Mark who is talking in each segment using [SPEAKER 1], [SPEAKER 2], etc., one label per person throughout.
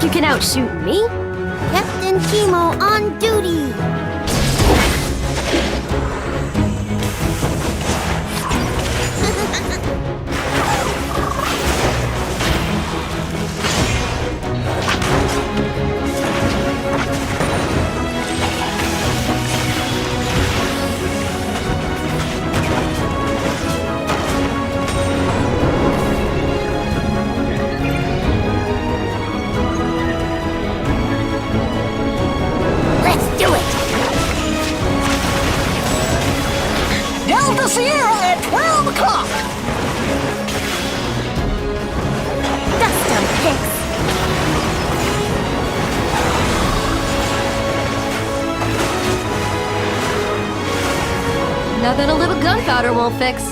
[SPEAKER 1] you can outshoot me?
[SPEAKER 2] Captain Chemo on duty!
[SPEAKER 3] Sierra at 12 o'clock!
[SPEAKER 2] Dust 'em, Pix!
[SPEAKER 1] Nothing a little gunpowder won't fix.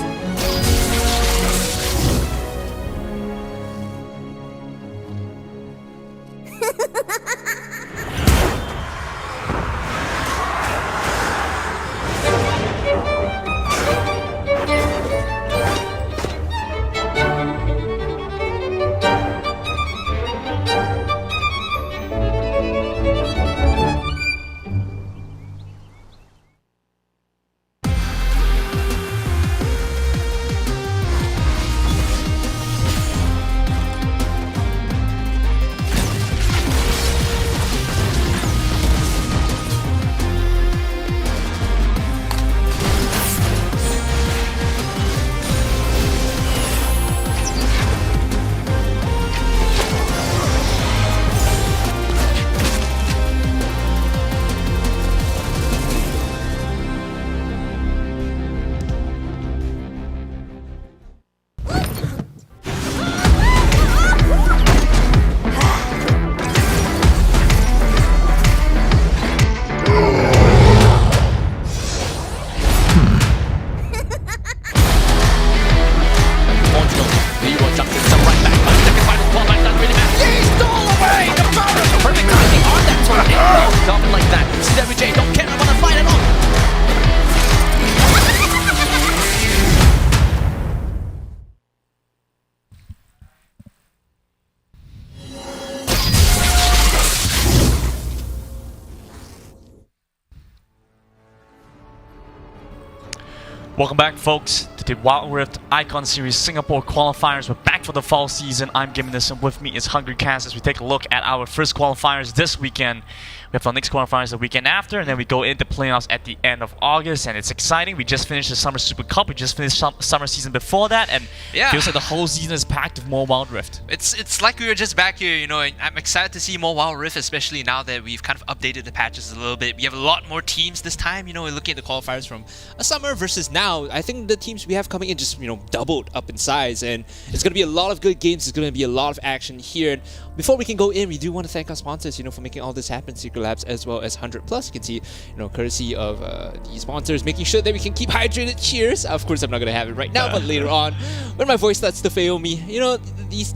[SPEAKER 4] Welcome back, folks, to the Wild Rift Icon Series Singapore qualifiers. We're back for the fall season. I'm Giving this, and with me is Hungry Cass as we take a look at our first qualifiers this weekend. We have our next qualifiers the weekend after, and then we go into playoffs at the end of August, and it's exciting. We just finished the Summer Super Cup. We just finished summer season before that, and it feels like the whole season is packed with more Wild Rift.
[SPEAKER 5] It's like we were just back here, you know, and I'm excited to see more Wild Rift, especially now that we've kind of updated the patches a little bit. We have a lot more teams this time, you know, we're looking at the qualifiers from a summer versus now. I think the teams we have coming in just, you know, doubled up in size, and it's going to be a lot of good games. There's going to be a lot of action here. And before we can go in, we do want to thank our sponsors, you know, for making all this happen, Secretlab as well as 100+. You can see, you know, courtesy of these sponsors, making sure that we can keep hydrated. Cheers! Of course, I'm not going to have it right now, but later on, when my voice starts to fail me, you know, these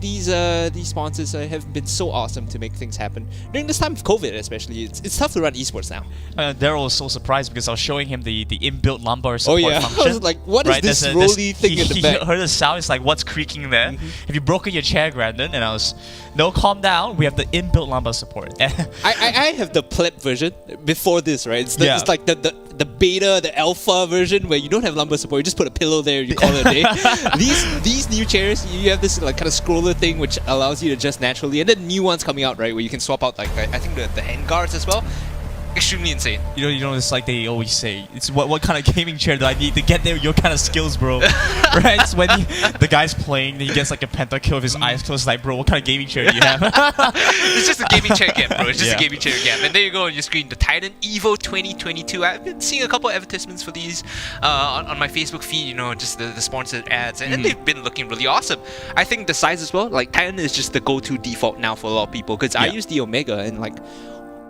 [SPEAKER 5] sponsors have been so awesome to make things happen during this time of COVID, especially. It's tough to run esports now.
[SPEAKER 4] Daryl was so surprised because I was showing him the inbuilt lumbar support function.
[SPEAKER 5] I was like, what is this rolly thing in the back?
[SPEAKER 4] He heard the sound. It's like, what's creaking there? Have you broken your chair, Grandin? And I was, no, calm down. We have the inbuilt lumbar support.
[SPEAKER 5] I have the pleb version before this, right? It's like the beta, the alpha version where you don't have lumbar support. You just put a pillow there. You call it a day. These new chairs, you have this like kind of scroller thing which allows you to adjust naturally, and then new ones coming out, right, where you can swap out like I think the hand guards as well. Extremely insane.
[SPEAKER 4] You know, it's like they always say, it's what kind of gaming chair do I need to get there? Your kind of skills, bro. Right? It's when the guy's playing, then he gets like a pentakill with his eyes closed. Like, bro, what kind of gaming chair do you have?
[SPEAKER 5] It's just a gaming chair gap, bro. It's just a gaming chair gap. And there you go on your screen, the Titan Evo 2022. I've been seeing a couple of advertisements for these on my Facebook feed. You know, just the sponsored ads, and they've been looking really awesome. I think the size as well. Like Titan is just the go-to default now for a lot of people because I use the Omega and like.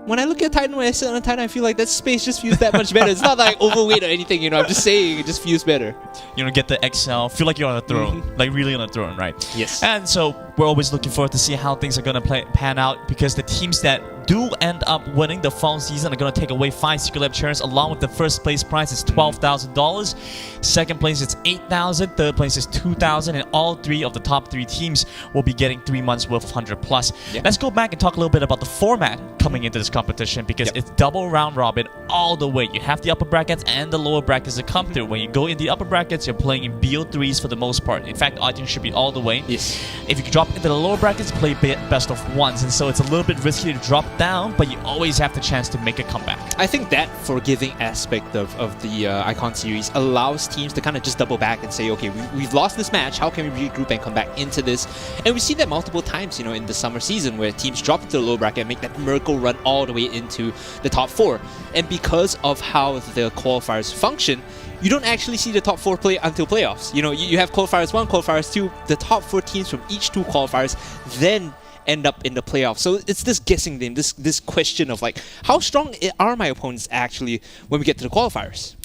[SPEAKER 5] When I look at Titan, when I sit on a Titan, I feel like that space just feels that much better. It's not like overweight or anything, you know. I'm just saying it just feels better.
[SPEAKER 4] You know, get the XL, feel like you're on a throne, like really on a throne, right?
[SPEAKER 5] Yes.
[SPEAKER 4] And so we're always looking forward to see how things are gonna pan out because the teams that do end up winning the fall season, are going to take away 5 Secretlab chairs along with the first place prize is $12,000. Second place is $8,000. Third place is $2,000. And all 3 of the top 3 teams will be getting 3 months worth of 100 plus. Let's go back and talk a little bit about the format coming into this competition, because it's double round robin all the way. You have the upper brackets and the lower brackets to come through. When you go in the upper brackets, you're playing in BO3s for the most part. In fact, audience should be all the way.
[SPEAKER 5] Yes.
[SPEAKER 4] If you drop into the lower brackets, play best of ones, and so it's a little bit risky to drop down, but you always have the chance to make a comeback.
[SPEAKER 5] I think that forgiving aspect of the Icon series allows teams to kind of just double back and say, okay, we've lost this match, how can we regroup and come back into this? And we see that multiple times, in the summer season, where teams drop into the low bracket and make that miracle run all the way into the top 4. And because of how the qualifiers function, you don't actually see the top 4 play until playoffs. You have qualifiers 1, qualifiers 2, the top 4 teams from each 2 qualifiers then end up in the playoffs. So it's this guessing game, this question of like, how strong are my opponents actually when we get to the qualifiers?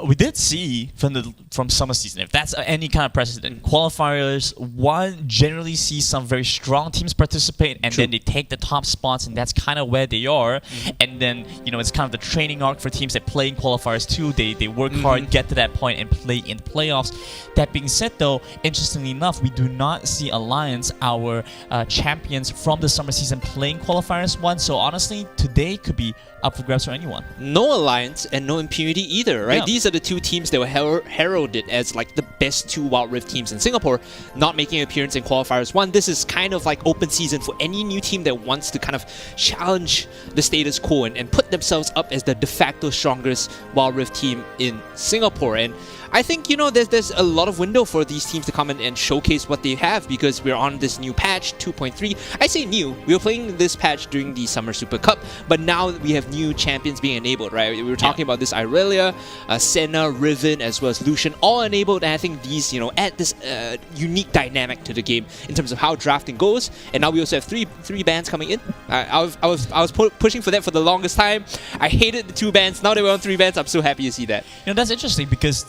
[SPEAKER 4] We did see from summer season, if that's any kind of precedent, qualifiers, one generally see some very strong teams participate, and then they take the top spots, and that's kind of where they are. And then it's kind of the training arc for teams that play in qualifiers too. They work hard, get to that point, and play in playoffs. That being said, though, interestingly enough, we do not see Alliance, our champions from the summer season, playing qualifiers 1. So honestly, today could be up for grabs for anyone.
[SPEAKER 5] No Alliance and no Impunity either, right?
[SPEAKER 4] Yeah.
[SPEAKER 5] These are the 2 teams that were heralded as like the best 2 Wild Rift teams in Singapore, not making an appearance in qualifiers 1. This is kind of like open season for any new team that wants to kind of challenge the status quo and put themselves up as the de facto strongest Wild Rift team in Singapore. And I think, there's a lot of window for these teams to come in and showcase what they have, because we're on this new patch, 2.3. I say new. We were playing this patch during the Summer Super Cup, but now we have new champions being enabled, right? We were talking about this Irelia, Senna, Riven, as well as Lucian, all enabled, and I think these, add this unique dynamic to the game in terms of how drafting goes. And now we also have three bans coming in. I was pushing for that for the longest time. I hated the 2 bans. Now that we're on 3 bans, I'm so happy to see that.
[SPEAKER 4] That's interesting, because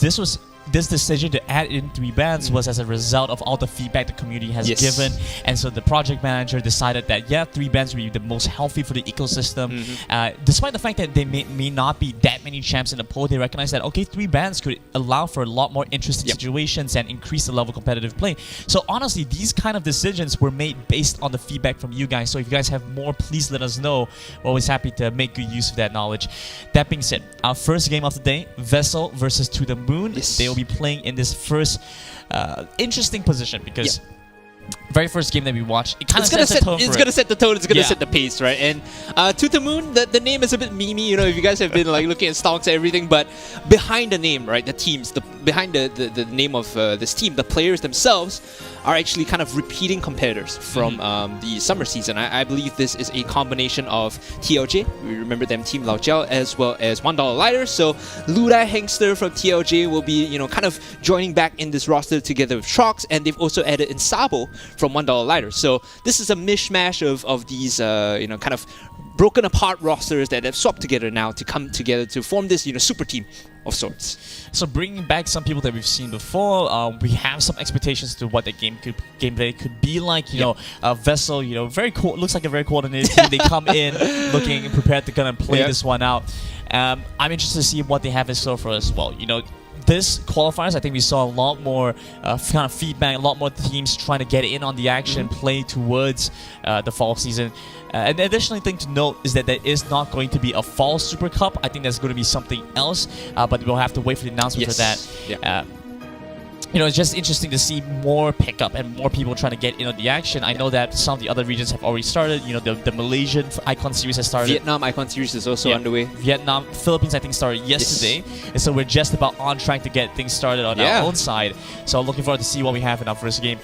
[SPEAKER 4] this decision to add in 3 bans was as a result of all the feedback the community has given, and so the project manager decided that 3 bans would be the most healthy for the ecosystem. Despite the fact that they may not be that many champs in the pool, they recognize that 3 bans could allow for a lot more interesting situations and increase the level of competitive play. So honestly, these kind of decisions were made based on the feedback from you guys. So if you guys have more, please let us know. We're always happy to make good use of that knowledge. That being said, our first game of the day, Vessel versus To The Moon. They will be playing in this first interesting position, because very first game that we watched, it kind of sets the tone for it.
[SPEAKER 5] It's going to set the tone, it's going to set the pace, right? And To The Moon, the name is a bit memey, if you guys have been like looking at stonks and everything, but behind the name, right, the teams, behind the name of this team, the players themselves are actually kind of repeating competitors from the summer season. I believe this is a combination of TLJ, we remember them, Team Lao Jiao, as well as $1 Lighter. So Luda Hengster from TLJ will be, kind of joining back in this roster together with Trox, and they've also added in Sabo from $1 Lighter. So this is a mishmash of these, kind of broken apart rosters that have swapped together now to come together to form this, super team of sorts.
[SPEAKER 4] So bringing back some people that we've seen before, we have some expectations to what the gameplay could be like. Vessel, very cool. Looks like a very coordinated team. They come in looking prepared to kind of play this one out. I'm interested to see what they have in store for us as well. This qualifiers, I think we saw a lot more kind of feedback, a lot more teams trying to get in on the action, play towards the fall season. And the additional thing to note is that there is not going to be a fall Super Cup. I think there's going to be something else, but we'll have to wait for the announcement for that. It's just interesting to see more pickup and more people trying to get in on the action. I know that some of the other regions have already started. The Malaysian Icon Series has started.
[SPEAKER 5] Vietnam Icon Series is also underway.
[SPEAKER 4] Vietnam, Philippines, I think, started yesterday. And so we're just about on track to get things started on our own side. So looking forward to see what we have in our first game.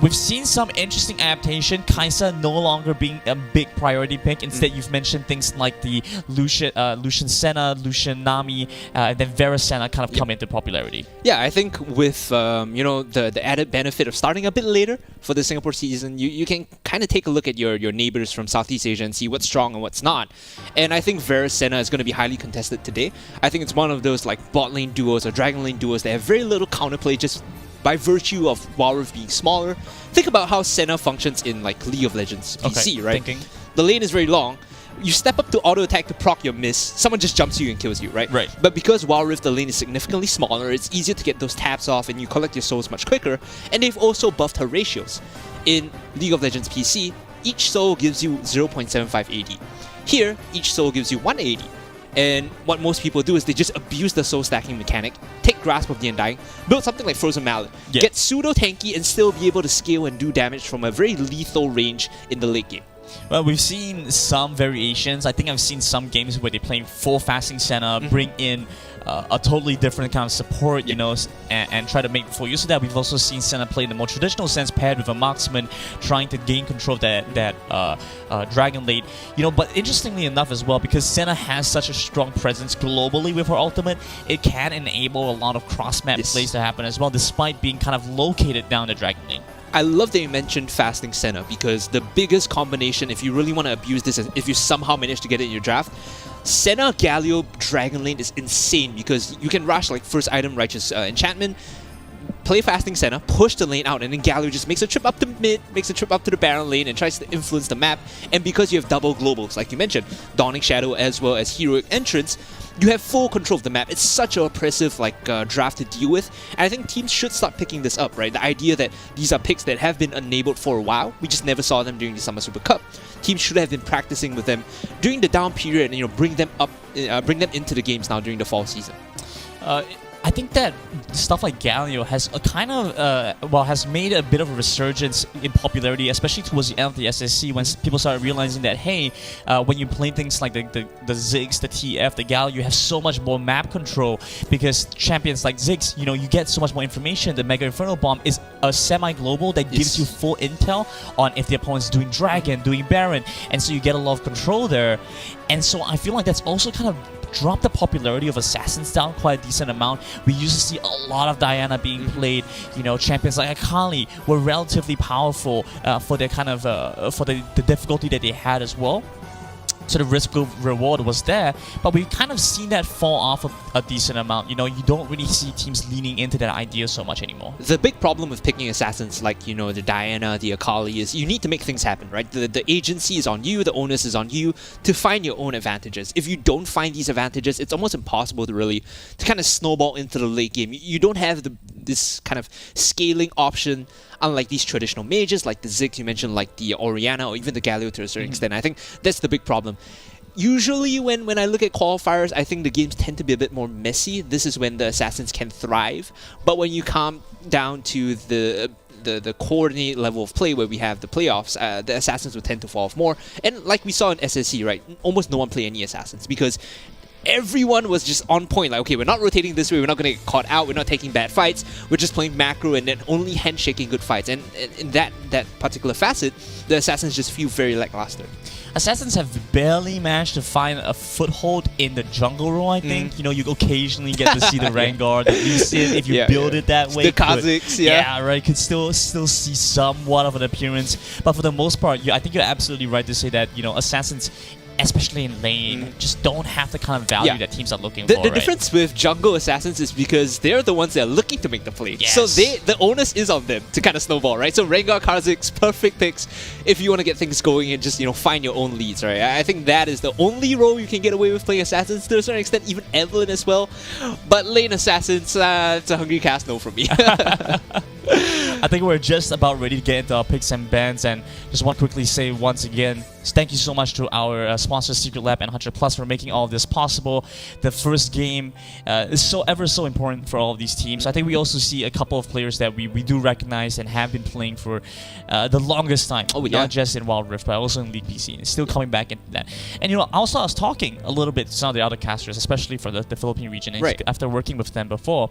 [SPEAKER 4] We've seen some interesting adaptation. Kaisa no longer being a big priority pick. Instead, you've mentioned things like the Lucian Senna, Lucian Nami, and then Vera Senna kind of come into popularity.
[SPEAKER 5] Yeah, I think with the added benefit of starting a bit later for the Singapore season, you can kind of take a look at your neighbors from Southeast Asia and see what's strong and what's not. And I think Vera Senna is going to be highly contested today. I think it's one of those like bot lane duos or dragon lane duos that have very little counterplay just by virtue of Wild Rift being smaller. Think about how Senna functions in like League of Legends PC, right? the lane is very long. You step up to auto attack to proc your miss, someone just jumps you and kills you, right?
[SPEAKER 4] Right.
[SPEAKER 5] But because Wild Rift, the lane is significantly smaller, it's easier to get those taps off and you collect your souls much quicker, and they've also buffed her ratios. In League of Legends PC, each soul gives you 0.75 AD. Here, each soul gives you 1 AD. And what most people do is they just abuse the soul stacking mechanic, take Grasp of the Undying, build something like Frozen Mallet, get pseudo tanky and still be able to scale and do damage from a very lethal range in the late game.
[SPEAKER 4] Well, we've seen some variations. I think I've seen some games where they play full fasting Senna, bring in a totally different kind of support, you know, and try to make full use of that. We've also seen Senna play in the more traditional sense, paired with a marksman, trying to gain control of that Dragon Lane. You know, but interestingly enough as well, because Senna has such a strong presence globally with her ultimate, it can enable a lot of cross-map plays to happen as well, despite being kind of located down the Dragon Lane.
[SPEAKER 5] I love that you mentioned fasting Senna, because the biggest combination, if you really want to abuse this, if you somehow manage to get it in your draft, Senna Galio Dragon Lane is insane, because you can rush like first item Righteous Enchantment, play fasting Senna, push the lane out, and then Galio just makes a trip up to mid, makes a trip up to the Baron lane, and tries to influence the map. And because you have double globals, like you mentioned, Dawning Shadow as well as Heroic Entrance, you have full control of the map. It's such an oppressive draft to deal with, and I think teams should start picking this up, right? The idea that these are picks that have been enabled for a while, we just never saw them during the Summer Super Cup. Teams should have been practicing with them during the down period, and bring them into the games now during the fall season.
[SPEAKER 4] I think that stuff like Galio has a kind of, has made a bit of a resurgence in popularity, especially towards the end of the SSC, when people started realizing that, hey, when you play things like the Ziggs, the TF, the Galio, you have so much more map control, because champions like Ziggs, you know, you get so much more information. The Mega Inferno Bomb is a semi-global that gives you full intel on if the opponent's doing Dragon, doing Baron, and so you get a lot of control there. And so I feel like that's also kind of dropped the popularity of Assassins down quite a decent amount. We used to see a lot of Diana being played. You know, champions like Akali were relatively powerful for their kind of for the difficulty that they had as well. So the risk reward was there, but we've kind of seen that fall off a decent amount. You know, you don't really see teams leaning into that idea so much anymore.
[SPEAKER 5] The big problem with picking assassins like, you know, the Diana, the Akali is you need to make things happen, right? The agency is on you, the onus is on you to find your own advantages. If you don't find these advantages, it's almost impossible to kind of snowball into the late game. You don't have this kind of scaling option, unlike these traditional mages like the Ziggs you mentioned, like the Orianna, or even the Galio to a certain extent. I think that's the big problem. Usually when I look at qualifiers, I think the games tend to be a bit more messy. This is when the assassins can thrive. But when you come down to the coordinate level of play where we have the playoffs, the assassins will tend to fall off more. And like we saw in SSC, right, almost no one play any assassins, because everyone was just on point, like, okay, we're not rotating this way, we're not going to get caught out, we're not taking bad fights, we're just playing macro and then only handshaking good fights. And in that particular facet, the assassins just feel very lackluster.
[SPEAKER 4] Assassins have barely managed to find a foothold in the jungle role, I think. You know, you occasionally get to see the Vanguard, the Lee Sin, if you build it that way.
[SPEAKER 5] The Kha'Zix,
[SPEAKER 4] yeah, right, could still see somewhat of an appearance. But for the most part, I think you're absolutely right to say that, you know, Assassins, especially in lane, just don't have the kind of value that teams are looking for.
[SPEAKER 5] The difference with jungle assassins is because they're the ones that are looking to make the play.
[SPEAKER 4] Yes.
[SPEAKER 5] So the onus is on them to kind of snowball, right? So Rengar, Kha'Zix, perfect picks if you want to get things going and just, you know, find your own leads, right? I think that is the only role you can get away with playing assassins, to a certain extent, even Evelynn as well. But lane assassins, it's a hungry cast no from me.
[SPEAKER 4] I think we're just about ready to get into our picks and bans, and just want to quickly say once again, thank you so much to our sponsors Secretlab and 100+ for making all of this possible. The first game is so important for all of these teams. I think we also see a couple of players that we do recognize and have been playing for the longest time. Not just in Wild Rift, but also in League PC. It's still coming back into that. And you know, also I was talking a little bit to some of the other casters, especially for the Philippine region, after working with them before.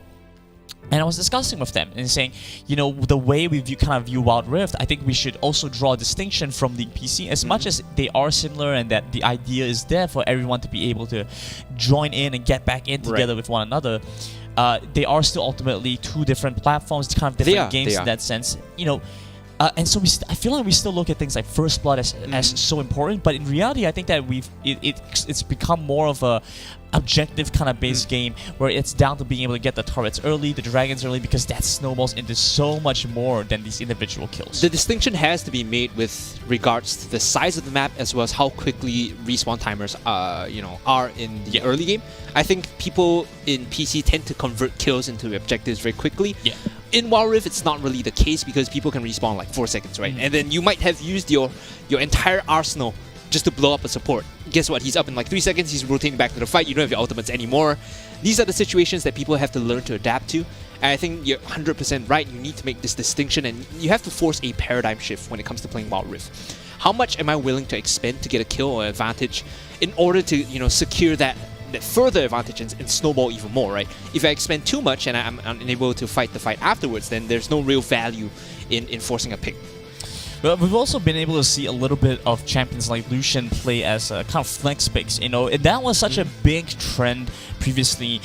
[SPEAKER 4] And I was discussing with them and saying, you know, the way we kind of view Wild Rift, I think we should also draw a distinction from League PC, as much as they are similar and that the idea is there for everyone to be able to join in and get back in together with one another. They are still ultimately two different platforms, kind of different games in that sense. You know, and so I feel like we still look at things like First Blood as so important, but in reality, I think that it's become more of objective kind of based game where it's down to being able to get the turrets early, the dragons early, because that snowballs into so much more than these individual kills.
[SPEAKER 5] The distinction has to be made with regards to the size of the map as well as how quickly respawn timers are in the early game. I think people in PC tend to convert kills into objectives very quickly.
[SPEAKER 4] Yeah.
[SPEAKER 5] In Wild Rift, it's not really the case because people can respawn like 4 seconds, right? And then you might have used your entire arsenal just to blow up a support. Guess what? He's up in like 3 seconds, he's rotating back to the fight, you don't have your ultimates anymore. These are the situations that people have to learn to adapt to. And I think you're 100% right, you need to make this distinction and you have to force a paradigm shift when it comes to playing Wild Rift. How much am I willing to expend to get a kill or advantage in order to, secure that further advantage and snowball even more, right? If I expend too much and I'm unable to fight the fight afterwards, then there's no real value in forcing a pick.
[SPEAKER 4] But we've also been able to see a little bit of champions like Lucian play as a kind of flex picks, and that was such a big trend previously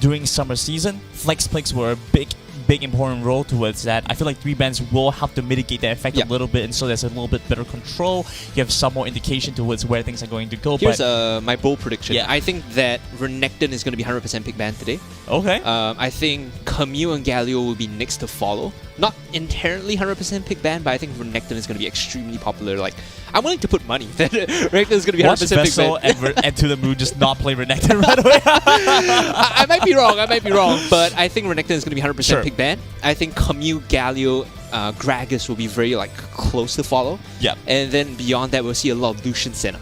[SPEAKER 4] during summer season. Flex picks were a big important role towards that. I feel like 3 bans will help to mitigate that effect a little bit, and so there's a little bit better control. You have some more indication towards where things are going to go.
[SPEAKER 5] Here's my bold prediction. Yeah. I think that Renekton is going to be 100% pick ban today.
[SPEAKER 4] Okay.
[SPEAKER 5] I think Camille and Galio will be next to follow. Not inherently 100% pick ban, but I think Renekton is going to be extremely popular. Like, I'm willing to put money that Renekton is going to be 100% pick ban.
[SPEAKER 4] and To The Moon just not play Renekton right away.
[SPEAKER 5] I might be wrong, but I think Renekton is going to be 100% pick ban. I think Camille, Galio, Gragas will be very close to follow.
[SPEAKER 4] Yeah.
[SPEAKER 5] And then beyond that, we'll see a lot of Lucian Senna.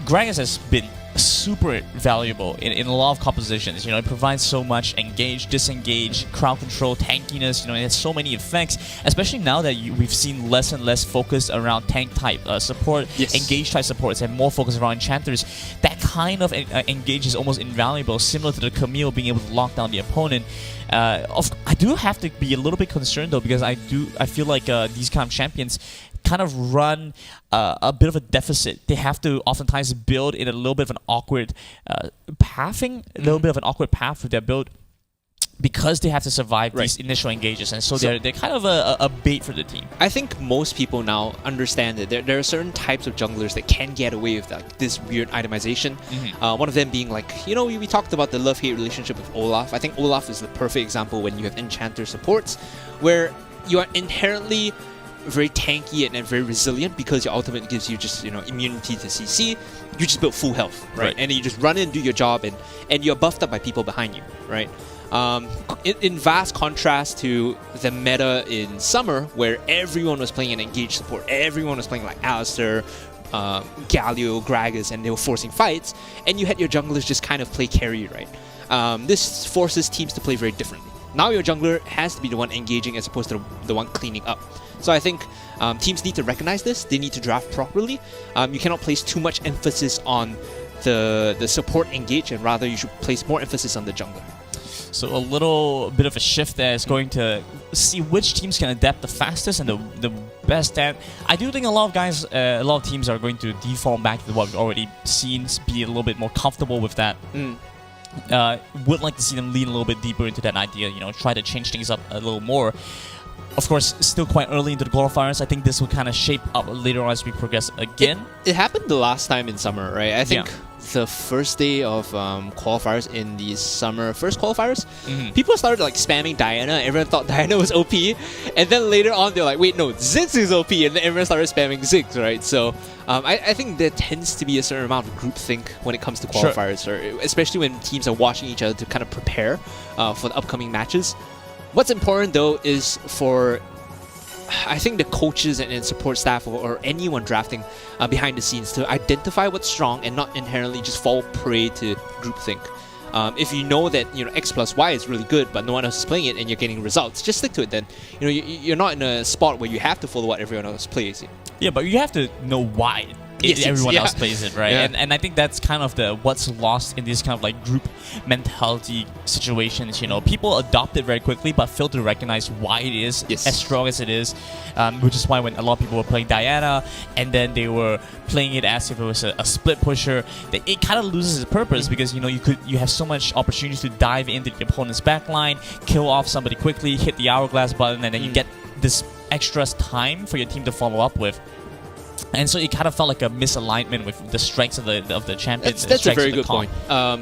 [SPEAKER 4] Gragas has been super valuable in a lot of compositions. It provides so much engage, disengage, crowd control, tankiness. It has so many effects, especially now that we've seen less and less focus around tank type support, engage type supports, and more focus around enchanters. That kind of engage is almost invaluable, similar to the Camille being able to lock down the opponent. I do have to be a little bit concerned though, because I feel like these kind of champions kind of run a bit of a deficit. They have to oftentimes build in a little bit of an awkward pathing, a little bit of an awkward path with their build, because they have to survive these initial engages, and so they're kind of a bait for the team.
[SPEAKER 5] I think most people now understand that there are certain types of junglers that can get away with this weird itemization. One of them being we talked about the love-hate relationship with Olaf. I think Olaf is the perfect example when you have enchanter supports, where you are inherently very tanky and very resilient because your ultimate gives you just immunity to CC. You just build full health, right? And you just run in, do your job, and you're buffed up by people behind you, right? In vast contrast to the meta in summer, where everyone was playing an engaged support, everyone was playing like Alistar, Galio, Gragas, and they were forcing fights, and you had your junglers just kind of play carry, right? This forces teams to play very differently. Now your jungler has to be the one engaging as opposed to the one cleaning up. So I think teams need to recognize this. They need to draft properly. You cannot place too much emphasis on the support engage, and rather you should place more emphasis on the jungler.
[SPEAKER 4] So a little bit of a shift there is going to see which teams can adapt the fastest and the best at. I do think a lot of teams are going to default back to what we've already seen, be a little bit more comfortable with that. Would like to see them lean a little bit deeper into that idea, try to change things up a little more. Of course, still quite early into the qualifiers. I think this will kind of shape up later on as we progress again.
[SPEAKER 5] It happened the last time in summer, right? I think the first day of qualifiers in the summer first qualifiers, people started spamming Diana. Everyone thought Diana was OP, and then later on they're like, wait, no, Ziggs is OP, and then everyone started spamming Ziggs, right? So I think there tends to be a certain amount of groupthink when it comes to qualifiers, or especially when teams are watching each other to kind of prepare for the upcoming matches. What's important though is for, I think, the coaches and support staff or anyone drafting behind the scenes to identify what's strong and not inherently just fall prey to groupthink. If you know that X plus Y is really good but no one else is playing it and you're getting results, just stick to it. Then you're not in a spot where you have to follow what everyone else plays.
[SPEAKER 4] Yeah, but you have to know why everyone else plays it, right? And I think that's kind of what's lost in this kind of group mentality situations. People adopt it very quickly but fail to recognize why it is as strong as it is, which is why when a lot of people were playing Diana and then they were playing it as if it was a split pusher, it kind of loses its purpose, because you have so much opportunity to dive into the opponent's backline, kill off somebody quickly, hit the hourglass button, and then you get this extra time for your team to follow up with. And so it kind of felt like a misalignment with the strengths of the champion.
[SPEAKER 5] That's a very good point.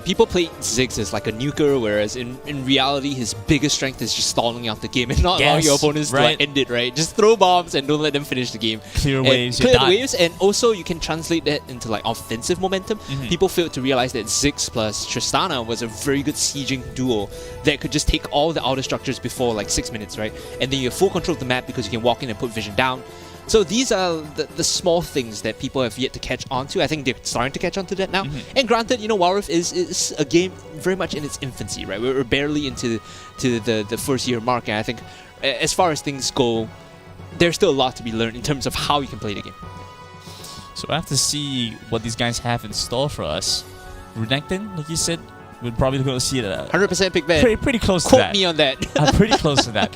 [SPEAKER 5] People play Ziggs as like a nuker, whereas in reality, his biggest strength is just stalling out the game and not allowing your opponents to like, end it, right? Just throw bombs and don't let them finish the game.
[SPEAKER 4] Clear waves,
[SPEAKER 5] clear the waves, and also you can translate that into like offensive momentum. People failed to realize that Ziggs plus Tristana was a very good sieging duo that could just take all the outer structures before like 6 minutes, right? And then you have full control of the map because you can walk in and put vision down. So these are the small things that people have yet to catch on to. I think they're starting to catch on to that now. And granted, you know, Wild Rift is a game very much in its infancy, right? We're barely into the first year mark, and I think as far as things go, there's still a lot to be learned in terms of how you can play the game.
[SPEAKER 4] So I have to see what these guys have in store for us. Renekton, like you said, we're probably going to see it
[SPEAKER 5] 100% pick ban.
[SPEAKER 4] Pretty close to that.
[SPEAKER 5] Quote me on that.
[SPEAKER 4] Pretty close to that.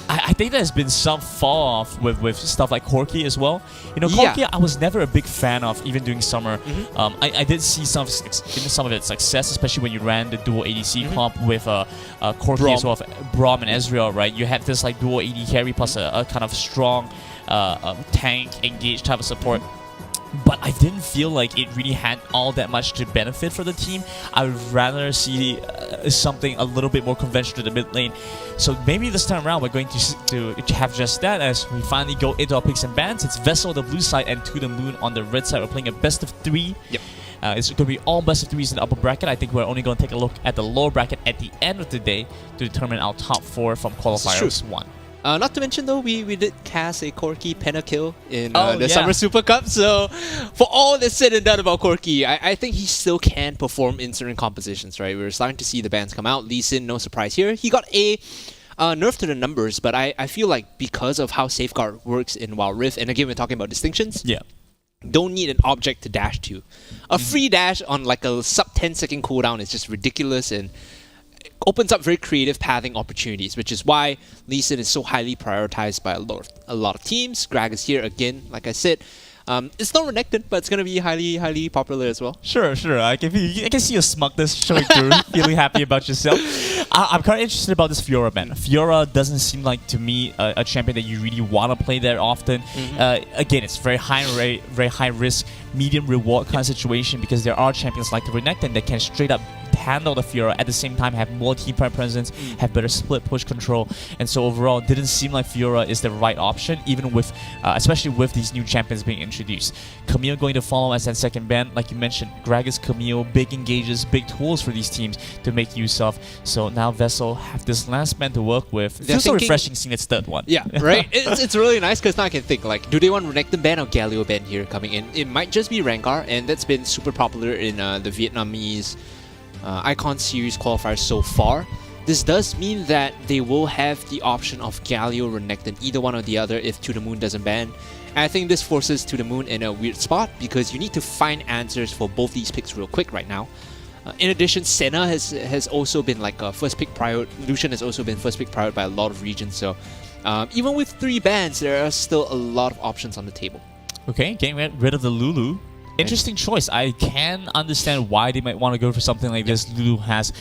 [SPEAKER 4] I think there's been some fall off with stuff like Corki as well. You know, Corki, I was never a big fan of, even during summer. I did see some of its success, especially when you ran the dual ADC comp with Corki as well, Braum and Ezreal, right? You had this like dual AD carry plus a kind of strong tank engaged type of support. But I didn't feel like it really had all that much to benefit for the team. I would rather see something a little bit more conventional to the mid lane. So maybe this time around we're going to have just that as we finally go into our picks and bans. It's Vessel on the blue side and To The Moon on the red side. We're playing a best of 3.
[SPEAKER 5] Yep.
[SPEAKER 4] It's going to be all best of 3s in the upper bracket. I think we're only going to take a look at the lower bracket at the end of the day to determine our top 4 from qualifiers 1.
[SPEAKER 5] Not to mention though, we did cast a Corki Pentakill in the Summer Super Cup, so for all that's said and done about Corki, I think he still can perform in certain compositions, right? We're starting to see the bans come out. Lee Sin, no surprise here. He got a nerf to the numbers, but I feel like because of how Safeguard works in Wild Rift, and again we're talking about distinctions, don't need an object to dash to. A free dash on like a sub 10-second cooldown is just ridiculous and opens up very creative pathing opportunities, which is why Lee Sin is so highly prioritized by a lot of teams. Greg is here again, like I said. It's not Renekton, but it's going to be highly popular as well.
[SPEAKER 4] Sure. I can see your smugness showing through, feeling happy about yourself. I'm kind of interested about this Fiora ban. Fiora doesn't seem like, to me, a champion that you really want to play there often. Again, it's very high risk, medium reward kind of situation because there are champions like the Renekton that can straight up handle the Fiora, at the same time have more team fight presence, have better split push control, and so overall it didn't seem like Fiora is the right option, even with especially with these new champions being introduced. Camille going to follow as that second ban, like you mentioned. Gragas, Camille, big engages, big tools for these teams to make use of. So now Vessel have this last ban to work with. It feels so refreshing seeing its third one.
[SPEAKER 5] Yeah, right? it's really nice because now I can think like, do they want Renekton ban or Galio ban here coming in? It might just be Rengar, and that's been super popular in the Vietnamese Icon Series qualifiers so far. This does mean that they will have the option of Galio or Renekton, either one or the other, if To The Moon doesn't ban. And I think this forces To The Moon in a weird spot because you need to find answers for both these picks real quick right now. In addition, Senna has also been like a first pick prior. Lucian has also been first pick prior by a lot of regions. So even with 3 bans, there are still a lot of options on the table.
[SPEAKER 4] Okay, getting rid of the Lulu. Interesting choice. I can understand why they might want to go for something like this. Lulu has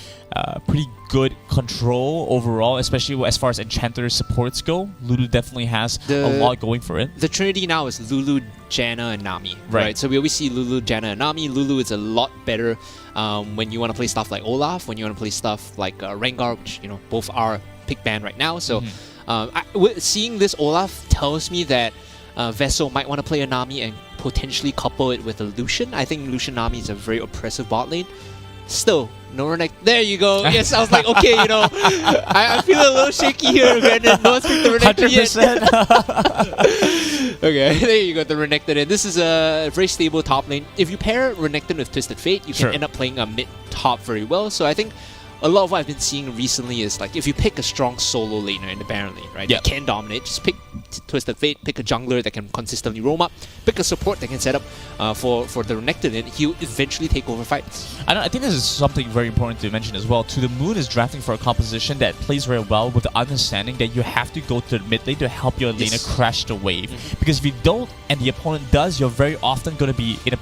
[SPEAKER 4] pretty good control overall, especially as far as Enchanter supports go. Lulu definitely has a lot going for it.
[SPEAKER 5] The trinity now is Lulu, Janna, and Nami. Right. So we always see Lulu, Janna, and Nami. Lulu is a lot better when you want to play stuff like Olaf, when you want to play stuff like Rengar, which both are pick ban right now. So seeing this Olaf tells me that Vessel might want to play a Nami and potentially couple it with a Lucian. I think Lucian Nami is a very oppressive bot lane. Still, no Renekton. There you go. Yes, I was like, okay, I feel a little shaky here, Brandon. No one's picked the Renekton yet. Okay, there you go, the Renekton. And this is a very stable top lane. If you pair Renekton with Twisted Fate, you can end up playing a mid-top very well. So I think a lot of what I've been seeing recently is like if you pick a strong solo laner in the Baron lane, right? That can dominate. Just pick Twisted Fate, pick a jungler that can consistently roam up, pick a support that can set up for the Renekton, and he'll eventually take over fights.
[SPEAKER 4] I think this is something very important to mention as well. To The Moon is drafting for a composition that plays very well with the understanding that you have to go to the mid lane to help your laner crash the wave. Because if you don't and the opponent does, you're very often going to be in a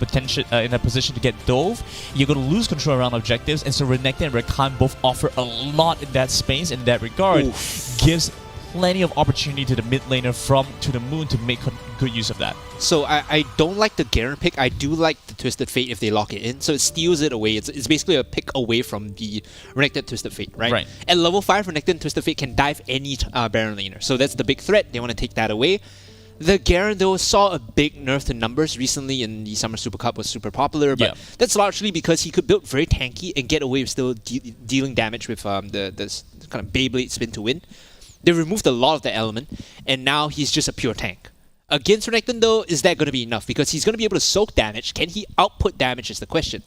[SPEAKER 4] position to get dove. You're going to lose control around objectives, and so Renekton and Rakan both offer a lot in that space. In that regard, gives plenty of opportunity to the mid laner from To The Moon to make good use of that.
[SPEAKER 5] So I don't like the Garen pick. I do like the Twisted Fate if they lock it in. So it steals it away. It's basically a pick away from the Renekton Twisted Fate, right?
[SPEAKER 4] Right.
[SPEAKER 5] At level 5, Renekton Twisted Fate can dive any Baron laner. So that's the big threat. They want to take that away. The Garen, though, saw a big nerf to numbers recently in the Summer Super Cup, was super popular, but that's largely because he could build very tanky and get away with still dealing damage with this kind of Beyblade spin to win. They removed a lot of the element, and now he's just a pure tank. Against Renekton, though, is that going to be enough? Because he's going to be able to soak damage. Can he output damage is the question.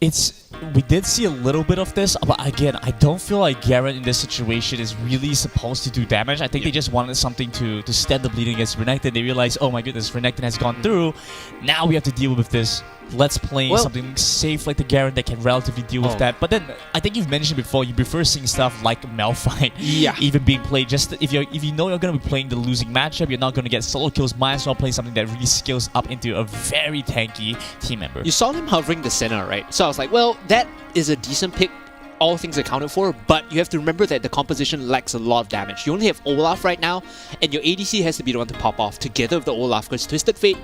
[SPEAKER 4] We did see a little bit of this, but again, I don't feel like Garen in this situation is really supposed to do damage. I think they just wanted something to stem the bleeding against Renekton. They realized, oh my goodness, Renekton has gone through. Now we have to deal with this. Let's play something safe like the Garen that can relatively deal with that. But then, I think you've mentioned before, you prefer seeing stuff like Malphite even being played. Just if you know you're going to be playing the losing matchup, you're not going to get solo kills, might as well play something that really scales up into a very tanky team member.
[SPEAKER 5] You saw him hovering the center, right? So I was like, well, that is a decent pick, all things accounted for, but you have to remember that the composition lacks a lot of damage. You only have Olaf right now, and your ADC has to be the one to pop off together with the Olaf, because Twisted Fate,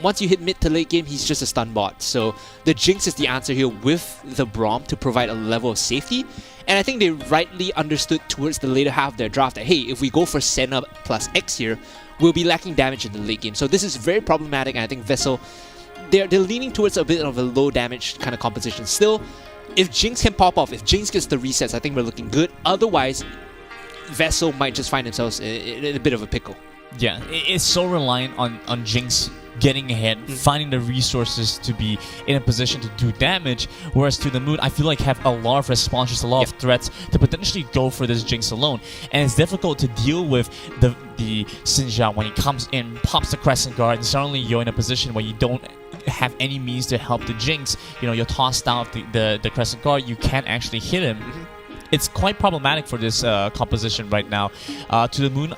[SPEAKER 5] once you hit mid to late game, he's just a stun bot. So the Jinx is the answer here with the Braum to provide a level of safety. And I think they rightly understood towards the later half of their draft that, hey, if we go for Senna plus X here, we'll be lacking damage in the late game. So this is very problematic, and I think Vessel, they're leaning towards a bit of a low damage kind of composition. Still, if Jinx can pop off, if Jinx gets the resets, I think we're looking good. Otherwise, Vessel might just find themselves in a bit of a pickle.
[SPEAKER 4] Yeah, it's so reliant on Jinx getting ahead, finding the resources to be in a position to do damage, whereas To The Moon, I feel like have a lot of responses, a lot of threats to potentially go for this Jinx alone. And it's difficult to deal with the Xin Zhao when he comes in, pops the Crescent Guard, and suddenly you're in a position where you don't have any means to help the Jinx. You know, you're tossed out the Crescent Guard, you can't actually hit him. It's quite problematic for this composition right now. To The Moon,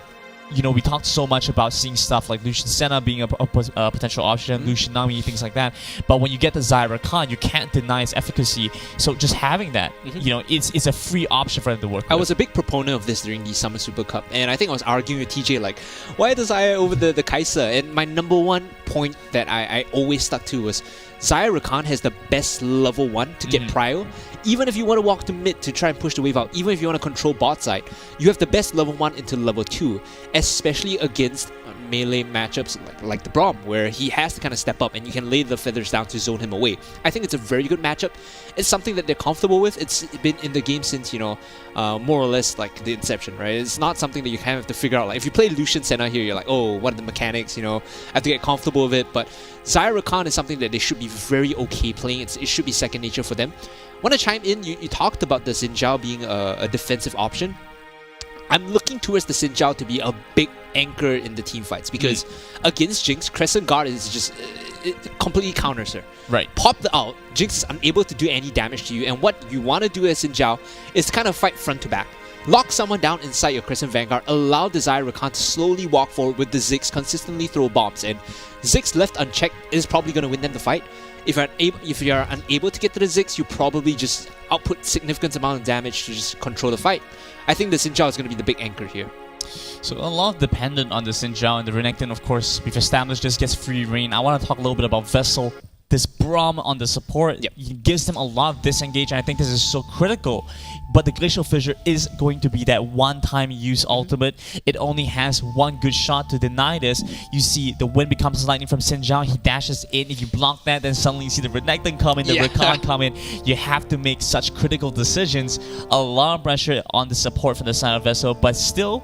[SPEAKER 4] you know, we talked so much about seeing stuff like Lucian Senna being a potential option, Lucian Nami, things like that. But when you get the Zyra Khan, you can't deny its efficacy. So just having that, you know, it's a free option for them to work with.
[SPEAKER 5] I was a big proponent of this during the Summer Super Cup, and I think I was arguing with TJ like, why the Zyra over the Kai'Sa? And my number one point that I always stuck to was Zyra Khan has the best level 1 to get prio. Even if you want to walk to mid to try and push the wave out, even if you want to control bot side, you have the best level 1 into level 2, especially against melee matchups like the Braum, where he has to kind of step up and you can lay the feathers down to zone him away. I think it's a very good matchup. It's something that they're comfortable with. It's been in the game since, you know, more or less like the inception, right? It's not something that you kind of have to figure out. Like if you play Lucian Senna here, you're like, oh, what are the mechanics, you know? I have to get comfortable with it. But Zyra Khan is something that they should be very okay playing. It should be second nature for them. Want to chime in, you talked about the Xin Zhao being a defensive option. I'm looking towards the Xin Zhao to be a big anchor in the team fights because against Jinx, Crescent Guard is just it completely counters her.
[SPEAKER 4] Right.
[SPEAKER 5] Pop the out, Jinx is unable to do any damage to you, and what you want to do as Xin Zhao is kind of fight front to back. Lock someone down inside your Crescent Vanguard, allow the Zyra Khan to slowly walk forward with the Ziggs, consistently throw bombs, and Ziggs left unchecked is probably going to win them the fight. If you're unable to get to the Ziggs, you probably just output significant amount of damage to just control the fight. I think the Xin Zhao is going to be the big anchor here.
[SPEAKER 4] So a lot dependent on the Xin Zhao, and the Renekton, of course, we've established just gets free reign. I want to talk a little bit about Vessel. This Braum on the support gives them a lot of disengage, and I think this is so critical. But the Glacial Fissure is going to be that one-time use ultimate. It only has one good shot to deny this. You see the wind becomes lightning from Xin Zhao. He dashes in. If you block that, then suddenly you see the Renekton come in, the Rakan come in. You have to make such critical decisions. A lot of pressure on the support from the side of Vessel, but still,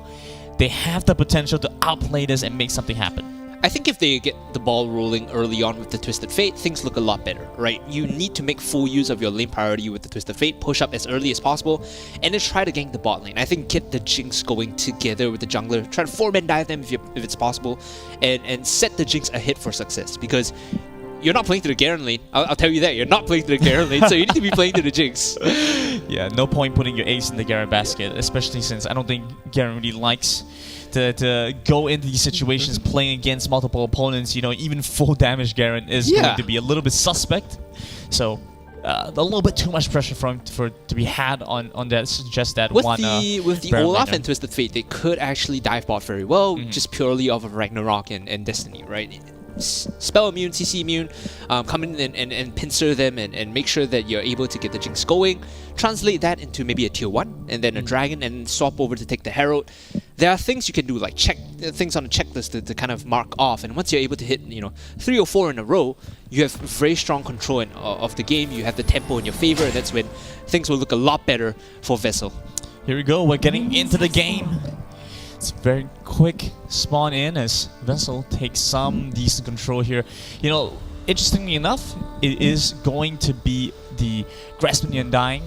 [SPEAKER 4] they have the potential to outplay this and make something happen.
[SPEAKER 5] I think if they get the ball rolling early on with the Twisted Fate, things look a lot better, right? You need to make full use of your lane priority with the Twisted Fate, push up as early as possible, and then try to gank the bot lane. I think get the Jinx going together with the jungler, try to 4-man dive them if it's possible, and set the Jinx ahead for success, because you're not playing to the Garen lane. I'll tell you that. You're not playing to the Garen lane, so you need to be playing to the Jinx.
[SPEAKER 4] Yeah, no point putting your ace in the Garen basket, especially since I don't think Garen really likes to go into these situations playing against multiple opponents. You know, even full damage Garen is going to be a little bit suspect. So a little bit too much pressure for to be had on that. Just that
[SPEAKER 5] with
[SPEAKER 4] one.
[SPEAKER 5] With the
[SPEAKER 4] Baron
[SPEAKER 5] Olaf
[SPEAKER 4] laner.
[SPEAKER 5] and Twisted Fate, they could actually dive bot very well, just purely off of Ragnarok and Destiny, right? Spell immune, CC immune, come in and pincer them and make sure that you're able to get the Jinx going. Translate that into maybe a tier 1 and then a dragon and swap over to take the Herald. There are things you can do, like check things on a checklist to kind of mark off, and once you're able to hit 3 or 4 in a row, you have very strong control of the game. You have the tempo in your favor, and that's when things will look a lot better for Vessel.
[SPEAKER 4] Here we go, we're getting into the game. It's very quick spawn in as Vessel takes some decent control here. You know, interestingly enough, it is going to be the Grasping the Undying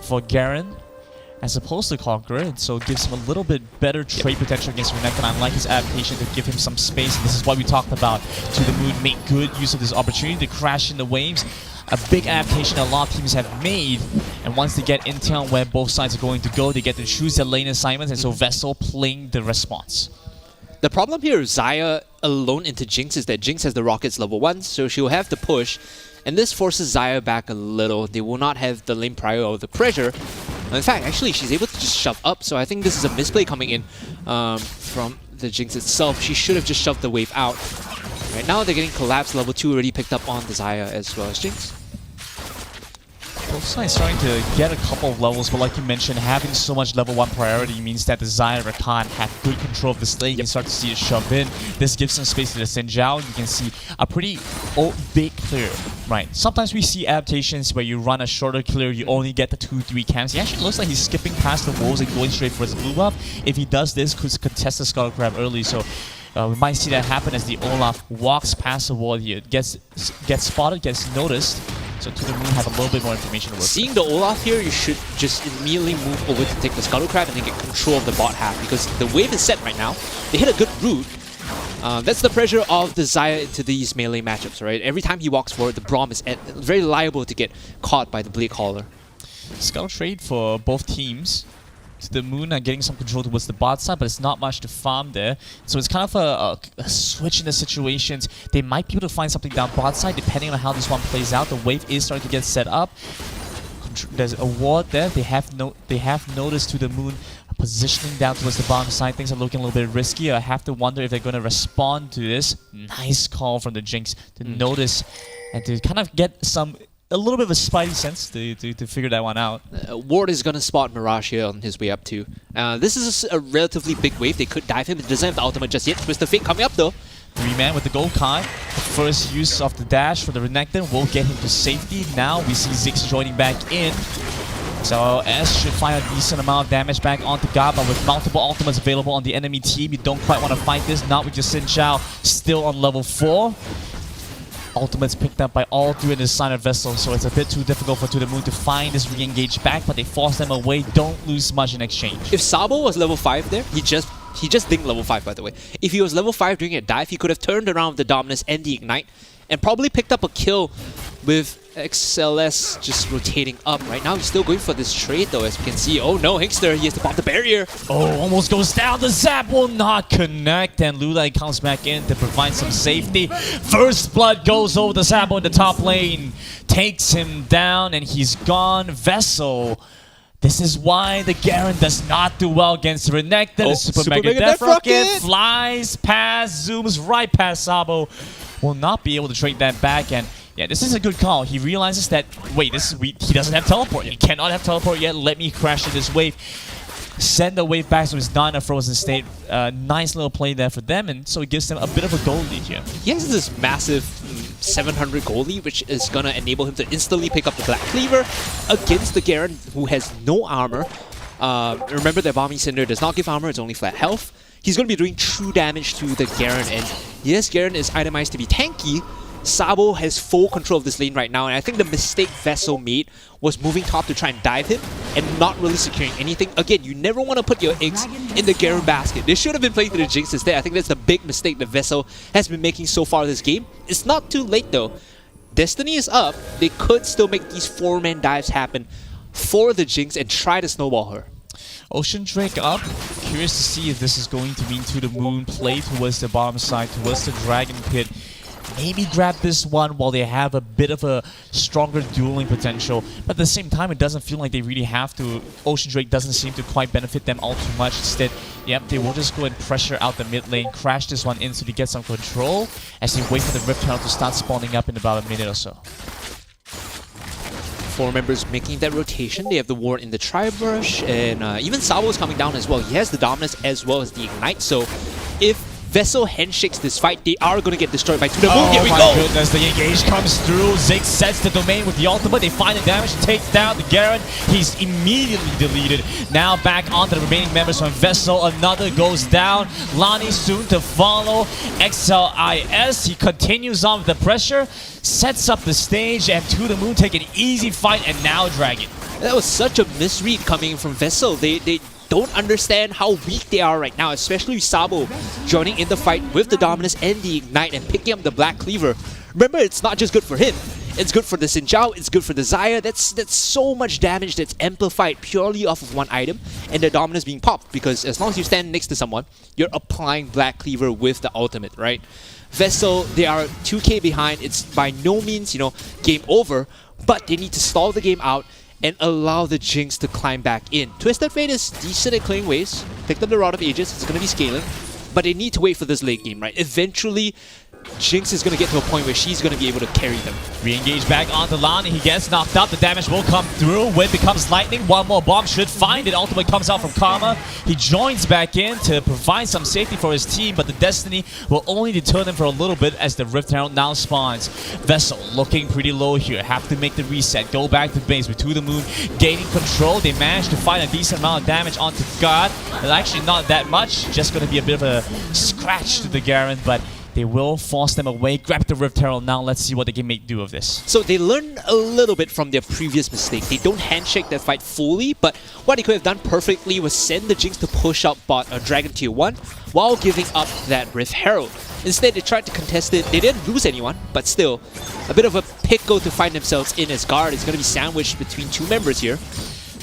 [SPEAKER 4] for Garen as opposed to Conqueror, and so it gives him a little bit better trade potential against Renekton. I like his adaptation to give him some space, and this is what we talked about. To the Moon make good use of this opportunity to crash in the waves. A big adaptation a lot of teams have made, and once they get intel where both sides are going to go, they get to choose their lane assignments, and so Vessel playing the response.
[SPEAKER 5] The problem here with Xayah alone into Jinx is that Jinx has the rockets level 1, so she'll have to push, and this forces Xayah back a little. They will not have the lane prior or the pressure. In fact, actually, she's able to just shove up, so I think this is a misplay coming in from the Jinx itself. She should have just shoved the wave out. Right now, they're getting collapse level 2 already picked up on the Xayah as well as Jinx.
[SPEAKER 4] Both sides starting to get a couple of levels, but like you mentioned, having so much level 1 priority means that the Xayah Rakan have good control of this lane. You can start to see it shove in. This gives some space to the Xin Zhao. You can see a pretty big clear, right? Sometimes we see adaptations where you run a shorter clear, you only get the 2-3 camps. He actually looks like he's skipping past the walls and going straight for his blue buff. If he does this, could contest the Skull Crab early, so we might see that happen as the Olaf walks past the wall here, gets spotted, gets noticed. So To the Moon have a little bit more information to work with.
[SPEAKER 5] Seeing the Olaf here, you should just immediately move over to take the Scuttle Crab and then get control of the bot half, because the wave is set right now. They hit a good root. That's the pressure of the Xayah into these melee matchups, right? Every time he walks forward, the Braum is very liable to get caught by the Blade Caller.
[SPEAKER 4] Scuttle trade for both teams. To the Moon are getting some control towards the bot side, but it's not much to farm there. So it's kind of a switch in the situations. They might be able to find something down bot side depending on how this one plays out. The wave is starting to get set up. There's a ward there. They have noticed To the Moon positioning down towards the bottom side. Things are looking a little bit risky. I have to wonder if they're going to respond to this. Nice call from the Jinx to notice and to kind of get a little bit of a spidey sense to figure that one out.
[SPEAKER 5] Ward is going to spot Mirage here on his way up too. This is a relatively big wave. They could dive him. It doesn't have the ultimate just yet. Twisted Fate coming up though.
[SPEAKER 4] 3-man with the gold card. First use of the dash for the Renekton will get him to safety. Now we see Ziggs joining back in. So S should find a decent amount of damage back onto God, but with multiple ultimates available on the enemy team, you don't quite want to fight this. Not with your Xin Zhao still on level 4. Ultimates picked up by all 3 in this sign of Vessel, so it's a bit too difficult for To the Moon to find this re-engage back, but they force them away. Don't lose much in exchange.
[SPEAKER 5] If Sabo was level 5 there, he just dinged level 5 by the way. If he was level 5 during a dive, he could have turned around with the Dominus and the Ignite and probably picked up a kill with XLS just rotating up. Right now he's still going for this trade though, as we can see. Oh no, Hinkster, he has to pop the barrier.
[SPEAKER 4] Oh, almost goes down. The zap will not connect, and Lulai comes back in to provide some safety. First blood goes over the Zap in the top lane, takes him down, and he's gone. Vessel. This is why the Garen does not do well against Renekton. The Super Mega Death Rocket flies past, zooms right past Sabo. Will not be able to trade that back, and yeah, this is a good call. He realizes that, wait, he doesn't have teleport. He cannot have teleport yet. Let me crash in this wave. Send the wave back so it's not in a frozen state. Nice little play there for them, and so it gives them a bit of a goal lead here.
[SPEAKER 5] He has this massive 700 goal lead, which is going to enable him to instantly pick up the Black Cleaver against the Garen, who has no armor. Remember that Balmy Cinder does not give armor, it's only flat health. He's going to be doing true damage to the Garen, and yes, Garen is itemized to be tanky. Sabo has full control of this lane right now, and I think the mistake Vessel made was moving top to try and dive him and not really securing anything. Again, you never want to put your eggs in the Garen basket. They should have been playing to the Jinx instead. I think that's the big mistake that Vessel has been making so far this game. It's not too late though. Destiny is up. They could still make these 4-man dives happen for the Jinx and try to snowball her.
[SPEAKER 4] Ocean Drake up. Curious to see if this is going to mean To the Moon play towards the bottom side, towards the Dragon Pit. maybe grab this one while they have a bit of a stronger dueling potential. But at the same time, it doesn't feel like they really have to. Ocean Drake doesn't seem to quite benefit them all too much. Instead, yep, they will just go and pressure out the mid lane, crash this one in so they get some control as they wait for the Rift Herald to start spawning up in about a minute or so.
[SPEAKER 5] 4 members making that rotation. They have the ward in the Tri-Brush, and even Sabo is coming down as well. He has the Dominus as well as the Ignite, so if Vessel handshakes this fight, they are going to get destroyed by To The Moon. Here we go!
[SPEAKER 4] Oh my goodness, the engage comes through. Ziggs sets the domain with the ultimate. They find the damage, takes down the Garen. He's immediately deleted. Now back onto the remaining members from Vessel. Another goes down. Lonnie soon to follow. XLIS, he continues on with the pressure, sets up the stage, and To The Moon take an easy fight, and now Dragon.
[SPEAKER 5] That was such a misread coming from Vessel. They don't understand how weak they are right now, especially Sabo joining in the fight with the Dominus and the Ignite and picking up the Black Cleaver. Remember, it's not just good for him. It's good for the Xin Zhao, it's good for the Xayah. That's so much damage that's amplified purely off of one item and the Dominus being popped, because as long as you stand next to someone, you're applying Black Cleaver with the ultimate, right? Vessel, they are 2k behind. It's by no means, you know, game over, but they need to stall the game out and allow the Jinx to climb back in. Twisted Fate is decent at clearing waves. Picked up the Rod of Ages, it's going to be scaling. But they need to wait for this late game, right? Eventually, Jinx is going to get to a point where she's going to be able to carry them.
[SPEAKER 4] Re-engage back onto Lonnie. He gets knocked up. The damage will come through. Wind becomes lightning. One more bomb should find it. Ultimate comes out from Karma. He joins back in to provide some safety for his team, but the Destiny will only deter them for a little bit as the Rift Herald now spawns. Vessel looking pretty low here. Have to make the reset. Go back to base with To The Moon gaining control. They managed to find a decent amount of damage onto God. Well, actually not that much. Just going to be a bit of a scratch to the Garen, but they will force them away. Grab the Rift Herald now. Let's see what they can make do of this.
[SPEAKER 5] So they learned a little bit from their previous mistake. They don't handshake that fight fully, but what they could have done perfectly was send the Jinx to push up bot Dragon Tier 1 while giving up that Rift Herald. Instead, they tried to contest it. They didn't lose anyone, but still, a bit of a pickle to find themselves in, as Guard is going to be sandwiched between 2 members here.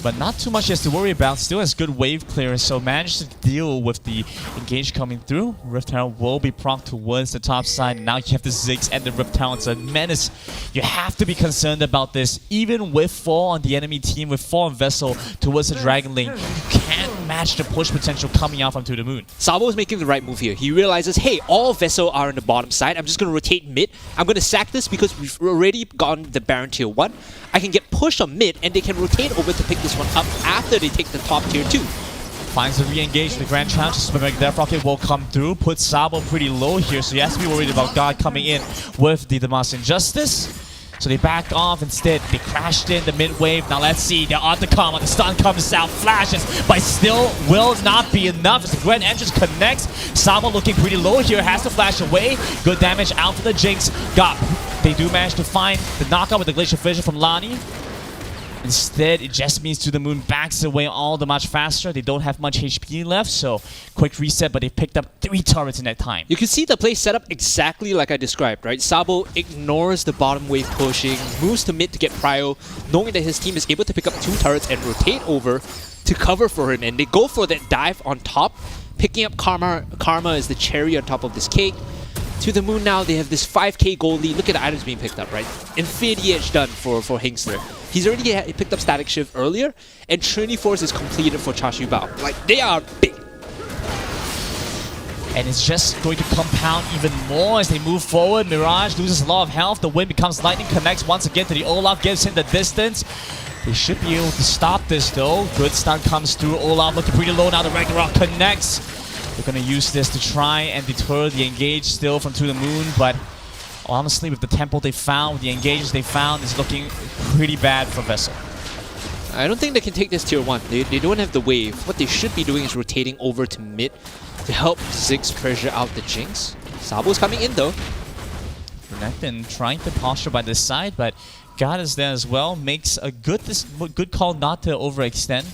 [SPEAKER 4] But not too much he has to worry about. Still has good wave clearance, so managed to deal with the engage coming through. Rift Herald will be procced towards the top side. And now you have the Ziggs and the Rift Herald. It's a menace. You have to be concerned about this. Even with 4 on the enemy team, with 4 on Vessel towards the Dragon lane, you can't match the push potential coming out from To The Moon.
[SPEAKER 5] Sabo is making the right move here. He realizes, hey, all Vessel are on the bottom side. I'm just going to rotate mid. I'm going to sack this because we've already gotten the Baron Tier 1. I can get pushed on mid, and they can rotate over to pick this one up after they take the top Tier 2.
[SPEAKER 4] Finds the re-engage. The Grand Challenge. Supermega Death Rocket will come through. Puts Sabo pretty low here, so he has to be worried about God coming in with the Damas Injustice. So they backed off instead. They crashed in the mid wave. Now let's see. They're on the Karma. The stun comes out, flashes, but still will not be enough as the Grand Entrance connects. Sabo looking pretty low here. Has to flash away. Good damage out for the Jinx. They do manage to find the knockout with the Glacial Fissure from Lonnie. Instead, it just means To The Moon backs away all the much faster. They don't have much HP left, so quick reset, but they picked up 3 turrets in that time.
[SPEAKER 5] You can see the play set up exactly like I described, right? Sabo ignores the bottom wave pushing, moves to mid to get prio, knowing that his team is able to pick up 2 turrets and rotate over to cover for him, and they go for that dive on top, picking up Karma. Karma is the cherry on top of this cake. To The Moon now, they have this 5k gold lead. Look at the items being picked up, right? Infinity Edge done for Hingstler. He's already picked up Static Shift earlier, and Trinity Force is completed for Chashu Bao. Like, they are big.
[SPEAKER 4] And it's just going to compound even more as they move forward. Mirage loses a lot of health. The Wind becomes lightning, connects once again to the Olaf, gives him the distance. They should be able to stop this though. Good stun comes through. Olaf looking pretty low now. The Ragnarok connects. They're going to use this to try and deter the engage still from To The Moon, but honestly, with the temple they found, with the engages they found, it's looking pretty bad for Vessel.
[SPEAKER 5] I don't think they can take this Tier 1. They don't have the wave. What they should be doing is rotating over to mid to help Ziggs pressure out the Jinx. Sabo's coming in though.
[SPEAKER 4] Renekton trying to posture by this side, but God is there as well. Makes a good call not to overextend.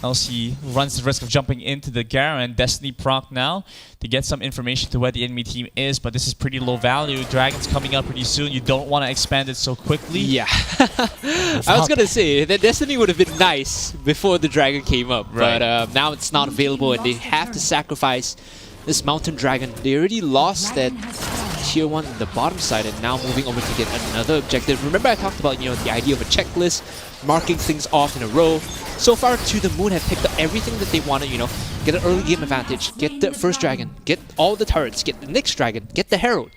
[SPEAKER 4] Else he runs the risk of jumping into the Garen. Destiny proc now to get some information to where the enemy team is, but this is pretty low value. Dragon's coming up pretty soon. You don't want to expand it so quickly.
[SPEAKER 5] Yeah. I was going to say, that Destiny would have been nice before the Dragon came up,
[SPEAKER 4] right.
[SPEAKER 5] But now it's not available and they have to sacrifice this Mountain Dragon. They already lost that tier 1 on the bottom side and now moving over to get another objective. Remember I talked about, the idea of a checklist, marking things off in a row. So far, To The Moon have picked up everything that they want to, get an early game advantage, get the first dragon, get all the turrets, get the next dragon, get the herald.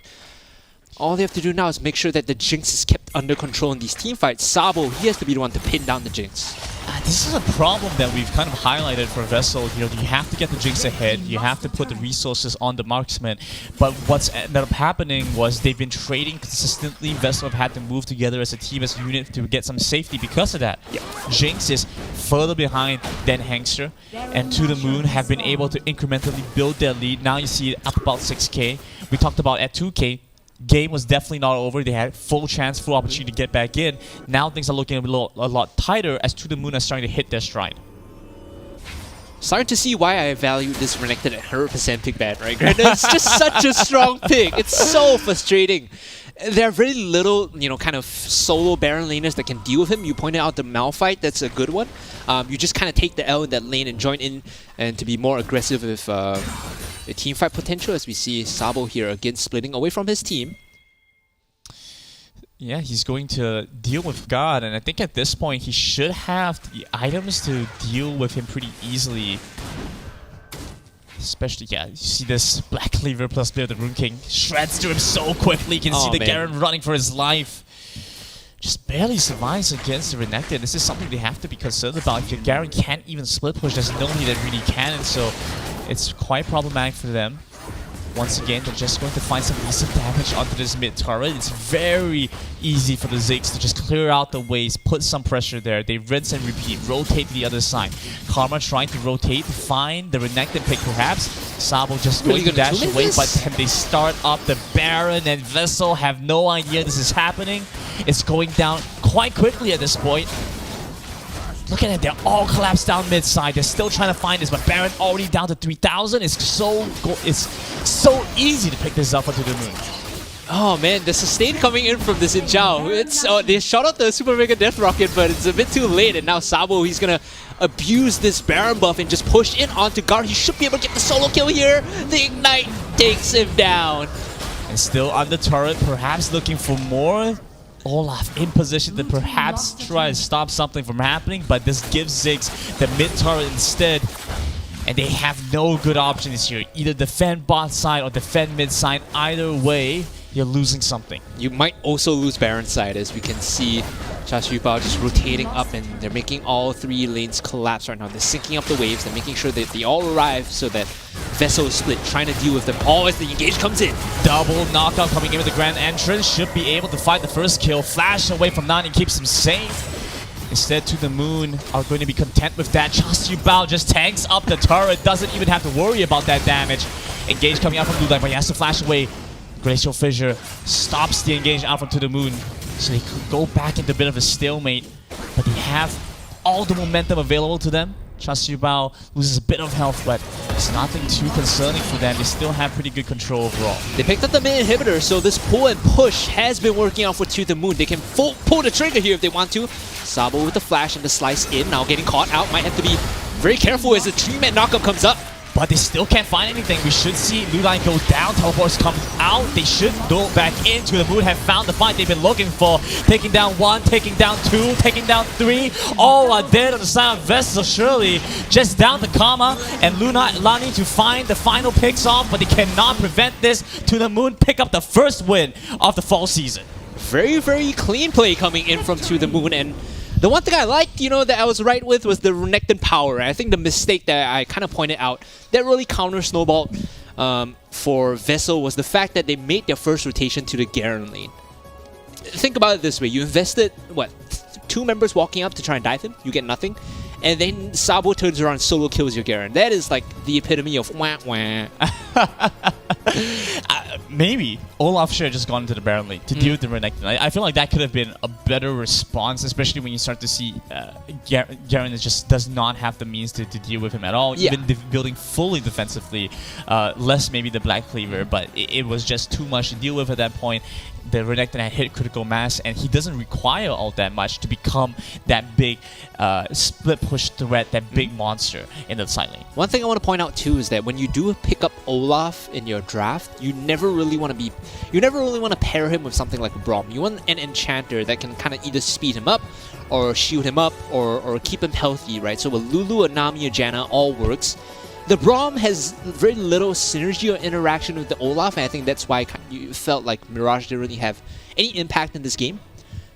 [SPEAKER 5] All they have to do now is make sure that the Jinx is kept under control in these team fights. Sabo, he has to be the one to pin down the Jinx.
[SPEAKER 4] This is a problem that we've kind of highlighted for Vessel. You have to get the Jinx ahead. You have to put the resources on the marksman. But what's ended up happening was they've been trading consistently. Vessel have had to move together as a team, as a unit, to get some safety because of that.
[SPEAKER 5] Yep.
[SPEAKER 4] Jinx is further behind than Hangster, and To The Moon have been able to incrementally build their lead. Now you see it up about 6k. We talked about at 2k. Game was definitely not over. They had full chance, full opportunity to get back in. Now things are looking a lot tighter as To The Moon are starting to hit their stride.
[SPEAKER 5] Starting to see why I value this Renekton at 100% pick ban, right? It's just such a strong pick. It's so frustrating. There are very little, kind of solo Baron laners that can deal with him. You pointed out the Malphite, that's a good one. You just kind of take the L in that lane and join in and to be more aggressive with the team fight potential, as we see Sabo here again splitting away from his team.
[SPEAKER 4] Yeah, he's going to deal with God, and I think at this point he should have the items to deal with him pretty easily. Especially, you see this Black Cleaver plus Blade of the Rune King shreds to him so quickly. You can see the Garen running for his life. Just barely survives against the Renekton. This is something they have to be concerned about. If your Garen can't even split push, there's nobody that really can, and so it's quite problematic for them. Once again, they're just going to find some decent damage onto this mid turret. It's very easy for the Ziggs to just clear out the ways, put some pressure there. They rinse and repeat, rotate to the other side. Karma trying to rotate to find the Renekton pick perhaps. Sabo just going to dash away, but then they start up the Baron, and Vessel have no idea this is happening. It's going down quite quickly at this point. Look at it, they're all collapsed down mid-side. They're still trying to find this, but Baron already down to 3,000. It's so easy to pick this up onto the moon.
[SPEAKER 5] Oh man, the sustain coming in from this Xin Zhao. They shot out the Super Mega Death Rocket, but it's a bit too late. And now Sabo, he's gonna abuse this Baron buff and just push in onto guard. He should be able to get the solo kill here. The Ignite takes him down.
[SPEAKER 4] And still on the turret, perhaps looking for more. Olaf in position to perhaps try to stop something from happening, but this gives Ziggs the mid turret instead. And they have no good options here. Either defend bot side or defend mid side. Either way, you're losing something.
[SPEAKER 5] You might also lose Baron side, as we can see Xu Bao just rotating up, and they're making all three lanes collapse right now. They're syncing up the waves. They're making sure that they all arrive so that Vessel is split, trying to deal with them all as the engage comes in.
[SPEAKER 4] Double knockout coming in with the grand entrance. Should be able to find the first kill. Flash away from Nani keeps him safe. Instead, To The Moon are going to be content with that. Xu Bao just tanks up the turret. Doesn't even have to worry about that damage. Engage coming out from blue line, but he has to flash away. Glacial Fissure stops the engage out from To The Moon. So they could go back into a bit of a stalemate. But they have all the momentum available to them. Xu Bao loses a bit of health, but it's nothing too concerning for them. They still have pretty good control overall.
[SPEAKER 5] They picked up the mid inhibitor, so this pull and push has been working out for To The Moon. They can pull the trigger here if they want to. Sabo with the flash and the slice in, now getting caught out. Might have to be very careful as the 3-man knockup comes up.
[SPEAKER 4] But they still can't find anything. We should see Blue Line go down. Teleports come out. They should go back into the moon. Have found the fight they've been looking for. Taking down 1, taking down 2, taking down 3. All are dead on the side of Vessel. Surely just down to Karma and Lani to find the final picks off, but they cannot prevent this. To the Moon pick up the first win of the fall season.
[SPEAKER 5] Very, very clean play coming in from To The Moon, and the one thing I liked, that I was right with was the Renekton power. I think the mistake that I kind of pointed out that really counter-snowballed for Vessel was the fact that they made their first rotation to the Garen lane. Think about it this way. You invested, 2 members walking up to try and dive him, you get nothing. And then Sabo turns around and solo kills your Garen. That is like the epitome of wah wah.
[SPEAKER 4] Maybe Olaf should have just gone into the Baron lane to deal with the Renekton. I feel like that could have been a better response, especially when you start to see Garen just does not have the means to deal with him at all.
[SPEAKER 5] Yeah.
[SPEAKER 4] Even building fully defensively, less maybe the Black Cleaver, but it was just too much to deal with at that point. The Renekton had hit critical mass, and he doesn't require all that much to become that big split push threat, that big monster in the side lane.
[SPEAKER 5] One thing I want to point out too is that when you do pick up Olaf in your draft, you never really want to pair him with something like a Braum. You want an enchanter that can kind of either speed him up or shield him up or keep him healthy, right? So a Lulu, a Nami, a Janna all works. The Braum has very little synergy or interaction with the Olaf, and I think that's why you felt like Mirage didn't really have any impact in this game.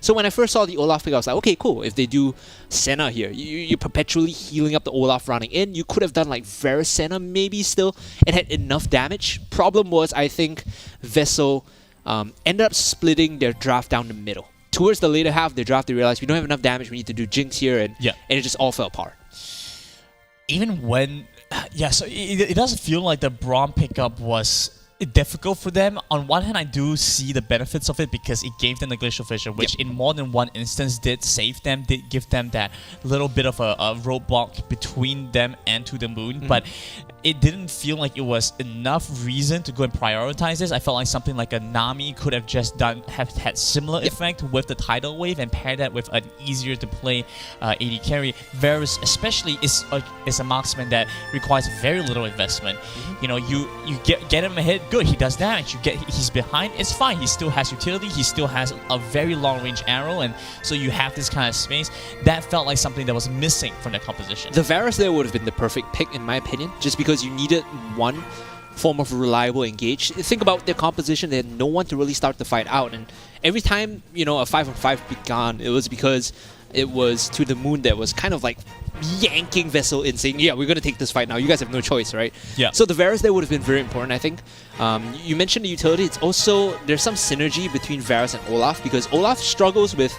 [SPEAKER 5] So when I first saw the Olaf pick, I was like, okay, cool. If they do Senna here, you're perpetually healing up the Olaf running in. You could have done like Varus Senna maybe still. It had enough damage. Problem was, I think Vessel ended up splitting their draft down the middle. Towards the later half of their draft, they realized we don't have enough damage. We need to do Jinx here, and it just all fell apart.
[SPEAKER 4] Even when... Yeah, so it does feel like the Braum pickup was difficult for them. On one hand, I do see the benefits of it because it gave them the Glacial Fissure, which in more than one instance did save them, did give them that little bit of a roadblock between them and To The Moon, but it didn't feel like it was enough reason to go and prioritize this. I felt like something like a Nami could have just have had similar effect with the Tidal Wave and pair that with an easier to play AD carry. Varus especially is a marksman that requires very little investment. You know, you get him ahead, good, he does damage. He's behind, it's fine. He still has utility. He still has a very long range arrow, and so you have this kind of space. That felt like something that was missing from the composition.
[SPEAKER 5] The Varus there would have been the perfect pick in my opinion, just because you needed one form of reliable engage. Think about their composition. They had no one to really start the fight out, and every time, you know, a 5-on-5 began, it was because it was To The Moon that was kind of like yanking Vessel in, saying, yeah, we're going to take this fight now. You guys have no choice, right?
[SPEAKER 4] Yeah.
[SPEAKER 5] So the Varus there would have been very important, I think. You mentioned the utility. It's also, there's some synergy between Varus and Olaf, because Olaf struggles with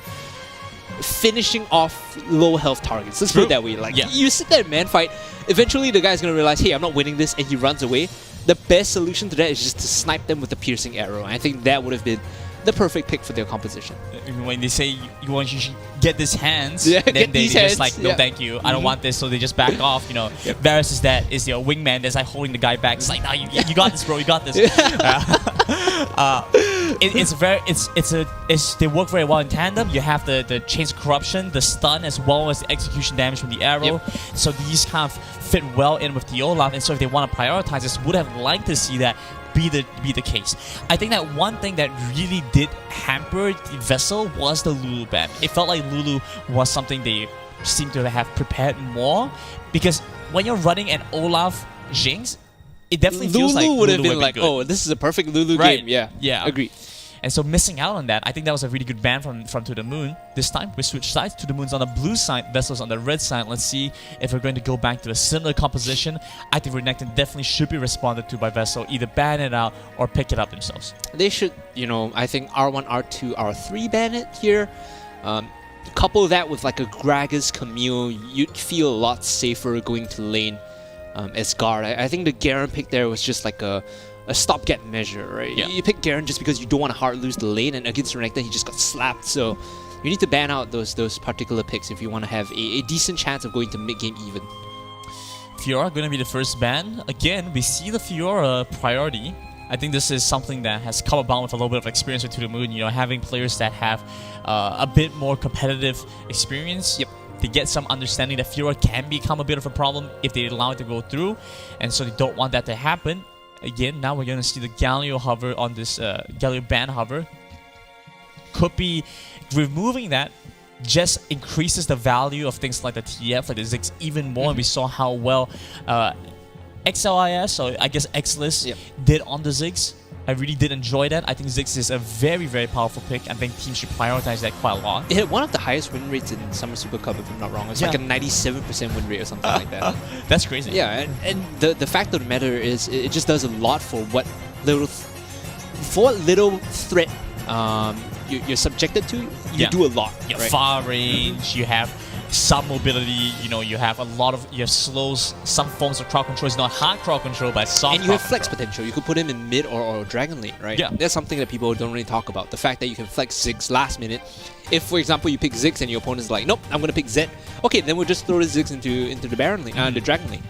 [SPEAKER 5] finishing off low health targets. Let's put it that way. Like, you sit there in man fight, eventually the guy's going to realize, hey, I'm not winning this, and he runs away. The best solution to that is just to snipe them with a piercing arrow. And I think that would have been the perfect pick for their composition.
[SPEAKER 4] When they say you should get these hands,
[SPEAKER 5] then
[SPEAKER 4] they're just like, no, thank you, I don't want this, so they just back off. You know, Varus is your wingman that's like holding the guy back. It's like, no, you got this, bro, you got this. They work very well in tandem. You have the chains of corruption, the stun, as well as the execution damage from the arrow. So these kind of fit well in with the Olaf, and so if they want to prioritize this, would have liked to see that be the case. I think that one thing that really did hamper the Vessel was the Lulu ban. It felt like Lulu was something they seemed to have prepared more, because when you're running an Olaf Jinx, it definitely feels like
[SPEAKER 5] Lulu would have been
[SPEAKER 4] like,
[SPEAKER 5] oh, this is a perfect Lulu game. Yeah, agreed.
[SPEAKER 4] And so missing out on that, I think that was a really good ban from To The Moon. This time, we switched sides. To The Moon's on the blue side, Vessel's on the red side. Let's see if we're going to go back to a similar composition. I think Renekton definitely should be responded to by Vessel. Either ban it out or pick it up themselves.
[SPEAKER 5] They should, you know, I think R1, R2, R3 ban it here. Couple that with like a Gragas Camille, you'd feel a lot safer going to lane as guard. I think the Garen pick there was just like a stopgap measure, right?
[SPEAKER 4] Yeah.
[SPEAKER 5] You pick Garen just because you don't want to hard lose the lane, and against Renekton he just got slapped. So you need to ban out those particular picks if you want to have a decent chance of going to mid-game even.
[SPEAKER 4] Fiora going to be the first ban. Again, we see the Fiora priority. I think this is something that has come about with a little bit of experience with To The Moon. You know, having players that have a bit more competitive experience. They get some understanding that Fiora can become a bit of a problem if they allow it to go through, and so they don't want that to happen. Again, now we're going to see the Galio hover on this Galio ban hover. Could be removing that just increases the value of things like the TF, like the Ziggs even more. And we saw how well XLIS, or I guess XLIS, did on the Ziggs. I really did enjoy that. I think Ziggs is a very, very powerful pick. I think teams should prioritize that quite a lot.
[SPEAKER 5] It had one of the highest win rates in Summer Super Cup, if I'm not wrong. It's like a 97% win rate or something like that.
[SPEAKER 4] That's crazy.
[SPEAKER 5] Yeah, and the fact of the matter is, it just does a lot for what little threat you're subjected to. You do a lot.
[SPEAKER 4] You have
[SPEAKER 5] right?
[SPEAKER 4] far range, you have some mobility, you know, you have a lot of your slows, some forms of crowd control. It's not hard crowd control, but soft.
[SPEAKER 5] And you have flex potential. You could put him in mid or Dragon Lane, right?
[SPEAKER 4] Yeah.
[SPEAKER 5] That's something that people don't really talk about. The fact that you can flex Ziggs last minute. If, for example, you pick Ziggs and your opponent's like, nope, I'm going to pick Zed. Okay, then we'll just throw the Ziggs into the Baron Lane, the Dragon Lane.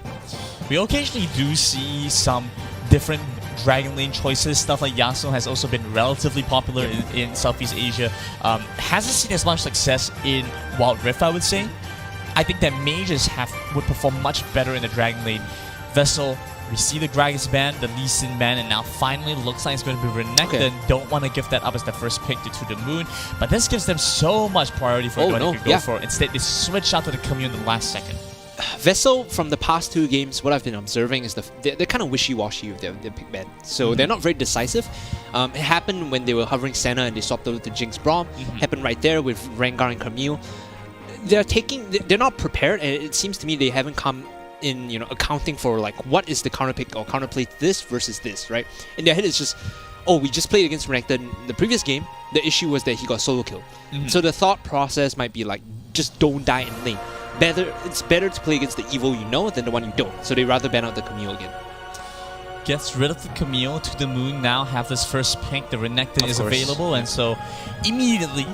[SPEAKER 4] We occasionally do see some different Dragon Lane choices. Stuff like Yasuo has also been relatively popular in Southeast Asia. Hasn't seen as much success in Wild Rift, I would say. I think that mages would perform much better in the Dragon Lane. Vessel We see the Gragas ban, the Lee Sin ban, and now finally looks like it's going to be Renekton.
[SPEAKER 5] Okay.
[SPEAKER 4] Don't want to give that up as the first pick to the moon, but this gives them so much priority for what they could go for. Instead, they switch out to the Commune in the last second.
[SPEAKER 5] Vessel, from the past 2 games, what I've been observing is they're kind of wishy-washy with their pick ban. So they're not very decisive. It happened when they were hovering Senna and they swapped over to Jinx Braum. Happened right there with Rengar and Camille. They're not prepared, and it seems to me they haven't come in, accounting for like what is the counter pick or counter play to this versus this, right? In their head, it's just, oh, we just played against Renekton the previous game. The issue was that he got solo kill. So the thought process might be like, just don't die in lane. It's better to play against the evil you know than the one you don't. So they rather ban out the Camille again.
[SPEAKER 4] Gets rid of the Camille to the moon. Now have this first pick. The Renekton is available, and so immediately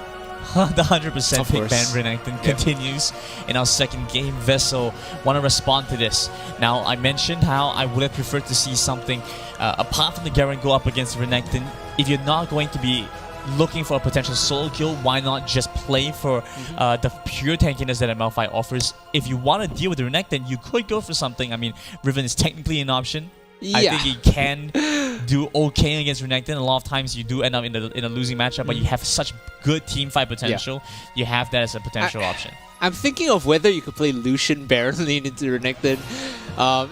[SPEAKER 4] the 100% pick ban Renekton continues in our second game. Vessel want to respond to this. Now, I mentioned how I would have preferred to see something apart from the Garen go up against Renekton. If you're not going to be looking for a potential solo kill, why not just play for the pure tankiness that ML5 offers? If you want to deal with the Renekton, you could go for something. I mean, Riven is technically an option. I think he can do okay against Renekton. A lot of times you do end up in a losing matchup, but you have such good team fight potential. You have that as a potential option.
[SPEAKER 5] I'm thinking of whether you could play Lucian Baron lane into Renekton.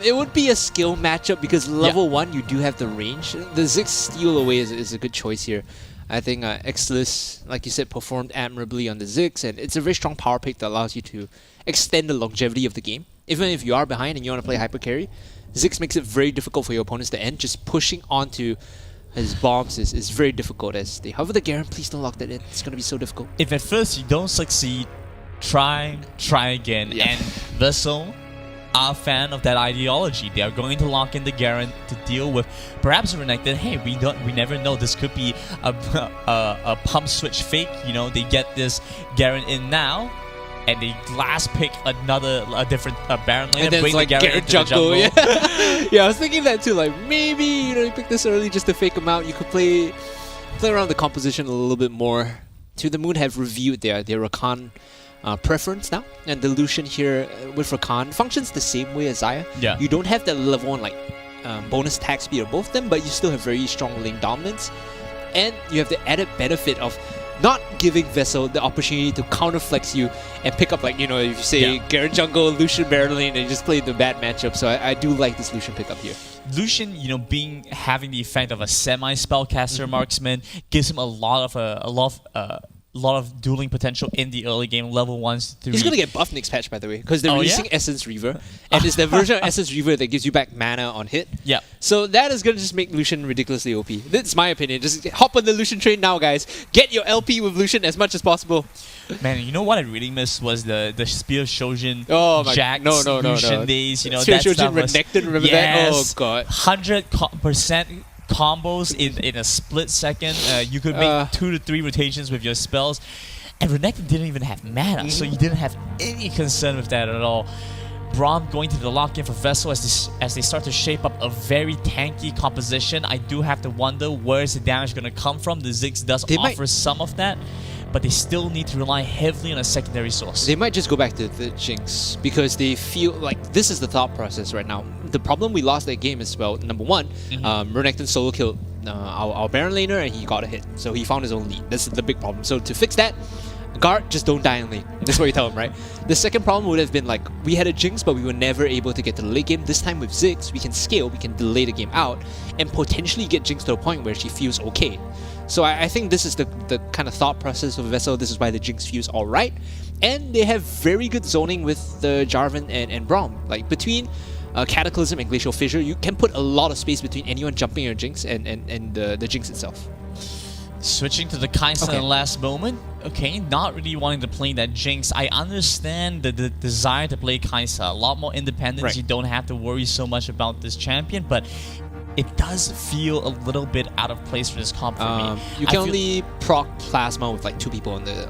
[SPEAKER 5] It would be a skill matchup because level 1 you do have the range. The Ziggs steal away is a good choice here. I think Exilus, like you said, performed admirably on the Ziggs, and it's a very strong power pick that allows you to extend the longevity of the game. Even if you are behind and you want to play hyper carry, Ziggs makes it very difficult for your opponents to end. Just pushing onto his bombs is very difficult as they hover the Garen. Please don't lock that in. It's going to be so difficult.
[SPEAKER 4] If at first you don't succeed, try again. And Vessel are a fan of that ideology. They are going to lock in the Garen to deal with perhaps Renekton. Hey, we never know. This could be a pump switch fake. They get this Garen in now, and they last pick a different Baron lane and bring the Garen into
[SPEAKER 5] jungle.
[SPEAKER 4] the jungle.
[SPEAKER 5] Yeah, I was thinking that too. Like maybe you pick this early just to fake him out. You could play around the composition a little bit more. To the Moon have reviewed their Rakan preference now, and the Lucian here with Rakan functions the same way as Xayah.
[SPEAKER 4] Yeah.
[SPEAKER 5] You don't have that level 1 bonus attack speed of both of them, but you still have very strong lane dominance, and you have the added benefit of not giving Vessel the opportunity to counterflex you and pick up if you say Garen jungle, Lucian Baron lane, and you just play the bad matchup. So I do like this Lucian pickup here.
[SPEAKER 4] Lucian, having the effect of a semi-spellcaster marksman gives him a lot of dueling potential in the early game, level 1s through.
[SPEAKER 5] He's gonna get buffed next patch, by the way, because they're releasing Essence Reaver, and it's the version of Essence Reaver that gives you back mana on hit.
[SPEAKER 4] Yeah.
[SPEAKER 5] So that is gonna just make Lucian ridiculously OP. That's my opinion. Just hop on the Lucian train now, guys. Get your LP with Lucian as much as possible.
[SPEAKER 4] Man, you know what I really missed was the Spear Shojin, Jax, Lucian days.
[SPEAKER 5] Spear Shojin Renekton, remember that? Oh god.
[SPEAKER 4] 100% combos in a split second. You could make 2 to 3 rotations with your spells, and Renekton didn't even have mana, so you didn't have any concern with that at all. Braum going to the lock-in for Vessel as they start to shape up a very tanky composition. I do have to wonder where is the damage going to come from. The Ziggs does offer some of that, but they still need to rely heavily on a secondary source.
[SPEAKER 5] They might just go back to the Jinx because they feel like this is the thought process right now. The problem we lost that game is, well, number 1, Renekton solo killed our Baron laner and he got a hit. So he found his own lead. That's the big problem. So to fix that, guard, just don't die in lane. That's what you tell him, right? The second problem would have been like, we had a Jinx, but we were never able to get to the late game. This time with Ziggs, we can scale, we can delay the game out, and potentially get Jinx to a point where she feels okay. So I think this is the kind of thought process of Vessel. This is why the Jinx feels alright. And they have very good zoning with the Jarvan and Braum. Like between Cataclysm and Glacial Fissure, you can put a lot of space between anyone jumping your Jinx and the Jinx itself.
[SPEAKER 4] Switching to the Kai'Sa in the last moment. Okay, not really wanting to play that Jinx. I understand the desire to play Kai'Sa. A lot more independence. Right. You don't have to worry so much about this champion, but it does feel a little bit out of place for this comp for me.
[SPEAKER 5] You can only proc Plasma with like 2 people on the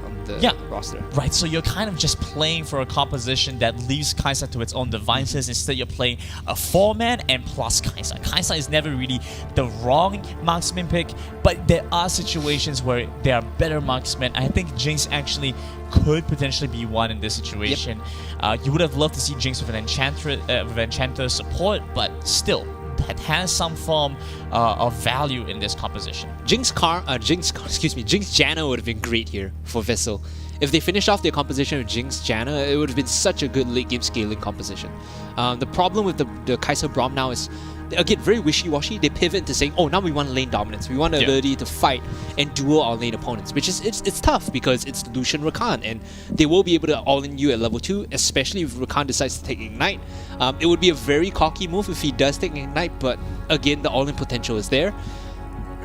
[SPEAKER 5] roster.
[SPEAKER 4] Right, so you're kind of just playing for a composition that leaves Kai'Sa to its own devices. Instead, you're playing a 4-man and plus Kai'Sa. Kai'Sa is never really the wrong marksman pick, but there are situations where there are better marksmen. I think Jinx actually could potentially be one in this situation. You would have loved to see Jinx with an Enchanter support, but still, that has some form of value in this composition.
[SPEAKER 5] Jinx Janna would have been great here for Vessel. If they finished off their composition with Jinx Janna, it would have been such a good late game scaling composition. The problem with the Kai'Sa Braum now is, again, very wishy-washy. They pivot into saying, oh, now we want lane dominance. We want the ability to fight and duel our lane opponents, which is it's tough because it's Lucian Rakan, and they will be able to all-in you at level 2, especially if Rakan decides to take Ignite. It would be a very cocky move if he does take Ignite, but again, the all-in potential is there.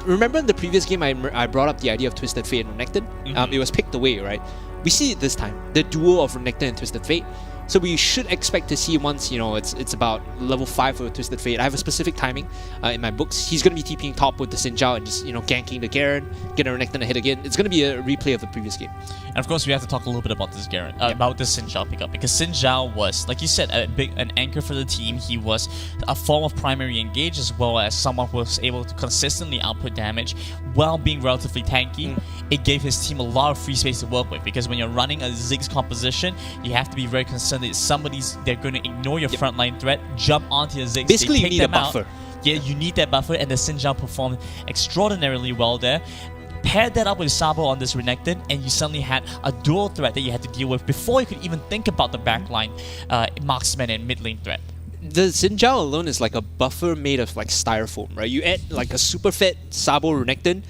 [SPEAKER 5] Remember in the previous game, I brought up the idea of Twisted Fate and Renekton? It was picked away, right? We see it this time, the duo of Renekton and Twisted Fate. So we should expect to see once, you know, it's about level 5 for Twisted Fate. I have a specific timing in my books. He's going to be TPing top with the Xin Zhao and just, you know, ganking the Garen, getting Renekton to hit again. It's going to be a replay of the previous game.
[SPEAKER 4] And of course, we have to talk a little bit about this Garen, about this Xin Zhao pickup, because Xin Zhao was, like you said, an anchor for the team. He was a form of primary engage as well as someone who was able to consistently output damage while being relatively tanky. It gave his team a lot of free space to work with, because when you're running a Ziggs composition, you have to be very concerned that they're going to ignore your frontline threat, jump onto your Ziggs,
[SPEAKER 5] basically
[SPEAKER 4] they
[SPEAKER 5] you
[SPEAKER 4] take
[SPEAKER 5] need a
[SPEAKER 4] them out.
[SPEAKER 5] buffer.
[SPEAKER 4] Yeah, you need that buffer, and the Xin Zhao performed extraordinarily well there. Paired that up with Sabo on this Renekton, and you suddenly had a dual threat that you had to deal with before you could even think about the backline marksman and mid lane threat.
[SPEAKER 5] The Xin Zhao alone is like a buffer made of like styrofoam, right? You add like a super fit Sabo Renekton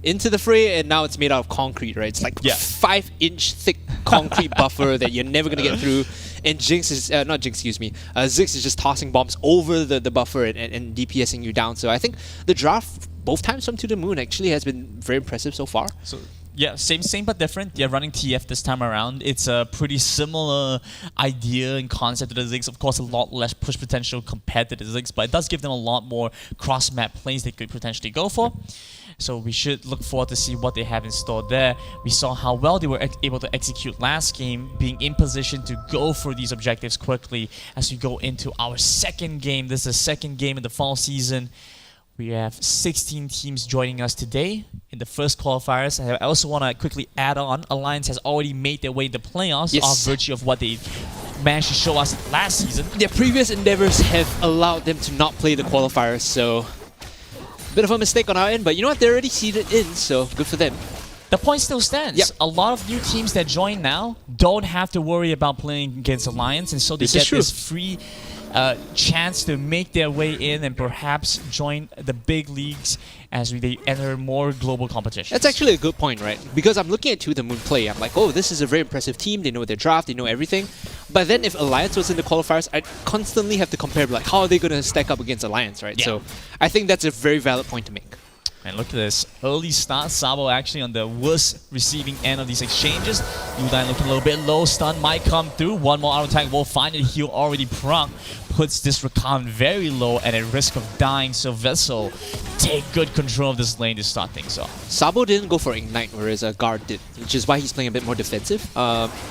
[SPEAKER 5] into the fray, and now it's made out of concrete, right? It's like 5-inch thick concrete buffer that you're never gonna get through. And Jinx is Ziggs is just tossing bombs over the buffer and DPSing you down. So I think the draft both times from To The Moon actually has been very impressive so far.
[SPEAKER 4] So yeah, same but different. They're running TF this time around. It's a pretty similar idea and concept to the Ziggs. Of course, a lot less push potential compared to the Ziggs, but it does give them a lot more cross-map plays they could potentially go for. So we should look forward to see what they have in store there. We saw how well they were able to execute last game, being in position to go for these objectives quickly as we go into our second game. This is the second game in the fall season. We have 16 teams joining us today in the first qualifiers. I also want to quickly add on, Alliance has already made their way to playoffs off virtue of what they managed to show us last season.
[SPEAKER 5] Their previous endeavors have allowed them to not play the qualifiers, so bit of a mistake on our end, but you know what? They're already seeded in, so good for them.
[SPEAKER 4] The point still stands. A lot of new teams that join now don't have to worry about playing against Alliance, and so they get this free chance to make their way in and perhaps join the big leagues as they enter more global competitions.
[SPEAKER 5] That's actually a good point, right? Because I'm looking at To The Moon play, I'm like, oh, this is a very impressive team, they know their draft, they know everything. But then if Alliance was in the qualifiers, I'd constantly have to compare, like, how are they going to stack up against Alliance, right? So I think that's a very valid point to make.
[SPEAKER 4] And look at this early start. Sabo actually on the worst receiving end of these exchanges. Udine looking a little bit low. Stun might come through. One more auto attack will find it. Heal already proc. Puts this Rakan very low and at risk of dying. So Vessel take good control of this lane to start things off.
[SPEAKER 5] Sabo didn't go for Ignite, whereas Guard did, which is why he's playing a bit more defensive.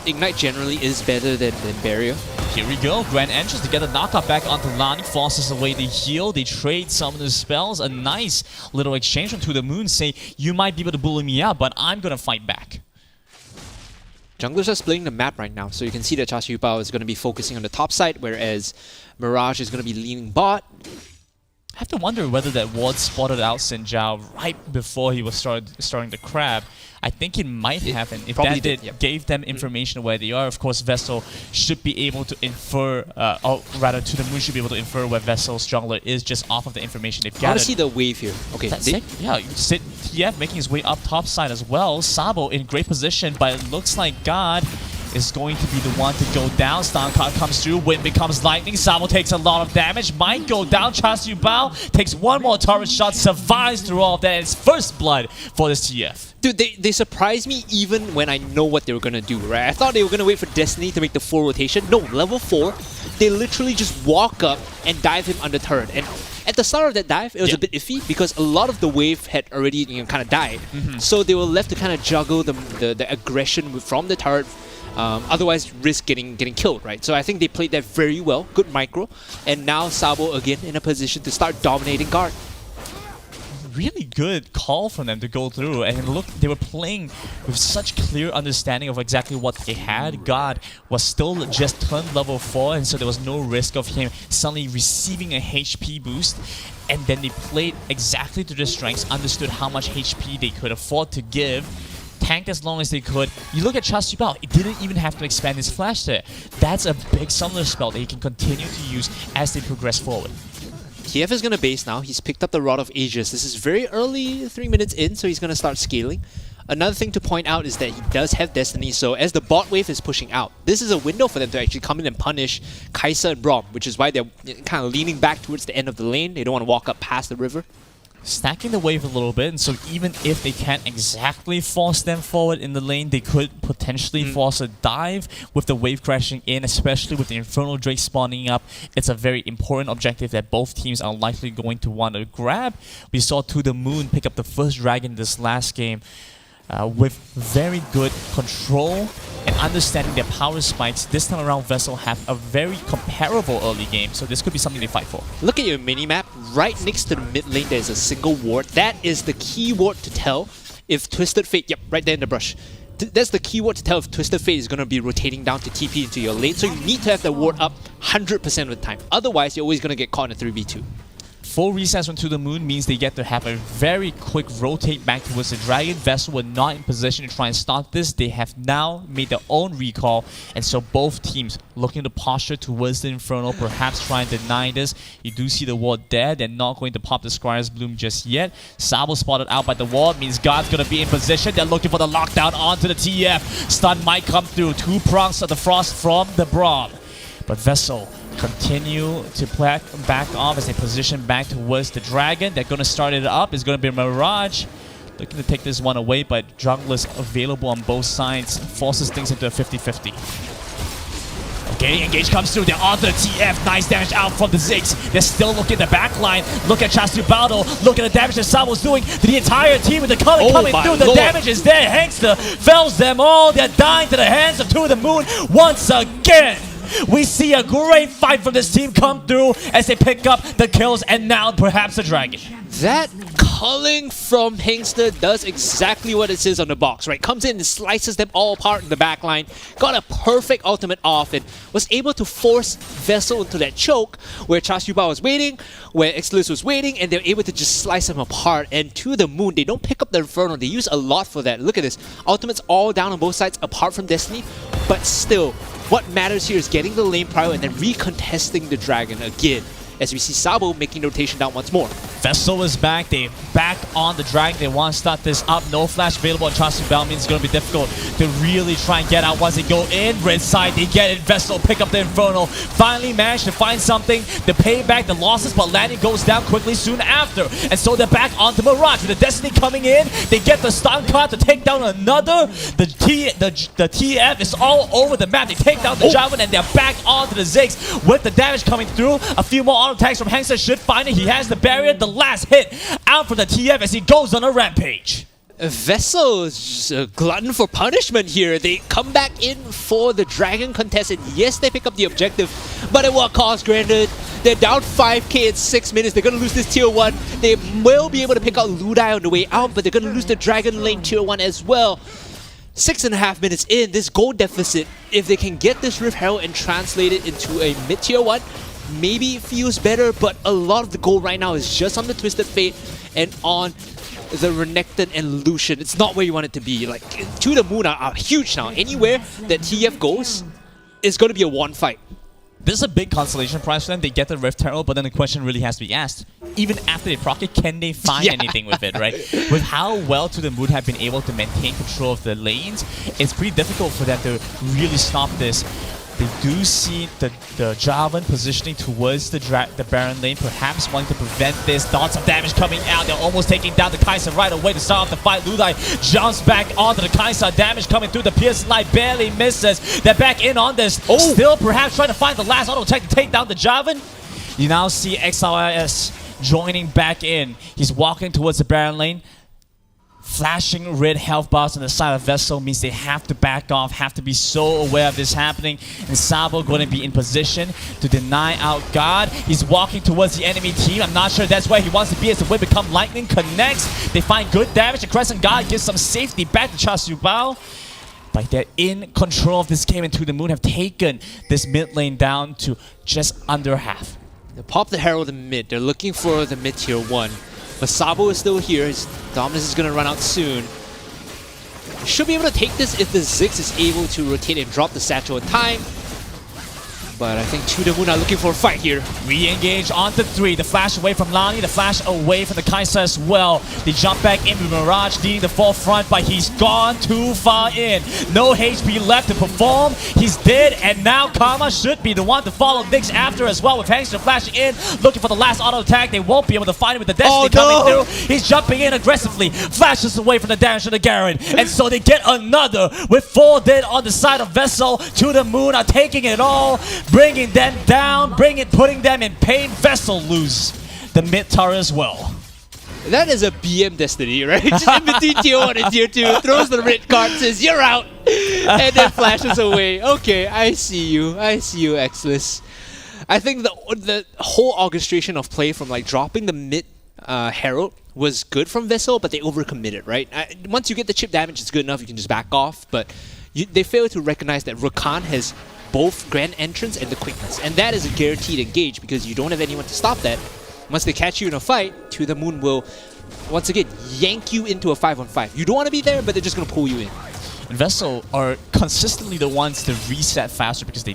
[SPEAKER 5] Ignite generally is better than Barrier.
[SPEAKER 4] Here we go. Grand Entrance to get the knockout back onto Lani. Forces away the heal. They trade some of the spells. A nice little exchange from To The Moon, say, you might be able to bully me out, but I'm going to fight back.
[SPEAKER 5] Junglers are splitting the map right now, so you can see that Cha Xiu Bao is going to be focusing on the top side, whereas Mirage is going to be leaning bot.
[SPEAKER 4] I have to wonder whether that ward spotted out Xin Zhao right before he was starting the crab. I think it might have, and if that did, gave them information where they are. Of course, Vessel should be able to infer, or rather, To The Moon should be able to infer where Vessel's jungler is just off of the information they've gathered.
[SPEAKER 5] I want to see the wave here. Okay,
[SPEAKER 4] yeah, TF making his way up top side as well. Sabo in great position, but it looks like God is going to be the one to go down. Stun card comes through, wind becomes lightning. Sabo takes a lot of damage, might go down. Cha Xiu Bao takes one more turret shot, survives through all of that. It's first blood for this TF.
[SPEAKER 5] Dude, they surprised me even when I know what they were going to do, right? I thought they were going to wait for Destiny to make the full rotation. No, level 4, they literally just walk up and dive him under turret. And at the start of that dive, it was a bit iffy because a lot of the wave had already kind of died. So they were left to kind of juggle the aggression from the turret. Otherwise risk getting killed, right? So I think they played that very well, good micro, and now Sabo again in a position to start dominating Guard.
[SPEAKER 4] really good call from them to go through. And look, they were playing with such clear understanding of exactly what they had. God was still just turned level 4, and so there was no risk of him suddenly receiving a HP boost. And then they played exactly to their strengths, understood how much HP they could afford to give, tanked as long as they could. You look at Chasuibao, it didn't even have to expand his flash there. That's a big summoner spell that he can continue to use as they progress forward.
[SPEAKER 5] TF is going to base now. He's picked up the Rod of Aegis. This is very early, 3 minutes in, so he's going to start scaling. Another thing to point out is that he does have Destiny, so as the bot wave is pushing out, this is a window for them to actually come in and punish Kai'Sa and Braum, which is why they're kind of leaning back towards the end of the lane. They don't want to walk up past the river.
[SPEAKER 4] Stacking the wave a little bit, and so even if they can't exactly force them forward in the lane, they could potentially force a dive with the wave crashing in, especially with the Infernal Drake spawning up. It's a very important objective that both teams are likely going to want to grab. We saw To The Moon pick up the first dragon this last game with very good control and understanding their power spikes. This time around, Vessel have a very comparable early game, so this could be something they fight for.
[SPEAKER 5] Look at your minimap. Right next to the mid lane, there's a single ward. That is the key ward to tell if Twisted Fate... Yep, right there in the brush. That's the key word to tell if Twisted Fate is going to be rotating down to TP into your lane. So you need to have the ward up 100% of the time. Otherwise, you're always going to get caught in a 3v2.
[SPEAKER 4] Full resets from To The Moon means they get to have a very quick rotate back towards the dragon. Vessel were not in position to try and start this. They have now made their own recall, and so both teams looking to posture towards the Inferno, perhaps try and deny this. You do see the ward there. They're not going to pop the Squire's Bloom just yet. Sabo spotted out by the ward means God's going to be in position. They're looking for the lockdown onto the TF. Stun might come through. 2 prongs of the Frost from the Braum. But Vessel continue to back off as they position back towards the dragon. They're going to start it up. It's going to be Mirage looking to take this one away, but junglers available on both sides forces things into a 50-50. Okay, Engage comes through. They're on the TF. Nice damage out from the Ziggs. They're still looking at the backline. Look at Chasuibao. Look at the damage that Sabo's doing to the entire team with the color coming through. The damage is there. Hangster fells them all. They're dying to the hands of To The Moon once again. We see a great fight from this team come through as they pick up the kills and now perhaps the dragon.
[SPEAKER 5] That culling from Hangster does exactly what it says on the box, right? Comes in and slices them all apart in the backline, got a perfect ultimate off, and was able to force Vessel into that choke where Chasuibao was waiting, where Exilus was waiting, and they're able to just slice them apart. And To The Moon, they don't pick up the Inferno. They use a lot for that. Look at this. Ultimates all down on both sides apart from Destiny, but still, what matters here is getting the lane prio and then recontesting the dragon again, as we see Sabo making the rotation down once more.
[SPEAKER 4] Vessel is back. They back on the dragon. They want to start this up. No flash available on Chasuibao means it's going to be difficult to really try and get out once they go in. Red side, they get it. Vessel pick up the Inferno. Finally managed to find something to pay back the losses, but landing goes down quickly soon after. And so they're back onto Mirage. With the Destiny coming in, they get the stun card to take down another. The TF is all over the map. They take down the Javelin and they're back onto the Ziggs with the damage coming through. A few more auto attacks from Hangster should find it. He has the barrier. The last hit out for the TF as he goes on a rampage.
[SPEAKER 5] Vessel is a glutton for punishment here. They come back in for the dragon contest, and yes, they pick up the objective, but at what cost, granted? They're down 5k in 6 minutes. They're going to lose this tier 1. They will be able to pick out Ludai on the way out, but they're going to lose the dragon lane tier 1 as well. 6.5 minutes in, this gold deficit, if they can get this Rift Herald and translate it into a mid-tier 1, maybe it feels better, but a lot of the gold right now is just on the Twisted Fate and on the Renekton and Lucian. It's not where you want it to be. Like, To The Moon are huge now. Anywhere that TF goes, it's going to be a one fight.
[SPEAKER 4] This is a big consolation prize for them. They get the Rift Herald, but then the question really has to be asked. Even after they proc it, can they find anything with it, right? With how well To The Moon have been able to maintain control of the lanes, it's pretty difficult for them to really stop this. They do see the Javelin positioning towards the Baron lane, perhaps wanting to prevent this. Lots of damage coming out. They're almost taking down the Kai'Sa right away to start off the fight. Ludai jumps back onto the Kai'Sa. Damage coming through. The Pierce Light barely misses. They're back in on this. Still perhaps trying to find the last auto attack to take down the Javelin. You now see XLIS joining back in. He's walking towards the Baron lane. Flashing red health bars on the side of Vessel means they have to back off, have to be so aware of this happening. And Sabo going to be in position to deny out God. He's walking towards the enemy team. I'm not sure that's where he wants to be as the Wind Become Lightning connects. They find good damage. The Crescent God gives some safety back to Cha Su Bao. But they're in control of this game, and To The Moon have taken this mid lane down to just under half.
[SPEAKER 5] They pop the Herald in mid. They're looking for the mid tier 1. But Sabo is still here. His dominance is going to run out soon. Should be able to take this if the Ziggs is able to rotate and drop the satchel in time. But I think To The Moon are looking for a fight here.
[SPEAKER 4] Re-engage onto 3. The flash away from Lani. The flash away from the Kai'Sa as well. They jump back in with Mirage leading the forefront, but he's gone too far in. No HP left to perform. He's dead, and now Karma should be the one to follow Nyx after as well, with Hangster flashing in, looking for the last auto attack. They won't be able to find him with the Destiny coming through. He's jumping in aggressively. Flashes away from the damage to the Garen. And so they get another with 4 dead on the side of Vessel. To The Moon are taking it all, bringing them down, putting them in pain. Vessel lose the mid tower as well.
[SPEAKER 5] That is a BM Destiny, right? Just in between tier 1 and tier 2, throws the red card, says, "You're out," and then flashes away. Okay, I see you, Exless. I think the whole orchestration of play from like dropping the mid Herald was good from Vessel, but they overcommitted, right? Once you get the chip damage, it's good enough, you can just back off, but they fail to recognize that Rakan has both Grand Entrance and the quickness, and that is a guaranteed engage because you don't have anyone to stop that. Once they catch you in a fight, To The Moon will once again yank you into a 5-on-5. You don't want to be there, but they're just going to pull you in.
[SPEAKER 4] And Vessel are consistently the ones to reset faster because they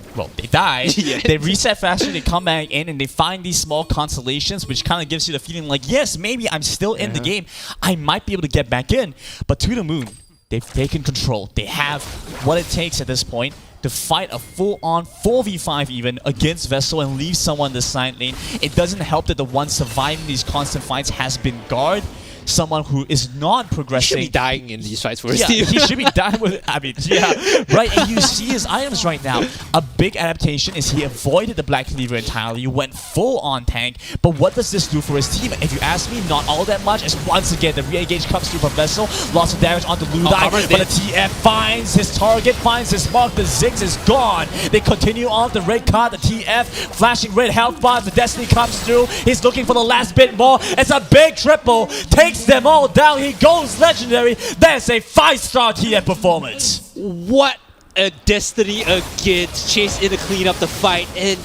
[SPEAKER 4] die. Yeah. They reset faster, they come back in, and they find these small consolations, which kind of gives you the feeling like, yes, maybe I'm still in the game. I might be able to get back in. But To The Moon, they've taken control. They have what it takes at this point to fight a full-on 4v5 even against Vessel and leave someone in the side lane. It doesn't help that the one surviving these constant fights has been Guard, someone who is not progressing.
[SPEAKER 5] He should be dying in these fights for his team.
[SPEAKER 4] He should be dying with, I mean, yeah, right? And you see his items right now. A big adaptation is he avoided the Black Cleaver entirely, went full-on tank, but what does this do for his team? If you ask me, not all that much, as once again, the re-engage comes through from Vessel, lots of damage onto Ludai, but the TF finds his target, finds his mark, the Ziggs is gone. They continue on the red card, the TF, flashing red health bar, the Destiny comes through, he's looking for the last bit more, it's a big triple, takes them all down, he goes legendary. That's a 5-star TF performance.
[SPEAKER 5] What a Destiny again, chase in to clean up the fight, and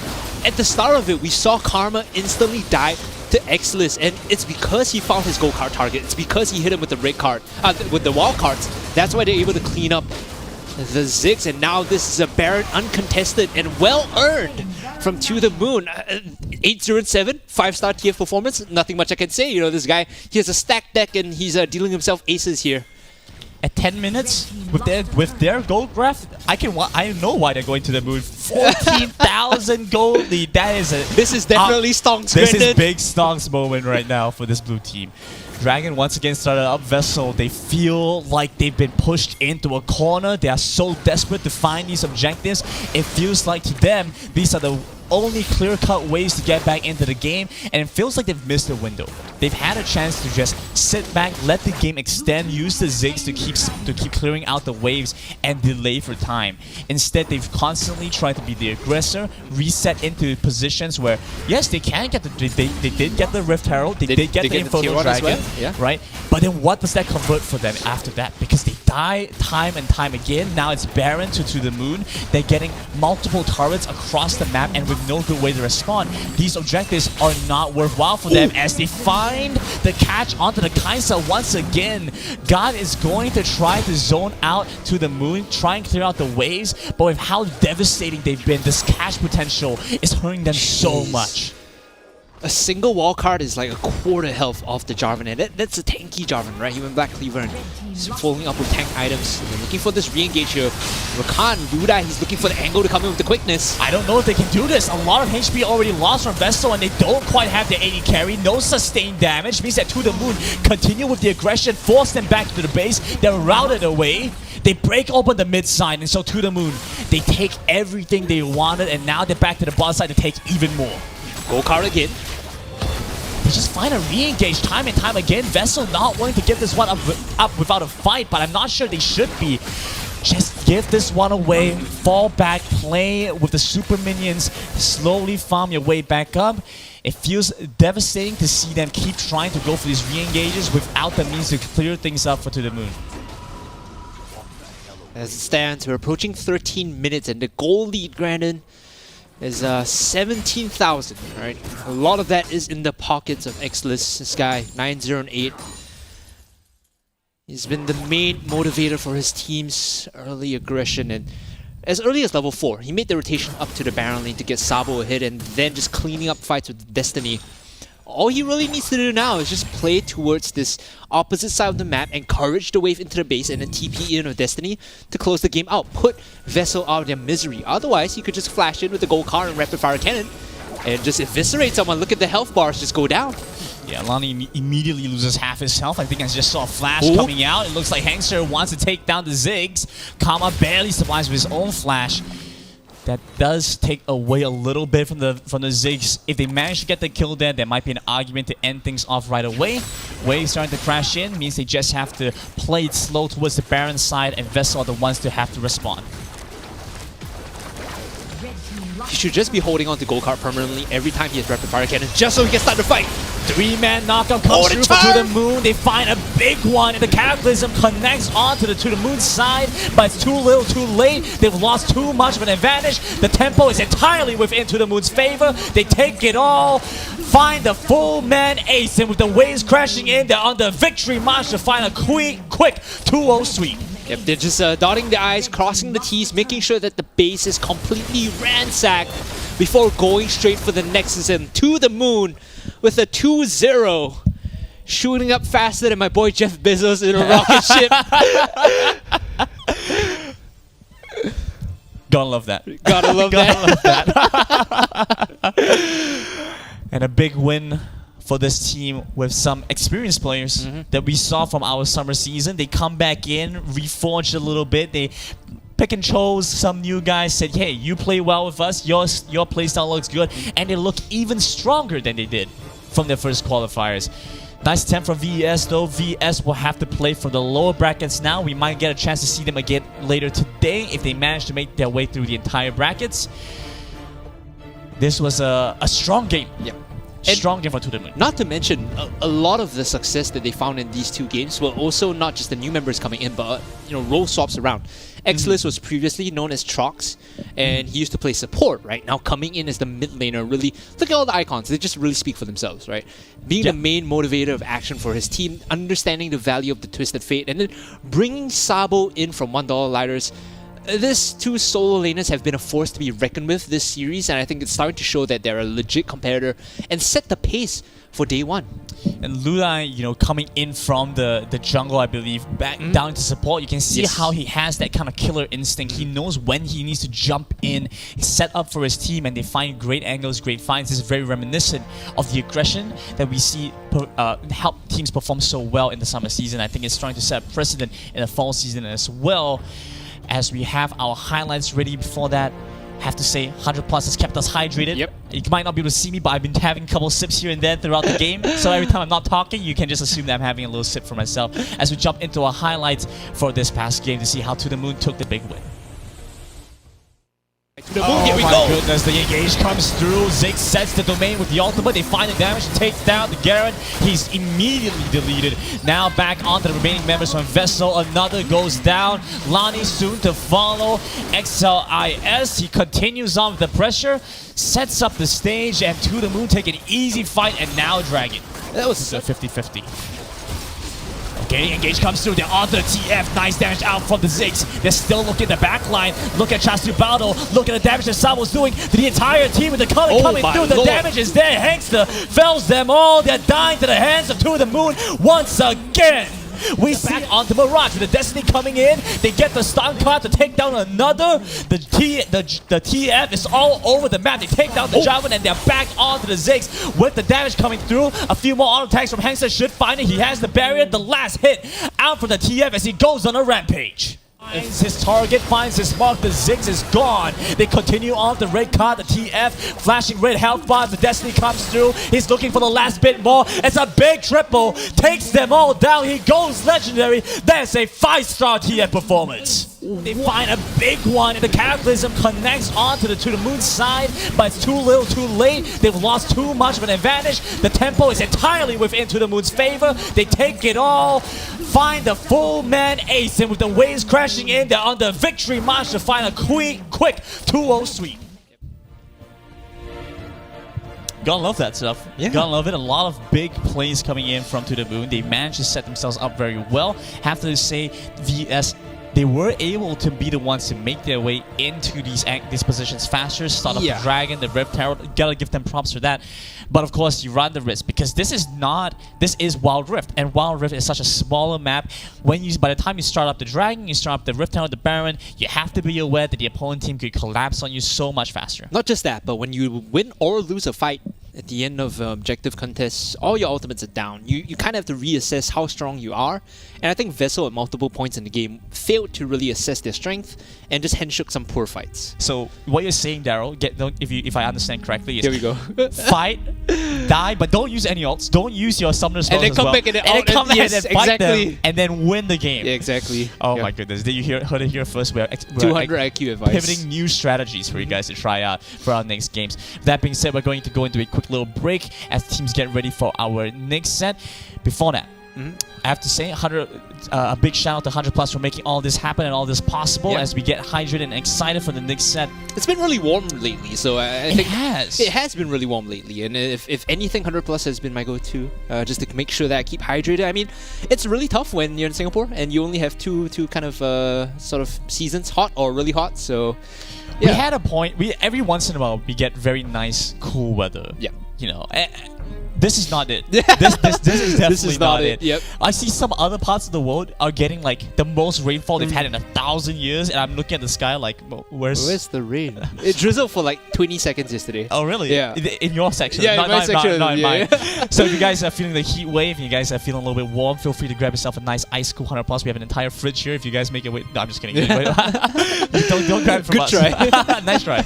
[SPEAKER 5] at the start of it, we saw Karma instantly die to Exless, and it's because he found his gold card target. It's because he hit him with the red card, with the wild cards. That's why they're able to clean up the Ziggs, and now this is a Baron uncontested and well-earned from To The Moon. 8-0-7, 5-star TF performance. Nothing much I can say. You know, this guy, he has a stacked deck and he's dealing himself aces here.
[SPEAKER 4] At 10 minutes, with their gold graph, I know why they're going To The Moon. 14,000 gold lead. That is
[SPEAKER 5] This is definitely Stonks.
[SPEAKER 4] This is big Stonks moment right now for this blue team. Dragon once again started up Vessel. They feel like they've been pushed into a corner. They are so desperate to find these objectives. It feels like to them, these are the only clear-cut ways to get back into the game, and it feels like they've missed a window. They've had a chance to just sit back, let the game extend, use the Ziggs to keep clearing out the waves and delay for time. Instead, they've constantly tried to be the aggressor, reset into positions where, yes, they can get they did get the Rift Herald, they did get the Inferno Dragon, right? But then what does that convert for them after that? Because they die time and time again. Now it's Baron to The Moon. They're getting multiple turrets across the map, and with no good way to respond, these objectives are not worthwhile for them as they find the catch onto the Kai'Sa once again. God is going to try to zone out To The Moon, try and clear out the waves, but with how devastating they've been, this catch potential is hurting them so much.
[SPEAKER 5] A single wall card is like a quarter health off the Jarvan, and that's a tanky Jarvan, right? He went Black Cleaver and he's following up with tank items. They're looking for this re-engage here. Rakan, Ludai, he's looking for the angle to come in with the quickness.
[SPEAKER 4] I don't know if they can do this. A lot of HP already lost from Vessel, and they don't quite have the 80 carry. No sustained damage. Means that To The Moon continue with the aggression, force them back to the base. They're routed away. They break open the mid side, and so To The Moon, they take everything they wanted, and now they're back to the bot side to take even more.
[SPEAKER 5] Gold card again.
[SPEAKER 4] They
[SPEAKER 6] just find a re-engage time and time again. Vessel not willing to give this one up without a fight, but I'm not sure they should be. Just give this one away, fall back, play with the super minions, slowly farm your way back up. It feels devastating to see them keep trying to go for these re-engages without the means to clear things up for To The Moon.
[SPEAKER 5] As it stands, we're approaching 13 minutes, and the goal lead, Grandin, is 17,000, right? A lot of that is in the pockets of Exless. This guy, 908. He's been the main motivator for his team's early aggression, and as early as level 4, he made the rotation up to the Baron lane to get Sabo a hit and then just cleaning up fights with Destiny. All he really needs to do now is just play towards this opposite side of the map, encourage the wave into the base, and then TP in with Destiny to close the game out. Put Vessel out of their misery. Otherwise, he could just flash in with the gold car and rapid fire cannon and just eviscerate someone. Look at the health bars just go down.
[SPEAKER 6] Yeah, Lonnie immediately loses half his health. I think I just saw a flash coming out. It looks like Hangster wants to take down the Ziggs. Kama barely survives with his own flash. That does take away a little bit from the Ziggs. If they manage to get the kill there, there might be an argument to end things off right away. Wave starting to crash in means they just have to play it slow towards the Baron side, and Vessel are the ones to have to respond.
[SPEAKER 5] He should just be holding on to gold card permanently every time he has rapid fire cannon, just so he can start the fight.
[SPEAKER 6] 3-man knockout comes through for To The Moon. They find a big one, and the Cataclysm connects onto the To The Moon side, but it's too little, too late. They've lost too much of an advantage. The tempo is entirely within To The Moon's favor. They take it all, find the full man ace, and with the waves crashing in, they're on the victory march to find a quick 2-0 sweep.
[SPEAKER 5] Yep, they're just dotting the I's, crossing the T's, making sure that the base is completely ransacked before going straight for the Nexus, and To The Moon with a 2-0. Shooting up faster than my boy Jeff Bezos in a rocket ship.
[SPEAKER 6] Gotta love that.
[SPEAKER 5] Gotta love
[SPEAKER 6] that. And a big win for this team with some experienced players that we saw from our summer season. They come back in, reforged a little bit. They pick and chose some new guys, said, hey, you play well with us, your playstyle looks good, and they look even stronger than they did from their first qualifiers. Nice attempt from VES though. VES will have to play for the lower brackets now. We might get a chance to see them again later today if they manage to make their way through the entire brackets. This was a strong game.
[SPEAKER 5] Yep.
[SPEAKER 6] Strong game for To The Moon.
[SPEAKER 5] Not to mention, a lot of the success that they found in these two games were also not just the new members coming in, but role swaps around. Exless was previously known as Trox, and he used to play support, right? Now coming in as the mid laner, really, look at all the icons, they just really speak for themselves, right? Being the main motivator of action for his team, understanding the value of the Twisted Fate, and then bringing Sabo in from $1 lighters. These two solo laners have been a force to be reckoned with this series, and I think it's starting to show that they're a legit competitor and set the pace for day one.
[SPEAKER 6] And Ludai, coming in from the jungle, I believe, back down to support, you can see how he has that kind of killer instinct. He knows when he needs to jump in, set up for his team, and they find great angles, great finds. This is very reminiscent of the aggression that we see help teams perform so well in the summer season. I think it's trying to set a precedent in the fall season as well. As we have our highlights ready before that, have to say 100 Plus has kept us hydrated.
[SPEAKER 5] Yep.
[SPEAKER 6] You might not be able to see me, but I've been having a couple sips here and there throughout the game. So every time I'm not talking, you can just assume that I'm having a little sip for myself. As we jump into our highlights for this past game to see how To The Moon took the big win.
[SPEAKER 5] To The Moon, here we
[SPEAKER 6] my
[SPEAKER 5] go!
[SPEAKER 6] Goodness, the engage comes through. Ziggs sets the domain with the ultimate. They find the damage, takes down the Garen. He's immediately deleted. Now back onto the remaining members from Vessel. Another goes down. Lonnie soon to follow. XLIS, he continues on with the pressure, sets up the stage, and To The Moon take an easy fight, and now Dragon. That was a 50-50. Okay, engage comes through. They're on the TF. Nice damage out from the Ziggs. They're still looking at the back line. Look at Chasubaldo. Look at the damage that Sabo's doing to the entire team with the color coming through. The damage is there. Hangster fells them all. They're dying to the hands of To The Moon once again. We see back onto Mirage with the Destiny coming in. They get the stun card to take down another. The TF is all over the map. They take down the Javelin and they're back onto the Ziggs with the damage coming through. A few more auto attacks from Hangster should find it. He has the barrier. The last hit out from the TF as he goes on a rampage. Finds his target, finds his mark, the Ziggs is gone. They continue on the red card, the TF, flashing red health bar, the Destiny comes through. He's looking for the last bit more. It's a big triple, takes them all down. He goes legendary. That's a 5-star TF performance. They find a big one, and the Cataclysm connects onto the To The Moon side, but it's too little too late. They've lost too much of an advantage. The tempo is entirely within To The Moon's favor. They take it all, find the full man ace, and with the waves crashing in, they're on the victory march to find a quick 2-0 sweep. Gotta love that stuff. Yeah. Gotta love it. A lot of big plays coming in from To The Moon. They managed to set themselves up very well. Have to say, VS, they were able to be the ones to make their way into these positions faster. Start up the Dragon, the Rift Herald. Gotta give them props for that. But of course, you run the risk because this is Wild Rift, and Wild Rift is such a smaller map. By the time you start up the Dragon, you start up the Rift Herald, the Baron, you have to be aware that the opponent team could collapse on you so much faster.
[SPEAKER 5] Not just that, but when you win or lose a fight at the end of objective contests, all your ultimates are down. You kind of have to reassess how strong you are. And I think Vessel at multiple points in the game failed to really assess their strength and just handshook some poor fights.
[SPEAKER 6] So what you're saying, Daryl, if I understand correctly, is
[SPEAKER 5] here we go.
[SPEAKER 6] Fight, die, but don't use any ults. Don't use your summoner spells
[SPEAKER 5] and then come back and then come back and then fight them
[SPEAKER 6] and then win the game.
[SPEAKER 5] Yeah, exactly.
[SPEAKER 6] Oh my goodness! Did you heard it here first? We're
[SPEAKER 5] 200 IQ advice.
[SPEAKER 6] Pivoting new strategies for you guys to try out for our next games. That being said, we're going to go into a quick little break as teams get ready for our next set. Before that, I have to say a big shout out to 100 Plus for making all this happen and all this possible as we get hydrated and excited for the next set.
[SPEAKER 5] It's been really warm lately, so I think it has been really warm lately. And if anything, 100 Plus has been my go-to, just to make sure that I keep hydrated. I mean, it's really tough when you're in Singapore and you only have two kind of sort of seasons, hot or really hot. So
[SPEAKER 6] we had a point. Every once in a while we get very nice, cool weather.
[SPEAKER 5] Yeah,
[SPEAKER 6] you know. This is not it. This is definitely not it.
[SPEAKER 5] Yep.
[SPEAKER 6] I see some other parts of the world are getting like the most rainfall they've had in 1,000 years, and I'm looking at the sky like, where's
[SPEAKER 5] the rain? It drizzled for like 20 seconds yesterday.
[SPEAKER 6] Oh really?
[SPEAKER 5] Yeah.
[SPEAKER 6] In your section?
[SPEAKER 5] Yeah, in my section.
[SPEAKER 6] Not in mine. So if you guys are feeling the heat wave, and you guys are feeling a little bit warm, feel free to grab yourself a nice ice cool 100 Plus. We have an entire fridge here. If you guys make it wait, no, I'm just kidding. don't grab it from us.
[SPEAKER 5] Good try.
[SPEAKER 6] Nice try.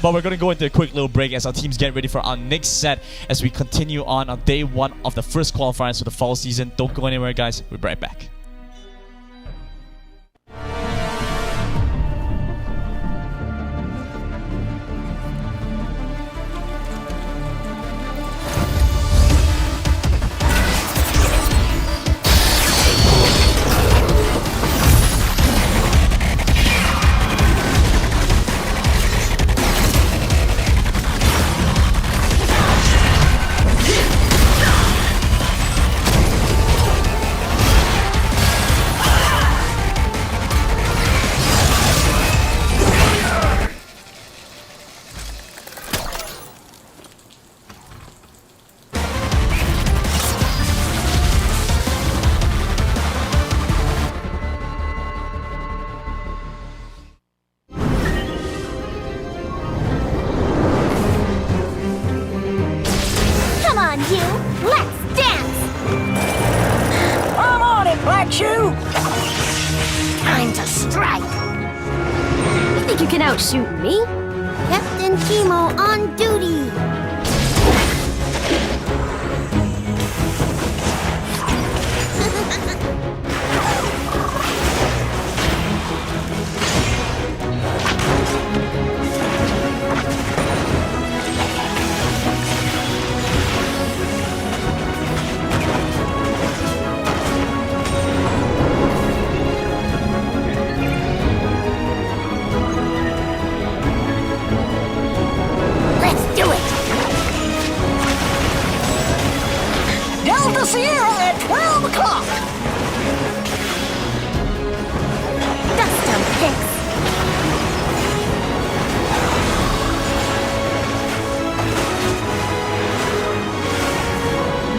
[SPEAKER 6] But we're gonna go into a quick little break as our teams get ready for our next set as we continue on day 1 of the first qualifiers for the fall season. Don't go anywhere, guys. We'll be right back.
[SPEAKER 2] Let's dance!
[SPEAKER 3] I'm on it, Black Shoe!
[SPEAKER 2] Time to strike!
[SPEAKER 1] You think you can outshoot me?
[SPEAKER 2] Captain Chemo on duty!
[SPEAKER 3] Delta Sierra at 12 o'clock!
[SPEAKER 2] Dust 'em, Pix!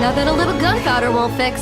[SPEAKER 1] Nothing a little gunpowder won't fix.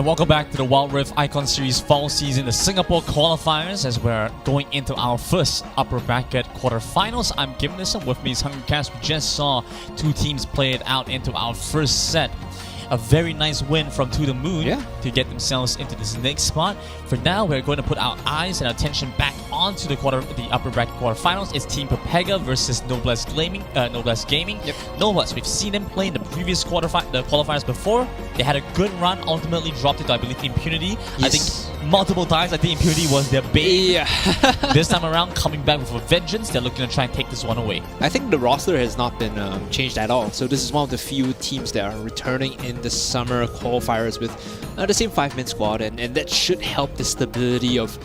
[SPEAKER 6] welcome back to the Wild Rift Icon Series Fall Season, the Singapore qualifiers, as we're going into our first upper bracket quarterfinals. I'm giving this up. With me is Hungry Cast. We just saw two teams play it out into our first set. A very nice win from To The Moon to get themselves into this next spot. For now, we're going to put our eyes and attention back onto the upper bracket quarterfinals. It's Team Pepega versus Noblesse Gaming. Noblesse, we've seen them play in the previous qualifiers before. They had a good run, ultimately dropped it to, I believe, Impunity. Yes. I think multiple times. I think Impunity was their bait. Yeah. This time around, coming back with a vengeance, they're looking to try and take this one away.
[SPEAKER 5] I think the roster has not been changed at all. So this is one of the few teams that are returning in the summer qualifiers with the same 5-man squad, and that should help the stability of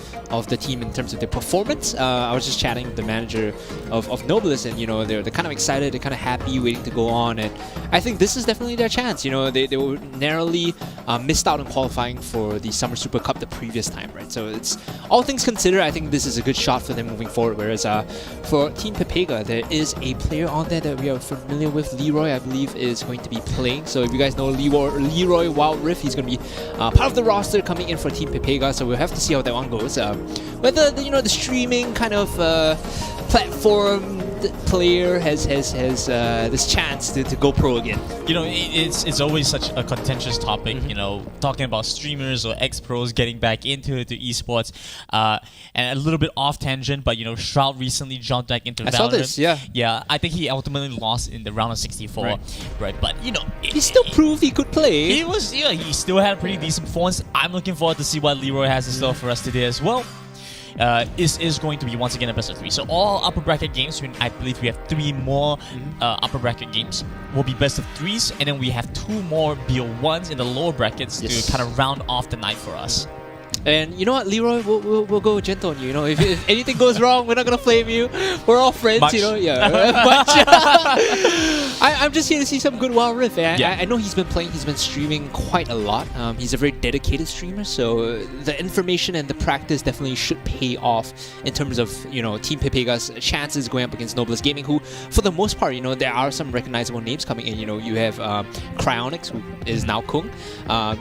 [SPEAKER 5] the team in terms of their performance. I was just chatting with the manager of Noblesse, and they're kind of excited, they're kind of happy, waiting to go on, and I think this is definitely their chance. They were narrowly missed out on qualifying for the Summer Super Cup the previous time, right? So it's all things considered, I think this is a good shot for them moving forward. Whereas for Team Pepega, there is a player on there that we are familiar with. Leroy, I believe, is going to be playing. So if you guys know Leroy Wild Rift, he's going to be part of the roster coming in for Team Pepega. So we'll have to see how that one goes. Whether the streaming kind of platform player has this chance to go pro again.
[SPEAKER 6] It's always such a contentious topic. Talking about streamers or ex-pros getting back into esports, and a little bit off tangent, but Shroud recently jumped back into Valorant.
[SPEAKER 5] I saw this,
[SPEAKER 6] yeah. I think he ultimately lost in the round of 64, right? But
[SPEAKER 5] he still proved he could play.
[SPEAKER 6] He still had a pretty decent performance. I'm looking forward to see what Leroy has in store for us today as well. This is going to be once again a best of 3. So all upper bracket games, I believe we have 3 more upper bracket games, will be best of 3s, and then we have 2 more BO1s in the lower brackets to kind of round off the night for us.
[SPEAKER 5] And you know what, Leroy, we'll go gentle on you. If anything goes wrong, we're not gonna flame you. We're all friends,
[SPEAKER 6] Much.
[SPEAKER 5] I'm just here to see some good Wild Rift. I know he's been playing, he's been streaming quite a lot. He's a very dedicated streamer, so the information and the practice definitely should pay off in terms of Team Pepega's chances going up against Noblesse Gaming, who for the most part, there are some recognizable names coming in. You have Cryonics, who is now Kung.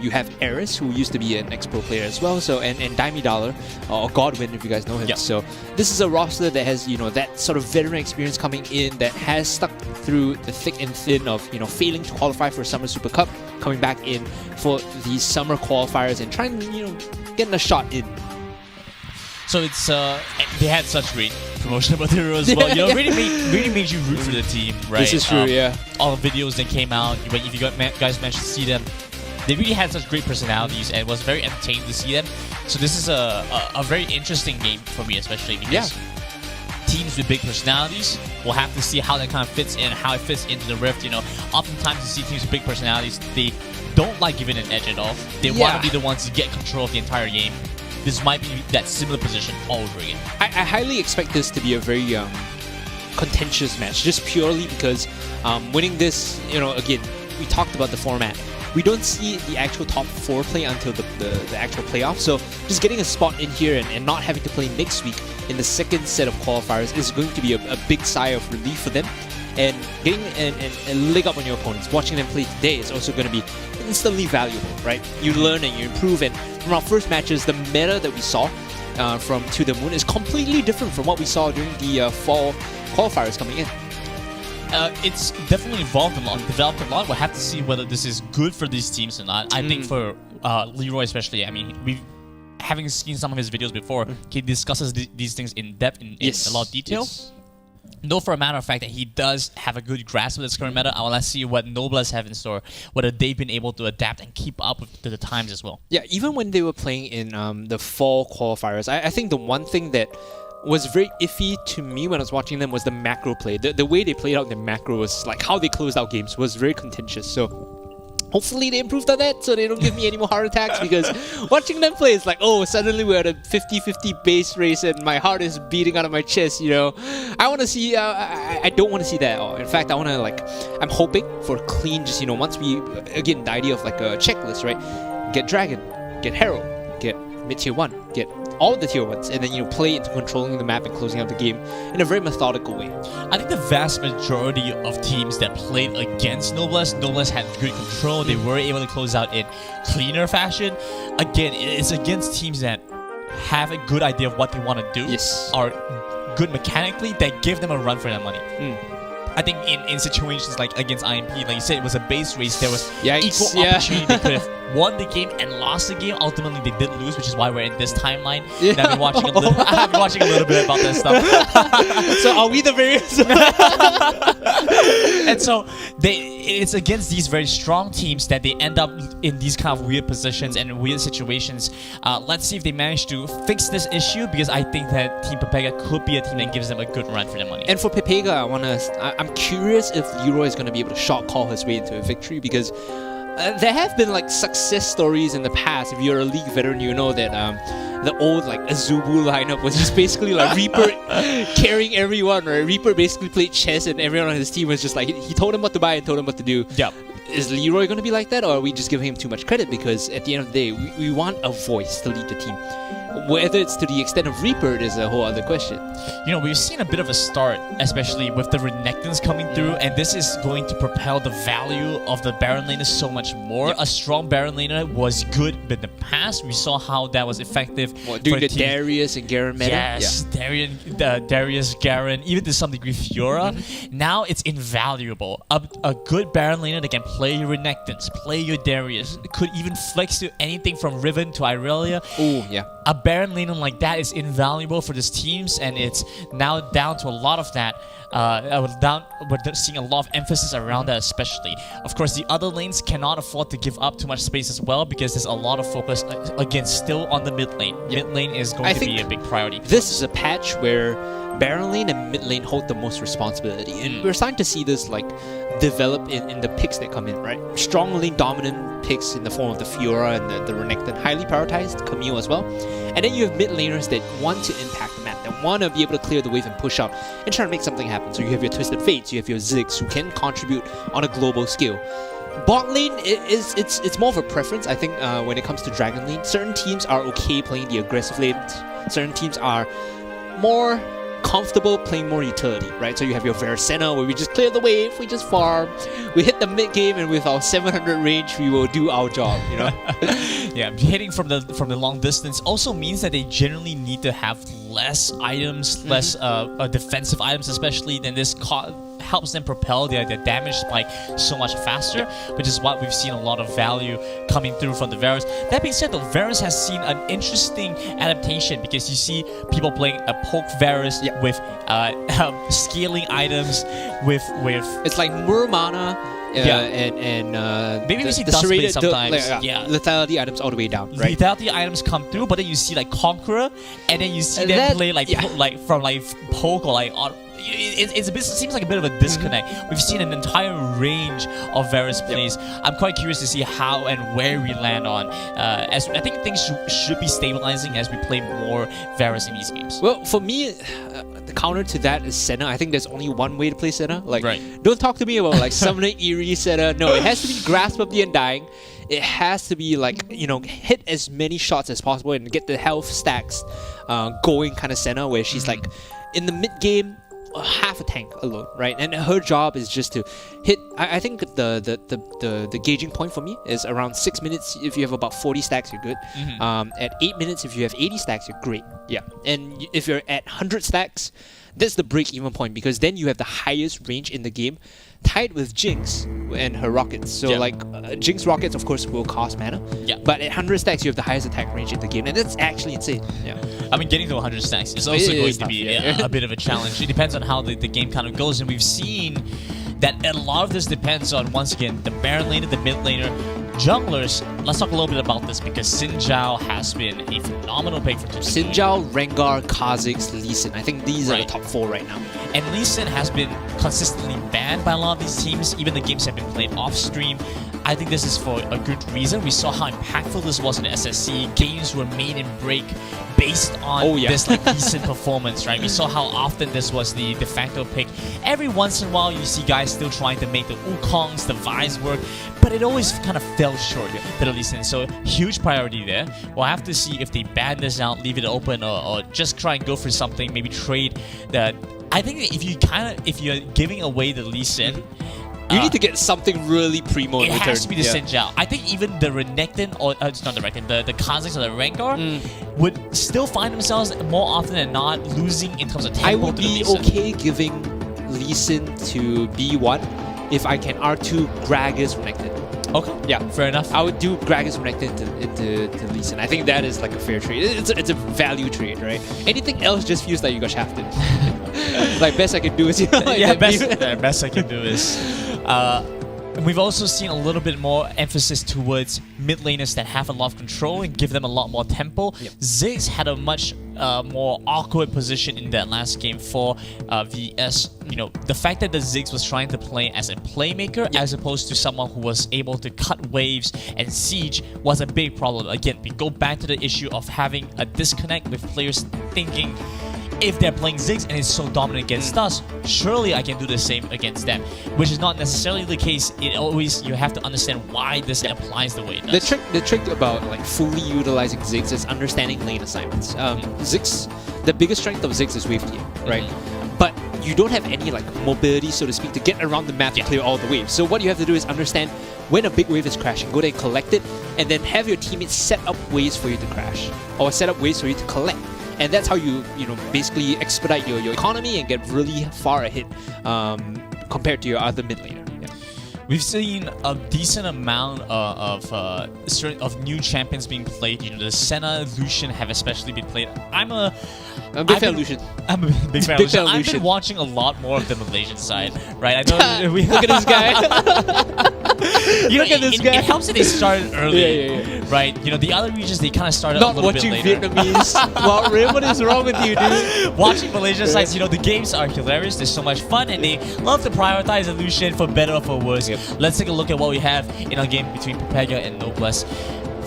[SPEAKER 5] You have Eris, who used to be an ex-pro player as well. So and Daimi Dollar, or Godwin, if you guys know him. So this is a roster that has that sort of veteran experience coming in, that has stuck through the thick and thin of failing to qualify for Summer Super Cup, coming back in for these summer qualifiers and trying getting a shot in.
[SPEAKER 6] So it's they had such great promotional material as well. Really made you root for the team, right?
[SPEAKER 5] This is true,
[SPEAKER 6] all the videos that came out, if you guys managed to see them, they really had such great personalities, and it was very entertaining to see them. So this is a very interesting game for me, especially because teams with big personalities, we'll have to see how that kind of fits in, how it fits into the Rift. Oftentimes you see teams with big personalities, they don't like giving an edge at all. They want to be the ones to get control of the entire game. This might be that similar position all over again.
[SPEAKER 5] I highly expect this to be a very contentious match, just purely because winning this, again, we talked about the format. We don't see the actual top 4 play until the actual playoffs. So just getting a spot in here and not having to play next week in the second set of qualifiers is going to be a big sigh of relief for them. And getting a leg up on your opponents, watching them play today is also going to be instantly valuable, right? You learn and you improve. And from our first matches, the meta that we saw from To The Moon is completely different from what we saw during the fall qualifiers coming in.
[SPEAKER 6] It's definitely evolved a lot, developed a lot. We'll have to see whether this is good for these teams or not. I think for Leroy especially, having seen some of his videos before, he discusses these things in depth, in a lot of detail. Know for a matter of fact that he does have a good grasp of this current meta. I want to see what Noblesse have in store, whether they've been able to adapt and keep up with the times as well.
[SPEAKER 5] Yeah, even when they were playing in the fall qualifiers, I think the one thing that was very iffy to me when I was watching them was the macro play. The way they played out the macro was like how they closed out games was very contentious. So hopefully they improved on that so they don't give me any more heart attacks, because watching them play, it's like, oh, suddenly we're at a 50-50 base race and my heart is beating out of my chest, I want to see, I don't want to see that at all. In fact, I want to I'm hoping for a clean, once we, again, the idea of like a checklist, right? Get Dragon, get Herald, get mid tier 1, get all the tier 1s, and then play into controlling the map and closing out the game in a very methodical way.
[SPEAKER 6] I think the vast majority of teams that played against Noblesse had good control. They were able to close out in cleaner fashion. Again, it's against teams that have a good idea of what they want to do,
[SPEAKER 5] Yes.
[SPEAKER 6] are good mechanically, that give them a run for their money. I think in situations like against IMP, like you said, it was a base race. There was
[SPEAKER 5] Yikes,
[SPEAKER 6] equal
[SPEAKER 5] yeah.
[SPEAKER 6] opportunity. They could have won the game and lost the game. Ultimately, they did lose, which is why we're in this timeline. And I've been watching a little. I've been watching a little bit about this stuff.
[SPEAKER 5] So are we the variants?
[SPEAKER 6] And so it's against these very strong teams that they end up in these kind of weird positions and weird situations. Let's see if they manage to fix this issue, because I think that Team Pepega could be a team that gives them a good run for their money.
[SPEAKER 5] And for Pepega, I'm curious if Leroy is going to be able to shot call his way into a victory, because there have been like success stories in the past. If you're a League veteran, you know that the old like Azubu lineup was just basically like Reaper carrying everyone, right? Reaper basically played chess and everyone on his team was just like, he told him what to buy and told him what to do.
[SPEAKER 6] Yeah.
[SPEAKER 5] Is Leroy going to be like that, or are we just giving him too much credit? Because at the end of the day, we want a voice to lead the team. Whether it's to the extent of Reaper is a whole other question.
[SPEAKER 6] You know, we've seen a bit of a start, especially with the Renekton's coming through, and this is going to propel the value of the Baron laner so much more.
[SPEAKER 5] Yep.
[SPEAKER 6] A strong Baron laner was good in the past. We saw how that was effective.
[SPEAKER 5] Doing
[SPEAKER 6] for
[SPEAKER 5] the
[SPEAKER 6] teams.
[SPEAKER 5] Darius and Garen meta?
[SPEAKER 6] Yes, Darius, Garen, even to some degree Fiora. Now it's invaluable. A good Baron laner that can play your Renektons, play your Darius, could even flex to anything from Riven to Irelia.
[SPEAKER 5] Oh, yeah.
[SPEAKER 6] A Baron laner like that is invaluable for these teams, and it's now down to a lot of that. We're seeing a lot of emphasis around that, especially. Of course, the other lanes cannot afford to give up too much space as well, because there's a lot of focus, again, still on the mid lane.
[SPEAKER 5] Yep.
[SPEAKER 6] Mid lane is going to be a big priority.
[SPEAKER 5] This is a patch where Baron lane and mid lane hold the most responsibility, and we're starting to see this like develop in the picks that come in, right? Strong lane dominant picks in the form of the Fiora and the Renekton, highly prioritized, Camille as well. And then you have mid laners that want to impact the map, that want to be able to clear the wave and push out and try to make something happen. So you have your Twisted Fates, you have your Ziggs who can contribute on a global scale. Bot lane, it's more of a preference, I think, when it comes to Dragon lane. Certain teams are okay playing the aggressive lanes. Certain teams are more comfortable playing more utility, right? So you have your Varicena where we just clear the wave, we just farm, we hit the mid game, and with our 700 range, we will do our job, you know?
[SPEAKER 6] Yeah, hitting from the long distance also means that they generally need to have less items, less defensive items, especially. Then this helps them propel their damage spike so much faster, which is what we've seen a lot of value coming through from the Varus. That being said, though, Varus has seen an interesting adaptation, because you see people playing a poke Varus with scaling items with
[SPEAKER 5] it's like Murmana and
[SPEAKER 6] maybe we see
[SPEAKER 5] the
[SPEAKER 6] Dustblade
[SPEAKER 5] serrated,
[SPEAKER 6] sometimes.
[SPEAKER 5] lethality items all the way down, right?
[SPEAKER 6] Lethality items come through, but then you see like Conqueror, and then you see them play like from poke or like it seems like a bit of a disconnect. We've seen an entire range of Varus plays. I'm quite curious to see how and where we land on. As I think things should be stabilizing as we play more Varus in these games.
[SPEAKER 5] Well, for me, the counter to that is Senna. I think there's only one way to play Senna. Like, don't talk to me about like summoning Eerie Senna. No, it has to be Grasp of the Undying. It has to be like, you know, hit as many shots as possible and get the health stacks going kind of Senna, where she's like in the mid game, half a tank alone, right? And her job is just to hit. I think the gauging point for me is around 6 minutes. If you have about 40 stacks, you're good. At 8 minutes, if you have 80 stacks, you're great. Yeah. And if you're at 100 stacks, that's the break-even point, because then you have the highest range in the game, tied with Jinx and her rockets. So Jinx rockets, of course, will cost mana. But at 100 stacks, you have the highest attack range in the game, and that's actually insane.
[SPEAKER 6] I mean, getting to 100 stacks is also going to be a bit of a challenge. It depends on how the game kind of goes, and we've seen that a lot of this depends on, once again, the Baron laner, the mid laner, junglers. Let's talk a little bit about this, because Xin Zhao has been a phenomenal pick for Team
[SPEAKER 5] Xin Zhao, Rengar, Kha'Zix, Lee Sin. I think these are the top 4 right now.
[SPEAKER 6] And Lee Sin has been consistently banned by a lot of these teams. Even the games have been played off stream. I think this is for a good reason. We saw how impactful this was in SSC. Games were made in break based on this like decent performance, right? We saw how often this was the de facto pick. Every once in a while, you see guys still trying to make the Wukongs, the Vi's work, but it always kind of fell short to the Lee Sin. So huge priority there. We'll have to see if they ban this out, leave it open, or just try and go for something, maybe trade that. I think if you're giving away the Lee Sin,
[SPEAKER 5] you need to get something really primo in
[SPEAKER 6] it
[SPEAKER 5] return.
[SPEAKER 6] has to be the Xin Zhao. I think even the Renekton, or it's not the Renekton, the Kha'Zix or the Rengar would still find themselves more often than not losing in terms of tempo.
[SPEAKER 5] I would
[SPEAKER 6] to the
[SPEAKER 5] be
[SPEAKER 6] Lee Sin.
[SPEAKER 5] okay giving Lee Sin to B1 if I can R2 Gragas Renekton.
[SPEAKER 6] Okay,
[SPEAKER 5] Yeah,
[SPEAKER 6] fair enough.
[SPEAKER 5] I would do Gragas Renekton into Lee Sin. I think that is like a fair trade. It's a value trade, right? Anything else just feels like you got shafted. Like best I can do is
[SPEAKER 6] Yeah, best I can do is. We've also seen a little bit more emphasis towards mid laners that have a lot of control and give them a lot more tempo. Ziggs had a much more awkward position in that last game for VS. You know, the fact that the Ziggs was trying to play as a playmaker as opposed to someone who was able to cut waves and siege was a big problem. Again, we go back to the issue of having a disconnect with players thinking, if they're playing Ziggs and it's so dominant against us, surely I can do the same against them, which is not necessarily the case. You have to understand why this applies the way it does.
[SPEAKER 5] The trick about like fully utilizing Ziggs is understanding lane assignments. Ziggs, the biggest strength of Ziggs is wave clear, right? But you don't have any like mobility, so to speak, to get around the map to clear all the waves. So what you have to do is understand when a big wave is crashing, go there and collect it, and then have your teammates set up waves for you to crash, or set up waves for you to collect. And that's how you basically expedite your economy and get really far ahead compared to your other mid laner.
[SPEAKER 6] We've seen a decent amount of new champions being played. You know, the Senna, Lucian have especially been played. I'm a
[SPEAKER 5] big fan of Lucian.
[SPEAKER 6] I'm a big fan of Lucian. I've been watching a lot more of the Malaysian side, right? I know
[SPEAKER 5] Look at this guy.
[SPEAKER 6] Look at this guy. It helps that they started early, right? You know, the other regions they kind of started
[SPEAKER 5] Not
[SPEAKER 6] a little bit later.
[SPEAKER 5] Vietnamese. Wow, Rim, what is wrong with you, dude?
[SPEAKER 6] Watching Malaysian sides, you know, the games are hilarious. They're so much fun, and they love to prioritize the Lucian for better or for worse. Let's take a look at what we have in our game between Pepega and Noblesse.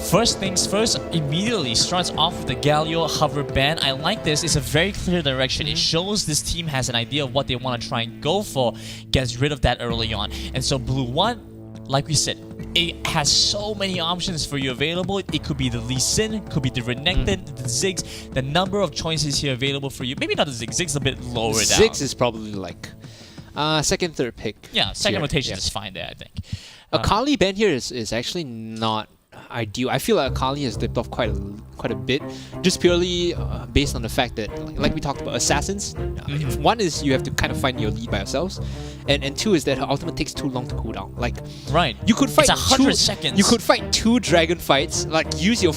[SPEAKER 6] First things first, immediately starts off with the Galio hover ban. I like this. It's a very clear direction. It shows this team has an idea of what they want to try and go for. Gets rid of that early on. And so Blue 1, like we said, it has so many options for you available. It could be the Lee Sin, could be the Renekton, the Ziggs. The number of choices here available for you. Maybe not the Ziggs. Ziggs a bit lower down.
[SPEAKER 5] Ziggs is probably like second, third pick.
[SPEAKER 6] Yeah, second rotation is fine there, I think.
[SPEAKER 5] Akali ban here is actually not ideal. I feel like Akali has dipped off quite a bit, just purely based on the fact that, like we talked about, assassins. One is you have to kind of find your lead by yourselves, and two is that her ultimate takes too long to cool down. Like, you could fight
[SPEAKER 6] it's 100 seconds.
[SPEAKER 5] You could fight 2 dragon fights, like use your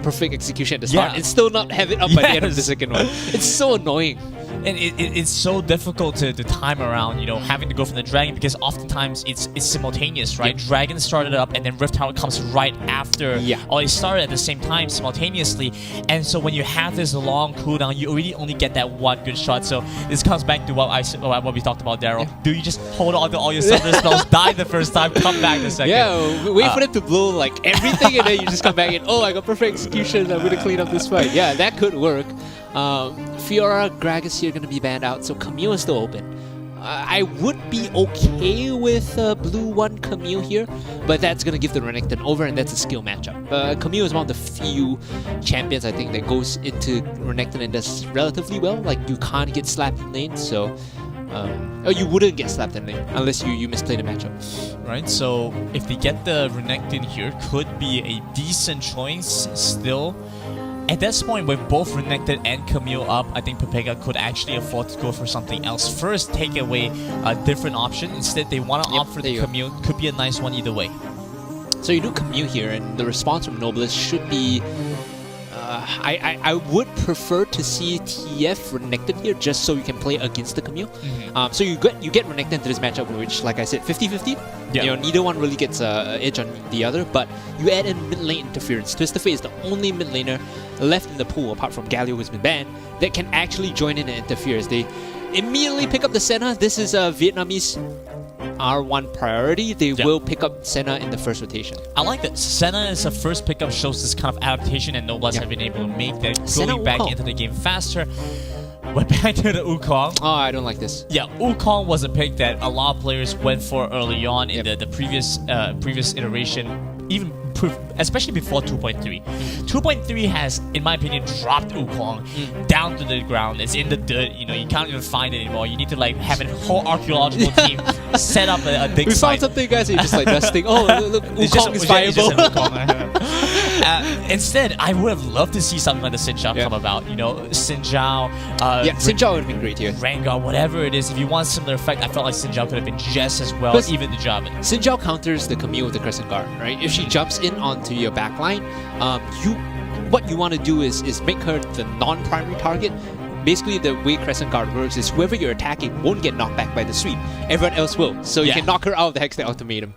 [SPEAKER 5] perfect execution at the start, and still not have it up by the end of the second one. It's so annoying.
[SPEAKER 6] And it's so difficult to time around, you know, having to go for the dragon, because oftentimes it's simultaneous, right? Dragon started up and then Rift Tower comes right after. Or they started at the same time simultaneously. And so when you have this long cooldown, you already only get that one good shot. So this comes back to what we talked about, Daryl. Do you just hold on to all your summoner spells, die the first time, come back the second?
[SPEAKER 5] Yeah, wait for them to blow like everything, and then you just come back and, oh, I got perfect execution, I'm gonna clean up this fight. Yeah, that could work. Fiora, Gragas here going to be banned out, so Camille is still open. I would be okay with Blue 1 Camille here, but that's going to give the Renekton over, and that's a skill matchup. Camille is one of the few champions, I think, that goes into Renekton and does relatively well. Like, you can't get slapped in lane, so... you wouldn't get slapped in lane unless you misplay the matchup.
[SPEAKER 6] Right, so if they get the Renekton here, could be a decent choice still. At this point, with both Renekton and Camille up, I think Pepega could actually afford to go for something else. First, take away a different option. Instead, they want to opt for the Camille. Could be a nice one either way.
[SPEAKER 5] So you do Camille here, and the response from Noblesse should be... I would prefer to see TF Renekton here, just so you can play against the Camille. So you get Renekton into this matchup, which, like I said, 50-50. You know, neither one really gets an edge on the other, but you add in mid lane interference. Twisted Fate is the only mid laner left in the pool, apart from Galio, who's been banned, that can actually join in and interfere. As they immediately pick up the Senna. This is a Vietnamese R1 priority. They will pick up Senna in the first rotation.
[SPEAKER 6] I like that. Senna as a first pickup shows this kind of adaptation, and Noblesse have been able to make that going back into the game faster. we're back to the Wukong.
[SPEAKER 5] Oh, I don't like this.
[SPEAKER 6] Yeah, Wukong was a pick that a lot of players went for early on in the previous iteration, even especially before 2.3. 2.3 has, in my opinion, dropped Wukong down to the ground. It's in the dirt. You know, you can't even find it anymore. You need to like have a whole archaeological team set up a dig
[SPEAKER 5] We
[SPEAKER 6] site.
[SPEAKER 5] found something, guys. And you're just like dusting. Oh, look, Wukong is viable.
[SPEAKER 6] Instead, I would have loved to see something like the Xin Zhao come about. You know, Xin Zhao.
[SPEAKER 5] Yeah, Xin Zhao would have been great here.
[SPEAKER 6] Rengar, whatever it is. If you want similar effect, I felt like Xin Zhao could have been just as well,
[SPEAKER 5] Plus,
[SPEAKER 6] even the Javan.
[SPEAKER 5] Xin Zhao counters the Camille with the Crescent Guard, right? If she jumps in onto your backline, what you want to do is make her the non-primary target. Basically, the way Crescent Guard works is whoever you're attacking won't get knocked back by the sweep. Everyone else will. So you can knock her out of the Hextech Ultimatum.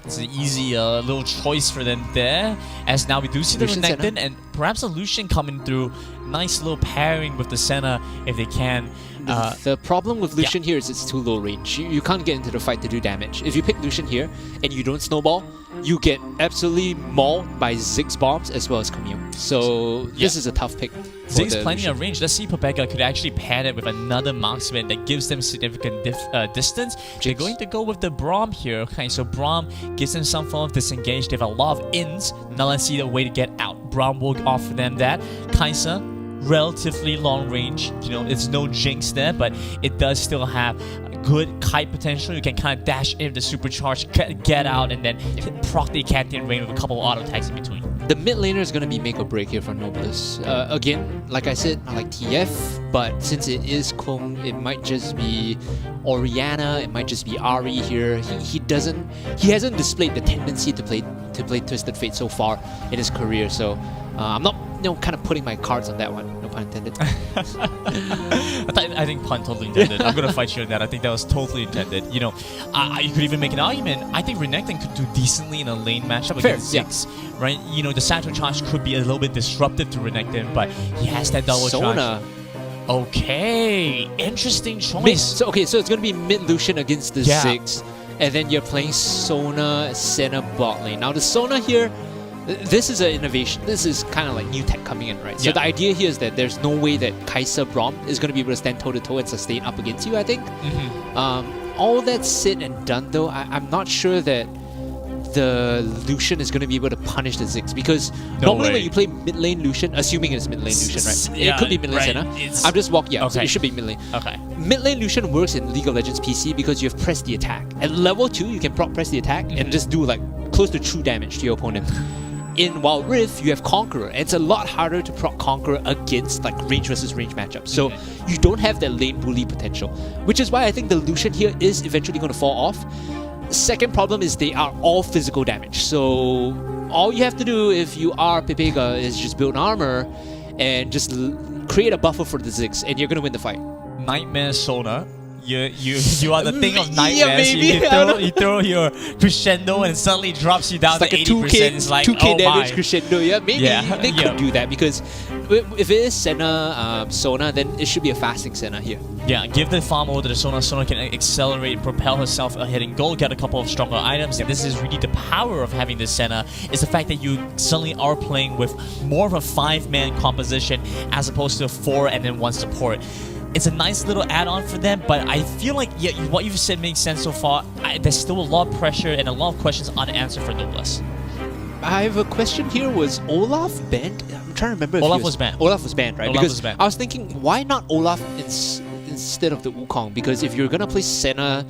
[SPEAKER 6] It's an easy little choice for them there. As now we do see the Renekton and perhaps a Lucian coming through. Nice little pairing with the Senna if they can.
[SPEAKER 5] The problem with Lucian here is it's too low range. You can't get into the fight to do damage. If you pick Lucian here and you don't snowball, you get absolutely mauled by Ziggs bombs as well as Camille. So this is a tough pick.
[SPEAKER 6] Ziggs plenty of range. Let's see Pepega could actually pair it with another marksman that gives them significant distance. They're going to go with the Braum here. Okay, so Braum gives them some form of disengage. They have a lot of ins. Now let's see the way to get out. Braum will offer them that. Kai'Sa, relatively long range. You know, it's no jinx there, but it does still have good kite potential. You can kind of dash in the supercharge, get out, and then proc the Cantian rain with a couple of auto attacks in between.
[SPEAKER 5] The mid laner is going to be make or break here for Nobilis. Again, like I said, I like TF, but since it is Kung, it might just be Orianna, it might just be Ari here. He hasn't displayed the tendency to play Twisted Fate so far in his career, so I'm not kind of putting my cards on that one. No pun intended.
[SPEAKER 6] I think pun totally intended. I'm gonna fight you on that. I think that was totally intended. You know, you could even make an argument. I think Renekton could do decently in a lane matchup against Ziggs, right? You know, the Satchel Charge could be a little bit disruptive to Renekton, but he has that double charge. Okay, interesting choice.
[SPEAKER 5] So it's gonna be mid Lucian against the Ziggs, and then you're playing Sona, Senna bot lane. Now the Sona here, this is an innovation. This is kind of like new tech coming in, right? So the idea here is that there's no way that Kai'Sa Braum is going to be able to stand toe-to-toe and sustain up against you, I think. All that said and done, though, I'm not sure that the Lucian is going to be able to punish the Ziggs, because normally when you play mid lane Lucian, assuming it's mid lane Lucian, right? It could be mid lane Senna. I'm just walking out, so it should be mid lane.
[SPEAKER 6] Okay.
[SPEAKER 5] Mid lane Lucian works in League of Legends PC because you have pressed the attack. At level 2, you can proc press the attack and just do like close to true damage to your opponent. In Wild Rift, you have Conqueror, and it's a lot harder to proc Conqueror against like range versus range matchups. So you don't have that lane bully potential, which is why I think the Lucian here is eventually going to fall off. Second problem is they are all physical damage. So all you have to do if you are Pepega is just build armor and just create a buffer for the Ziggs, and you're going to win the fight.
[SPEAKER 6] Nightmare Sona. You are the thing of nightmares.
[SPEAKER 5] Yeah, maybe.
[SPEAKER 6] You throw your crescendo and it suddenly drops you down
[SPEAKER 5] It's
[SPEAKER 6] to
[SPEAKER 5] like
[SPEAKER 6] 80%.
[SPEAKER 5] a 2k,
[SPEAKER 6] It's like,
[SPEAKER 5] 2k
[SPEAKER 6] oh
[SPEAKER 5] damage
[SPEAKER 6] my.
[SPEAKER 5] crescendo. Yeah, maybe they could do that, because if it is Senna, Sona, then it should be a fasting Senna here.
[SPEAKER 6] Yeah, give the farm over to the Sona. Sona can accelerate, propel herself ahead in goal, get a couple of stronger items. And this is really the power of having the Senna, is the fact that you suddenly are playing with more of a 5-man composition as opposed to a 4 and then 1 support. It's a nice little add-on for them, but I feel like what you've said makes sense so far. There's still a lot of pressure and a lot of questions unanswered for Nobilis.
[SPEAKER 5] I have a question here. Was Olaf banned? I'm trying to remember.
[SPEAKER 6] Olaf was banned.
[SPEAKER 5] Olaf was banned, right?
[SPEAKER 6] Olaf
[SPEAKER 5] Because
[SPEAKER 6] was banned.
[SPEAKER 5] I was thinking, why not Olaf instead of the Wukong? Because if you're gonna play Senna,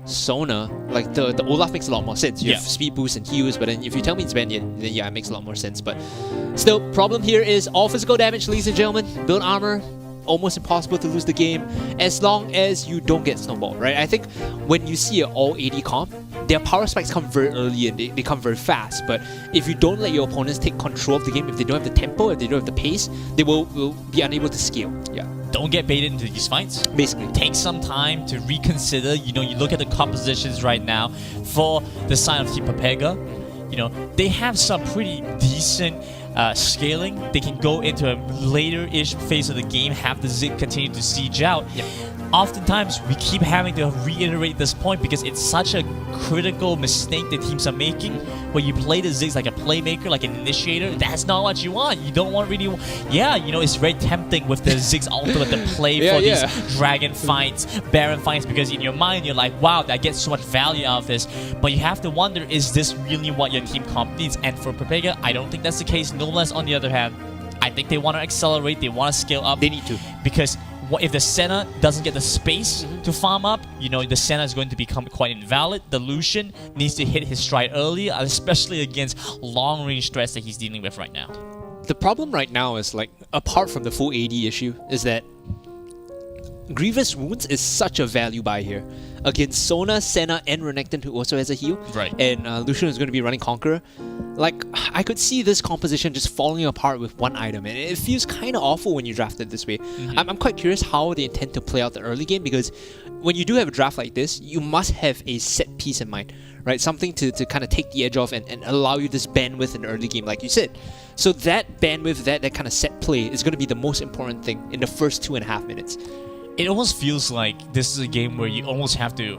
[SPEAKER 5] Sona, like the Olaf makes a lot more sense. You have speed boost and heals, but then if you tell me it's banned, then it makes a lot more sense. But still, problem here is all physical damage, ladies and gentlemen. Build armor. Almost impossible to lose the game as long as you don't get snowballed, right? I think when you see an all 80 comp, their power spikes come very early and they come very fast. But if you don't let your opponents take control of the game, if they don't have the tempo, if they don't have the pace, they will be unable to scale. Yeah.
[SPEAKER 6] Don't get baited into these fights.
[SPEAKER 5] Basically.
[SPEAKER 6] Take some time to reconsider. You know, you look at the compositions right now for the side of Team Pepega. You know, they have some pretty decent scaling. They can go into a later-ish phase of the game, have the Zig continue to siege out. oftentimes we keep having to reiterate this point because it's such a critical mistake that teams are making where you play the Ziggs like a playmaker, like an initiator. That's not what you want. You don't want really... Yeah, you know, it's very tempting with the Ziggs ultimate to play for these dragon fights, baron fights, because in your mind you're like, wow, I get so much value out of this. But you have to wonder, is this really what your team comp needs? And for Papega, I don't think that's the case. Noblesse, on the other hand, I think they want to accelerate, they want to scale up.
[SPEAKER 5] They need to.
[SPEAKER 6] Because what if the Senna doesn't get the space to farm up, you know, the Senna is going to become quite invalid. The Lucian needs to hit his stride early, especially against long-range threats that he's dealing with right now.
[SPEAKER 5] The problem right now is, like, apart from the full AD issue, is that Grievous Wounds is such a value buy here. Against Sona, Senna, and Renekton, who also has a heal.
[SPEAKER 6] Right.
[SPEAKER 5] And Lucian is going to be running Conqueror. Like, I could see this composition just falling apart with one item, and it feels kind of awful when you draft it this way. I'm quite curious how they intend to play out the early game, because when you do have a draft like this, you must have a set piece in mind, right? Something to kind of take the edge off and allow you this bandwidth in the early game, like you said. So that bandwidth, that kind of set play is going to be the most important thing in the first 2.5 minutes.
[SPEAKER 6] It almost feels like this is a game where you almost have to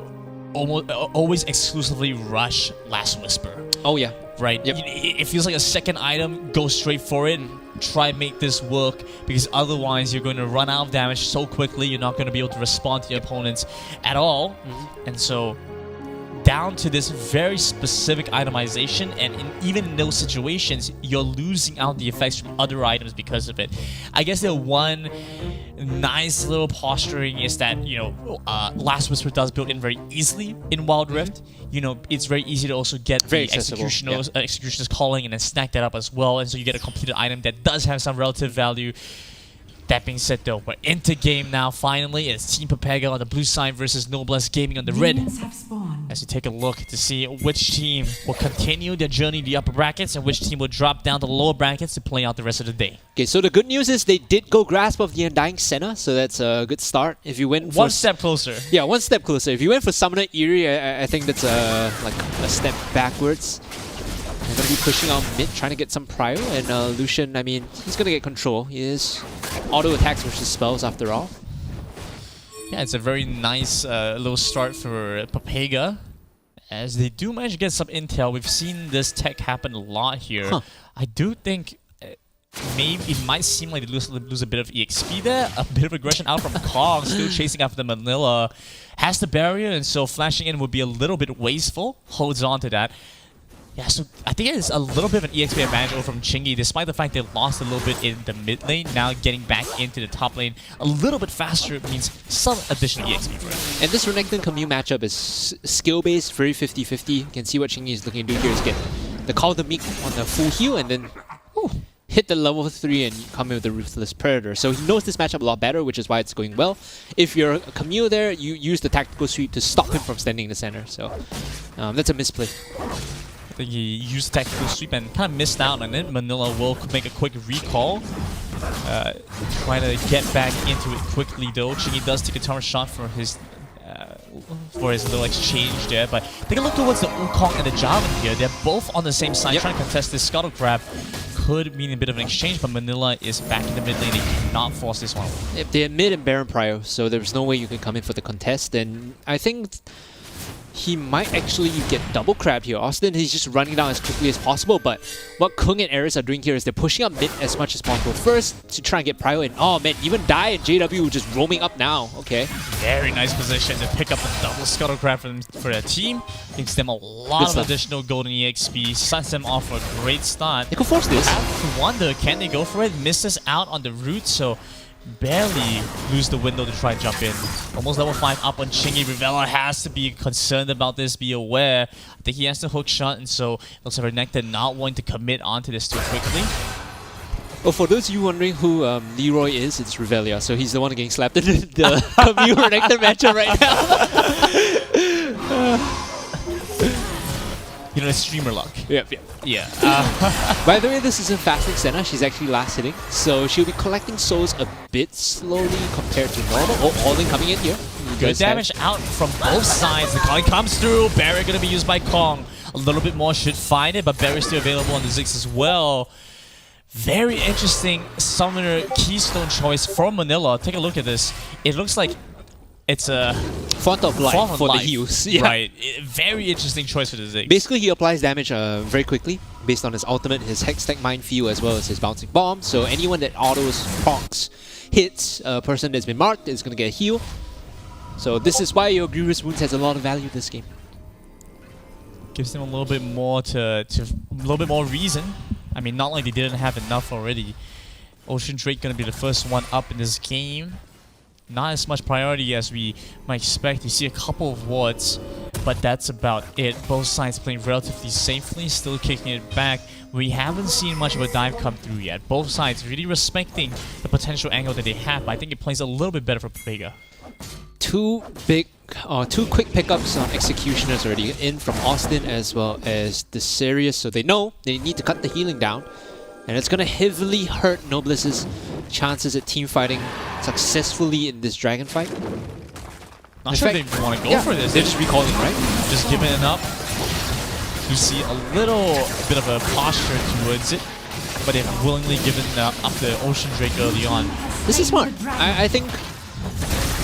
[SPEAKER 6] always exclusively rush Last Whisper.
[SPEAKER 5] Oh yeah.
[SPEAKER 6] Right?
[SPEAKER 5] Yep.
[SPEAKER 6] It feels like a second item, go straight for it, try and make this work, because otherwise you're going to run out of damage so quickly, you're not going to be able to respond to your opponents at all. And so, down to this very specific itemization, and even in those situations, you're losing out the effects from other items because of it. I guess the one nice little posturing is that, you know, Last Whisper does build in very easily in Wild Rift. You know, it's very easy to also get
[SPEAKER 5] Very
[SPEAKER 6] the
[SPEAKER 5] accessible,
[SPEAKER 6] Executioner's Calling and then snack that up as well, and so you get a completed item that does have some relative value. That being said, though, we're into game now, finally. It's Team Papega on the blue side versus Noblesse Gaming on the red. As we take a look to see which team will continue their journey in the upper brackets and which team will drop down to the lower brackets to play out the rest of the day.
[SPEAKER 5] Okay, so the good news is they did go Grasp of the Undying Senna, so that's a good start. If you went for...
[SPEAKER 6] One step closer.
[SPEAKER 5] Yeah, one step closer. If you went for Summoner Eerie, I think that's like a step backwards. They're going to be pushing out mid, trying to get some prio, and Lucian, I mean, he's going to get control. He is auto attacks versus spells after all.
[SPEAKER 6] Yeah, it's a very nice little start for Papega, as they do manage to get some intel. We've seen this tech happen a lot here. I do think maybe it might seem like they lose a bit of EXP there, a bit of aggression out from Kong, still chasing after the Manila. Has the barrier, and so flashing in would be a little bit wasteful. Holds on to that. Yeah, so I think it's a little bit of an EXP advantage over from Chingy, despite the fact they lost a little bit in the mid lane. Now getting back into the top lane a little bit faster means some additional EXP for him.
[SPEAKER 5] And this Renekton Camille matchup is skill-based, very 50-50. You can see what Chingy is looking to do here is get the Call the Meek on the full heal and then hit the level 3 and come in with the Ruthless Predator. So he knows this matchup a lot better, which is why it's going well. If you're a Camille there, you use the Tactical Sweep to stop him from standing in the center. So that's a misplay.
[SPEAKER 6] I think he used Tactical Sweep and kind of missed out on it. Manila will make a quick recall. Trying to get back into it quickly though. Chingy does take a tower shot for his little exchange there, but take a look towards the Wukong and the Jarvan here. They're both on the same side trying to contest this Scuttle Crab. Could mean a bit of an exchange, but Manila is back in the mid lane. They cannot force this one.
[SPEAKER 5] If they're mid and Baron Prio, so there's no way you can come in for the contest, then I think he might actually get double crabbed here. Austin, he's just running down as quickly as possible, but what Kung and Eris are doing here is they're pushing up mid as much as possible. First, to try and get Prio in. Oh man, even Dai and JW just roaming up now. Okay.
[SPEAKER 6] Very nice position to pick up a double Scuttle Crab for their team. Gives them a lot of additional golden EXP. Sets them off for a great start.
[SPEAKER 5] They could force this.
[SPEAKER 6] I have to wonder, can they go for it? Misses out on the route, so barely lose the window to try and jump in. Almost level 5 up on Chingy. Rivella has to be concerned about this, be aware. I think he has the hook shot, and so looks like Renekton not wanting to commit onto this too quickly.
[SPEAKER 5] Well, for those of you wondering who Leroy is, it's Revelia, so he's the one getting slapped in the Camille Renekton matchup right now.
[SPEAKER 6] You know, it's streamer luck.
[SPEAKER 5] Yep.
[SPEAKER 6] Yeah.
[SPEAKER 5] By the way, this isn't fasting Senna. She's actually last hitting, so she'll be collecting souls a bit slowly compared to normal. Oh, all in coming in here.
[SPEAKER 6] Good damage out from both sides. The calling comes through. Barrier going to be used by Kong. A little bit more should find it, but Barrier's still available on the Ziggs as well. Very interesting summoner keystone choice for Manila. Take a look at this. It looks like
[SPEAKER 4] It's a
[SPEAKER 5] Font of Life
[SPEAKER 4] Font of
[SPEAKER 5] for
[SPEAKER 4] Life.
[SPEAKER 5] the heals. Yeah.
[SPEAKER 4] Right. Very interesting choice for the Ziggs.
[SPEAKER 5] Basically, he applies damage very quickly based on his ultimate, his Hextech Minefield, as well as his Bouncing Bomb. So anyone that autos, procs, hits a person that's been marked is going to get a heal. So this is why your Grievous Wounds has a lot of value this game.
[SPEAKER 6] Gives them a little bit more a little bit more reason. I mean, not like they didn't have enough already. Ocean Drake gonna be the first one up in this game. Not as much priority as we might expect. You see a couple of wards, but that's about it. Both sides playing relatively safely, still kicking it back. We haven't seen much of a dive come through yet. Both sides really respecting the potential angle that they have, but I think it plays a little bit better for Vega.
[SPEAKER 5] Two quick pickups on Executioners already in from Austin as well as the Sirius, so they know they need to cut the healing down. And it's going to heavily hurt Nobless's chances at team fighting successfully in this dragon fight.
[SPEAKER 6] Not sure they want to go for this.
[SPEAKER 5] They're just recalling, right?
[SPEAKER 6] Just giving it up. You see a little bit of a posture towards it, but they've willingly given up the Ocean Drake early on.
[SPEAKER 5] This is smart. I think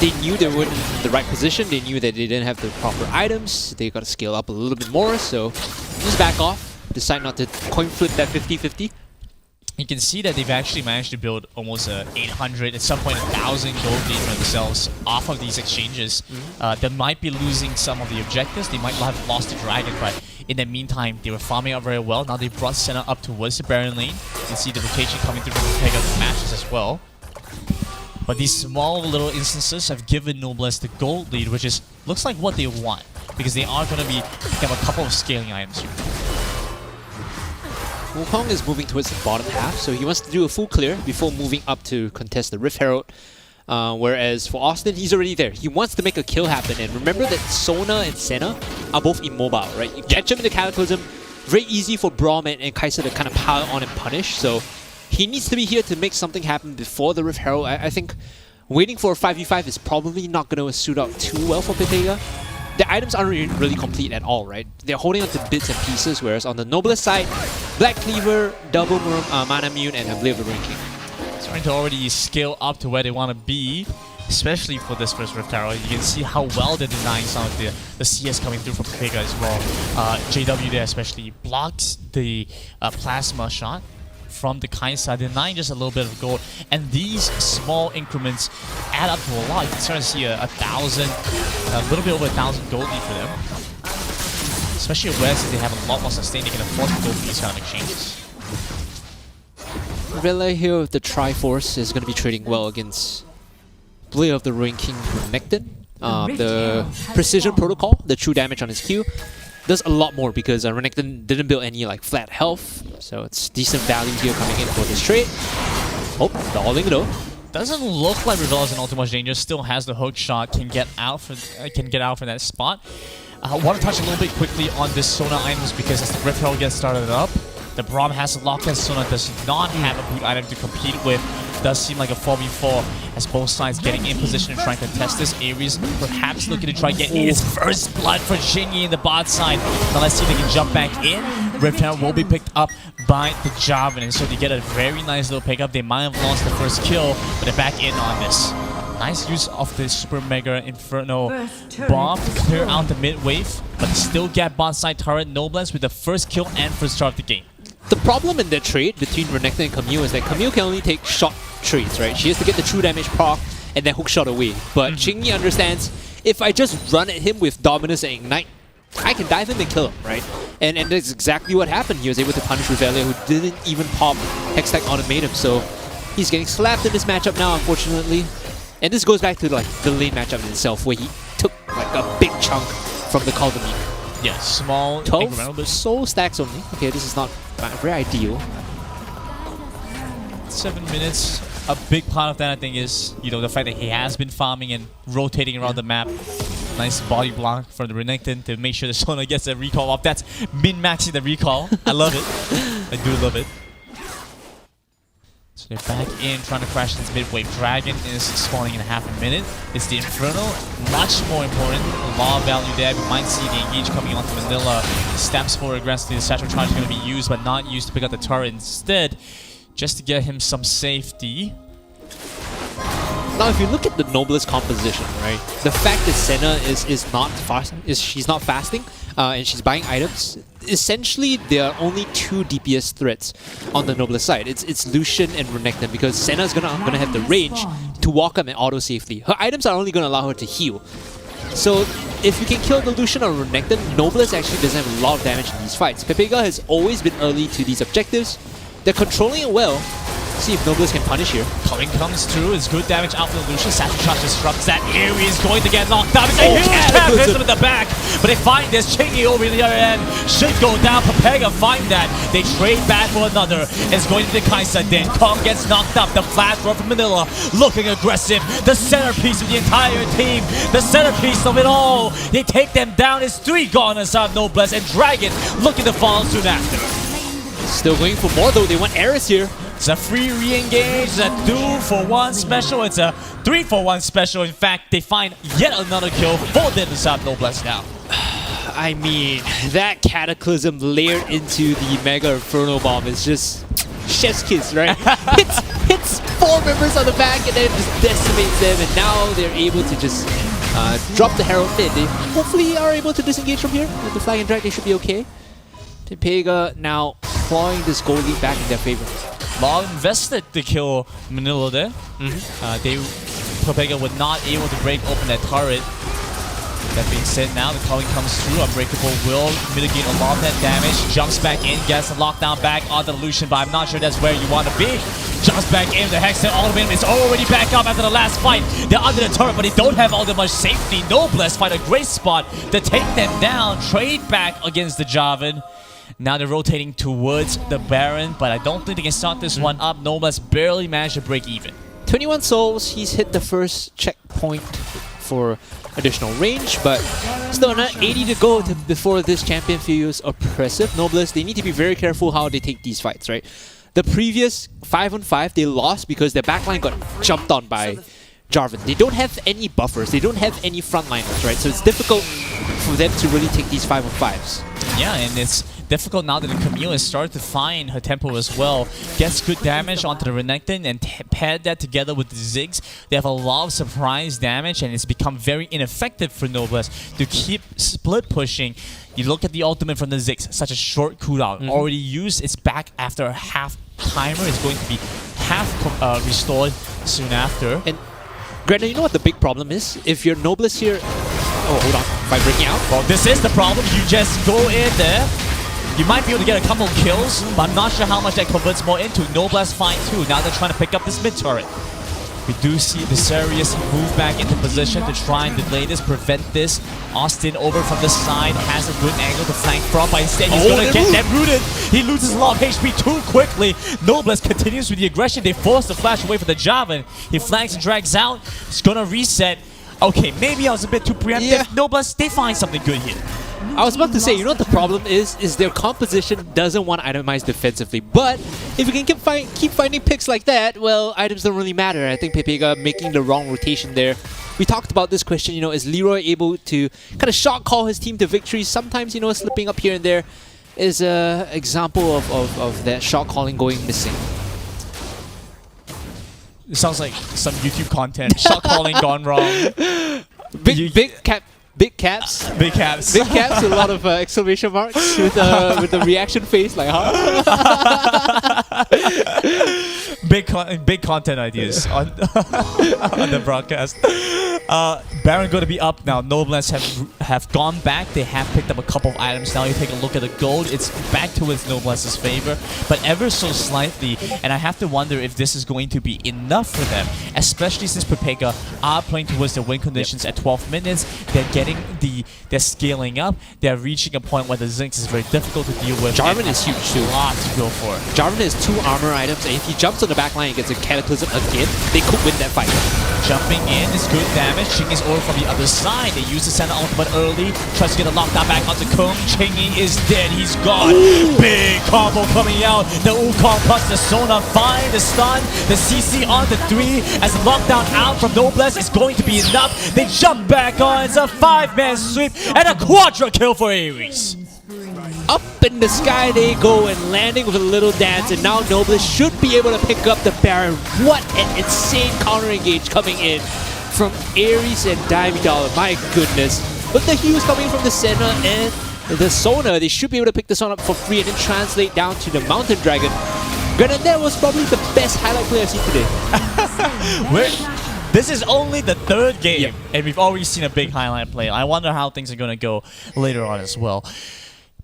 [SPEAKER 5] they knew they weren't in the right position. They knew that they didn't have the proper items. They got to scale up a little bit more, so just back off. Decide not to coin flip that 50-50.
[SPEAKER 6] You can see that they've actually managed to build almost 800, at some point 1,000 gold lead for themselves off of these exchanges. They might be losing some of the objectives. They might not have lost the dragon, but in the meantime, they were farming out very well. Now they brought Senna up towards the Baron lane. You can see the rotation coming through from the Pega matches as well. But these small little instances have given Noblesse the gold lead, which is looks like what they want, because they are going to have a couple of scaling items here.
[SPEAKER 5] Wukong is moving towards the bottom half, so he wants to do a full clear before moving up to contest the Rift Herald. Whereas for Austin, he's already there. He wants to make a kill happen, and remember that Sona and Senna are both immobile, right? You catch him in the Cataclysm, very easy for Braum and Kai'Sa to kind of pile on and punish, so he needs to be here to make something happen before the Rift Herald. I think waiting for a 5v5 is probably not going to suit out too well for Pepega. The items aren't really complete at all, right? They're holding on to bits and pieces, whereas on the Noblesse side, Black Cleaver, Double Mana Mune, and Oblivion of the Ranking.
[SPEAKER 6] Starting to already scale up to where they want to be, especially for this first Rift Herald. You can see how well they're denying some of the CS coming through from Pega as well. JW there especially blocked the plasma shot from the Kai'Sa, denying just a little bit of gold. And these small increments add up to a lot. You can start to see a little bit over 1,000 gold lead for them. Especially aware since they have a lot more sustain, they can afford to go for these kind of exchanges.
[SPEAKER 5] Vela here with the Triforce is going to be trading well against Blade of the Ruin King Renekton. The Precision Protocol, the true damage on his Q, does a lot more because Renekton didn't build any like flat health, so it's decent value here coming in for this trade. Oh, the all-in though.
[SPEAKER 6] Doesn't look like Revela's in all too much danger. Still has the hook shot, can get out from that spot. I want to touch a little bit quickly on this Sona items because as the Rift Herald gets started up, the Braum has to lock, and Sona does not have a boot item to compete with. Does seem like a 4v4 as both sides getting in position to try and contest this. Ares perhaps looking to try and get his first blood for Jingyi in the bot side. Now let's see if they can jump back in. Rift Herald will be picked up by the Javan, and so they get a very nice little pickup. They might have lost the first kill, but they're back in on this. Nice use of the Super Mega Inferno Bomb to clear out the mid wave, but still get bot side turret Noblesse with the first kill and first start of the game.
[SPEAKER 5] The problem in that trade between Renekton and Camille is that Camille can only take short trades, right? She has to get the true damage proc and then hook shot away. But Jingyi understands, if I just run at him with Dominus and Ignite, I can dive him and kill him, right? And that's exactly what happened. He was able to punish Revelia, who didn't even pop Hextech Automate him. So he's getting slapped in this matchup now, unfortunately. And this goes back to like the lane matchup in itself, where he took like a big chunk from the Calvin.
[SPEAKER 6] Yeah, small
[SPEAKER 5] 12 soul stacks only. Okay, this is not very ideal.
[SPEAKER 6] 7 minutes. A big part of that, I think, is the fact that he has been farming and rotating around the map. Nice body block from the Renekton to make sure the Sona gets a recall off. That's min-maxing the recall. I love it. I do love it. So they're back in, trying to crash this mid-wave. Dragon is spawning in half a minute. It's the Inferno, much more important. A lot of value there. We might see the engage coming onto Manila. Steps forward aggressively. The Satchel Charge is going to be used, but not used to pick up the turret instead, just to get him some safety.
[SPEAKER 5] Now, if you look at the Noblest composition, right, the fact that Senna is not fast, she's not fasting, and she's buying items. Essentially, there are only two DPS threats on the Noblest side. It's Lucian and Renekton, because Senna's gonna have the range to walk up and auto safely. Her items are only gonna allow her to heal. So if you can kill the Lucian or Renekton, Noblest actually doesn't have a lot of damage in these fights. Pepega has always been early to these objectives. They're controlling it well. See if Noblest can punish here.
[SPEAKER 6] Culling comes through, it's good damage out for the Lucian. Saturn disrupts that. Aerie is going to get knocked out. It's a huge cap, hits him in the back. But they find this. Chingy over the other end should go down. Pepega find that. They trade back for another. It's going to the Kaisa Den. Kong gets knocked up. The flat throw from Manila looking aggressive. The centerpiece of the entire team. The centerpiece of it all. They take them down. It's 3 gone inside Noblest, and Dragon looking to follow soon after.
[SPEAKER 5] Still going for more though. They want Eris here.
[SPEAKER 6] It's a free re-engage, it's a 2-for-1 special, it's a 3-for-1 special. In fact, they find yet another kill for them inside Noblest now.
[SPEAKER 5] I mean, that Cataclysm layered into the Mega Inferno Bomb is just chef's kiss, right? hits 4 members on the back and then just decimates them, and now they're able to just drop the Herald mid. They hopefully are able to disengage from here. With the Flag and Drag, they should be okay. Pepega now clawing this gold lead back in their favor.
[SPEAKER 6] LoL invested to kill Manila there. Pepega were not able to break open that turret. That being said, now the calling comes through. Unbreakable will mitigate a lot of that damage. Jumps back in, gets the lockdown back on the Lucian, but I'm not sure that's where you want to be. Jumps back in, the Hexen ultimate is already back up after the last fight. They're under the turret, but they don't have all that much safety. Noblest find a great spot to take them down. Trade back against the Jarvan. Now they're rotating towards the Baron, but I don't think they can start this one up. Noblest barely managed to break even.
[SPEAKER 5] 21 souls, he's hit the first checkpoint for additional range, but still another 80 to go before this champion feels oppressive. Noblest, they need to be very careful how they take these fights, right? The previous 5-on-5, they lost because their backline got jumped on by Jarvan. They don't have any buffers, they don't have any frontliners, right? So it's difficult for them to really take these 5-on-5s.
[SPEAKER 6] Yeah, and it's difficult now that the Camille has started to find her tempo as well. Gets good damage onto the Renekton and paired that together with the Ziggs. They have a lot of surprise damage, and it's become very ineffective for Noblest to keep split pushing. You look at the ultimate from the Ziggs, such a short cooldown. Already used, it's back after a half timer. It's going to be half restored soon after.
[SPEAKER 5] And Greta, you know what the big problem is? If you're Noblest here... Oh, hold on. By breaking out?
[SPEAKER 6] Well, this is the problem. You just go in there. You might be able to get a couple kills, but I'm not sure how much that converts more into. Noblest fine too. Now they're trying to pick up this mid turret. We do see the Sirius move back into position to try and delay this, prevent this. Austin over from the side has a good angle to flank from, but instead he's going to get them rooted. He loses a lot of HP too quickly. Noblest continues with the aggression. They force the flash away from the Jarvan. He flanks and drags out. He's going to reset. Okay, maybe I was a bit too preemptive.
[SPEAKER 5] Yeah.
[SPEAKER 6] Noblest, they find something good here.
[SPEAKER 5] I was about to say, you know what the problem is their composition doesn't want to itemize defensively. But if you can keep finding picks like that, well, items don't really matter. I think Pepega making the wrong rotation there. We talked about this question, you know, is Leroy able to kind of shot call his team to victory? Sometimes, you know, slipping up here and there is an example of that shot calling going missing.
[SPEAKER 6] It sounds like some YouTube content. Shot calling gone wrong.
[SPEAKER 5] Big caps. Big caps.
[SPEAKER 6] Big caps.
[SPEAKER 5] Big caps with a lot of exclamation marks with the reaction face like, huh?
[SPEAKER 6] Big content ideas on, on the broadcast. Baron going to be up now. Noblest have gone back. They have picked up a couple of items. Now you take a look at the gold. It's back towards Noblest's favor, but ever so slightly. And I have to wonder if this is going to be enough for them, especially since Pepega are playing towards the win conditions at 12 minutes. They're scaling up. They're reaching a point where the Zinx is very difficult to deal with.
[SPEAKER 5] Jarvan is huge too.
[SPEAKER 6] A lot to go for.
[SPEAKER 5] Jarvan has 2 armor items, and if he jumps on the back line and gets a Cataclysm again, they could win that fight.
[SPEAKER 6] Jumping in is good damage. Ching is over from the other side. They use the center ultimate early. Tries to get a lockdown back onto Kung. Chingy is dead. He's gone. Ooh. Big combo coming out. The Wukong plus the Sona find the stun. The CC onto 3 as the lockdown out from Noblest is going to be enough. They jump back on. It's a 5-man sweep and a quadra kill for Ares.
[SPEAKER 5] up in the sky they go and landing with a little dance, and now Noblest should be able to pick up the Baron. What an insane counter engage coming in from Ares and Dimedollar, my goodness. But the heals coming from the center and the Sona, they should be able to pick this one up for free and then translate down to the Mountain Dragon. Granted, that was probably the best highlight play I've seen today.
[SPEAKER 6] This is only the third game, and we've already seen a big highlight play. I wonder how things are going to go later on as well.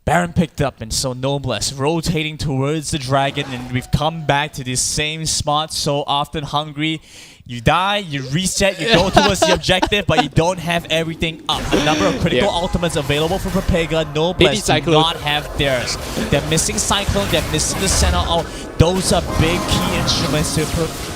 [SPEAKER 6] Baron picked up, and so Noblest rotating towards the dragon, and we've come back to this same spot so often. Hungry, you die, you reset, you go towards the objective, but you don't have everything up. The number of critical ultimates available for Propega, Noblest do not have theirs. They're missing Cyclone, they're missing the center. Oh, those are big key instruments to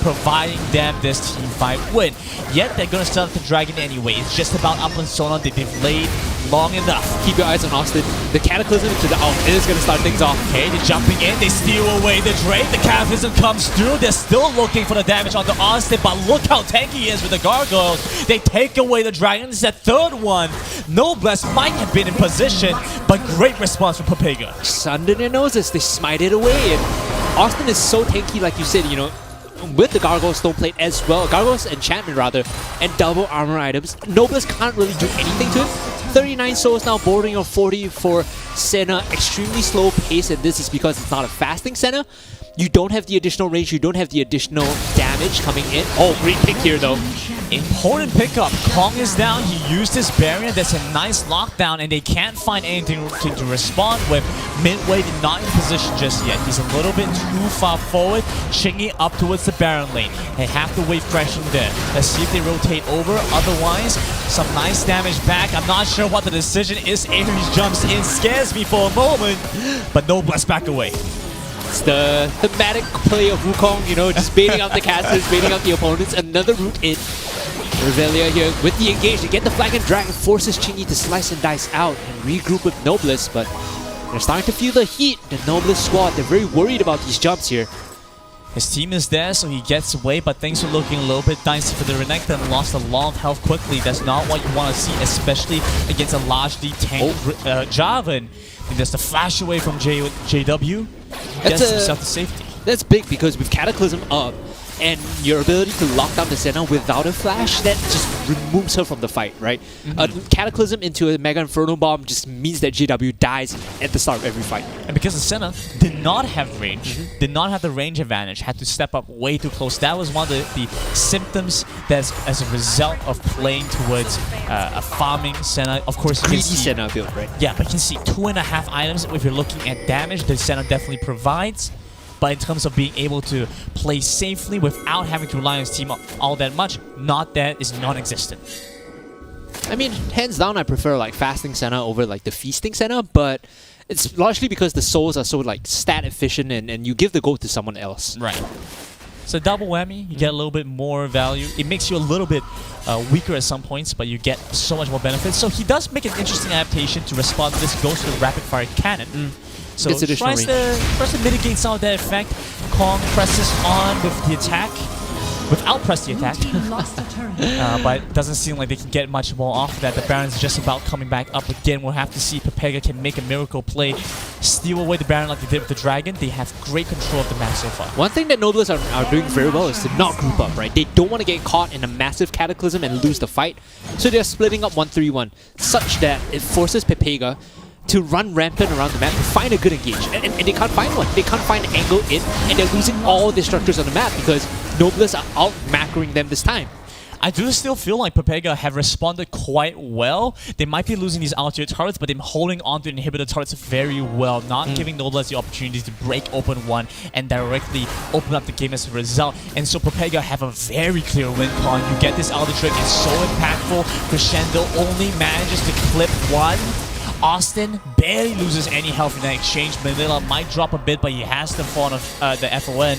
[SPEAKER 6] providing them this team fight win. Yet they're going to start the dragon anyway. It's just about up on Sona. They've delayed long enough.
[SPEAKER 5] Keep your eyes on Austin. The Cataclysm to the out is going to start things off.
[SPEAKER 6] Okay, they're jumping in. They steal away the Drake. The Cataclysm comes through. They're still looking for the damage onto Austin, but look how tanky he is with the gargoyles. They take away the dragon. It's that third one. Noblest might have been in position, but great response from Propega.
[SPEAKER 5] Under their noses, they smite it away. And Austin is so tanky, like you said, you know, with the Gargoyle Stone Plate as well, Gargoyle's Enchantment rather, and double armor items. Noblest can't really do anything to him. 39 souls now, bordering on 40 for Senna. Extremely slow pace, and this is because it's not a fasting Senna. You don't have the additional range, you don't have the additional damage coming in. Oh, great pick here though.
[SPEAKER 6] Important pickup. Kong is down. He used his barrier. That's a nice lockdown, and they can't find anything to respond with. Midway not in position just yet. He's a little bit too far forward. Chingy up towards the Baron lane. They have to wait fresh in there. Let's see if they rotate over. Otherwise, some nice damage back. I'm not sure what the decision is. Ares jumps in, scares me for a moment, but Noblest back away.
[SPEAKER 5] It's the thematic play of Wukong, you know, just baiting out the casters, baiting out the opponents. Another route in. Revelia here with the engage to get the flag, and Dragon forces Chingy to slice and dice out and regroup with Noblest, but they're starting to feel the heat. The Noblest squad, they're very worried about these jumps here.
[SPEAKER 6] His team is there, so he gets away, but things are looking a little bit dicey for the Renekton. Lost a lot of health quickly. That's not what you want to see, especially against a largely tanked Jarvan. And there's the flash away from JW. Gets himself to safety.
[SPEAKER 5] That's big because with Cataclysm up and your ability to lock down the Senna without a flash, that just removes her from the fight, right? Cataclysm into a Mega Inferno Bomb just means that JW dies at the start of every fight.
[SPEAKER 6] And because the Senna did not have range, did not have the range advantage, had to step up way too close. That was one of the symptoms that's as a result of playing towards a farming Senna. Of course, you can see
[SPEAKER 5] Senna build, right?
[SPEAKER 6] Yeah, but you can see 2.5 items. If you're looking at damage, the Senna definitely provides. But in terms of being able to play safely without having to rely on his team all that much, that is non-existent.
[SPEAKER 5] I mean, hands down, I prefer like fasting Senna over like the feasting Senna, but it's largely because the souls are so like stat efficient, and you give the gold to someone else.
[SPEAKER 6] Right. So double whammy, you get a little bit more value. It makes you a little bit weaker at some points, but you get so much more benefits. So he does make an interesting adaptation to respond to this. Goes to the rapid fire cannon. So tries to mitigate some of that effect. Kong presses on with the attack, without press the attack. But it doesn't seem like they can get much more off of that. The Baron's just about coming back up again. We'll have to see if Propega can make a miracle play, steal away the Baron like they did with the Dragon. They have great control of the map so far.
[SPEAKER 5] One thing that Noblest are doing very well is to not group up, right? They don't want to get caught in a massive Cataclysm and lose the fight. So they're splitting up 1-3-1, such that it forces Propega to run rampant around the map to find a good engage. And they can't find one. They can't find an angle in, and they're losing all the structures on the map because Noblest are out-macroing them this time.
[SPEAKER 6] I do still feel like Propega have responded quite well. They might be losing these out-tier turrets, but they're holding on to inhibitor turrets very well, not giving Noblest the opportunity to break open one and directly open up the game as a result. And so Propega have a very clear win con. You get this Alder trick, it's so impactful. Crescendo only manages to clip one. Austin barely loses any health in that exchange. Manila might drop a bit, but he has to fall on the FON.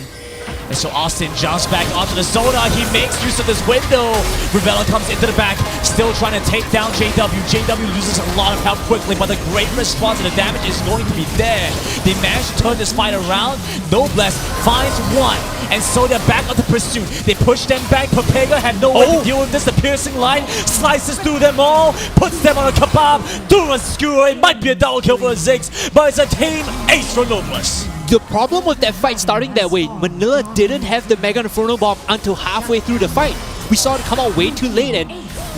[SPEAKER 6] And so Austin jumps back onto the Zona. He makes use of this window. Revella comes into the back, still trying to take down JW. JW loses a lot of health quickly, but the great response and the damage is going to be there. They manage to turn this fight around. Noblesse finds one. And so they're back on the pursuit. They push them back. Papega had no way to deal with this. The piercing line slices through them all, puts them on a kebab, through a skewer. It might be a double kill for a Ziggs, but it's a team ace for Noblesse.
[SPEAKER 7] The problem with that fight starting that way, Manila didn't have the Mega Inferno Bomb until halfway through the fight. We saw it come out way too late, and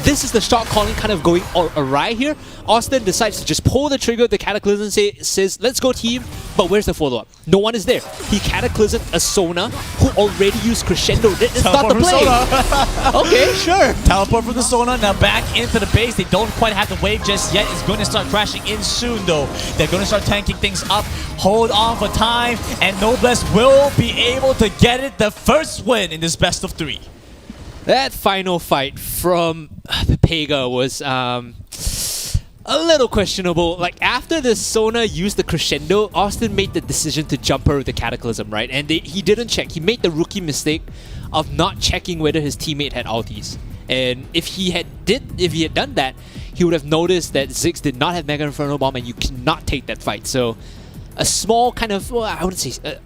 [SPEAKER 7] this is the shot calling kind of going awry here. Austin decides to just pull the trigger. The Cataclysm says, let's go team, but where's the follow-up? No one is there. He Cataclysmed a Sona who already used Crescendo. It's not the play. Okay, sure.
[SPEAKER 6] Teleport from the Sona, now back into the base. They don't quite have the wave just yet. It's going to start crashing in soon though. They're going to start tanking things up. Hold on for time, and Noblesse will be able to get it the first win in this best of 3.
[SPEAKER 7] That final fight from Papega was a little questionable. Like, after the Sona used the Crescendo, Austin made the decision to jump her with the Cataclysm, right? And he didn't check. He made the rookie mistake of not checking whether his teammate had ultis. And if he had done that, he would have noticed that Ziggs did not have Mega Inferno Bomb, and you cannot take that fight. So, a small kind of, well, I wouldn't say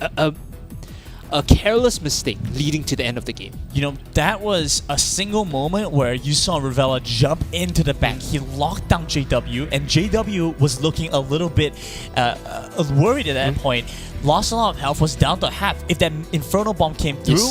[SPEAKER 7] a careless mistake leading to the end of the game.
[SPEAKER 6] You know, that was a single moment where you saw Revella jump into the back. He locked down JW, and JW was looking a little bit worried at that point. Lost a lot of health, was down to half. If that Inferno Bomb came through,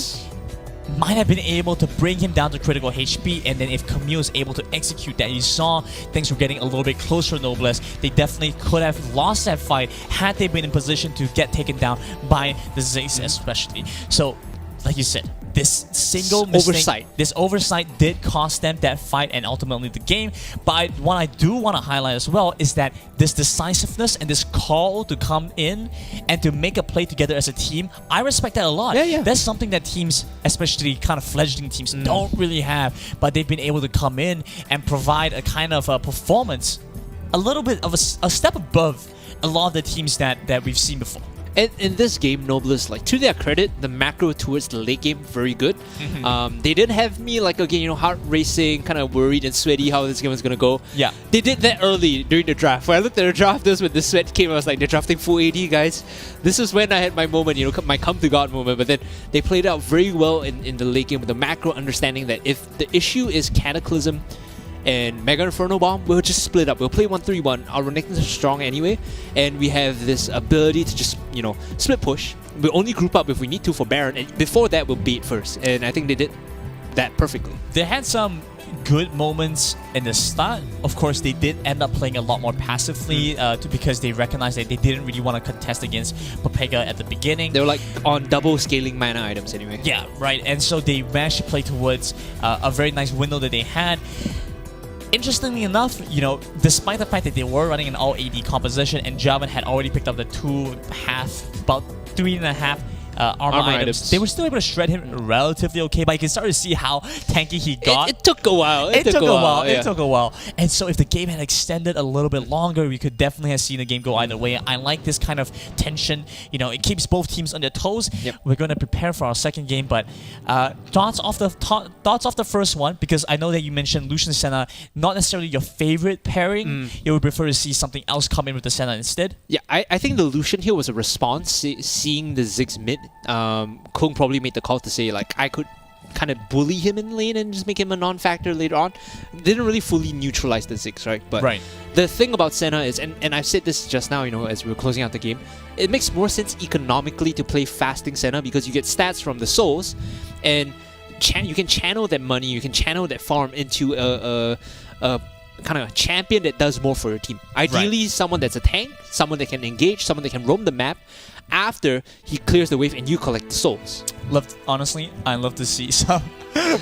[SPEAKER 6] might have been able to bring him down to critical HP, and then if Camille is able to execute that, you saw things were getting a little bit closer to Noblesse. They definitely could have lost that fight had they been in position to get taken down by the Ziggs especially. So, like you said, this single mistake, this oversight did cost them that fight and ultimately the game. But what I do want to highlight as well is that this decisiveness and this call to come in and to make a play together as a team, I respect that a lot. That's something that teams, especially kind of fledgling teams, don't really have. But they've been able to come in and provide a kind of a performance, a little bit of a step above a lot of the teams that we've seen before.
[SPEAKER 7] And in this game, Noblesse, like, to their credit, the macro towards the late game, very good. They didn't have me, like, again, you know, heart racing, kind of worried and sweaty how this game was going to go.
[SPEAKER 6] Yeah.
[SPEAKER 7] They did that early during the draft. When I looked at the draft, this when the sweat came, I was like, they're drafting full AD, guys. This is when I had my moment, you know, my come to God moment. But then they played out very well in the late game with the macro understanding that if the issue is Cataclysm and Mega Inferno Bomb, we'll just split up. We'll play 1-3-1. Our Renekton's are strong anyway, and we have this ability to just, you know, split push. We'll only group up if we need to for Baron, and before that, we'll bait first. And I think they did that perfectly.
[SPEAKER 6] They had some good moments in the start. Of course, they did end up playing a lot more passively because they recognized that they didn't really want to contest against Papega at the beginning.
[SPEAKER 7] They were like on double scaling mana items anyway.
[SPEAKER 6] Yeah, right. And so they managed to play towards a very nice window that they had. Interestingly enough, you know, despite the fact that they were running an all AD composition and Javan had already picked up the about 3.5 armor items, they were still able to shred him relatively okay, but you can start to see how tanky he got.
[SPEAKER 7] It took a while.
[SPEAKER 6] It took a while. And so if the game had extended a little bit longer, we could definitely have seen the game go either way. I like this kind of tension. You know, it keeps both teams on their toes. We're going to prepare for our second game, but thoughts off the first one, because I know that you mentioned Lucian Senna, not necessarily your favorite pairing. You would prefer to see something else come in with the Senna instead.
[SPEAKER 7] Yeah, I think the Lucian here was a response, seeing the Ziggs mid. Kung probably made the call to say, like, I could kind of bully him in lane and just make him a non-factor later on. Didn't really fully neutralize the Ziggs, right? But the thing about Senna is, and I've said this just now, you know, as we were closing out the game, it makes more sense economically to play fasting Senna because you get stats from the souls, and you can channel that money, you can channel that farm into a kind of a champion that does more for your team. Ideally, someone that's a tank, someone that can engage, someone that can roam the map after he clears the wave and you collect the souls.
[SPEAKER 6] Honestly, I love to see some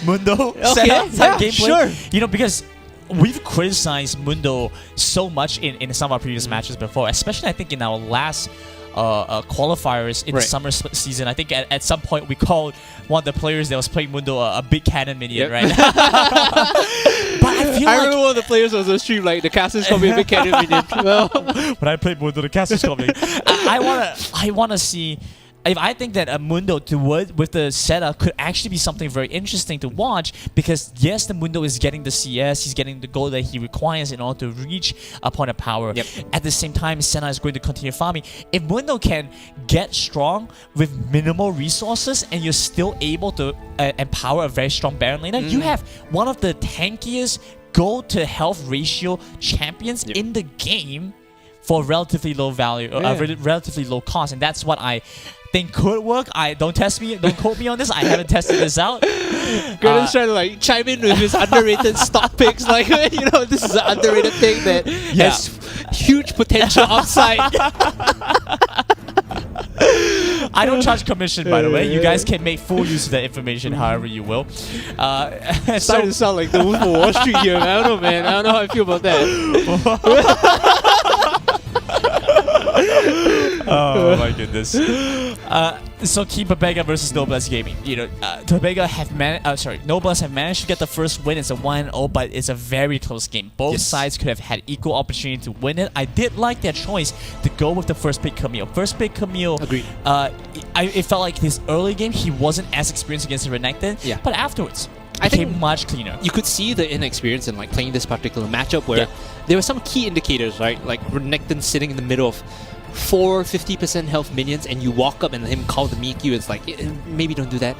[SPEAKER 6] Mundo
[SPEAKER 7] gameplay.
[SPEAKER 6] Sure. You know, because we've criticized Mundo so much in some of our previous matches before, especially I think in our last qualifiers in the summer season. I think at some point we called one of the players that was playing Mundo a big cannon minion, right? But I
[SPEAKER 7] remember one of the players was on stream like, the casters called me a big cannon minion.
[SPEAKER 6] When I played Mundo, the casters called me. I wanna see I think that Mundo with the setup could actually be something very interesting to watch, because yes, the Mundo is getting the CS, he's getting the gold that he requires in order to reach a point of power.
[SPEAKER 7] Yep.
[SPEAKER 6] At the same time, Senna is going to continue farming. If Mundo can get strong with minimal resources and you're still able to empower a very strong Baron laner, you have one of the tankiest gold to health ratio champions in the game for relatively low value, relatively low cost, and that's what I think could work. Don't quote me on this. I haven't tested this out.
[SPEAKER 7] Gordon's trying to like chime in with his underrated stock picks, like this is an underrated thing that has huge potential upside.
[SPEAKER 6] I don't charge commission, by the way. You guys can make full use of that information however you will.
[SPEAKER 7] It's starting to sound like the Wolf of Wall Street here, man. I don't know, man. I don't know how I feel about that.
[SPEAKER 6] Oh my goodness. So Team Pepega versus Noblesse Gaming. Pepega Noblesse have managed to get the first win. It's a 1-0, but it's a very close game. Both sides could have had equal opportunity to win it. I did like their choice to go with the first pick Camille. First pick Camille.
[SPEAKER 7] Agreed.
[SPEAKER 6] It felt like his early game he wasn't as experienced against Renekton.
[SPEAKER 7] Yeah.
[SPEAKER 6] But afterwards,
[SPEAKER 7] I think
[SPEAKER 6] became much cleaner.
[SPEAKER 7] You could see the inexperience in like playing this particular matchup where there were some key indicators, right? Like Renekton sitting in the middle of 4 50% health minions, and you walk up and him call the Miku. It's like, maybe don't do that,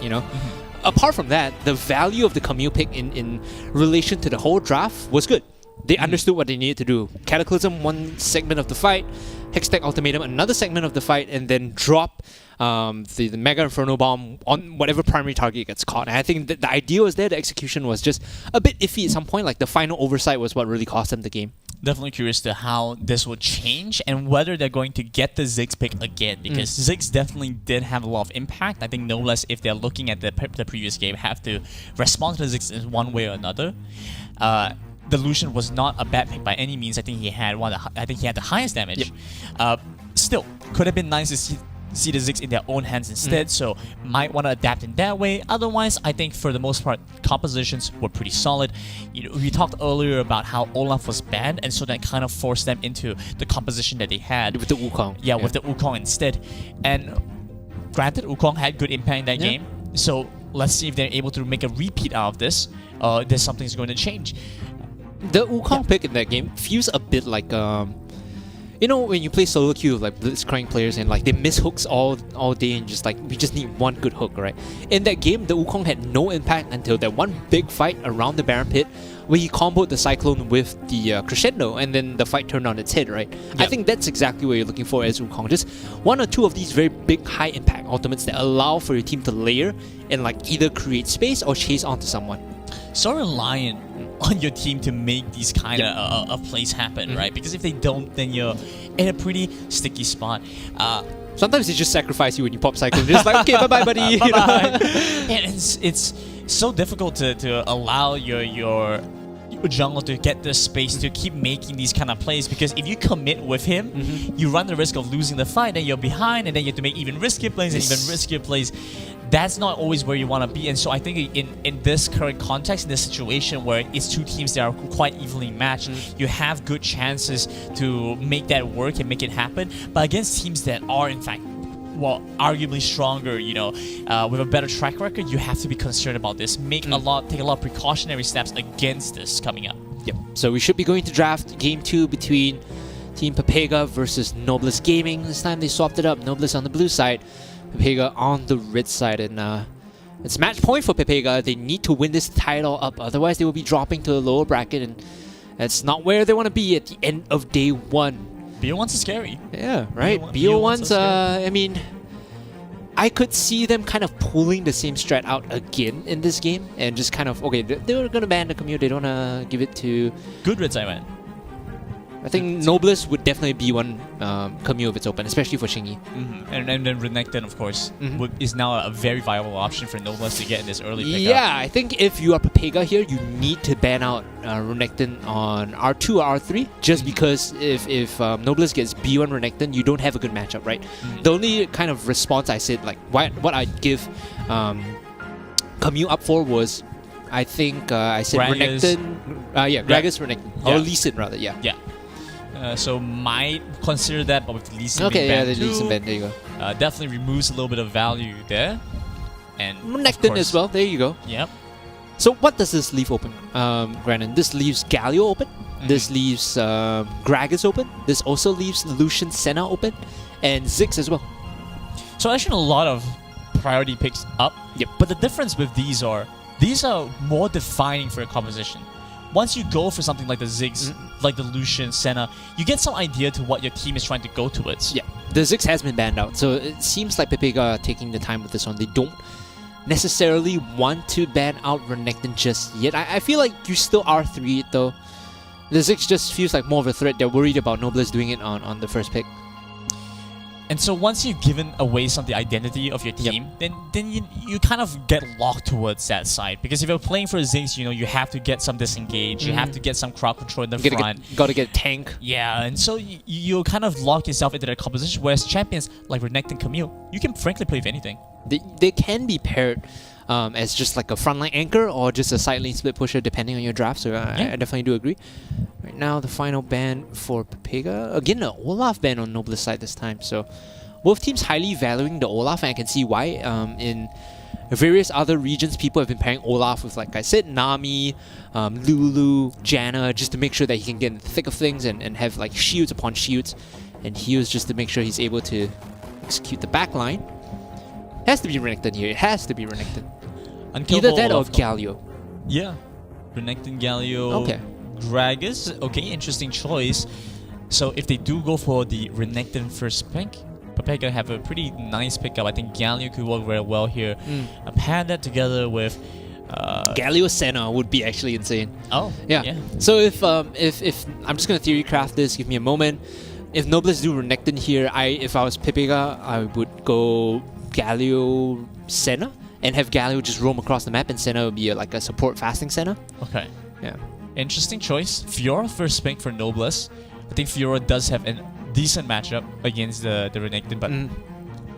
[SPEAKER 7] Apart from that, the value of the Camille pick in relation to the whole draft was good. They understood what they needed to do. Cataclysm, one segment of the fight. Hextech Ultimatum, another segment of the fight, and then drop the Mega Inferno Bomb on whatever primary target gets caught. And I think that the idea was there, the execution was just a bit iffy at some point. Like the final oversight was what really cost them the game.
[SPEAKER 6] Definitely curious to how this will change and whether they're going to get the Ziggs pick again, because Ziggs definitely did have a lot of impact. I think no less, if they're looking at the previous game, have to respond to the Ziggs in one way or another. The Lucian was not a bad pick by any means. I think he had the highest damage. Still, could have been nice to see the Ziggs in their own hands instead, so might want to adapt in that way. Otherwise, I think for the most part, compositions were pretty solid. We talked earlier about how Olaf was banned, and so that kind of forced them into the composition that they had.
[SPEAKER 7] With the Wukong.
[SPEAKER 6] Yeah, with the Wukong instead. And granted, Wukong had good impact in that game, so let's see if they're able to make a repeat out of this. There's something's going to change.
[SPEAKER 7] The Wukong pick in that game feels a bit like when you play solo queue with like Blitzcrank players and like they miss hooks all day and just like we just need one good hook, right? In that game, the Wukong had no impact until that one big fight around the Baron Pit where he comboed the Cyclone with the Crescendo, and then the fight turned on its head, right? I think that's exactly what you're looking for as Wukong. Just one or two of these very big high impact ultimates that allow for your team to layer and like either create space or chase onto someone.
[SPEAKER 6] So reliant on your team to make these kind of plays happen, right? Because if they don't, then you're in a pretty sticky spot.
[SPEAKER 7] Sometimes they just sacrifice you when you pop Cyclone. They're just like, okay, bye-bye, buddy.
[SPEAKER 6] Bye-bye. And it's so difficult to allow your jungle to get the space to keep making these kind of plays, because if you commit with him, you run the risk of losing the fight, and you're behind, and then you have to make even riskier plays and even riskier plays. That's not always where you want to be. And so I think in this current context, in this situation where it's two teams that are quite evenly matched, you have good chances to make that work and make it happen. But against teams that are in fact arguably stronger, with a better track record, you have to be concerned about this. Take a lot of precautionary steps against this coming up.
[SPEAKER 7] Yep. So we should be going to draft game 2 between Team Pepega versus Noblesse Gaming. This time they swapped it up. Noblesse on the blue side, Pepega on the red side, and it's match point for Pepega. They need to win this title up, otherwise they will be dropping to the lower bracket, and that's not where they want to be at the end of day 1.
[SPEAKER 6] BO1's is scary.
[SPEAKER 7] Yeah, right. BO1's, I mean, I could see them kind of pulling the same strat out again in this game, and just kind of, okay, they were going to ban the Camille, they don't want to give it to...
[SPEAKER 6] Good red side, man.
[SPEAKER 7] I think Noblesse would definitely be one Camille if it's open, especially for Shingy.
[SPEAKER 6] And then Renekton, of course, is now a very viable option for Noblesse to get in this early pickup.
[SPEAKER 7] Yeah, I think if you are Pepega here, you need to ban out Renekton on R2 or R3, just because if Noblesse gets B1 Renekton, you don't have a good matchup, right? The only kind of response I said, like what I'd give Camille up for was, I think I said
[SPEAKER 6] Gragas.
[SPEAKER 7] Renekton, Gragas Renekton, or Lee Sin rather, yeah.
[SPEAKER 6] so might consider that, but with the Lee Sin
[SPEAKER 7] Okay,
[SPEAKER 6] being
[SPEAKER 7] yeah,
[SPEAKER 6] banned
[SPEAKER 7] the Lee Sin
[SPEAKER 6] too,
[SPEAKER 7] ban, there you go.
[SPEAKER 6] definitely removes a little bit of value there. And of
[SPEAKER 7] Renekton
[SPEAKER 6] course-
[SPEAKER 7] as well, there you go.
[SPEAKER 6] Yep.
[SPEAKER 7] So what does this leave open, Grannon? This leaves Galio open. This leaves Gragas open. This also leaves Lucian Senna open. And Ziggs as well.
[SPEAKER 6] So actually a lot of priority picks up.
[SPEAKER 7] Yep.
[SPEAKER 6] But the difference with these are more defining for your composition. Once you go for something like the Ziggs, like the Lucian, Senna, you get some idea to what your team is trying to go towards.
[SPEAKER 7] Yeah, the Ziggs has been banned out. So it seems like Pepega are taking the time with this one. They don't necessarily want to ban out Renekton just yet. I feel like you still R3 it though. The Ziggs just feels like more of a threat. They're worried about Noblesse doing it on the first pick.
[SPEAKER 6] And so once you've given away some of the identity of your team, then you kind of get locked towards that side. Because if you're playing for Ziggs, you have to get some disengage, you have to get some crowd control in the front.
[SPEAKER 7] Gotta get tank.
[SPEAKER 6] Yeah, and so you kind of lock yourself into that composition, whereas champions like Renekton, Camille, you can frankly play with anything.
[SPEAKER 7] They can be paired as just like a frontline anchor or just a side lane split pusher depending on your draft, so I definitely do agree. Right now, the final ban for Pepega. Again, an Olaf ban on Noblesse side this time, so both teams highly valuing the Olaf, and I can see why. In various other regions, people have been pairing Olaf with, like I said, Nami, Lulu, Janna, just to make sure that he can get in the thick of things and have like shields upon shields and heals just to make sure he's able to execute the backline. Has to be Renekton here. It has to be Renekton. Either that or Galio.
[SPEAKER 6] Yeah. Renekton, Galio,
[SPEAKER 7] Okay.
[SPEAKER 6] Gragas. Okay, interesting choice. So if they do go for the Renekton first pick, Pepega have a pretty nice pickup. I think Galio could work very well here. Pair that together with
[SPEAKER 7] Galio Senna would be actually insane.
[SPEAKER 6] Oh,
[SPEAKER 7] Yeah. So if I'm just gonna theory craft this, give me a moment. If Noblesse do Renekton here, if I was Pepega, I would go Galio Senna and have Galio just roam across the map, and Senna would be like a support fasting Senna.
[SPEAKER 6] Okay.
[SPEAKER 7] Yeah.
[SPEAKER 6] Interesting choice. Fiora first pick for Noblesse. I think Fiora does have a decent matchup against the Renekton, but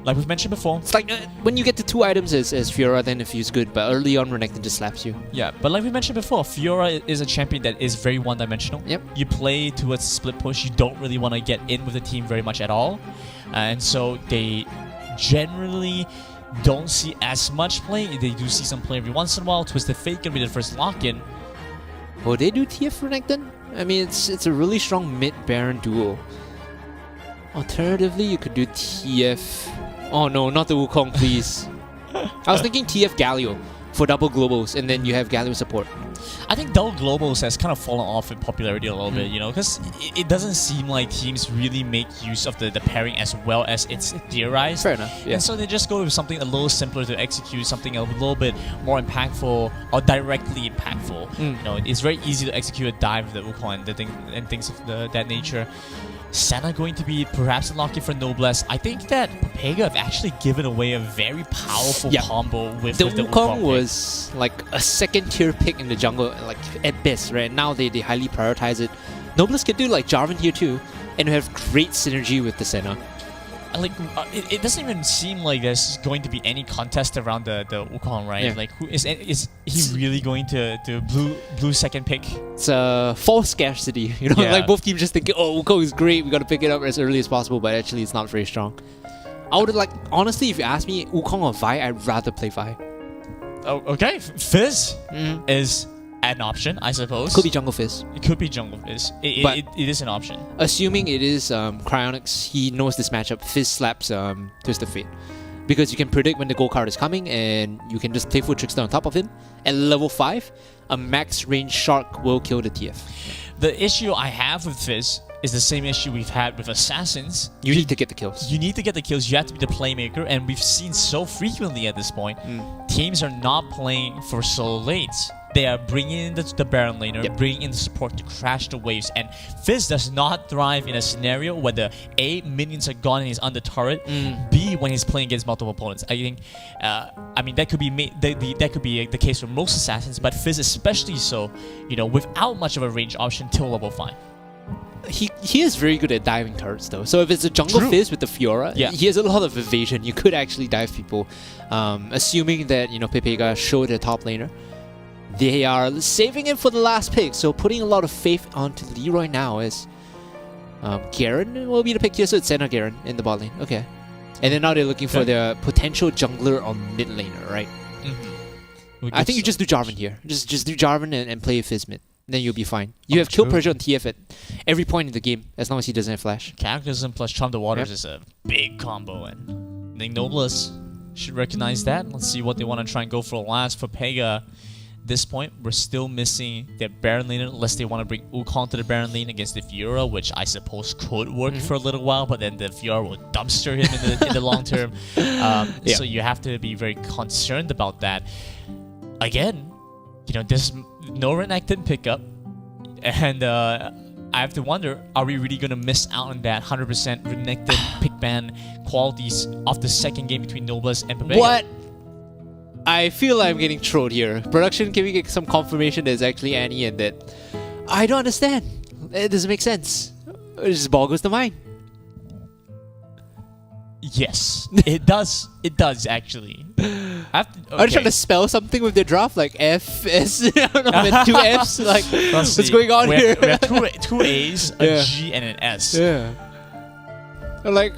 [SPEAKER 6] like we've mentioned before,
[SPEAKER 7] It's like when you get to 2 items as Fiora, then it feels good, but early on Renekton just slaps you.
[SPEAKER 6] yeah, but like we mentioned before, Fiora is a champion that is very one-dimensional.
[SPEAKER 7] Yep.
[SPEAKER 6] You play towards split push, you don't really want to get in with the team very much at all, and so they generally don't see as much play. They do see some play every once in a while. Twisted Fate can be the first lock-in.
[SPEAKER 7] Will they do TF Renekton? I mean, it's a really strong mid-Baron duo. Alternatively, you could do TF... Oh no, not the Wukong, please. I was thinking TF Galio for double globals, and then you have Galio support.
[SPEAKER 6] I think double globals has kind of fallen off in popularity a little bit, because it doesn't seem like teams really make use of the pairing as well as it's theorized.
[SPEAKER 7] Fair enough, yeah.
[SPEAKER 6] And so they just go with something a little simpler to execute, something a little bit more impactful or directly impactful. It's very easy to execute a dive with the Wukong and things of that nature. Senna going to be perhaps a lock-in for Noblesse. I think that Pepega have actually given away a very powerful combo with
[SPEAKER 7] The
[SPEAKER 6] the
[SPEAKER 7] Wukong
[SPEAKER 6] pick.
[SPEAKER 7] was like a second-tier pick in the jungle, like at best, right? Now they highly prioritize it. Noblesse could do like Jarvan here too, and have great synergy with the Senna.
[SPEAKER 6] Like it doesn't even seem like there's going to be any contest around the Wukong, right?
[SPEAKER 7] Yeah.
[SPEAKER 6] Like, who is he really going to blue second pick?
[SPEAKER 7] It's a false scarcity,
[SPEAKER 6] Yeah.
[SPEAKER 7] like both teams just thinking, oh, Wukong is great, we gotta pick it up as early as possible, but actually it's not very strong. I would honestly, if you ask me, Wukong or Vi, I'd rather play Vi.
[SPEAKER 6] Oh, okay. Fizz is an option, I suppose.
[SPEAKER 7] Could be Jungle Fizz.
[SPEAKER 6] It could be Jungle Fizz.
[SPEAKER 7] But-
[SPEAKER 6] It is an option.
[SPEAKER 7] Assuming it is Cryonics, he knows this matchup. Fizz slaps Twisted Fate. Because you can predict when the gold card is coming, and you can just Playful Trickster on top of him. At level 5, a max range Shark will kill the TF.
[SPEAKER 6] The issue I have with Fizz is the same issue we've had with Assassins.
[SPEAKER 7] You need to get the kills.
[SPEAKER 6] You need to get the kills, you have to be the playmaker, and we've seen so frequently at this point, teams are not playing for solo lanes. They are bringing in the Baron laner, bringing in the support to crash the waves, and Fizz does not thrive in a scenario where the A, minions are gone and he's under turret, B, when he's playing against multiple opponents. I think, that could be that could be the case for most Assassins, but Fizz especially so, without much of a range option till level 5.
[SPEAKER 7] He is very good at diving turrets though. So if it's a Jungle Fizz with the Fiora, he has a lot of evasion. You could actually dive people. Assuming that, Pepega showed their top laner. They are saving it for the last pick, so putting a lot of faith onto Leroy now as Garen will be the pick here, so it's Senna Garen in the bot lane. Okay. And then now they're looking for their potential jungler or mid laner, right? I think you just do Jarvan here. Just do Jarvan and play Fizz mid. Then you'll be fine. You have kill pressure on TF at every point in the game, as long as he doesn't have flash.
[SPEAKER 6] Cataclysm plus Charm the Waters is a big combo, and I think Noblest should recognize that. Let's see what they want to try and go for last. For Pega, this point, we're still missing their Baron lane, unless they want to bring Wukong to the Baron lane against the Fiora, which I suppose could work for a little while, but then the Fiora will dumpster him in the long term. So you have to be very concerned about that. Again, you know, there's no renekton pickup, and I have to wonder, are we really going to miss out on that 100% renekton pick ban qualities of the second game between Noblest and Pepega?
[SPEAKER 7] What? I feel like I'm getting trolled here. Production, can we get some confirmation there's actually Annie and that? I don't understand. It doesn't make sense. It just boggles the mind.
[SPEAKER 6] Yes, it does. It does actually.
[SPEAKER 7] Are they trying to spell something with their draft? Like F, S, I don't know, man, two Fs? Like, what's going on here?
[SPEAKER 6] We have two A's, a G, and an S.
[SPEAKER 7] Yeah. Like,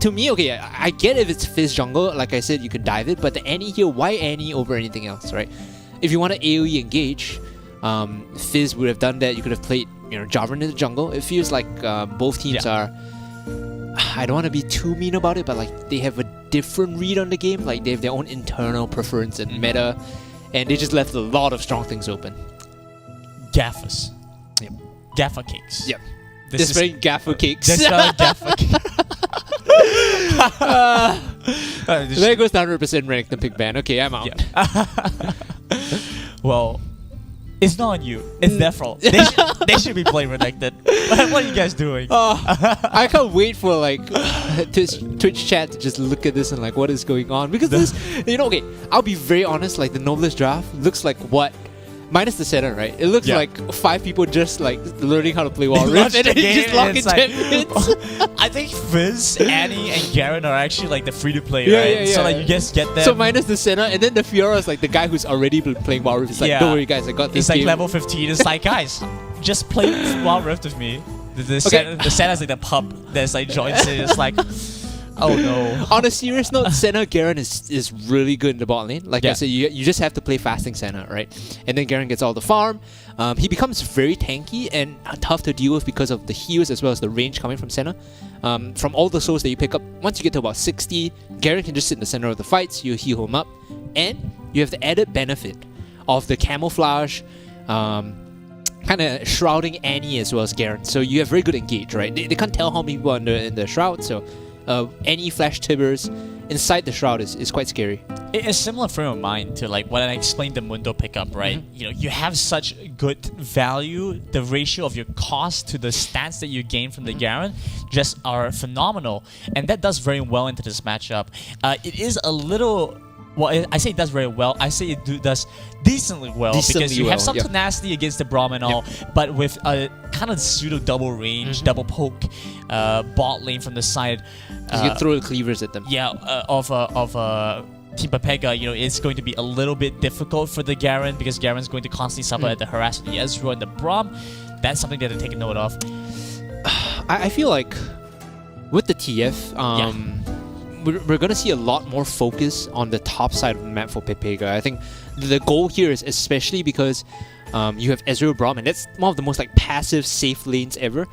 [SPEAKER 7] to me, okay, I get if it's Fizz jungle, like I said, you can dive it, but the Annie here, why Annie over anything else, right? If you want to AoE engage, Fizz would have done that. You could have played, you know, Jarvan in the jungle. It feels like both teams are, I don't want to be too mean about it, but like they have a different read on the game. Like they have their own internal preference and meta, and they just left a lot of strong things open.
[SPEAKER 6] Gaffas.
[SPEAKER 7] Yep.
[SPEAKER 6] Gaffa cakes.
[SPEAKER 7] Yep.
[SPEAKER 6] This
[SPEAKER 7] is very gaffer cakes.
[SPEAKER 6] That's not Gaffa cake.
[SPEAKER 7] There goes the 100% Renekton pick ban. Okay, I'm out.
[SPEAKER 6] Yeah. Well, it's not on you. It's their fault. They should be playing Renekton. What are you guys doing?
[SPEAKER 7] I can't wait for like Twitch chat to just look at this and like what is going on, because this, you know, okay, I'll be very honest, like the Noblest draft looks like what, minus the center, right? It looks like 5 people just like learning how to play Wild Rift and then just lock in 10 minutes.
[SPEAKER 6] I think Fizz, Annie, and Garen are actually like the free-to-play, right? So like you just get them.
[SPEAKER 7] So minus the center, and then the Fiora is like the guy who's already been playing Wild Rift. It's like, don't worry guys, I got this.
[SPEAKER 6] It's like
[SPEAKER 7] game.
[SPEAKER 6] level 15. It's like, guys, just play Wild Rift with me. The Senna's like the pup that's like joins it. It's like, oh no.
[SPEAKER 7] On a serious note, Senna Garen is really good in the bot lane. Like I said, you just have to play fasting Senna, right? And then Garen gets all the farm. He becomes very tanky and tough to deal with because of the heals as well as the range coming from Senna. From all the souls that you pick up, once you get to about 60, Garen can just sit in the center of the fights, you heal him up, and you have the added benefit of the camouflage, kind of shrouding Annie as well as Garen. So you have very good engage, right? They can't tell how many people are in the shroud, so any flash tibbers inside the shroud is quite scary.
[SPEAKER 6] It's a similar frame of mind to like when I explained the Mundo pickup, right? You know, you have such good value. The ratio of your cost to the stats that you gain from the Garen just are phenomenal, and that does very well into this matchup. It is a little. Well, I say it does very well. I say it does decently well because you have some tenacity against the Braum and all, but with a kind of pseudo double range, double poke bot lane from the side.
[SPEAKER 7] You can throw the cleavers at them.
[SPEAKER 6] Yeah, of Team Pepega, you know, it's going to be a little bit difficult for the Garen because Garen's going to constantly suffer at the harass of the Ezreal and the Braum. That's something that they take note of.
[SPEAKER 7] I feel like with the TF, we're going to see a lot more focus on the top side of the map for Pepega. I think the goal here is especially because you have Ezreal Braum, and that's one of the most like passive safe lanes ever.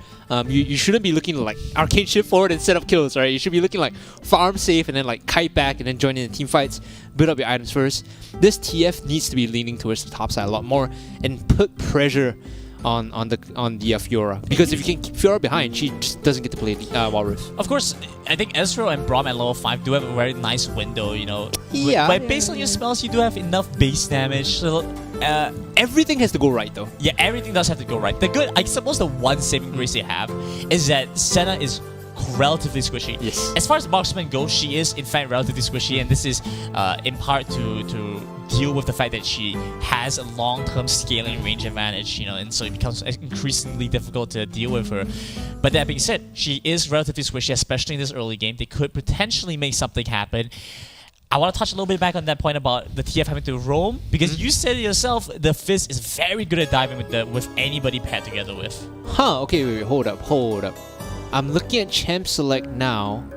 [SPEAKER 7] You shouldn't be looking like arcane shift forward and set up kills, right? You should be looking like farm safe and then like kite back and then join in the team fights, build up your items first. This TF needs to be leaning towards the top side a lot more and put pressure on the Fiora, because if you can keep Fiora behind, she just doesn't get to play Wild Rift.
[SPEAKER 6] Of course, I think Ezreal and Braum at level 5 do have a very nice window, you know. But based on your spells, you do have enough base damage. So
[SPEAKER 7] everything has to go right, though.
[SPEAKER 6] Yeah, everything does have to go right. The good, I suppose, the one saving grace they have is that Senna is relatively squishy.
[SPEAKER 7] Yes.
[SPEAKER 6] As far as marksman goes, she is in fact relatively squishy, and this is in part to deal with the fact that she has a long-term scaling range advantage, you know, and so it becomes increasingly difficult to deal with her. But that being said, she is relatively squishy, especially in this early game. They could potentially make something happen. I want to touch a little bit back on that point about the TF having to roam, because you said it yourself, the Fizz is very good at diving with anybody paired together with.
[SPEAKER 7] Huh, okay, wait, hold up. I'm looking at Champ Select now.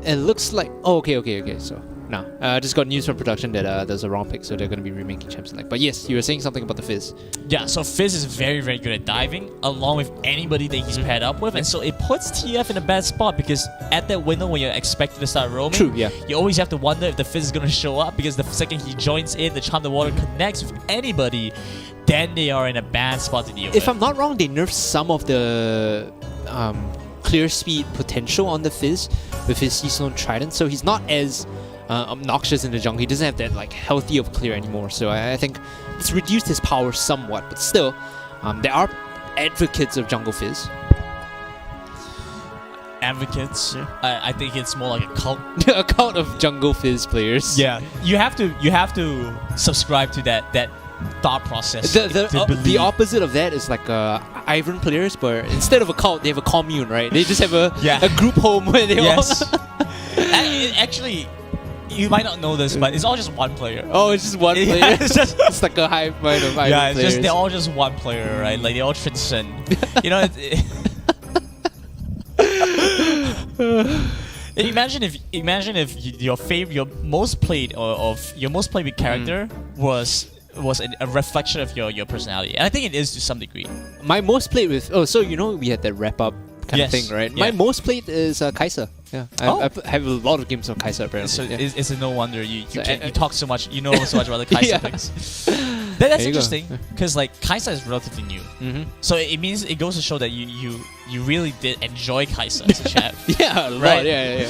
[SPEAKER 7] It looks like... Oh, okay, so... No, I just got news from production that there's a wrong pick, so they're going to be remaking Champ Select. But yes, you were saying something about the Fizz.
[SPEAKER 6] Yeah, so Fizz is very, very good at diving, along with anybody that he's paired up with, and so it puts TF in a bad spot, because at that window when you're expected to start roaming,
[SPEAKER 7] True, yeah.
[SPEAKER 6] you always have to wonder if the Fizz is going to show up, because the second he joins in, the Charm the Water connects with anybody, then they are in a bad spot to deal with.
[SPEAKER 7] If I'm not wrong, they nerfed some of the clear speed potential on the Fizz with his Seasonal Trident, so he's not as obnoxious in the jungle. He doesn't have that like healthy of clear anymore, so I think it's reduced his power somewhat, but still there are advocates of jungle Fizz.
[SPEAKER 6] Advocates? I think it's more like a cult.
[SPEAKER 7] A cult of jungle Fizz players.
[SPEAKER 6] Yeah, you have to subscribe to that thought process.
[SPEAKER 7] The opposite of that is like Ivan players, but instead of a cult, they have a commune, right? They just have a group home where they all...
[SPEAKER 6] Actually, you might not know this, but it's all just one player.
[SPEAKER 7] Oh, it's just one player?
[SPEAKER 6] Yeah, it's
[SPEAKER 7] like a hive mind of Ivan
[SPEAKER 6] yeah,
[SPEAKER 7] players.
[SPEAKER 6] they're all just one player, right? Like, they all transcend. You know, imagine if your most played character was a reflection of your personality, and I think it is to some degree.
[SPEAKER 7] My most played with... Oh, so you know we had that wrap-up kind of thing, right?
[SPEAKER 6] Yeah.
[SPEAKER 7] My most played is Kai'Sa. Yeah, I have a lot of games on Kai'Sa apparently.
[SPEAKER 6] So
[SPEAKER 7] yeah.
[SPEAKER 6] it's a no wonder you talk so much. You know so much about the Kai'Sa things. That's interesting, because like Kai'Sa is relatively new, so it means it goes to show that you really did enjoy Kai'Sa as a champ.
[SPEAKER 7] Yeah, a lot.
[SPEAKER 6] Right?
[SPEAKER 7] Yeah.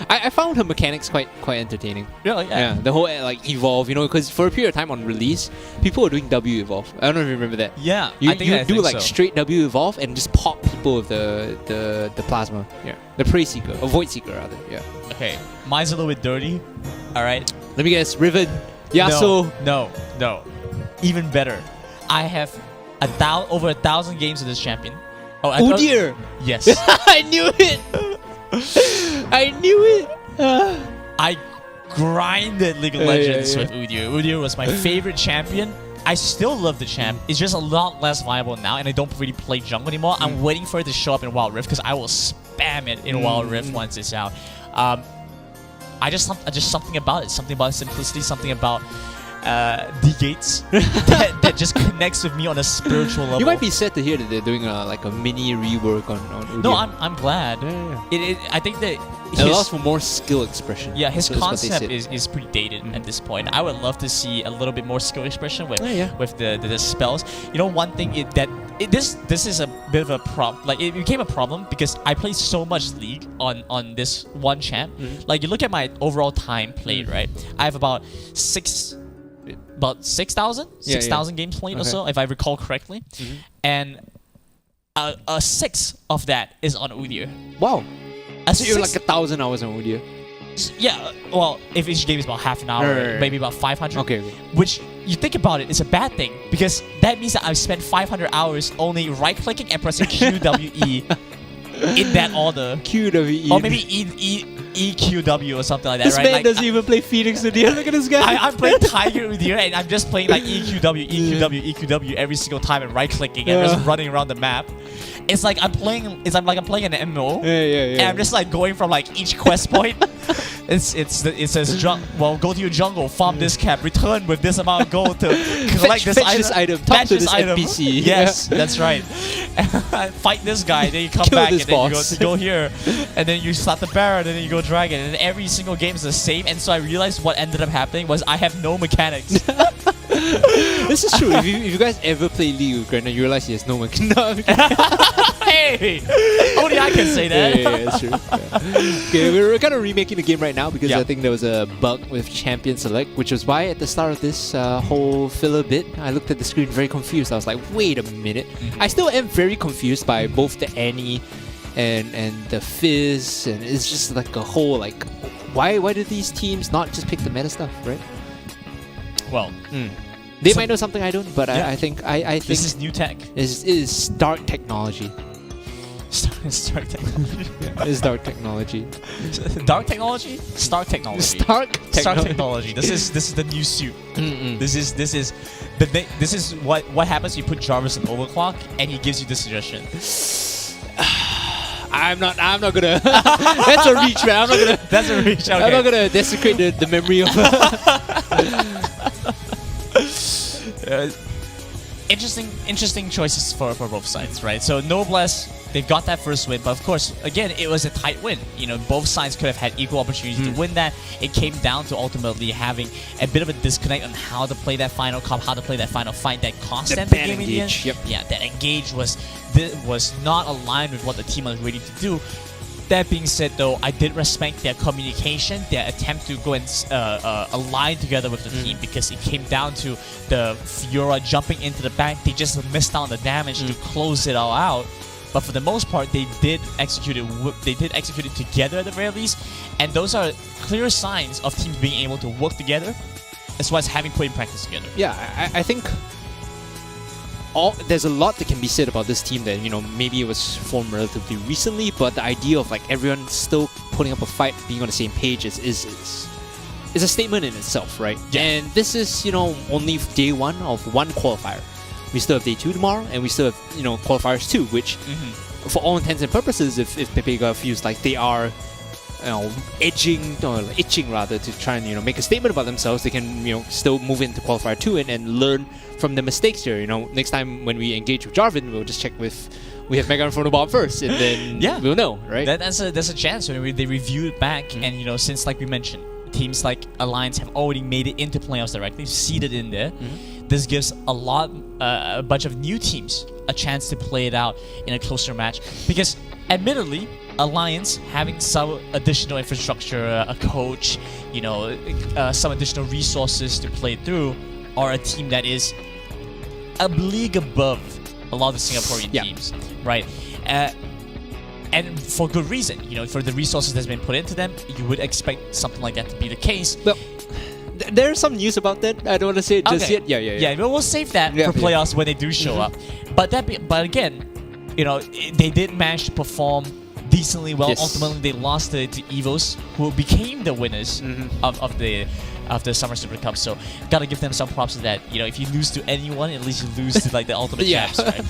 [SPEAKER 7] I found her mechanics quite entertaining.
[SPEAKER 6] Really?
[SPEAKER 7] Yeah, the whole like evolve, you know, because for a period of time on release, people were doing W evolve. I don't know if you remember that.
[SPEAKER 6] Yeah,
[SPEAKER 7] you
[SPEAKER 6] I think
[SPEAKER 7] do like
[SPEAKER 6] so.
[SPEAKER 7] straight W evolve and just pop people with the plasma. Yeah, the Prey Seeker, or Void Seeker rather. Yeah.
[SPEAKER 6] Okay, mine's a little bit dirty. All right.
[SPEAKER 7] Let me guess, Riven, Yasuo.
[SPEAKER 6] No. Even better. I have over 1,000 games with this champion.
[SPEAKER 7] Oh dear.
[SPEAKER 6] Yes.
[SPEAKER 7] I knew it. I knew it.
[SPEAKER 6] I grinded League of Legends with Udyr. Udyr was my favorite champion. I still love the champ. It's just a lot less viable now, and I don't really play jungle anymore. I'm waiting for it to show up in Wild Rift, because I will spam it in Wild Rift once it's out. Just something about it. Something about simplicity. Something about the gates that just connects with me on a spiritual level.
[SPEAKER 7] You might be sad to hear that they're doing like a mini rework on Udyr.
[SPEAKER 6] No, I'm glad.
[SPEAKER 7] Yeah.
[SPEAKER 6] I think that
[SPEAKER 7] it allows for more skill expression.
[SPEAKER 6] Yeah, his concept is pretty dated at this point. I would love to see a little bit more skill expression with the spells. You know, one thing this is a bit of a problem. Like, it became a problem because I play so much League on this one champ. Like, you look at my overall time played, right? I have about 6,000 games played or so, if I recall correctly, and a sixth of that is on Udyr.
[SPEAKER 7] Wow. So you're like 1,000 hours on Udyr.
[SPEAKER 6] Yeah, well, if each game is about half an hour, maybe about 500.
[SPEAKER 7] Okay.
[SPEAKER 6] Which, you think about it, it's a bad thing, because that means that I've spent 500 hours only right-clicking and pressing QWE in that order.
[SPEAKER 7] QWE.
[SPEAKER 6] Or maybe EQW or something like that,
[SPEAKER 7] this
[SPEAKER 6] right?
[SPEAKER 7] man
[SPEAKER 6] Like,
[SPEAKER 7] doesn't even play Phoenix Udyr. Look at this guy.
[SPEAKER 6] I'm playing Tiger Udyr, and I'm just playing like EQW every single time and right-clicking and just running around the map. It's like I'm playing an MMO. And I'm just like going from like each quest point. It says go to your jungle, farm this cap, return with this amount of gold to collect this item,
[SPEAKER 7] talk to this NPC.
[SPEAKER 6] Yes, that's right. Fight this guy, then you come back, and then you go here, and then you start the Baron, and then you go Dragon, and every single game is the same. And so I realized what ended up happening was I have no mechanics.
[SPEAKER 7] This is true. If you guys ever play League with Grant, you realize he has no mechanics.
[SPEAKER 6] Hey! Only I can say that.
[SPEAKER 7] Yeah, that's true. Yeah. Okay, we're kind of remaking the game right now because I think there was a bug with Champion Select, which was why at the start of this whole filler bit, I looked at the screen very confused. I was like, wait a minute. I still am very confused by both the Annie and the Fizz, and it's just like a whole like, why do these teams not just pick the meta stuff, right?
[SPEAKER 6] Well,
[SPEAKER 7] they might know something I don't, but I think
[SPEAKER 6] this is new tech.
[SPEAKER 7] It is dark technology.
[SPEAKER 6] Stark technology.
[SPEAKER 7] It's dark technology.
[SPEAKER 6] Dark technology? Stark technology.
[SPEAKER 7] Stark
[SPEAKER 6] Stark
[SPEAKER 7] technology.
[SPEAKER 6] technology. This is the new suit.
[SPEAKER 7] Mm-mm.
[SPEAKER 6] This is what happens. You put Jarvis in overclock, and he gives you this suggestion.
[SPEAKER 7] I'm not gonna. That's a reach, man. I'm not gonna.
[SPEAKER 6] That's a reach. Okay.
[SPEAKER 7] I'm not gonna desecrate the memory of.
[SPEAKER 6] Interesting choices for both sides, right? So Noblesse, they've got that first win, but of course, again, it was a tight win. You know, both sides could have had equal opportunities to win that. It came down to ultimately having a bit of a disconnect on how to play that final comp, how to play that final fight that cost them the game in the end.
[SPEAKER 7] Yep.
[SPEAKER 6] Yeah, that engage was not aligned with what the team was ready to do. That being said, though, I did respect their communication, their attempt to go and align together with the team, because it came down to the Fiora jumping into the back. They just missed out on the damage to close it all out. But for the most part, they did execute it. They did execute it together at the very least, and those are clear signs of teams being able to work together, as well as having played practice together.
[SPEAKER 7] Yeah, I think there's a lot that can be said about this team that, you know, maybe it was formed relatively recently, but the idea of like everyone still putting up a fight, being on the same page is a statement in itself, right?
[SPEAKER 6] Yeah.
[SPEAKER 7] And this is, you know, only day one of one qualifier. We still have day 2 tomorrow, and we still have, you know, qualifiers 2, which for all intents and purposes, if Pepega feels like they are, you know, itching rather to try and, you know, make a statement about themselves, they can, you know, still move into qualifier 2 and learn from the mistakes here. You know, next time when we engage with Jarvan, we'll just check we have Mega from the bottom first, and then we'll know, right?
[SPEAKER 6] That's a chance when they review it back, and you know, since like we mentioned, teams like Alliance have already made it into playoffs directly, seeded in there. This gives a bunch of new teams a chance to play it out in a closer match, because admittedly, Alliance having some additional infrastructure, a coach, you know, some additional resources to play through, are a team that is a league above a lot of the Singaporean teams, right? And for good reason, you know, for the resources that's been put into them, you would expect something like that to be the case.
[SPEAKER 7] But there's some news about that. I don't want to say it just yet. Yeah.
[SPEAKER 6] But we'll save that for playoffs when they do show up. But again, you know, they did manage to perform decently well.
[SPEAKER 7] Yes.
[SPEAKER 6] Ultimately, they lost to EVOS, who became the winners of the Summer Super Cup. So gotta give them some props to that. You know, if you lose to anyone, at least you lose to like the ultimate champs, right?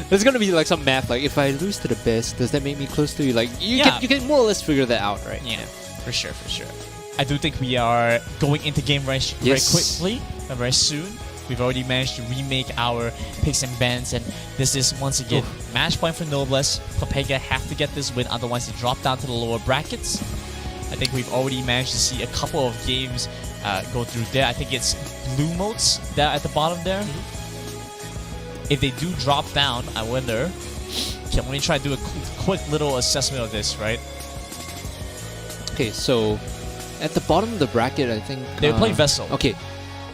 [SPEAKER 7] There's gonna be like some math, like if I lose to the best, does that make me close to you? Like you can more or less figure that out, right?
[SPEAKER 6] Yeah, for sure. I do think we are going into game very quickly, very soon. We've already managed to remake our picks and bans, and this is once again match point for Noblesse. Pepega have to get this win, otherwise they drop down to the lower brackets. I think we've already managed to see a couple of games go through there. I think it's blue modes that are at the bottom there. If they do drop down, I wonder. Can we try to do a quick little assessment of this, right?
[SPEAKER 7] Okay, so at the bottom of the bracket, I think
[SPEAKER 6] they would play Vessel.
[SPEAKER 7] Okay,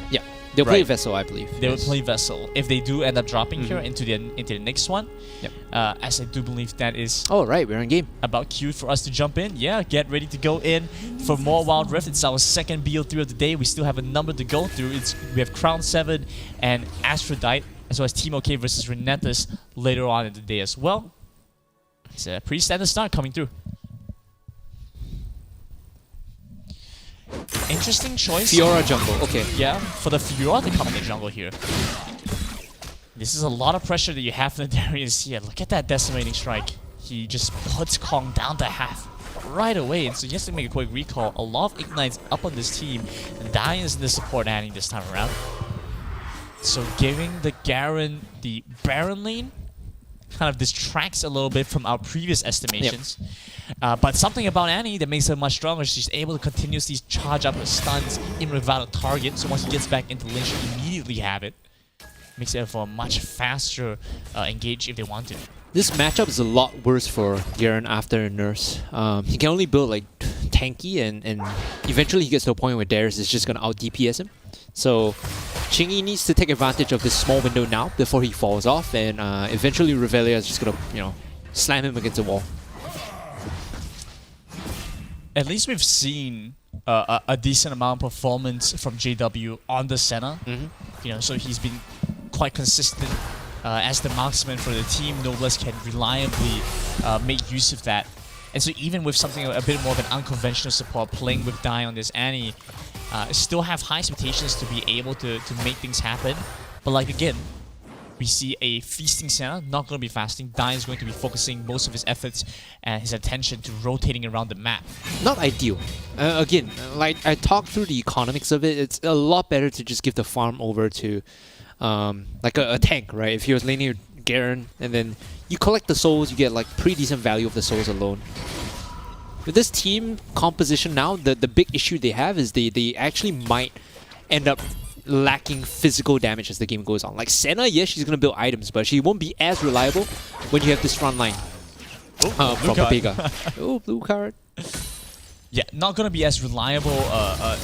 [SPEAKER 7] yeah, they'll play Vessel, I believe.
[SPEAKER 6] They would play Vessel. If they do end up dropping here into the next one, as I do believe that is.
[SPEAKER 7] Oh right, we're in game.
[SPEAKER 6] About cue for us to jump in. Yeah, get ready to go in for more Wild Rift. It's our second BO3 of the day. We still have a number to go through. We have Crown 7 and Aphrodite, as well as Team OK versus Renetas later on in the day as well. It's a pretty standard start coming through. Interesting choice.
[SPEAKER 7] Fiora jungle, okay.
[SPEAKER 6] Yeah, for the Fiora to come in the jungle here. This is a lot of pressure that you have from Darius here. Look at that decimating strike. He just puts Kong down to half right away. And so just to make a quick recall, a lot of Ignites up on this team. Dian is in the support adding this time around. So giving the Garen the Baron lane kind of distracts a little bit from our previous estimations. But something about Annie that makes her much stronger, she's able to continuously charge up her stuns in without a target. So once she gets back into lane, she immediately have it. Makes it for a much faster engage if they want to.
[SPEAKER 7] This matchup is a lot worse for Garen after Nurse. He can only build like tanky, and eventually he gets to a point where Darius is just gonna out DPS him. So Chingy needs to take advantage of this small window now before he falls off, and eventually Revelia is just gonna, you know, slam him against the wall.
[SPEAKER 6] At least we've seen a decent amount of performance from JW on the Senna. You know, so he's been quite consistent as the marksman for the team, Noblesse can reliably make use of that. And so even with something a bit more of an unconventional support, playing with Dai on this Annie, still have high expectations to be able to make things happen. But like again, we see a feasting Senna, not going to be fasting. Dai is going to be focusing most of his efforts and his attention to rotating around the map.
[SPEAKER 7] Not ideal. Again, like I talked through the economics of it, it's a lot better to just give the farm over to like a tank, right? If you're laning your Garen and then you collect the souls, you get like pretty decent value of the souls alone. With this team composition now, the big issue they have is they actually might end up lacking physical damage as the game goes on. Like Senna, yes, she's going to build items, but she won't be as reliable when you have this front line from Pepega. Oh, blue card.
[SPEAKER 6] Yeah, not going to be as reliable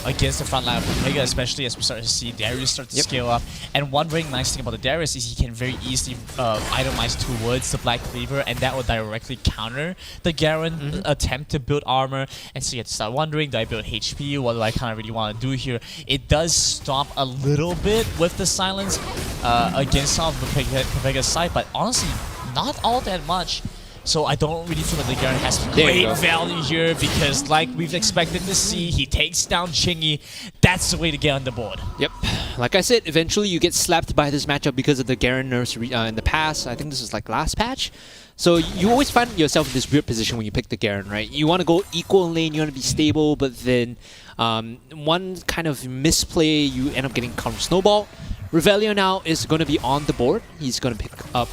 [SPEAKER 6] against the front line of Pepega, especially as we start to see Darius start to scale up. And one very nice thing about the Darius is he can very easily itemize towards the Black Cleaver, and that will directly counter the Garen attempt to build armor. And so you have to start wondering, do I build HP? What do I kind of really want to do here? It does stop a little bit with the silence against some of the Pepega's side, but honestly, not all that much. So I don't really feel like the Garen has great value here because like we've expected to see, he takes down Chingy. That's the way to get on the board.
[SPEAKER 7] Yep. Like I said, eventually you get slapped by this matchup because of the Garen nerfs in the past. I think this was like last patch. So you always find yourself in this weird position when you pick the Garen, right? You want to go equal lane, you want to be stable, but then one kind of misplay, you end up getting counter snowball. Revelio now is going to be on the board. He's going to pick up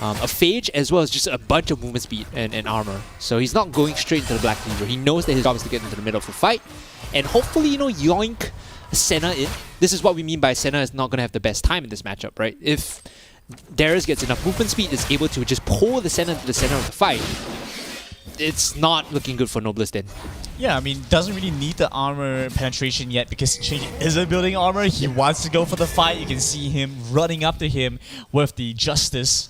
[SPEAKER 7] a Phage as well as just a bunch of movement speed and armor. So he's not going straight into the Black Cleaver. He knows that his job is to get into the middle of the fight. And hopefully, you know, yoink Senna in. This is what we mean by Senna is not going to have the best time in this matchup, right? If Darius gets enough movement speed, is able to just pull the Senna into the center of the fight, it's not looking good for Noblesse then.
[SPEAKER 6] Yeah, I mean, doesn't really need the armor penetration yet because Chingy isn't building armor. He wants to go for the fight. You can see him running up to him with the Justice.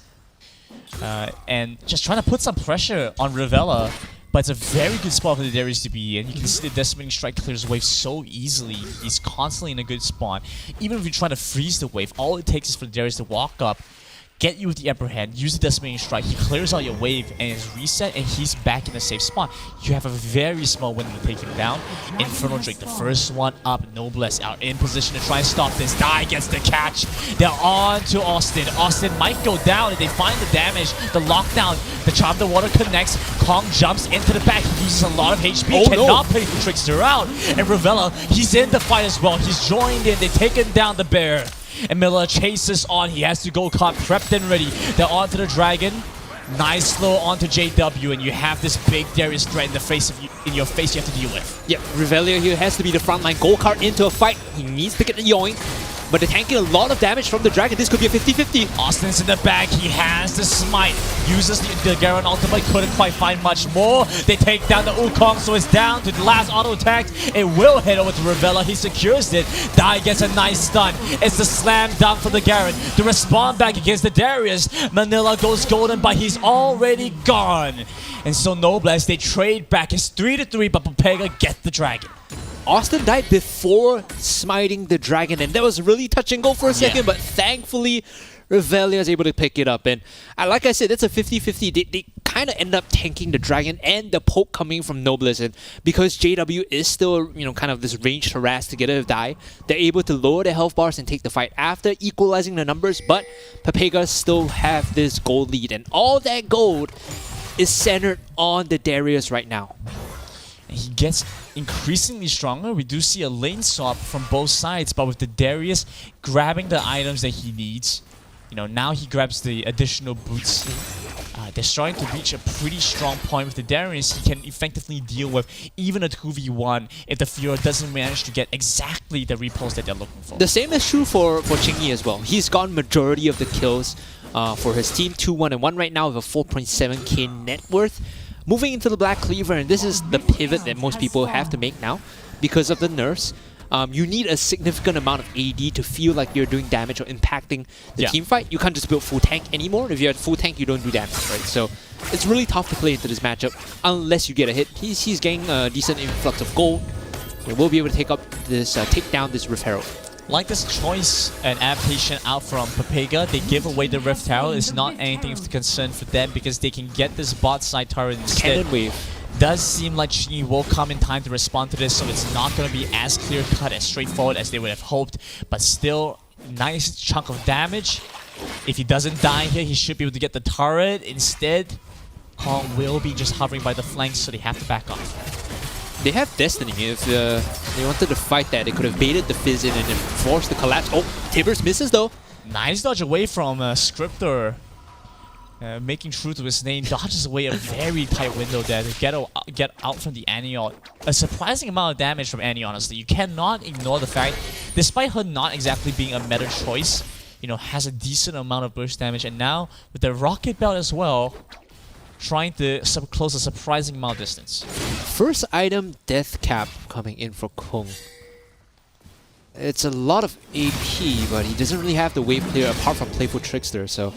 [SPEAKER 6] And just trying to put some pressure on Ravella. But it's a very good spot for the Darius to be in. You can see the Decimating Strike clears the wave so easily. He's constantly in a good spot. Even if you're trying to freeze the wave, all it takes is for the Darius to walk up, get you with the upper hand, use the Decimating Strike, he clears out your wave and is reset and he's back in a safe spot. You have a very small window to take him down. Infernal Drake, the first one up. Noblesse out in position to try and stop this. Dai gets the catch. They're on to Austin. Austin might go down if they find the damage. The lockdown, the Charm the Water connects. Kong jumps into the back. He loses a lot of HP. Cannot play the Trickster out. And Ravella, he's in the fight as well. He's joined in. They've taken down the bear. And Miller chases on. He has to go caught, prepped and ready. They're onto the Dragon. Nice slow onto JW, and you have this big Darius threat in the face of your face you have to deal with.
[SPEAKER 7] Yep, Revelio here has to be the frontline gold card into a fight. He needs to get the yoink. But they're tanking a lot of damage from the Dragon. This could be a 50-50.
[SPEAKER 6] Austin's in the back. He has the smite. Uses the Garen ultimate. Couldn't quite find much more. They take down the Wukong, so it's down to the last auto attack. It will hit over to Ravella. He secures it. Dai gets a nice stun. It's the slam dunk for the Garen. To respond back against the Darius. Manila goes golden, but he's already gone. And so Noblesse, they trade back. It's 3-3, but Pepega gets the Dragon.
[SPEAKER 7] Austin died before smiting the Dragon, and that was really touch and go for a second, but thankfully Revelio is able to pick it up. And like I said, it's a 50-50. They kind of end up tanking the Dragon and the poke coming from Noblesse. And because JW is still, you know, kind of this ranged harass together with Dai, they're able to lower their health bars and take the fight after equalizing the numbers. But Pepega still have this gold lead, and all that gold is centered on the Darius right now.
[SPEAKER 6] He gets increasingly stronger. We do see a lane swap from both sides, but with the Darius grabbing the items that he needs, you know, now he grabs the additional boots. They're starting to reach a pretty strong point with the Darius. He can effectively deal with even a 2v1 if the Fiora doesn't manage to get exactly the repulse that they're looking for.
[SPEAKER 7] The same is true for Chingy as well. He's gotten majority of the kills for his team, 2-1-1 right now with a 4.7k net worth. Moving into the Black Cleaver, and this is the pivot that most people have to make now because of the nerfs. You need a significant amount of AD to feel like you're doing damage or impacting the team fight. You can't just build full tank anymore. If you're at full tank, you don't do damage, right? So it's really tough to play into this matchup unless you get a hit. He's getting a decent influx of gold. He will be able to take down this Rift Herald.
[SPEAKER 6] like this choice and adaptation out from Papega. They give away the Rift Tower. It's not anything of concern for them because they can get this bot side turret instead.
[SPEAKER 7] Cannon wave.
[SPEAKER 6] Does seem like Chingy will come in time to respond to this, so it's not going to be as clear-cut, as straightforward as they would have hoped, but still, nice chunk of damage. If he doesn't die here, he should be able to get the turret. Instead, Kong will be just hovering by the flanks, so they have to back off.
[SPEAKER 7] They have Destiny. If they wanted to fight that, they could have baited the Fizz in and then forced the collapse. Oh, Tibbers misses though.
[SPEAKER 6] Nice dodge away from Scriptor. Making true to his name, dodges away a very tight window there to get out from the Annie. A surprising amount of damage from Annie, honestly. You cannot ignore the fact, despite her not exactly being a meta choice, you know, has a decent amount of burst damage. And now, with the Rocket Belt as well, trying to close a surprising amount of distance.
[SPEAKER 7] First item, Death Cap coming in for Kung. It's a lot of AP, but he doesn't really have the wave clear apart from Playful Trickster, so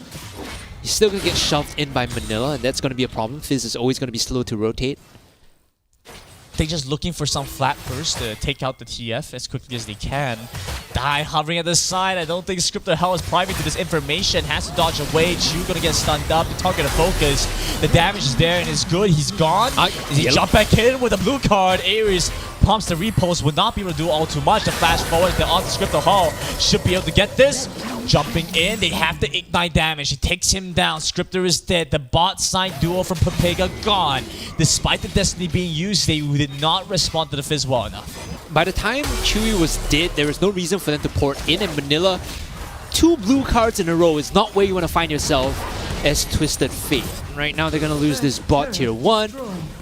[SPEAKER 7] he's still going to get shoved in by Manila, and that's going to be a problem. Fizz is always going to be slow to rotate.
[SPEAKER 6] They're just looking for some flat burst to take out the TF as quickly as they can. Die hovering at the side. I don't think Scriptor Hell is privy to this information. Has to dodge away. Chu gonna get stunned up. The target to focus. The damage is there and it's good. He's gone. Does he jump back in with a blue card? Ares pumps the repost. Would not be able to do all too much. The flash forward. The on Scriptor Hell should be able to get this. Jumping in. They have to ignite damage. He takes him down. Scriptor is dead. The bot side duo from Papega gone. Despite the Destiny being used, they did not respond to the Fizz well enough.
[SPEAKER 7] By the time Chewie was dead, there was no reason for them to port in, and Manila, 2 blue cards in a row is not where you want to find yourself as Twisted Fate. Right now they're going to lose this bot tier 1,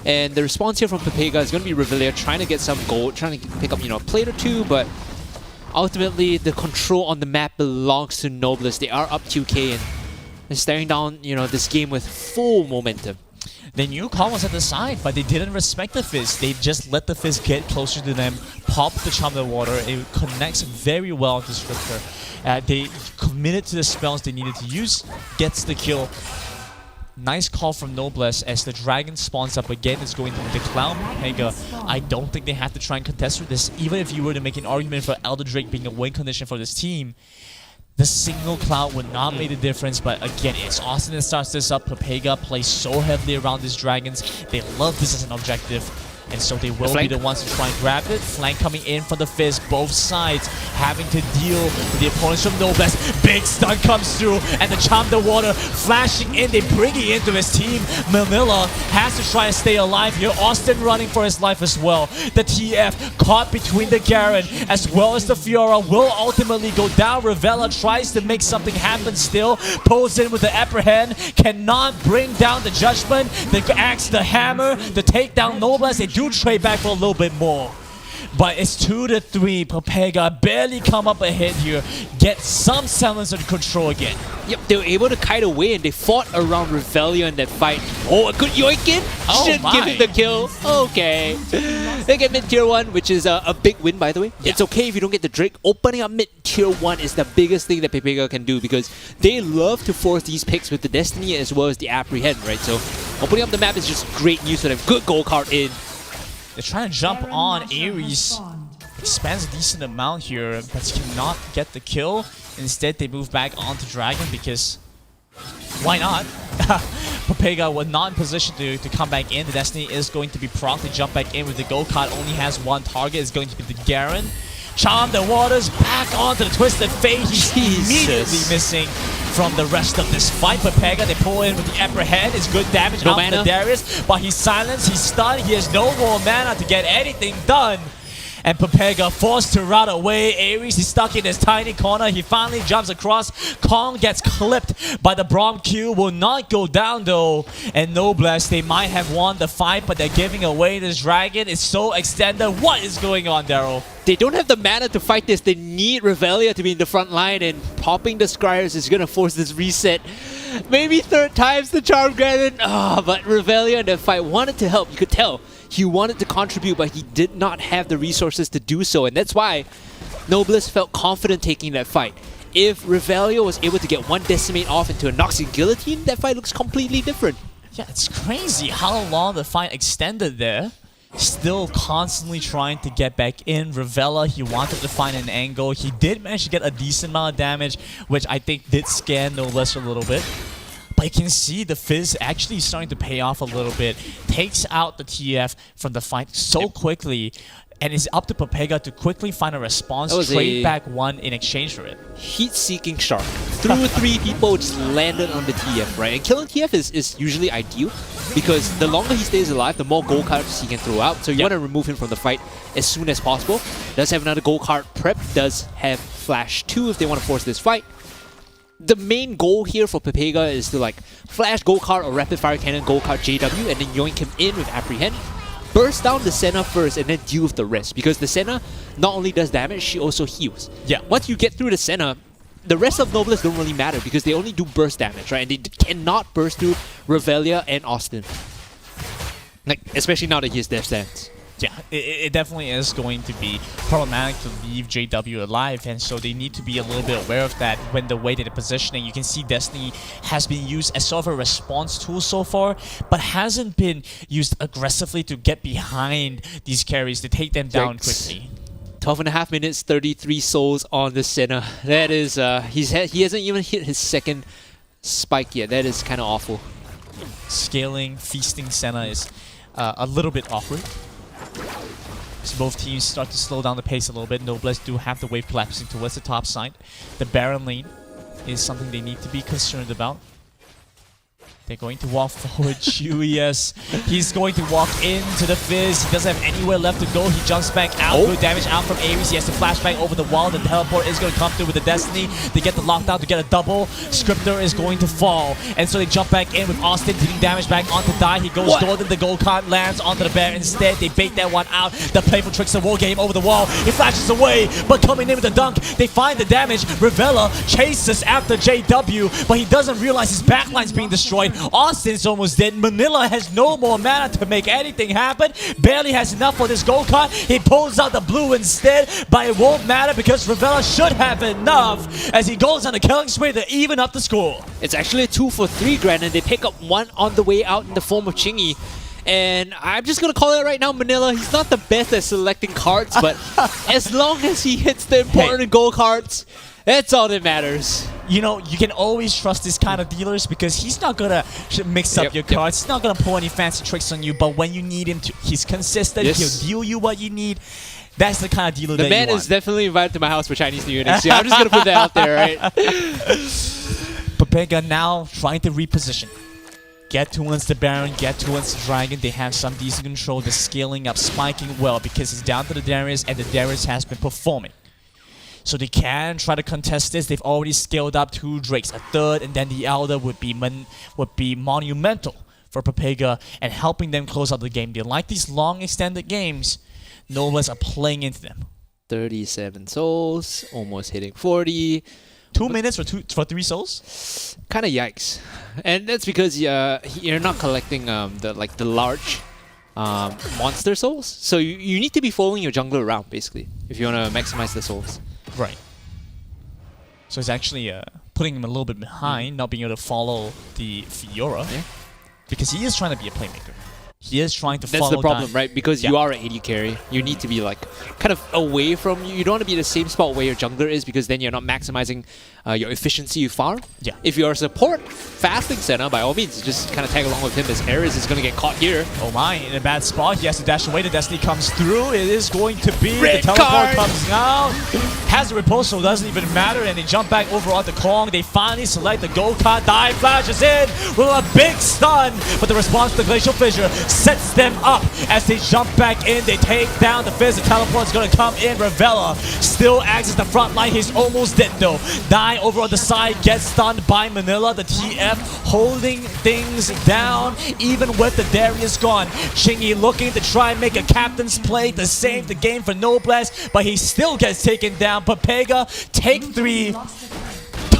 [SPEAKER 7] and the response here from Papega is going to be Revelia trying to get some gold, trying to pick up, you know, a plate or two, but ultimately the control on the map belongs to Noblest. They are up 2k and they're staring down, you know, this game with full momentum.
[SPEAKER 6] They knew Kong was at the side, but they didn't respect the Fizz. They just let the Fizz get closer to them, pop the Charm of the Water. It connects very well to Scriptor. They committed to the spells they needed to use, gets the kill. Nice call from Noblesse as the Dragon spawns up again. It's going to be the Clown Papega. I don't think they have to try and contest with this. Even if you were to make an argument for Elder Drake being a win condition for this team, the single Cloud would not make a difference, but again, it's Austin that starts this up. Papega plays so heavily around these dragons. They love this as an objective, and so they will be the ones to try and grab it. Flank coming in from the Fizz, both sides having to deal with the opponents from Noblesse. Big stun comes through, and the Charm the Water flashing in. They bring it into his team. Manila has to try to stay alive here. Austin running for his life as well. The TF caught between the Garen as well as the Fiora will ultimately go down. Ravella tries to make something happen still. Pulls in with the Apprehend. Cannot bring down the Judgment. The Axe, the Hammer, the takedown Noblesse. They do trade back for a little bit more. But it's 2-3. Papega barely come up ahead here. Get some semblance of control again.
[SPEAKER 7] Yep, they were able to kite away and they fought around Revelia in that fight. Oh, a good yoinkin! Should give him the kill. Okay. They get mid tier 1, which is a big win, by the way. Yeah. It's okay if you don't get the Drake. Opening up mid tier 1 is the biggest thing that Papega can do because they love to force these picks with the Destiny as well as the Apprehend, right? So opening up the map is just great news for them. Good gold card in.
[SPEAKER 6] They're trying to jump on Ares. Expands a decent amount here, but cannot get the kill. Instead, they move back onto Dragon because why not? Papega was not in position to come back in. The Destiny is going to be promptly jump back in with the gold card. Only has one target. It's going to be the Garen. Charm the Waters back onto the Twisted Fate. He's immediately missing from the rest of this fight. Papega, they pull in with the Apprehend. It's good damage out from the Darius, but he's silenced, he's stunned, he has no more mana to get anything done. And Papega forced to run away. Ares, he's stuck in his tiny corner. He finally jumps across. Kong gets clipped by the Braum Q. Will not go down though. And Noblesse, they might have won the fight, but they're giving away this dragon. It's so extended. What is going on, Daryl?
[SPEAKER 7] They don't have the mana to fight this. They need Revelia to be in the front line, and popping the Scryers is going to force this reset. Maybe third time's the charm granted. But Revelia in the fight wanted to help. You could tell he wanted to contribute, but he did not have the resources to do so. And that's why Noblesse felt confident taking that fight. If Revelia was able to get one Decimate off into a Noxian Guillotine, that fight looks completely different.
[SPEAKER 6] Yeah, it's crazy how long the fight extended there. Still constantly trying to get back in. Ravella, he wanted to find an angle. He did manage to get a decent amount of damage, which I think did scan Noblesse a little bit. But you can see the Fizz actually starting to pay off a little bit. Takes out the TF from the fight so quickly. And it's up to Papega to quickly find a response, trade back one in exchange for it.
[SPEAKER 7] Heat-seeking shark. Through 3 people just landed on the TF, right? And killing TF is usually ideal because the longer he stays alive, the more gold cards he can throw out. So you want to remove him from the fight as soon as possible. Does have another gold card prep. Does have Flash 2 if they want to force this fight. The main goal here for Papega is to like flash gold card or rapid fire cannon gold card JW and then yoink him in with Apprehend. Burst down the Senna first and then deal with the rest because the Senna not only does damage, she also heals.
[SPEAKER 6] Yeah.
[SPEAKER 7] Once you get through the Senna, the rest of Noblesse don't really matter because they only do burst damage, right? And they cannot burst through Revelia and Austin. Like, especially now that he has Death Stance.
[SPEAKER 6] Yeah, it definitely is going to be problematic to leave JW alive, and so they need to be a little bit aware of that when the way that they're positioning. You can see Destiny has been used as sort of a response tool so far, but hasn't been used aggressively to get behind these carries to take them down quickly.
[SPEAKER 7] 12.5 minutes, 33 souls on the Senna. That is, he hasn't even hit his second spike yet. That is kind of awful.
[SPEAKER 6] Scaling, feasting Senna is a little bit awkward. So both teams start to slow down the pace a little bit. Noblesse do have the wave collapsing towards the top side. The Baron lane is something they need to be concerned about. They're going to walk forward. Chewy, yes. He's going to walk into the Fizz. He doesn't have anywhere left to go. He jumps back out. Good damage out from Ares. He has to flash back over the wall. The teleport is going to come through with the Destiny. They get the lockdown to get a double. Scripter is going to fall. And so they jump back in with Austin dealing damage back onto Die. He goes golden. The gold card lands onto the bear. Instead, they bait that one out. The playful Trickster war game over the wall. He flashes away, but coming in with the dunk, they find the damage. Ravella chases after JW, but he doesn't realize his backline's being destroyed. Austin's almost dead. Manila has no more mana to make anything happen. Barely has enough for this gold card. He pulls out the blue instead, but it won't matter because Ravella should have enough as he goes on a killing spree to even up the score.
[SPEAKER 7] It's actually a 2 for 3 grand, and they pick up one on the way out in the form of Chingy. And I'm just going to call it right now, Manila. He's not the best at selecting cards, but as long as he hits the important gold cards, that's all that matters.
[SPEAKER 6] You know, you can always trust this kind of dealers because he's not gonna mix up your cards. He's not gonna pull any fancy tricks on you, but when you need him to, he's consistent. He'll deal you what you need. That's the kind of dealer that you want.
[SPEAKER 7] The man is definitely invited to my house for Chinese New Year next year. I'm just gonna put that out there, right?
[SPEAKER 6] Papega now trying to reposition. Get towards the Baron, get towards the Dragon. They have some decent control. They're scaling up, spiking well because it's down to the Darius, and the Darius has been performing. So they can try to contest this. They've already scaled up 2 Drakes. A third, and then the Elder would be monumental for Papega and helping them close out the game. They like these long extended games. Noblesse are playing into them.
[SPEAKER 7] 37 souls, almost hitting 40.
[SPEAKER 6] 2 minutes for 3 souls?
[SPEAKER 7] Kind of yikes. And that's because you're not collecting the large monster souls. So you need to be following your jungler around, basically, if you want to maximize the souls.
[SPEAKER 6] Right. So it's actually putting him a little bit behind, not being able to follow the Fiora. Yeah. Because he is trying to be a playmaker. He is trying to follow.
[SPEAKER 7] That's the problem, right? Because you are an AD carry. You need to be like kind of away from you. You don't want to be in the same spot where your jungler is because then you're not maximizing your efficiency you farm. Yeah. If you're a support fasting center, by all means, just kind of tag along with him as Ares is going to get caught here.
[SPEAKER 6] Oh my, in a bad spot. He has to dash away. The Destiny comes through. It is going to be
[SPEAKER 7] red
[SPEAKER 6] the teleport
[SPEAKER 7] card.
[SPEAKER 6] comes out. Has a repulsor, doesn't even matter, and they jump back over on the Kong. They finally select the gold card. Die flashes in with a big stun, but the response to the Glacial Fissure sets them up as they jump back in. They take down the Fizz. The teleport's going to come in. Ravella still acts as the front line. He's almost dead though. Die over on the side, gets stunned by Manila. The TF holding things down even with the Darius gone. Chingy looking to try and make a captain's play to save the game for Noblesse, but he still gets taken down. Papega, take 3.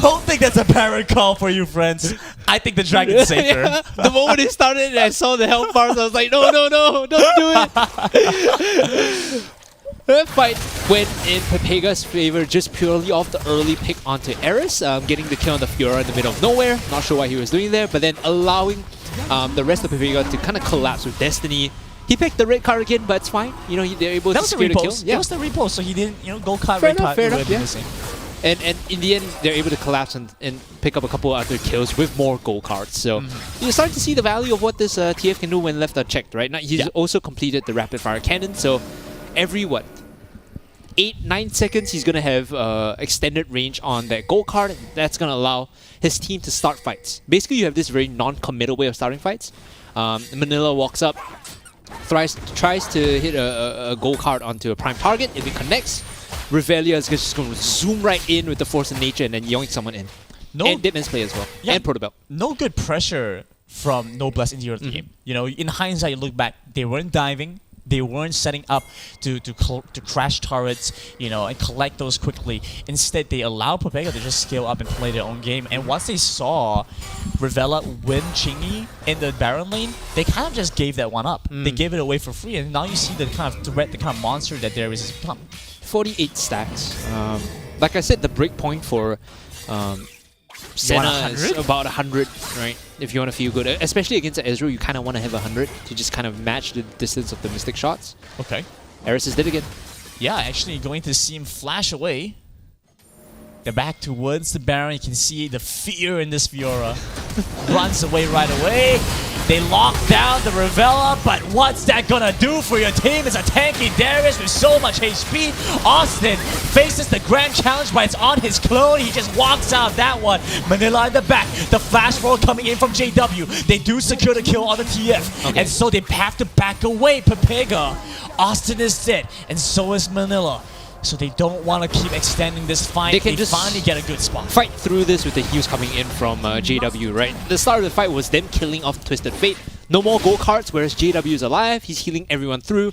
[SPEAKER 6] Don't think that's a Baron call for you, friends. I think the Dragon's safer.
[SPEAKER 7] Yeah. The moment it started and I saw the health bars, I was like, no, don't do it. The fight went in Papega's favor just purely off the early pick onto Ares, getting the kill on the Fiora in the middle of nowhere. Not sure what he was doing there, but then allowing the rest of Papega to kind of collapse with Destiny He picked the red card again, but it's fine. You know, they're able
[SPEAKER 6] That
[SPEAKER 7] to
[SPEAKER 6] was the
[SPEAKER 7] secure the kill.
[SPEAKER 6] repost. That was the repost, so he didn't, gold card,
[SPEAKER 7] Fair
[SPEAKER 6] red
[SPEAKER 7] enough,
[SPEAKER 6] card.
[SPEAKER 7] fair
[SPEAKER 6] it would
[SPEAKER 7] enough,
[SPEAKER 6] have been
[SPEAKER 7] yeah.
[SPEAKER 6] the same.
[SPEAKER 7] And in the end, they're able to collapse and pick up a couple other kills with more gold cards. So you're starting to see the value of what this TF can do when left unchecked, right? Now, he's also completed the rapid fire cannon, so every 8-9 seconds he's gonna have extended range on that gold card, and that's gonna allow his team to start fights. Basically, you have this very non-committal way of starting fights. Manila walks up, tries to hit a gold card onto a prime target. If it connects, Revelia is just going to zoom right in with the force of nature and then yoink someone in. And Deadman's play as well. And Protobelt.
[SPEAKER 6] No good pressure from Noblesse in the early game. You know, in hindsight, you look back, they weren't diving. They weren't setting up to crash turrets, and collect those quickly. Instead, they allowed Papega to just scale up and play their own game. And once they saw Revella win Chingy in the Baron lane, they kind of just gave that one up. They gave it away for free, and now you see the kind of threat, the kind of monster that there is become.
[SPEAKER 7] 48 stacks. Like I said, the break point for Senna is about 100, right? If you want to feel good. Especially against Ezreal, you kind of want to have 100 to just kind of match the distance of the Mystic shots.
[SPEAKER 6] Okay.
[SPEAKER 7] Eris is dead again.
[SPEAKER 6] Yeah, actually going to see him flash away. They're back towards the Baron. You can see the fear in this Fiora. Runs away right away. They lock down the Revella, but what's that gonna do for your team? It's a tanky Darius with so much HP. Austin faces the grand challenge, but it's on his clone. He just walks out of that one. Manila in the back. The flash roll coming in from JW. They do secure the kill on the TF. And so they have to back away. Papega. Austin is dead, and so is Manila. So they don't want to keep extending this fight.
[SPEAKER 7] They can just
[SPEAKER 6] finally get a good spot.
[SPEAKER 7] Fight through this with the heals coming in from JW, right? The start of the fight was them killing off Twisted Fate. No more gold cards, whereas JW is alive. He's healing everyone through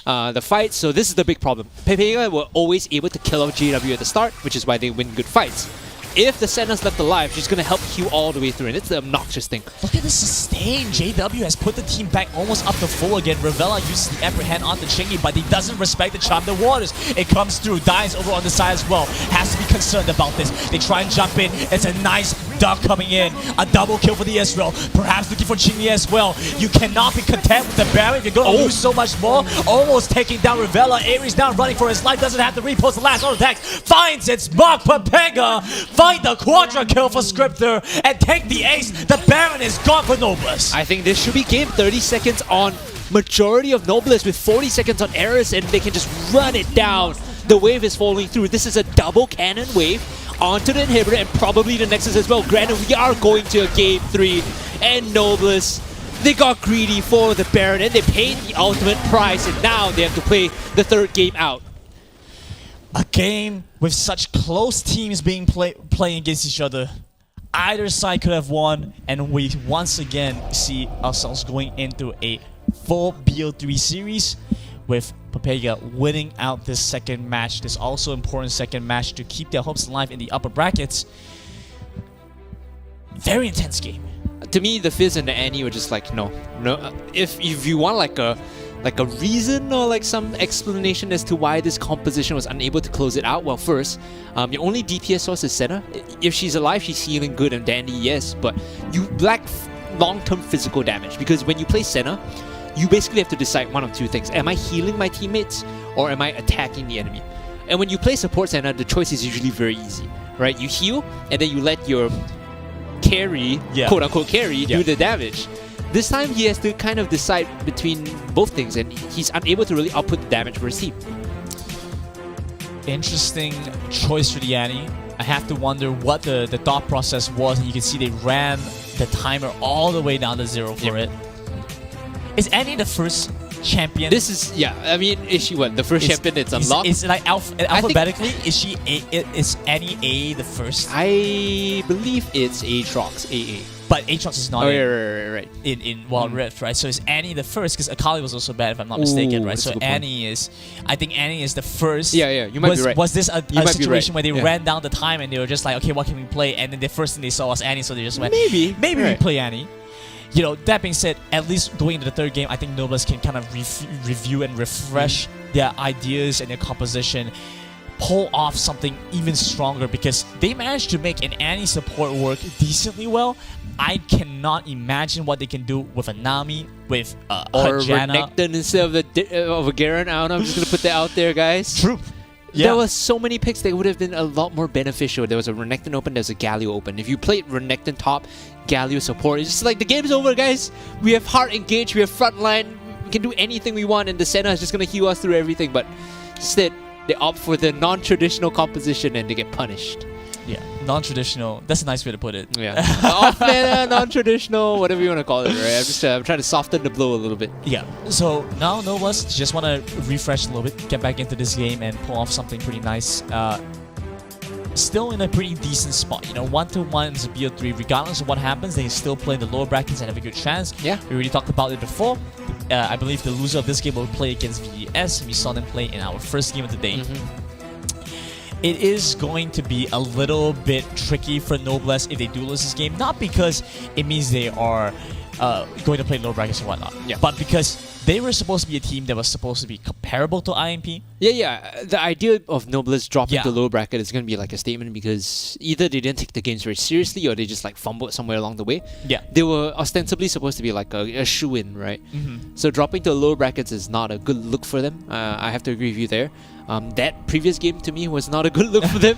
[SPEAKER 7] the fight. So this is the big problem. Papega were always able to kill off JW at the start, which is why they win good fights. If the Senna's left alive, she's going to help heal all the way through, and it's the obnoxious thing.
[SPEAKER 6] Look at the sustain. JW has put the team back almost up to full again. Revella uses the apprehend on the Chingy, but he doesn't respect the Charm the Waters. It comes through, dies over on the side as well. Has to be concerned about this. They try and jump in. It's a nice duck coming in. A double kill for the Ezreal. Perhaps looking for Chingy as well. You cannot be content with the Baron. You're going to lose so much more. Almost taking down Revella. Ares now running for his life. Doesn't have to repost the last auto attacks. Finds its mark. Papega. Find the quadra kill for Scripter and take the ace. The Baron is gone for Noblesse.
[SPEAKER 7] I think this should be game 30 seconds on majority of Noblesse with 40 seconds on Eris, and they can just run it down. The wave is falling through. This is a double cannon wave onto the inhibitor and probably the Nexus as well. Granted, we are going to a game 3, and Noblesse, they got greedy for the Baron and they paid the ultimate price, and now they have to play the third game out.
[SPEAKER 6] A game with such close teams being playing against each other. Either side could have won, and we once again see ourselves going into a full BO3 series with Papega winning out this second match. This also important second match to keep their hopes alive in the upper brackets. Very intense game.
[SPEAKER 7] To me, the Fizz and the Annie were just like, no. If you want like a reason or like some explanation as to why this composition was unable to close it out, well, first, your only DPS source is Senna. If she's alive, she's healing good and dandy, yes, but you lack long-term physical damage, because when you play Senna, you basically have to decide one of two things. Am I healing my teammates or am I attacking the enemy? And when you play support Senna, the choice is usually very easy, right? You heal and then you let your carry, quote-unquote carry, do the damage. This time he has to kind of decide between both things, and he's unable to really output the damage for his team.
[SPEAKER 6] Interesting choice for the Annie. I have to wonder what the thought process was, and you can see they ran the timer all the way down to 0 for it. Is Annie the first champion?
[SPEAKER 7] This is, I mean, is she what? The first champion that's unlocked?
[SPEAKER 6] Is it like alphabetically? Is Annie A the first?
[SPEAKER 7] I believe it's Aatrox, AA.
[SPEAKER 6] But Aatrox is not
[SPEAKER 7] right.
[SPEAKER 6] in Wild Rift, right? So is Annie the first? Because Akali was also bad, if I'm not mistaken, right? So Annie is, I think Annie is the first.
[SPEAKER 7] Yeah, you might be right.
[SPEAKER 6] Was this a situation where they ran down the time and they were just like, okay, what can we play? And then the first thing they saw was Annie, so they just went, maybe we play Annie. You know, that being said, at least going into the third game, I think Noblesse can kind of review and refresh their ideas and their composition. pull off something even stronger because they managed to make an Annie support work decently well. I cannot imagine what they can do with a Nami, with
[SPEAKER 7] Or
[SPEAKER 6] Hajana.
[SPEAKER 7] Renekton instead of a Garen. I don't know. I'm just gonna put that out there, guys.
[SPEAKER 6] True. Yeah.
[SPEAKER 7] There was so many picks that would have been a lot more beneficial. There was a Renekton open, there's a Galio open. If you played Renekton top, Galio support, it's just like the game's over, guys. We have hard engage, we have frontline, we can do anything we want, and the Senna is just gonna heal us through everything. But instead, they opt for the non-traditional composition and they get punished.
[SPEAKER 6] Yeah, non-traditional. That's a nice way to put it.
[SPEAKER 7] Yeah, off-meta, non-traditional, whatever you want to call it, right? I'm just I'm trying to soften the blow a little bit.
[SPEAKER 6] Yeah. So now Noblesse just want to refresh a little bit, get back into this game, and pull off something pretty nice. Still in a pretty decent spot. You know, 1-1 is a BO3. Regardless of what happens, they still play in the lower brackets and have a good chance.
[SPEAKER 7] Yeah.
[SPEAKER 6] We already talked about it before. I believe the loser of this game will play against VES. We saw them play in our first game of the day. It is going to be a little bit tricky for Noblesse if they do lose this game. Not because it means they are going to play low brackets or whatnot, but because they were supposed to be a team that was supposed to be comparable to IMP.
[SPEAKER 7] Yeah. The idea of Noblesse dropping
[SPEAKER 6] Yeah.
[SPEAKER 7] to low bracket is going to be like a statement because either they didn't take the games very seriously or they just like fumbled somewhere along the way.
[SPEAKER 6] Yeah.
[SPEAKER 7] They were ostensibly supposed to be like a shoe-in, right? So dropping to low brackets is not a good look for them. I have to agree with you there. That previous game to me was not a good look for them.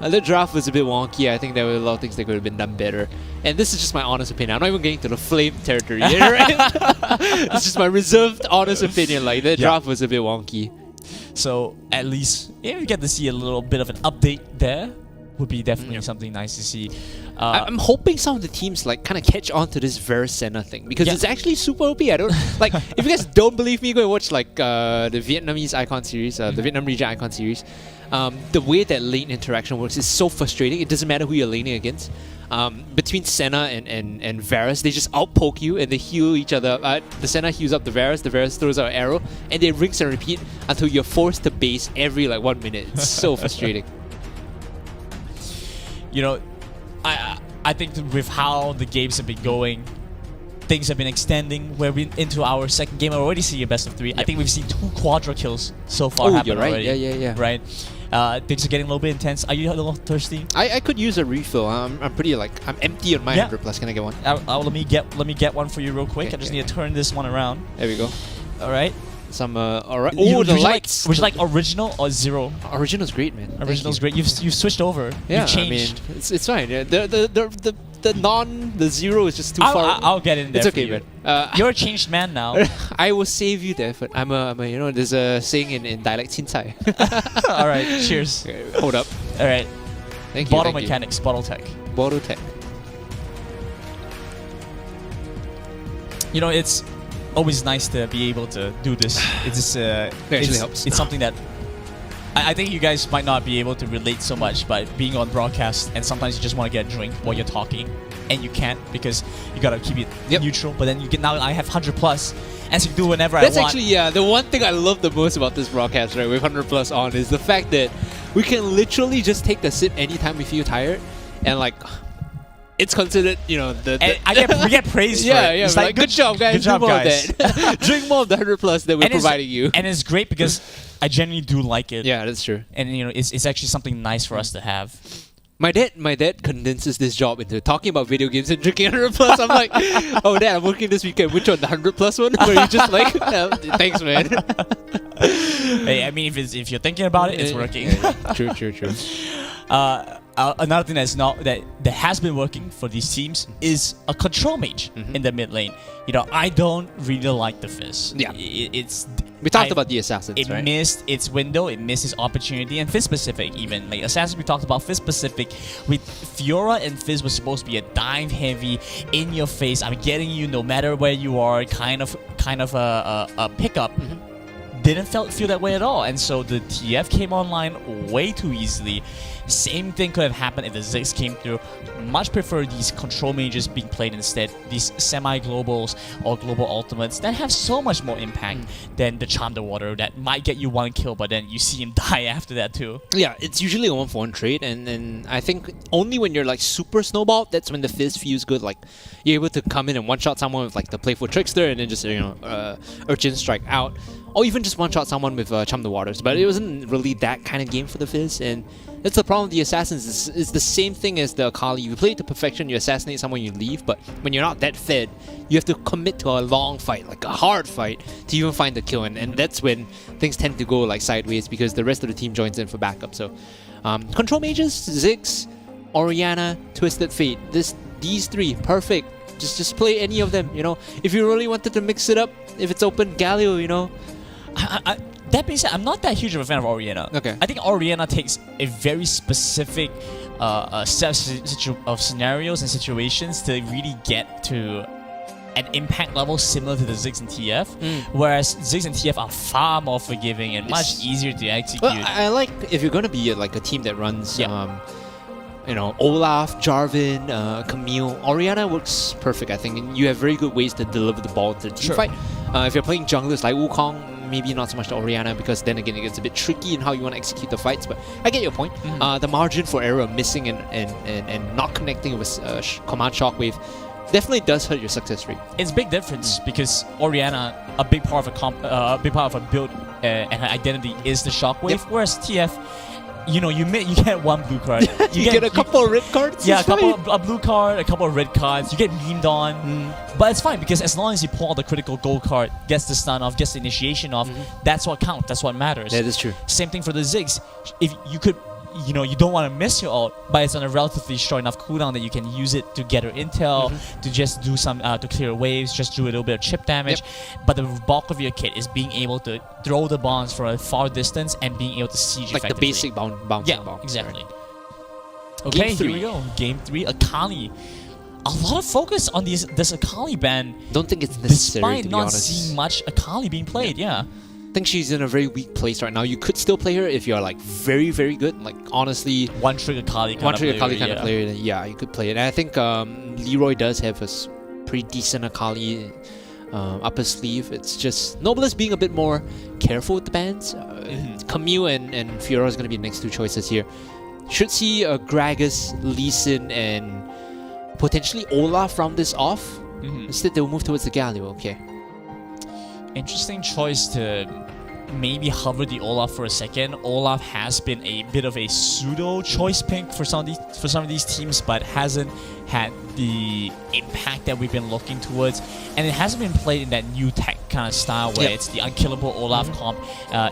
[SPEAKER 7] The draft was a bit wonky. I think there were a lot of things that could have been done better. And this is just my honest opinion. I'm not even getting to the flame territory yet, right? It's just my reserved, honest opinion. Like, the draft was a bit wonky.
[SPEAKER 6] So at least if we get to see a little bit of an update there, would be definitely something nice to see.
[SPEAKER 7] I'm hoping some of the teams like kind of catch on to this Varus Senna thing because it's actually super OP. I don't like if you guys don't believe me, go and watch like the Vietnamese Icon series, the Vietnam region Icon series. The way that lane interaction works is so frustrating. It doesn't matter who you're laning against. Between Senna and Varus, they just outpoke you and they heal each other. The Senna heals up the Varus throws out an arrow, and they rinse and repeat until you're forced to base every like 1 minute. It's so frustrating.
[SPEAKER 6] You know, I think that with how the games have been going, things have been extending. We're into our second game. I already see a best of 3. I think we've seen 2 quadra kills so far happen
[SPEAKER 7] you're right.
[SPEAKER 6] already.
[SPEAKER 7] Yeah.
[SPEAKER 6] Right. Things are getting a little bit intense. Are you a little thirsty?
[SPEAKER 7] I could use a refill. I'm pretty like I'm empty on my 100 plus. Can I get one?
[SPEAKER 6] Let me get one for you real quick. I just need to turn this one around.
[SPEAKER 7] There we go.
[SPEAKER 6] All right.
[SPEAKER 7] Some alright.
[SPEAKER 6] You-
[SPEAKER 7] Oh, the
[SPEAKER 6] would you
[SPEAKER 7] lights.
[SPEAKER 6] Would you like original or zero?
[SPEAKER 7] Original's great, man. Thank
[SPEAKER 6] Original's
[SPEAKER 7] you.
[SPEAKER 6] great. You've switched over.
[SPEAKER 7] Yeah,
[SPEAKER 6] You've changed.
[SPEAKER 7] I mean, it's fine. Yeah, the zero is just too far.
[SPEAKER 6] I'll get in there.
[SPEAKER 7] It's
[SPEAKER 6] for
[SPEAKER 7] okay,
[SPEAKER 6] you.
[SPEAKER 7] man.
[SPEAKER 6] You're a changed man now.
[SPEAKER 7] I will save you the effort. I'm a you know, there's a saying in dialect, "Cincai."
[SPEAKER 6] All right. Cheers.
[SPEAKER 7] Hold up.
[SPEAKER 6] All right.
[SPEAKER 7] Thank you.
[SPEAKER 6] Bottle
[SPEAKER 7] thank
[SPEAKER 6] mechanics. Bottle tech.
[SPEAKER 7] You. Bottle tech.
[SPEAKER 6] You know, it's always nice to be able to do this. It's just,
[SPEAKER 7] actually helps.
[SPEAKER 6] It's something that I think you guys might not be able to relate so much, but being on broadcast and sometimes you just want to get a drink while you're talking, and you can't because you gotta keep it neutral. But then you can now I have 100 plus, and so you can do whenever
[SPEAKER 7] That's
[SPEAKER 6] I want.
[SPEAKER 7] actually the one thing I love the most about this broadcast, right? With 100 plus on is the fact that we can literally just take a sip anytime we feel tired, and like. It's considered, you know,
[SPEAKER 6] we get praised for it.
[SPEAKER 7] Yeah,
[SPEAKER 6] It's
[SPEAKER 7] like, good job, guys.
[SPEAKER 6] Good job,
[SPEAKER 7] Do more of
[SPEAKER 6] guys.
[SPEAKER 7] that. Drink more of the 100 plus that we're
[SPEAKER 6] And it's-
[SPEAKER 7] providing you.
[SPEAKER 6] And it's great because I genuinely do like it.
[SPEAKER 7] Yeah, that's true.
[SPEAKER 6] And you know, it's actually something nice for us to have.
[SPEAKER 7] My dad condenses this job into talking about video games and drinking 100 plus. I'm like, oh, Dad, I'm working this weekend. Which one, the 100 plus one? Where you just like, thanks, man.
[SPEAKER 6] Hey, I mean, if you're thinking about it, it's working.
[SPEAKER 7] True.
[SPEAKER 6] Another thing that has been working for these teams is a control mage in the mid lane. You know, I don't really like the Fizz.
[SPEAKER 7] Yeah.
[SPEAKER 6] We
[SPEAKER 7] talked about the assassins,
[SPEAKER 6] It
[SPEAKER 7] right?
[SPEAKER 6] missed its window. It missed its opportunity. And Fizz specific, even like assassins, we talked about Fizz specific. With Fiora and Fizz was supposed to be a dive heavy, in your face. I'm getting you no matter where you are. Kind of a pickup. Didn't feel that way at all, and so the TF came online way too easily. Same thing could have happened if the Ziggs came through. Much prefer these control mages being played instead. These semi-globals or global ultimates that have so much more impact than the Charm the Water that might get you one kill, but then you see him die after that too.
[SPEAKER 7] Yeah, it's usually a 1-for-1 trade, and I think only when you're like super snowballed, that's when the Fizz feels good. Like you're able to come in and one-shot someone with like the Playful Trickster and then just Urchin Strike out, or even just one-shot someone with Charm the Waters. But it wasn't really that kind of game for the Fizz, and that's the problem with the Assassins. It's the same thing as the Akali. You play it to perfection, you assassinate someone, you leave, but when you're not that fed, you have to commit to a long fight, like a hard fight, to even find the kill, and that's when things tend to go like sideways because the rest of the team joins in for backup. So control mages, Ziggs, Orianna, Twisted Fate, these three, perfect. Just play any of them, you know. If you really wanted to mix it up, if it's open, Galio, you know.
[SPEAKER 6] That being said, I'm not that huge of a fan of Orianna.
[SPEAKER 7] Okay.
[SPEAKER 6] I think Orianna takes a very specific set of scenarios and situations to really get to an impact level similar to the Ziggs and TF, whereas Ziggs and TF are far more forgiving and much easier to execute.
[SPEAKER 7] Well, I like if you're gonna be like a team that runs, you know, Olaf, Jarvan, Camille, Orianna works perfect, I think, and you have very good ways to deliver the ball to the team fight. If you're playing junglers like Wukong, maybe not so much to Orianna because then again it gets a bit tricky in how you want to execute the fights, but I get your point. The margin for error missing and not connecting with Command Shockwave definitely does hurt your success rate.
[SPEAKER 6] It's a big difference because Orianna, a big part of a build and her identity is the Shockwave, whereas TF, you know, you get one blue card.
[SPEAKER 7] You get a couple of red cards.
[SPEAKER 6] Yeah, a blue card, a couple of red cards. You get memed on, but it's fine because as long as you pull out the critical gold card, gets the stun off, gets the initiation off, that's what counts. That's what matters.
[SPEAKER 7] That is true.
[SPEAKER 6] Same thing for the Ziggs. If you could, you know, you don't want to miss your ult, but it's on a relatively short enough cooldown that you can use it to gather intel, to just do some to clear waves, just do a little bit of chip damage. But the bulk of your kit is being able to throw the bombs from a far distance and being able to siege
[SPEAKER 7] like
[SPEAKER 6] effectively.
[SPEAKER 7] the basic bouncing bomb.
[SPEAKER 6] Exactly.
[SPEAKER 7] Right.
[SPEAKER 6] Okay,
[SPEAKER 7] Game
[SPEAKER 6] here we go. Game 3, Akali. A lot of focus on this Akali ban.
[SPEAKER 7] Don't think it's necessary,
[SPEAKER 6] despite
[SPEAKER 7] to be
[SPEAKER 6] not
[SPEAKER 7] honest.
[SPEAKER 6] seeing much Akali being played. Yeah.
[SPEAKER 7] I think she's in a very weak place right now. You could still play her if you're like very, very good. Like honestly,
[SPEAKER 6] One trick Akali kind
[SPEAKER 7] one
[SPEAKER 6] of
[SPEAKER 7] trick
[SPEAKER 6] player,
[SPEAKER 7] Akali kind of player. Then yeah, you could play it. And I think Leroy does have a pretty decent Akali up his sleeve. It's just Noblesse being a bit more careful with the bans. Camille and Fiora is going to be the next two choices here. Should see Gragas, Lee Sin, and potentially Olaf round this off. Instead, they'll move towards the Galio. Okay.
[SPEAKER 6] Interesting choice to maybe hover the Olaf for a second. Olaf has been a bit of a pseudo choice pick for some of these teams, but hasn't had the impact that we've been looking towards, and it hasn't been played in that new tech kind of style where it's the unkillable Olaf comp.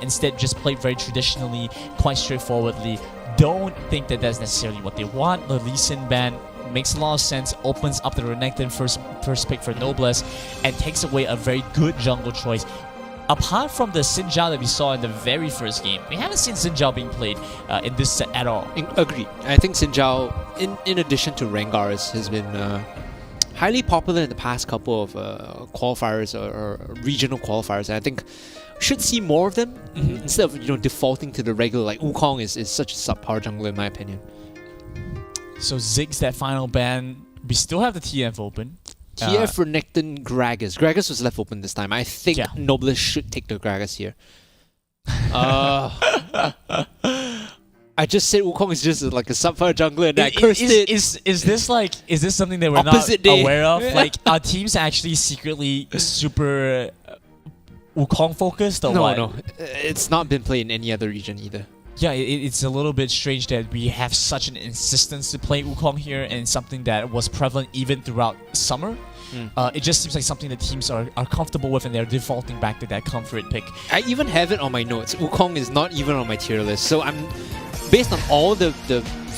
[SPEAKER 6] Instead, just played very traditionally, quite straightforwardly. Don't think that that's necessarily what they want. The Lee Sin ban makes a lot of sense, opens up the Renekton first pick for Noblesse, and takes away a very good jungle choice. Apart from the Xin Zhao that we saw in the very first game, we haven't seen Xin Zhao being played in this set at all.
[SPEAKER 7] Agreed. I think Xin Zhao, in addition to Rengar, has been highly popular in the past couple of qualifiers or regional qualifiers. And I think should see more of them instead of defaulting to the regular, like Wukong is such a subpar jungler in my opinion.
[SPEAKER 6] So Ziggs, that final ban, we still have the TF open.
[SPEAKER 7] TF, Renekton, Gragas. Gragas was left open this time. I think Noblesse should take the Gragas here. I just said Wukong is just like a subpar jungler and I cursed it.
[SPEAKER 6] Is this something that we're
[SPEAKER 7] Opposite
[SPEAKER 6] not
[SPEAKER 7] day.
[SPEAKER 6] aware of? Like, are teams actually secretly super Wukong focused or what?
[SPEAKER 7] No. It's not been played in any other region either.
[SPEAKER 6] Yeah, it's a little bit strange that we have such an insistence to play Wukong here, and something that was prevalent even throughout summer. It just seems like something that teams are comfortable with, and they're defaulting back to that comfort pick.
[SPEAKER 7] I even have it on my notes. Wukong is not even on my tier list. So I'm based on all the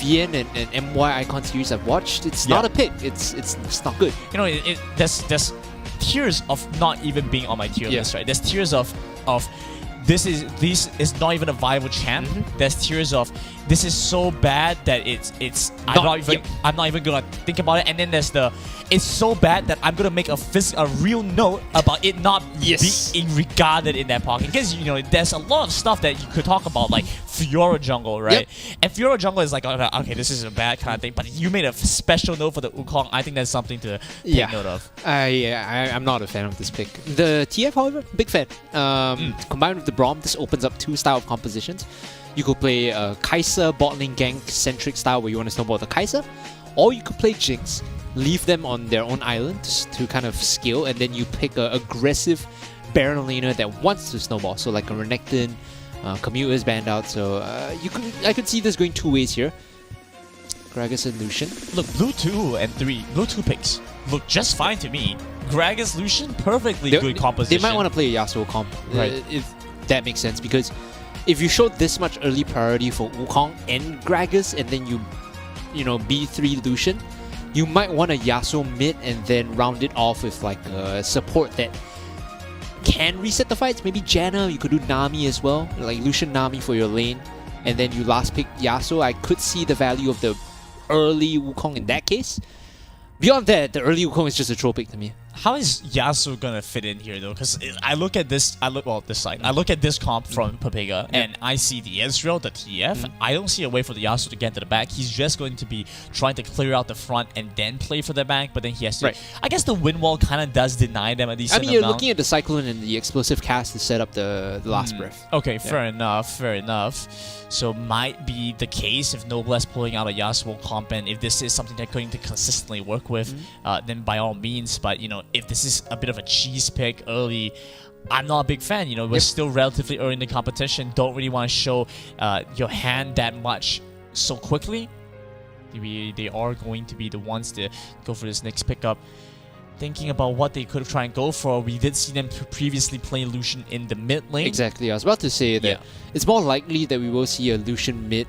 [SPEAKER 7] VN and MY Icon series I've watched, it's not a pick. It's not good.
[SPEAKER 6] You know, there's tiers of not even being on my tier list, right? There's tiers of this is not even a viable champ. There's tiers of this is so bad that I'm not even gonna think about it. And then there's it's so bad that I'm gonna make a real note about it not being regarded in that pocket. Because there's a lot of stuff that you could talk about, like Fiora jungle, right? Yep. And Fiora jungle is like, okay, this is a bad kind of thing. But you made a special note for the Wukong. I think that's something to take note of.
[SPEAKER 7] I'm not a fan of this pick. The TF, however, big fan. Combined with the Braum, this opens up 2 style of compositions. You could play a Kai'Sa bot lane gank centric style where you want to snowball the Kai'Sa, or you could play Jinx, leave them on their own island to kind of scale, and then you pick an aggressive Baron laner that wants to snowball. So like a Renekton, Camille is banned out, so I could see this going 2 ways here. Gragas and Lucian.
[SPEAKER 6] Look, blue 2 and 3, blue 2 picks look just fine to me. Gragas, Lucian, perfectly good composition.
[SPEAKER 7] They might want to play a Yasuo comp,
[SPEAKER 6] right?
[SPEAKER 7] If that makes sense, because if you show this much early priority for Wukong and Gragas, and then you B3 Lucian, you might want a Yasuo mid and then round it off with like a support that can reset the fights. Maybe Janna, you could do Nami as well, like Lucian Nami for your lane, and then you last pick Yasuo. I could see the value of the early Wukong in that case. Beyond that, the early Wukong is just a troll pick to me.
[SPEAKER 6] How is Yasuo gonna fit in here though? Because I look at this, I look at this comp from Papega, and I see the Ezreal, the TF. I don't see a way for the Yasuo to get to the back. He's just going to be trying to clear out the front and then play for the back, but then he has to.
[SPEAKER 7] Right.
[SPEAKER 6] I guess the wind wall kind of does deny them at least.
[SPEAKER 7] I mean, you're looking at the Cyclone and the explosive cast to set up the last breath.
[SPEAKER 6] Okay, fair enough. So might be the case if Noblesse pulling out a Yasuo comp, and if this is something they're going to consistently work with, then by all means. But if this is a bit of a cheese pick early, I'm not a big fan. We're still relatively early in the competition. Don't really want to show your hand that much so quickly. They are going to be the ones to go for this next pickup. Thinking about what they could try and go for, we did see them previously play Lucian in the mid lane.
[SPEAKER 7] Exactly, I was about to say that it's more likely that we will see a Lucian mid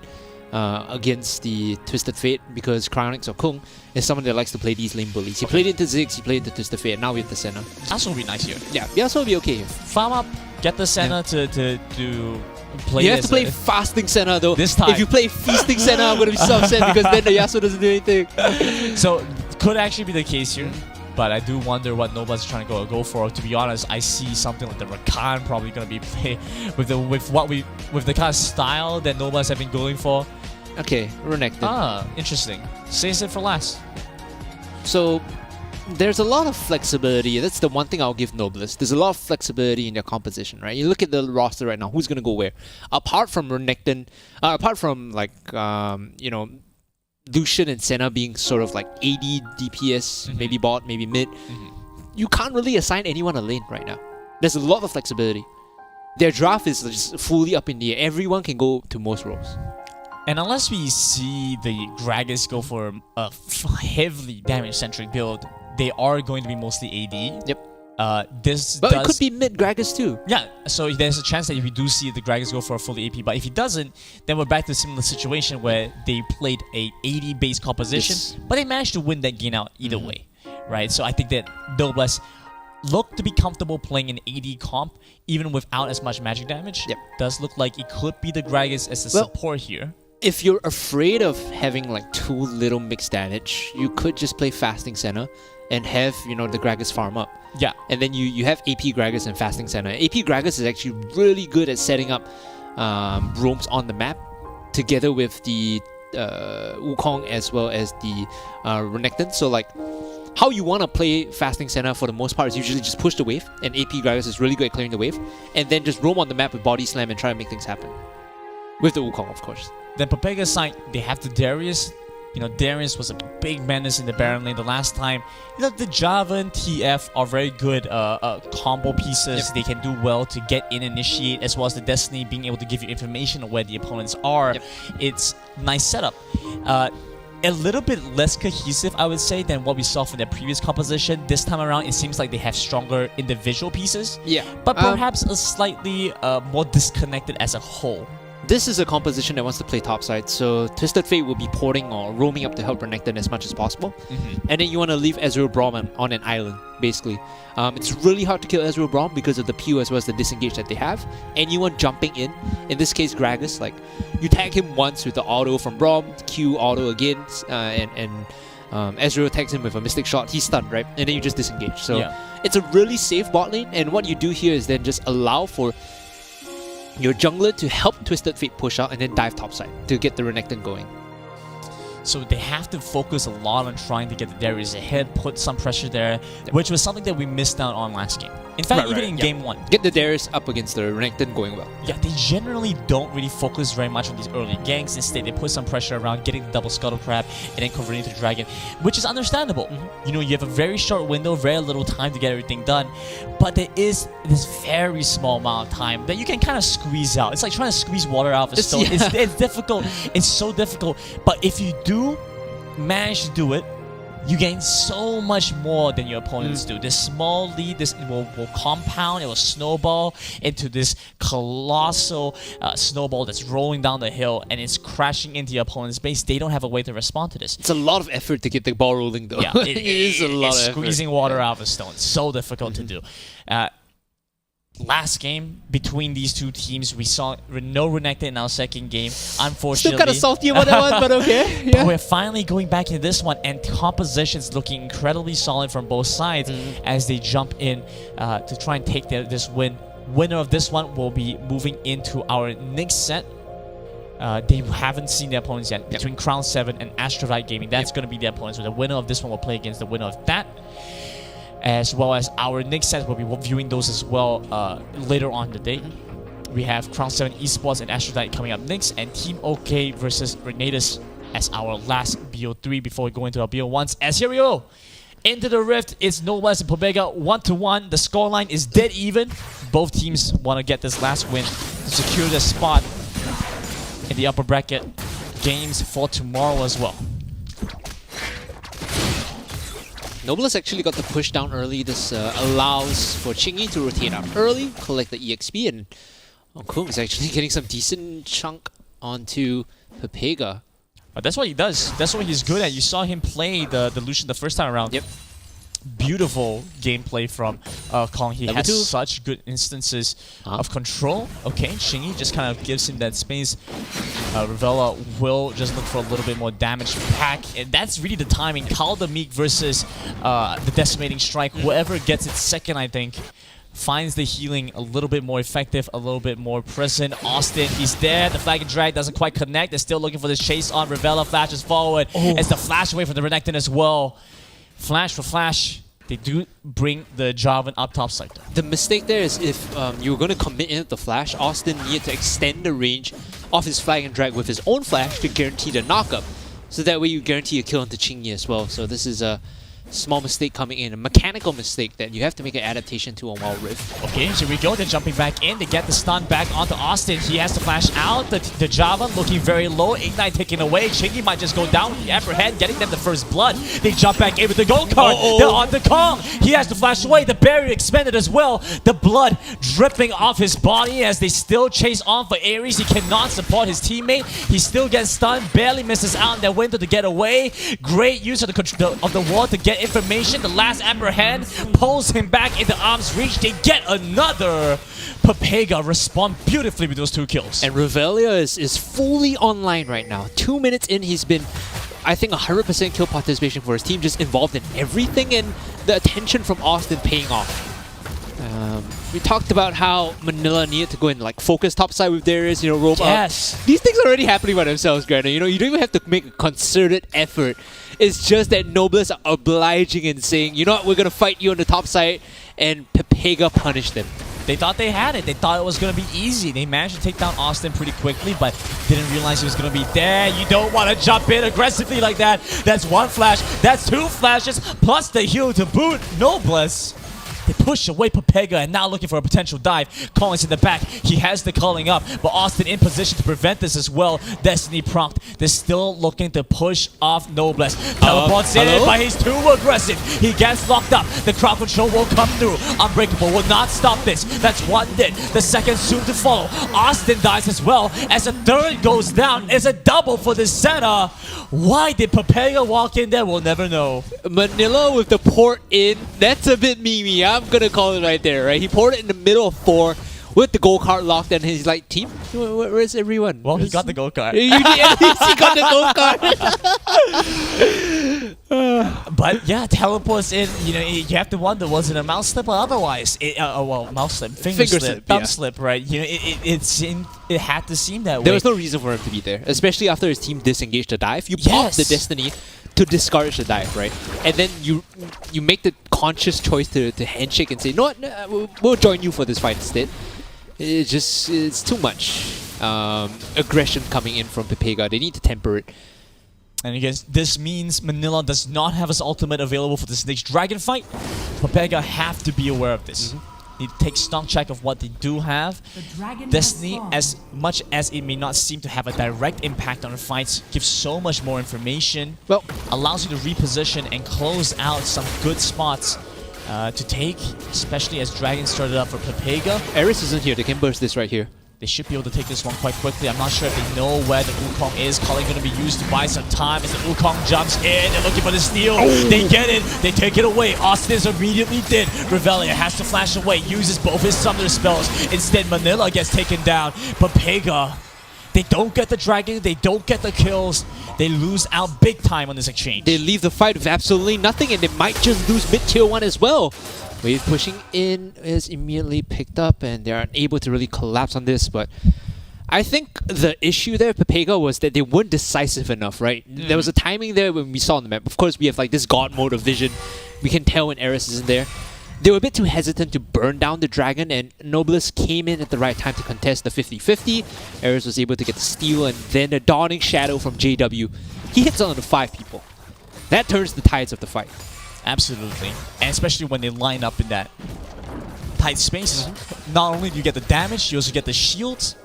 [SPEAKER 7] against the Twisted Fate, because Cryonics or Kung is someone that likes to play these lane bullies. He played into Ziggs, he played into Twisted Fate, and now we have the Senna.
[SPEAKER 6] That's will be nice here.
[SPEAKER 7] Yeah, also will be okay.
[SPEAKER 6] Farm up, get the Senna to play.
[SPEAKER 7] You have to play Fasting Senna though.
[SPEAKER 6] This time.
[SPEAKER 7] If you play Feasting Senna, I'm gonna be so upset because then the Yasuo doesn't do anything.
[SPEAKER 6] So, could actually be the case here. But I do wonder what Noblesse is trying to go for. To be honest, I see something like the Rakan probably going to be played with the kind of style that Noblesse have been going for.
[SPEAKER 7] Okay, Renekton.
[SPEAKER 6] Interesting. Saves it for last.
[SPEAKER 7] So there's a lot of flexibility. That's the one thing I'll give Noblesse. There's a lot of flexibility in their composition, right? You look at the roster right now. Who's going to go where? Apart from Renekton, apart from like Lucian and Senna being sort of like AD, DPS, maybe bot, maybe mid, you can't really assign anyone a lane right now. There's a lot of flexibility. Their draft is just fully up in the air. Everyone can go to most roles.
[SPEAKER 6] And unless we see the Gragas go for a heavily damage-centric build, they are going to be mostly AD.
[SPEAKER 7] Yep.
[SPEAKER 6] But
[SPEAKER 7] it could be mid Gragas too.
[SPEAKER 6] Yeah, so there's a chance that if we do see the Gragas go for a fully AP, but if he doesn't, then we're back to a similar situation where they played a 80 base composition, but they managed to win that game out either way, right? So I think that Noblesse look to be comfortable playing an 80 comp even without as much magic damage.
[SPEAKER 7] Yep.
[SPEAKER 6] Does look like it could be the Gragas as a support here.
[SPEAKER 7] If you're afraid of having like too little mixed damage, you could just play Fasting Senna and have, the Gragas farm up.
[SPEAKER 6] Yeah.
[SPEAKER 7] And then you have AP Gragas and Fasting Senna. AP Gragas is actually really good at setting up roams on the map together with the Wukong as well as the Renekton. So like, how you want to play Fasting Senna for the most part is usually just push the wave, and AP Gragas is really good at clearing the wave, and then just roam on the map with Body Slam and try to make things happen. With the Wukong, of course.
[SPEAKER 6] Then Papega's side, they have the Darius. Darius was a big menace in the Baron lane the last time. The Java and TF are very good combo pieces. They can do well to get in, initiate, as well as the Destiny being able to give you information on where the opponents are. It's nice setup. A little bit less cohesive, I would say, than what we saw from their previous composition. This time around, it seems like they have stronger individual pieces.
[SPEAKER 7] Yeah.
[SPEAKER 6] But perhaps a slightly more disconnected as a whole.
[SPEAKER 7] This is a composition that wants to play topside, so Twisted Fate will be porting or roaming up to help Renekton as much as possible. And then you want to leave Ezreal Braum on an island. basically. It's really hard to kill Ezreal Braum because of the Pew as well as the disengage that they have. Anyone jumping in this case Gragas, like you tag him once with the auto from Braum, Q auto again, and Ezreal tags him with a Mystic Shot, he's stunned, right? And then you just disengage. So it's a really safe bot lane, and what you do here is then just allow for your jungler to help Twisted Fate push out and then dive topside to get the Renekton going.
[SPEAKER 6] So they have to focus a lot on trying to get the Darius ahead, put some pressure there, which was something that we missed out on last game. In fact, even in game 1.
[SPEAKER 7] Get the Darius up against the Renekton going well.
[SPEAKER 6] Yeah, they generally don't really focus very much on these early ganks. Instead, they put some pressure around getting the double Scuttle Crab and then converting to the Dragon, which is understandable. You know, you have a very short window, very little time to get everything done, but there is this very small amount of time that you can kind of squeeze out. It's like trying to squeeze water out of a stone. It's difficult. It's so difficult. But if you do manage to do it, you gain so much more than your opponents do. This small lead, this will compound, it will snowball into this colossal snowball that's rolling down the hill and it's crashing into your opponent's base. They don't have a way to respond to this.
[SPEAKER 7] It's a lot of effort to get the ball rolling though.
[SPEAKER 6] Yeah,
[SPEAKER 7] it is a lot of effort.
[SPEAKER 6] Squeezing water out of a stone. So difficult to do. Last game between these two teams, we saw no Renekton in our second game, unfortunately.
[SPEAKER 7] Still kind of salty about that one, but okay. Yeah.
[SPEAKER 6] But we're finally going back into this one, and composition's looking incredibly solid from both sides as they jump in to try and take this win. Winner of this one will be moving into our next set. They haven't seen their opponents yet. Between Crown 7 and Astrovite Gaming, that's going to be their opponents. So the winner of this one will play against the winner of that. As well as our next set, we'll be viewing those as well later on in the day. We have Crown 7 Esports and Astrodite coming up next, and Team OK versus Renatus as our last BO3 before we go into our BO1s. As here we go! Into the Rift, it's no less than Pobega 1-1. The scoreline is dead even. Both teams want to get this last win to secure their spot in the upper bracket games for tomorrow as well.
[SPEAKER 7] Noblesse actually got the push down early. This allows for Chingy to rotate out early, collect the EXP, and Kung is actually getting some decent chunk onto Pepega.
[SPEAKER 6] But that's what he does. That's what he's good at. You saw him play the Lucian the first time around.
[SPEAKER 7] Yep.
[SPEAKER 6] Beautiful gameplay from Kong. He
[SPEAKER 7] Level
[SPEAKER 6] has
[SPEAKER 7] 2.
[SPEAKER 6] such good instances of control. Okay, Chingy just kind of gives him that space. Ravella will just look for a little bit more damage pack. And that's really the timing. Kaldamik versus the Decimating Strike. Whoever gets it second, I think, finds the healing a little bit more effective, a little bit more present. Austin, he's there. The flag and drag doesn't quite connect. They're still looking for this chase on. Ravella flashes forward. As the flash away from the Renekton as well. Flash for flash, they do bring the Jarvan up top side.
[SPEAKER 7] The mistake there is if you were going to commit into the flash, Austin needed to extend the range of his flag and drag with his own flash to guarantee the knockup. So that way you guarantee a kill into Chingy as well. So this is a small mistake coming in, a mechanical mistake that you have to make an adaptation to on Wild Rift.
[SPEAKER 6] Okay, here we go. They're jumping back in. They get the stun back onto Austin. He has to flash out. The Jarvan looking very low. Ignite taken away. Chingy might just go down with the upper hand, getting them the first blood. They jump back in with the gold card. They're on the Kong. He has to flash away. The barrier expanded as well. The blood dripping off his body as they still chase on for Ares. He cannot support his teammate. He still gets stunned. Barely misses out in their window to get away. Great use of the wall to get information. The last upper hand pulls him back into arm's reach. They get another. Pepega respond beautifully with those 2 kills.
[SPEAKER 7] And Revelia is fully online right now. 2 minutes in, he's been, I think, 100% kill participation for his team, just involved in everything, and the attention from Austin paying off. We talked about how Manila needed to go and like focus topside with Darius, you know, roam up. These things are already happening by themselves, Granny. You know, you don't even have to make a concerted effort. It's just that Noblesse are obliging and saying, you know what, we're going to fight you on the top side, and Pepega punished them.
[SPEAKER 6] They thought they had it. They thought it was going to be easy. They managed to take down Austin pretty quickly, but didn't realize he was going to be there. You don't want to jump in aggressively like that. That's 1 flash. That's 2 flashes, plus the heal to boot. Noblesse They push away Pepega and now looking for a potential dive. Kong is in the back. He has the calling up, but Austin in position to prevent this as well. Destiny prompted. They're still looking to push off Noblesse. Teleports in, but he's too aggressive. He gets locked up. The crowd control will come through. Unbreakable will not stop this. That's one dead. The second soon to follow. Austin dies as well as a third goes down. It's a double for the center. Why did Pepega walk in there? We'll never know.
[SPEAKER 7] Manila with the port in. That's a bit memey. I'm gonna call it right there, right? He poured it in the middle of 4 with the gold card locked, and he's like, team, where's everyone?
[SPEAKER 6] Well, he got the gold card.
[SPEAKER 7] He got the gold card.
[SPEAKER 6] But yeah, teleports in. You know, you have to wonder, was it a mouse slip or otherwise? Well, mouse slip, finger slip, thumb slip, right? You know, it had to seem that way.
[SPEAKER 7] There was no reason for him to be there, especially after his team disengaged the dive. You pop the Destiny to discourage the dive, right? And then you make the conscious choice to handshake and say, no, we'll join you for this fight instead. It's too much aggression coming in from Pepega. They need to temper it.
[SPEAKER 6] And I guess this means Manila does not have his ultimate available for this next dragon fight. Pepega have to be aware of this. Need to take stock check of what they do have. Destiny, as much as it may not seem to have a direct impact on the fights, gives so much more information.
[SPEAKER 7] Well,
[SPEAKER 6] allows you to reposition and close out some good spots to take, especially as Dragon started up for Pepega.
[SPEAKER 7] Eris isn't here. They can burst this right here.
[SPEAKER 6] They should be able to take this one quite quickly. I'm not sure if they know where the Wukong is. Calling going to be used to buy some time as the Wukong jumps in. They're looking for the steal. They get it. They take it away. Austin is immediately dead. Revelia has to flash away. Uses both his summoner spells. Instead, Manila gets taken down. Pepega, they don't get the dragon. They don't get the kills. They lose out big time on this exchange.
[SPEAKER 7] They leave the fight with absolutely nothing, and they might just lose mid-tier 1 as well. Wave pushing in is immediately picked up, and they're unable to really collapse on this, but I think the issue there, Pepega, was that they weren't decisive enough, right? There was a timing there when we saw on the map. Of course, we have like this god mode of vision. We can tell when Eris isn't there. They were a bit too hesitant to burn down the dragon, and Noblesse came in at the right time to contest the 50-50. Eris was able to get the steal, and then the dawning shadow from JW. He hits on the 5 people. That turns the tides of the fight.
[SPEAKER 6] Absolutely. And especially when they line up in that tight space. Not only do you get the damage, you also get the shields.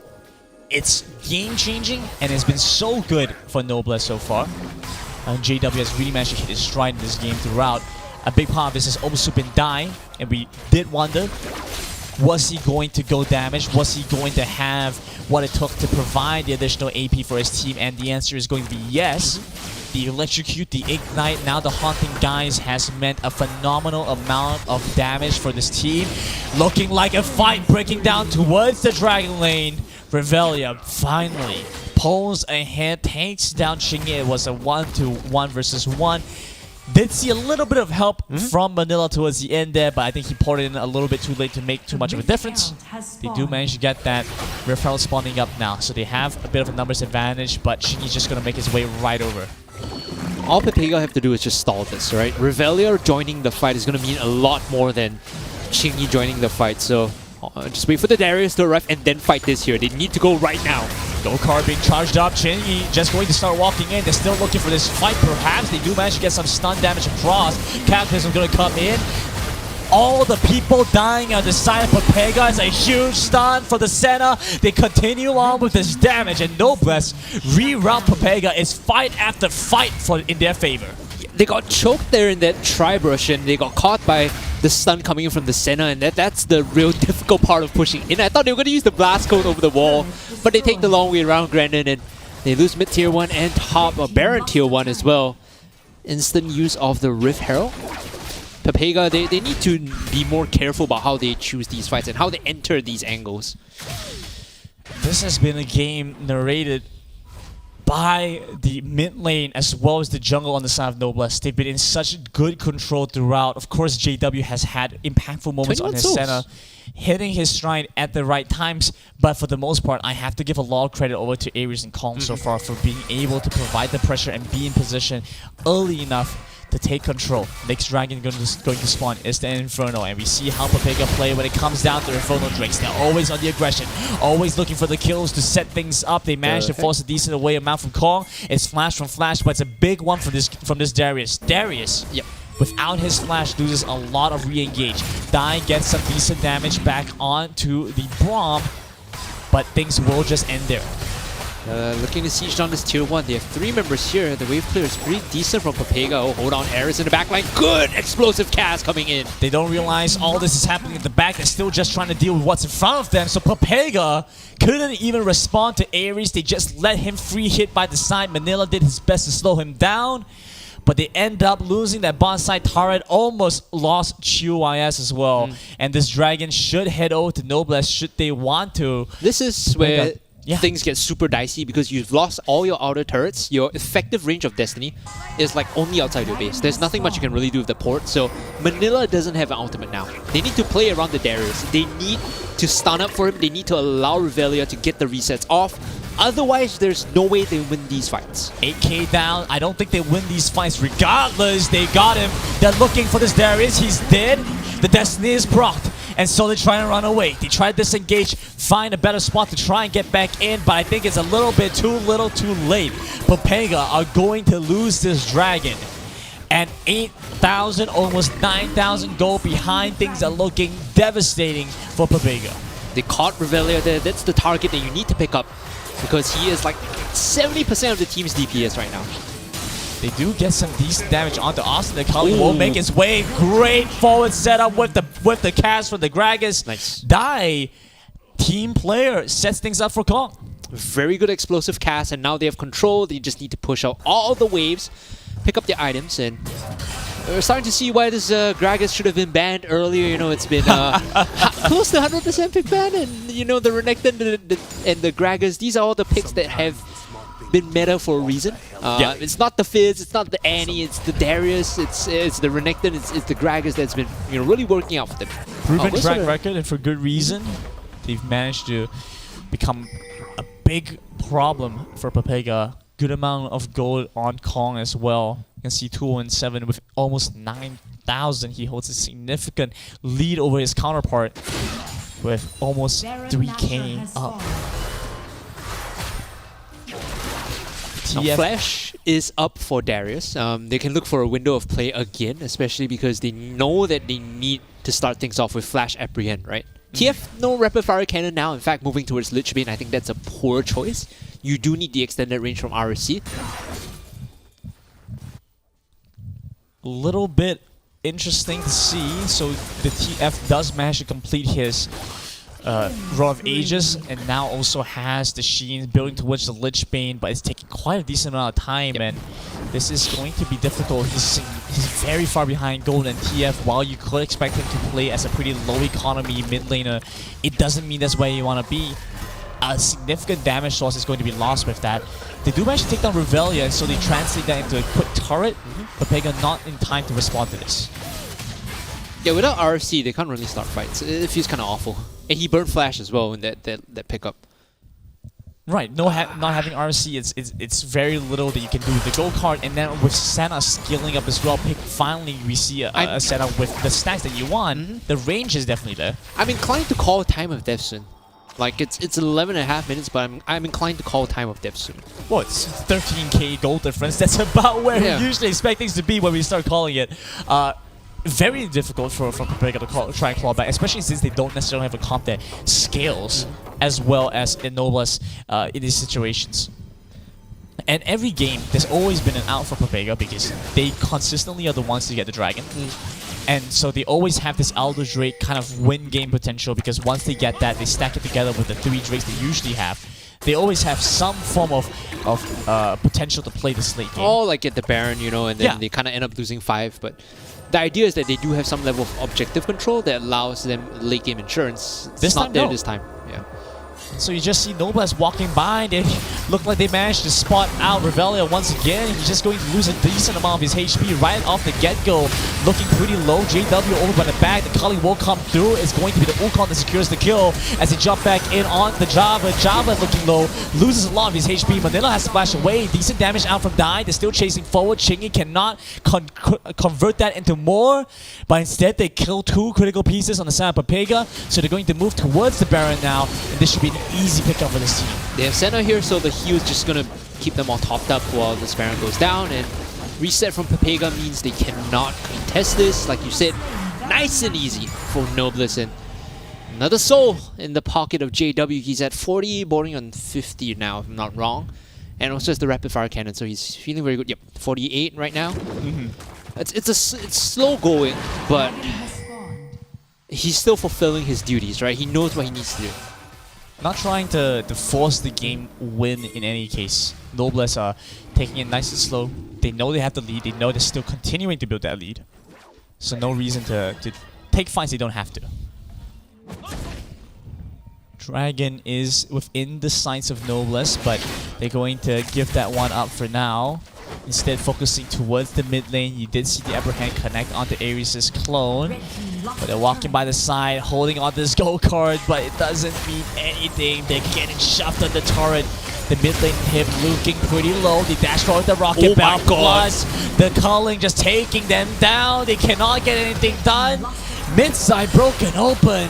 [SPEAKER 6] It's game-changing, and it's been so good for Noblesse so far. JW has really managed to hit his stride in this game throughout. A big part of this has also been dying, and we did wonder, was he going to go damage? Was he going to have what it took to provide the additional AP for his team? And the answer is going to be yes. The Electrocute, the Ignite, now the Haunting Guise has meant a phenomenal amount of damage for this team. Looking like a fight breaking down towards the Dragon Lane. Revelia finally pulls ahead, takes down Shingy. It was a 1-1 versus 1. Did see a little bit of help from Manila towards the end there, but I think he poured it in a little bit too late to make too much of a difference. They do manage to get that Raphael spawning up now, so they have a bit of a numbers advantage, but Shingy's just going to make his way right over.
[SPEAKER 7] All Pepega have to do is just stall this, right? Revelia joining the fight is going to mean a lot more than Shingy joining the fight, so just wait for the Darius to arrive and then fight this here. They need to go right now.
[SPEAKER 6] Gold card being charged up. Shingy just going to start walking in. They're still looking for this fight, perhaps. They do manage to get some stun damage across. Cataclysm going to come in. All the people dying on the side of Pepega is a huge stun for the center. They continue on with this damage, and Noblesse reroute Pepega. Is fight after fight in their favor.
[SPEAKER 7] They got choked there in that tri-brush, and they got caught by the stun coming in from the center, and that's the real difficult part of pushing in. I thought they were going to use the blast code over the wall, but they take the long way around Grandin, and they lose mid-tier 1 and top Baron tier 1 as well. Instant use of the Rift Herald. Pepega, they need to be more careful about how they choose these fights and how they enter these angles.
[SPEAKER 6] This has been a game narrated by the mid lane as well as the jungle on the side of Noblesse. They've been in such good control throughout. Of course, JW has had impactful moments on his center, hitting his stride at the right times. But for the most part, I have to give a lot of credit over to Ares and Kong so far for being able to provide the pressure and be in position early enough to take control. Next dragon going to spawn is the Inferno, and we see how Pepega play when it comes down to Inferno Drakes. They're always on the aggression, always looking for the kills to set things up. They managed to force a decent away amount from Kong. It's flash from Flash, but it's a big one from this Darius. Darius, without his flash, loses a lot of re-engage. Dai gets some decent damage back onto the Braum, but things will just end there.
[SPEAKER 7] Looking to siege down this tier 1. They have 3 members here. The wave clear is pretty decent from Papega. Oh, hold on, Ares in the back line. Good explosive cast coming in.
[SPEAKER 6] They don't realize all this is happening at the back. They're still just trying to deal with what's in front of them. So Papega couldn't even respond to Ares. They just let him free hit by the side. Manila did his best to slow him down, but they end up losing that bonsai turret. Almost lost QYS as well. And this dragon should head over to Noblesse should they want to.
[SPEAKER 7] This is where things get super dicey because you've lost all your outer turrets. Your effective range of Destiny is like only outside your base. There's nothing much you can really do with the port. So Manila doesn't have an ultimate now. They need to play around the Darius. They need to stun up for him. They need to allow Revelia to get the resets off. Otherwise, there's no way they win these fights.
[SPEAKER 6] 8k down. I don't think they win these fights regardless. They got him. They're looking for this Darius. He's dead. The Destiny is procced. And so they try and run away. They try to disengage, find a better spot to try and get back in, but I think it's a little bit too little too late. Papega are going to lose this dragon. And 8,000, almost 9,000 gold behind. Things are looking devastating for Papega.
[SPEAKER 7] They caught Revelia there. That's the target that you need to pick up because he is like 70% of the team's DPS right now.
[SPEAKER 6] They do get some decent damage onto Austin. The Kali will make his way. Great forward setup with the cast from the Gragas.
[SPEAKER 7] Nice.
[SPEAKER 6] Dai, team player, sets things up for Kong.
[SPEAKER 7] Very good explosive cast, and now they have control. They just need to push out all the waves, pick up the items, and we're starting to see why this Gragas should have been banned earlier. You know, it's been close to 100% pick ban, and you know the Renekton and the Gragas. These are all the picks that have been meta for a reason. It's not the Fizz, it's not the Annie, it's the Darius, it's the Renekton, it's the Gragas that's been really working out for them.
[SPEAKER 6] Proven track record, and for good reason. They've managed to become a big problem for Papega. Good amount of gold on Kong as well. You can see 217 with almost 9,000. He holds a significant lead over his counterpart with almost 3k up.
[SPEAKER 7] Now, Flash is up for Darius. They can look for a window of play again, especially because they know that they need to start things off with Flash Apprehend, right? TF, no rapid fire cannon now. In fact, moving towards Lichbane, I think that's a poor choice. You do need the extended range from RSC.
[SPEAKER 6] A little bit interesting to see. So the TF does manage to complete his Row of Ages, and now also has the Sheen building towards the Lichbane, but it's taking quite a decent amount of time, and this is going to be difficult. He's very far behind Gold and TF. While you could expect him to play as a pretty low economy mid laner, it doesn't mean that's where you want to be. A significant damage source is going to be lost with that. They do manage to take down Revelia, and so they translate that into a quick turret, but Papega not in time to respond to this.
[SPEAKER 7] Yeah, without RFC, they can't really start fights. It feels kind of awful. And he burnt Flash as well in that pickup.
[SPEAKER 6] Right, not having RC, it's very little that you can do with the gold card, and then with Senna scaling up as well, finally we see a setup with the stacks that you want. The range is definitely there.
[SPEAKER 7] I'm inclined to call time of death soon. Like, it's 11.5 minutes, but I'm inclined to call time of death soon.
[SPEAKER 6] Well, it's 13k gold difference. That's about where we usually expect things to be when we start calling it. Very difficult for Papega to try and claw back, especially since they don't necessarily have a comp that scales as well as in Noblesse in these situations. And every game, there's always been an out for Papega because they consistently are the ones to get the dragon. And so they always have this Elder Drake kind of win game potential because once they get that, they stack it together with the 3 Drakes they usually have. They always have some form of potential to play this late game.
[SPEAKER 7] Or like get the Baron, you know, and then they kind of end up losing 5, but the idea is that they do have some level of objective control that allows them late game insurance. It's not there this time. Yeah.
[SPEAKER 6] So you just see Noblesse walking by, and they look like they managed to spot out Revelia once again. He's just going to lose a decent amount of his HP right off the get-go. Looking pretty low. JW over by the back. The Kali will come through. It's going to be the Wukong that secures the kill as they jump back in on the Java. Java looking low. Loses a lot of his HP. Manila has to flash away. Decent damage out from Dai. They're still chasing forward. Chingy cannot convert that into more, but instead they kill 2 critical pieces on the side of Papega. So they're going to move towards the Baron now, and this should be an easy pickup for this team.
[SPEAKER 7] They have Senna here, so the heal is just going to keep them all topped up while this Baron goes down, and Reset from Pepega means they cannot contest this. Like you said, nice and easy for Noblesse. And another soul in the pocket of JW. He's at 40, bordering on 50 now, if I'm not wrong. And also has the rapid fire cannon, so he's feeling very good. Yep, 48 right now. It's slow going, but he's still fulfilling his duties, right? He knows what he needs to do.
[SPEAKER 6] Not trying to force the game win in any case. Noblesse are taking it nice and slow. They know they have the lead. They know they're still continuing to build that lead. So no reason to take fights they don't have to. Dragon is within the sights of Noblesse, but they're going to give that one up for now. Instead, focusing towards the mid lane. You did see the upper hand connect onto Ares' clone. But they're walking by the side, holding on this gold card, but it doesn't mean anything. They're getting shoved on the turret. The mid lane hip looking pretty low. They dash forward the rocket bow. Plus, the culling just taking them down. They cannot get anything done. Mid side broken open.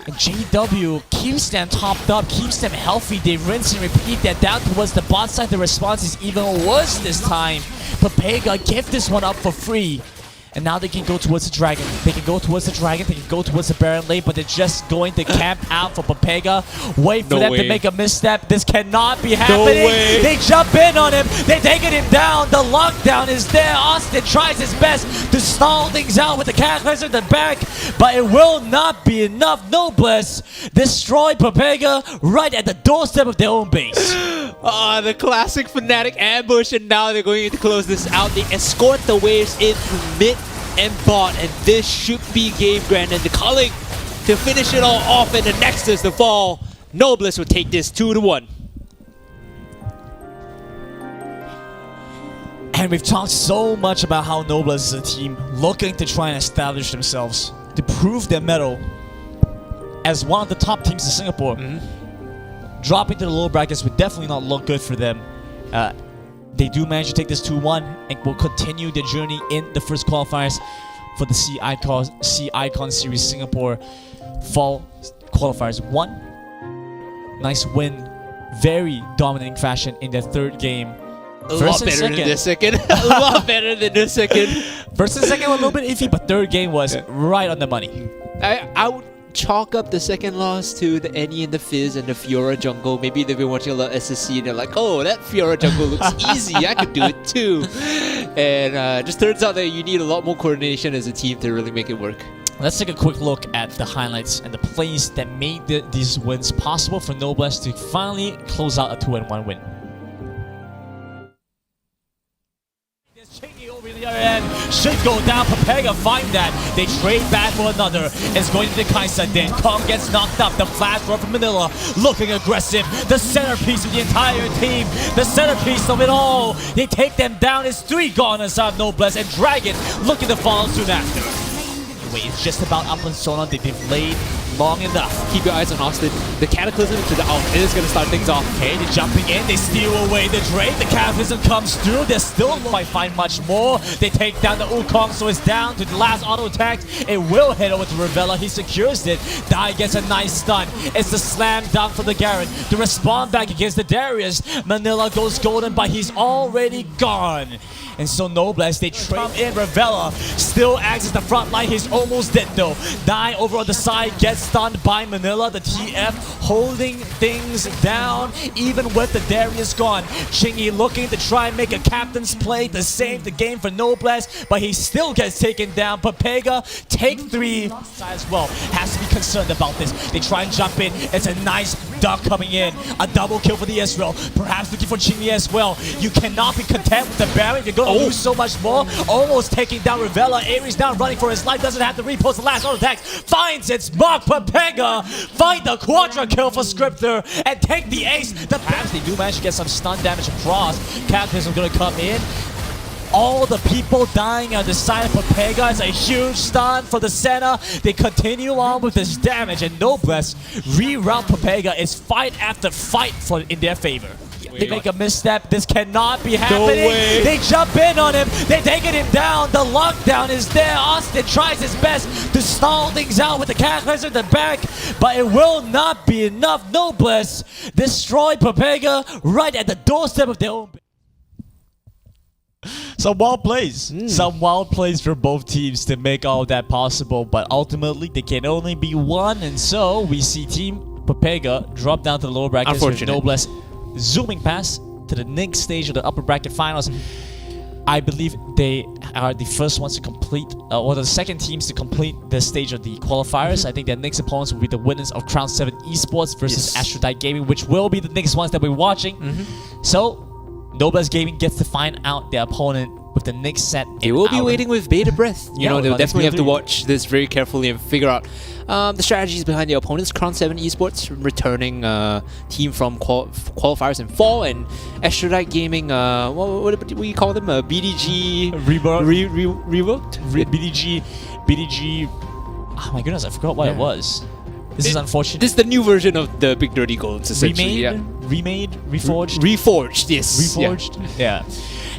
[SPEAKER 6] And JW keeps them topped up, keeps them healthy. They rinse and repeat that down towards the bot side. The response is even worse this time. Pepega give this one up for free. And now they can go towards the dragon. They can go towards the dragon. They can go towards the Baron lane, but they're just going to camp out for Pepega. Wait for them to make a misstep. This cannot be happening. They jump in on him. They're taking him down. The lockdown is there. Austin tries his best to stall things out with the Cataclysm in the back, but it will not be enough. Noblesse destroy Pepega right at the doorstep of their own base.
[SPEAKER 7] The classic Fnatic ambush, and now they're going to close this out. They escort the waves in through mid and bot, and this should be game grand. And the culling to finish it all off, and the Nexus to fall. Noblesse will take this 2-1.
[SPEAKER 6] And we've talked so much about how Noblesse is a team looking to try and establish themselves, to prove their mettle as one of the top teams in Singapore. Dropping to the lower brackets would definitely not look good for them. They do manage to take this 2-1 and will continue their journey in the first qualifiers for the C Icon Series Singapore Fall Qualifiers. Nice win, very dominating fashion in their third game.
[SPEAKER 7] A lot better than the second. A lot better than the second.
[SPEAKER 6] First and second were a little bit iffy, but third game was right on the money.
[SPEAKER 7] I would chalk up the second loss to the Annie and the Fizz and the Fiora jungle. Maybe they've been watching a lot of SSC and they're like, oh, that Fiora jungle looks easy. I could do it too. And just turns out that you need a lot more coordination as a team to really make it work.
[SPEAKER 6] Let's take a quick look at the highlights and the plays that made these wins possible for Noblesse to finally close out a 2-1 win. Over the other end should go down. Pepega find that. They trade back for another. It's going to the Kaisa then. Kong gets knocked up. The flash roll from Manila looking aggressive. The centerpiece of the entire team. The centerpiece of it all. They take them down. It's 3 gone inside Noblesse, and Dragon looking to follow soon after. Anyway, it's just about up and so on. They've laid long enough.
[SPEAKER 7] Keep your eyes on Austin. The Cataclysm to the out is going to start things off.
[SPEAKER 6] Okay, they're jumping in. They steal away the Drake. The Cataclysm comes through. They're still might find much more. They take down the Wukong, so it's down to the last auto attack. It will head over to Revella. He secures it. Dai gets a nice stun. It's the slam down for the Garen. To respond back against the Darius. Manila goes golden, but he's already gone. And so Noblesse, they trade in. Revella still acts as the front line. He's almost dead though. Dai over on the side gets stunned by Manila. The TF holding things down even with the Darius gone. Chingy looking to try and make a captain's play to save the game for Noblesse, but he still gets taken down. Pepega take 3 as well. Has to be concerned about this. They try and jump in. It's a nice duck coming in. A double kill for the Israel. Perhaps looking for Chingy as well. You cannot be content with the Baron. You're going to lose so much more. Almost taking down Revella. Ares down running for his life. Doesn't have to repost the last auto attack. Finds its mark. Pepega find the quadra kill for Scripter and take the ace. The Pams, they do manage to get some stun damage across. Cataclysm going to come in. All the people dying on the side of Pepega is a huge stun for the Senna. They continue on with this damage, and Noblesse reroute Pepega. It's fight after fight in their favor. They make a misstep. This cannot be happening. They jump in on him. They're taking him down. The lockdown is there. Austin tries his best to stall things out with the Cataclysm in the back, but it will not be enough. Noblesse destroy Pepega right at the doorstep of their own. Some wild plays. Some wild plays for both teams to make all of that possible, but ultimately they can only be one, and so we see Team Papega drop down to the lower brackets with
[SPEAKER 7] Unfortunate.
[SPEAKER 6] Noblesse zooming past to the next stage of the upper bracket finals. I believe they are the first ones to complete, or the second teams to complete this stage of the qualifiers. I think their next opponents will be the winners of Crown 7 Esports versus Aphrodite Gaming, which will be the next ones that we're watching. So, Noblesse Gaming gets to find out their opponent with the next set.
[SPEAKER 7] They will be waiting with bated breath. You know, they'll definitely have to watch this very carefully and figure out the strategies behind their opponents. Crown 7 Esports returning team from qualifiers in fall, and Aphrodite Gaming, what do you call them? BDG Revoked?
[SPEAKER 6] BDG. Oh my goodness, I forgot what it was. This is unfortunate.
[SPEAKER 7] This is the new version of the Big Dirty Goals, essentially.
[SPEAKER 6] Remade? Reforged?
[SPEAKER 7] Reforged, yes.
[SPEAKER 6] Reforged? Yeah.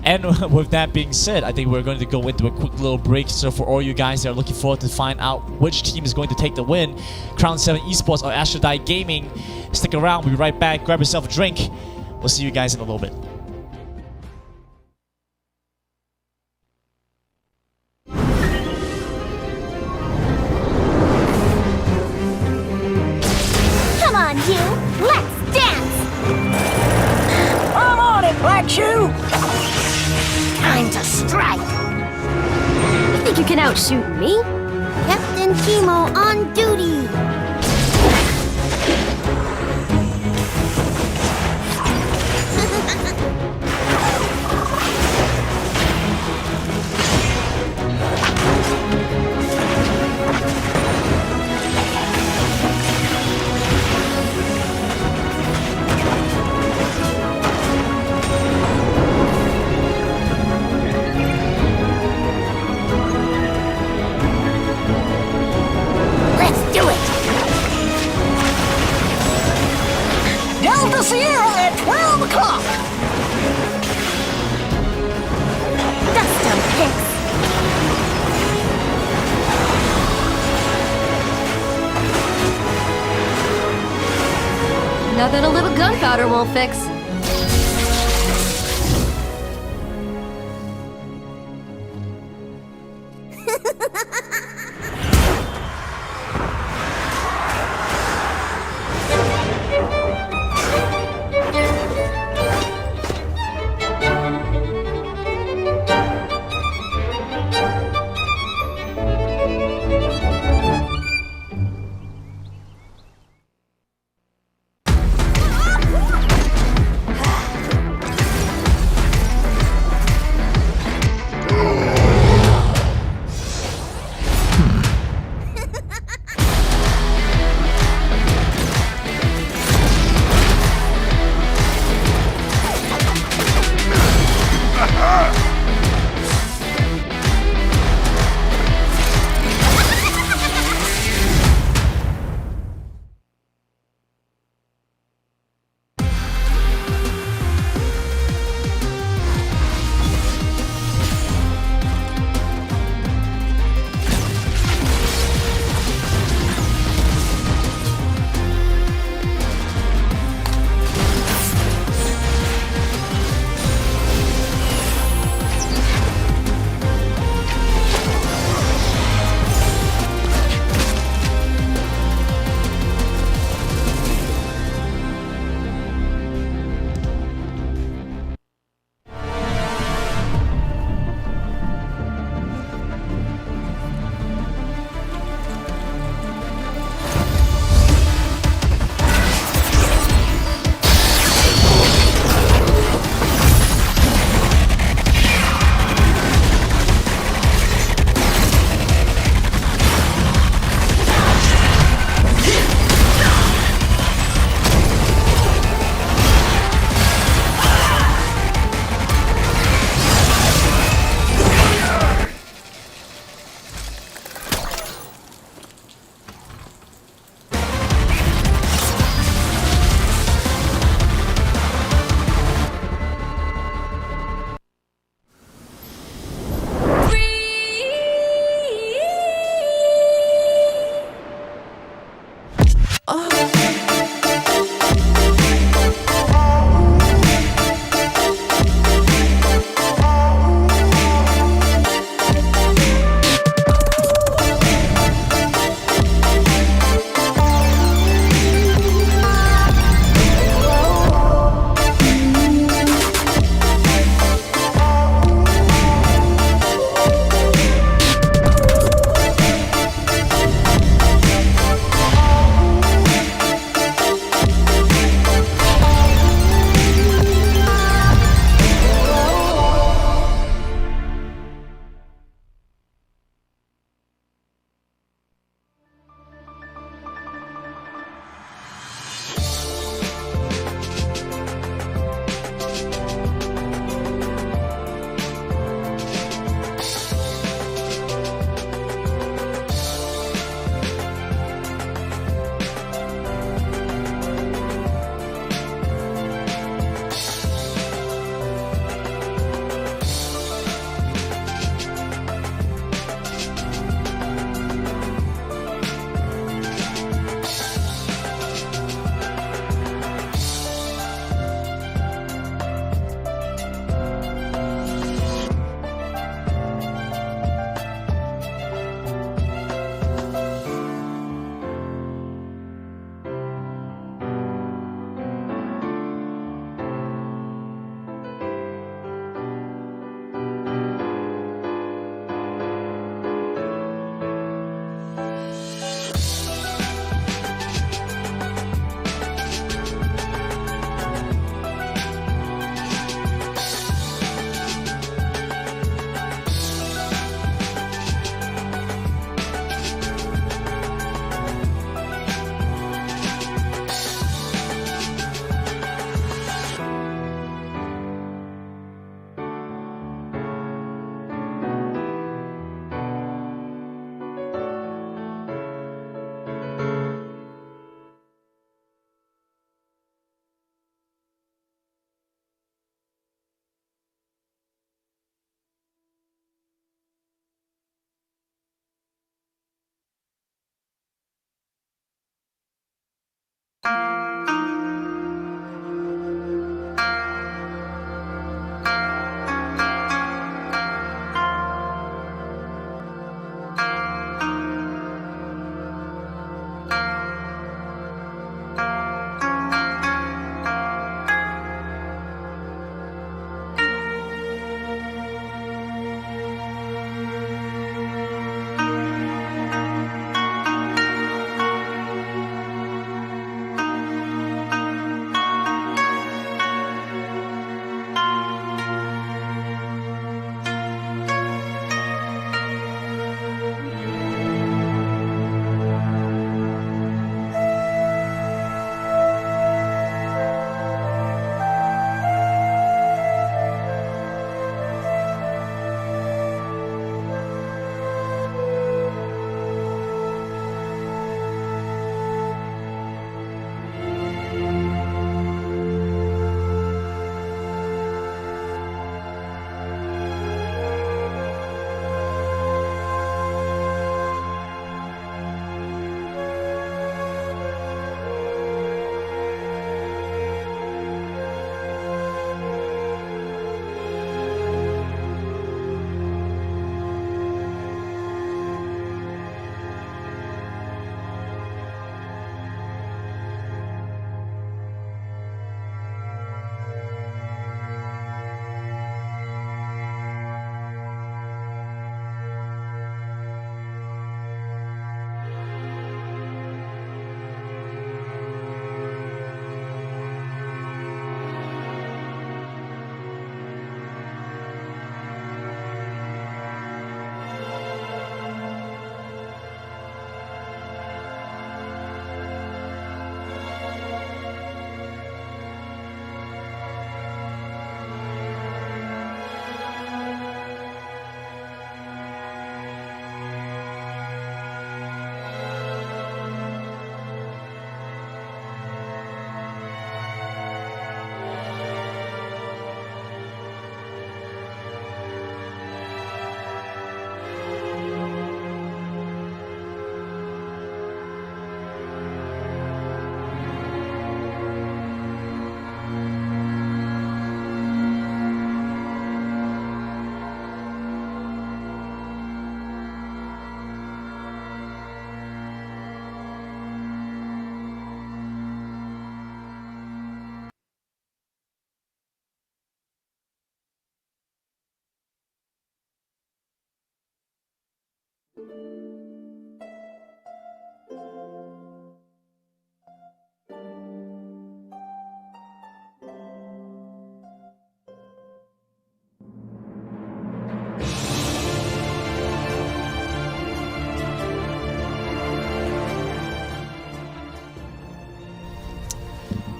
[SPEAKER 6] And with that being said, I think we're going to go into a quick little break. So for all you guys that are looking forward to find out which team is going to take the win, Crown 7 Esports or Aphrodite Gaming, stick around. We'll be right back. Grab yourself a drink. We'll see you guys in a little bit.
[SPEAKER 2] Come on, you! Let's dance!
[SPEAKER 3] I'm on it, Black Shoe!
[SPEAKER 2] Time to strike!
[SPEAKER 1] You think you can outshoot me?
[SPEAKER 2] Captain Chemo on duty! Let's do it!
[SPEAKER 3] Delta Sierra at 12 o'clock!
[SPEAKER 2] Dust 'em, Pix!
[SPEAKER 1] Nothing a little gunpowder won't fix.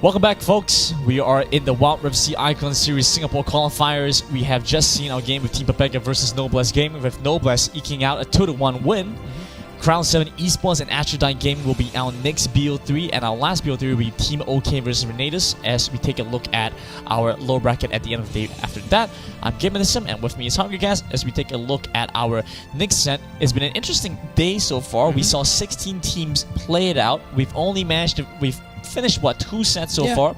[SPEAKER 6] Welcome back, folks. We are in the Wild Rift C Icon Series Singapore qualifiers. We have just seen our game with Team Papega versus Noblesse Gaming, with Noblesse eking out a 2-1 win. Crown 7 Esports and Astrodyne Gaming will be our next BO3, and our last BO3 will be Team OK versus Renatus as we take a look at our lower bracket at the end of the day. After that, I'm Giminison, and with me is HungryCast as we take a look at our next set. It's been an interesting day so far. We saw 16 teams play it out. We've finished, what, 2 sets so far.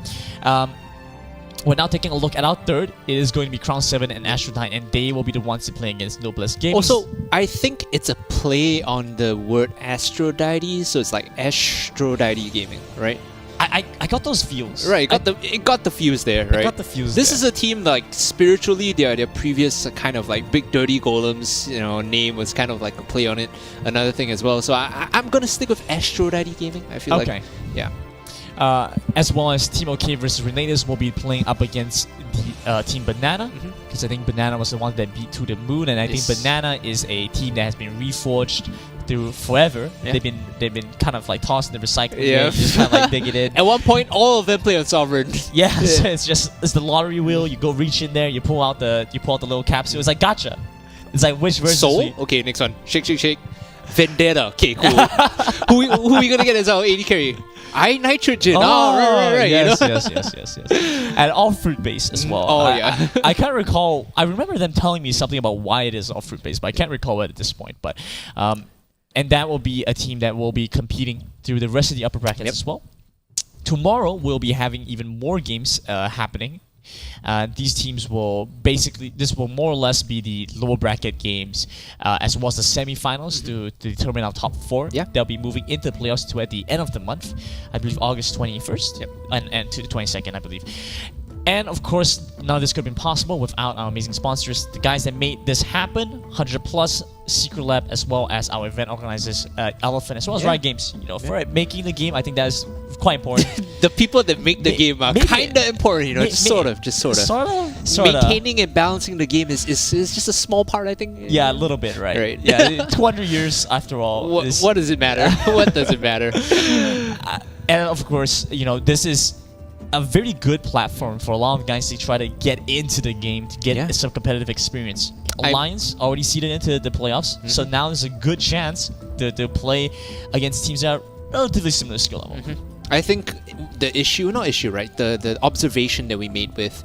[SPEAKER 6] We're now taking a look at our third. It is going to be Crown 7 and Astrodyne, and they will be the ones to play against Noblesse Gaming.
[SPEAKER 7] Also, I think it's a play on the word Astrodyne, so it's like Astrodyne Gaming, right?
[SPEAKER 6] I got those feels.
[SPEAKER 7] Right, it got the feels there, right?
[SPEAKER 6] Got the feels
[SPEAKER 7] This
[SPEAKER 6] there.
[SPEAKER 7] is a team, like, spiritually, their previous kind of like Big Dirty Golems, name was kind of like a play on it. Another thing as well. So I'm gonna stick with Astrodyne Gaming. I feel like, yeah.
[SPEAKER 6] As well as Team OK versus Renatus will be playing up against the Team Banana, because I think Banana was the one that beat To The Moon, and I think Banana is a team that has been reforged through forever.
[SPEAKER 7] Yeah.
[SPEAKER 6] They've been kind of like tossed in the recycling bin, just kind of like dig it in.
[SPEAKER 7] At one point, all of them play on Sovereign.
[SPEAKER 6] Yeah, so it's the lottery wheel. You go reach in there, you pull out the little capsule. It's like gotcha. It's like which version?
[SPEAKER 7] Soul? Okay, next one. Shake, shake, shake. Vendetta. Okay, cool. who are we gonna get as our AD carry? Nitrogen. Right.
[SPEAKER 6] Yes. And all fruit based as well. I can't recall. I remember them telling me something about why it is all fruit based, but I can't recall it at this point. But and that will be a team that will be competing through the rest of the upper brackets as well. Tomorrow we'll be having even more games happening. These teams will this will more or less be the lower bracket games, as well as the semi-finals to determine our top 4.
[SPEAKER 7] Yeah.
[SPEAKER 6] They'll be moving into the playoffs to at the end of the month, I believe August 21st, and to the 22nd, I believe. And of course, none of this could have been possible without our amazing sponsors, the guys that made this happen, 100 Plus, Secretlab, as well as our event organizers, Elephant, as well as Riot Games. For making the game, I think that is quite important.
[SPEAKER 7] The people that make the game are kind of important, just sort of.
[SPEAKER 6] Sort of.
[SPEAKER 7] Maintaining and balancing the game is just a small part, I think.
[SPEAKER 6] Yeah, a little bit, right? Yeah, 200 years after all.
[SPEAKER 7] What does it matter? What does it matter?
[SPEAKER 6] And of course, this is a very good platform for a lot of guys to try to get into the game, to get some competitive experience. Alliance already seeded into the playoffs, so now there's a good chance to play against teams that are relatively similar skill level.
[SPEAKER 7] I think the observation that we made with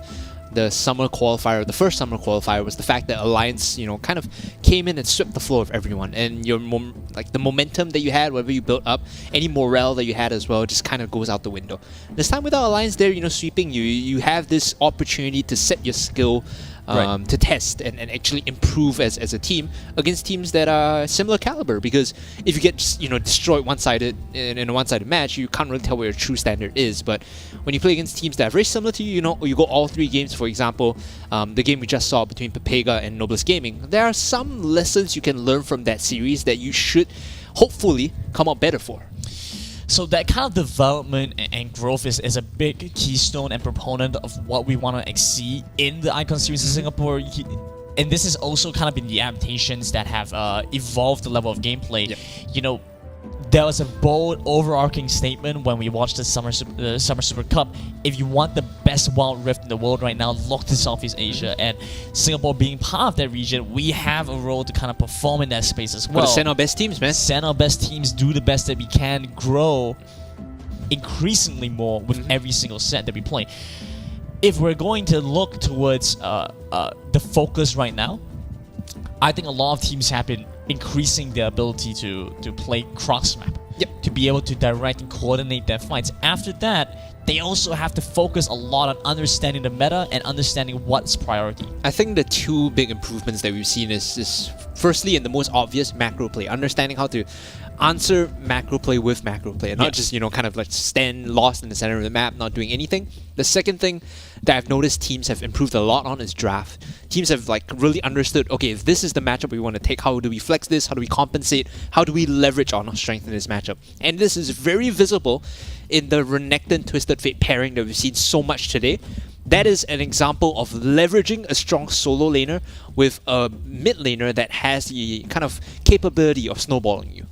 [SPEAKER 7] the summer qualifier, the first summer qualifier, was the fact that Alliance, kind of came in and swept the floor of everyone, and the momentum that you had, whatever you built up, any morale that you had as well, just kind of goes out the window. This time without Alliance there, sweeping you have this opportunity to set your skill. To test and actually improve as a team against teams that are similar caliber, because if you get destroyed one-sided in a one-sided match, you can't really tell what your true standard is. But when you play against teams that are very similar to you, you go all 3 games, for example, the game we just saw between Papega and Noblesse Gaming, there are some lessons you can learn from that series that you should hopefully come out better for.
[SPEAKER 6] So that kind of development and growth is a big keystone and proponent of what we want to exceed in the Icon Series in Singapore. And this has also kind of been the adaptations that have evolved the level of gameplay. There was a bold, overarching statement when we watched the Summer Super Cup. If you want the best Wild Rift in the world right now, look to Southeast Asia. And Singapore being part of that region, we have a role to kind of perform in that space as well.
[SPEAKER 7] Gotta send our best teams, man.
[SPEAKER 6] Send our best teams, do the best that we can, grow increasingly more with every single set that we play. If we're going to look towards the focus right now, I think a lot of teams have been increasing their ability to play cross map, to be able to direct and coordinate their fights. After that, they also have to focus a lot on understanding the meta and understanding what's priority.
[SPEAKER 7] I think the two big improvements that we've seen is firstly, in the most obvious, macro play. Understanding how to answer macro play with macro play, and not just, you know, kind of like stand lost in the center of the map, not doing anything. The second thing that I've noticed teams have improved a lot on is draft. Teams have like really understood, okay, if this is the matchup we want to take, how do we flex this? How do we compensate? How do we leverage on our strength in this matchup? And this is very visible in the Renekton Twisted Fate pairing that we've seen so much today. That is an example of leveraging a strong solo laner with a mid laner that has the kind of capability of snowballing you.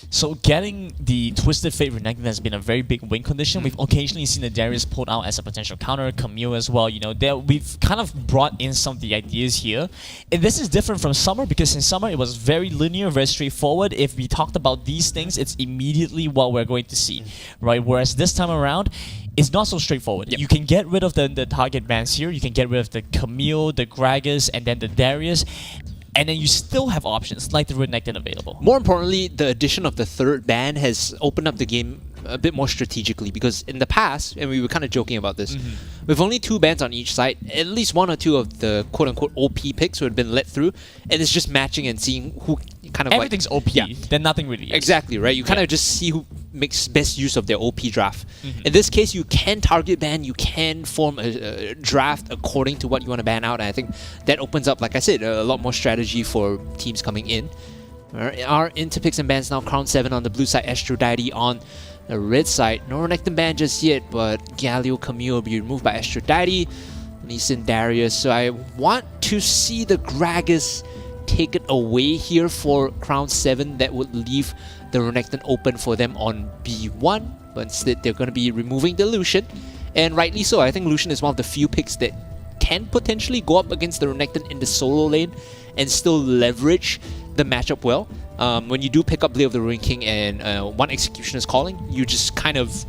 [SPEAKER 6] So getting the Twisted Fate Renekton has been a very big win condition. We've occasionally seen the Darius pulled out as a potential counter, Camille as well. You know, we've kind of brought in some of the ideas here. And this is different from Summer, because in Summer it was very linear, very straightforward. If we talked about these things, it's immediately what we're going to see, right? Whereas this time around, it's not so straightforward. Yep. You can get rid of the target bans here. You can get rid of the Camille, the Gragas, and then the Darius. And then you still have options like the Renekton available.
[SPEAKER 7] More importantly, the addition of the third ban has opened up the game a bit more strategically, because in the past, and we were kind of joking about this, with only 2 bans on each side, at least 1 or 2 of the quote-unquote OP picks would have been let through, and it's just matching and seeing who kind of
[SPEAKER 6] everything's OP, then nothing really is.
[SPEAKER 7] Exactly, right? You kind of just see who makes best use of their OP draft. In this case, you can target ban, you can form a draft according to what you want to ban out, and I think that opens up, like I said, a lot more strategy for teams coming in. Our into picks and bans now: Crown 7 on the blue side, Aphrodite on the red side. No Renekton ban just yet, but Galio Camille will be removed by Aphrodite, Lee Sin Darius. So I want to see the Gragas take it away here for Crown 7. That would leave the Renekton open for them on B1, but instead they're going to be removing the Lucian, and rightly so. I think Lucian is one of the few picks that can potentially go up against the Renekton in the solo lane and still leverage the matchup well. When you do pick up Blade of the Ruin King and one Executioner's Calling, you just kind of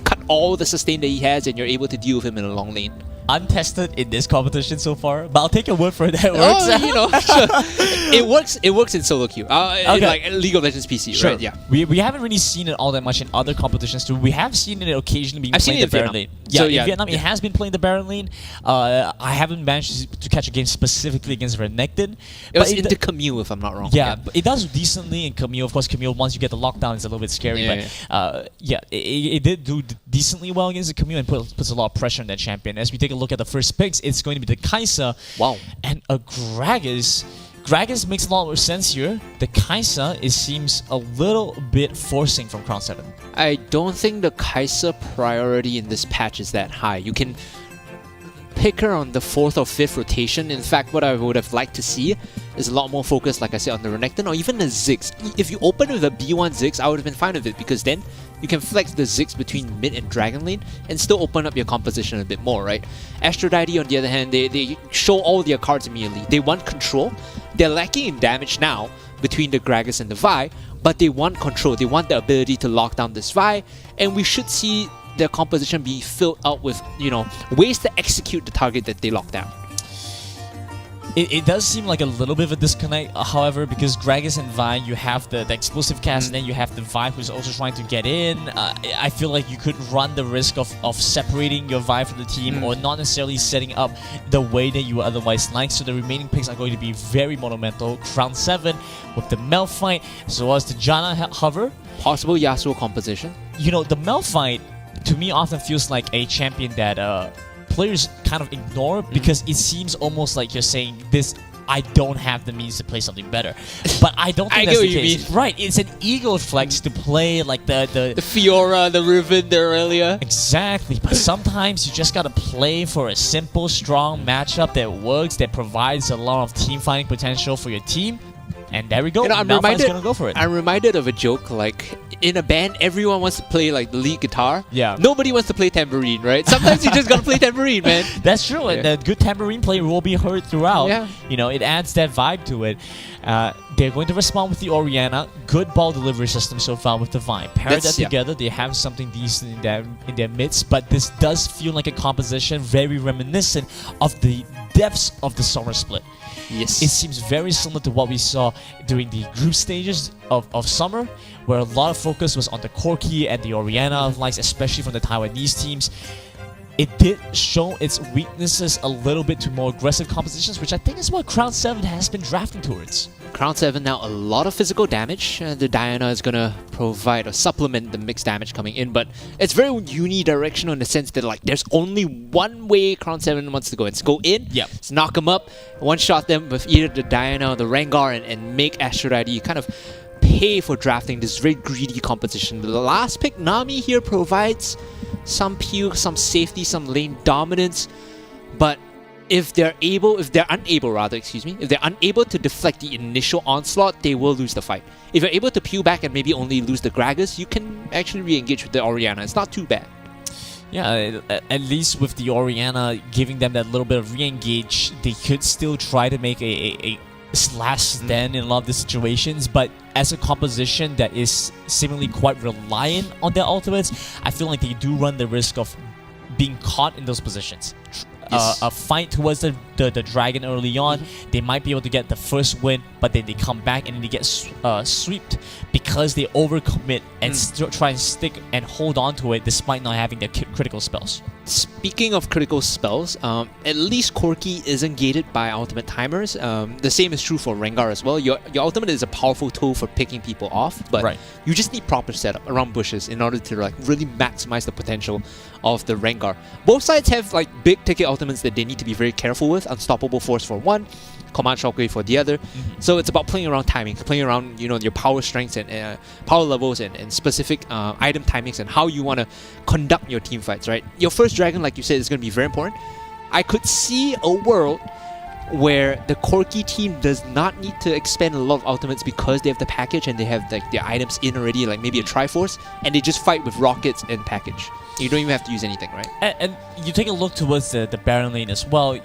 [SPEAKER 7] cut all the sustain that he has and you're able to deal with him in a long lane.
[SPEAKER 6] Untested in this competition so far, but I'll take your word for it that it works.
[SPEAKER 7] Oh, you know, sure. It works in solo queue. In like League of Legends PC,
[SPEAKER 6] sure.
[SPEAKER 7] Right? Yeah.
[SPEAKER 6] We haven't really seen it all that much in other competitions too. We have seen it occasionally being playing the Baron lane. Yeah,
[SPEAKER 7] so,
[SPEAKER 6] in Vietnam it has been playing the Baron lane. I haven't managed to catch a game specifically against Renekton.
[SPEAKER 7] It was into Camille, if I'm not wrong.
[SPEAKER 6] Yeah, but it does decently in Camille. Of course, Camille, once you get the lockdown, it's a little bit scary. It did do decently well against the Camille and puts a lot of pressure on that champion. As we take a look at the first picks, it's going to be the Kai'Sa and a Gragas. Gragas makes a lot more sense here. The Kai'Sa, it seems a little bit forcing from Crown 7.
[SPEAKER 7] I don't think the Kai'Sa priority in this patch is that high. You can pick her on the 4th or 5th rotation. In fact, what I would have liked to see is a lot more focus, like I said, on the Renekton or even the Ziggs. If you open with a B1 Ziggs, I would have been fine with it, because then you can flex the Ziggs between mid and Dragon Lane and still open up your composition a bit more, right? Aphrodite, on the other hand, they show all their cards immediately. They want control. They're lacking in damage now between the Gragas and the Vi, but they want control. They want the ability to lock down this Vi, and we should see their composition be filled out with, you know, ways to execute the target that they lock down.
[SPEAKER 6] It does seem like a little bit of a disconnect, however, because Gragas and Vi, you have the explosive cast, and then you have the Vi who's also trying to get in. I feel like you could run the risk of separating your Vi from the team, or not necessarily setting up the way that you would otherwise like. So the remaining picks are going to be very monumental. Crown 7 with the Malphite, as well as the Janna Hover.
[SPEAKER 7] Possible Yasuo composition.
[SPEAKER 6] You know, the Malphite, to me, often feels like a champion that players kind of ignore, because it seems almost like you're saying this, I don't have the means to play something better. But I don't think that's the case. Right, it's an ego flex to play like the
[SPEAKER 7] Fiora, the Riven, the Aurelia.
[SPEAKER 6] Exactly, but sometimes you just gotta play for a simple, strong matchup that works, that provides a lot of team fighting potential for your team. And there we go.
[SPEAKER 7] You know,
[SPEAKER 6] Malphite's gonna go for it.
[SPEAKER 7] I'm reminded of a joke, like in a band, everyone wants to play like the lead guitar.
[SPEAKER 6] Yeah.
[SPEAKER 7] Nobody wants to play tambourine, right? Sometimes you just gotta play tambourine, man.
[SPEAKER 6] That's true, and the good tambourine play will be heard throughout.
[SPEAKER 7] Yeah.
[SPEAKER 6] You know, it adds that vibe to it. They're going to respond with the Orianna. Good ball delivery system so far with the Vine. Pair that together, they have something decent in their midst, but this does feel like a composition very reminiscent of the depths of the summer split.
[SPEAKER 7] Yes.
[SPEAKER 6] it seems very similar to what we saw during the group stages of summer, where a lot of focus was on the Corki and the Oriana likes, especially from the Taiwanese teams. It did show its weaknesses a little bit to more aggressive compositions, which I think is what Crown 7 has been drafting towards.
[SPEAKER 7] Crown 7 now a lot of physical damage. The Diana is going to provide or supplement the mixed damage coming in, but it's very unidirectional in the sense that like there's only one way Crown 7 wants to go. It's go in, it's knock them up, one-shot them with either the Diana or the Rengar and make Aphrodite kind of pay for drafting this very greedy composition. The last pick, Nami, here provides some puke, some safety, some lane dominance, but if they're unable to deflect the initial onslaught, they will lose the fight. If you're able to peel back and maybe only lose the Gragas, you can actually re-engage with the Oriana. It's not too bad.
[SPEAKER 6] Yeah, at least with the Oriana giving them that little bit of re-engage, they could still try to make a slash stand in a lot of the situations, but as a composition that is seemingly quite reliant on their ultimates, I feel like they do run the risk of being caught in those positions. A fight towards the dragon early on, they might be able to get the first win, but then they come back and they get swept because they overcommit and try and stick and hold on to it despite not having their critical spells.
[SPEAKER 7] Speaking of critical spells, at least Corki isn't gated by ultimate timers. The same is true for Rengar as well. Your ultimate is a powerful tool for picking people off, but you just need proper setup around bushes in order to like really maximize the potential of the Rengar. Both sides have like big ticket ultimates that they need to be very careful with. Unstoppable Force for one, Command Shockwave for the other. So it's about playing around timing, playing around your power strengths and power levels and specific item timings and how you want to conduct your team fights, right? Your first dragon, like you said, is going to be very important. I could see a world where the Corki team does not need to expend a lot of ultimates because they have the package and they have like their items in already, like maybe a Triforce, and they just fight with rockets and package. You don't even have to use anything, right?
[SPEAKER 6] And you take a look towards the Baron lane as well.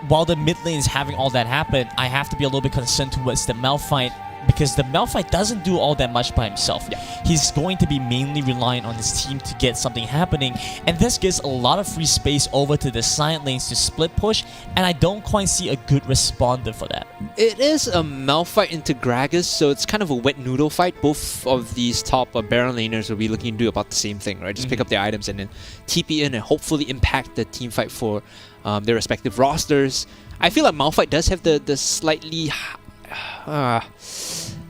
[SPEAKER 6] While the mid lane is having all that happen, I have to be a little bit concerned towards the Malphite, because the Malphite doesn't do all that much by himself. He's going to be mainly reliant on his team to get something happening, and this gives a lot of free space over to the side lanes to split push, and I don't quite see a good responder for that.
[SPEAKER 7] It is a Malphite into Gragas, so it's kind of a wet noodle fight. Both of these top Baron laners will be looking to do about the same thing, right? Just pick up their items and then TP in and hopefully impact the team fight for their respective rosters. I feel like Malphite does have the slightly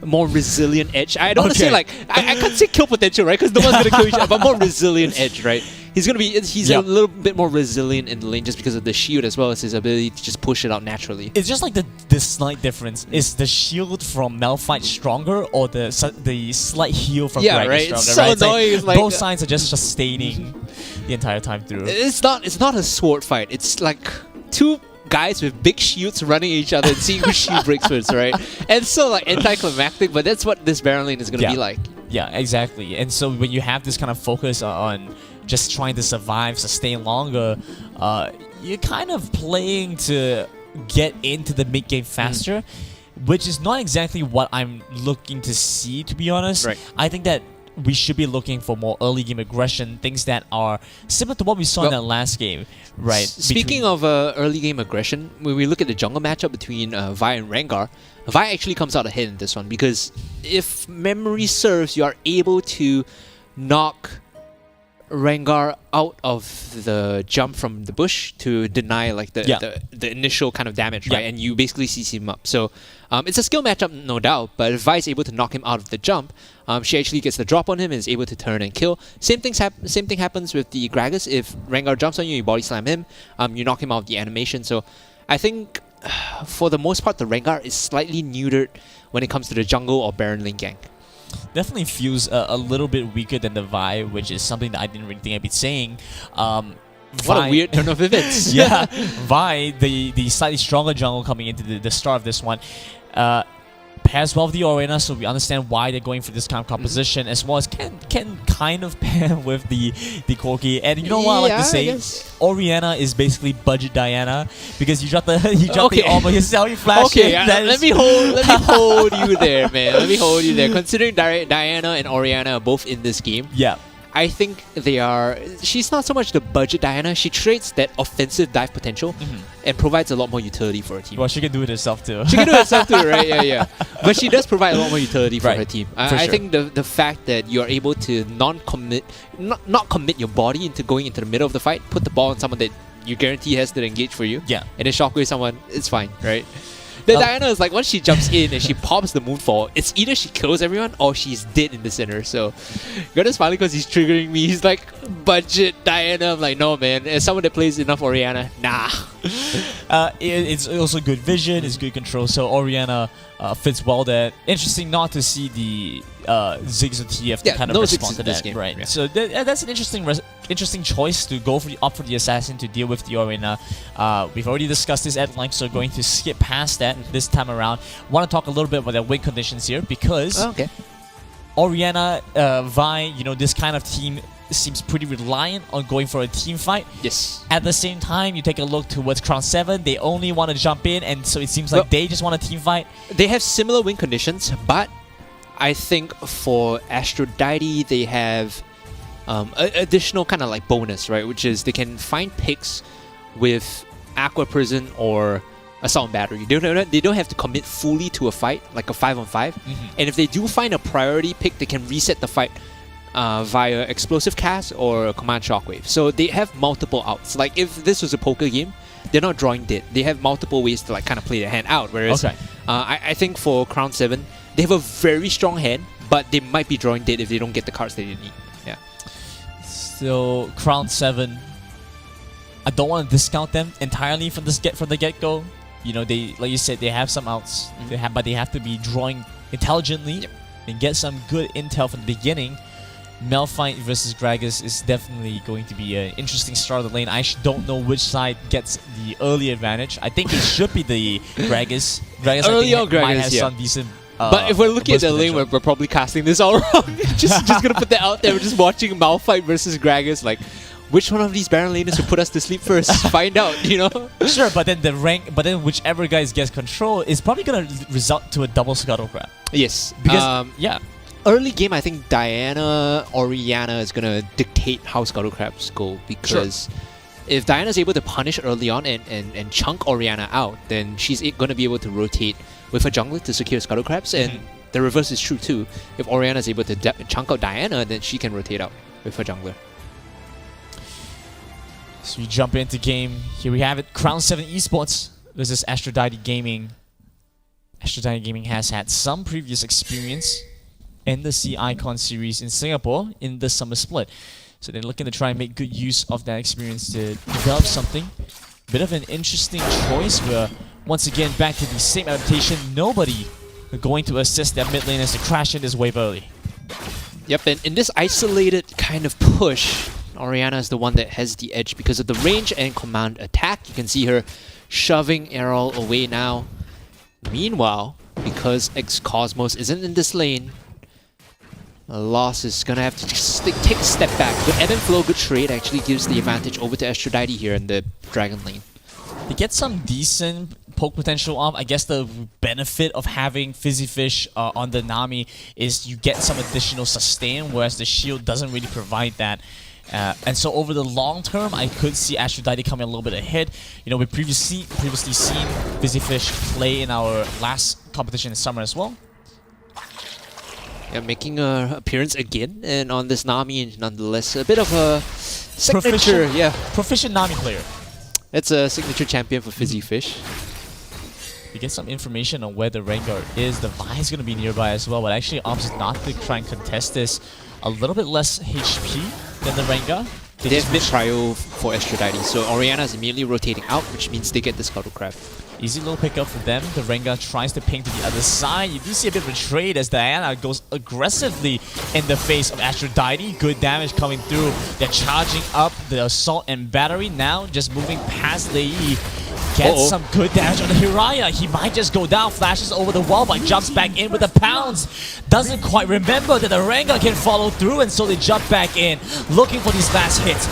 [SPEAKER 7] more resilient edge. I don't want to say like I can't say kill potential, right? Because no one's gonna kill each other, but more resilient edge, right? He's a little bit more resilient in the lane just because of the shield as well as his ability to just push it out naturally.
[SPEAKER 6] It's just like the slight difference. Is the shield from Malphite stronger or the slight heal from Gragas stronger?
[SPEAKER 7] It's so annoying.
[SPEAKER 6] It's like both sides are just sustaining the entire time through.
[SPEAKER 7] It's not a sword fight. It's like two guys with big shields running at each other and seeing who shield breaks first, right? And so like anticlimactic, but that's what this Baron lane is going to be like.
[SPEAKER 6] Yeah, exactly. And so when you have this kind of focus on just trying to survive, sustain longer, you're kind of playing to get into the mid game faster, which is not exactly what I'm looking to see, to be honest. I think that we should be looking for more early game aggression, things that are similar to what we saw in that last game, right?
[SPEAKER 7] Speaking of early game aggression, when we look at the jungle matchup between Vi and Rengar, Vi actually comes out ahead in this one because if memory serves, you are able to knock Rengar out of the jump from the bush to deny like the initial kind of damage, right? And you basically CC him up. So it's a skill matchup, no doubt, but if Vi is able to knock him out of the jump, she actually gets the drop on him and is able to turn and kill. Same thing happens with the Gragas. If Rengar jumps on you, you body slam him, you knock him out of the animation. So I think for the most part, the Rengar is slightly neutered when it comes to the jungle or Baron lane gank.
[SPEAKER 6] Definitely feels a little bit weaker than the Vi, which is something that I didn't really think I'd be saying.
[SPEAKER 7] What a weird turn of events.
[SPEAKER 6] Yeah, Vi, the slightly stronger jungle coming into the start of this one, pairs well with the Oriana, so we understand why they're going for this kind of composition, as well as can kind of pair with the Corki. And you know what I like to say? Oriana is basically budget Diana, because you drop the armor yourself, you flash it.
[SPEAKER 7] Let me hold you there, man. Let me hold you there. Considering Diana and Oriana are both in this game, I think they are. She's not so much the budget Diana. She trades that offensive dive potential and provides a lot more utility for her team.
[SPEAKER 6] Well, she can do it herself too.
[SPEAKER 7] She can do it herself too, right? Yeah. But she does provide a lot more utility for
[SPEAKER 6] Right.
[SPEAKER 7] her team.
[SPEAKER 6] For
[SPEAKER 7] I
[SPEAKER 6] sure.
[SPEAKER 7] think the fact that you're able to not commit your body into going into the middle of the fight, put the ball on someone that you guarantee has to engage for you,
[SPEAKER 6] Yeah.
[SPEAKER 7] and then shockwave someone, it's fine, right? The Diana is like, once she jumps in and she pops the moonfall, it's either she kills everyone or she's dead in the center. So, Gunner's smiling because he's triggering me. He's like, budget Diana. I'm like, no, man. As someone that plays enough Orianna, nah.
[SPEAKER 6] It's also good vision, it's good control, so Orianna fits well there. Interesting not to see the Ziggs or TF to
[SPEAKER 7] Yeah,
[SPEAKER 6] kind of
[SPEAKER 7] no
[SPEAKER 6] respond
[SPEAKER 7] Ziggs
[SPEAKER 6] to
[SPEAKER 7] in this
[SPEAKER 6] that,
[SPEAKER 7] game,
[SPEAKER 6] right?
[SPEAKER 7] yeah.
[SPEAKER 6] So that's an interesting choice to go for opt for the assassin to deal with the Orianna. We've already discussed this at length, so going to skip past that this time around. Want to talk a little bit about the win conditions here because
[SPEAKER 7] Okay.
[SPEAKER 6] Orianna, Vi, this kind of team seems pretty reliant on going for a team fight.
[SPEAKER 7] Yes.
[SPEAKER 6] At the same time, you take a look towards Crown 7, they only want to jump in, and so it seems like
[SPEAKER 7] Well,
[SPEAKER 6] they just want a team fight.
[SPEAKER 7] They have similar win conditions, but I think for Aphrodite, they have additional kind of like bonus, right? Which is they can find picks with Aqua Prison or Assault and Battery. They don't have to commit fully to a fight, like a 5-on-5. And if they do find a priority pick, they can reset the fight via Explosive Cast or Command Shockwave. So they have multiple outs. Like if this was a poker game, they're not drawing dead. They have multiple ways to like kind of play their hand out. Whereas I think for Crown 7, they have a very strong hand, but they might be drawing dead if they don't get the cards that they need. Yeah.
[SPEAKER 6] So Crown 7, I don't want to discount them entirely from the get-go. They, like you said, they have some outs, but they have to be drawing intelligently and get some good intel from the beginning. Malphite versus Gragas is definitely going to be an interesting start of the lane. I don't know which side gets the early advantage. I think it should be the Gragas. Gragas
[SPEAKER 7] Early
[SPEAKER 6] I
[SPEAKER 7] on
[SPEAKER 6] think might
[SPEAKER 7] Gragas,
[SPEAKER 6] have
[SPEAKER 7] yeah.
[SPEAKER 6] some decent.
[SPEAKER 7] But if we're looking at
[SPEAKER 6] burst
[SPEAKER 7] the lane,
[SPEAKER 6] potential.
[SPEAKER 7] we're probably casting this all wrong. just gonna put that out there. We're just watching Malphite versus Gragas. Like, which one of these Baron laners will put us to sleep first? Find out,
[SPEAKER 6] Sure, but then whichever guys gets control is probably gonna result to a double scuttle grab.
[SPEAKER 7] Yes,
[SPEAKER 6] Because
[SPEAKER 7] because early game, I think Diana Orianna is gonna dictate how Scuttle Crabs go, because if Diana's able to punish early on and chunk Orianna out, then she's gonna be able to rotate with her jungler to secure Scuttle Crabs, and the reverse is true too. If Orianna's able to chunk out Diana, then she can rotate out with her jungler.
[SPEAKER 6] So we jump into game. Here we have it. Crown 7 Esports versus Aphrodite Gaming. Aphrodite Gaming has had some previous experience in the C Icon series in Singapore in the summer split. So they're looking to try and make good use of that experience to develop something. Bit of an interesting choice where, once again, back to the same adaptation. Nobody going to assist their mid laners to crash in this wave early.
[SPEAKER 7] Yep, and in this isolated kind of push, Orianna is the one that has the edge because of the range and command attack. You can see her shoving Errol away now. Meanwhile, because X-Cosmos isn't in this lane, Loss is gonna have to just take a step back. But ebb and flow, good trade, actually gives the advantage over to Aphrodite here in the Dragon lane.
[SPEAKER 6] They get some decent poke potential off. I guess the benefit of having Fizzy Fish on the Nami is you get some additional sustain, whereas the shield doesn't really provide that. And so over the long term, I could see Aphrodite coming a little bit ahead. We previously seen Fizzy Fish play in our last competition in summer as well.
[SPEAKER 7] Yeah, making an appearance again, and on this Nami, nonetheless, a bit of a signature.
[SPEAKER 6] Proficient Nami player.
[SPEAKER 7] It's a signature champion for Fizzy Fish.
[SPEAKER 6] You get some information on where the Rengar is. The Vi is going to be nearby as well, but actually opts not to try and contest this. A little bit less HP than the Rengar.
[SPEAKER 7] They have mid prio for Aphrodite, so Orianna is immediately rotating out, which means they get the Scuttle Crab.
[SPEAKER 6] Easy little pickup for them. The Rengar tries to ping to the other side. You do see a bit of a trade as Diana goes aggressively in the face of Aphrodite. Good damage coming through. They're charging up the Assault and Battery now, just moving past Lei. Gets some good damage on the Hiraya. He might just go down, flashes over the wall, but jumps back in with the pounds. Doesn't quite remember that the Rengar can follow through, and so they jump back in, looking for these last hits.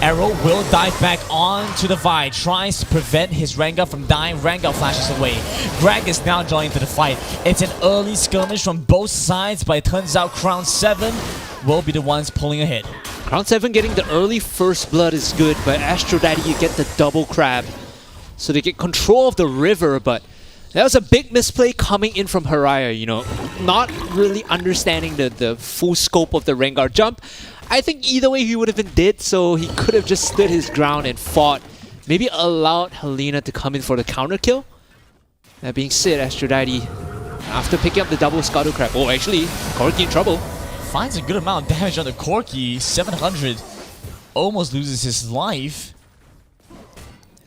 [SPEAKER 6] Arrow will dive back onto the Vi, tries to prevent his Rengar from dying. Rengar flashes away. Greg is now joining to the fight. It's an early skirmish from both sides, but it turns out Crown 7 will be the ones pulling ahead.
[SPEAKER 7] Crown 7 getting the early first blood is good, but Astro Daddy, you get the double crab. So they get control of the river, but that was a big misplay coming in from Haraya, you know. Not really understanding the full scope of the Rengar jump. I think either way he would have been dead, so he could have just stood his ground and fought. Maybe allowed Helena to come in for the counter kill. That being said, Astro Daddy, after picking up the double Scuttle Crab, oh actually, Corki in trouble.
[SPEAKER 6] Finds a good amount of damage on the Corki, 700. Almost loses his life.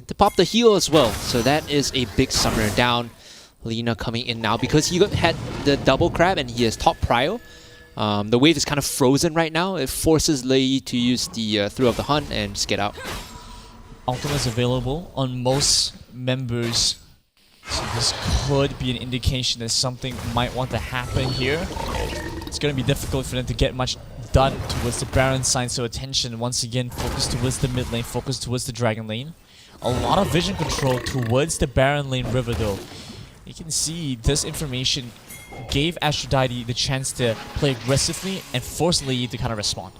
[SPEAKER 7] To pop the heal as well, so that is a big summoner down. Lina coming in now because he had the double crab and he has top prio. The wave is kind of frozen right now. It forces Lei to use the Thrill of the Hunt and just get out.
[SPEAKER 6] Ultimate's available on most members, so this could be an indication that something might want to happen here. It's going to be difficult for them to get much done towards the Baron side, so attention once again focus towards the mid lane, focus towards the Dragon lane. A lot of vision control towards the Baron lane river though. You can see this information gave Aphrodite the chance to play aggressively and force Lei to kind of respond.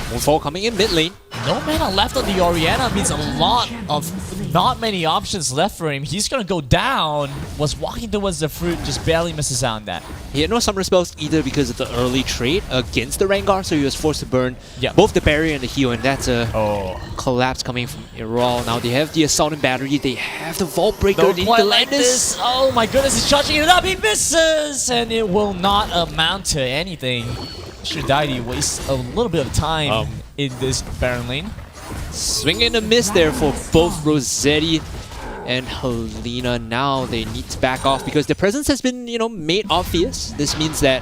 [SPEAKER 7] Moonfall coming in mid lane.
[SPEAKER 6] No mana left on the Orianna means a lot of not many options left for him. He's gonna go down. Was walking towards the fruit, just barely misses out on that.
[SPEAKER 7] He had no summoner spells either because of the early trade against the Rengar, so he was forced to burn
[SPEAKER 6] Yeah.
[SPEAKER 7] both the barrier and the heal, and that's a collapse coming from Iral. Now they have the Assault and Battery, they have the Vault Breaker,
[SPEAKER 6] Don't
[SPEAKER 7] they need
[SPEAKER 6] quite
[SPEAKER 7] to
[SPEAKER 6] like
[SPEAKER 7] land
[SPEAKER 6] this. Oh my goodness, he's charging it up. He misses, and it will not amount to anything. Aphrodite wastes a little bit of time in this Baron lane.
[SPEAKER 7] Swing and a miss there for both Rossetti and Helena. Now they need to back off because their presence has been, you know, made obvious. This means that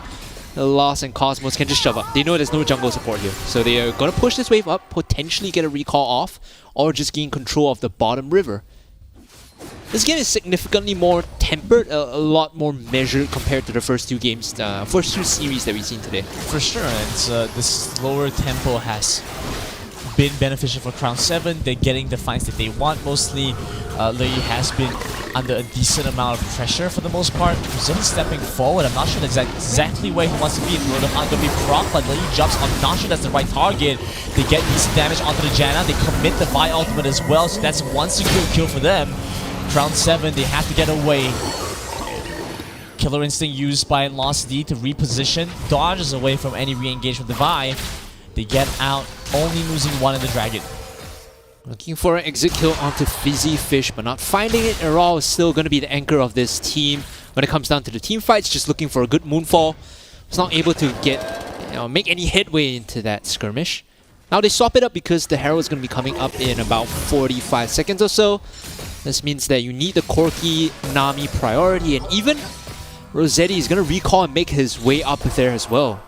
[SPEAKER 7] Lost and Cosmos can just shove up. They know there's no jungle support here. So they are going to push this wave up, potentially get a recall off, or just gain control of the bottom river. This game is significantly more tempered, a lot more measured compared to the first two games, first two series that we've seen today.
[SPEAKER 6] For sure, and the slower tempo has been beneficial for Crown 7. They're getting the fights that they want mostly. Lei has been under a decent amount of pressure for the most part. Rossetti stepping forward. I'm not sure exactly where he wants to be. Throw them going to be proc, but Lei jumps. I'm not sure that's the right target. They get decent damage onto the Janna. They commit the Vi ultimate as well, so that's one secure kill for them. Crown 7, they have to get away. Killer Instinct used by Lost D to reposition. Dodges away from any re-engage with the Vi. They get out, only losing one in the Dragon.
[SPEAKER 7] Looking for an exit kill onto Fizzy Fish, but not finding it. Iral is still going to be the anchor of this team. When it comes down to the team fights, just looking for a good Moonfall. Was not able to get, make any headway into that skirmish. Now they swap it up because the Herald is going to be coming up in about 45 seconds or so. This means that you need the Corki Nami priority, and even Rossetti is going to recall and make his way up there as well.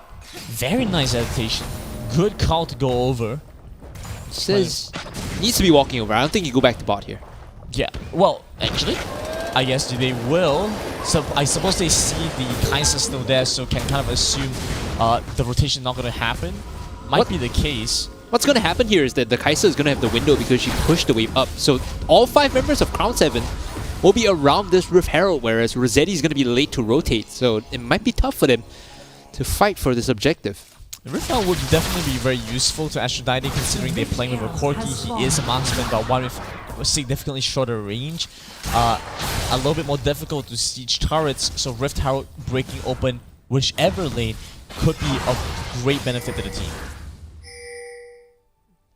[SPEAKER 6] Very nice adaptation. Good call to go over.
[SPEAKER 7] Says needs to be walking over. I don't think you go back to bot here.
[SPEAKER 6] Yeah, well, actually, I guess they will. So I suppose they see the Kai'Sa still there, so can kind of assume the rotation not going to happen. Might be the case.
[SPEAKER 7] What's going to happen here is that the Kai'Sa is going to have the window because she pushed the wave up. So all 5 members of Crown 7 will be around this Rift Herald, whereas Rossetti is going to be late to rotate. So it might be tough for them to fight for this objective.
[SPEAKER 6] The Rift Herald would definitely be very useful to Aphrodite considering they're playing with a Corki. He is a marksman, but one with a significantly shorter range. A little bit more difficult to siege turrets, so Rift Herald breaking open whichever lane could be of great benefit to the team.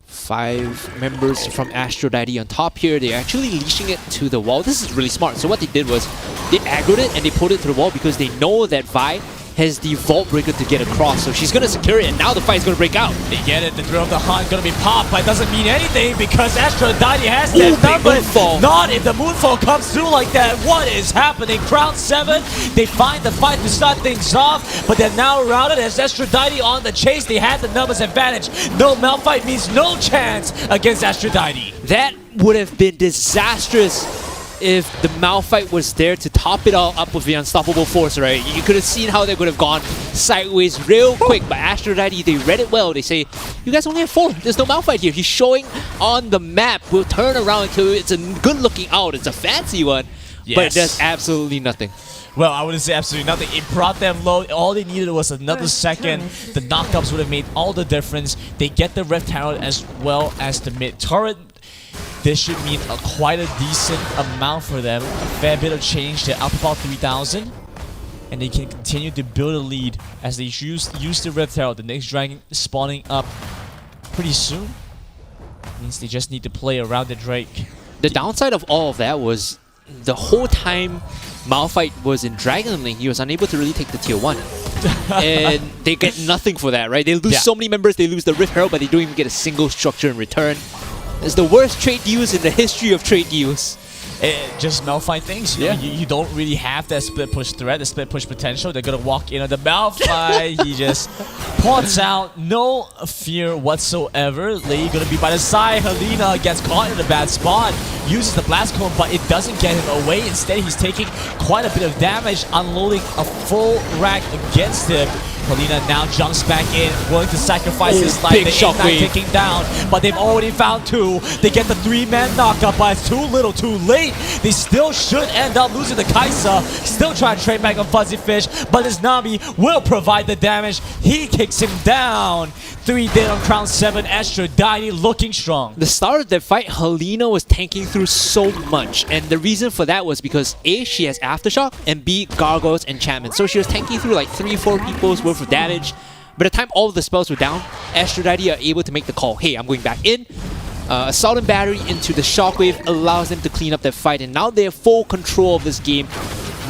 [SPEAKER 7] 5 members from Aphrodite on top here. They're actually leashing it to the wall. This is really smart. So what they did was they aggroed it and they pulled it to the wall because they know that Vi has the Vault Breaker to get across. So she's going to secure it, and now the fight's going to break out.
[SPEAKER 6] They get it. The Thrill of the Hunt going to be popped, but it doesn't mean anything because Aphrodite has that number. Not if the Moonfall comes through like that. What is happening? Crown 7, they find the fight to start things off, but they're now routed as Aphrodite on the chase. They have the numbers advantage. No Malphite means no chance against Aphrodite.
[SPEAKER 7] That would have been disastrous if the Malphite was there to top it all up with the Unstoppable Force, right? You could have seen how they would have gone sideways real quick, but Aphrodite, they read it well. They say, you guys only have 4. There's no Malphite here. He's showing on the map. We'll turn around until it's a good looking out. It's a fancy one, but it does absolutely nothing.
[SPEAKER 6] Well, I wouldn't say absolutely nothing. It brought them low. All they needed was another second. The knockups would have made all the difference. They get the Rift Herald as well as the mid turret. This should mean quite a decent amount for them. A fair bit of change. They're up about 3,000. And they can continue to build a lead as they use the Rift Herald. The next dragon spawning up pretty soon. Means they just need to play around the Drake.
[SPEAKER 7] The downside of all of that was the whole time Malphite was in Dragon Lane, he was unable to really take the tier 1. And they get nothing for that, right? They lose so many members, they lose the Rift Herald, but they don't even get a single structure in return. It's the worst trade deals in the history of trade deals.
[SPEAKER 6] Just Malphite things. You don't really have that split push threat, the split push potential. They're gonna walk in on the Malphite. He just pods out, no fear whatsoever. Lei gonna be by the side. Helena gets caught in a bad spot, uses the blast cone, but it doesn't get him away. Instead, he's taking quite a bit of damage, unloading a full rack against him. Helena now jumps back in, willing to sacrifice his life.
[SPEAKER 7] Big
[SPEAKER 6] The
[SPEAKER 7] shockwave
[SPEAKER 6] taking down, but they've already found 2. They get the 3-man knockup, but it's too little, too late. They still should end up losing the Kai'Sa. Still trying to trade back on Fuzzy Fish, but his Nami will provide the damage. He kicks him down. 3 dead on Crown 7. Aphrodite looking strong.
[SPEAKER 7] The start of that fight, Helena was tanking through so much, and the reason for that was because A, she has Aftershock, and B, Gargoyles Enchantment. So she was tanking through like 3-4 people's worth of damage. By the time all of the spells were down, Aphrodite are able to make the call, hey, I'm going back in. Assault and Battery into the Shockwave allows them to clean up their fight, and now they have full control of this game.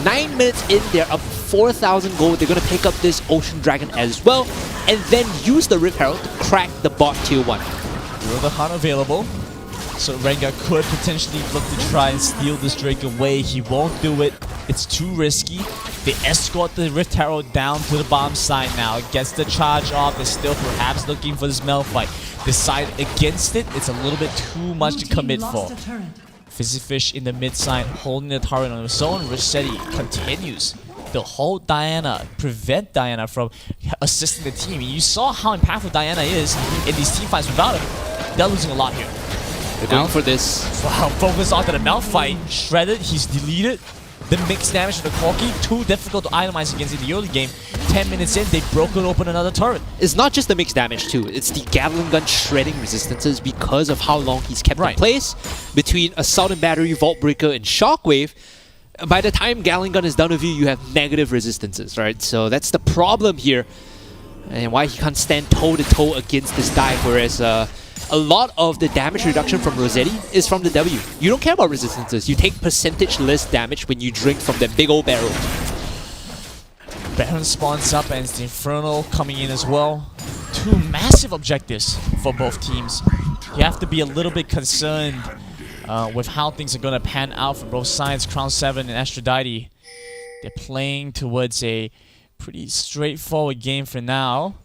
[SPEAKER 7] 9 minutes in, they're up 4,000 gold. They're going to pick up this Ocean Dragon as well, and then use the Rift Herald to crack the bot tier 1.
[SPEAKER 6] Will the hunt available? So Rengar could potentially look to try and steal this Drake away. He won't do it. It's too risky. They escort the Rift Herald down to the bomb side now. Gets the charge off. They're still perhaps looking for this Malphite. Decide against it. It's a little bit too much to commit for. Fizzy Fish in the mid side, holding the turret on his own. Rossetti continues to hold Diana, prevent Diana from assisting the team. You saw how impactful Diana is in these team fights without him. They're losing a lot here.
[SPEAKER 7] They're going for this.
[SPEAKER 6] Wow, focus onto the Malphite. Shredded, he's deleted. The mixed damage from the Corki, too difficult to itemize against in the early game. 10 minutes in, they've broken open another turret.
[SPEAKER 7] It's not just the mixed damage too, it's the Gatling Gun shredding resistances because of how long he's kept in place between Assault and Battery, Vault Breaker, and Shockwave. By the time Gatling Gun is done with you, you have negative resistances, right? So that's the problem here, and why he can't stand toe-to-toe against this dive, whereas a lot of the damage reduction from Rossetti is from the W. You don't care about resistances. You take percentage less damage when you drink from that big old barrel.
[SPEAKER 6] Baron spawns up and it's the Infernal coming in as well. 2 massive objectives for both teams. You have to be a little bit concerned with how things are going to pan out for both sides. Crown 7 and Aphrodite. They're playing towards a pretty straightforward game for now.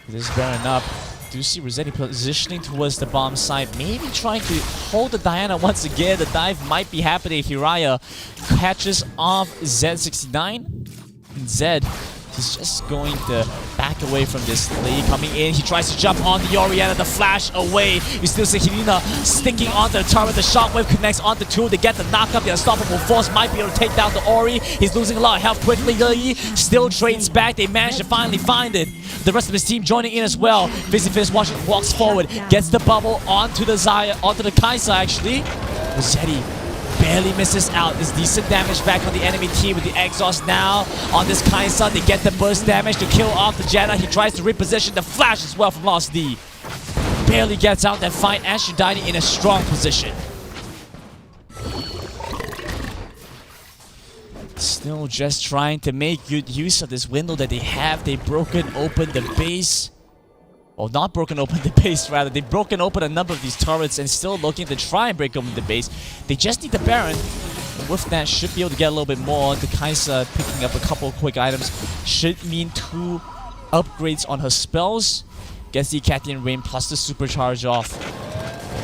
[SPEAKER 6] This Baron up. Do see Rossetti positioning towards the bomb side, maybe trying to hold the Diana once again. The dive might be happening. Hiraya catches off Z69. And Zed is just going to back away from this. Lei coming in, he tries to jump on the Orianna, the flash away. You still see Helena sticking onto the turret. The Shockwave connects onto 2. They get the knockup. The Unstoppable Force might be able to take down the Ori. He's losing a lot of health quickly. Lei still trades back. They manage to finally find it. The rest of his team joining in as well. Fizzy Fish walks forward, gets the bubble onto the Kai'Sa actually. Rossetti barely misses out. There's decent damage back on the enemy team with the exhaust now on this Kai'Sa. They get the burst damage to kill off the Janna. He tries to reposition the flash as well from Lost D. Barely gets out that fight. Aphrodite in a strong position. Still just trying to make good use of this window that they have. They've broken open the base. Well, not broken open the base, rather. They've broken open a number of these turrets and still looking to try and break open the base. They just need the Baron. And with that, should be able to get a little bit more. The Kai'Sa picking up a couple of quick items should mean 2 upgrades on her spells. Gets the Cathian Rain plus the Supercharge off.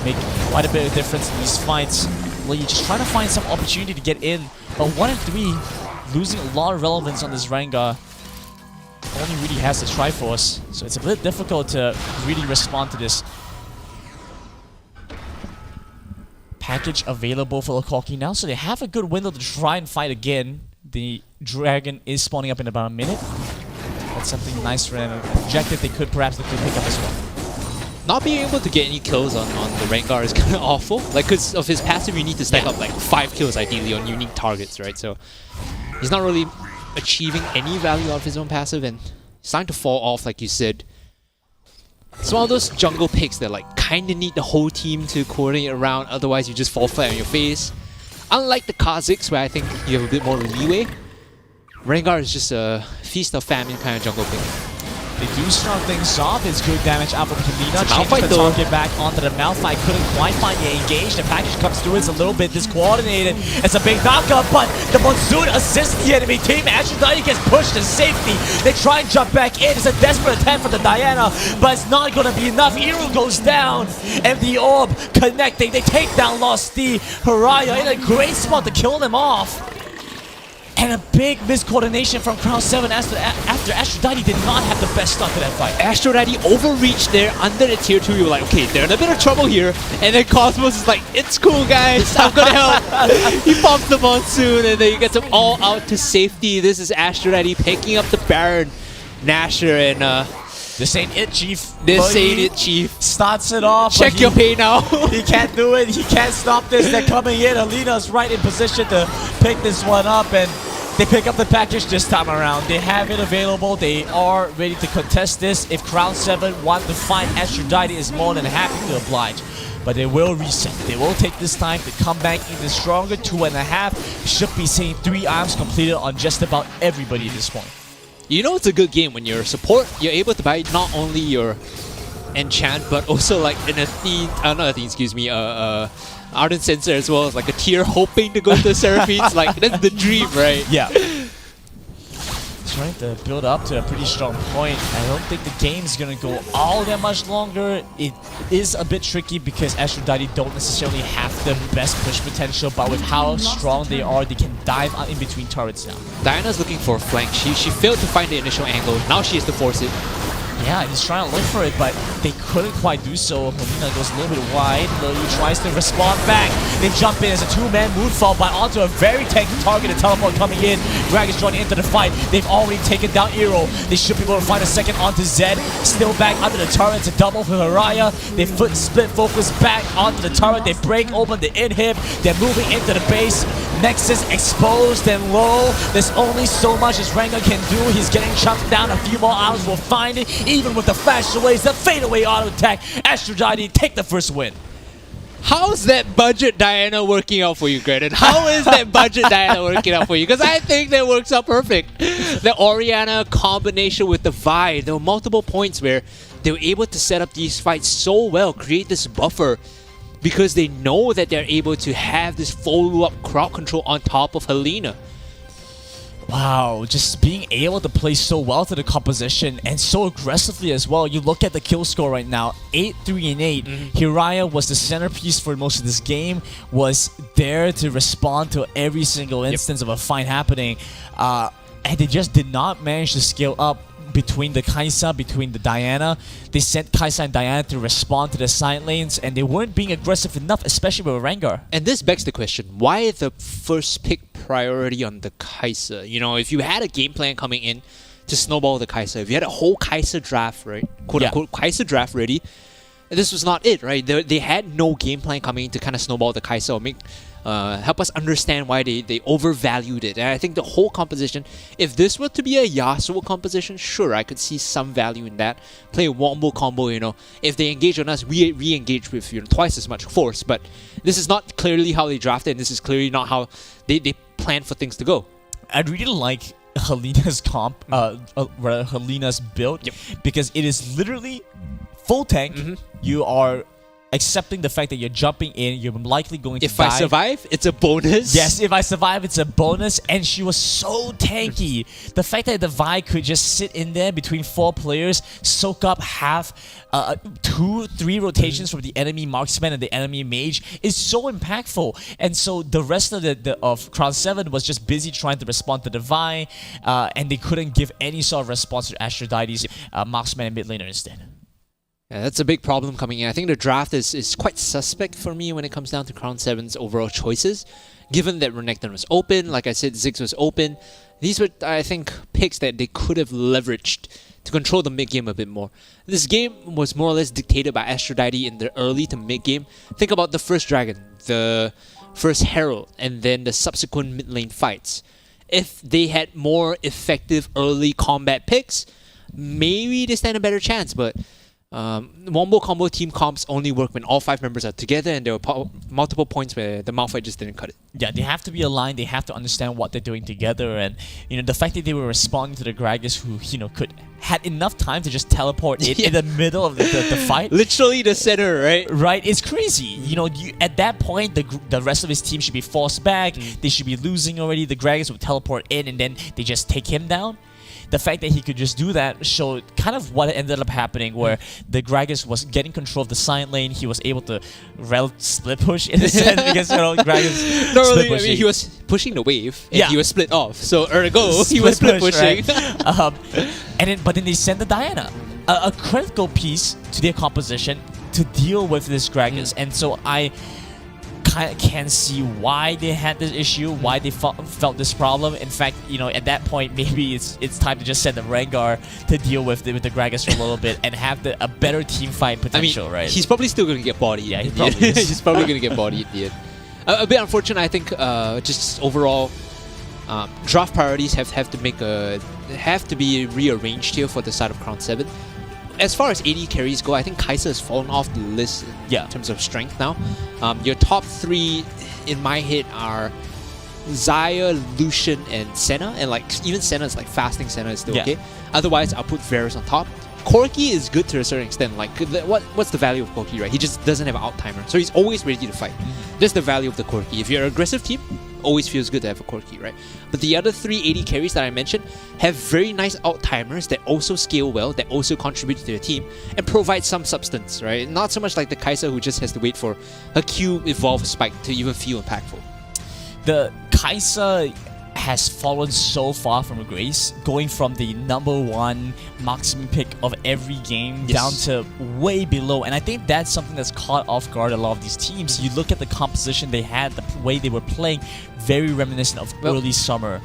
[SPEAKER 6] Make quite a bit of difference in these fights. Well, you're just trying to find some opportunity to get in. But 1 and 3, losing a lot of relevance on this Rengar. Only really has the Triforce, so it's a bit difficult to really respond to this. Package available for Lokoki now, so they have a good window to try and fight again. The Dragon is spawning up in about a minute. That's something nice for them. Objective they could perhaps pick up as well.
[SPEAKER 7] Not being able to get any kills on the Rengar is kind of awful. Like, because of his passive, you need to stack up like 5 kills ideally on unique targets, right? So he's not really achieving any value out of his own passive, and he's starting to fall off, like you said. It's one of those jungle picks that like kind of need the whole team to coordinate around, otherwise you just fall flat on your face. Unlike the Kha'Zix, where I think you have a bit more leeway, Rengar is just a feast of famine kind of jungle pick.
[SPEAKER 6] They do start things off. It's good damage out from Kalina.
[SPEAKER 7] Malphite
[SPEAKER 6] Changes the target back onto the Malphite. Couldn't quite find the engage. The package comes through. It's a little bit discoordinated. It's a big knockup, but the Monsoon assists the enemy team. Aphrodite gets pushed to safety. They try and jump back in. It's a desperate attempt for the Diana, but it's not going to be enough. Iru goes down, and the Orb connecting. They take down Lost D. Haraya in a great spot to kill them off. And a big miscoordination from Crown 7 after Aphrodite did not have the best start to that fight.
[SPEAKER 7] Aphrodite overreached there under the tier 2. You were like, okay, they're in a bit of trouble here. And then Cosmos is like, it's cool, guys. I'm gonna help. He pops the Monsoon, and then he gets them all out to safety. This is Aphrodite picking up the Baron, Nashor, and
[SPEAKER 6] this ain't it, Chief.
[SPEAKER 7] This ain't it, Chief.
[SPEAKER 6] Starts it off.
[SPEAKER 7] Check your pay now.
[SPEAKER 6] He can't do it. He can't stop this. They're coming in. Alina's right in position to pick this one up, and they pick up the package this time around. They have it available. They are ready to contest this. If Crown 7 want to fight, Aphrodite is more than happy to oblige. But they will reset. They will take this time to come back even stronger. 2.5. Should be seeing 3 arms completed on just about everybody at this point.
[SPEAKER 7] You know it's a good game when you're a support. You're able to buy not only your enchant, but also like an Athene, not Athene, excuse me, Ardent Sensor as well as like a tier hoping to go to Seraphine's. Like, that's the dream, right?
[SPEAKER 6] Yeah. Trying to build up to a pretty strong point. I don't think the game's gonna go all that much longer. It is a bit tricky because Aphrodite don't necessarily have the best push potential, but with how strong they are, they can dive out in between turrets now.
[SPEAKER 7] Diana's looking for a flank. She failed to find the initial angle. Now she has to force it.
[SPEAKER 6] Yeah, he's trying to look for it, but they couldn't quite do so. Molina goes a little bit wide. Lily tries to respond back. They jump in as a 2-man moonfall, but onto a very tanky target. A teleport coming in. Greg is joining into the fight. They've already taken down Eero. They should be able to find a second onto Zed. Still back under the turret. It's a double for Haraya. They split focus back onto the turret. They break open the inhib. They're moving into the base. Nexus exposed and low. There's only so much as Rengar can do. He's getting chopped down. A few more hours will find it. Even with the flash aways, the fadeaway auto attack, Aphrodite take the first win.
[SPEAKER 7] How's that budget Diana working out for you, Gredon? How is that budget Diana working out for you? Because I think that works out perfect. The Orianna combination with the Vi, there were multiple points where they were able to set up these fights so well, create this buffer, because they know that they're able to have this follow-up crowd control on top of Helena.
[SPEAKER 6] Wow, just being able to play so well to the composition and so aggressively as well. You look at the kill score right now, 8, 3, and 8. Hiraya was the centerpiece for most of this game, was there to respond to every single instance of a fight happening. And they just did not manage to scale up between the Kai'Sa, between the Diana. They sent Kai'Sa and Diana to respond to the side lanes, and they weren't being aggressive enough, especially with Rengar.
[SPEAKER 7] And this begs the question, why the first pick priority on the Kai'Sa? You know, if you had a game plan coming in to snowball the Kai'Sa, if you had a whole Kai'Sa draft, right, quote-unquote Kai'Sa draft ready, this was not it, right? They had no game plan coming in to kind of snowball the Kai'Sa or make help us understand why they overvalued it. And I think the whole composition, if this were to be a Yasuo composition, sure, I could see some value in that. Play a wombo combo, you know. If they engage on us, we re-engage with, you know, twice as much force. But this is not clearly how they drafted, and this is clearly not how they plan for things to go.
[SPEAKER 6] I really like Helena's comp, rather Helena's build, because it is literally full tank. You are accepting the fact that you're jumping in, you're likely going to die.
[SPEAKER 7] If I survive, it's a bonus.
[SPEAKER 6] Yes, if I survive, it's a bonus. And she was so tanky. The fact that the Vi could just sit in there between 4 players, soak up half, 2, 3 rotations from the enemy marksman and the enemy mage is so impactful. And so the rest of of Crown 7 was just busy trying to respond to the Vi, and they couldn't give any sort of response to Aphrodite's marksman and mid laner instead.
[SPEAKER 7] Yeah, that's a big problem coming in. I think the draft is quite suspect for me when it comes down to Crown 7's overall choices. Given that Renekton was open, like I said, Ziggs was open, These were, I think, picks that they could have leveraged to control the mid game a bit more. This game was more or less dictated by Aphrodite in the early to mid game. Think about the first dragon, the first herald, and then the subsequent mid lane fights. If they had more effective early combat picks, maybe they stand a better chance, but Wombo combo team comps only work when all 5 members are together, and there were multiple points where the Malphite just didn't cut it.
[SPEAKER 6] Yeah, they have to be aligned, they have to understand what they're doing together, and the fact that they were responding to the Gragas who, had enough time to just teleport in the middle of the fight.
[SPEAKER 7] Literally the center, right?
[SPEAKER 6] Right, it's crazy. At that point, the rest of his team should be forced back, they should be losing already, the Gragas would teleport in, and then they just take him down. The fact that he could just do that showed kind of what ended up happening, where the Gragas was getting control of the side lane. He was able to split push in a sense because Gragas
[SPEAKER 7] not really. I mean, he was pushing the wave, and he was split off. So ergo, he was split pushing.
[SPEAKER 6] Right? But then they sent the Diana, a critical piece to their composition to deal with this Gragas, and so I kind of can see why they had this issue, why they felt this problem. In fact, at that point, maybe it's time to just send the Rengar to deal with the Gragas for a little bit and have a better team fight potential, right?
[SPEAKER 7] He's probably still going to get bodied.
[SPEAKER 6] Yeah, he probably is.
[SPEAKER 7] He's probably going to get bodied at the end. A bit unfortunate, I think. Just overall, draft priorities have to be rearranged here for the side of Crown 7. As far as AD carries go, I think Kai'Sa has fallen off the list in terms of strength now. Your top 3 in my head are Xayah, Lucian, and Senna. And even Senna's fasting Senna is still okay. Otherwise, I'll put Varus on top. Corki is good to a certain extent. What's the value of Corki, right? He just doesn't have an out timer, so he's always ready to fight. That's the value of the Corki. If you're an aggressive team, always feels good to have a Corki, right? But the other 3 AD carries that I mentioned have very nice out timers that also scale well, that also contribute to their team and provide some substance, right? Not so much like the Kai'Sa who just has to wait for her Q evolve spike to even feel impactful.
[SPEAKER 6] The Kai'Sa has fallen so far from grace, going from the #1 maximum pick of every game down to way below, and I think that's something that's caught off guard a lot of these teams. You look at the composition they had, the way they were playing, very reminiscent of early summer,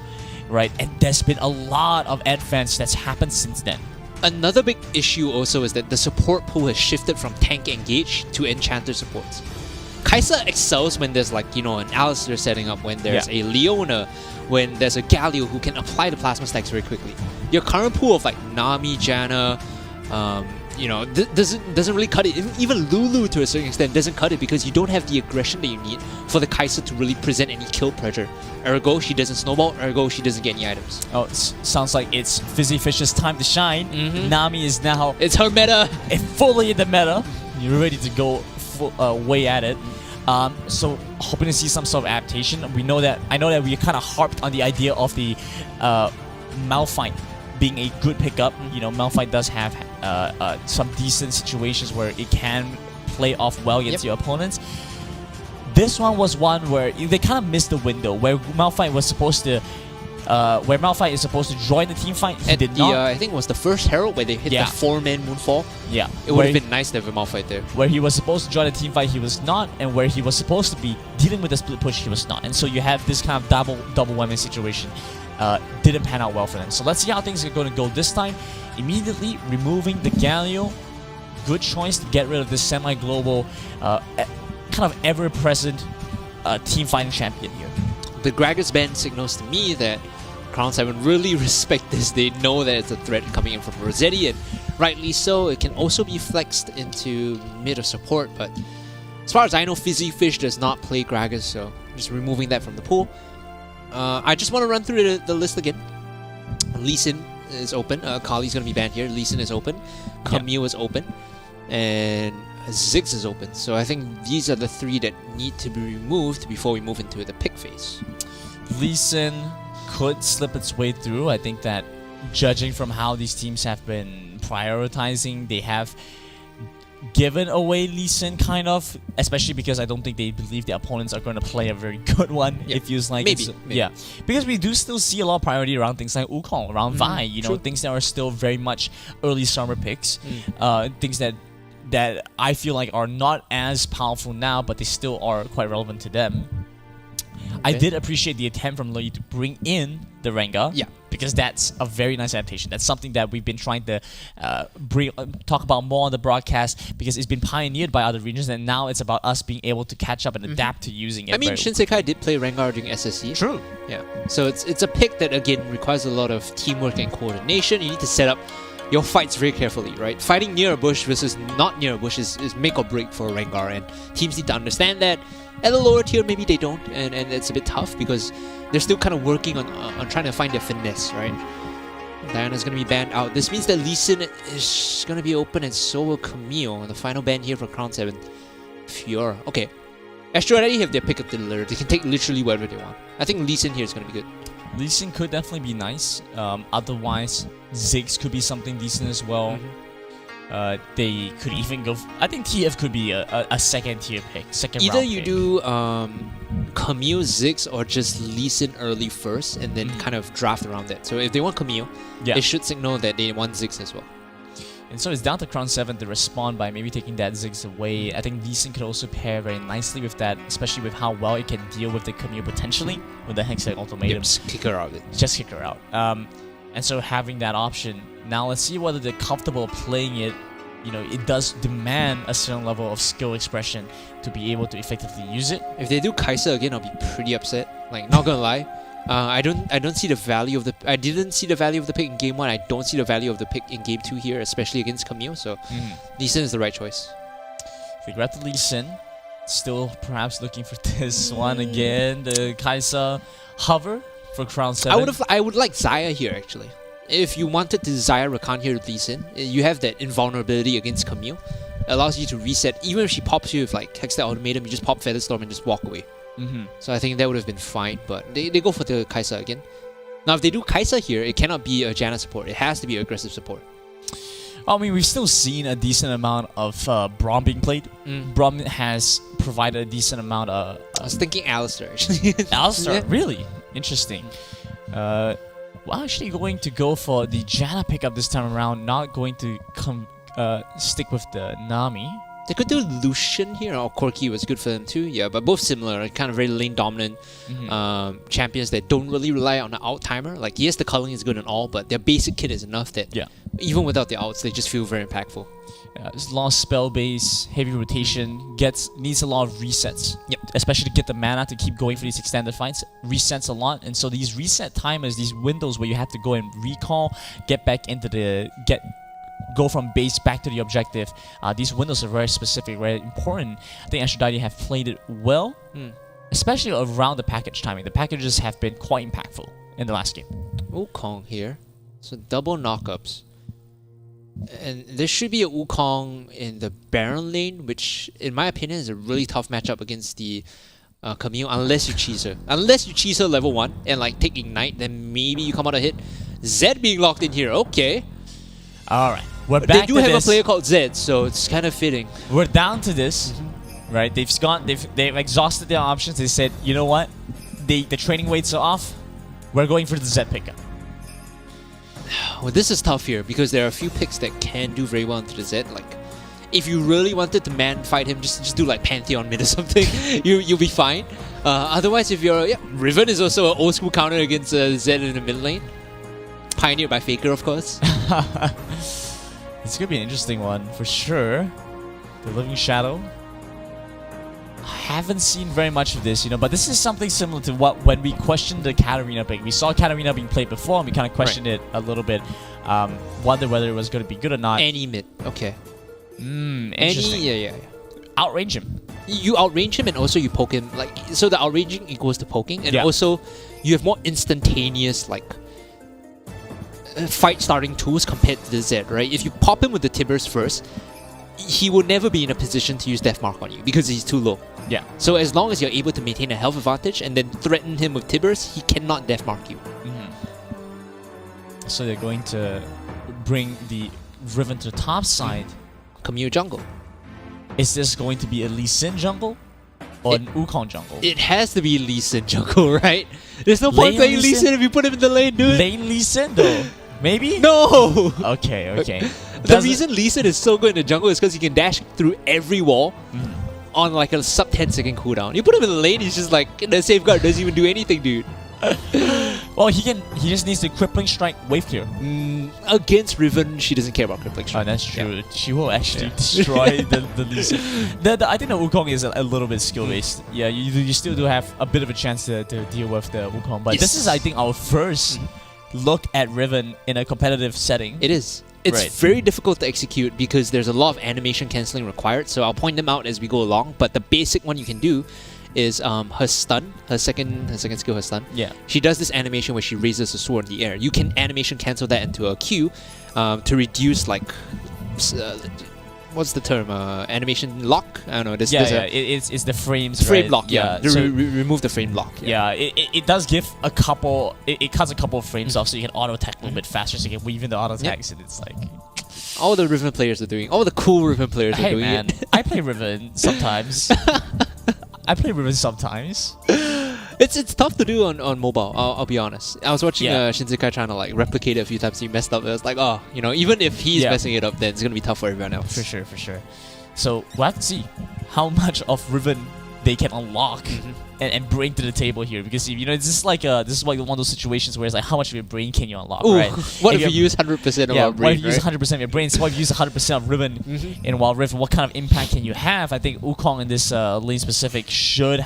[SPEAKER 6] right? And there's been a lot of advance that's happened since then.
[SPEAKER 7] Another big issue also is that the support pool has shifted from tank engage to enchanter supports. Kai'Sa excels when there's an Alistair setting up, when there's a Leona, when there's a Galio who can apply the plasma stacks very quickly. Your current pool of Nami, Janna, doesn't really cut it. Even Lulu to a certain extent doesn't cut it because you don't have the aggression that you need for the Kai'Sa to really present any kill pressure. Ergo, she doesn't snowball. Ergo, she doesn't get any items.
[SPEAKER 6] Oh, it sounds like it's Fizzy Fish's time to shine. Nami is now...
[SPEAKER 7] It's her meta.
[SPEAKER 6] Fully in the meta. You're ready to go way at it. So hoping to see some sort of adaptation. I know that we kind of harped on the idea of the Malphite being a good pickup. Malphite does have some decent situations where it can play off well against your opponents. This one was one where they kind of missed the window where Malphite was supposed to. Where Malphite is supposed to join the team fight, he did not.
[SPEAKER 7] I think it was the first Herald where they hit the 4-man Moonfall.
[SPEAKER 6] Yeah.
[SPEAKER 7] It would have been nice to have a Malphite there.
[SPEAKER 6] Where he was supposed to join the team fight, he was not. And where he was supposed to be dealing with the split push, he was not. And so you have this kind of double whammy situation. Didn't pan out well for them. So let's see how things are going to go this time. Immediately removing the Galio. Good choice to get rid of this semi-global, kind of ever-present team fighting champion here.
[SPEAKER 7] The Gragas ban signals to me that Crown 7 really respect this. They know that it's a threat coming in from Rossetti, and rightly so. It can also be flexed into mid or support, but as far as I know, Fizzy Fish does not play Gragas, so just removing that from the pool. I just want to run through the list again. Lee Sin is open. Kali's going to be banned here. Lee Sin is open. Camille is open. And Ziggs is open. So I think these are the 3 that need to be removed before we move into the pick phase.
[SPEAKER 6] Lee Sin could slip its way through. I think that judging from how these teams have been prioritizing, they have given away Lee Sin kind of, especially because I don't think they believe the opponents are going to play a very good one. It feels like
[SPEAKER 7] maybe.
[SPEAKER 6] Yeah, because we do still see a lot of priority around things like Wukong, around Vi, things that are still very much early summer picks, things that I feel like are not as powerful now, but they still are quite relevant to them. I did appreciate the attempt from Loi to bring in the Rengar.
[SPEAKER 7] Yeah.
[SPEAKER 6] Because that's a very nice adaptation. That's something that we've been trying to talk about more on the broadcast because it's been pioneered by other regions, and now it's about us being able to catch up and adapt to using it.
[SPEAKER 7] I mean, Shinsekai did play Rengar during SSC.
[SPEAKER 6] True.
[SPEAKER 7] Yeah. So it's a pick that, again, requires a lot of teamwork and coordination. You need to set up your fights very carefully, right? Fighting near a bush versus not near a bush is make or break for Rengar, and teams need to understand that. At the lower tier, maybe they don't, and it's a bit tough because they're still kind of working on trying to find their finesse, right? Diana's going to be banned out. This means that Lee Sin is going to be open, and so will Camille. The final ban here for Crown 7. Fiora. Okay. Astro already have their pick up delivered. They can take literally whatever they want. I think Lee Sin here is going to be good.
[SPEAKER 6] Lee Sin could definitely be nice. Otherwise, Ziggs could be something decent as well. They could even go. I think TF could be a second tier pick,
[SPEAKER 7] Either
[SPEAKER 6] round
[SPEAKER 7] you
[SPEAKER 6] pick.
[SPEAKER 7] do Camille, Ziggs, or just Lee Sin early first, and then kind of draft around that. So if they want Camille, it should signal that they want Ziggs as well.
[SPEAKER 6] And so it's down to Crown 7 to respond by maybe taking that Ziggs away. I think Lee Sin could also pair very nicely with that, especially with how well it can deal with the Camille potentially with the Hextech Ultimatum.
[SPEAKER 7] Just kick her out.
[SPEAKER 6] Just kick her out. And so having that option, now let's see whether they're comfortable playing it. You know, it does demand a certain level of skill expression to be able to effectively use it.
[SPEAKER 7] If they do Kai'Sa again, I'll be pretty upset. Like, not gonna lie. I don't see the value of the. I didn't see the value of the pick in game 1. I don't see the value of the pick in game 2 here, especially against Camille. So, Lee Sin is the right choice.
[SPEAKER 6] If we grab the Lee Sin, still perhaps looking for this one again. The Kai'Sa hover for Crown 7.
[SPEAKER 7] I would like Xayah here actually. If you wanted to Xayah Rakan here with Lee Sin, you have that invulnerability against Camille. It allows you to reset. Even if she pops you with like Hextech Ultimatum, you just pop Featherstorm and just walk away. So I think that would have been fine, but they go for the Kai'Sa again. Now if they do Kai'Sa here, it cannot be a Janna support. It has to be aggressive support.
[SPEAKER 6] I mean, we've still seen a decent amount of Braum being played. Braum has provided a decent amount of...
[SPEAKER 7] I was thinking Alistar actually.
[SPEAKER 6] Alistar?
[SPEAKER 7] Yeah.
[SPEAKER 6] Really? Interesting. Well, actually going to go for the Janna pickup this time around, not going to stick with the Nami.
[SPEAKER 7] They could do Lucian here, or Corki was good for them too, yeah, but both similar, kind of very lane dominant champions that don't really rely on the out timer. Like, yes, the culling is good and all, but their basic kit is enough that even without the outs, they just feel very impactful.
[SPEAKER 6] There's a lot of spell base, heavy rotation, needs a lot of resets. Especially to get the mana to keep going for these extended fights. Resets a lot, and so these reset timers, these windows where you have to go and recall, get back into the go from base back to the objective. These windows are very specific, very important. I think Aphrodite have played it well, especially around the package timing. The packages have been quite impactful in the last game.
[SPEAKER 7] Wukong here, so double knockups. And there should be a Wukong in the Baron lane, which in my opinion is a really tough matchup against the Camille, unless you cheese her. Unless you cheese her level 1 and like take Ignite, then maybe you come out a hit. Zed being locked in here, okay.
[SPEAKER 6] Alright, we're
[SPEAKER 7] But
[SPEAKER 6] back
[SPEAKER 7] they do
[SPEAKER 6] to
[SPEAKER 7] have
[SPEAKER 6] this.
[SPEAKER 7] a player called Zed, so it's kind of fitting.
[SPEAKER 6] We're down to this, right? They've exhausted their options. They said, you know what? The training weights are off. We're going for the Zed pickup.
[SPEAKER 7] Well, this is tough here because there are a few picks that can do very well into the Zed. Like, if you really wanted to man fight him, just do like Pantheon mid or something. You'll be fine. Otherwise, if you're Riven is also an old school counter against Zed in the mid lane. Pioneered by Faker, of course.
[SPEAKER 6] It's gonna be an interesting one for sure. The Living Shadow. I haven't seen very much of this, but this is something similar to when we questioned the Katarina pick. We saw Katarina being played before, and we kind of questioned it a little bit. Wondered whether it was going to be good or not.
[SPEAKER 7] Any mid, okay.
[SPEAKER 6] Interesting.
[SPEAKER 7] Yeah.
[SPEAKER 6] Outrange him.
[SPEAKER 7] You outrange him, and also you poke him. Like, so the outranging equals to poking, and also you have more instantaneous fight starting tools compared to the Zed, right? If you pop him with the Tibbers first, he will never be in a position to use Death Mark on you because he's too low.
[SPEAKER 6] Yeah.
[SPEAKER 7] So as long as you're able to maintain a health advantage and then threaten him with Tibbers, he cannot Death Mark you.
[SPEAKER 6] So they're going to bring the Riven to the top side.
[SPEAKER 7] Camille jungle.
[SPEAKER 6] Is this going to be a Lee Sin jungle or an Wukong jungle?
[SPEAKER 7] It has to be Lee Sin jungle, right? There's no point
[SPEAKER 6] Lane
[SPEAKER 7] playing
[SPEAKER 6] Lee
[SPEAKER 7] Lee
[SPEAKER 6] Sin?
[SPEAKER 7] Sin if you put him in the lane, dude.
[SPEAKER 6] Lane Lee Sin though? Maybe?
[SPEAKER 7] No!
[SPEAKER 6] Okay.
[SPEAKER 7] The reason Lee Sin is so good in the jungle is because he can dash through every wall. on like a sub 10-second cooldown. You put him in the lane, he's just like the safeguard doesn't even do anything, dude.
[SPEAKER 6] Well, he just needs the crippling strike wave clear.
[SPEAKER 7] Against Riven, she doesn't care about crippling
[SPEAKER 6] Oh,
[SPEAKER 7] strike.
[SPEAKER 6] that's true.
[SPEAKER 7] Yeah.
[SPEAKER 6] She will actually destroy the Lee Sin. I think the Wukong is a little bit skill based. Yeah, you still do have a bit of a chance to deal with the Wukong, but this is, I think, our first look at Riven in a competitive setting.
[SPEAKER 7] It is. It's
[SPEAKER 6] Right.
[SPEAKER 7] very difficult to execute because there's a lot of animation cancelling required, so I'll point them out as we go along, but the basic one you can do is her stun, her second skill, her stun.
[SPEAKER 6] Yeah.
[SPEAKER 7] She does this animation where she raises the sword in the air. You can animation cancel that into a Q to reduce like what's the term? Animation lock? I don't know. There's
[SPEAKER 6] it's the frames.
[SPEAKER 7] frame
[SPEAKER 6] right?
[SPEAKER 7] lock. Yeah.
[SPEAKER 6] So,
[SPEAKER 7] Remove the frame lock.
[SPEAKER 6] yeah, it does give a couple. It cuts a couple of frames off, so you can auto attack a little bit faster. So you can weave in the auto attacks, and it's like.
[SPEAKER 7] All the Riven players are doing. All the cool Riven players are
[SPEAKER 6] Hey
[SPEAKER 7] doing
[SPEAKER 6] man,
[SPEAKER 7] it.
[SPEAKER 6] I play Riven sometimes. I play Riven sometimes.
[SPEAKER 7] It's tough to do on mobile. I'll be honest. I was watching
[SPEAKER 6] Yeah.
[SPEAKER 7] Shinsekai trying to like replicate it a few times. He messed up. It was like, oh, you know, even if he's
[SPEAKER 6] Yeah.
[SPEAKER 7] messing it up, then it's gonna be tough for everyone else.
[SPEAKER 6] For sure, for sure. So we'll have to see how much of Riven they can unlock and bring to the table here, because this is like one of those situations where it's like, how much of your brain can you unlock,
[SPEAKER 7] Ooh,
[SPEAKER 6] right?
[SPEAKER 7] what if you
[SPEAKER 6] you
[SPEAKER 7] use 100% of
[SPEAKER 6] yeah,
[SPEAKER 7] our
[SPEAKER 6] what
[SPEAKER 7] brain?
[SPEAKER 6] if you use
[SPEAKER 7] Right?
[SPEAKER 6] 100% of your brain? So what if you use 100% of Riven in Wild Rift? What kind of impact can you have? I think Wukong in this lane specific should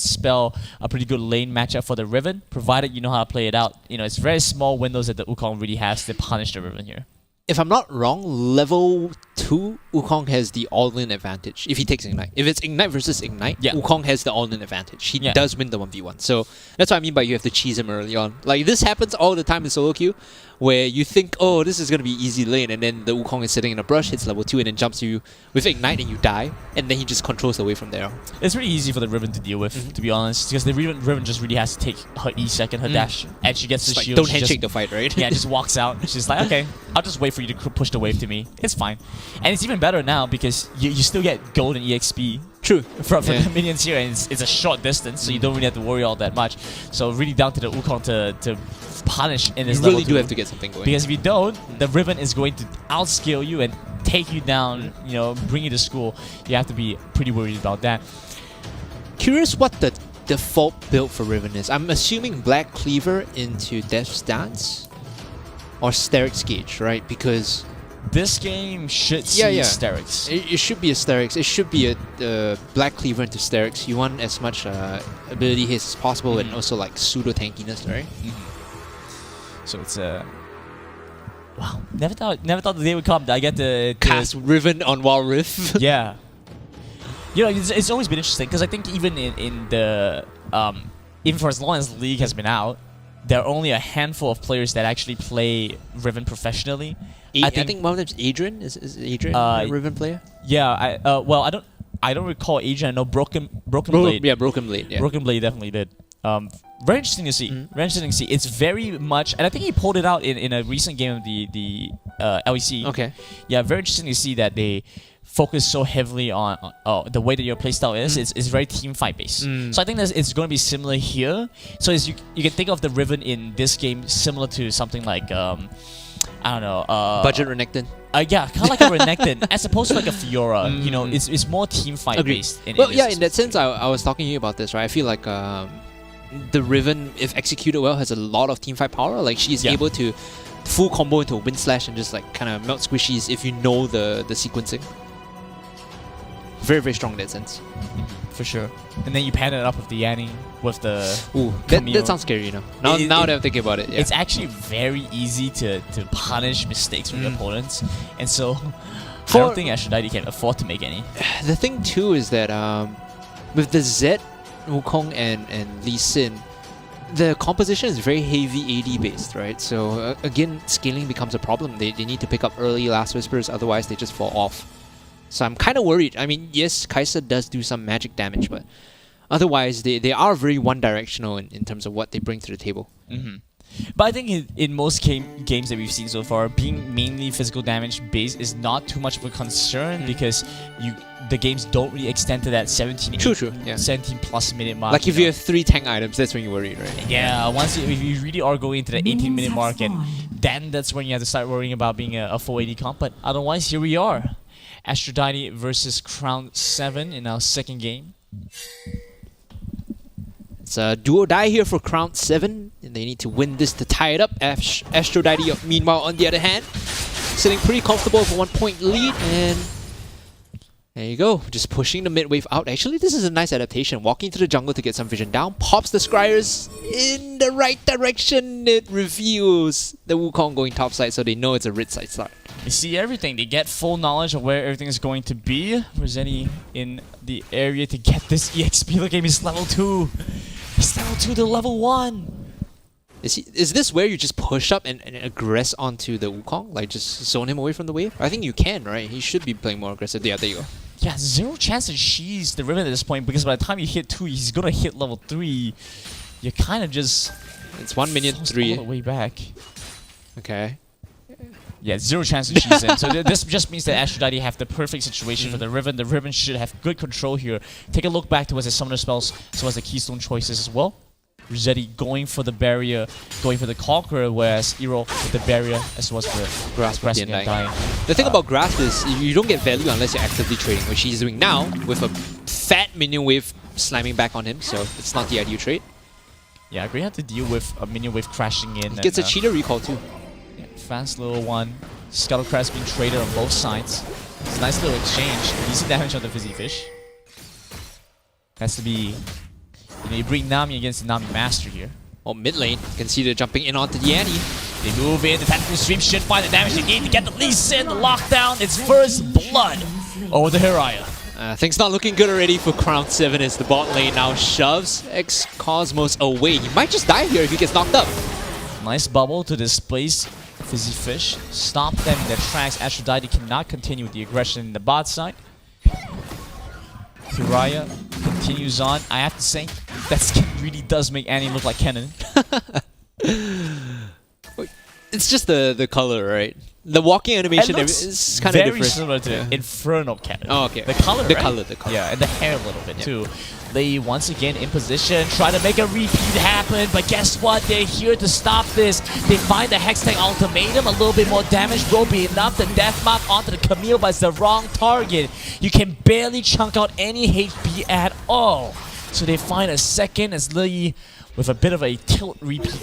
[SPEAKER 6] spell a pretty good lane matchup for the Riven, provided you know how to play it out. It's very small windows that the Wukong really has to punish the Riven here.
[SPEAKER 7] If I'm not wrong, level 2, Wukong has the all-in advantage if he takes Ignite. If it's Ignite versus Ignite,
[SPEAKER 6] Yeah.
[SPEAKER 7] Wukong has the all-in advantage. He
[SPEAKER 6] Yeah.
[SPEAKER 7] does win the 1v1. So that's what I mean by you have to cheese him early on. Like, this happens all the time in solo queue, where you think, oh, this is going to be easy lane, and then the Wukong is sitting in a brush, hits level 2, and then jumps you with Ignite, and you die, and then he just controls the way from there.
[SPEAKER 6] It's really easy for the Riven to deal with, to be honest, because the Riven just really has to take her E second, her dash, and she gets the
[SPEAKER 7] It's like,
[SPEAKER 6] shield.
[SPEAKER 7] don't
[SPEAKER 6] she
[SPEAKER 7] handshake
[SPEAKER 6] just,
[SPEAKER 7] the fight, right?
[SPEAKER 6] Yeah, just walks out. She's like, okay, I'll just wait for you to push the wave to me. It's fine. And it's even better now because you still get gold and EXP
[SPEAKER 7] True.
[SPEAKER 6] from
[SPEAKER 7] Yeah.
[SPEAKER 6] the minions here, and it's a short distance, so you don't really have to worry all that much. So really down to the Wukong to punish in this
[SPEAKER 7] You
[SPEAKER 6] level
[SPEAKER 7] really do
[SPEAKER 6] 2.
[SPEAKER 7] have to get something going.
[SPEAKER 6] Because if you don't, the Riven is going to outscale you and take you down, bring you to school. You have to be pretty worried about that.
[SPEAKER 7] Curious what the default build for Riven is. I'm assuming Black Cleaver into Death's Dance or Sterix Gauge, right? Because
[SPEAKER 6] This game should see Sterix.
[SPEAKER 7] it should be a Sterix. It should be a Black Cleaver into Sterix. You want as much ability haste as possible and also like pseudo tankiness, right?
[SPEAKER 6] So it's wow. Never thought the day would come that I get to
[SPEAKER 7] Cast Riven on Wild Rift.
[SPEAKER 6] yeah. It's always been interesting because I think even in the even for as long as League has been out, there are only a handful of players that actually play Riven professionally.
[SPEAKER 7] I think one of them's Adrian. Is Adrian a Riven player?
[SPEAKER 6] Yeah. Well, I don't recall Adrian. I know Broken Blade.
[SPEAKER 7] Yeah, Broken Blade. Yeah.
[SPEAKER 6] Broken Blade definitely did. Very interesting to see. Very interesting to see. It's very much, and I think he pulled it out in a recent game of the LEC.
[SPEAKER 7] Okay.
[SPEAKER 6] Yeah, very interesting to see that they focus so heavily on the way that your playstyle is. It's very team fight based. So I think it's going to be similar here. So as you can think of the Riven in this game similar to something like I don't know.
[SPEAKER 7] Budget Renekton.
[SPEAKER 6] Yeah, kind of like a Renekton, as opposed to like a Fiora. It's more team fight based.
[SPEAKER 7] In that sense, I was talking to you about this, right? I feel like the Riven, if executed well, has a lot of team fight power. Like she's able to full combo into a Wind Slash and just like kind of melt squishies if you know the sequencing. Very, very strong in that sense.
[SPEAKER 6] For sure. And then you pan it up with the Yanni, with the
[SPEAKER 7] Ooh, that sounds scary, Now that I'm thinking about it, yeah.
[SPEAKER 6] It's actually very easy to punish mistakes from your opponents. And so I don't think Aphrodite can afford to make any.
[SPEAKER 7] The thing too is that with the Zed, Wukong and Lee Sin, the composition is very heavy AD based, right? So again, scaling becomes a problem. They need to pick up early Last Whispers, otherwise they just fall off. So I'm kind of worried. I mean, yes, Kai'Sa does do some magic damage, but otherwise they are very one-directional in terms of what they bring to the table.
[SPEAKER 6] But I think in most games that we've seen so far, being mainly physical damage based is not too much of a concern because the games don't really extend to that 17 plus minute mark.
[SPEAKER 7] Like if you have 3 tank items, that's when you worry, right?
[SPEAKER 6] Yeah, if you really are going into the 18-minute mark, and then that's when you have to start worrying about being a full AD comp. But otherwise, here we are. Aphrodite versus Crown 7 in our second game.
[SPEAKER 7] It's a do or die here for Crown 7, and they need to win this to tie it up. Aphrodite, meanwhile, on the other hand, sitting pretty comfortable with a 1-point lead, and there you go, just pushing the mid wave out. Actually, this is a nice adaptation. Walking into the jungle to get some vision down, pops the Scryers in the right direction. It reveals the Wukong going topside, so they know it's a red side start.
[SPEAKER 6] They see everything. They get full knowledge of where everything is going to be. Rossetti in the area to get this EXP. Look at him, he's level 2. He's level 2 to level 1.
[SPEAKER 7] Is this where you just push up and aggress onto the Wukong? Like just zone him away from the wave? I think you can, right? He should be playing more aggressive. Yeah, there you go.
[SPEAKER 6] Yeah, zero chance to cheese the Riven at this point, because by the time you hit 2, he's gonna hit level 3. You're kind of just...
[SPEAKER 7] It's 1 minute 3.
[SPEAKER 6] all the way back.
[SPEAKER 7] Okay.
[SPEAKER 6] Yeah, zero chance to cheese him. So this just means that Aphrodite have the perfect situation for the Riven. The Riven should have good control here. Take a look back towards his summoner spells, as well as the keystone choices as well. Rossetti going for the barrier, going for the Conqueror, whereas Eero with the barrier as well as the
[SPEAKER 7] Grasp
[SPEAKER 6] grasping and dying.
[SPEAKER 7] The thing about Grasp is you don't get value unless you're actively trading, which he's doing now with a fat minion wave slamming back on him, so it's not the ideal trade.
[SPEAKER 6] Yeah, we have to deal with a minion wave crashing in.
[SPEAKER 7] He gets a cheater recall too.
[SPEAKER 6] Yeah, fast little one. Scuttlecraft being traded on both sides. It's a nice little exchange. Decent damage on the Fizzy Fish. Has to be... You know, you bring Nami against the Nami Master here.
[SPEAKER 7] Oh, mid lane. Can see the jumping in onto the Annie.
[SPEAKER 6] They move in, the tactical stream should find the damage they need to get the Lee Sin, the lockdown. It's first blood over the Hiraya.
[SPEAKER 7] Things not looking good already for Crown 7 as the bot lane now shoves X-Cosmos away. He might just die here if he gets knocked up.
[SPEAKER 6] Nice bubble to displace Fizzy Fish. Stop them in their tracks. Aphrodite cannot continue with the aggression in the bot side. Hiraya continues on. I have to say, that skin really does make Annie look like Kennen.
[SPEAKER 7] It's just the color, right? The walking animation is kind of different.
[SPEAKER 6] Very similar to Infernal Kennen.
[SPEAKER 7] Oh, okay.
[SPEAKER 6] The color,
[SPEAKER 7] the
[SPEAKER 6] right?
[SPEAKER 7] color.
[SPEAKER 6] Yeah, and the hair a little bit too. They once again in position, try to make a repeat happen, but guess what? They're here to stop this. They find the Hextech Ultimatum, a little bit more damage will be enough. The Death Mark onto the Camille, but it's the wrong target. You can barely chunk out any HP at all. So they find a second as Lily with a bit of a tilt repeat.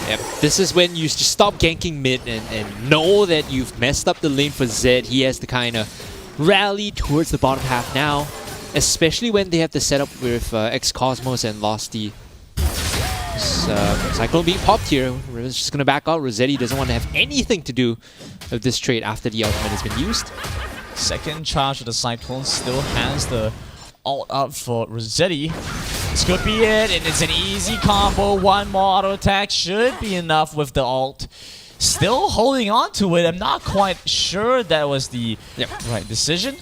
[SPEAKER 7] Yep. This is when you just stop ganking mid and know that you've messed up the lane for Zed. He has to kind of rally towards the bottom half now, especially when they have the setup with X-Cosmos and lost the Cyclone being popped here. Riven's just going to back out. Rossetti doesn't want to have anything to do with this trade after the ultimate has been used.
[SPEAKER 6] Second charge of the Cyclone still has the ult up for Rossetti. This could be it, and it's an easy combo. One more auto attack should be enough with the ult. Still holding on to it. I'm not quite sure that was the right decision.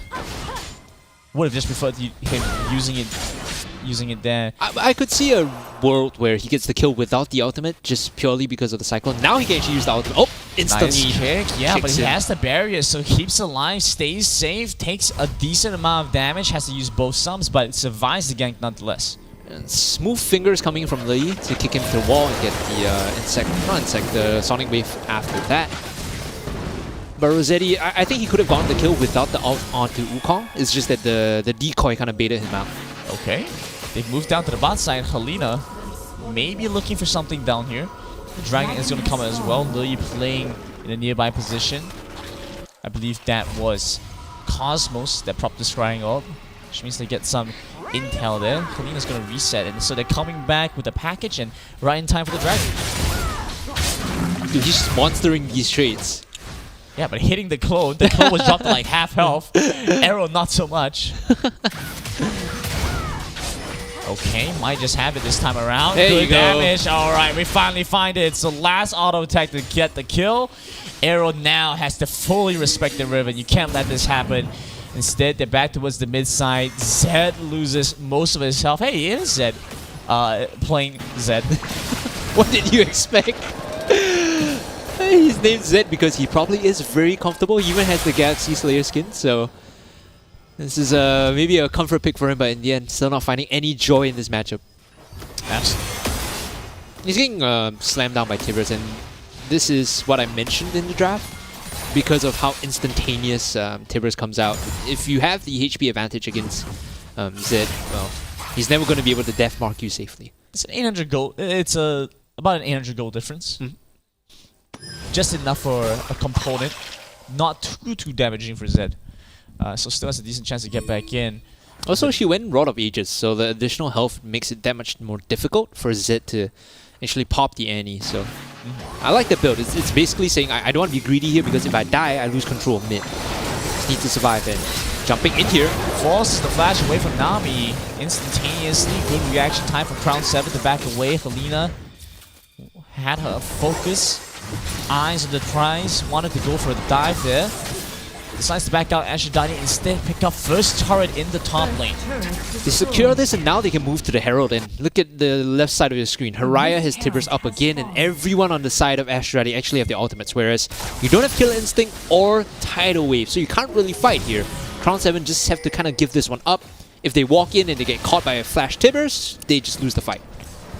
[SPEAKER 6] Would have just preferred him using it there.
[SPEAKER 7] I could see a world where he gets the kill without the ultimate, just purely because of the Cyclone. Now he can actually use the ultimate. Oh, instantly.
[SPEAKER 6] Nice kick. Yeah, but he has the barrier, so keeps alive, stays safe, takes a decent amount of damage, has to use both sums, but survives the gank nonetheless.
[SPEAKER 7] And smooth fingers coming from Lee to kick him to the wall and get the the Sonic Wave after that. But Rossetti, I think he could have gotten the kill without the ult onto Wukong. It's just that the decoy kind of baited him out.
[SPEAKER 6] Okay. They've moved down to the bot side. Helena maybe looking for something down here. The Dragon is going to come as well. Lily playing in a nearby position. I believe that was Cosmos that propped the Scrying ult, which means they get some intel there. Helena's going to reset, and so they're coming back with the package and right in time for the Dragon.
[SPEAKER 7] Dude, he's just monstering these trades.
[SPEAKER 6] Yeah, but hitting the clone was dropped to like half health. Arrow not so much. Okay, might just have it this time around.
[SPEAKER 7] There
[SPEAKER 6] Good
[SPEAKER 7] you go.
[SPEAKER 6] damage. Alright, we finally find it. So last auto attack to get the kill. Arrow now has to fully respect the Riven. You can't let this happen. Instead, they're back towards the mid side. Zed loses most of his health. Hey, it is Zed playing Zed.
[SPEAKER 7] What did you expect? He's named Zed because he probably is very comfortable. He even has the Galaxy Slayer skin, so this is maybe a comfort pick for him, but in the end, still not finding any joy in this matchup.
[SPEAKER 6] Absolutely.
[SPEAKER 7] He's getting slammed down by Tibbers, and this is what I mentioned in the draft. because of how instantaneous Tibbers comes out. If you have the HP advantage against Zed, well, he's never going to be able to death mark you safely.
[SPEAKER 6] It's an 800 gold. It's about an 800 gold difference. Just enough for a component. Not too damaging for Zed. So still has a decent chance to get back in.
[SPEAKER 7] Also, she went Rod of Ages, so the additional health makes it that much more difficult for Zed to actually pop the Annie. So I like the build. It's basically saying I don't want to be greedy here because if I die, I lose control of mid. Just need to survive and jumping in here.
[SPEAKER 6] Forces the flash away from Nami instantaneously. Good reaction time for Crown 7 to back away. Helena had her focus. Eyes on the prize. Wanted to go for the dive there. Decides to back out. Ashidani instead pick up first turret in the top lane.
[SPEAKER 7] They secure this and now they can move to the Herald. And look at the left side of your screen. Haraya has Tibbers up again and everyone on the side of Ashidani actually have the ultimates. Whereas you don't have Kill Instinct or Tidal Wave. So you can't really fight here. Crown 7 just have to kind of give this one up. If they walk in and they get caught by a flash Tibbers, they just lose the fight.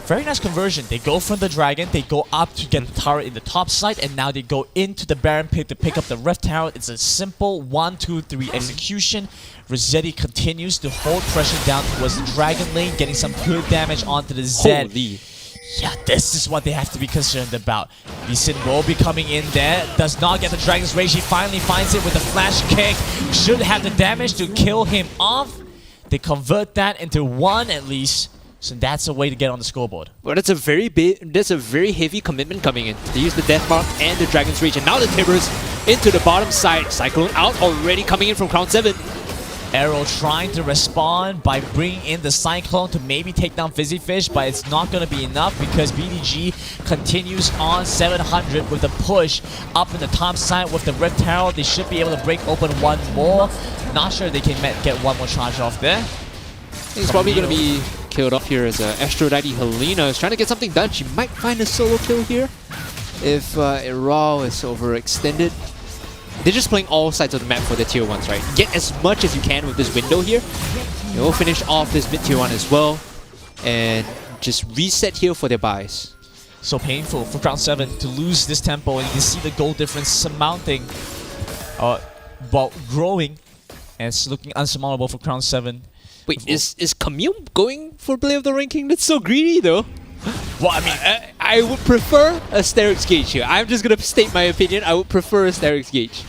[SPEAKER 6] Very nice conversion. They go from the dragon, they go up to get the turret in the top side, and now they go into the Baron pit to pick up the Rift Tower. It's a simple 1-2-3 execution. Rossetti continues to hold pressure down towards the dragon lane, getting some good damage onto the Zed.
[SPEAKER 7] Holy.
[SPEAKER 6] Yeah, this is what they have to be concerned about. Lee Sin will be coming in there. Does not get the Dragon's Rage. He finally finds it with a flash kick. Should have the damage to kill him off. They convert that into 1 at least. So that's a way to get on the scoreboard.
[SPEAKER 7] But that's a very heavy commitment coming in. They use the Death Mark and the Dragon's Rage, and now the Tibbers into the bottom side. Cyclone out already coming in from Crown 7.
[SPEAKER 6] Arrow trying to respond by bringing in the Cyclone to maybe take down Fizzy Fish, but it's not going to be enough because BDG continues on 700 with the push up in the top side with the Rift Herald. They should be able to break open one more. Not sure they can get one more charge off there.
[SPEAKER 7] He's probably going to be killed off here as Aphrodite Helena is trying to get something done. She might find a solo kill here if Iral is overextended. They're just playing all sides of the map for the tier 1s, right? Get as much as you can with this window here. They will finish off this mid tier 1 as well and just reset here for their buys.
[SPEAKER 6] So painful for Crown 7 to lose this tempo, and you can see the goal difference surmounting, well, growing, and it's looking unsurmountable for Crown 7.
[SPEAKER 7] Wait, is Camille going for Play of the Ranking? That's so greedy though.
[SPEAKER 6] Well, I mean,
[SPEAKER 7] I would prefer a Sterix Gauge here. I'm just going to state my opinion. I would prefer a Sterix Gauge.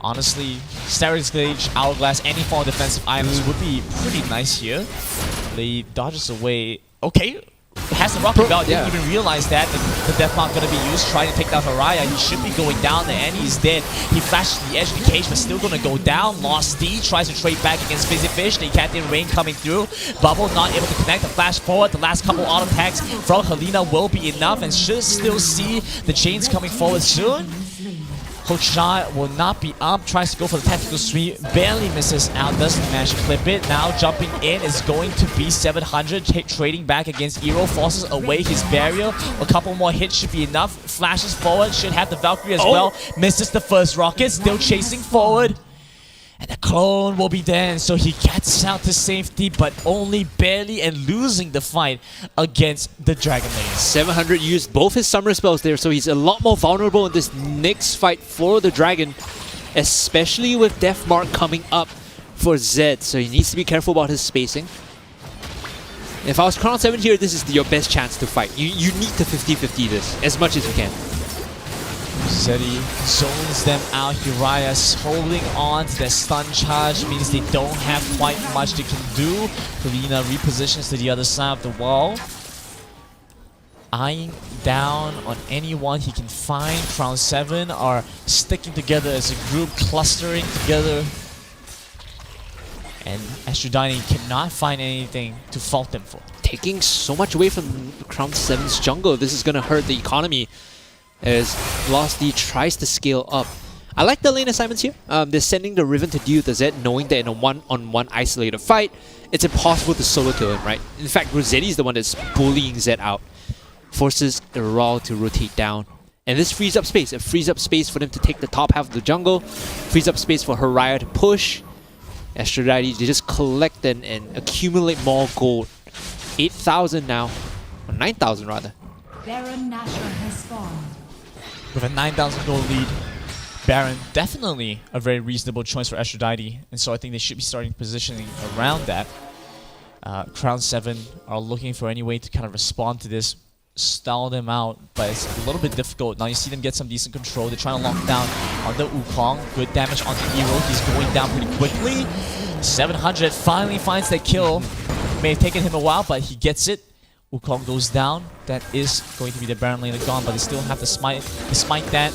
[SPEAKER 6] honestly, Sterix Gauge, Hourglass, any form of defensive items would be pretty nice here. They dodges away. Okay. Has the rocket belt, didn't even realize that the death mark gonna be used, trying to take down Haraya. He should be going down there, and he's dead. He flashes to the edge of the cage, but still gonna go down. Lost D, tries to trade back against Fizzy Fish. The Captain Rain coming through. Bubble not able to connect the flash forward. The last couple auto attacks from Helena will be enough, and should still see the chains coming forward soon. Hochai will not be up, tries to go for the tactical sweep, barely misses out, doesn't manage to clip it. Now jumping in is going to be 700, trading back against Eero, forces away his barrier. A couple more hits should be enough, flashes forward, should have the Valkyrie as well, misses the first rocket, still chasing forward. And the clone will be there, so he gets out to safety, but only barely, and losing the fight against the Dragon Lane.
[SPEAKER 7] 700 used both his summer spells there, so he's a lot more vulnerable in this next fight for the Dragon, especially with Death Mark coming up for Zed, so he needs to be careful about his spacing. If I was Crown 7 here, this is your best chance to fight. You need to 50-50 this as much as you can.
[SPEAKER 6] Zeddy zones them out. Uriah's holding on to their stun charge, means they don't have quite much they can do. Helena repositions to the other side of the wall, eyeing down on anyone he can find. Crown 7 are sticking together as a group, clustering together. And Astrodine cannot find anything to fault them for.
[SPEAKER 7] Taking so much away from Crown 7's jungle, this is going to hurt the economy as Lost D tries to scale up. I like the lane assignments here. They're sending the Riven to deal with the Zed, knowing that in a one-on-one isolated fight, it's impossible to solo kill him, right? In fact, Rossetti is the one that's bullying Zed out. Forces the Raw to rotate down. And this frees up space. It frees up space for them to take the top half of the jungle. Frees up space for Haraya to push. Aphrodite, they just collect and accumulate more gold. 8,000 now. Or 9,000 rather.
[SPEAKER 8] Baron Nashor has spawned.
[SPEAKER 6] With a 9,000 gold lead, Baron, definitely a very reasonable choice for Aphrodite, and so I think they should be starting positioning around that. Crown 7 are looking for any way to kind of respond to this, stall them out, but it's a little bit difficult. Now you see them get some decent control. They're trying to lock down on the Wukong. Good damage on the hero. He's going down pretty quickly. 700 finally finds that kill. May have taken him a while, but he gets it. Wukong goes down. That is going to be the Baron later gone, but they still have to smite that.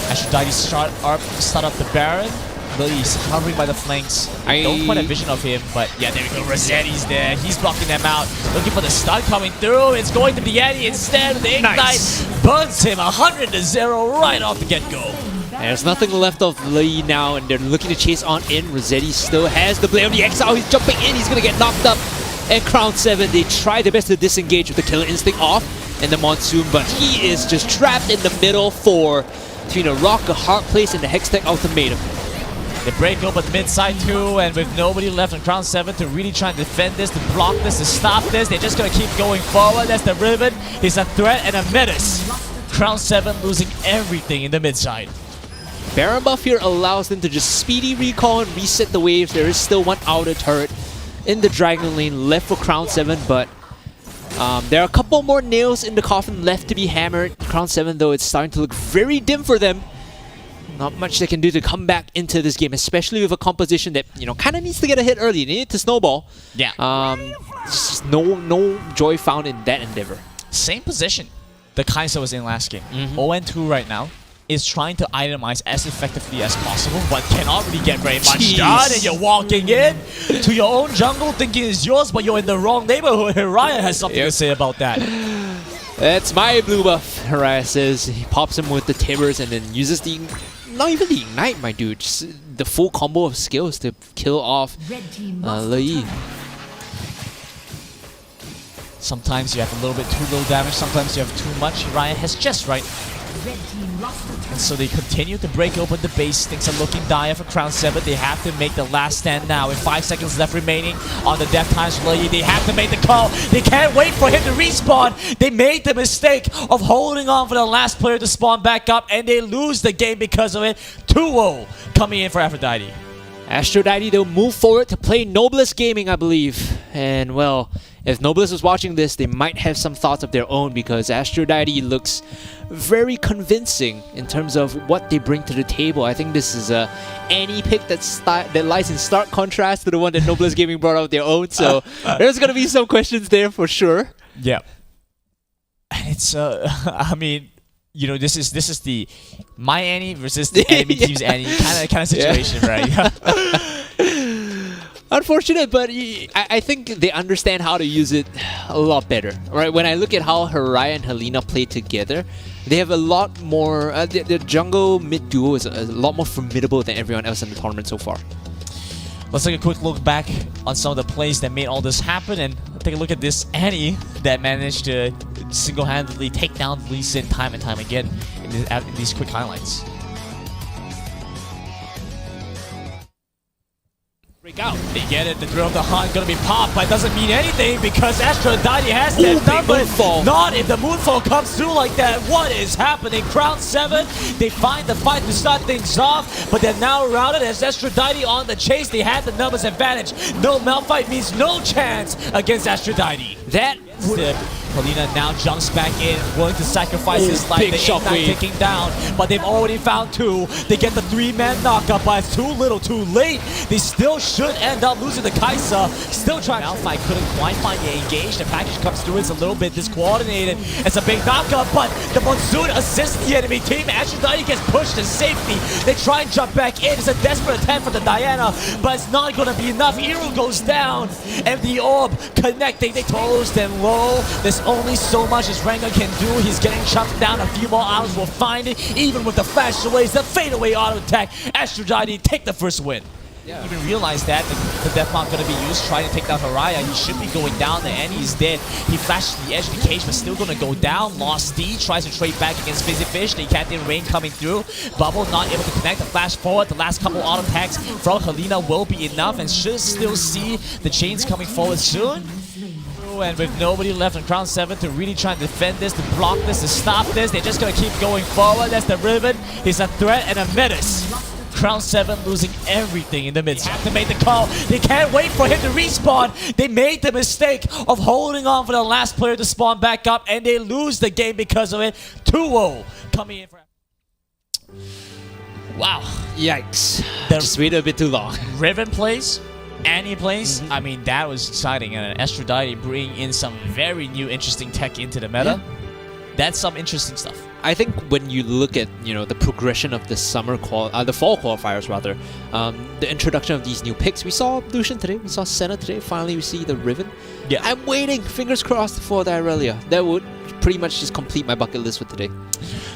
[SPEAKER 6] Aphrodite start up the Baron. Lily's hovering by the flanks. I don't quite have vision of him, but yeah, there we go. Rossetti's there. He's blocking them out. Looking for the stun coming through. It's going to be Eddie instead. The Ignite burns him 100-0 right off the get-go.
[SPEAKER 7] There's nothing left of Lily now, and they're looking to chase on in. Rossetti still has the Blade of the Exile. He's jumping in. He's going to get knocked up. And Crown 7, they try their best to disengage with the Killer Instinct off and the Monsoon, but he is just trapped in the middle between a rock, a hard place, and the Hextech Ultimatum.
[SPEAKER 6] They break open the mid side too, and with nobody left on Crown 7 to really try and defend this, to block this, to stop this, they're just going to keep going forward. That's the Ribbon. He's a threat and a menace. Crown 7 losing everything in the mid side.
[SPEAKER 7] Baron buff here allows them to just speedy recall and reset the waves. There is still one outer turret in the Dragon lane left for Crown 7, but there are a couple more nails in the coffin left to be hammered. Crown 7, though, it's starting to look very dim for them. Not much they can do to come back into this game, especially with a composition that, you know, kind of needs to get a hit early. They need to snowball.
[SPEAKER 6] Yeah.
[SPEAKER 7] Just no joy found in that endeavor.
[SPEAKER 6] Same position the Kai'Sa was in last game. 0-2 right now. Is trying to itemize as effectively as possible, but cannot really get very much done. And you're walking in to your own jungle thinking it's yours, but you're in the wrong neighborhood. Ryan has something to say about that.
[SPEAKER 7] That's my blue buff, Haraya says. He pops him with the Timbers and then uses the... Not even the Ignite, my dude. Just the full combo of skills to kill off Lei.
[SPEAKER 6] Sometimes you have a little bit too little damage, sometimes you have too much. Ryan has just right. And so they continue to break open the base. Things are looking dire for Crown 7. They have to make the last stand now. With 5 seconds left remaining on the death times for Lei, they have to make the call. They can't wait for him to respawn. They made the mistake of holding on for the last player to spawn back up, and they lose the game because of it. 2-0 coming in for Aphrodite.
[SPEAKER 7] Aphrodite, they'll move forward to play Noblest Gaming, I believe. And well, if Noblest was watching this, they might have some thoughts of their own, because Aphrodite looks very convincing in terms of what they bring to the table. I think this is a Annie pick that lies in stark contrast to the one that Noblest Gaming brought out their own. So there's going to be some questions there for sure.
[SPEAKER 6] Yeah. And it's, I mean, you know, this is the my Annie versus the enemy team's Annie kind of situation, right?
[SPEAKER 7] Unfortunate, but I think they understand how to use it a lot better. Right? When I look at how Haraya and Helena play together, they have a lot more... the jungle mid duo is a lot more formidable than everyone else in the tournament so far.
[SPEAKER 6] Let's take a quick look back on some of the plays that made all this happen, and take a look at this Annie that managed to single-handedly take down Lee Sin time and time again in these quick highlights. Break out. They get it. The Thrill of the Hunt gonna be popped, but it doesn't mean anything because Aphrodite has that number. Not if the Moonfall comes through like that. What is happening? Crown 7, they find the fight to start things off, but they're now routed as Aphrodite on the chase. They had the numbers advantage. No Malphite means no chance against Aphrodite. That Helena now jumps back in, willing to sacrifice his life. The Ignite taking down, but they've already found 2. They get the 3-man knockup, but it's too little, too late. They still should end up losing the Kai'Sa. Still trying. Malphite couldn't quite find the engage. The package comes through. It's a little bit discoordinated. It's a big knockup, but the Monsoon assists the enemy team. Aphrodite gets pushed to safety. They try and jump back in. It's a desperate attempt for the Diana, but it's not going to be enough. Eru goes down, and the orb connecting. They toast and low. There's only so much as Rengar can do. He's getting chopped down. A few more hours will find it. Even with the flash-aways, the fade-away auto-attack, Aphrodite take the first win. Yeah. Even realized that the death bomb going to be used, trying to take down Haraya. He should be going down there, and he's dead. He flashed the edge of the cage, but still going to go down. Lost D, tries to trade back against Fizzy Fish. The Captain Rain coming through. Bubble not able to connect. The flash forward. The last couple auto attacks from Helena will be enough, and should still see the chains coming forward soon. 2, and with nobody left on Crown 7 to really try and defend this, to block this, to stop this, they're just gonna keep going forward. That's the Riven. He's a threat and a menace. Crown 7 losing everything in the midst. Have to make the call. They can't wait for him to respawn. They made the mistake of holding on for the last player to spawn back up, and they lose the game because of it. 2-0 coming in for... Wow.
[SPEAKER 7] Yikes. Just waited a bit too long.
[SPEAKER 6] Riven plays, Annie plays. I mean, that was exciting. And Aphrodite bringing in some very new, interesting tech into the meta.
[SPEAKER 7] Yeah.
[SPEAKER 6] That's some interesting stuff.
[SPEAKER 7] I think when you look at the progression of the the fall qualifiers rather, the introduction of these new picks, we saw Lucian today, we saw Senna today. Finally, we see the Riven.
[SPEAKER 6] Yeah,
[SPEAKER 7] I'm waiting, fingers crossed, for the Irelia. That would pretty much just complete my bucket list for today.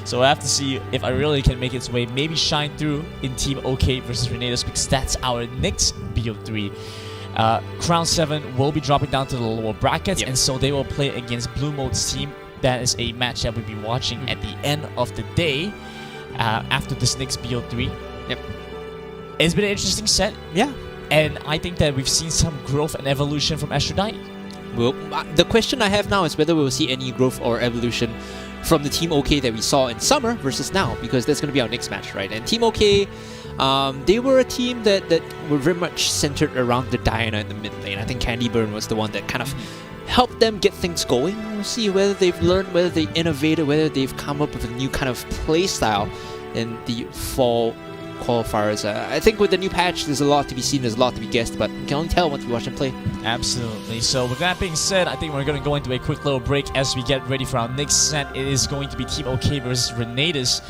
[SPEAKER 6] So I have to see if Irelia can make its way, maybe shine through in Team OK versus Renatus, because that's our next BO3. Crown 7 will be dropping down to the lower brackets, and so they will play against Blue Mode's team. That is a match that we'll be watching at the end of the day after this next BO3.
[SPEAKER 7] Yep.
[SPEAKER 6] It's been an interesting set.
[SPEAKER 7] Yeah.
[SPEAKER 6] And I think that we've seen some growth and evolution from Aphrodite.
[SPEAKER 7] Well, the question I have now is whether we'll see any growth or evolution from the Team OK that we saw in summer versus now, because that's going to be our next match, right? And Team OK, they were a team that were very much centered around the Diana in the mid lane. I think Candy Burn was the one that kind of help them get things going. We'll see whether they've learned, whether they innovated, whether they've come up with a new kind of play style in the fall qualifiers. I think with the new patch, there's a lot to be seen, there's a lot to be guessed, but you can only tell once we watch them play.
[SPEAKER 6] Absolutely. So with that being said, I think we're going to go into a quick little break as we get ready for our next set. It is going to be Team OK versus Renatus,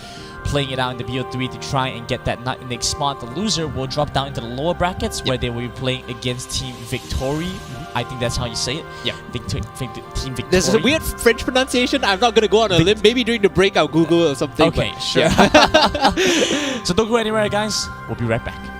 [SPEAKER 6] playing it out in the BO3 to try and get that next spot. The loser will drop down into the lower brackets, where they will be playing against Team Victory. I think that's how you say it.
[SPEAKER 7] Yeah.
[SPEAKER 6] Team Victory.
[SPEAKER 7] There's a weird French pronunciation. I'm not going to go on a limb. Maybe during the break I'll Google or something.
[SPEAKER 6] Okay,
[SPEAKER 7] but,
[SPEAKER 6] sure.
[SPEAKER 7] Yeah.
[SPEAKER 6] So don't go anywhere, guys. We'll be right back.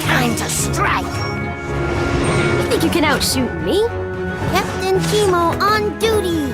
[SPEAKER 2] Time to strike!
[SPEAKER 1] You think you can outshoot me?
[SPEAKER 2] Captain Chemo on duty!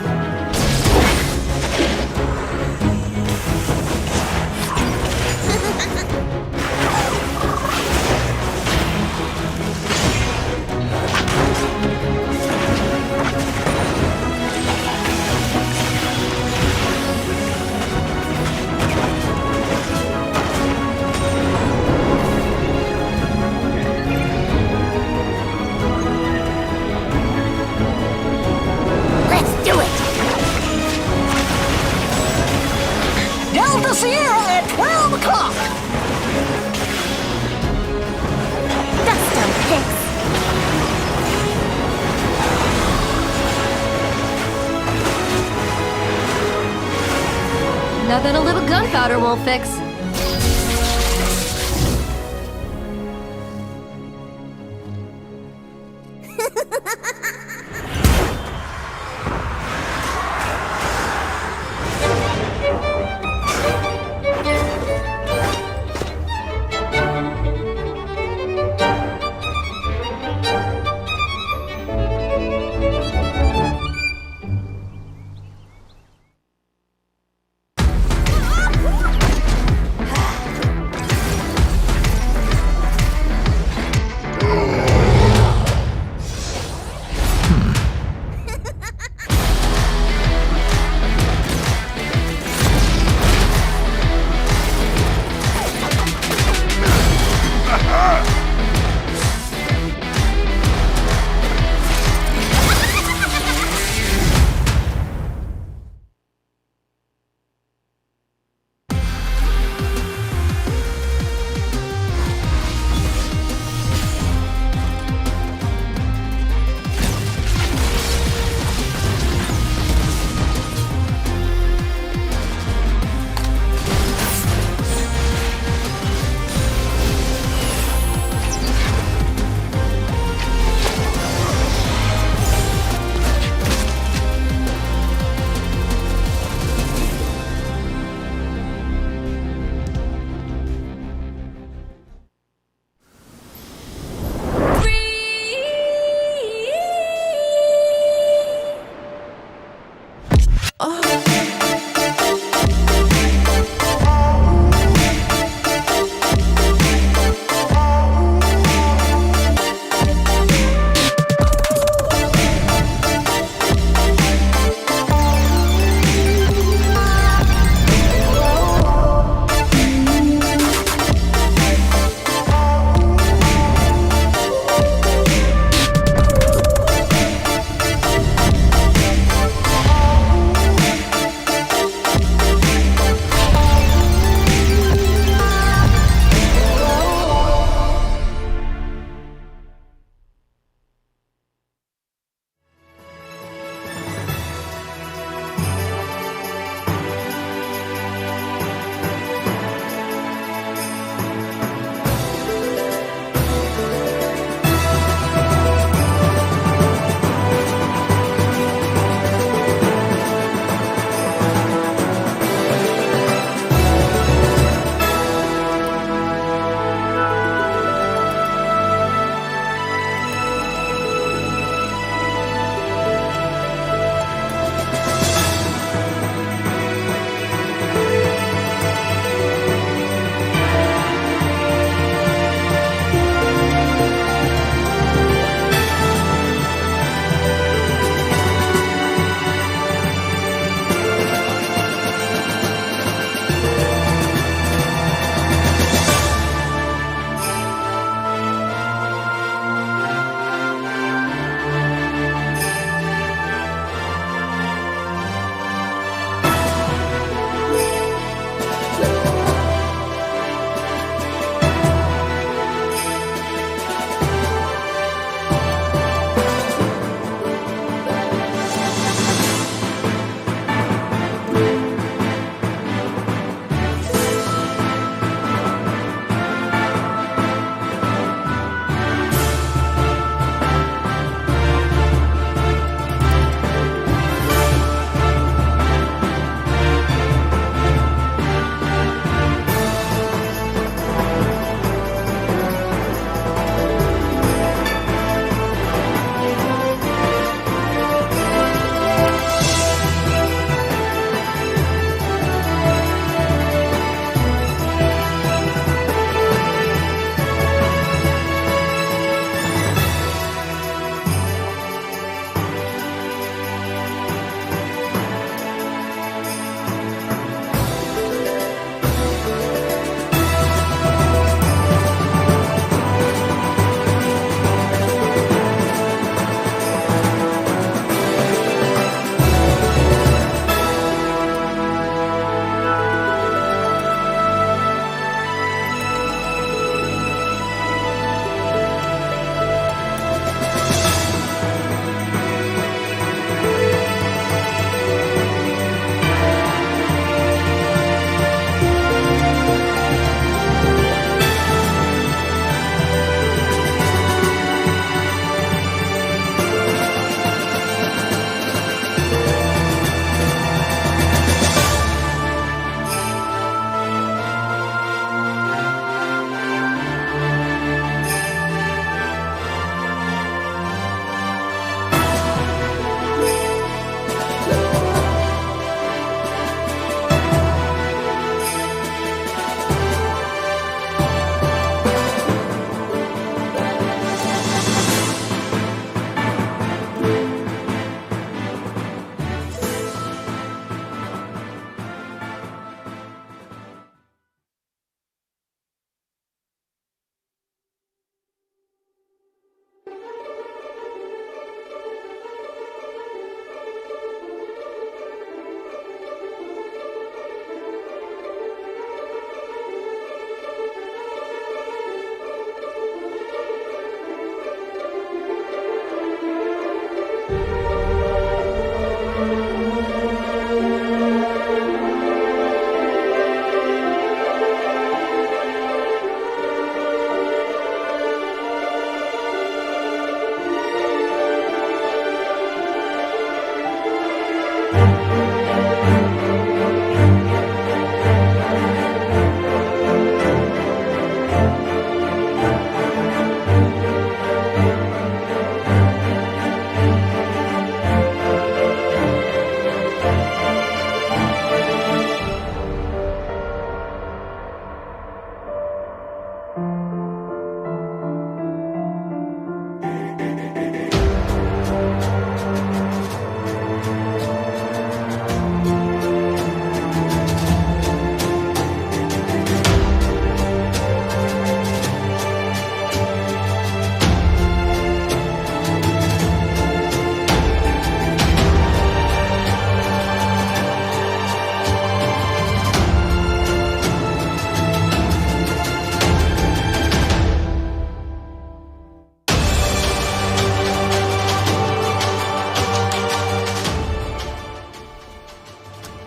[SPEAKER 3] Sierra at 12 o'clock.
[SPEAKER 2] Dust 'em, Pix.
[SPEAKER 1] Nothing a little gunpowder won't fix.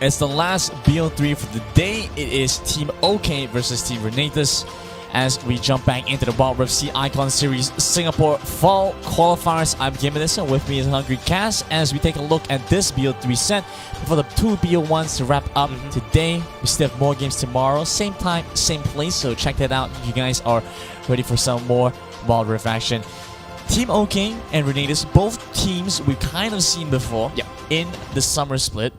[SPEAKER 6] It's the last BO3 for the day. It is Team OK versus Team Renatus. As we jump back into the Wild Rift Sea Icon Series Singapore Fall Qualifiers, I'm Gimenez, and with me is Hungry Cass as we take a look at this BO3 set for the 2 BO1s to wrap up today. We still have more games tomorrow, same time, same place, so check that out if you guys are ready for some more Wild Rift action. Team OK and Renatus, both teams we've kind of seen before in the summer split.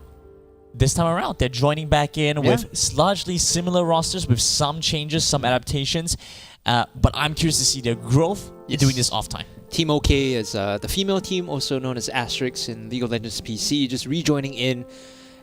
[SPEAKER 6] This time around, they're joining back in with largely similar rosters with some changes, some adaptations. But I'm curious to see their growth doing this off time.
[SPEAKER 7] Team OK is the female team, also known as Asterix in League of Legends PC, just rejoining in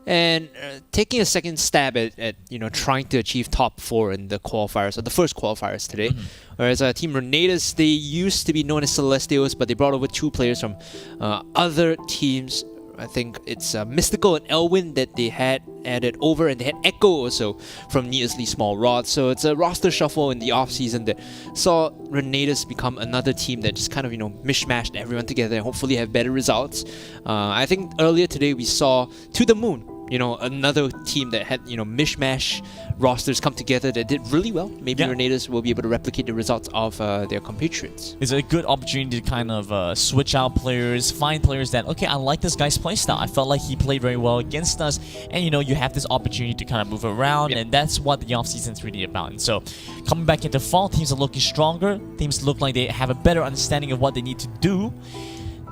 [SPEAKER 7] and taking a second stab at trying to achieve top 4 in the qualifiers, or the first qualifiers today. Whereas Team Renatus, they used to be known as Celestials, but they brought over 2 players from other teams. I think it's Mystical and Elwin that they had added over, and they had Echo also from Needlessly Small Rod. So it's a roster shuffle in the off-season that saw Renatus become another team that just kind of, mishmashed everyone together and hopefully have better results. I think earlier today we saw To The Moon, another team that had, mishmash rosters come together that did really well. Maybe Renatus will be able to replicate the results of their compatriots.
[SPEAKER 6] It's a good opportunity to kind of switch out players, find players that, okay, I like this guy's playstyle. I felt like he played very well against us. And, you have this opportunity to kind of move around. And that's what the offseason is really about. And so, coming back into fall, teams are looking stronger. Teams look like they have a better understanding of what they need to do.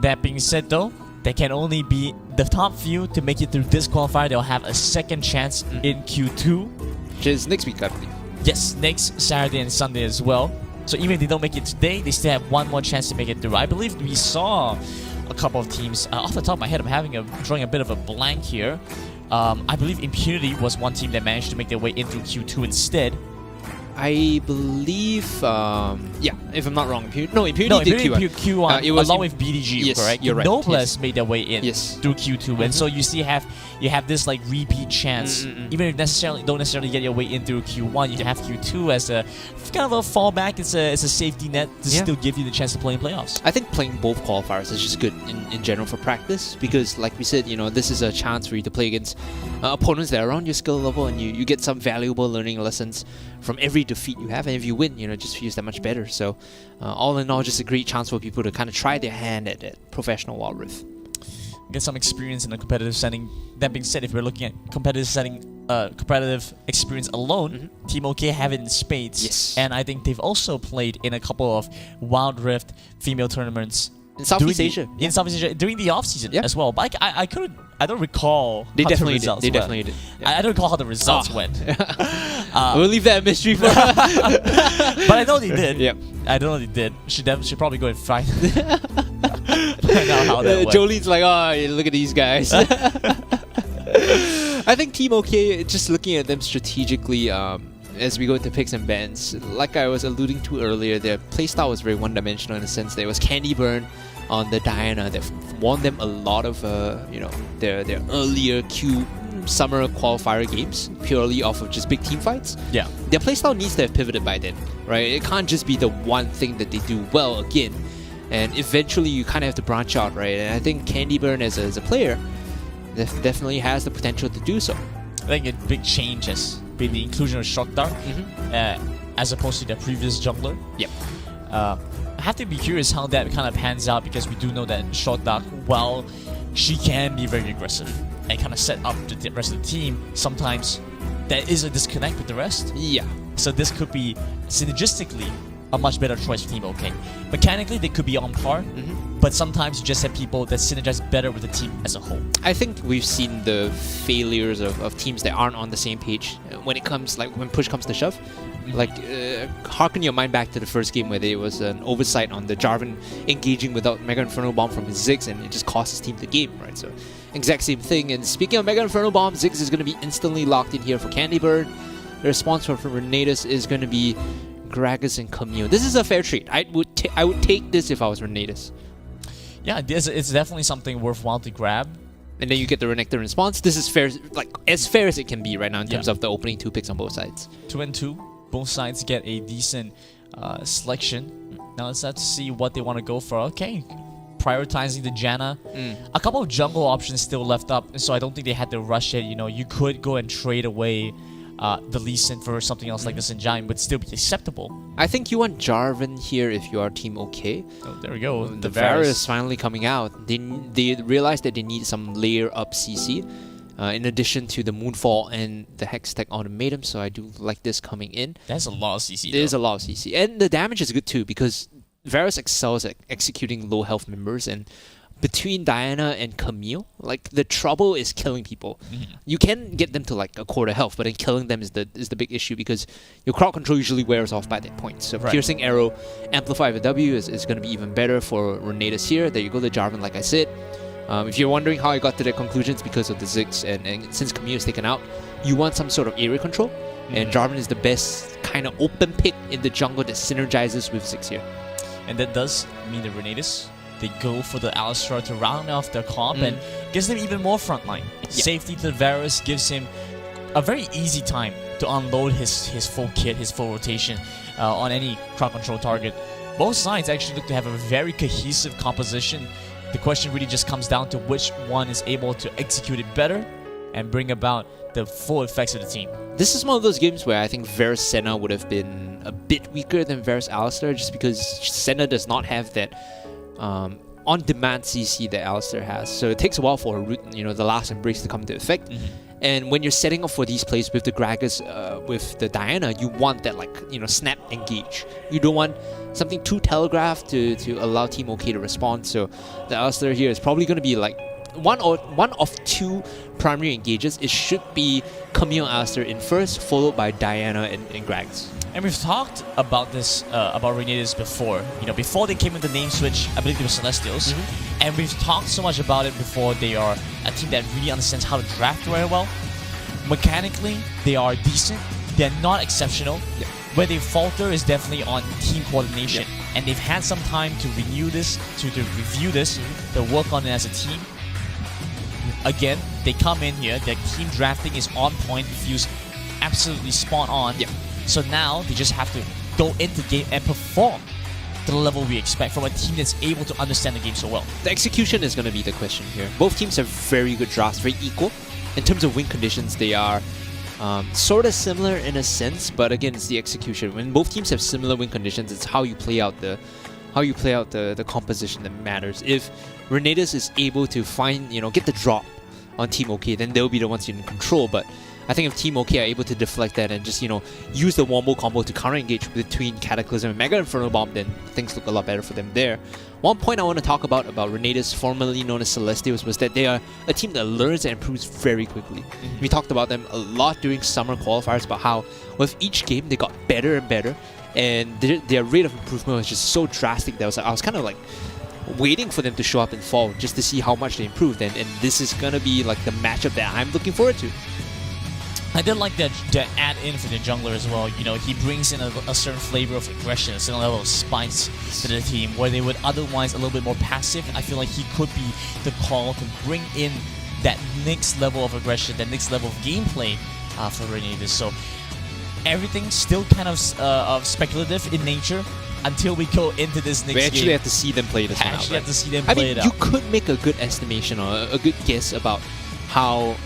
[SPEAKER 6] That being said, though, they can only be the top few to make it through this qualifier. They'll have a second chance in Q2.
[SPEAKER 7] Which is next week, I believe.
[SPEAKER 6] Yes, next Saturday and Sunday as well. So even if they don't make it today, they still have one more chance to make it through. I believe we saw a couple of teams. Off the top of my head, I'm drawing a bit of a blank here. I believe Impunity was one team that managed to make their way in through Q2 instead.
[SPEAKER 7] I believe, if I'm not wrong, Impunity did
[SPEAKER 6] Q1
[SPEAKER 7] it was
[SPEAKER 6] along with BDG, correct?
[SPEAKER 7] You're right.
[SPEAKER 6] Noblesse made their way in through Q2, and so you have this like repeat chance. Even if don't necessarily get your way in through Q1, you have Q2 as a kind of a fallback. It's a safety net to still give you the chance to play in playoffs.
[SPEAKER 7] I think playing both qualifiers is just good in general for practice, because like we said, this is a chance for you to play against opponents that are around your skill level, and you get some valuable learning lessons from every defeat you have, and if you win, it just feels that much better. So all in all, just a great chance for people to kind of try their hand at professional Wild Rift.
[SPEAKER 6] Get some experience in a competitive setting. That being said, if we're looking at competitive setting, competitive experience alone, Team OK have it in spades. And I think they've also played in a couple of Wild Rift female tournaments
[SPEAKER 7] in Southeast Asia.
[SPEAKER 6] In Southeast Asia during the off season as well. But I don't recall.
[SPEAKER 7] They
[SPEAKER 6] how
[SPEAKER 7] definitely
[SPEAKER 6] the results
[SPEAKER 7] did. They
[SPEAKER 6] went.
[SPEAKER 7] definitely did.
[SPEAKER 6] I don't recall how the results went.
[SPEAKER 7] We'll leave that a mystery for.
[SPEAKER 6] But I know they did.
[SPEAKER 7] Yeah.
[SPEAKER 6] I know they did. Should probably go and find out how that went.
[SPEAKER 7] Jolene's like, oh, look at these guys. I think Team OK, just looking at them strategically, as we go into picks and bans, like I was alluding to earlier, their playstyle was very one-dimensional in the sense there was Candy Burn on the Diana that won them a lot of their earlier summer qualifier games purely off of just big team fights.
[SPEAKER 6] Yeah.
[SPEAKER 7] Their playstyle needs to have pivoted by then, right? It can't just be the one thing that they do well again. And eventually you kind of have to branch out, right? And I think Candy Burn as a player definitely has the potential to do so.
[SPEAKER 6] I think a big change has been the inclusion of Shock Dark as opposed to their previous jungler.
[SPEAKER 7] Yep.
[SPEAKER 6] I have to be curious how that kind of pans out, because we do know that Shock Dark, while she can be very aggressive and kind of set up the rest of the team, sometimes there is a disconnect with the rest.
[SPEAKER 7] Yeah.
[SPEAKER 6] So this could be synergistically a much better choice for Team OK. Mechanically, they could be on par, but sometimes you just have people that synergize better with the team as a whole. I
[SPEAKER 7] think we've seen the failures of teams that aren't on the same page when push comes to shove. Harken your mind back to the first game where there was an oversight on the Jarvan engaging without Mega Inferno Bomb from his Ziggs, and it just cost his team the game, right? So, exact same thing. And speaking of Mega Inferno Bomb, Ziggs is going to be instantly locked in here for Candy Bird. The response from Renatus is going to be Gragas and Camille. This is a fair trade. I would take this if I was Renatus.
[SPEAKER 6] Yeah, it's definitely something worthwhile to grab.
[SPEAKER 7] And then you get the Renekton response. This is fair, as fair as it can be right now in terms of the opening 2 picks on both sides.
[SPEAKER 6] 2 and 2. Both sides get a decent selection. Now let's have to see what they want to go for. Okay, prioritizing the Janna. A couple of jungle options still left up, so I don't think they had to rush it. You know, you could go and trade away the Lee Sin for something else like the Sinjai, but still be acceptable.
[SPEAKER 7] I think you want Jarvan here if you are Team OK.
[SPEAKER 6] Oh, there we go.
[SPEAKER 7] The Varus finally coming out. They realized that they need some layer up CC. In addition to the Moonfall and the Hextech Ultimatum, so I do like this coming in.
[SPEAKER 6] That's a lot of CC.
[SPEAKER 7] There's a lot of CC. And the damage is good too, because Varus excels at executing low health members, and between Diana and Camille, like, the trouble is killing people. You can get them to like a quarter health, but then killing them is the big issue, because your crowd control usually wears off by that point. So Piercing Arrow amplified with W is going to be even better for Renatus here. There you go, the Jarvan, like I said. If you're wondering how I got to that conclusion, it's because of the Ziggs, and since Camille is taken out, you want some sort of area control, and Jarvan is the best kind of open pick in the jungle that synergizes with Ziggs here.
[SPEAKER 6] And that does mean the Renatus, they go for the Alistar to round off their comp and gives them even more frontline. Safety to the Varus gives him a very easy time to unload his full kit, his full rotation on any crowd control target. Both sides actually look to have a very cohesive composition. The question really just comes down to which one is able to execute it better and bring about the full effects of the team.
[SPEAKER 7] This is one of those games where I think Varus Senna would have been a bit weaker than Varus Alistar, just because Senna does not have that on-demand CC that Alistar has. So it takes a while for the last embrace to come into effect. And when you're setting up for these plays with the Gragas, with the Diana, you want that snap engage. You don't want something too telegraphed to allow Team OK to respond. So the Alistar here is probably going to be like one of two primary engages. It should be Camille and Alistar in first, followed by Diana and Gragas.
[SPEAKER 6] And we've talked about this, about Renatus before. You know, before they came with the name switch, I believe they were Celestials. And we've talked so much about it before. They are a team that really understands how to draft very well. Mechanically, they are decent. They're not exceptional. Where they falter is definitely on team coordination. And they've had some time to renew this, to review this, to work on it as a team. Again, they come in here, their team drafting is on point, feels absolutely spot on. So now they just have to go into the game and perform to the level we expect from a team that's able to understand the game so well.
[SPEAKER 7] The execution is going to be the question here. Both teams have very good drafts, very equal. In terms of win conditions, they are sort of similar in a sense, but again, it's the execution. When both teams have similar win conditions, it's how you play out the composition that matters. If Renatus is able to find, get the drop on Team OK, then they'll be the ones in control. But I think if Team OK are able to deflect that and just, use the Wombo combo to counter-engage between Cataclysm and Mega Inferno Bomb, then things look a lot better for them there. One point I want to talk about Renatus, formerly known as Celestials, was that they are a team that learns and improves very quickly. We talked about them a lot during summer qualifiers, about how with each game they got better and better, and their rate of improvement was just so drastic that I was kind of like waiting for them to show up in fall just to see how much they improved, and this is going to be like the matchup that I'm looking forward to.
[SPEAKER 6] I did like that add-in for the jungler as well. He brings in a certain flavor of aggression, a certain level of spice to the team, where they would otherwise a little bit more passive. I feel like he could be the call to bring in that next level of aggression, that next level of gameplay for Renatus. So everything's still kind of speculative in nature until we go into this next game.
[SPEAKER 7] We actually have to see them play this one out.
[SPEAKER 6] Actually have to see them play it out.
[SPEAKER 7] You could make a good estimation or a good guess about how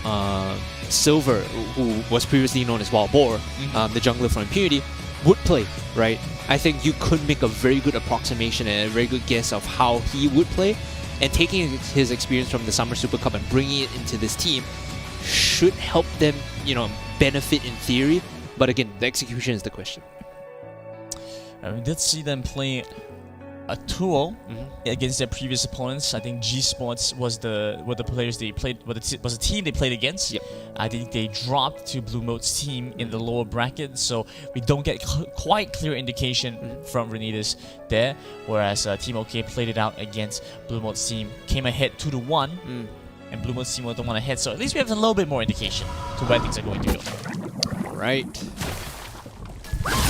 [SPEAKER 7] Silver, who was previously known as Wild Boar, the jungler from Impunity, would play, right? I think you could make a very good approximation and a very good guess of how he would play, and taking his experience from the Summer Super Cup and bringing it into this team should help them, benefit in theory, but again, the execution is the question.
[SPEAKER 6] We did see them play a 2-0 against their previous opponents. I think G Sports was the players they played, was the team they played against. I think they dropped to Blue Mote's team in the lower bracket, so we don't get quite clear indication from Renatus there. Whereas Team OK played it out against Blue Mote's team, came ahead 2-1, and Blue Mote's team was the one ahead. So at least we have a little bit more indication to where things are going to go.
[SPEAKER 7] Right.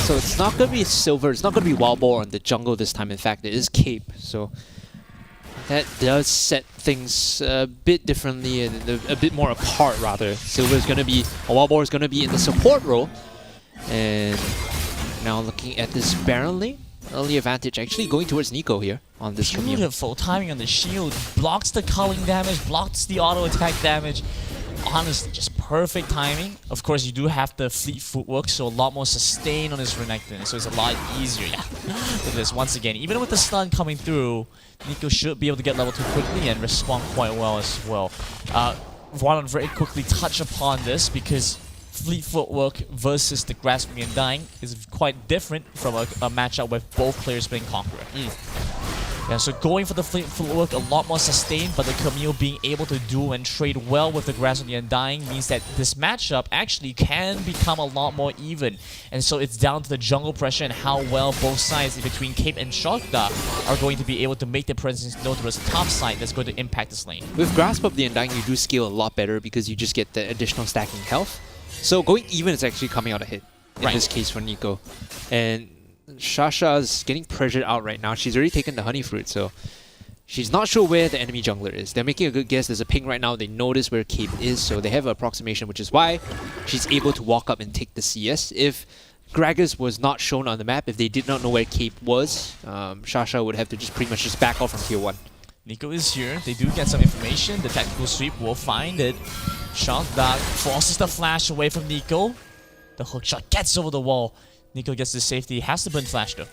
[SPEAKER 7] So it's not going to be Silver, it's not going to be Wild Boar on the jungle this time. In fact, it is Cape. So that does set things a bit differently and a bit more apart, rather. Silver is going to be, or Wild Boar is going to be in the support role. And now looking at this Baron lane, Early advantage actually going towards Nico here on this Camille.
[SPEAKER 6] Beautiful timing on the shield. Blocks the culling damage, blocks the auto attack damage. Honestly, just perfect timing. Of course, you do have the fleet footwork, so a lot more sustain on his Renekton, so it's a lot easier. Yeah, look at this once again. Even with the stun coming through, Nico should be able to get level 2 quickly and respond quite well as well. Want to very quickly touch upon this because fleet footwork versus the Grasp of the Undying is quite different from a matchup with both players playing Conqueror. Yeah, so going for the fleet footwork, a lot more sustained, but the Camille being able to duel and trade well with the Grasp of the Undying means that this matchup actually can become a lot more even. And so it's down to the jungle pressure and how well both sides between Cape and Shokda are going to be able to make their presence known towards the top side that's going to impact this lane.
[SPEAKER 7] With Grasp of the Undying, you do scale a lot better because you just get the additional stacking health. So going even is actually coming out ahead in this case for Nico. And Shasha's getting pressured out right now. She's already taken the honey fruit, so she's not sure where the enemy jungler is. They're making a good guess. There's a ping right now. They notice where Cape is, so they have an approximation, which is why she's able to walk up and take the CS. If Gragas was not shown on the map, if they did not know where Cape was, Shasha would have to just pretty much just back off from tier 1.
[SPEAKER 6] Nico is here. They do get some information. The tactical sweep will find it. Shokda forces the flash away from Nico. The hook shot gets over the wall. Nico gets the safety. He has to burn flash though.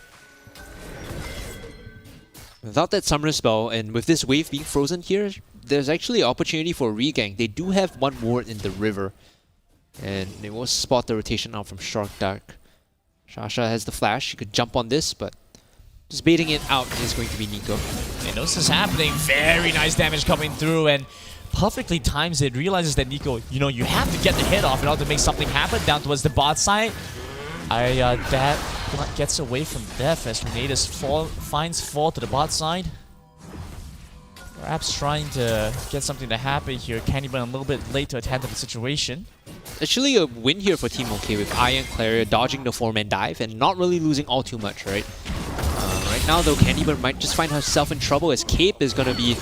[SPEAKER 7] Without that summoner spell, and with this wave being frozen here, there's actually an opportunity for a regang. They do have one ward in the river. And they will spot the rotation out from Shokda. Shasha has the flash. She could jump on this, but just baiting it out is going to be Nico.
[SPEAKER 6] They know this is happening. Very nice damage coming through and perfectly times it. Realizes that Nico, you have to get the hit off in order to make something happen down towards the bot side. That gets away from death as Renatus finds fall to the bot side. Perhaps trying to get something to happen here. Cannibal a little bit late to attend to the situation.
[SPEAKER 7] Actually a win here for Team OK with Iron Clarier dodging the 4-man dive and not really losing all too much, right? Right now though, Cannibal might just find herself in trouble as Cape is going to be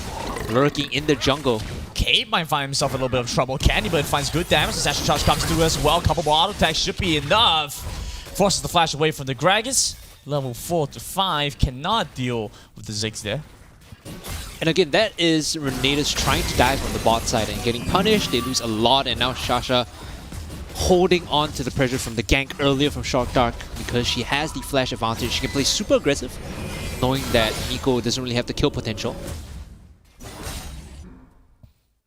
[SPEAKER 7] lurking in the jungle.
[SPEAKER 6] Cape might find himself in a little bit of trouble. Cannibal finds good damage. The Sasha charge comes through as well. Couple more auto attacks should be enough. Forces the flash away from the Gragas. Level 4 to 5 cannot deal with the Ziggs there.
[SPEAKER 7] And again, that is Renatus trying to dive on the bot side and getting punished. They lose a lot, and now Shasha holding on to the pressure from the gank earlier from Shokda because she has the flash advantage. She can play super aggressive, knowing that Nico doesn't really have the kill potential.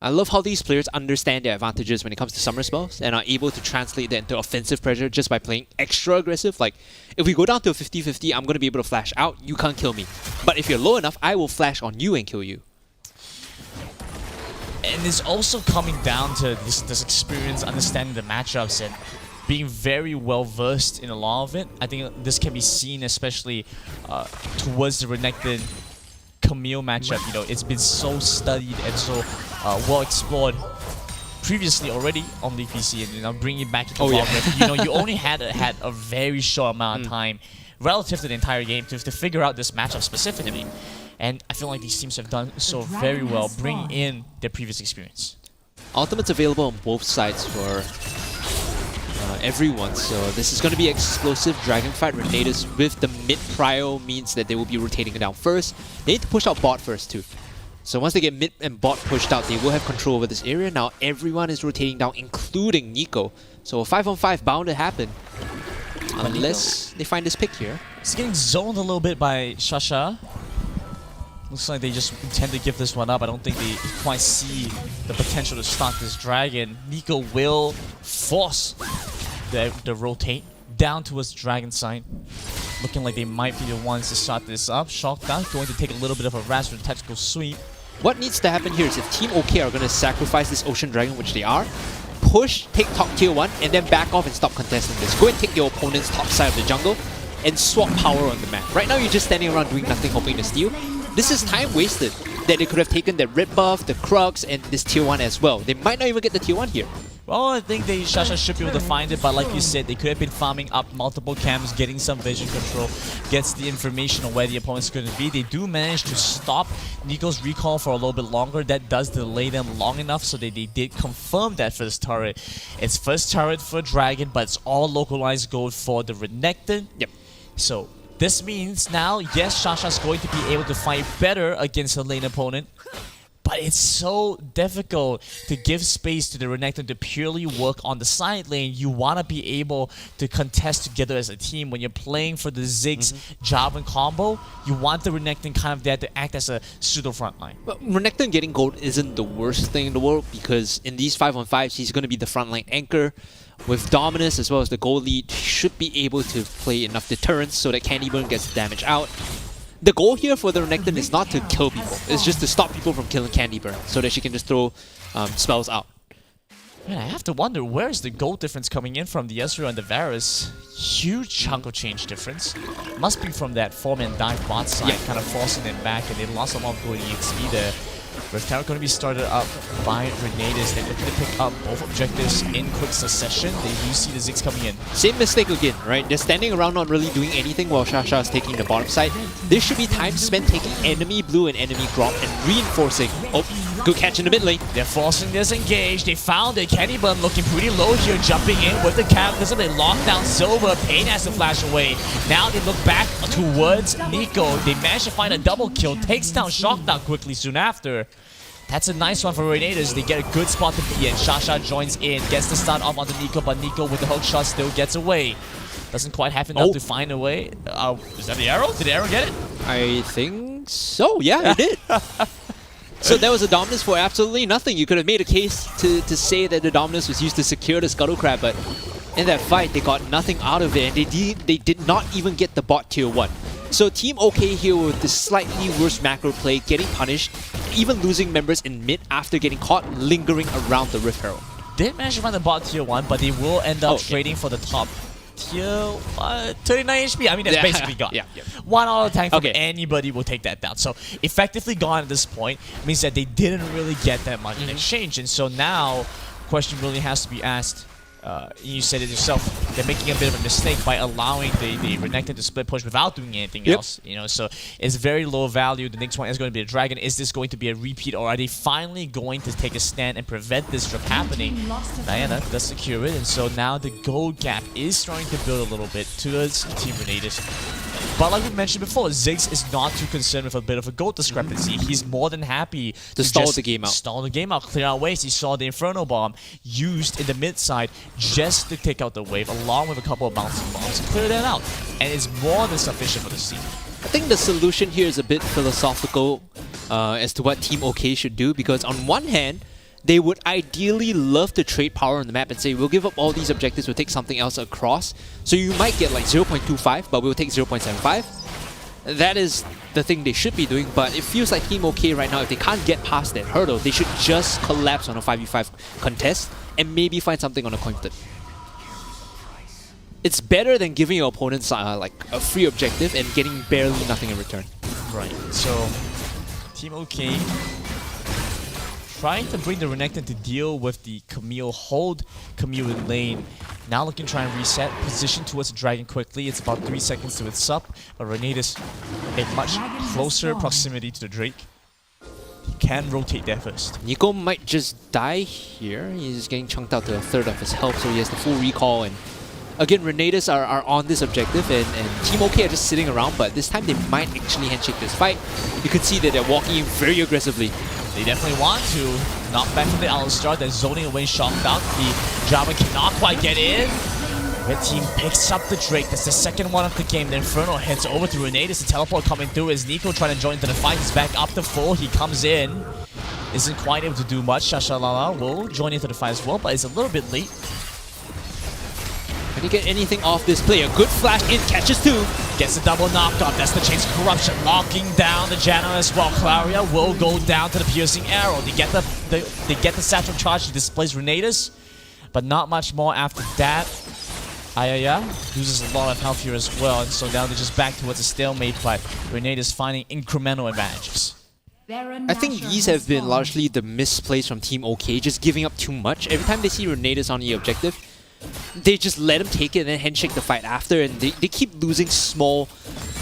[SPEAKER 7] I love how these players understand their advantages when it comes to summer spells and are able to translate that into offensive pressure just by playing extra aggressive. Like, if we go down to a 50-50, I'm going to be able to flash out, you can't kill me. But if you're low enough, I will flash on you and kill you.
[SPEAKER 6] And it's also coming down to this experience, understanding the matchups and being very well versed in a lot of it. I think this can be seen especially towards the Renekton Camille matchup. It's been so studied and so well explored previously already on the PC, and bringing it back to the LoL. You only had a very short amount of time relative to the entire game to figure out this matchup specifically. And I feel like these teams have done so very well, bringing in their previous experience.
[SPEAKER 7] Ultimate's available on both sides for everyone, so this is going to be explosive dragon fight. Renatus with the mid prio means that they will be rotating it down first. They need to push out bot first too. So once they get mid and bot pushed out, they will have control over this area. Now everyone is rotating down, including Nico. So a 5-on-5 bound to happen. Unless they find this pick here.
[SPEAKER 6] It's getting zoned a little bit by Shasha. Looks like they just intend to give this one up. I don't think they quite see the potential to start this dragon. Nico will force the rotate down towards the dragon side. Looking like they might be the ones to start this up. Shokda going to take a little bit of a rest for the tactical sweep.
[SPEAKER 7] What needs to happen here is if Team OK are going to sacrifice this Ocean Dragon, which they are, push, take top tier 1, and then back off and stop contesting this. Go and take your opponent's top side of the jungle and swap power on the map. Right now you're just standing around doing nothing, hoping to steal. This is time wasted that they could have taken the red buff, the Krugs, and this tier 1 as well. They might not even get the tier 1 here.
[SPEAKER 6] Well, I think Shasha should be able to find it, but like you said, they could have been farming up multiple camps, getting some vision control, gets the information on where the opponent's going to be. They do manage to stop Nico's recall for a little bit longer. That does delay them long enough, so they did confirm that first turret. It's first turret for Dragon, but it's all localized gold for the Renekton.
[SPEAKER 7] Yep.
[SPEAKER 6] So This means now, yes, Shasha's going to be able to fight better against a lane opponent, but it's so difficult to give space to the Renekton to purely work on the side lane. You want to be able to contest together as a team. When you're playing for the Ziggs Jarvan combo, you want the Renekton kind of there to act as a pseudo frontline.
[SPEAKER 7] But Renekton getting gold isn't the worst thing in the world, because in these 5-on-5s, he's going to be the frontline anchor. With Dominus as well as the gold lead, he should be able to play enough deterrence so that Candy Burn gets damage out. The goal here for the Renekton is not to kill people, it's just to stop people from killing Candy Burn so that she can just throw spells out.
[SPEAKER 6] Man, I have to wonder, where's the gold difference coming in from the Ezreal and the Varus? Huge chunk of change difference. Must be from that 4-man dive bot side, kind of forcing them back, and they lost a lot of gold EXP there. Rift Tower going to be started up by Renatus. They're looking to pick up both objectives in quick succession. They do see the Ziggs coming in.
[SPEAKER 7] Same mistake again, right? They're standing around not really doing anything while Shasha is taking the bottom side. This should be time spent taking enemy blue and enemy gromp and reinforcing. Oh, good catch in the mid lane.
[SPEAKER 6] They're forcing this engage. They found it. Candy Burn looking pretty low here, jumping in with the Cataclysm. They lock down Silver. Pain has to flash away. Now they look back towards Nico. They manage to find a double kill. Takes down Shockdown quickly soon after. That's a nice one for Renatus. They get a good spot to be in. Shasha joins in, gets the stun off onto Nico, but Nico with the hook shot still gets away. Doesn't quite have enough to find a way. Is that the arrow? Did the arrow get it?
[SPEAKER 7] I think so, yeah, it did. So there was a Dominus for absolutely nothing. You could have made a case to say that the Dominus was used to secure the Scuttle Crab, but in that fight, they got nothing out of it, and they did not even get the bot tier 1. So Team OK here with the slightly worse macro play, getting punished, even losing members in mid after getting caught lingering around the Rift Herald.
[SPEAKER 6] Did manage to find the bot tier 1, but they will end up trading for the top tier 39 HP. I mean, that's basically gone. 1 out of tank from anybody will take that down. So effectively gone at this point means that they didn't really get that much in exchange. And so now, question really has to be asked. You said it yourself, they're making a bit of a mistake by allowing the Renekton to split push without doing anything else. You know, so it's very low value. The next one is going to be a dragon. Is this going to be a repeat, or are they finally going to take a stand and prevent this from happening? Diana does secure it, and so now the gold gap is starting to build a little bit towards Team Renatus. But like we mentioned before, Ziggs is not too concerned with a bit of a gold discrepancy. He's more than happy to
[SPEAKER 7] stall the game out.
[SPEAKER 6] Stall the game out, clear out waves. He saw the Inferno Bomb used in the mid side just to take out the wave, along with a couple of bouncing bombs to clear that out. And it's more than sufficient for the team.
[SPEAKER 7] I think the solution here is a bit philosophical as to what Team OK should do, because on one hand, they would ideally love to trade power on the map and say, we'll give up all these objectives, we'll take something else across. So you might get like 0.25, but we'll take 0.75. That is the thing they should be doing, but it feels like Team OK right now, if they can't get past that hurdle, they should just collapse on a 5v5 contest and maybe find something on a coin flip. It's better than giving your opponents like a free objective and getting barely nothing in return.
[SPEAKER 6] Right, so Team OK trying to bring the Renekton to deal with the Camille, hold Camille in lane. Now looking to try and reset, position towards the dragon quickly. It's about 3 seconds to its up, but Renatus a much closer proximity to the Drake. He can rotate there first.
[SPEAKER 7] Nico might just die here. He's getting chunked out to a third of his health, so he has the full recall. And again, Renatus are on this objective, and Team OK are just sitting around, but this time they might actually handshake this fight. You can see that they're walking in very aggressively.
[SPEAKER 6] They definitely want to knock back from the Alistar. They're zoning away Shockdown. The Jarvan cannot quite get in. Red team picks up the Drake. That's the second one of the game. The Inferno heads over to Renatus. The teleport coming through as Nico trying to join into the fight. He's back up to full. He comes in. Isn't quite able to do much. Shashalala will join into the fight as well, but it's a little bit late.
[SPEAKER 7] Can he get anything off this play? A good flash in, catches two.
[SPEAKER 6] Gets a double knockoff. That's the Chains of Corruption. Locking down the Janna as well. Claria will go down to the Piercing Arrow. They get the Satchel Charge to displace Renatus, but not much more after that. Ayaya loses a lot of health here as well, and so now they're just back towards a stalemate, but Renatus finding incremental advantages.
[SPEAKER 7] I think these have been largely the misplays from Team OK, just giving up too much. Every time they see Renatus on the objective, they just let him take it and then handshake the fight after, and they keep losing small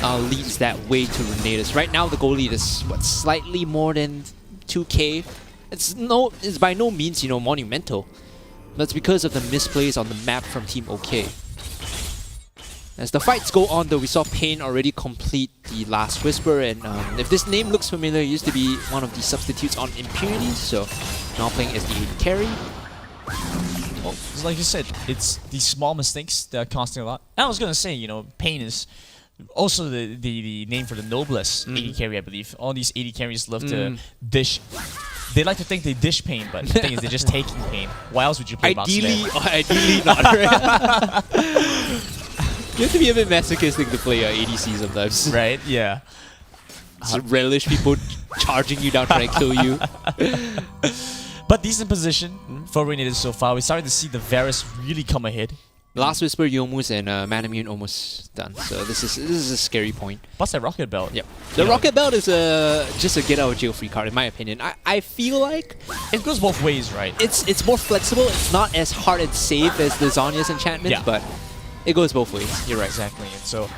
[SPEAKER 7] leads that way to Renatus. Right now the goal lead is what, slightly more than 2k. It's by no means, you know, monumental. That's because of the misplays on the map from Team OK. As the fights go on, though, we saw Pain already complete the Last Whisper, and if this name looks familiar, he used to be one of the substitutes on Impurity, so now playing as the AD carry.
[SPEAKER 6] Well, like you said, it's these small mistakes that are costing a lot. And I was gonna say, Pain is also the name for the noblest AD carry, I believe. All these AD carries love to dish. They like to think they dish Pain, but the thing is, they're just taking Pain. Why else would you play
[SPEAKER 7] Ideally not, right? You have to be a bit masochistic to play ADC sometimes.
[SPEAKER 6] Right? Yeah.
[SPEAKER 7] So relish people charging you down trying to kill you.
[SPEAKER 6] But decent position for Renatus so far. We're starting to see the Varus really come ahead.
[SPEAKER 7] Last Whisper, Yomu's, and Manamune almost done. So this is a scary point.
[SPEAKER 6] Plus that Rocket Belt.
[SPEAKER 7] Yep. The Rocket Belt is just a get out of jail free card in my opinion. I feel like
[SPEAKER 6] it goes both ways, right?
[SPEAKER 7] It's more flexible. It's not as hard and safe as the Zhonya's enchantment, but it goes both ways.
[SPEAKER 6] You're right. Exactly. And so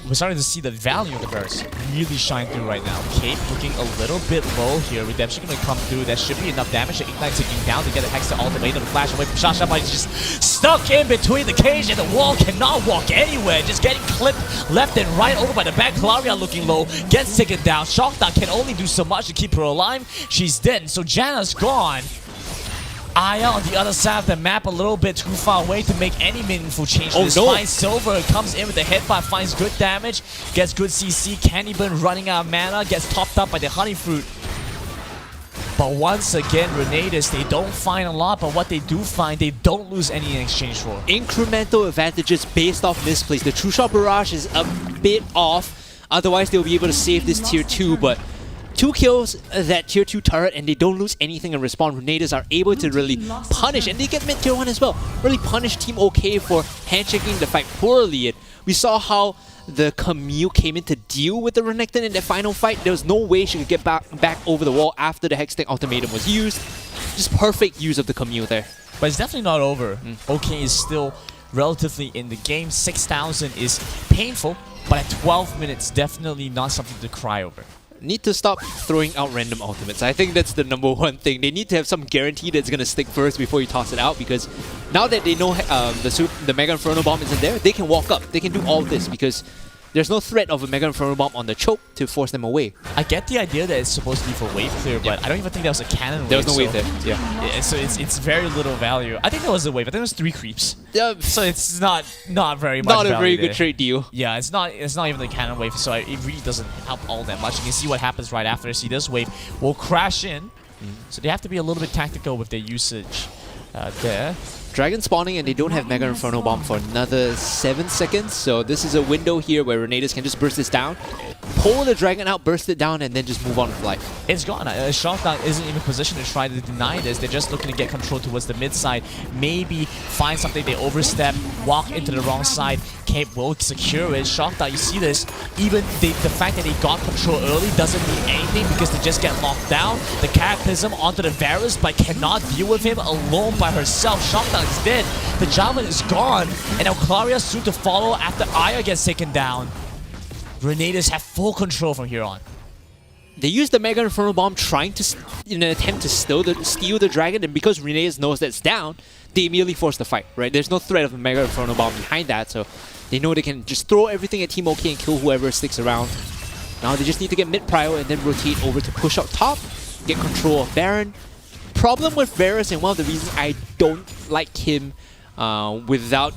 [SPEAKER 6] we're starting to see the value of the Varus really shine through right now. Cape looking a little bit low here. Redemption going to come through. That should be enough damage to Ignite ticking down to get a Hex to ultimate and flash away from Shasha, but he's just stuck in between the cage and the wall. Cannot walk anywhere. Just getting clipped left and right over by the back. Claria looking low. Gets taken down. Shockdot can only do so much to keep her alive. She's dead. So Janna's gone. Aya on the other side of the map, a little bit too far away to make any meaningful change to this fight. Silver comes in with the headbutt, finds good damage, gets good CC. Candyburn running out of mana, gets topped up by the Honey Fruit. But once again, Renatus, they don't find a lot, but what they do find, they don't lose any in exchange for.
[SPEAKER 7] Incremental advantages based off misplays. The True Shot Barrage is a bit off, otherwise they'll be able to save this tier 2, but 2 kills that tier 2 turret and they don't lose anything in respawn. Renatus are able to really punish, and they get mid tier 1 as well. Really punish Team OK for handshaking the fight poorly. And we saw how the Camille came in to deal with the Renekton in their final fight. There was no way she could get back over the wall after the Hextech ultimatum was used. Just perfect use of the Camille there.
[SPEAKER 6] But it's definitely not over. OK is still relatively in the game. 6,000 is painful, but at 12 minutes, definitely not something to cry over.
[SPEAKER 7] Need to stop throwing out random ultimates. I think that's the #1 thing. They need to have some guarantee that's going to stick first before you toss it out, because now that they know the Mega Inferno Bomb isn't there, they can walk up. They can do all this because there's no threat of a Mega Inferno Bomb on the choke to force them away.
[SPEAKER 6] I get the idea that it's supposed to be for wave clear, but I don't even think that was a cannon wave.
[SPEAKER 7] There was no wave there. Yeah.
[SPEAKER 6] So it's very little value. I think there was a wave. I think it was 3 creeps. So it's not very much.
[SPEAKER 7] Not a very
[SPEAKER 6] there.
[SPEAKER 7] good trade deal.
[SPEAKER 6] Yeah, it's not even the cannon wave, so it really doesn't help all that much. You can see what happens right after. See, this wave will crash in. So they have to be a little bit tactical with their usage there.
[SPEAKER 7] Dragon spawning, and they don't have Mega Inferno Bomb for another 7 seconds, so this is a window here where Renatus can just burst this down, pull the Dragon out, burst it down, and then just move on with life.
[SPEAKER 6] It's gone. Shockdown isn't even positioned to try to deny this. They're just looking to get control towards the mid side, maybe find something they overstep, walk into the wrong side. Cape will secure it. Shockdown, you see this, even the fact that they got control early doesn't mean anything because they just get locked down. The Cataclysm onto the Varus, but cannot deal with him alone by herself. Shockdown is dead. The Javelin is gone, and now Claria soon to follow after Aya gets taken down. Renatus have full control from here on.
[SPEAKER 7] They use the Mega Inferno Bomb trying to, in an attempt to steal the Dragon, and because Renatus knows that it's down, they immediately force the fight, right? There's no threat of a Mega Inferno Bomb behind that, so they know they can just throw everything at Team OK and kill whoever sticks around. Now they just need to get mid-prio and then rotate over to push up top, get control of Baron. Problem with Varus, and one of the reasons I don't like him without,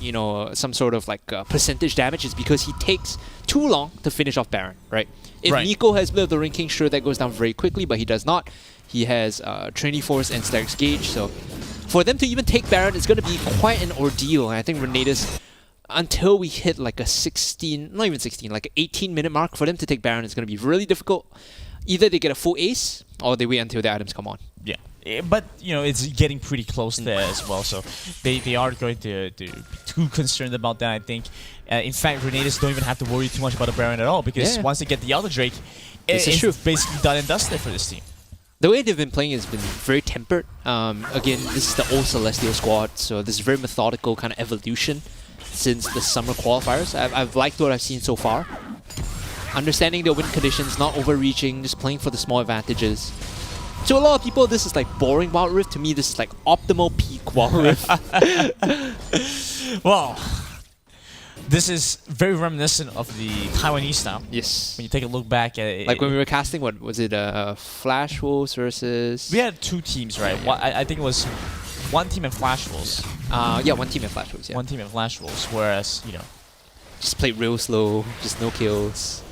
[SPEAKER 7] some sort of percentage damage, is because he takes too long to finish off Baron, right? If Nico has Blade of the Ring King, sure, that goes down very quickly, but he does not. He has Trinity Force and Stark's Gauge, so for them to even take Baron, it's going to be quite an ordeal. And I think Renatus, until we hit like a 16, not even 16, like an 18-minute mark, for them to take Baron is going to be really difficult. Either they get a full ace, or they wait until the items come on.
[SPEAKER 6] Yeah. But, it's getting pretty close there as well, so they are going to be too concerned about that, I think. In fact, Renatus don't even have to worry too much about the Baron at all, because once they get the other Drake, it's basically done and dusted for this team.
[SPEAKER 7] The way they've been playing has been very tempered. Again, this is the old Celestial squad, so this is very methodical kind of evolution since the summer qualifiers. I've liked what I've seen so far. Understanding the win conditions, not overreaching, just playing for the small advantages. To a lot of people, this is like boring Wild Rift. To me, this is like optimal peak Wild Rift.
[SPEAKER 6] Well, This is very reminiscent of the Taiwanese style.
[SPEAKER 7] Yes.
[SPEAKER 6] When you take a look back at it.
[SPEAKER 7] Like when we were casting, what was it? Flash Wolves versus.
[SPEAKER 6] We had 2 teams, right? I think it was 1 team in Flash Wolves.
[SPEAKER 7] Yeah, 1 team in Flash Wolves. Yeah.
[SPEAKER 6] 1 team in Flash Wolves, whereas
[SPEAKER 7] Just played real slow, just no kills.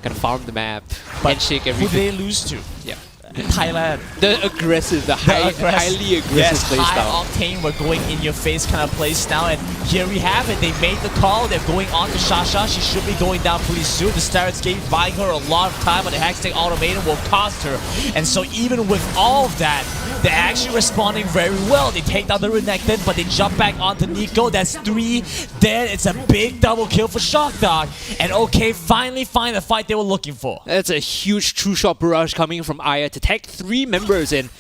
[SPEAKER 7] Gotta farm the map,
[SPEAKER 6] but
[SPEAKER 7] handshake
[SPEAKER 6] who
[SPEAKER 7] everything.
[SPEAKER 6] they lose to?
[SPEAKER 7] Yeah.
[SPEAKER 6] Thailand.
[SPEAKER 7] The aggressive, highly aggressive
[SPEAKER 6] yes,
[SPEAKER 7] play
[SPEAKER 6] high
[SPEAKER 7] style.
[SPEAKER 6] octane, we're going in your face kind of play style, and here we have it. They made the call. They're going on to Shasha. She should be going down pretty soon. The Starets Gate buying her a lot of time, but the Hextech Automaton will cost her. And so even with all of that, they're actually responding very well. They take down the Renekton, but they jump back onto Nico. That's 3 dead. It's a big double kill for Shockdog. And OK finally find the fight they were looking for.
[SPEAKER 7] That's a huge true shot barrage coming from Aya to tag 3 members, and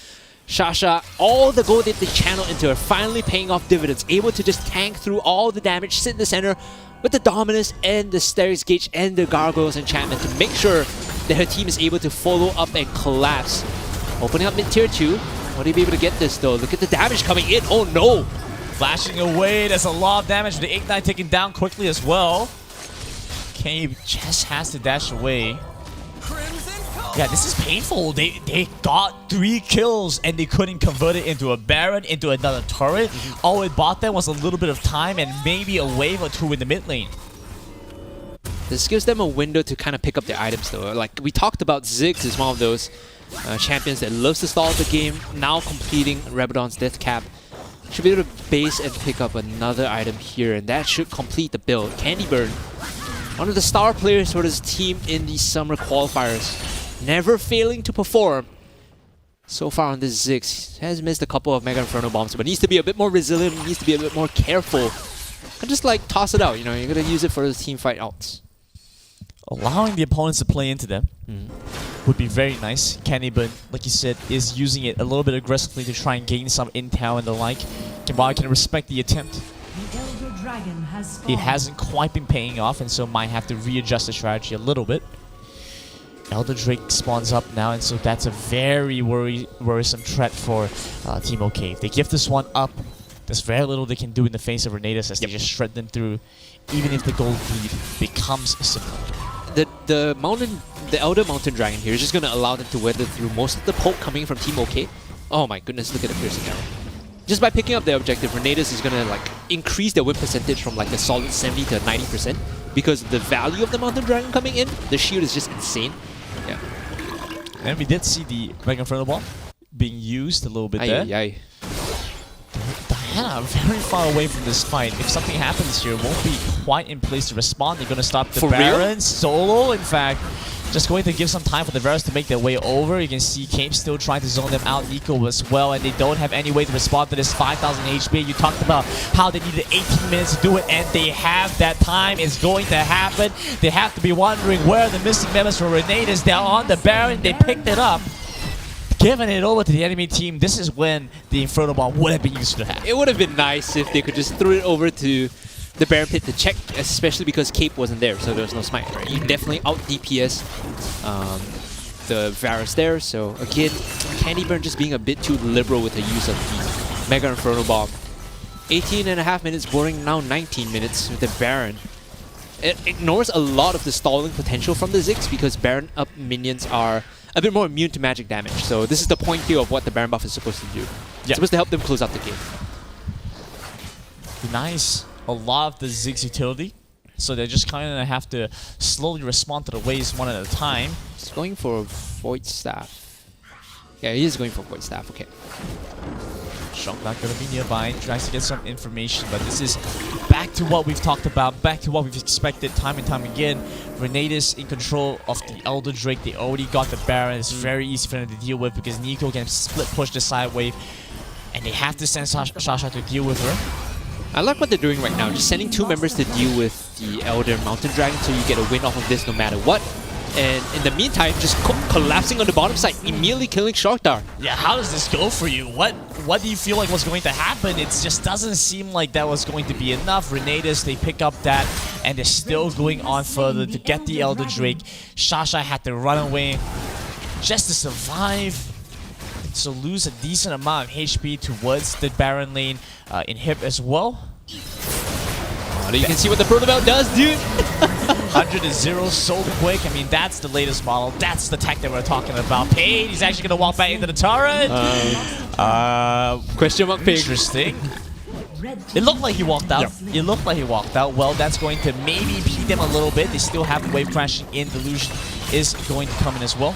[SPEAKER 7] Shasha, all the gold that they channel into her, finally paying off dividends, able to just tank through all the damage, sit in the center with the Dominus and the Starets Gauge and the Gargoyles enchantment to make sure that her team is able to follow up and collapse. Opening up mid tier 2. Will they be able to get this though? Look at the damage coming in. Oh no!
[SPEAKER 6] Flashing away, there's a lot of damage. The Ignite taken down quickly as well. Cave just has to dash away. Yeah, this is painful. They got 3 kills and they couldn't convert it into a Baron, into another turret. All it bought them was a little bit of time and maybe a wave or 2 in the mid lane.
[SPEAKER 7] This gives them a window to kind of pick up their items though. Like we talked about, Ziggs is one of those champions that loves to stall the game, now completing Rabadon's Death Cap. Should be able to base and pick up another item here, and that should complete the build. Candy Burn, one of the star players for this team in the summer qualifiers, never failing to perform. So far on this Ziggs, has missed a couple of Mega Inferno bombs, but needs to be a bit more resilient, needs to be a bit more careful. And just like toss it out, you know, you're gonna use it for the team fight outs.
[SPEAKER 6] Allowing the opponents to play into them would be very nice. Candy Burn, like you said, is using it a little bit aggressively to try and gain some intel and the like. While I can respect the attempt, it hasn't quite been paying off, and so might have to readjust the strategy a little bit. Elder Drake spawns up now, and so that's a very worrisome threat for Team OK. If they give this one up, there's very little they can do in the face of Renatus as they just shred them through, even if the gold lead becomes similar.
[SPEAKER 7] The Elder Mountain Dragon here is just going to allow them to weather through most of the poke coming from Team OK. Oh my goodness, look at the piercing arrow. Just by picking up their objective, Renatus is going to like increase their win percentage from like a solid 70 to 90% because the value of the Mountain Dragon coming in, the shield is just insane. Yeah.
[SPEAKER 6] And we did see the Mega Inferno Bomb being used a little bit there. Diana very far away from this fight. If something happens here, won't be quite in place to respond. They're going to stop the Baron solo, in fact. Just going to give some time for the Varus to make their way over. You can see Kame still trying to zone them out, Nico as well, and they don't have any way to respond to this 5,000 HP. You talked about how they needed 18 minutes to do it, and they have that time. It's going to happen. They have to be wondering where the missing members for Renatus. They're on the Baron. They picked it up, giving it over to the enemy team. This is when the Inferno Bomb would have been used to have.
[SPEAKER 7] It would have been nice if they could just throw it over to the Baron Pit to check, especially because Cape wasn't there, so there was no smite. Right? You definitely out DPS the Varus there. So again, Candy Burn just being a bit too liberal with the use of the Mega Inferno Bomb. 18.5 minutes, boring now 19 minutes with the Baron. It ignores a lot of the stalling potential from the Ziggs because Baron up minions are a bit more immune to magic damage. So this is the point here of what the Baron buff is supposed to do. It's supposed to help them close out the game.
[SPEAKER 6] Nice. A lot of the Ziggs utility, so they just kind of have to slowly respond to the waves one at a time.
[SPEAKER 7] He's going for Void Staff. Yeah, he is going for Void Staff, okay.
[SPEAKER 6] Shock not gonna be nearby, tries to get some information, but this is back to what we've talked about, back to what we've expected time and time again. Renatus in control of the Elder Drake. They already got the Baron. It's very easy for them to deal with because Nico can split push the side wave, and they have to send Sasha to deal with her.
[SPEAKER 7] I like what they're doing right now, just sending 2 members to deal with the Elder Mountain Dragon so you get a win off of this no matter what. And in the meantime, just collapsing on the bottom side, immediately killing Shockdar.
[SPEAKER 6] Yeah, how does this go for you? What do you feel like was going to happen? It just doesn't seem like that was going to be enough. Renatus, they pick up that, and they're still going on further to get the Elder Drake. Sasha had to run away just to survive. So lose a decent amount of HP towards the Baron lane in Hip as well.
[SPEAKER 7] You can see what the Proto does, dude.
[SPEAKER 6] 100 to 0 so quick. I mean, that's the latest model. That's the tech that we're talking about. Paid, he's actually going to walk back into the turret.
[SPEAKER 7] Question mark pig.
[SPEAKER 6] Interesting. It looked like he walked out.
[SPEAKER 7] Yep.
[SPEAKER 6] It looked like he walked out. Well, that's going to maybe beat them a little bit. They still have wave crashing in. Delusion is going to come in as well.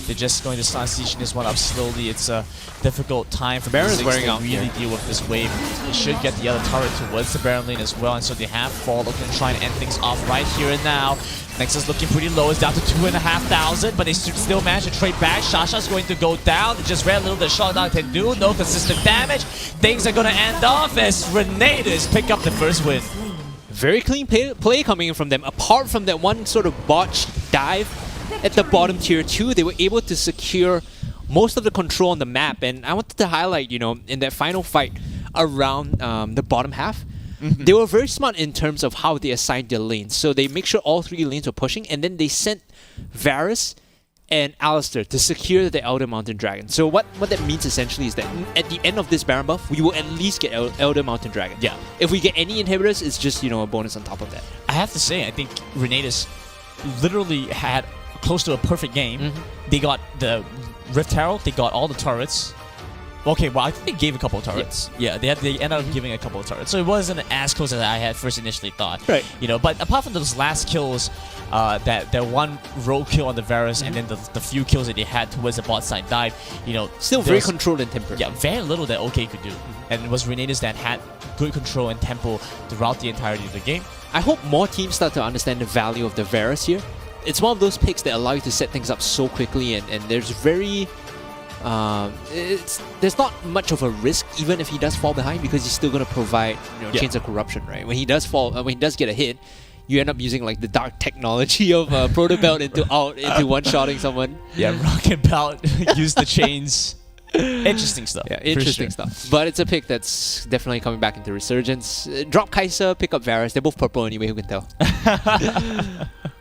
[SPEAKER 6] They're just going to start sieging this one up slowly. It's a difficult time for
[SPEAKER 7] Baron's
[SPEAKER 6] Ziggs
[SPEAKER 7] wearing
[SPEAKER 6] to
[SPEAKER 7] out
[SPEAKER 6] really deal with this wave. They should get the other turret towards the Baron lane as well, and so they have Fall looking to try and end things off right here and now. Nexus looking pretty low. It's down to 2,500, but they still manage to trade back. Shasha's going to go down. They just ran a little bit shot down can do. No consistent damage. Things are going to end off as Renatus pick up the first win.
[SPEAKER 7] Very clean play coming in from them. Apart from that one sort of botched dive at the bottom tier 2, they were able to secure most of the control on the map. And I wanted to highlight, you know, in that final fight around the bottom half, they were very smart in terms of how they assigned their lanes. So they make sure all 3 lanes were pushing, and then they sent Varus and Alistair to secure the Elder Mountain Dragon. So what that means essentially is that at the end of this Baron buff, we will at least get Elder Mountain Dragon.
[SPEAKER 6] Yeah.
[SPEAKER 7] If we get any inhibitors, it's just, you know, a bonus on top of that.
[SPEAKER 6] I have to say, I think Renatus literally had close to a perfect game. They got the Rift Herald, they got all the turrets. Okay, well, I think they gave a couple of turrets. Yeah, they ended up giving a couple of turrets. So it wasn't as close as I had first initially thought.
[SPEAKER 7] Right.
[SPEAKER 6] You know, but apart from those last kills, that one rogue kill on the Varus and then the few kills that they had towards the bot side dive, you know,
[SPEAKER 7] Still very controlled and tempered.
[SPEAKER 6] yeah, very little that OK could do. And it was Renatus that had good control and tempo throughout the entirety of the game.
[SPEAKER 7] I hope more teams start to understand the value of the Varus here. It's one of those picks that allow you to set things up so quickly, and there's very... there's not much of a risk even if he does fall behind, because he's still going to provide, you know, chains of corruption, right? When he does fall, when he does get a hit, you end up using like the dark technology of Proto Belt into one-shotting someone.
[SPEAKER 6] Yeah, Rocket Bout, use the chains. Interesting stuff.
[SPEAKER 7] Yeah, interesting stuff. But it's a pick that's definitely coming back into resurgence. Drop Kai'Sa, pick up Varus. They're both purple anyway, who can tell?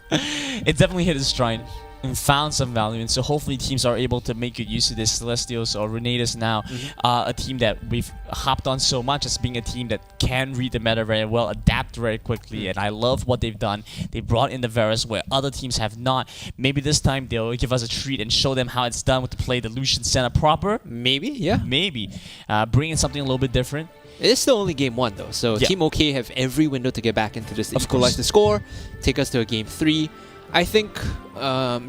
[SPEAKER 6] It definitely hit its stride and found some value, and so hopefully teams are able to make good use of this. Celestials or Renatus now, a team that we've hopped on so much as being a team that can read the meta very well, adapt very quickly, and I love what they've done. They brought in the Varus where other teams have not. Maybe this time they'll give us a treat and show them how it's done with the play the Lucian center proper.
[SPEAKER 7] Maybe, yeah.
[SPEAKER 6] Maybe. Bring in something a little bit different.
[SPEAKER 7] It's still only game 1 though, so
[SPEAKER 6] Yeah.
[SPEAKER 7] Team OK have every window to get back into this,
[SPEAKER 6] Of
[SPEAKER 7] equalize
[SPEAKER 6] course.
[SPEAKER 7] the score, take us to a game 3. I think,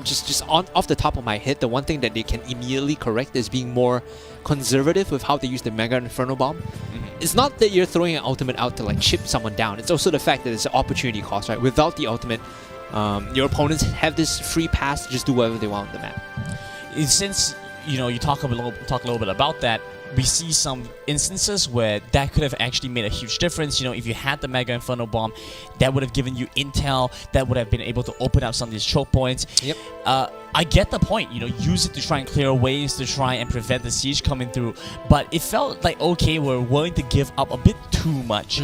[SPEAKER 7] just off the top of my head, the one thing that they can immediately correct is being more conservative with how they use the Mega Inferno Bomb. It's not that you're throwing an ultimate out to like chip someone down. It's also the fact that it's an opportunity cost, right? Without the ultimate, your opponents have this free pass to just do whatever they want on the map.
[SPEAKER 6] Since you talk a little bit about that, we see some instances where that could have actually made a huge difference. You know, if you had the Mega Inferno Bomb, that would have given you intel, that would have been able to open up some of these choke points.
[SPEAKER 7] Yep.
[SPEAKER 6] I get the point, use it to try and clear ways, to try and prevent the siege coming through, but it felt like OK were willing to give up a bit too much.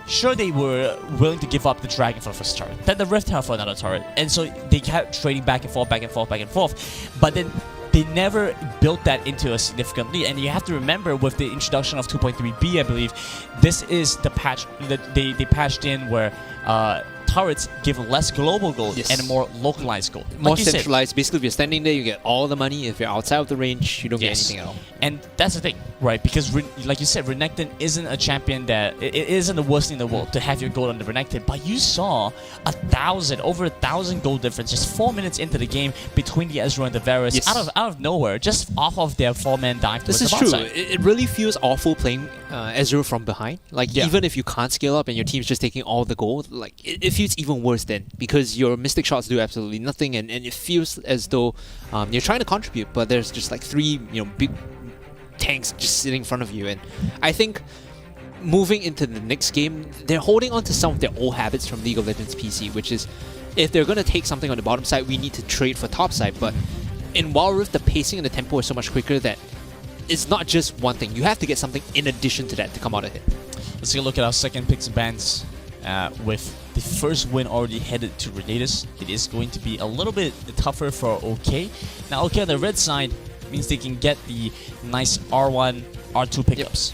[SPEAKER 6] Sure, they were willing to give up the Dragon for the first turret, then the Rift Herald for another turret, and so they kept trading back and forth, but then they never built that into a significant lead. And you have to remember, with the introduction of 2.3b, I believe, this is the patch that they patched in where turrets give less global gold and more localized gold.
[SPEAKER 7] More
[SPEAKER 6] Like you said.
[SPEAKER 7] centralized. Basically, if you're standing there, you get all the money. If you're outside of the range, you don't get anything at all.
[SPEAKER 6] And that's the thing, right? Because, like you said, Renekton isn't a champion that... It isn't the worst thing in the world to have your gold on the Renekton, but you saw over 1,000 gold difference just 4 minutes into the game between the Ezreal and the Varus, out of nowhere, just off of their 4-man dive towards
[SPEAKER 7] This
[SPEAKER 6] the
[SPEAKER 7] is true.
[SPEAKER 6] bot side.
[SPEAKER 7] It really feels awful playing Ezreal from behind. Like, even if you can't scale up and your team's just taking all the gold, like, it feels even worse then, because your Mystic Shots do absolutely nothing, and it feels as though you're trying to contribute, but there's just like 3 big tanks just sitting in front of you. And I think moving into the next game, they're holding on to some of their old habits from League of Legends PC, which is, if they're going to take something on the bottom side, we need to trade for top side. But in Wild Rift, the pacing and the tempo is so much quicker that it's not just one thing. You have to get something in addition to that to come out ahead.
[SPEAKER 6] Let's take a look at our second picks and bans. With the first win already headed to Renatus, it is going to be a little bit tougher for OK. Now, OK on the red side means they can get the nice R1, R2 pickups.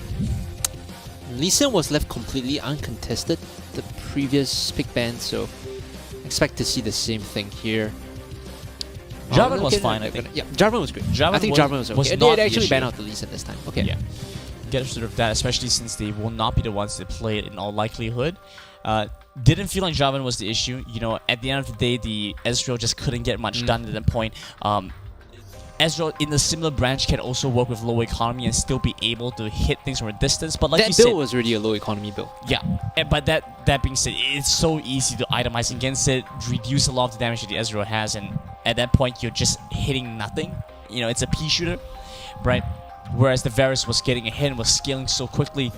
[SPEAKER 7] Lee Sin was left completely uncontested the previous pick ban, so expect to see the same thing here.
[SPEAKER 6] Jarvan was fine, I think.
[SPEAKER 7] Yeah, Jarvan was great.
[SPEAKER 6] Jarvan
[SPEAKER 7] I think
[SPEAKER 6] was-
[SPEAKER 7] Jarvan was okay.
[SPEAKER 6] was
[SPEAKER 7] They
[SPEAKER 6] not the
[SPEAKER 7] actually banned
[SPEAKER 6] issue.
[SPEAKER 7] out the Lee Sin this time. Okay.
[SPEAKER 6] Yeah. Get sort of that, especially since they will not be the ones that play it in all likelihood. Didn't feel like Jarvan was the issue. You know, at the end of the day, the Ezreal just couldn't get much done at that point. Ezreal in a similar branch can also work with low economy and still be able to hit things from a distance. But like
[SPEAKER 7] That
[SPEAKER 6] you
[SPEAKER 7] build
[SPEAKER 6] said,
[SPEAKER 7] was really a low economy build.
[SPEAKER 6] yeah. But that being said, it's so easy to itemize against it, reduce a lot of the damage that the Ezreal has, and at that point you're just hitting nothing. You know, it's a pea shooter, right? Whereas the Varus was getting ahead and was scaling so quickly.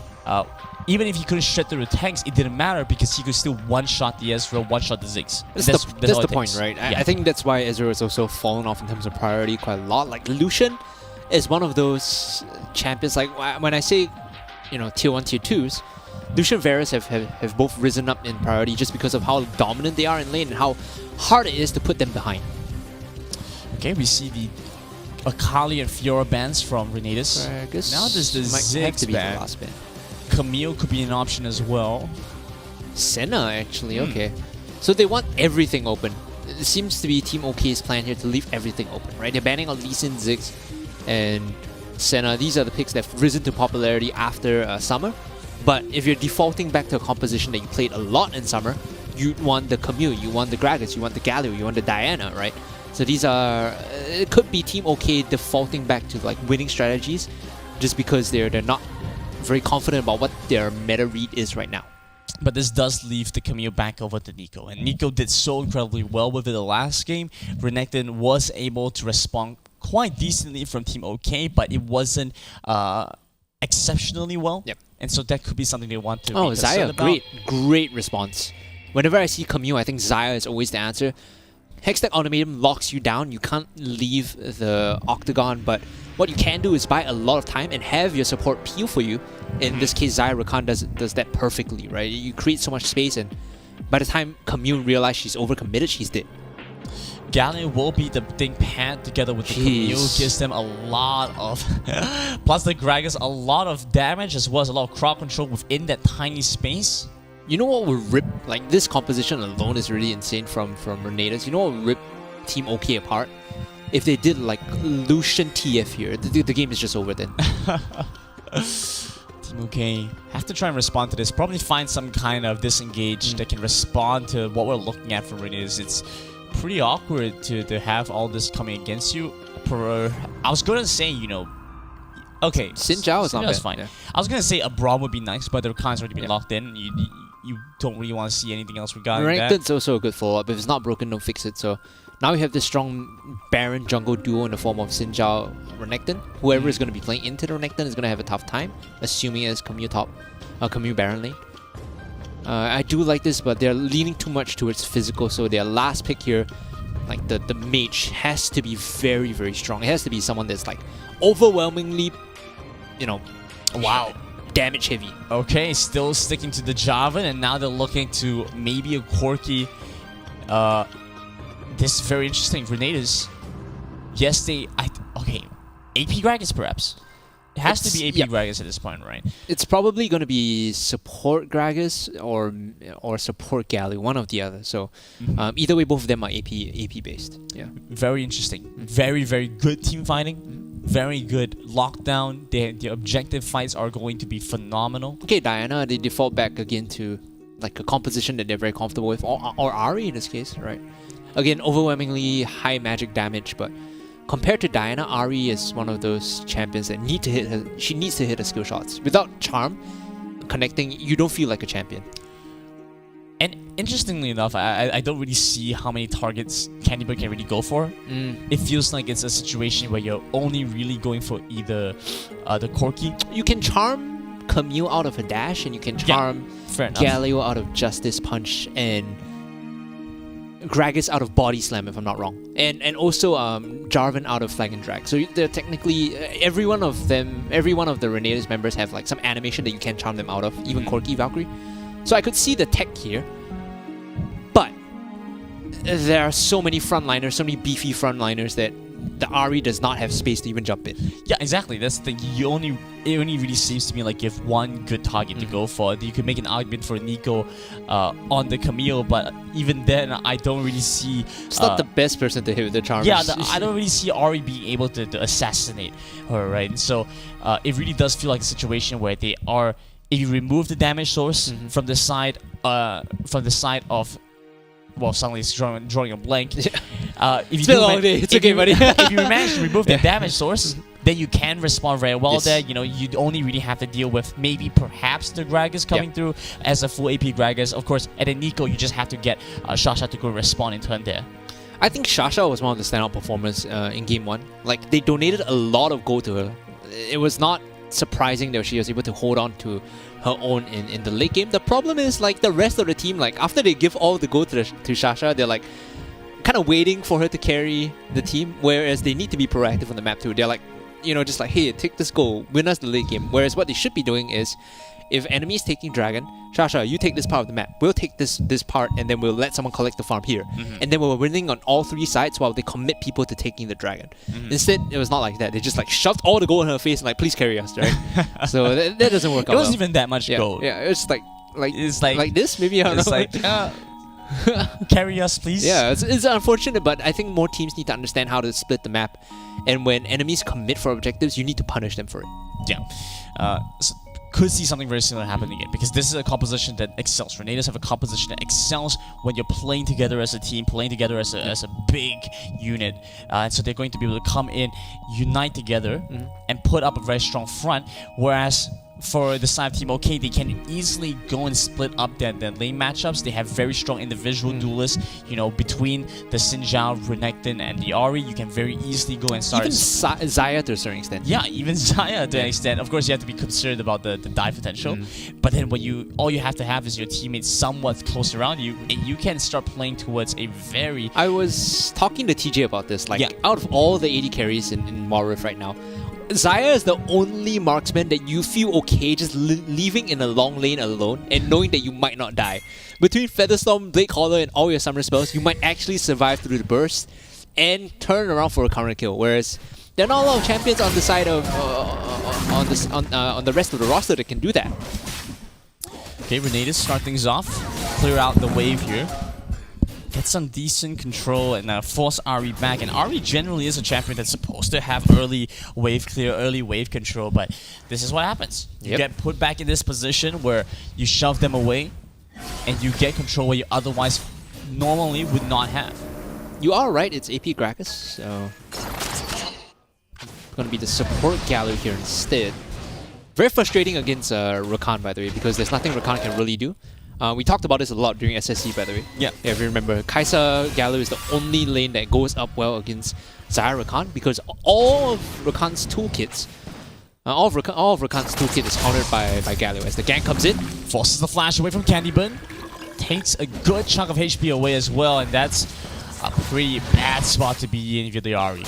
[SPEAKER 6] Even if he couldn't shred through the tanks, it didn't matter because he could still one-shot the Ezreal, one-shot the Ziggs.
[SPEAKER 7] That's
[SPEAKER 6] all
[SPEAKER 7] the
[SPEAKER 6] it
[SPEAKER 7] point,
[SPEAKER 6] takes.
[SPEAKER 7] right?
[SPEAKER 6] Yeah.
[SPEAKER 7] I think that's why Ezreal has also fallen off in terms of priority quite a lot. Like Lucian is one of those champions. Like when I say, you know, tier 1, tier 2s, Lucian and Varus have both risen up in priority just because of how dominant they are in lane and how hard it is to put them behind.
[SPEAKER 6] Okay, we see the Akali and Fiora bans from Renatus.
[SPEAKER 7] Gragas
[SPEAKER 6] Now there's the
[SPEAKER 7] might have to
[SPEAKER 6] Ziggs
[SPEAKER 7] be the
[SPEAKER 6] ban.
[SPEAKER 7] last ban.
[SPEAKER 6] Camille could be an option as well.
[SPEAKER 7] Senna, actually, okay. So they want everything open. It seems to be Team OK's plan here to leave everything open, right? They're banning out Lee Sin, Ziggs, and Senna. These are the picks that have risen to popularity after summer. But if you're defaulting back to a composition that you played a lot in summer, you want the Camille, you want the Gragas, you want the Galio, you want the Diana, right? So these are... it could be Team OK defaulting back to like winning strategies just because they're not very confident about what their meta read is right now.
[SPEAKER 6] But this does leave the Camille back over to Nico. And Nico did so incredibly well with it the last game. Renekton was able to respond quite decently from Team OK, but it wasn't exceptionally well.
[SPEAKER 7] Yep.
[SPEAKER 6] And so that could be something they want to
[SPEAKER 7] Oh,
[SPEAKER 6] be concerned
[SPEAKER 7] Xayah,
[SPEAKER 6] about.
[SPEAKER 7] great response. Whenever I see Camille, I think Xayah is always the answer. Hextech Ultimatum locks you down. You can't leave the Octagon, but what you can do is buy a lot of time and have your support peel for you. In this case, Xayah Rakan does that perfectly, right? You create so much space, and by the time Camille realizes she's overcommitted, she's dead.
[SPEAKER 6] Galio will be the thing paired together with the Camille, gives them a lot of... plus the Gragas, a lot of damage as well as a lot of crowd control within that tiny space.
[SPEAKER 7] You know what would rip, like this composition alone is really insane from Renatus. You know what would rip Team OK apart? If they did like Lucian TF here, the game is just over then.
[SPEAKER 6] Team OK have to try and respond to this. Probably find some kind of disengage that can respond to what we're looking at from Renatus. It's pretty awkward to have all this coming against you. I was going to say, you know, okay,
[SPEAKER 7] Xin Zhao is not bad.
[SPEAKER 6] fine.
[SPEAKER 7] Yeah.
[SPEAKER 6] I was going to say a Braum would be nice, but the Rakan's already been locked in. You don't really want to see anything else regarding that.
[SPEAKER 7] Renekton's also a good follow-up. If it's not broken, don't fix it. So now we have this strong Baron jungle duo in the form of Xin Zhao, Renekton. Whoever is going to be playing into the Renekton is going to have a tough time, assuming it's Camille top, Camille Baron lane. I do like this, but they're leaning too much towards physical. So their last pick here, like the mage, has to be very, very strong. It has to be someone that's like overwhelmingly, you know, wow, damage heavy.
[SPEAKER 6] Okay, still sticking to the Jarvan, and now they're looking to maybe a quirky. This is very interesting. Renatus. Yes, okay. AP Gragas perhaps. It has to be AP Gragas at this point, right?
[SPEAKER 7] It's probably going to be support Gragas or support Galio, one of the other. So either way, both of them are AP based. Yeah.
[SPEAKER 6] Very interesting. Very, very good team fighting. Very good lockdown. The objective fights are going to be phenomenal.
[SPEAKER 7] Okay, Diana, they default back again to like a composition that they're very comfortable with, or Ahri in this case, right? Again, overwhelmingly high magic damage, but compared to Diana, Ahri is one of those champions that need to hit her. She needs to hit her skill shots. Without charm, connecting, you don't feel like a champion.
[SPEAKER 6] And interestingly enough, I don't really see how many targets Candyboy can really go for. It feels like it's a situation where you're only really going for either the Corki.
[SPEAKER 7] You can charm Camille out of a dash, and you can charm Galio out of Justice Punch, and Gragas out of Body Slam, if I'm not wrong. And also Jarvan out of Flag and Drag. So they're technically, every one of the Renatus members have like some animation that you can charm them out of, even Corki, Valkyrie. So I could see the tech here, but there are so many frontliners, so many beefy frontliners that the Ahri does not have space to even jump in.
[SPEAKER 6] Yeah, exactly. That's the thing. It only really seems to me like you have one good target to go for. You could make an argument for Nico on the Camille, but even then, I don't really see.
[SPEAKER 7] It's not the best person to hit with the charm.
[SPEAKER 6] Yeah, I don't really see Ahri being able to assassinate her, right? And so it really does feel like a situation where they are. If you remove the damage source from the side of, well, suddenly it's drawing a blank. If you
[SPEAKER 7] It's been a long day. It's okay, buddy.
[SPEAKER 6] If you manage to remove the damage source, then you can respond very well there. You know, you only really have to deal with maybe perhaps the Gragas coming through as a full AP Gragas. Of course, at a Nico, you just have to get Shasha to go respond in turn there.
[SPEAKER 7] I think Shasha was one of the standout performers in Game 1. Like, they donated a lot of gold to her. It was not surprising that she was able to hold on to her own in the late game. The problem is, like, the rest of the team, like, after they give all the gold to Shasha, they're like kind of waiting for her to carry the team, whereas they need to be proactive on the map too. They're like, you know, just like, hey, take this gold, win us the late game. Whereas what they should be doing is, if enemy is taking Dragon, Shasha, you take this part of the map. We'll take this part, and then we'll let someone collect the farm here. And then we're winning on all three sides while they commit people to taking the Dragon. Instead, it was not like that. They just like shoved all the gold in her face and like, please carry us, right? So that doesn't work out.
[SPEAKER 6] It wasn't
[SPEAKER 7] well.
[SPEAKER 6] even that much gold.
[SPEAKER 7] Yeah, it's like
[SPEAKER 6] It's like
[SPEAKER 7] this, maybe. I don't
[SPEAKER 6] It's
[SPEAKER 7] know.
[SPEAKER 6] like carry us, please.
[SPEAKER 7] Yeah, it's unfortunate, but I think more teams need to understand how to split the map. And when enemies commit for objectives, you need to punish them for it.
[SPEAKER 6] Yeah. So could see something very similar happen again, because this is a composition that excels. Renetas have a composition that excels when you're playing together as a team, playing together as a big unit. And so they're going to be able to come in, unite together, and put up a very strong front. Whereas for the side of Team OK, they can easily go and split up their lane matchups. They have very strong individual duelists. You know, between the Xin Zhao, Renekton, and the Ahri, you can very easily go and start.
[SPEAKER 7] Even Xayah to a certain extent.
[SPEAKER 6] Yeah, even Xayah to an extent. Of course, you have to be concerned about the dive potential. But then when all you have to have is your teammates somewhat close around you, and you can start playing towards a very...
[SPEAKER 7] I was talking to TJ about this. Like, out of all the AD carries in Wild Rift right now, Xayah is the only marksman that you feel okay just leaving in a long lane alone and knowing that you might not die. Between Featherstorm, Blade Caller, and all your summoner spells, you might actually survive through the burst and turn around for a counter kill. Whereas there are not a lot of champions on the side of on the rest of the roster that can do that.
[SPEAKER 6] Okay, Renetas start things off, clear out the wave here. Get some decent control and force Ahri back. And Ahri generally is a champion that's supposed to have early wave clear, early wave control, but this is what happens. You get put back in this position where you shove them away and you get control where you otherwise normally would not have.
[SPEAKER 7] You are right, it's AP Gragas, so gonna be the support Gallo here instead. Very frustrating against Rakan, by the way, because there's nothing Rakan can really do. We talked about this a lot during SSC, by the way.
[SPEAKER 6] Yeah.
[SPEAKER 7] If you remember, Kaisa Gallo is the only lane that goes up well against Xayah Rakan, because all of Rakan's toolkits, all of Rakan's toolkit is countered by Gallo as the gank comes in.
[SPEAKER 6] Forces the flash away from Candyburn. Takes a good chunk of HP away as well, and that's a pretty bad spot to be in if you're the Ahri.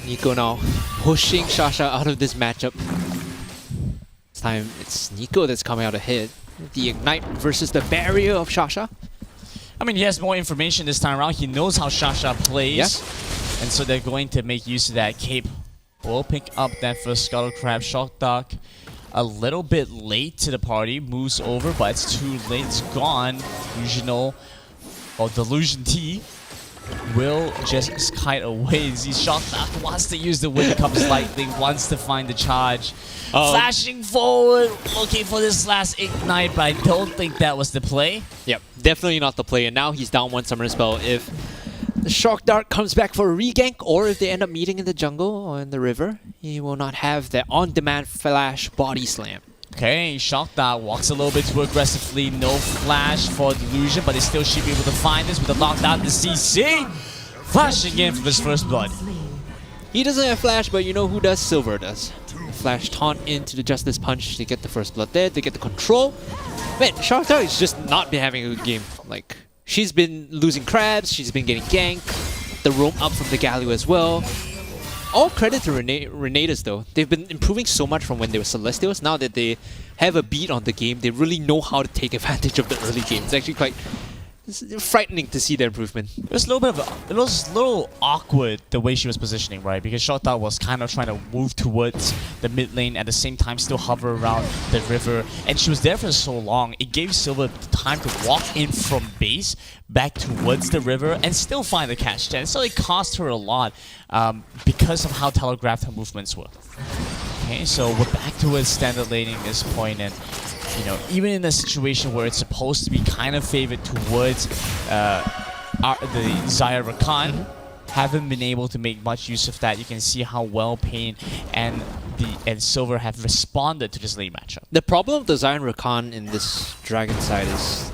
[SPEAKER 7] Nico now pushing Shasha out of this matchup. This time it's Nico that's coming out ahead. The Ignite versus the barrier of Shasha.
[SPEAKER 6] I mean, he has more information this time around. He knows how Shasha plays. And so they're going to make use of that cape. We'll pick up that first Scuttle Crab. Shock Duck a little bit late to the party. Moves over, but it's too late. It's gone. Delusion T will just kite away. See, Shock Duck wants to use the wind, comes lightly, wants to find the charge. Flashing forward, looking for this last Ignite, but I don't think that was the play.
[SPEAKER 7] Yep, definitely not the play. And now he's down one summoner spell. If the Shock Dart comes back for a regank, or if they end up meeting in the jungle or in the river, he will not have that on-demand flash body slam.
[SPEAKER 6] Okay, Shock Dart walks a little bit too aggressively. No flash for Delusion, but they still should be able to find this with the lockdown. The CC flashing in from his first blood.
[SPEAKER 7] He doesn't have flash, but you know who does? Silver does. Flash taunt into the Justice Punch. They get the first blood there. They get the control. Man, Shock Dart has just not been having a good game. Like, she's been losing crabs. She's been getting ganked. The roam up from the Galio as well. All credit to Renetas though. They've been improving so much from when they were Celestials. Now that they have a beat on the game, they really know how to take advantage of the early game. It's actually It's frightening to see the improvement.
[SPEAKER 6] It was a little awkward the way she was positioning, right? Because Shota was kind of trying to move towards the mid lane at the same time still hover around the river, and she was there for so long. It gave Silver time to walk in from base back towards the river and still find the catch. And so it cost her a lot because of how telegraphed her movements were. Okay, so we're back towards standard laning at this point, and you know, even in a situation where it's supposed to be kind of favored towards the Xayah Rakan, haven't been able to make much use of that. You can see how well Pain and Silver have responded to this lane matchup.
[SPEAKER 7] The problem with the Xayah Rakan in this Dragon side is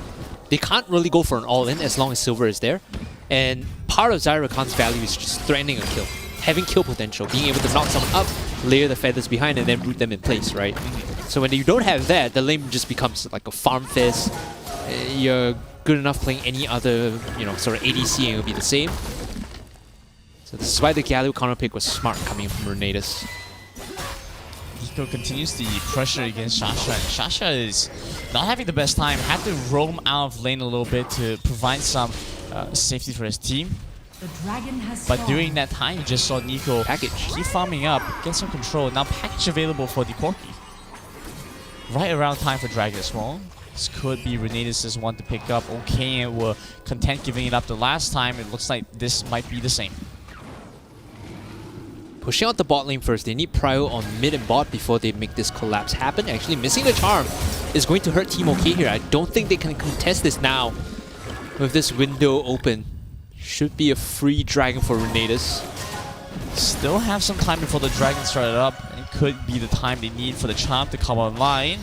[SPEAKER 7] they can't really go for an all-in as long as Silver is there. And part of Xayah Rakan's value is just threatening a kill. Having kill potential, being able to knock someone up, layer the feathers behind, and then root them in place, right? So when you don't have that, the lane just becomes like a farm fest. You're good enough playing any other, you know, sort of ADC and it'll be the same. So this is why the Galio counter pick was smart coming from Renatus.
[SPEAKER 6] Nico continues the pressure against Shasha, and Shasha is not having the best time. Had to roam out of lane a little bit to provide some safety for his team. But during that time, you just saw Nico keep farming up, get some control. Now package available for the Corki. Right around time for Dragon as well. This could be Renatus' one to pick up. Okay, and were content giving it up the last time. It looks like this might be the same.
[SPEAKER 7] Pushing out the bot lane first. They need prio on mid and bot before they make this collapse happen. Actually, missing the charm is going to hurt Team OK here. I don't think they can contest this now with this window open. Should be a free dragon for Renatus.
[SPEAKER 6] Still have some time before the dragon started up. It could be the time they need for the charm to come online.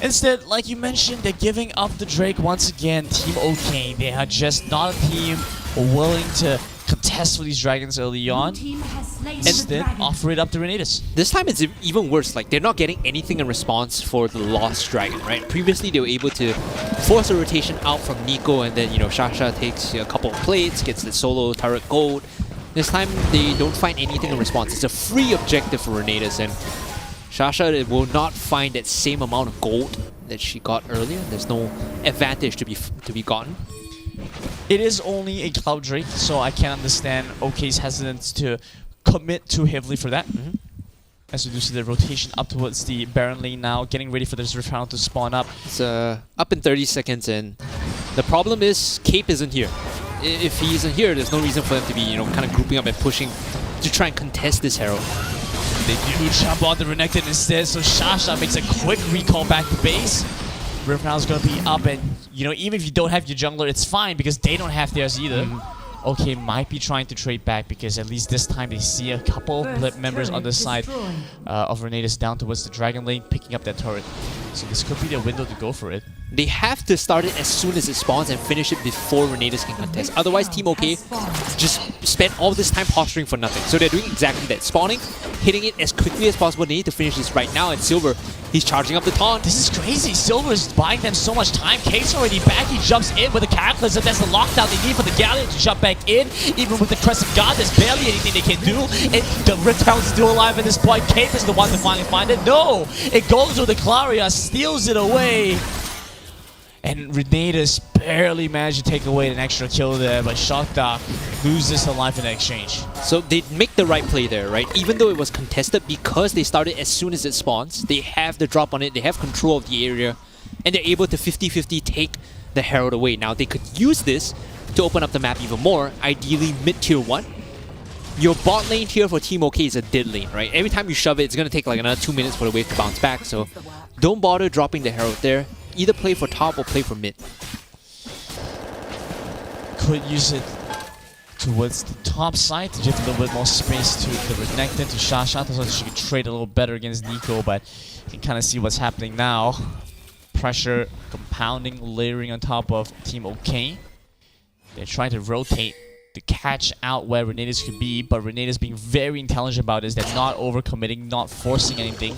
[SPEAKER 6] Instead, like you mentioned, they're giving up the Drake once again. Team OK, they are just not a team willing to contest for these dragons early on. Instead, offer it up to Renatus.
[SPEAKER 7] This time it's even worse. Like, they're not getting anything in response for the lost dragon, right? Previously, they were able to force a rotation out from Nico, and then, you know, Shasha takes a couple of plates, gets the solo turret gold. This time, they don't find anything in response. It's a free objective for Renatus, and Shasha will not find that same amount of gold that she got earlier. There's no advantage to be gotten.
[SPEAKER 6] It is only a Cloud Drake, so I can understand OK's hesitance to commit too heavily for that. As we do see the rotation up towards the Baron lane now, getting ready for this Rift Round to spawn up.
[SPEAKER 7] It's up in 30 seconds, and the problem is Cape isn't here. If he isn't here, there's no reason for them to be, you know, kind of grouping up and pushing to try and contest this Herald.
[SPEAKER 6] They do jump on the Renekton instead, so Shasha makes a quick recall back to base. Rift Round's gonna be up, and you know, even if you don't have your jungler, it's fine because they don't have theirs either. Okay, might be trying to trade back because at least this time they see a couple Blip members on the side of Renatus down towards the Dragon lane, picking up that turret. So this could be their window to go for it.
[SPEAKER 7] They have to start it as soon as it spawns and finish it before Renatus can contest. Otherwise, Team OK just spent all this time posturing for nothing. So they're doing exactly that. Spawning, hitting it as quickly as possible. They need to finish this right now. And Silver, he's charging up the taunt.
[SPEAKER 6] This is crazy. Silver is buying them so much time. Kate's already back. He jumps in with the Cataclysm. That's the lockdown they need for the Galleon to jump back in. Even with the Crest of God, there's barely anything they can do. And the Rift Hound is still alive at this point. Kate is the one to finally find it. No! It goes with the Claria, steals it away. And Renatus barely managed to take away an extra kill there, but Shota loses her life in exchange.
[SPEAKER 7] So they make the right play there, right? Even though it was contested, because they started as soon as it spawns, they have the drop on it, they have control of the area, and they're able to 50-50 take the Herald away. Now they could use this to open up the map even more, ideally mid-tier 1. Your bot lane here for Team OK is a dead lane, right? Every time you shove it, it's going to take like another 2 minutes for the wave to bounce back, so don't bother dropping the Herald there. Either play for top or play for mid.
[SPEAKER 6] Could use it towards the top side to give a little bit more space to the Renekton, to Shasha, so that she can trade a little better against Nico, but you can kind of see what's happening now. Pressure compounding, layering on top of Team OK. They're trying to rotate to catch out where Renatus could be, but Renatus being very intelligent about this. They're not overcommitting, not forcing anything.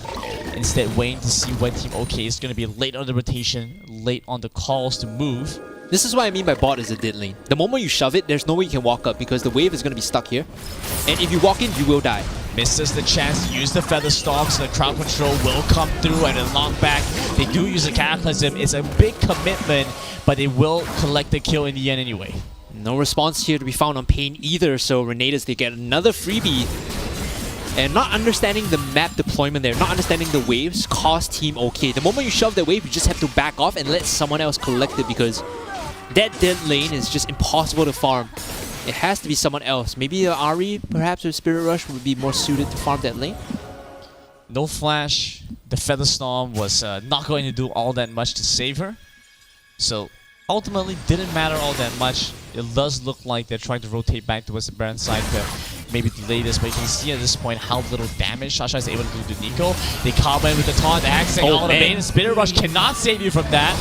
[SPEAKER 6] Instead, waiting to see when Team OK is going to be late on the rotation, late on the calls to move.
[SPEAKER 7] This is what I mean by bot is a dead lane. The moment you shove it, there's no way you can walk up because the wave is going to be stuck here. And if you walk in, you will die.
[SPEAKER 6] Misses the chance to use the Feather Storm, so the crowd control will come through and then long back. They do use a Cataclysm. It's a big commitment, but they will collect the kill in the end anyway.
[SPEAKER 7] No response here to be found on Pain either, so Renatus, they get another freebie. And not understanding the map deployment there, not understanding the waves, cost Team OK. The moment you shove that wave, you just have to back off and let someone else collect it because that dead lane is just impossible to farm. It has to be someone else. Maybe Ari, perhaps, or Spirit Rush would be more suited to farm that lane.
[SPEAKER 6] No flash. The Feather Storm was not going to do all that much to save her. So ultimately didn't matter all that much. It does look like they're trying to rotate back towards the Baron side to maybe delay this, but you can see at this point how little damage Shasha is able to do to Nico. They comment with the taunt, axing all the main. Spirit Rush cannot save you from that.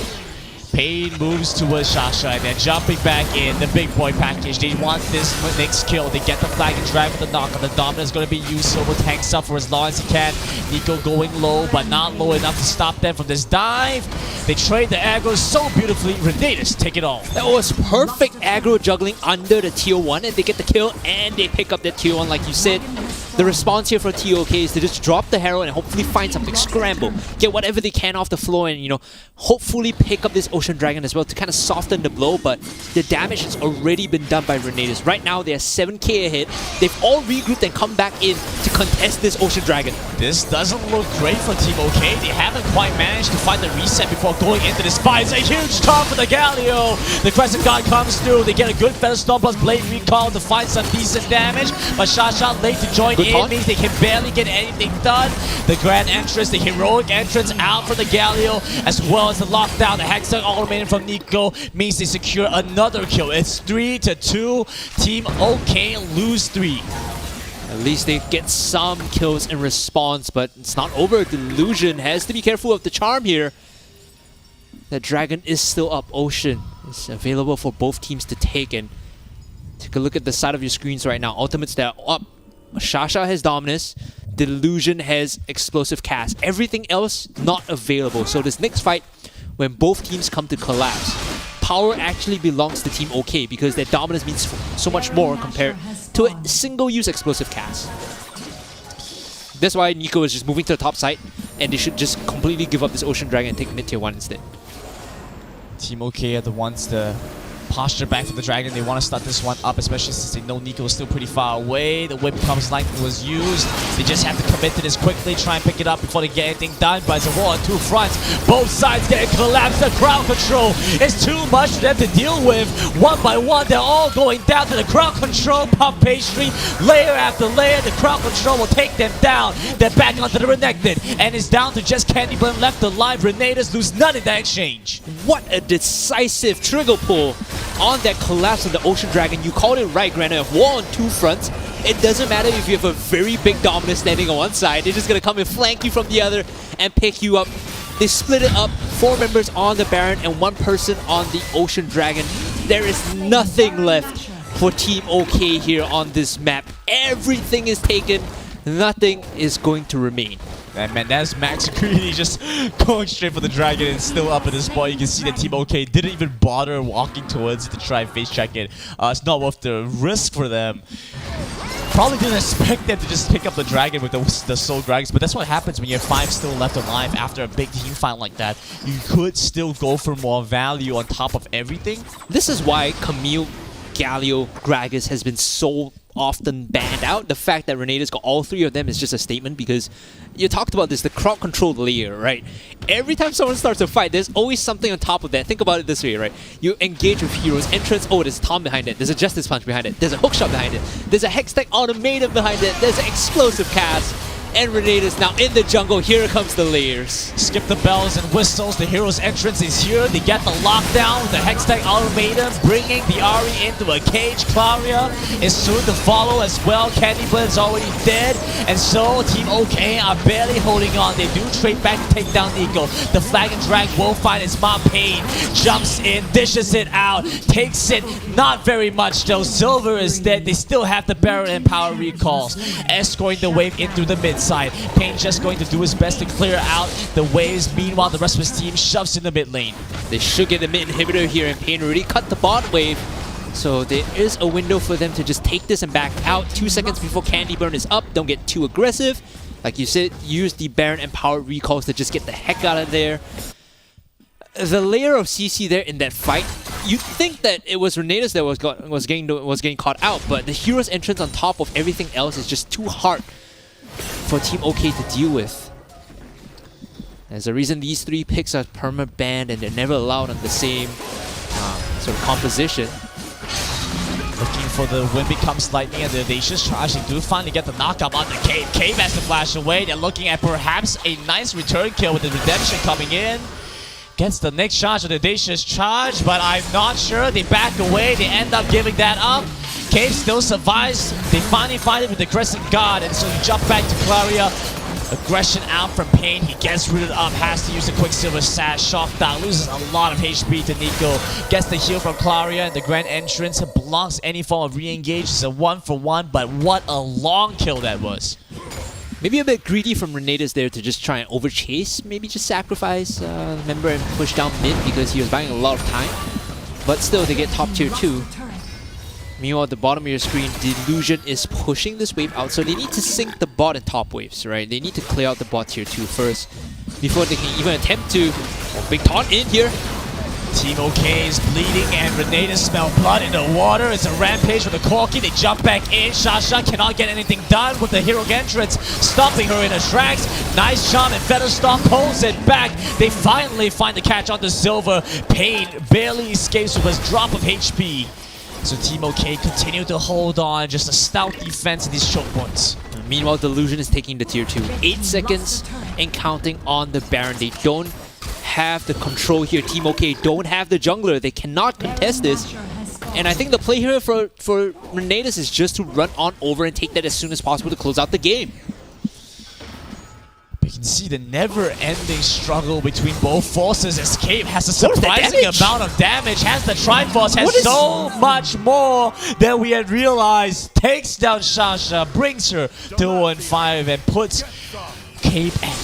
[SPEAKER 6] Pain moves towards Shasha and then jumping back in the big boy package. They want this next kill. They get the flag and drag with the knock on the dominant is going to be used. Silver tanks up for as long as he can. Nico going low, but not low enough to stop them from this dive. They trade the aggro so beautifully. Renatus take it all.
[SPEAKER 7] That was perfect aggro juggling under the tier 1 and they get the kill and they pick up that tier 1 like you said. The response here for TOK is to just drop the Herald and hopefully find something, scramble, get whatever they can off the floor and, you know, hopefully pick up this Ocean Dragon as well to kind of soften the blow, but the damage has already been done by Renatus. Right now, they're 7k ahead. They've all regrouped and come back in to contest this Ocean Dragon.
[SPEAKER 6] This doesn't look great for Team OK. They haven't quite managed to find the reset before going into this fight. It's a huge taunt for the Galio. The Crescent God comes through. They get a good Feather Storm plus Blade Recall to find some decent damage, but Shasha late to join in means they can barely get anything done. The grand entrance, the heroic entrance out for the Galio, as well as the lockdown, the Hextech automated from Nico means they secure another kill. It's 3-2. Team OK lose 3.
[SPEAKER 7] At least they get some kills in response, but it's not over. Delusion has to be careful of the charm here. The dragon is still up. Ocean is available for both teams to take, and take a look at the side of your screens right now. Ultimates that are up. Shasha has Dominus. Delusion has Explosive Cast. Everything else not available. So this next fight, when both teams come to collapse, power actually belongs to Team OK because their Dominus means so much more compared to a single-use Explosive Cast. That's why Nico is just moving to the top side, and they should just completely give up this Ocean Dragon and take mid-tier 1 instead.
[SPEAKER 6] Team OK are the ones to posture back to the dragon. They want to start this one up, especially since they know Nico is still pretty far away. The whip comes like it was used. They just have to commit to this quickly, try and pick it up before they get anything done. But it's a war on two fronts. Both sides getting collapsed. The crowd control is too much for them to deal with. One by one, they're all going down to the crowd control. Pump pastry, layer after layer. The crowd control will take them down. They're back onto the Renekton, and it's down to just Candyburn left alive. Renatus lose none in that exchange.
[SPEAKER 7] What a decisive trigger pull on that collapse of the Ocean Dragon. You called it right, Granite. War on two fronts. It doesn't matter if you have a very big Dominus standing on one side. They're just going to come and flank you from the other and pick you up. They split it up. 4 members on the Baron and 1 person on the Ocean Dragon. There is nothing left for Team OK here on this map. Everything is taken. Nothing is going to remain.
[SPEAKER 6] And man, that's Max Greedy just going straight for the dragon and still up at this point. You can see that Team OK didn't even bother walking towards it to try and face check it. It's not worth the risk for them. Probably didn't expect them to just pick up the dragon with the Soul Dragons, but that's what happens when you have 5 still left alive after a big team fight like that. You could still go for more value on top of everything.
[SPEAKER 7] This is why Camille, Galio, Gragas has been so often banned out. The fact that Renatus got all 3 of them is just a statement, because you talked about this, the crowd control layer, right? Every time someone starts a fight, there's always something on top of that. Think about it this way, right? You engage with heroes, entrance, oh, there's a Tom behind it, there's a Justice Punch behind it, there's a hookshot behind it, there's a Hextech automated behind it, there's an explosive cast. And Renatus now in the jungle. Here comes the layers.
[SPEAKER 6] Skip the bells and whistles. The hero's entrance is here. They get the lockdown with the Hextech Automaton, bringing the Ari into a cage. Claria is soon to follow as well. Candyblend's already dead. And so Team OK are barely holding on. They do trade back to take down Nico. The flag and drag will find its mom. Pain jumps in, dishes it out, takes it. Not very much though. Silver is dead. They still have the Baron and power recalls. Escorting the wave in through the mid side. Pain just going to do his best to clear out the waves. Meanwhile, the rest of his team shoves in the mid lane.
[SPEAKER 7] They should get the mid inhibitor here, and Pain already cut the bot wave. So there is a window for them to just take this and back out. 2 seconds before Candy Burn is up. Don't get too aggressive. Like you said, use the Baron Empowered recalls to just get the heck out of there. The layer of CC there in that fight, you'd think that it was Renatus that was getting caught out, but the hero's entrance on top of everything else is just too hard for Team OK to deal with. There's a reason these 3 picks are perma-banned and they're never allowed on the same sort of composition.
[SPEAKER 6] Looking for the Wind Becomes Lightning and the Audacious Charge. They do finally get the knockup on the Cave. Cave has to flash away. They're looking at perhaps a nice return kill with the Redemption coming in. Gets the next charge of the Audacious Charge, but I'm not sure. They back away. They end up giving that up. Cave still survives. They finally fight it with the Crescent Guard, and so you jump back to Claria. Aggression out from Pain. He gets rooted up, has to use the Quicksilver Sash. Shockdown, loses a lot of HP to Nico. Gets the heal from Claria, and the Grand Entrance blocks any form of re-engage. It's a 1-for-1, but what a long kill that was.
[SPEAKER 7] Maybe a bit greedy from Renatus there to just try and overchase. Maybe just sacrifice member and push down mid because he was buying a lot of time. But still, they get top tier 2. Meanwhile, at the bottom of your screen, Delusion is pushing this wave out, so they need to sync the bot and top waves, right? They need to clear out the bot tier 2 first before they can even attempt to... Oh, big taunt in here.
[SPEAKER 6] Team OK is bleeding and Renatus smell blood in the water. It's a rampage with the Corki. They jump back in. Shasha cannot get anything done with the hero entrance, stopping her in her tracks. Nice charm and Featherstock holds it back. They finally find the catch on the Silver. Pain barely escapes with his drop of HP. So Team OK continue to hold on, just a stout defense in these choke points.
[SPEAKER 7] Meanwhile, Delusion is taking the tier 2. 8 seconds and counting on the Baron. They don't have the control here. Team OK don't have the jungler. They cannot contest this. And I think the play here for Renatus is just to run on over and take that as soon as possible to close out the game.
[SPEAKER 6] You can see the never-ending struggle between both forces. Escape has a surprising amount of damage. Has the Triforce, has so much more than we had realized. Takes down Shasha, brings her to 0-5 and puts Cape at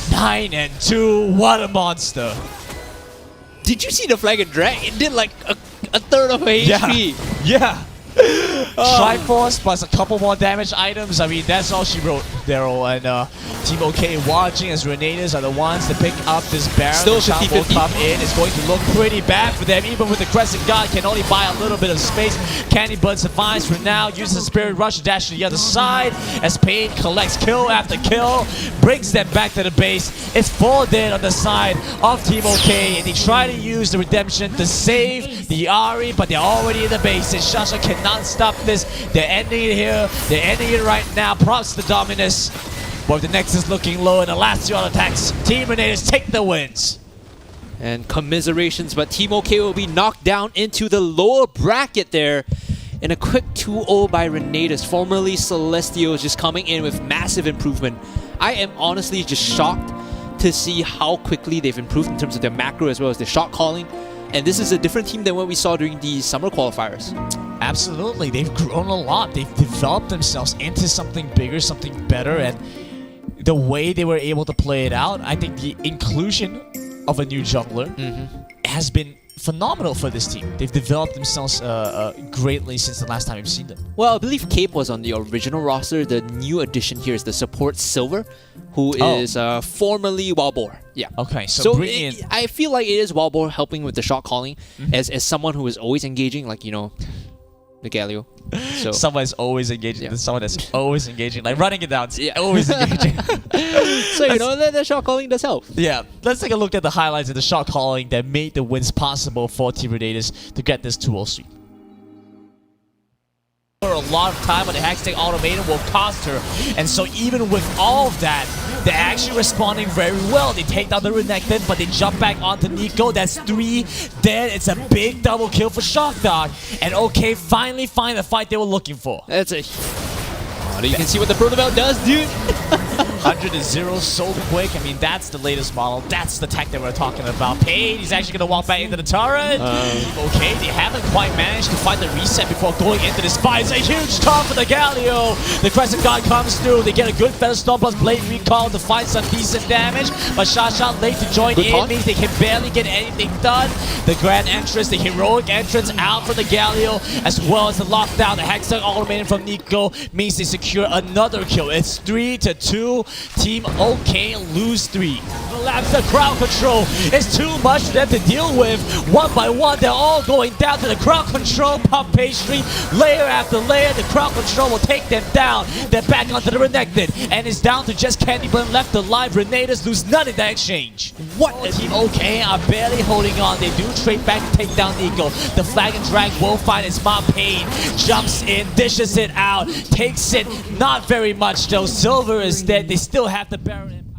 [SPEAKER 6] 9-2. What a monster.
[SPEAKER 7] Did you see the flag and drag? It did like a third of her HP.
[SPEAKER 6] Yeah. Triforce plus a couple more damage items. I mean, that's all she wrote, Daryl. And Team OK watching as Renatus are the ones to pick up this Baron.
[SPEAKER 7] Still
[SPEAKER 6] the
[SPEAKER 7] 50-50.
[SPEAKER 6] will come in. It's going to look pretty bad for them. Even with the Crescent Guard, can only buy a little bit of space. Candy Bud survives for now. Uses the Spirit Rush to dash to the other side. As Pain collects kill after kill. Brings them back to the base. It's 4 dead on the side of Team OK. And they try to use the Redemption to save the Ahri, but they're already in the base. And Shasha cannot stop this. They're ending it here. They're ending it right now. Props to Dominus. But the Nexus looking low and the last 2 attacks. Team Renatus take the wins.
[SPEAKER 7] And commiserations, but Team OK will be knocked down into the lower bracket there. And a quick 2-0 by Renatus. Formerly Celestial is just coming in with massive improvement. I am honestly just shocked to see how quickly they've improved in terms of their macro as well as their shot calling. And this is a different team than what we saw during the summer qualifiers.
[SPEAKER 6] Absolutely. They've grown a lot. They've developed themselves into something bigger, something better. And the way they were able to play it out, I think the inclusion of a new jungler has been phenomenal for this team. They've developed themselves greatly since the last time we've seen them.
[SPEAKER 7] Well, I believe Cape was on the original roster. The new addition here is the support Silver, who is formerly Wildboar. Yeah.
[SPEAKER 6] Okay, so bring in...
[SPEAKER 7] I feel like it is Wildboar helping with the shot calling as someone who is always engaging, like, you know, the Galio. So
[SPEAKER 6] someone is always engaging. Someone that's always engaging, like running it down. Always engaging.
[SPEAKER 7] So you know that shot calling does help.
[SPEAKER 6] Yeah, let's take a look at the highlights of the shot calling that made the wins possible for Team Renatus to get this 2-0 sweep. For a lot of time, but the Hextech Automated will cost her, and so even with all of that, they're actually responding very well. They take down the Renekton, but they jump back onto Nico. That's 3 dead. It's a big double kill for Shockdog, and OK finally find the fight they were looking for.
[SPEAKER 7] That's a... you can see what the Proto Belt does, dude.
[SPEAKER 6] 100 to 0 so quick. I mean, that's the latest model. That's the tech that we're talking about. Paid, he's actually going to walk back into the turret. Okay, they haven't quite managed to find the reset before going into this fight. It's a huge taunt for the Galio. The Crescent God comes through. They get a good Feather Storm plus Blade Recall to find some decent damage. But Shasha late to join
[SPEAKER 7] Good
[SPEAKER 6] in
[SPEAKER 7] taunt.
[SPEAKER 6] means they can barely get anything done. The grand entrance, the heroic entrance out for the Galio, as well as the lockdown. The Hextech automated from Nico means they secure another kill. It's 3-2. Team OK lose 3. Collapse the crowd control. It's too much for them to deal with. One by one, they're all going down to the crowd control. Pump pastry, layer after layer. The crowd control will take them down. They're back onto the Renekton, and it's down to just Candy Blend left alive. Renatus lose none in that exchange. What? Team OK are barely holding on. They do trade back to take down Nico. The Flag and Drag will find its Mop Pain. Jumps in, dishes it out, takes it. Not very much though. Silver is dead. They still have the Baron.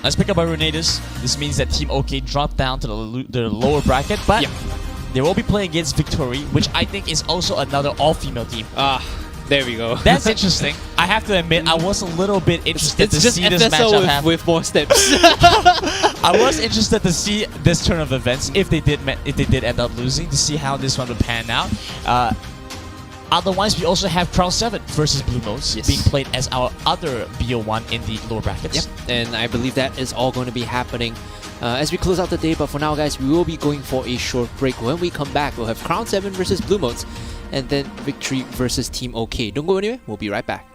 [SPEAKER 6] Let's pick up our Renatus. This means that Team OK dropped down to the lower bracket, but they will be playing against Victory, which I think is also another all-female team.
[SPEAKER 7] There we go.
[SPEAKER 6] That's interesting. I have to admit, I was a little bit interested to see this matchup happen.
[SPEAKER 7] with more steps.
[SPEAKER 6] I was interested to see this turn of events if they did end up losing, to see how this one would pan out. Otherwise, we also have Crown 7 versus Blue Notes being played as our other BO1 in the lower brackets.
[SPEAKER 7] Yep, and I believe that is all going to be happening as we close out the day. But for now, guys, we will be going for a short break. When we come back, we'll have Crown 7 versus Blue Notes, and then Victory versus Team OK. Don't go anywhere. We'll be right back.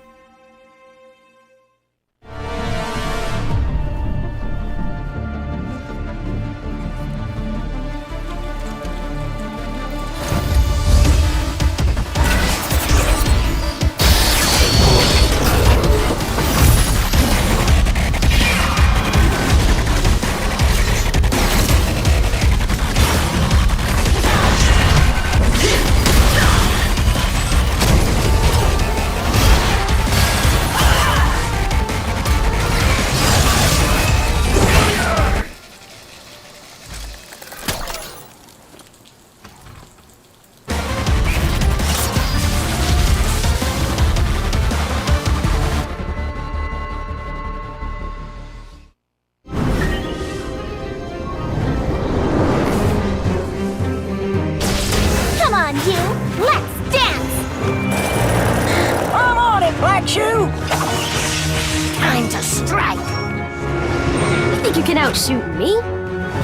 [SPEAKER 2] Time to strike!
[SPEAKER 1] You think you can outshoot me?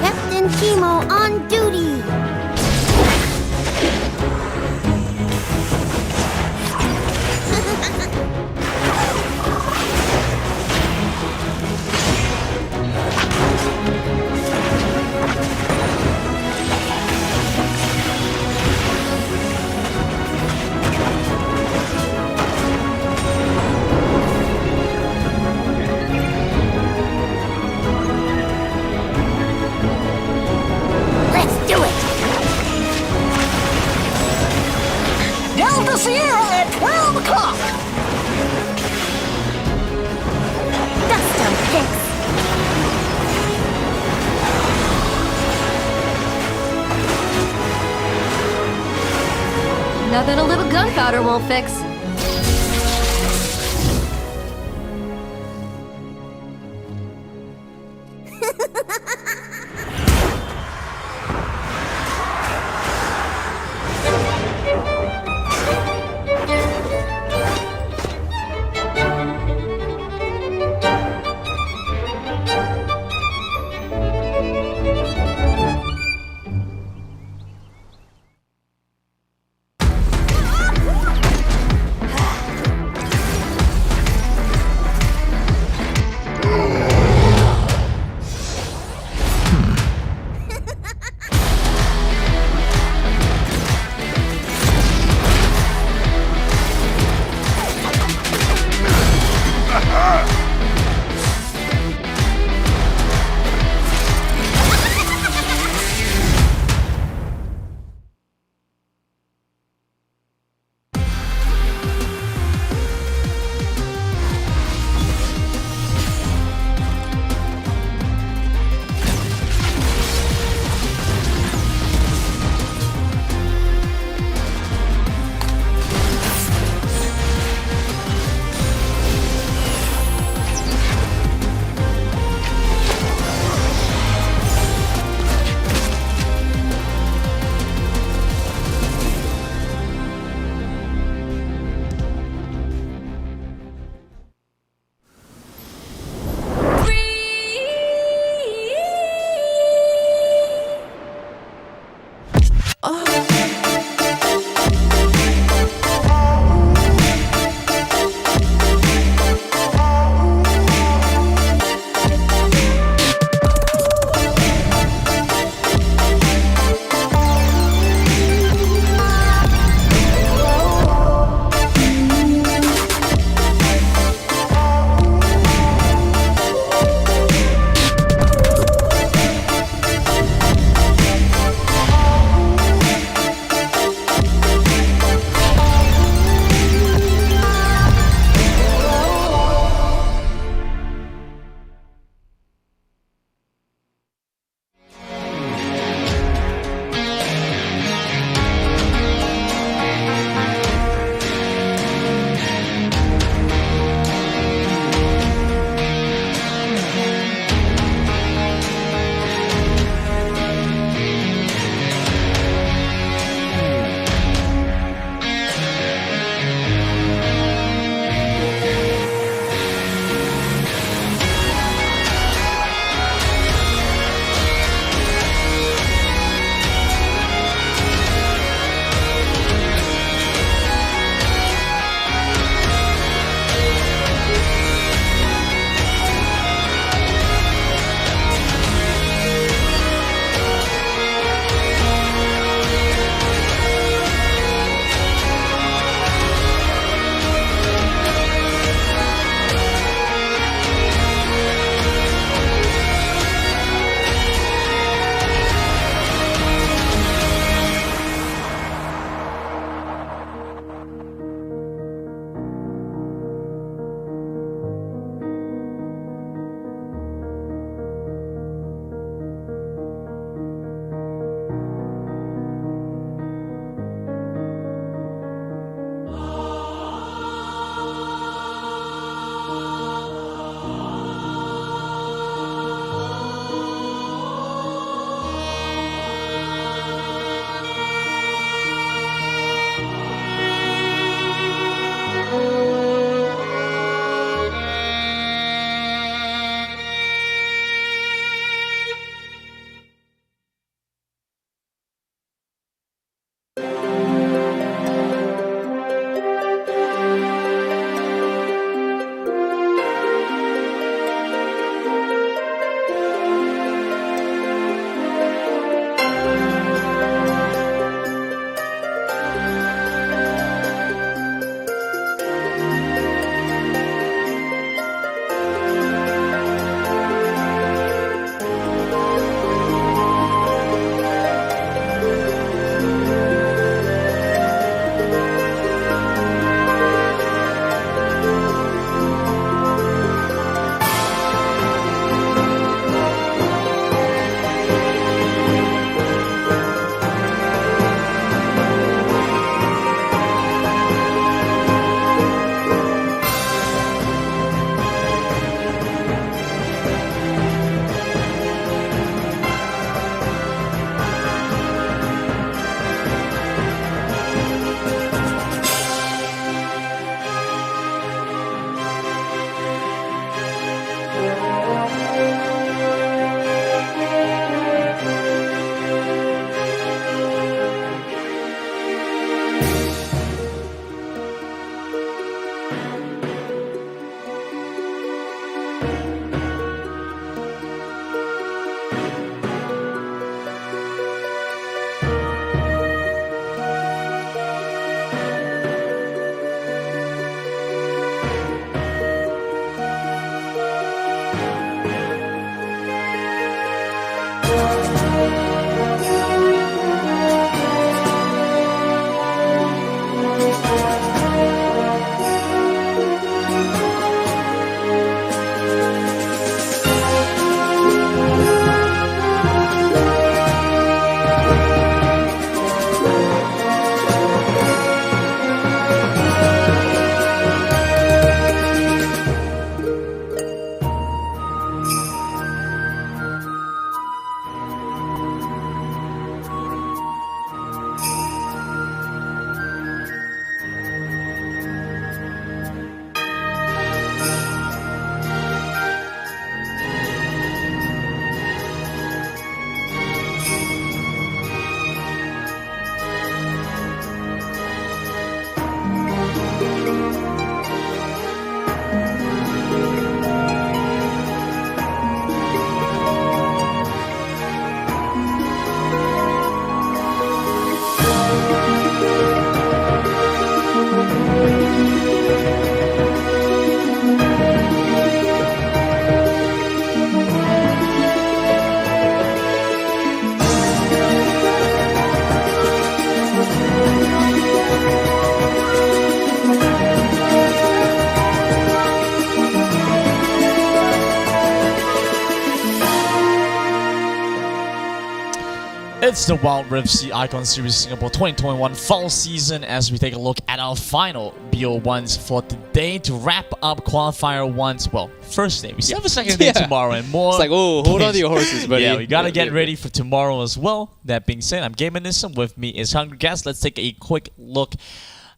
[SPEAKER 2] Captain Chemo on duty! Let's do it!
[SPEAKER 3] Delta Sierra at 12 o'clock!
[SPEAKER 2] Custom picks!
[SPEAKER 1] Nothing a little gunpowder won't fix.
[SPEAKER 6] It's the Wild Rift C Icon Series Singapore 2021 fall season as we take a look at our final BO1s for today to wrap up qualifier ones. Well, first day. We still have a second day tomorrow and more.
[SPEAKER 7] It's like, oh, hold on to your horses, buddy.
[SPEAKER 6] Yeah, we gotta get ready for tomorrow as well. That being said, I'm Gaminism. With me is Hungry Gas. Let's take a quick look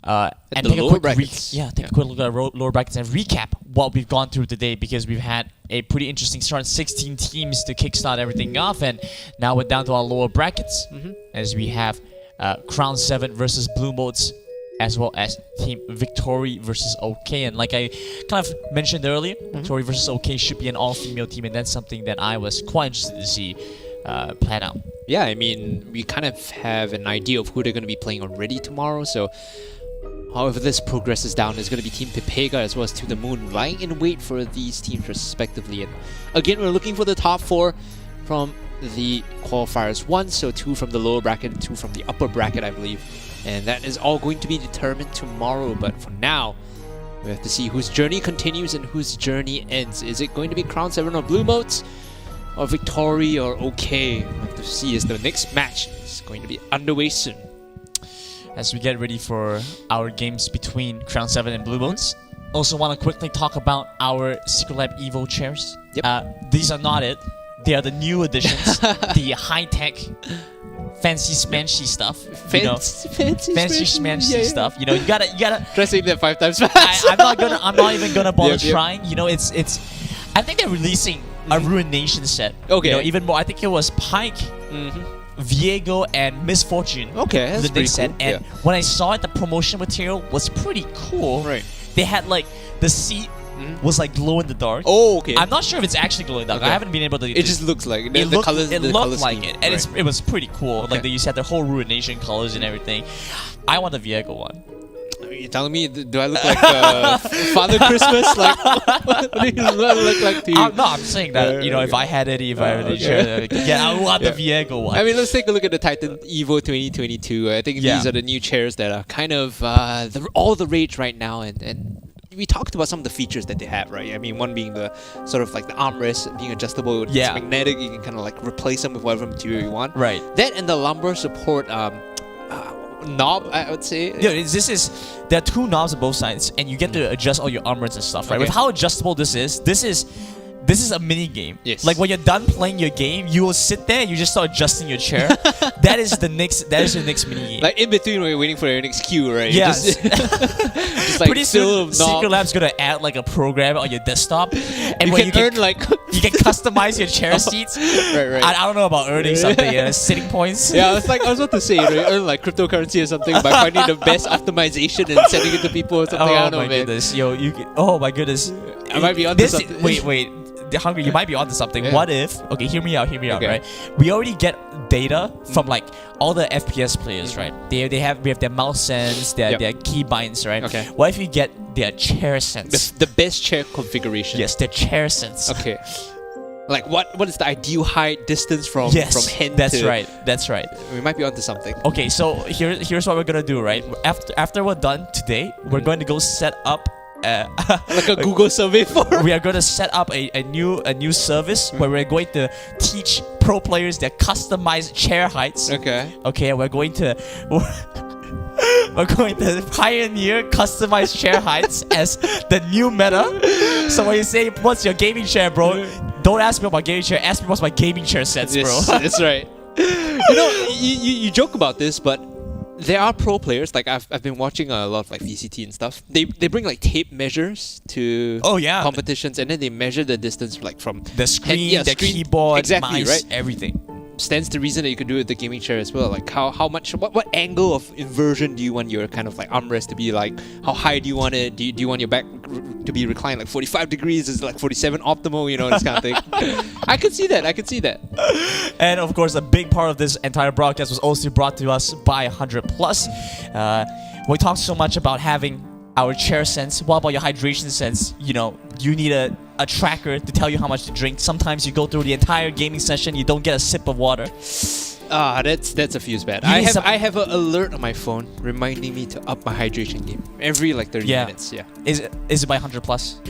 [SPEAKER 6] and take a quick take a quick look at our lower brackets and recap what we've gone through today, because we've had a pretty interesting start. 16 teams to kickstart everything off, and now we're down to our lower brackets as we have Crown 7 versus Blue Modes, as well as Team Victory versus OK. And like I kind of mentioned earlier, Victory versus OK should be an all-female team, and that's something that I was quite interested to see plan out.
[SPEAKER 7] Yeah, I mean, we kind of have an idea of who they're going to be playing already tomorrow, so however this progresses down, there's going to be Team Pepega as well as To The Moon lying in wait for these teams respectively. And again, we're looking for the top 4 from the qualifiers 1, so 2 from the lower bracket and 2 from the upper bracket, I believe. And that is all going to be determined tomorrow, but for now, we have to see whose journey continues and whose journey ends. Is it going to be Crown 7 or Blue Modes, or Victory or OK? We'll have to see as the next match is going to be underway soon.
[SPEAKER 6] As we get ready for our games between Crown 7 and Blue Modes. Also want to quickly talk about our Secretlab Evo chairs. These are not it. They are the new additions. The high-tech, fancy smanchy stuff. Fancy smanchy stuff. You know, you gotta
[SPEAKER 7] try saying that 5 times fast.
[SPEAKER 6] I'm not even gonna bother trying. You know, it's I think they're releasing a Ruination set.
[SPEAKER 7] Okay.
[SPEAKER 6] You know, even more. I think it was Pike, Viego, and Misfortune.
[SPEAKER 7] Okay, that's
[SPEAKER 6] the
[SPEAKER 7] pretty
[SPEAKER 6] next set.
[SPEAKER 7] cool.
[SPEAKER 6] And when I saw it, the promotion material was pretty cool.
[SPEAKER 7] Right.
[SPEAKER 6] They had like the seat was like glow in the dark.
[SPEAKER 7] Oh, okay.
[SPEAKER 6] I'm not sure if it's actually glow in the dark.
[SPEAKER 7] Okay.
[SPEAKER 6] I haven't been able to.
[SPEAKER 7] It just looks like
[SPEAKER 6] It looked
[SPEAKER 7] color
[SPEAKER 6] like
[SPEAKER 7] scheme.
[SPEAKER 6] it, and
[SPEAKER 7] Right.
[SPEAKER 6] it was pretty cool.
[SPEAKER 7] Okay.
[SPEAKER 6] Like they used to have the whole Ruination colors and everything. I want the Viego one.
[SPEAKER 7] You're telling me, do I look like Father Christmas? Like, what do you look like to you?
[SPEAKER 6] No, I'm saying that, you know, if I had any, I want the Viego one.
[SPEAKER 7] I mean, let's take a look at the Titan Evo 2022. I think these are the new chairs that are kind of all the rage right now, and we talked about some of the features that they have, right? I mean, one being the sort of like the armrest being adjustable, it's magnetic, you can kind of like replace them with whatever material you want.
[SPEAKER 6] Right.
[SPEAKER 7] That and the lumbar support knob, I would say.
[SPEAKER 6] Yeah, there are 2 knobs on both sides, and you get to adjust all your armors and stuff, right?
[SPEAKER 7] Okay.
[SPEAKER 6] With how adjustable this is a mini game.
[SPEAKER 7] Yes.
[SPEAKER 6] Like when you're done playing your game, you will sit there and you just start adjusting your chair. That is the next mini game.
[SPEAKER 7] Like in between when you're waiting for your next queue, right?
[SPEAKER 6] Yes.
[SPEAKER 7] Just like
[SPEAKER 6] Pretty soon, Secretlab's gonna add like a program on your desktop, and
[SPEAKER 7] you can earn like
[SPEAKER 6] you can customize your chair seats.
[SPEAKER 7] right.
[SPEAKER 6] I don't know about earning something, sitting points.
[SPEAKER 7] Yeah, I was about to say, you earn like cryptocurrency or something by finding the best optimization and sending it to people or something. I don't know, man.
[SPEAKER 6] Goodness, yo, oh my goodness.
[SPEAKER 7] I might be onto something.
[SPEAKER 6] Wait. Hungry, you might be onto something.
[SPEAKER 7] Yeah.
[SPEAKER 6] What if? Okay, hear me out, right? We already get data from like all the FPS players, right? We have their mouse sense, their key binds, right?
[SPEAKER 7] Okay.
[SPEAKER 6] What if you get their chair sense?
[SPEAKER 7] The best chair configuration.
[SPEAKER 6] Yes, their chair sense.
[SPEAKER 7] Okay. Like what is the ideal height distance from hand
[SPEAKER 6] that's
[SPEAKER 7] to...
[SPEAKER 6] right. That's right.
[SPEAKER 7] We might be onto something.
[SPEAKER 6] Okay, so here's what we're gonna do, right? After we're done today, we're going to go set up
[SPEAKER 7] like a Google survey for.
[SPEAKER 6] We are going to set up a new service where we're going to teach pro players their customized chair heights. Okay, we're going to pioneer customized chair heights as the new meta. So when you say what's your gaming chair, bro, don't ask me about gaming chair, ask me what's my gaming chair sets, bro.
[SPEAKER 7] That's right. You know, you joke about this, but there are pro players, like I've been watching a lot of like VCT and stuff. They bring like tape measures to competitions, and then they measure the distance like from
[SPEAKER 6] the screen, the keyboard, mice,
[SPEAKER 7] right?
[SPEAKER 6] Everything.
[SPEAKER 7] Stands to reason that you could do it with the gaming chair as well. Like how much, what angle of inversion do you want your kind of like armrest to be like? How high do you want it? Do you want your back to be reclined like 45 degrees? Is like 47 optimal? You know, this kind of thing. I could see that.
[SPEAKER 6] And of course, a big part of this entire broadcast was also brought to us by 100+. We talked so much about having our chair sense. What about your hydration sense? You know, you need a tracker to tell you how much to drink. Sometimes you go through the entire gaming session, you don't get a sip of water.
[SPEAKER 7] That's a fuse bad.
[SPEAKER 6] You need
[SPEAKER 7] I have an alert on my phone reminding me to up my hydration game every like 30 minutes. Yeah.
[SPEAKER 6] Is it by 100 plus?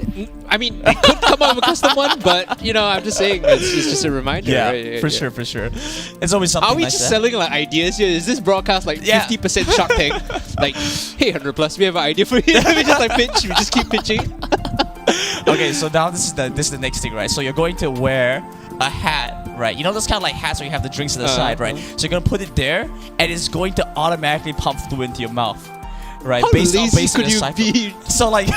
[SPEAKER 7] I mean, it could come out with a custom one, but you know, I'm just saying it's just a reminder.
[SPEAKER 6] Yeah,
[SPEAKER 7] right?
[SPEAKER 6] for sure. It's always something.
[SPEAKER 7] Are we
[SPEAKER 6] like
[SPEAKER 7] just
[SPEAKER 6] that.
[SPEAKER 7] selling like ideas here? Is this broadcast like 50% Shark Tank? Like, hey, 100 plus, we have an idea for you. We just like pitch. We just keep pitching.
[SPEAKER 6] Okay, so now this is the next thing, right? So you're going to wear a hat, right? You know those kind of like hats where you have the drinks on the side, right? So you're gonna put it there, and it's going to automatically pump fluid into your mouth, right?
[SPEAKER 7] How
[SPEAKER 6] based on
[SPEAKER 7] lazy could
[SPEAKER 6] the
[SPEAKER 7] you
[SPEAKER 6] cycle.
[SPEAKER 7] be?
[SPEAKER 6] So like,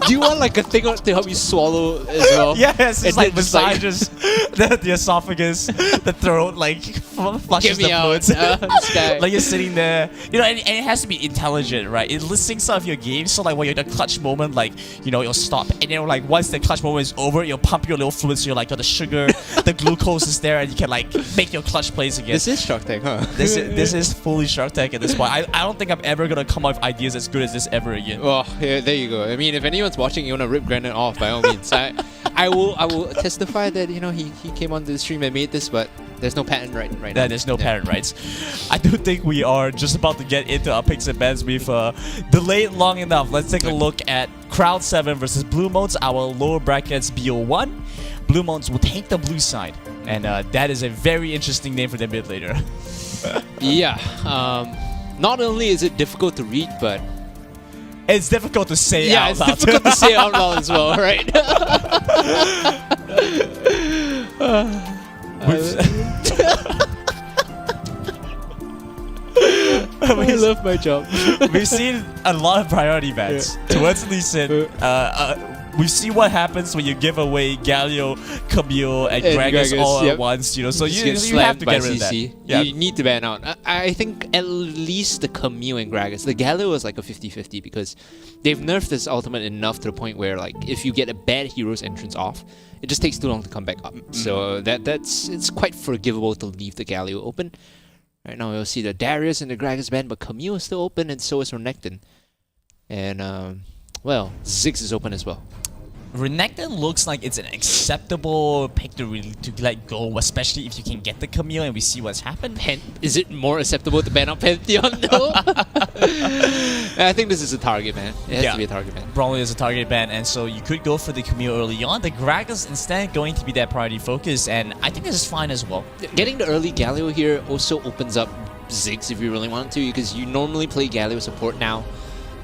[SPEAKER 7] Do you want like a thing to help you swallow as well?
[SPEAKER 6] yes, it's
[SPEAKER 7] And
[SPEAKER 6] like
[SPEAKER 7] then just, like-
[SPEAKER 6] massages the esophagus, the throat, like flushes
[SPEAKER 7] Get me
[SPEAKER 6] the
[SPEAKER 7] out.
[SPEAKER 6] fluids.
[SPEAKER 7] This guy.
[SPEAKER 6] Like you're sitting there, you know, and it has to be intelligent, right? It syncs up your game, so like when you're in a clutch moment, like, you know, you'll stop, and then like once the clutch moment is over, you'll pump your little fluids, so you're like, got the sugar, the glucose is there, and you can like make your clutch plays again.
[SPEAKER 7] This is Shark Tank, huh?
[SPEAKER 6] This is fully Shark Tank at this point. I don't think I'm ever gonna come up with ideas as good as this ever again.
[SPEAKER 7] Well, yeah, there you go. I mean, if anyone's watching, you want to rip Granite off, by all means. I will testify that, you know, he came onto the stream and made this, but there's no patent right now.
[SPEAKER 6] Yeah, there's no patent rights. I do think we are just about to get into our picks and bans. We've delayed long enough. Let's take a look at Crowd 7 versus Blue Modes, our lower brackets BO1. Blue Modes will take the blue side, and that is a very interesting name for their mid later.
[SPEAKER 7] Yeah. Not only is it difficult to read, but
[SPEAKER 6] It's difficult to say
[SPEAKER 7] yeah,
[SPEAKER 6] out
[SPEAKER 7] it's
[SPEAKER 6] loud.
[SPEAKER 7] difficult to say out loud as well, right? I love my job.
[SPEAKER 6] We've seen a lot of priority bans towards Lee Sin. We see what happens when you give away Galio, Camille, and Gragas all at once. You know, so you have to get rid of that. Yeah.
[SPEAKER 7] You need to ban out. I think at least the Camille and Gragas. The Galio was like a 50-50 because they've nerfed this ultimate enough to the point where like if you get a bad hero's entrance off, it just takes too long to come back up. So it's quite forgivable to leave the Galio open. Right now we'll see the Darius and the Gragas ban, but Camille is still open and so is Renekton. And well, Ziggs is open as well.
[SPEAKER 6] Renekton looks like it's an acceptable pick to let go, especially if you can get the Camille and we see what's happened.
[SPEAKER 7] Is it more acceptable to ban out Pantheon though? I think this is a target ban. It has to be a target ban.
[SPEAKER 6] Probably is a target ban, and so you could go for the Camille early on. The Gragas instead going to be that priority focus, and I think this is fine as well.
[SPEAKER 7] Getting the early Galio here also opens up Ziggs if you really want to, because you normally play Galio support now.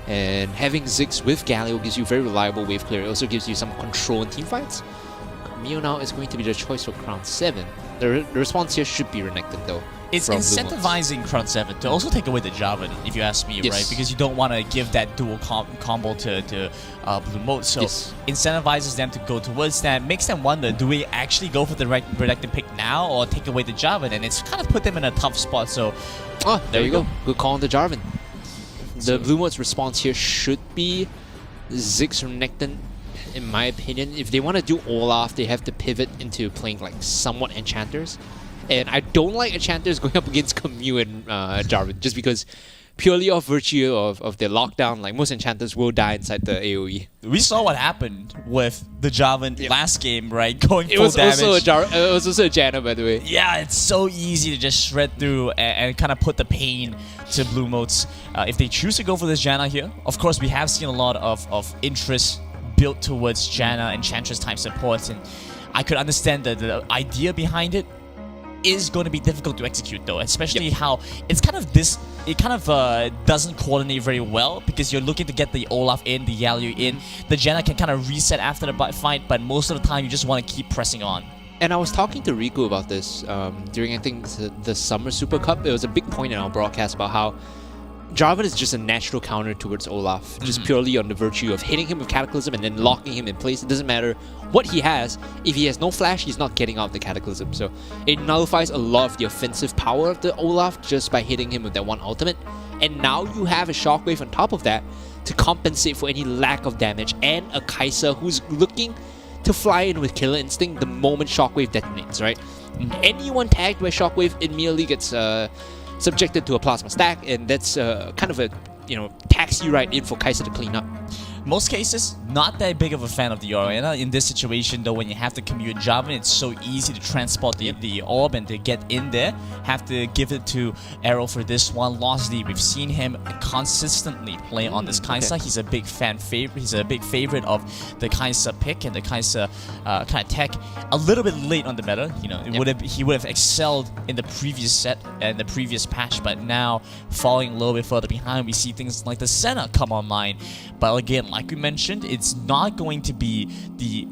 [SPEAKER 7] And having Ziggs with Galio gives you very reliable wave clear. It also gives you some control in teamfights. Camille now is going to be the choice for Crown 7. The response here should be Renekton though.
[SPEAKER 6] It's incentivizing Crown 7 to also take away the Jarvan, if you ask me, right? Because you don't want to give that dual combo to Blue Mode. So incentivizes them to go towards that, makes them wonder, do we actually go for the Renekton pick now or take away the Jarvan? And it's kind of put them in a tough spot. So
[SPEAKER 7] there you go. Good call on the Jarvan. The Blue Mode's response here should be Ziggs or Renekton, in my opinion. If they want to do Olaf, they have to pivot into playing like somewhat Enchanters. And I don't like Enchanters going up against Camille and Jarvan, just because purely off virtue of their lockdown, like most Enchanters will die inside the AoE.
[SPEAKER 6] We saw what happened with the Jarvan last game, right? Going full
[SPEAKER 7] was
[SPEAKER 6] damage.
[SPEAKER 7] it was also a Janna, by the way.
[SPEAKER 6] Yeah, it's so easy to just shred through and kind of put the pain to Blue Modes. If they choose to go for this Janna here, of course we have seen a lot of interest built towards Janna and Enchantress type supports, and I could understand the idea behind it. Is going to be difficult to execute though, especially how it's kind of doesn't coordinate very well, because you're looking to get the Olaf in, the Galio in. The Janna can kind of reset after the fight, but most of the time you just want to keep pressing on.
[SPEAKER 7] And I was talking to Riku about this during, I think, the Summer Super Cup. It was a big point in our broadcast about how Jarvan is just a natural counter towards Olaf, just purely on the virtue of hitting him with Cataclysm and then locking him in place. It doesn't matter what he has. If he has no flash, he's not getting out the Cataclysm. So it nullifies a lot of the offensive power of the Olaf just by hitting him with that one ultimate. And now you have a Shockwave on top of that to compensate for any lack of damage, and a Kai'Sa who's looking to fly in with Killer Instinct the moment Shockwave detonates, right? Anyone tagged by Shockwave immediately gets subjected to a plasma stack, and that's kind of a taxi ride in for Kai'Sa to clean up.
[SPEAKER 6] most cases, not that big of a fan of the Oriana. In this situation, though, when you have to commute Jarvan, it's so easy to transport the orb and to get in there. Have to give it to Arrow for this one. Lost D, we've seen him consistently play on this Kai'Sa. He's a big fan favorite. He's a big favorite of the Kai'Sa pick and the Kai'Sa kind of tech. A little bit late on the meta, you know. He would have excelled in the previous set and the previous patch, but now falling a little bit further behind, we see things like the Senna come online. But again, like we mentioned, it's not going to be the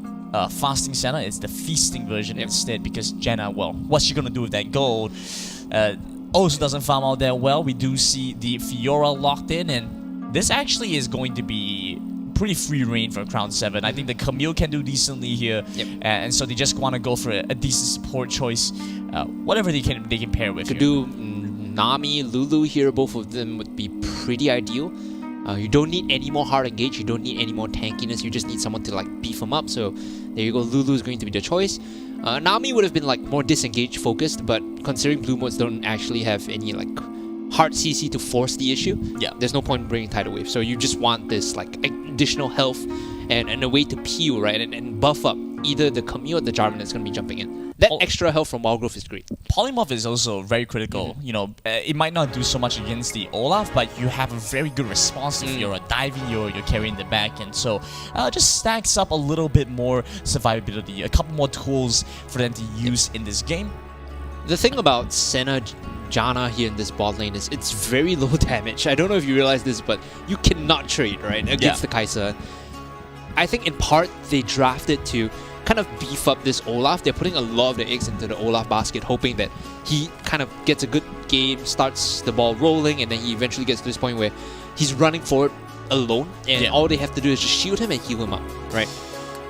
[SPEAKER 6] fasting Senna, it's the feasting version instead, because Janna, well, what's she gonna do with that gold? Also doesn't farm out that well. We do see the Fiora locked in, and this actually is going to be pretty free reign for Crown 7. I think the Camille can do decently here, and so they just want to go for a decent support choice. Whatever they can pair with.
[SPEAKER 7] Could do Nami, Lulu here. Both of them would be pretty ideal. You don't need any more hard engage. You don't need any more tankiness. You just need someone to like beef them up. So there you go. Lulu is going to be the choice. Nami would have been like more disengage focused, but considering blue modes don't actually have any like hard CC to force the issue, there's no point in bringing Tidal Wave. So you just want this like additional health and a way to peel, right, and buff up either the Camille or the Jarvan that's going to be jumping in. That extra health from Wild Growth is great.
[SPEAKER 6] Polymorph is also very critical. You know, it might not do so much against the Olaf, but you have a very good response if you're diving, you're carrying the back, and so just stacks up a little bit more survivability, a couple more tools for them to use in this game.
[SPEAKER 7] The thing about Senna Janna here in this bot lane is it's very low damage. I don't know if you realize this, but you cannot trade, right, against the Kai'Sa. I think in part they drafted to kind of beef up this Olaf. They're putting a lot of the eggs into the Olaf basket, hoping that he kind of gets a good game, starts the ball rolling, and then he eventually gets to this point where he's running forward alone, and all they have to do is just shield him and heal him up, right?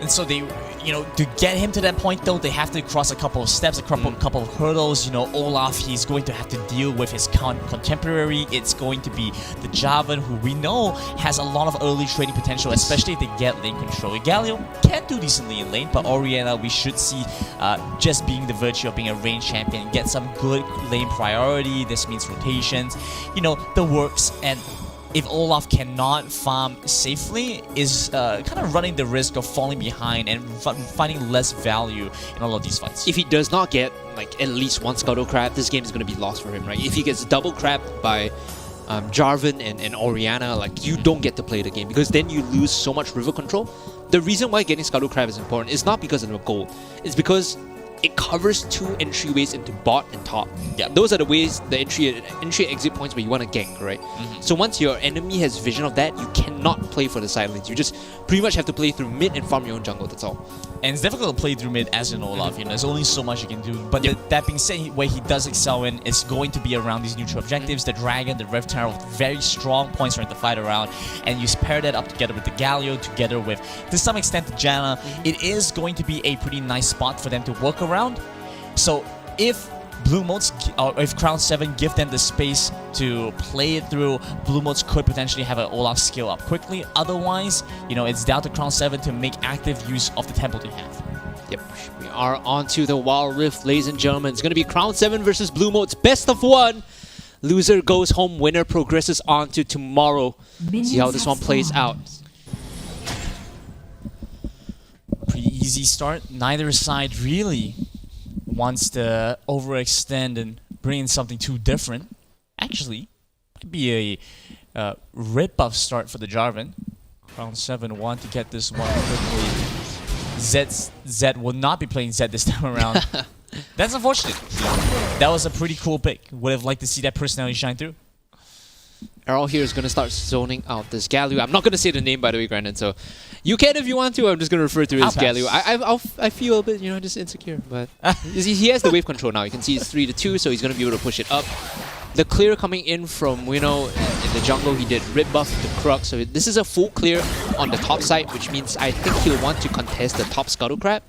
[SPEAKER 6] And so they, you know, to get him to that point though, they have to cross a couple of steps, a couple of hurdles. You know, Olaf, he's going to have to deal with his contemporary. It's going to be the Jarvan, who we know has a lot of early trading potential, especially if they get lane control. Galio can do decently in lane, but Oriana, we should see just being the virtue of being a range champion, get some good lane priority. This means rotations, you know, the works. And if Olaf cannot farm safely, is kind of running the risk of falling behind and finding less value in all of these fights.
[SPEAKER 7] If he does not get like at least one Scuttle Crab, this game is going to be lost for him, right? If he gets double crabbed by Jarvan and Oriana, like, you don't get to play the game, because then you lose so much river control. The reason why getting Scuttle Crab is important is not because of the gold, it's because it covers two entryways into bot and top. Those are the ways, the entry exit points where you want to gank, right? So once your enemy has vision of that, you cannot play for the side lanes. You just pretty much have to play through mid and farm your own jungle, that's all.
[SPEAKER 6] And it's difficult to play through mid as an Olaf, you know, there's only so much you can do. But that being said, where he does excel in, it's going to be around these neutral objectives. The Dragon, the Rift Tower, with very strong points for him to fight around. And you pair that up together with the Galio, together with, to some extent, the Janna. It is going to be a pretty nice spot for them to work around. So if Blue Modes, or if Crown 7 give them the space to play it through, Blue Modes could potentially have an Olaf skill up quickly. Otherwise, you know, it's down to Crown 7 to make active use of the temple they have.
[SPEAKER 7] Yep, we are on to the Wild Rift, ladies and gentlemen. It's going to be Crown 7 versus Blue Modes, best of one. Loser goes home, winner progresses on to tomorrow. See how this one plays out.
[SPEAKER 6] Pretty easy start. Neither side really wants to overextend and bring in something too different. Actually, might be a red buff start for the Jarvan. Crown 7 want to get this one quickly. Zed will not be playing Zed this time around. That's unfortunate. That was a pretty cool pick. Would have liked to see that personality shine through.
[SPEAKER 7] Errol here is going to start zoning out this Galio. I'm not going to say the name, by the way, Brandon, so you can if you want to. I'm just going to refer to it as Galio. I feel a bit, you know, just insecure, but he has the wave control now. You can see it's 3-2, so he's going to be able to push it up. The clear coming in from Wino in the jungle, he did Rip Buff to Krug, so this is a full clear on the top side, which means I think he'll want to contest the top Scuttle Crab.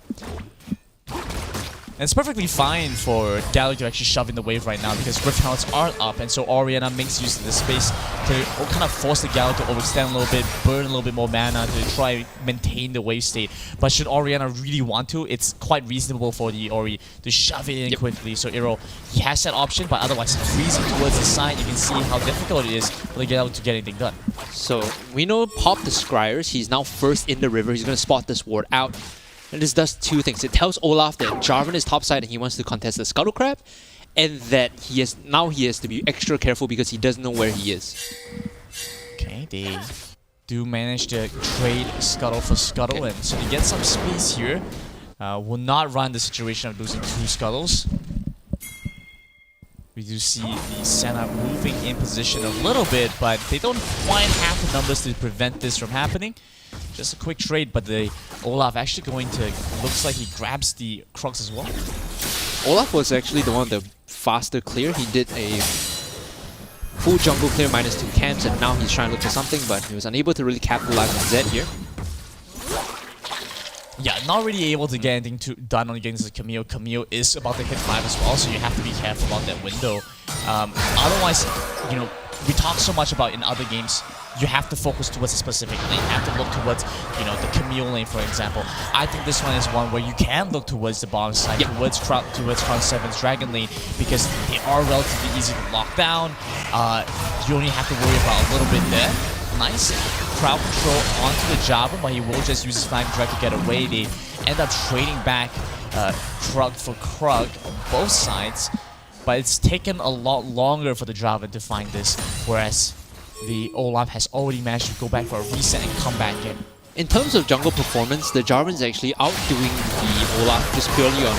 [SPEAKER 6] And it's perfectly fine for Gallic to actually shove in the wave right now because Rift Helmets are up, and so Orianna makes use of this space to kind of force the Gallic to overextend a little bit, burn a little bit more mana to try and maintain the wave state. But should Orianna really want to, it's quite reasonable for the Ori to shove it in quickly. So Iro, he has that option, but otherwise freezing towards the side, you can see how difficult it is for the Gallic to get anything done.
[SPEAKER 7] So we know Pop the Scryers, he's now first in the river, he's going to spot this ward out. And this does two things. It tells Olaf that Jarvan is topside and he wants to contest the Scuttle Crab, and that he has to be extra careful because he doesn't know where he is.
[SPEAKER 6] Okay, they do manage to trade Scuttle for Scuttle, and so they get some space here. Will not run the situation of losing 2 Scuttles. We do see the Senna moving in position a little bit, but they don't quite have the numbers to prevent this from happening. Just a quick trade, but the Olaf actually going to, looks like he grabs the Crux as well.
[SPEAKER 7] Olaf was actually the one with the faster clear. He did a full jungle clear -2 camps, and now he's trying to look for something, but he was unable to really capitalize on Zed here.
[SPEAKER 6] Yeah, not really able to get anything done against the Camille. Camille is about to hit 5 as well, so you have to be careful about that window. Otherwise, you know, we talk so much about in other games, you have to focus towards a specific lane. You have to look towards, you know, the Camille lane, for example. I think this one is one where you can look towards the bottom side, towards Crown 7's Dragon lane, because they are relatively easy to lock down. You only have to worry about a little bit there. Nice crowd control onto the Jarvan, but he will just use his flank drag to get away. They end up trading back Krug for Krug on both sides, but it's taken a lot longer for the Jarvan to find this, whereas the Olaf has already managed to go back for a reset and come back in.
[SPEAKER 7] In terms of jungle performance, the Jarvan's actually outdoing the Olaf just purely on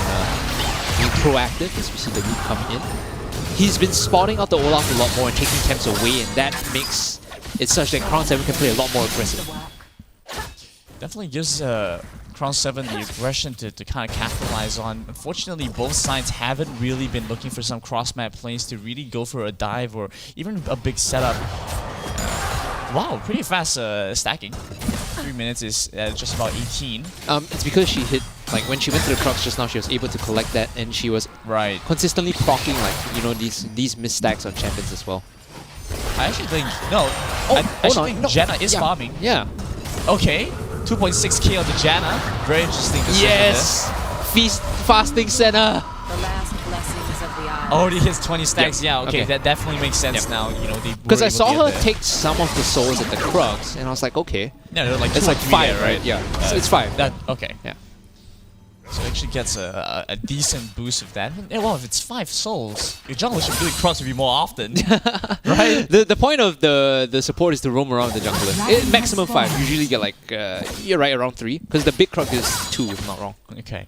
[SPEAKER 7] being proactive, as we see the root come in. He's been spotting out the Olaf a lot more and taking camps away, and that makes it such that Crown 7 can play a lot more aggressive.
[SPEAKER 6] Definitely gives Crown 7 the aggression to kind of capitalize on. Unfortunately, both sides haven't really been looking for some cross-map plays to really go for a dive or even a big setup. Wow, pretty fast stacking. 3 minutes is just about 18.
[SPEAKER 7] It's because she hit, like when she went to the Crux just now, she was able to collect that, and she was consistently procking, like, you know, these misstacks on champions as well.
[SPEAKER 6] I actually think, no, I actually think Janna is farming.
[SPEAKER 7] Yeah.
[SPEAKER 6] Okay, 2.6k on the Janna. Very interesting decision.
[SPEAKER 7] Yes! Feast fasting Senna!
[SPEAKER 8] The last blessings of the eye.
[SPEAKER 6] Already hits 20 stacks, yeah, okay, that definitely makes sense now, you know,
[SPEAKER 7] because I saw her take some of the souls at the Crux, and I was like, okay.
[SPEAKER 6] No, they're like
[SPEAKER 7] it's like 5, right? Yeah, it's 5.
[SPEAKER 6] Okay. Yeah. So it actually gets a decent boost of that. And, well, if it's 5 souls, your jungle should really cross with you more often, right?
[SPEAKER 7] The point of the support is to roam around the jungle. Maximum 5. Usually get like, you're right, around 3. Because the big Crux is 2, if I'm not wrong.
[SPEAKER 6] Okay.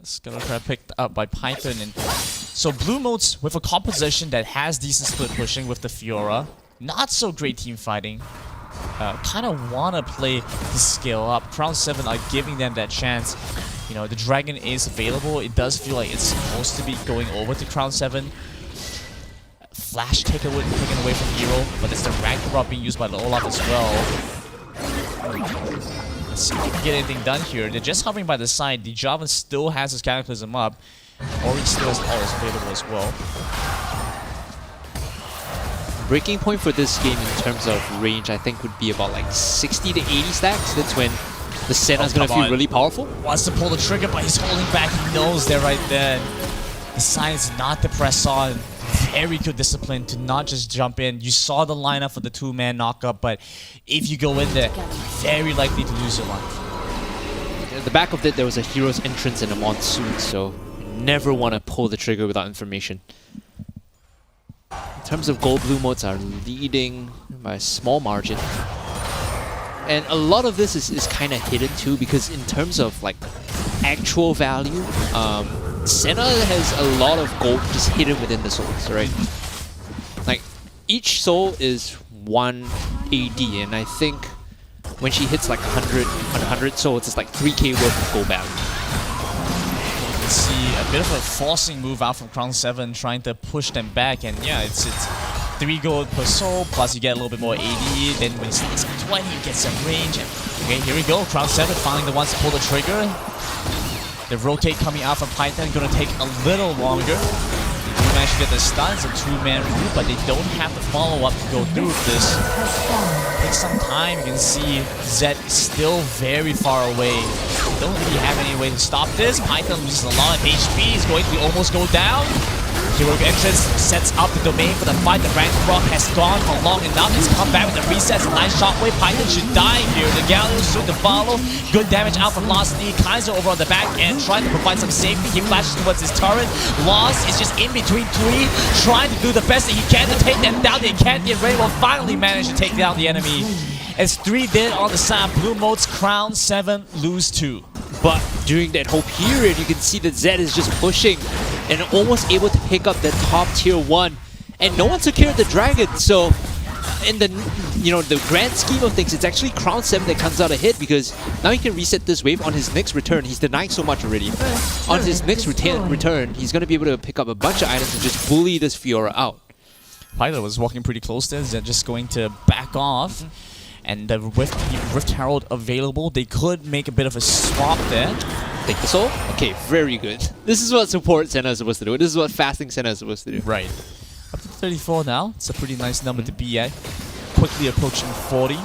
[SPEAKER 6] Scuttle Crab picked up by Python. And so Blue Modes with a composition that has decent split pushing with the Fiora. Not so great team fighting. Kind of want to play to scale up. Crown 7 are giving them that chance. You know, the Dragon is available. It does feel like it's supposed to be going over to Crown 7. Flash taken away from Hero, but there's the Ragnarok being used by the Olaf as well. Let's see if we can get anything done here. They're just hovering by the side. The Jarvan still has his Cataclysm up. Ori still has Pulse available as well.
[SPEAKER 7] Breaking point for this game in terms of range, I think would be about like 60 to 80 stacks. That's when the Senna's gonna feel really powerful.
[SPEAKER 6] Wants to pull the trigger, but he's holding back. He knows they're right there. The sign's not to press on. Very good discipline to not just jump in. You saw the lineup for the 2-man knockup, but if you go in there, very likely to lose your life.
[SPEAKER 7] At the back of it, there was a hero's entrance in a monsoon, so you never want to pull the trigger without information. In terms of gold, Blue Modes are leading by a small margin. And a lot of this is kind of hidden too, because in terms of like actual value, Senna has a lot of gold just hidden within the souls, right? Like, each soul is 1 AD, and I think when she hits like 100 souls, it's like 3k worth of gold value.
[SPEAKER 6] You can see a bit of a forcing move out from Crown 7, trying to push them back, and yeah, it's 3 gold per soul, plus you get a little bit more AD, then when he sneaks up 20, you get some range, and okay, here we go, Crown 7 finally the ones to pull the trigger. The rotate coming out from Python gonna take a little longer. They do manage to get the stun. It's a two-man group, but they don't have the follow-up to go through with this. Takes some time. You can see Zed still very far away. Don't really have any way to stop this. Python loses a lot of HP. He's going to almost go down. Heroic Entrance sets up the domain for the fight. The Rank Rock has gone for long enough. It's come back with the resets. Nice shockwave. Python should die here. The Galleon soon to follow. Good damage out from Lost Knee. Kaiser over on the back end, trying to provide some safety. He flashes towards his turret. Lost is just in between three, trying to do the best that he can to take them down. They can't get ready. Will finally manage to take down the enemy. As 3 dead on the side, Blue Motes crown 7, lose 2.
[SPEAKER 7] But during that whole period, you can see that Zed is just pushing and almost able to pick up the top tier 1. And no one secured the dragon, so in the the grand scheme of things, it's actually crown 7 that comes out ahead, because now he can reset this wave on his next return. He's denying so much already. On his next return, he's going to be able to pick up a bunch of items and just bully this Fiora out.
[SPEAKER 6] Python was walking pretty close there. Zed just going to back off. And the Rift Herald available. They could make a bit of a swap there.
[SPEAKER 7] Take the soul? Okay, very good. This is what support Senna is supposed to do. This is what fasting Senna is supposed to do.
[SPEAKER 6] Right. Up to 34 now. It's a pretty nice number to be at. Quickly approaching 40.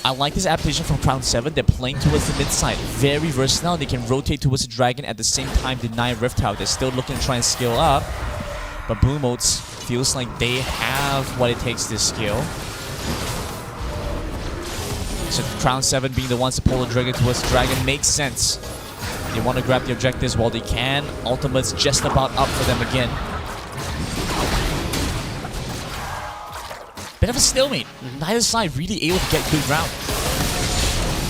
[SPEAKER 6] I like this adaptation from Crown 7. They're playing towards the mid side. Very versatile. They can rotate towards the dragon at the same time deny Rift Herald. They're still looking to try and scale up. But Blue Motes feels like they have what it takes to scale. So Crown 7 being the ones to pull the trigger towards the dragon makes sense. They want to grab the objectives while they can. Ultimate's just about up for them again. Bit of a stalemate. Neither side really able to get good ground.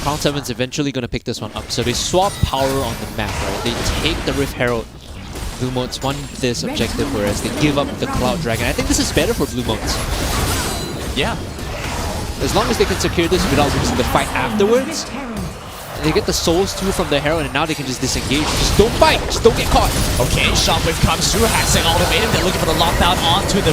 [SPEAKER 7] Crown 7's eventually going to pick this one up. So they swap power on the map, right? They take the Rift Herald. Blue Motes won this objective, whereas they give up the Cloud Dragon. I think this is better for Blue Motes.
[SPEAKER 6] Yeah.
[SPEAKER 7] As long as they can secure this without losing the fight afterwards, they get the souls too from the Herald, and now they can just disengage. Just don't fight, just don't get caught.
[SPEAKER 6] Okay, Shockwave comes through, Haxing ultimatum. They're looking for the lockdown onto the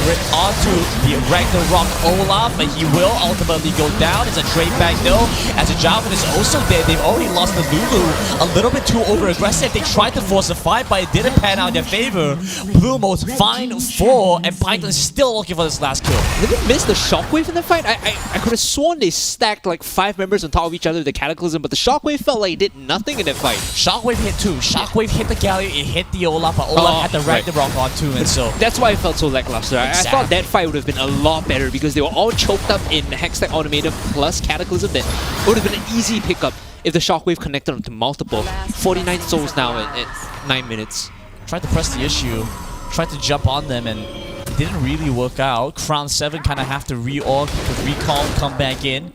[SPEAKER 6] Ragnarok Olaf, but he will ultimately go down. It's a trade back though, as a Javan is also dead. They've already lost the Lulu. A little bit too over-aggressive. They tried to force a fight, but it didn't pan out in their favor. Blue Motes find 4, and Python is still looking for this last kill.
[SPEAKER 7] Did they miss the Shockwave in the fight? I could have sworn they stacked like 5 members on top of each other with the Cataclysm, but the Shockwave felt like it did nothing in that fight.
[SPEAKER 6] Shockwave hit too. Shockwave hit the Galleon, it hit the Olaf, but Olaf had the Ragnarok on too, and so...
[SPEAKER 7] That's why it felt so lackluster.
[SPEAKER 6] Exactly.
[SPEAKER 7] I thought that fight would have been a lot better, because they were all choked up in Hextech Automatum plus Cataclysm. That it would have been an easy pickup if the Shockwave connected onto multiple. 49 souls now at 9 minutes.
[SPEAKER 6] Tried to press the issue, tried to jump on them, and it didn't really work out. Crown 7 kind of have to reorg, to recall, come back in.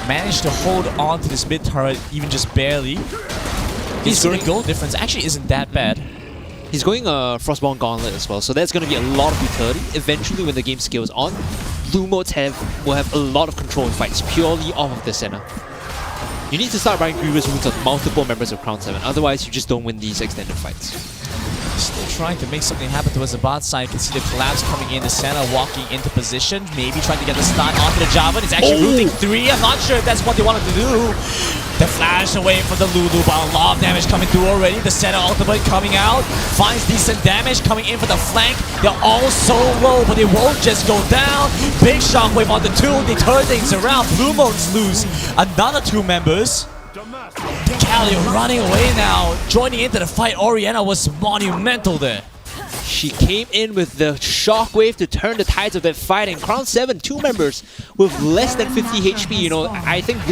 [SPEAKER 6] Managed to hold on to this mid turret, even just barely. His goal difference actually isn't that bad.
[SPEAKER 7] He's going Frostbound Gauntlet as well, so that's going to be a lot of utility. Eventually, when the game scales on, Blue Motes will have a lot of control in fights, purely off of the center. You need to start buying Grievous Wounds on multiple members of Crown 7, otherwise you just don't win these extended fights.
[SPEAKER 6] Still trying to make something happen towards the bot side. You can see the collapse coming in, the Senna walking into position, maybe trying to get the stun onto the Javan. It's actually rooting 3. I'm not sure if that's what they wanted to do. The flash away from the Lulu, but a lot of damage coming through already. The Senna ultimate coming out, finds decent damage coming in for the flank. They're all so low, but they won't just go down. Big shockwave on the 2, they turn things around. Blue Motes lose another 2 members. Galleon running away now, joining into the fight. Oriana was monumental there.
[SPEAKER 7] She came in with the shockwave to turn the tides of that fight, and Crown 7, 2 members with less than 50 HP. I think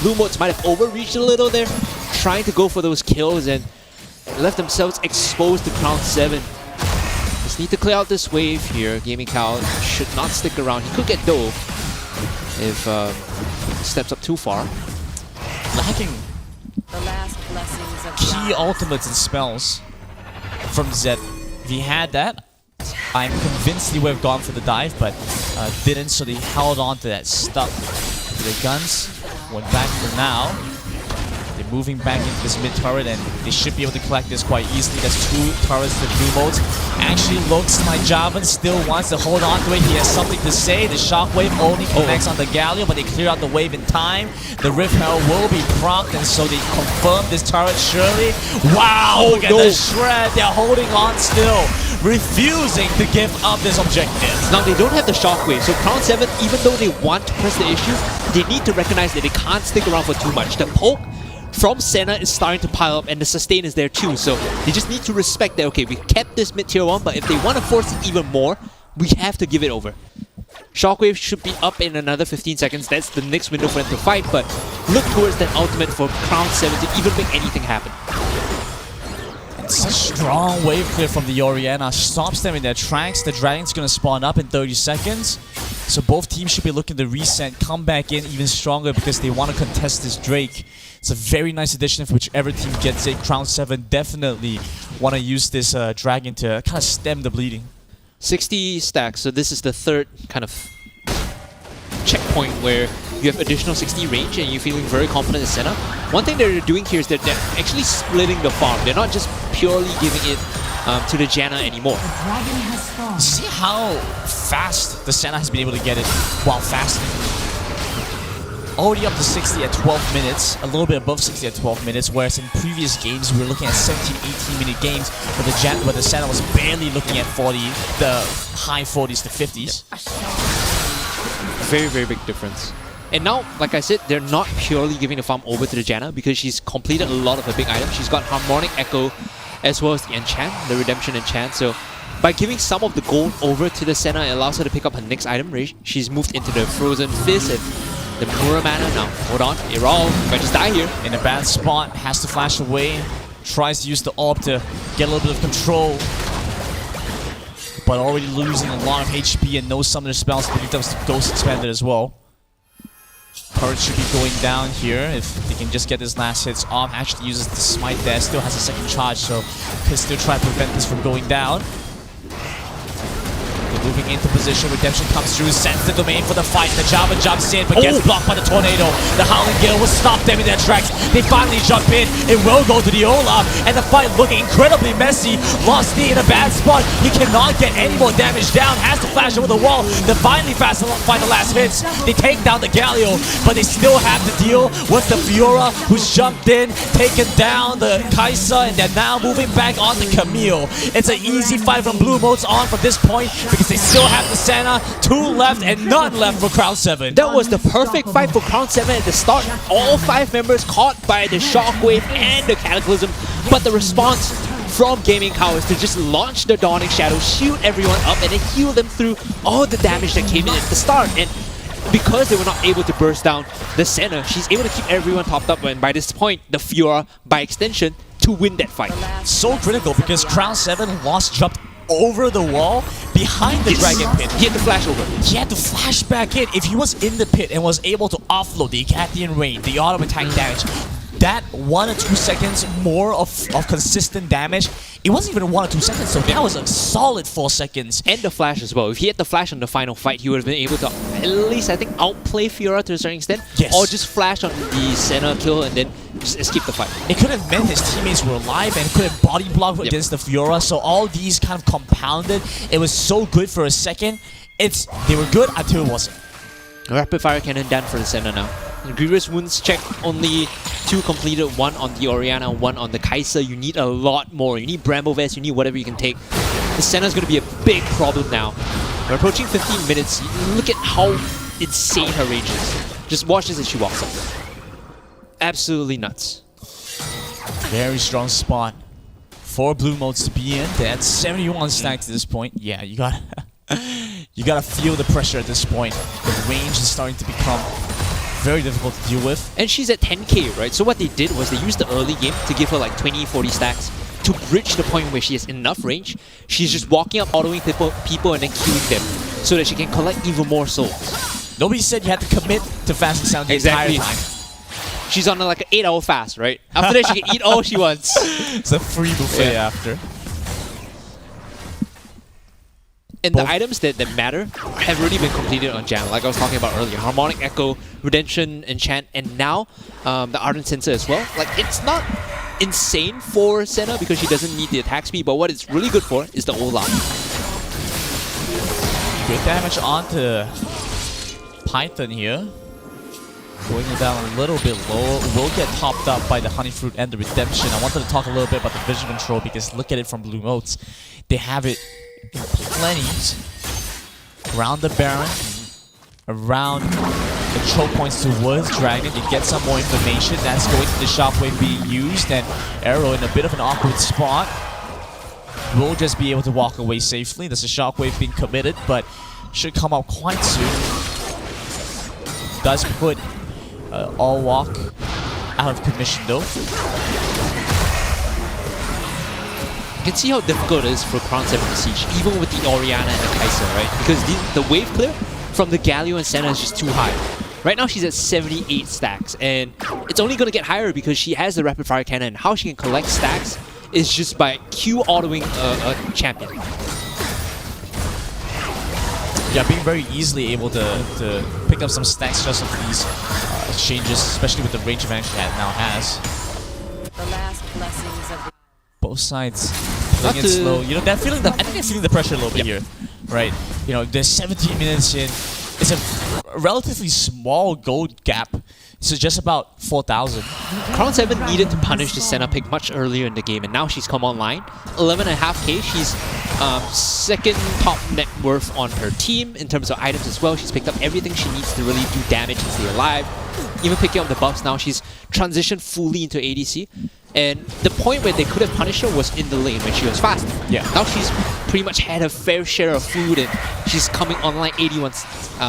[SPEAKER 7] Blue Motes might have overreached a little there, trying to go for those kills and left themselves exposed to Crown 7. Just need to clear out this wave here. Gaming Cow should not stick around. He could get dove if he steps up too far.
[SPEAKER 6] Lacking
[SPEAKER 8] The last blessings of
[SPEAKER 6] key ultimates and spells from Zed. If he had that, I'm convinced he would have gone for the dive, but didn't, so they held on to that, stuck to their guns, went back for now. They're moving back into this mid turret, and they should be able to collect this quite easily. That's 2 turrets to Blue Motes, actually looks like Javan still wants to hold on to it. He has something to say. The shockwave only connects on the Galio, but they clear out the wave in time. The Rift Herald will be prompted, and so they confirm this turret surely. Wow, look at the shred. They're holding on still, refusing to give up this objective.
[SPEAKER 7] Now they don't have the shockwave, so Crown 7, even though they want to press the issue, they need to recognize that they can't stick around for too much. The poke from Senna is starting to pile up, and the sustain is there too, so they just need to respect that, okay, we kept this mid tier 1, but if they want to force it even more, we have to give it over. Shockwave should be up in another 15 seconds, that's the next window for them to fight, but look towards that ultimate for Crown 7 to even make anything happen.
[SPEAKER 6] It's a strong wave clear from the Orianna, stops them in their tracks. The Dragon's gonna spawn up in 30 seconds. So both teams should be looking to reset, come back in even stronger because they want to contest this Drake. It's a very nice addition for whichever team gets it. Crown 7 definitely want to use this Dragon to kind of stem the bleeding.
[SPEAKER 7] 60 stacks, so this is the third kind of checkpoint where you have additional 60 range and you're feeling very confident in Senna. One thing they're doing here is that they're actually splitting the farm. They're not just purely giving it to the Janna anymore.
[SPEAKER 6] See how fast the Senna has been able to get it while fasting. Already up to 60 at 12 minutes, a little bit above 60 at 12 minutes, whereas in previous games we were looking at 17, 18-minute games where the Senna was barely looking at 40, the high 40s to 50s.
[SPEAKER 7] Very, very big difference. And now, like I said, they're not purely giving the farm over to the Janna because she's completed a lot of her big items. She's got Harmonic Echo as well as the Enchant, the Redemption Enchant. So by giving some of the gold over to the Senna, it allows her to pick up her next item. She's moved into the Frozen Fist and the Muramana. Now, hold on, Iral might just die here.
[SPEAKER 6] In a bad spot, has to flash away, tries to use the orb to get a little bit of control, but already losing a lot of HP and no summoner spells. I believe that was the Ghost expanded as well. Turret should be going down here if they can just get this last hits off. Actually uses the smite there, still has a second charge, so can still try to prevent this from going down. They're moving into position, Redemption comes through, sends the domain for the fight. The Java jumps in, but gets blocked by the Tornado. The Howling Gale will stop them in their tracks. They finally jump in, it will go to the Olaf, and the fight looking incredibly messy. Lost D in a bad spot, he cannot get any more damage down, has to flash over the wall. They finally find the last hits. They take down the Galio, but they still have to deal with the Fiora, who's jumped in, taken down the Kai'Sa, and they're now moving back on to Camille. It's an easy fight from Blue Modes on from this point, because they still have the Senna, 2 left and none left for Crown 7.
[SPEAKER 7] That was the perfect fight for Crown 7 at the start. All 5 members caught by the Shockwave and the Cataclysm, but the response from Gaming Cow is to just launch the Dawning Shadow, shoot everyone up, and then heal them through all the damage that came in at the start. And because they were not able to burst down the Senna, she's able to keep everyone topped up, and by this point, the Fiora, by extension, to win that fight.
[SPEAKER 6] So critical because Crown 7 lost jumped over the wall behind the Dragon Pit.
[SPEAKER 7] He had to flash over.
[SPEAKER 6] He had to flash back in. If he was in the pit and was able to offload the Acathian Rain, the auto attack damage, that 1 or 2 seconds more of consistent damage, it wasn't even 1 or 2 seconds, so that was a solid 4 seconds.
[SPEAKER 7] And the flash as well. If he had the flash on the final fight, he would have been able to at least, I think, outplay Fiora to a certain extent.
[SPEAKER 6] Yes.
[SPEAKER 7] Or just flash on the Senna kill and then just escape the fight.
[SPEAKER 6] It could have meant his teammates were alive and could have body blocked against the Fiora, so all these kind of compounded. It was so good for a second. They were good until it wasn't.
[SPEAKER 7] Rapid fire cannon done for the Senna now. The Grievous Wounds check, only 2 completed, 1 on the Orianna, 1 on the Kai'Sa. You need a lot more. You need Bramble Vest, you need whatever you can take. The Senna's going to be a big problem now. We're approaching 15 minutes. Look at how insane her range is. Just watch this as she walks up. Absolutely nuts.
[SPEAKER 6] Very strong spot for Blue Modes to be in. They had 71 stacks at this point. Yeah, you gotta you gotta feel the pressure at this point. The range is starting to become very difficult to deal with.
[SPEAKER 7] And she's at 10k, right? So what they did was they used the early game to give her like 20, 40 stacks to bridge the point where she has enough range. She's just walking up, autoing people and then killing them so that she can collect even more souls.
[SPEAKER 6] Nobody said you had to commit to fasting sound the entire time.
[SPEAKER 7] She's on like an 8-hour fast, right? After that, she can eat all she wants.
[SPEAKER 6] It's a free buffet after.
[SPEAKER 7] And the items that matter have already been completed on Janna, like I was talking about earlier. Harmonic Echo, Redemption, Enchant, and now the Ardent Sensor as well. Like, it's not insane for Senna because she doesn't need the attack speed, but what it's really good for is the Ola.
[SPEAKER 6] Good damage onto Python here. Going it down a little bit lower. Will get topped up by the Honey Fruit and the Redemption. I wanted to talk a little bit about the vision control because look at it from Blue Motes. They have it in plenty. Around the Baron, around the choke points towards Dragon. You get some more information. That's going to the Shockwave being used, and Arrow in a bit of an awkward spot. Will just be able to walk away safely. There's a Shockwave being committed, but should come out quite soon. Does put All Walk out of commission though.
[SPEAKER 7] You can see how difficult it is for Crown 7 to siege, even with the Orianna and the Kai'Sa, right? Because the wave clear from the Galio and Senna is just too high. Right now she's at 78 stacks, and it's only going to get higher because she has the rapid fire cannon. How she can collect stacks is just by Q-autoing a champion.
[SPEAKER 6] Yeah, being very easily able to pick up some stacks just with these exchanges, especially with the range advantage that now has.
[SPEAKER 8] The last blessings of the
[SPEAKER 6] Both sides playing it slow. You know, I think they're feeling the pressure a little bit here, right? You know, there's 17 minutes in. It's a relatively small gold gap. So just about 4,000.
[SPEAKER 7] Crown 7 needed to punish the Senna pick much earlier in the game, and now she's come online. 11.5k, she's second top net worth on her team in terms of items as well. She's picked up everything she needs to really do damage and stay alive. Even picking up the buffs now, she's transitioned fully into ADC. And the point where they could have punished her was in the lane when she was fast.
[SPEAKER 6] Yeah.
[SPEAKER 7] Now she's pretty much had her fair share of food, and she's coming online 81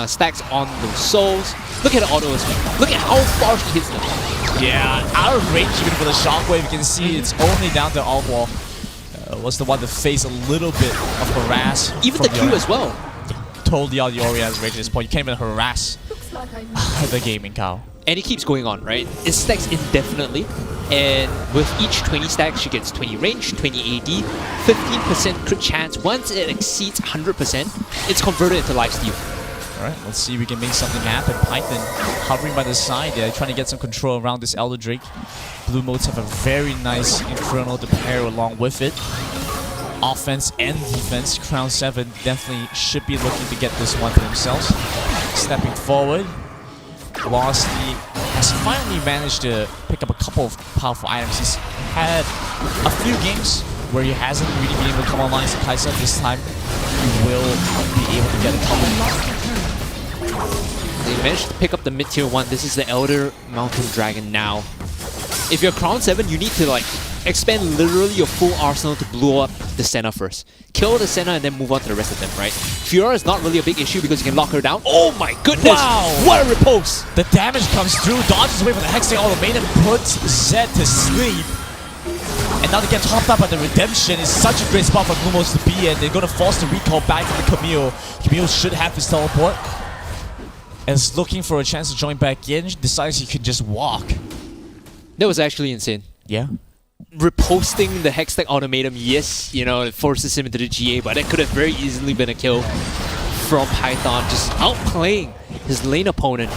[SPEAKER 7] stacks on those souls. Look at the auto as well. Look at how far she hits them.
[SPEAKER 6] Yeah, out of range even for the Shockwave. You can see it's only down to Altwall. Was the one to face a little bit of harass.
[SPEAKER 7] Even the Q as well.
[SPEAKER 6] Totally out of the Orianna's range at this point. You can't even harass the gaming cow.
[SPEAKER 7] And it keeps going on, right? It stacks indefinitely, and with each 20 stacks, she gets 20 range, 20 AD, 15% crit chance. Once it exceeds 100%, it's converted into lifesteal.
[SPEAKER 6] Alright, let's see if we can make something happen. Python hovering by the side there, trying to get some control around this Elder Drake. Blue Motes have a very nice Infernal to pair along with it. Offense and defense, Crown 7 definitely should be looking to get this one for themselves. Stepping forward. Lostly has finally managed to pick up a couple of powerful items. He's had a few games where he hasn't really been able to come online as a Kai'Sa. This time he will be able to get a couple.
[SPEAKER 7] They managed to pick up the mid-tier one. This is the Elder Mountain Dragon now. If you're Crown 7, you need to like expand literally your full arsenal to blow up the Senna first. Kill the Senna and then move on to the rest of them, right? Fiora is not really a big issue because you can lock her down. Oh my goodness!
[SPEAKER 6] Wow!
[SPEAKER 7] What a repulse!
[SPEAKER 6] The damage comes through, dodges away from the Hextech Automate and puts Zed to sleep. And now they get topped up by the Redemption. It's such a great spot for Blue Motes to be in. They're going to force the recall back to the Camille. Camille should have his teleport. And is looking for a chance to join back in. Decides he can just walk.
[SPEAKER 7] That was actually insane.
[SPEAKER 6] Yeah.
[SPEAKER 7] Reposting the Hextech Automatum, yes, you know, it forces him into the GA, but it could have very easily been a kill from Python, just outplaying his lane opponent.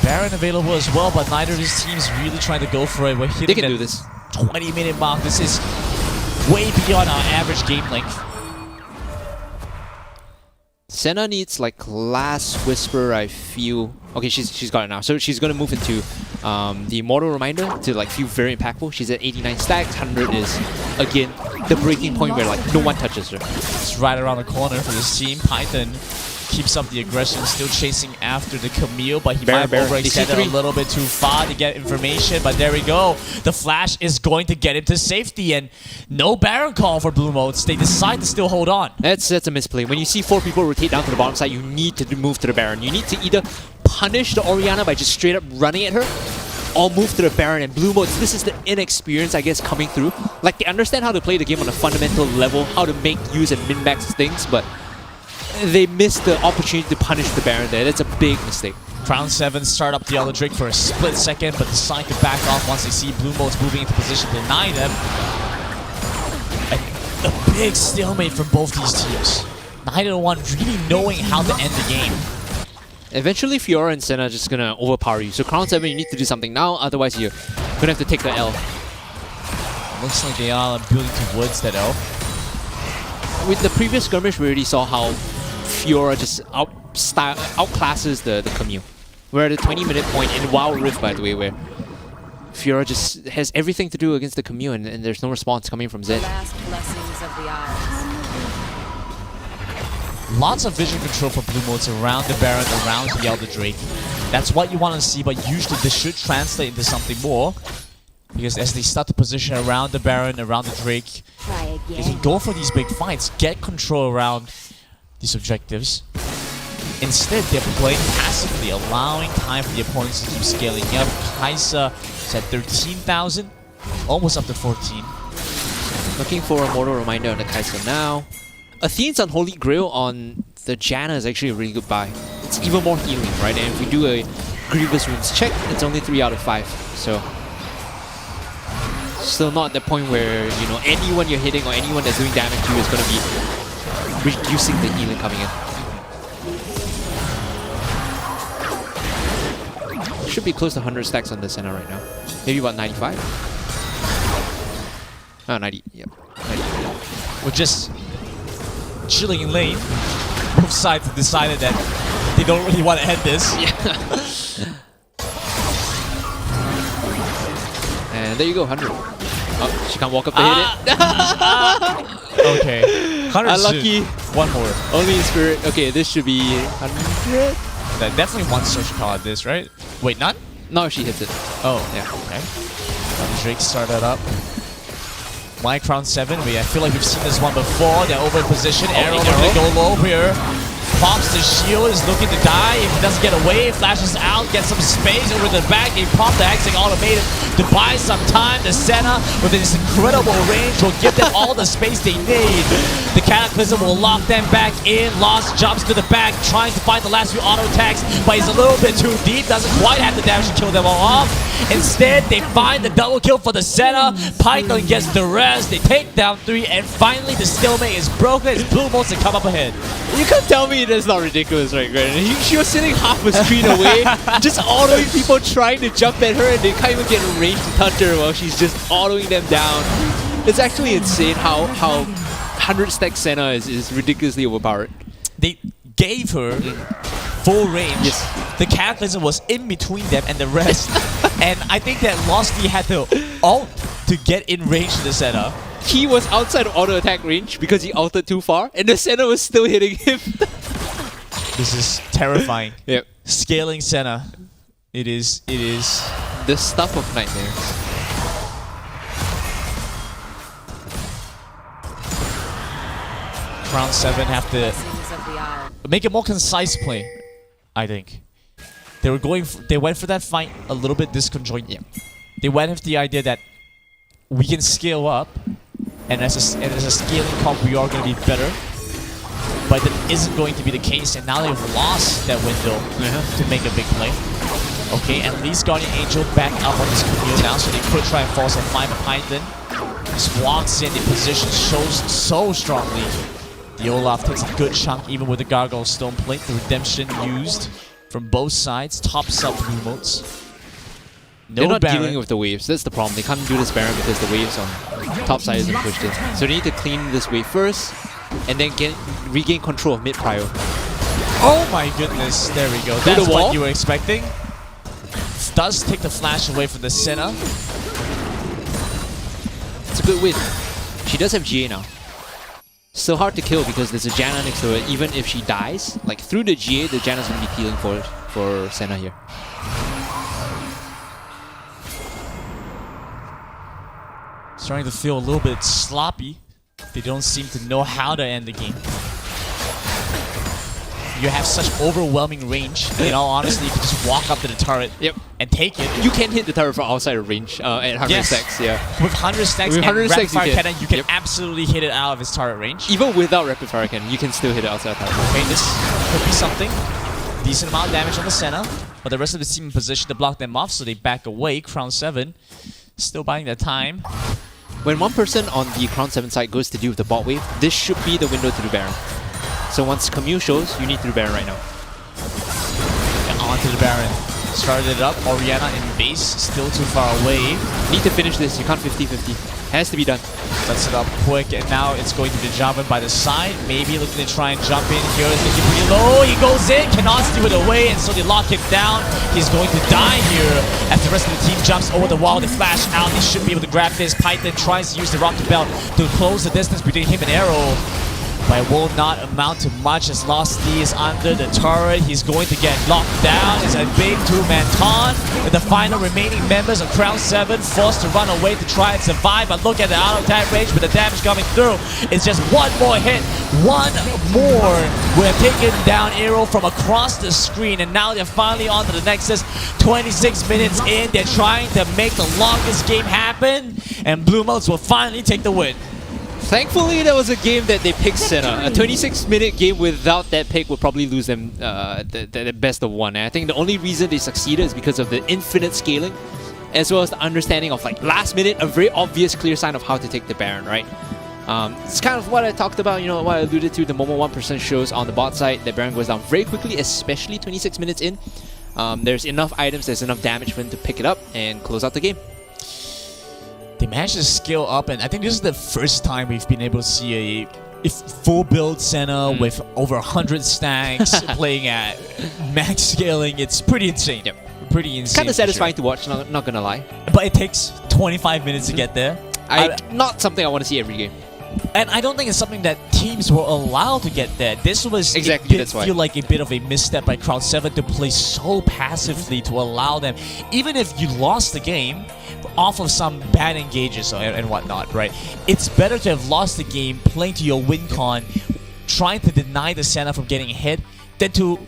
[SPEAKER 6] Baron available as well, but neither of his teams really trying to go for it. We're hitting
[SPEAKER 7] They can do this.
[SPEAKER 6] 20-minute mark. This is way beyond our average game length.
[SPEAKER 7] Senna needs like Last Whisper, I feel. Okay, she's got it now. So she's gonna move into the Immortal Reminder to like feel very impactful. She's at 89 stacks. 100 is again the breaking point where like no one touches her.
[SPEAKER 6] It's right around the corner for this team. Python keeps up the aggression, still chasing after the Camille, but he might have overextended a little bit too far to get information. But there we go. The flash is going to get him to safety, and no Baron call for Blue Motes. They decide to still hold on.
[SPEAKER 7] That's a misplay. When you see 4 people rotate down to the bottom side, you need to move to the Baron. You need to either punish the Orianna by just straight up running at her, or move to the Baron. And Blue Motes, this is the inexperience, I guess, coming through. Like, they understand how to play the game on a fundamental level, how to make use and min-max things, but they missed the opportunity to punish the Baron there. That's a big mistake.
[SPEAKER 6] Crown 7 start up the Elder Drake for a split second, but decide to back off once they see Blue Motes moving into position to deny them. And a big stalemate from both these teams. Neither one really knowing how to end the game.
[SPEAKER 7] Eventually, Fiora and Senna are just gonna overpower you. So Crown 7, you need to do something now, otherwise you're gonna have to take the L.
[SPEAKER 6] Looks like they are building towards that L.
[SPEAKER 7] With the previous skirmish, we already saw how Fiora just outclasses the Camille. We're at a 20-minute point in Wild Rift, by the way, where Fiora just has everything to do against the Camille, and there's no response coming from Zed.
[SPEAKER 8] Last blessings of the Isles.
[SPEAKER 6] Lots of vision control for blue modes around the Baron, around the Elder Drake. That's what you want to see, but usually this should translate into something more. Because as they start to position around the Baron, around the Drake,
[SPEAKER 2] Try
[SPEAKER 6] they
[SPEAKER 2] again.
[SPEAKER 6] can go for these big fights, get control around these objectives. Instead, they're playing passively, allowing time for the opponents to keep scaling up. Kai'Sa is at 13,000, almost up to 14.
[SPEAKER 7] Looking for a mortal reminder on the Kai'Sa now. Athene's Unholy Grail on the Janna is actually a really good buy. It's even more healing, right? And if we do a Grievous Wounds check, it's only 3 out of 5. So still not at the point where, you know, anyone you're hitting or anyone that's doing damage to you is going to be reducing the healing coming in. Should be close to 100 stacks on the center right now. Maybe about 95? Oh, 90. Yep. 90.
[SPEAKER 6] We're just chilling in lane. Both sides have decided that they don't really want to end this.
[SPEAKER 7] And there you go, 100. Oh, she can't walk up to hit it.
[SPEAKER 6] Okay. 100
[SPEAKER 7] Unlucky.
[SPEAKER 6] soon. One more.
[SPEAKER 7] Only in spirit. Okay, this should be 100.
[SPEAKER 6] That definitely one search call at this, right? Wait, none?
[SPEAKER 7] No, she hits it.
[SPEAKER 6] Oh,
[SPEAKER 7] Yeah.
[SPEAKER 6] okay. Drake started up. My Crown 7, I feel like we've seen this one before. They're over in position. Arrow looking to go low here. Pops the shield, is looking to die. If he doesn't get away, flashes out, gets some space over the back. They pop the Hexing Automated to buy some time. The Senna, with this incredible range, will give them all the space they need. The Cataclysm will lock them back in. Lost jumps to the back, trying to find the last few auto attacks, but he's a little bit too deep. Doesn't quite have the damage to kill them all off. Instead, they find the double kill for the Senna. Python gets the rest. They take down 3, and finally the stalemate is broken. It's blue modes to come up ahead.
[SPEAKER 7] You can't tell me that's not ridiculous, right, Grant? She was sitting half a screen away, just autoing people trying to jump at her, and they can't even get a range to touch her while she's just autoing them down. It's actually insane how 100 stack Senna is ridiculously overpowered.
[SPEAKER 6] They gave her full range.
[SPEAKER 7] Yes.
[SPEAKER 6] The Cataclysm was in between them and the rest. And I think that Losty had to ult to get in range to the Senna.
[SPEAKER 7] He was outside of auto attack range because he ulted too far, and the Senna was still hitting him.
[SPEAKER 6] This is terrifying.
[SPEAKER 7] Yep.
[SPEAKER 6] Scaling Senna. It is.
[SPEAKER 7] The stuff of nightmares.
[SPEAKER 6] Round 7 have to
[SPEAKER 8] Blessings of the Isles.
[SPEAKER 6] make a more concise play, I think. They went for that fight a little bit disconjointed.
[SPEAKER 7] Yeah.
[SPEAKER 6] They went with the idea that we can scale up, and as a scaling comp, we are going to be better. But that isn't going to be the case, and now they've lost that window to make a big play. Okay, at least Guardian Angel back up on this Camille now, so they could try and force a fight behind them. Just walks in, the position shows so strongly. The Olaf takes a good chunk, even with the Gargoyle Stone Plate. The Redemption used from both sides, tops up blue modes. No
[SPEAKER 7] They're not
[SPEAKER 6] Baron.
[SPEAKER 7] dealing with the waves. That's the problem. They can't do this Baron because the waves on top side isn't pushed in. So they need to clean this wave first, and then regain control of mid prio.
[SPEAKER 6] Oh my goodness, there we go.
[SPEAKER 7] Through
[SPEAKER 6] That's
[SPEAKER 7] the wall?
[SPEAKER 6] what you were expecting. Does take the flash away from the Senna.
[SPEAKER 7] It's a good win. She does have GA now. Still hard to kill because there's a Janna next to her. Even if she dies, like through the GA, the Janna's gonna be healing for Senna here.
[SPEAKER 6] Starting to feel a little bit sloppy. They don't seem to know how to end the game. You have such overwhelming range. In all honesty, you can just walk up to the turret and take it.
[SPEAKER 7] You can hit the turret from outside of range at 100 stacks, yeah.
[SPEAKER 6] With 100 stacks
[SPEAKER 7] With
[SPEAKER 6] and
[SPEAKER 7] 100
[SPEAKER 6] rapid
[SPEAKER 7] stacks
[SPEAKER 6] fire
[SPEAKER 7] you can.
[SPEAKER 6] cannon, you can absolutely hit it out of its turret range.
[SPEAKER 7] Even without rapid fire cannon, you can still hit it outside of turret.
[SPEAKER 6] Okay, this could be something. Decent amount of damage on the Senna, but the rest of the team in position to block them off, so they back away. Crown 7 still buying their time.
[SPEAKER 7] When one person on the Crown 7 side goes to deal with the bot wave, this should be the window to do Baron. So once Camille shows, you need to do Baron right now.
[SPEAKER 6] onto the Baron. Started it up. Orianna in base, still too far away.
[SPEAKER 7] Need to finish this. You can't 50-50. Has to be done.
[SPEAKER 6] Sets it up quick, and now it's going to be Jarvan by the side. Maybe looking to try and jump in here. It's looking pretty low. He goes in, cannot steal it away, and so they lock him down. He's going to die here as the rest of the team jumps over the wall. They flash out. They should be able to grab this. Python tries to use the Rocket Belt to close the distance between him and Arrow. But it will not amount to much as Losty is under the turret. He's going to get locked down. It's a big two-man taunt with the final remaining members of Crown 7 forced to run away to try and survive. But look at the auto-attack range with the damage coming through. It's just one more hit. One more. We're taking down Arrow from across the screen. And now they're finally on to the Nexus. 26 minutes in. They're trying to make the longest game happen. And Blue Motes will finally take the win.
[SPEAKER 7] Thankfully, that was a game that they picked Senna. A 26-minute game without that pick would probably lose them the best of one. And I think the only reason they succeeded is because of the infinite scaling, as well as the understanding of like last minute, a very obvious clear sign of how to take the Baron, right? It's kind of what I talked about, you know, what I alluded to, the moment 1% shows on the bot side. The Baron goes down very quickly, especially 26 minutes in. There's enough items, there's enough damage for him to pick it up and close out the game.
[SPEAKER 6] They managed to scale up, and I think this is the first time we've been able to see a full build Senna with over 100 stacks playing at max scaling. It's pretty insane.
[SPEAKER 7] Yep.
[SPEAKER 6] Pretty insane.
[SPEAKER 7] Kind of satisfying to watch, not gonna lie.
[SPEAKER 6] But it takes 25 minutes to get there.
[SPEAKER 7] Not something I want to see every game.
[SPEAKER 6] And I don't think it's something that teams were allowed to get there. This was
[SPEAKER 7] exactly,
[SPEAKER 6] it did feel like a bit of a misstep by Crowd 7 to play so passively to allow them, even if you lost the game off of some bad engages and whatnot, right? It's better to have lost the game playing to your win con, trying to deny the Senna from getting hit, than to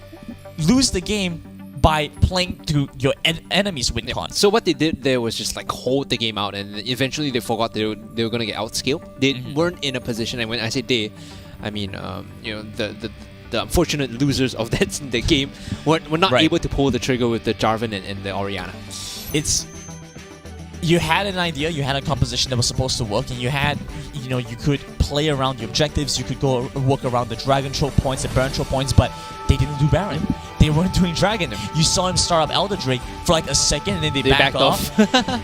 [SPEAKER 6] lose the game by playing to your enemy's win con.
[SPEAKER 7] So what they did there was just like hold the game out, and eventually they forgot they were going to get outscaled. They weren't in a position, and when I say they, I mean you know, the unfortunate losers of the game were not able to pull the trigger with the Jarvan and the Orianna.
[SPEAKER 6] You had an idea, you had a composition that was supposed to work, and you had, you know, you could play around the objectives, you could go work around the Dragon choke points, the Baron choke points, but they didn't do Baron. They weren't doing Dragon. You saw him start up Elder Drake for like a second, and then they backed off.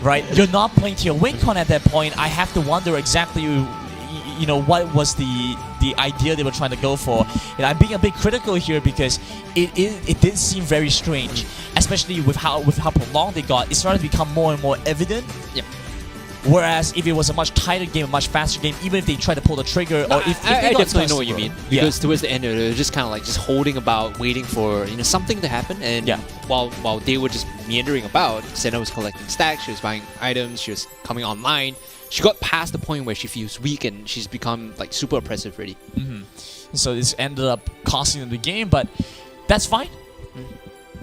[SPEAKER 6] Right? You're not playing to your win con at that point. I have to wonder exactly, you know, what was the idea they were trying to go for. And I'm being a bit critical here because it did seem very strange, especially with how prolonged they got. It started to become more and more evident.
[SPEAKER 7] Yep.
[SPEAKER 6] Whereas if it was a much tighter game, a much faster game, even if they tried to pull the trigger, or if they
[SPEAKER 7] I
[SPEAKER 6] got
[SPEAKER 7] definitely know what you mean. Because towards the end, they were just kind of like just holding about, waiting for, you know, something to happen. And while they were just meandering about, Senna was collecting stacks, she was buying items, she was coming online. She got past the point where she feels weak and she's become like super oppressive already.
[SPEAKER 6] So this ended up costing them the game, but that's fine.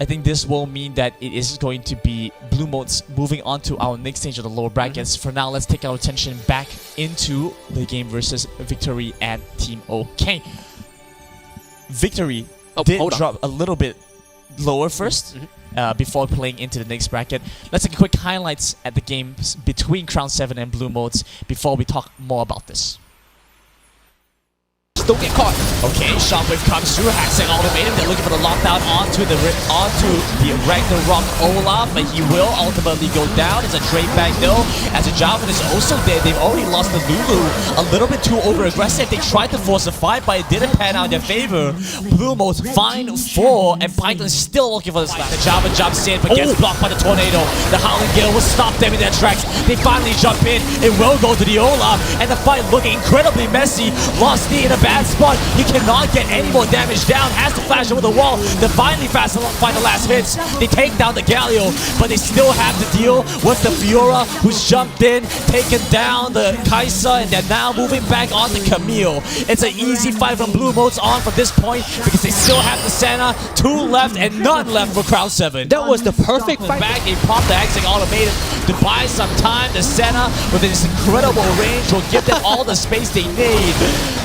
[SPEAKER 6] I think this will mean that it is going to be Blue Motes moving on to our next stage of the lower brackets. For now, let's take our attention back into the game versus Victory and Team OK. Victory did drop a little bit lower first before playing into the next bracket. Let's take a quick highlights at the games between Crown 7 and Blue Motes before we talk more about this.
[SPEAKER 7] Don't get caught.
[SPEAKER 6] Okay, Shockwave comes through, Hacksang automated. They're looking for the lockdown onto the Ragnarok Olaf, but he will ultimately go down. It's a trade back though, as a Jarvan is also dead. They've already lost the Lulu. A little bit too over-aggressive. They tried to force a fight, but it didn't pan out in their favor. Blue Motes find 4, and Python is still looking for the slap. The Jarvan jumps in, but gets blocked by the Tornado. The Howling Gale will stop them in their tracks. They finally jump in. It will go to the Olaf, and the fight looking incredibly messy. Losty in a bad spot. He cannot get any more damage down. Has to flash over the wall. They finally find the last hits. They take down the Galio, but they still have to deal with the Fiora, who's jumped in, taken down the Kai'Sa, and they're now moving back on the Camille. It's an easy fight from Blue Motes on from this point because they still have the Senna, 2 left and none left for Crowd 7.
[SPEAKER 7] That was the perfect fight.
[SPEAKER 6] Back, they pop the Hacksang automated to buy some time. The Senna, with this incredible range, will give them all the space they need.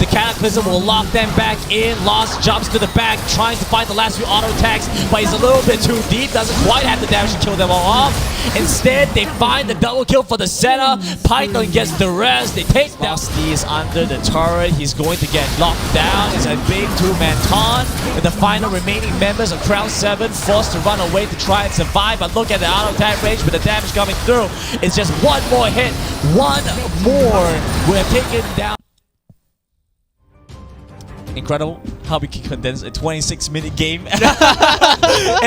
[SPEAKER 6] The Cataclysm will lock them back in. Lost jumps to the back, trying to find the last few auto attacks, but he's a little bit too deep. Doesn't quite have the damage to kill them all off. Instead, they find the double kill for the Senna. Python gets the rest. They take down. Frosty is under the turret. He's going to get locked down. It's a big two-man taunt. With the final remaining members of Crown 7 forced to run away to try and survive. But look at the auto attack range with the damage coming through. It's just one more hit. One more. We're taken down. Incredible how we can condense a 26-minute game at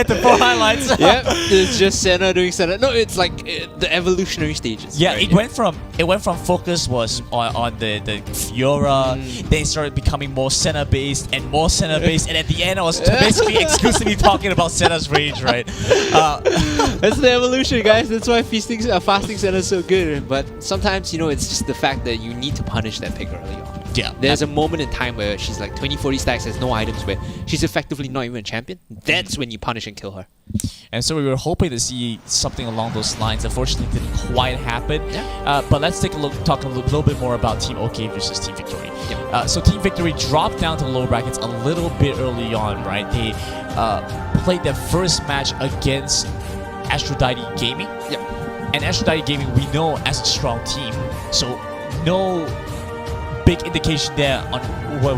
[SPEAKER 6] the 4 highlights.
[SPEAKER 7] Yep, it's just Senna doing Senna. No, it's like the evolutionary stages.
[SPEAKER 6] Yeah,
[SPEAKER 7] right?
[SPEAKER 6] it went from focus was on the Fiora, then it started becoming more Senna based and more Senna based, and at the end I was basically exclusively talking about Senna's range, right?
[SPEAKER 7] That's the evolution, guys. That's why fasting Senna is so good. But sometimes, you know, it's just the fact that you need to punish that pick early on.
[SPEAKER 6] Yeah.
[SPEAKER 7] There's a moment in time where she's like 20-40 stacks, has no items, where she's effectively not even a champion. That's when you punish and kill her.
[SPEAKER 6] And so we were hoping to see something along those lines. Unfortunately, it didn't quite happen.
[SPEAKER 7] Yeah.
[SPEAKER 6] But let's take a look, talk a little bit more about Team OK versus Team Victory.
[SPEAKER 7] Yeah.
[SPEAKER 6] So Team Victory dropped down to the lower brackets a little bit early on, right? They played their first match against Aphrodite Gaming.
[SPEAKER 7] Yep.
[SPEAKER 6] And Aphrodite Gaming, we know as a strong team. So no big indication there on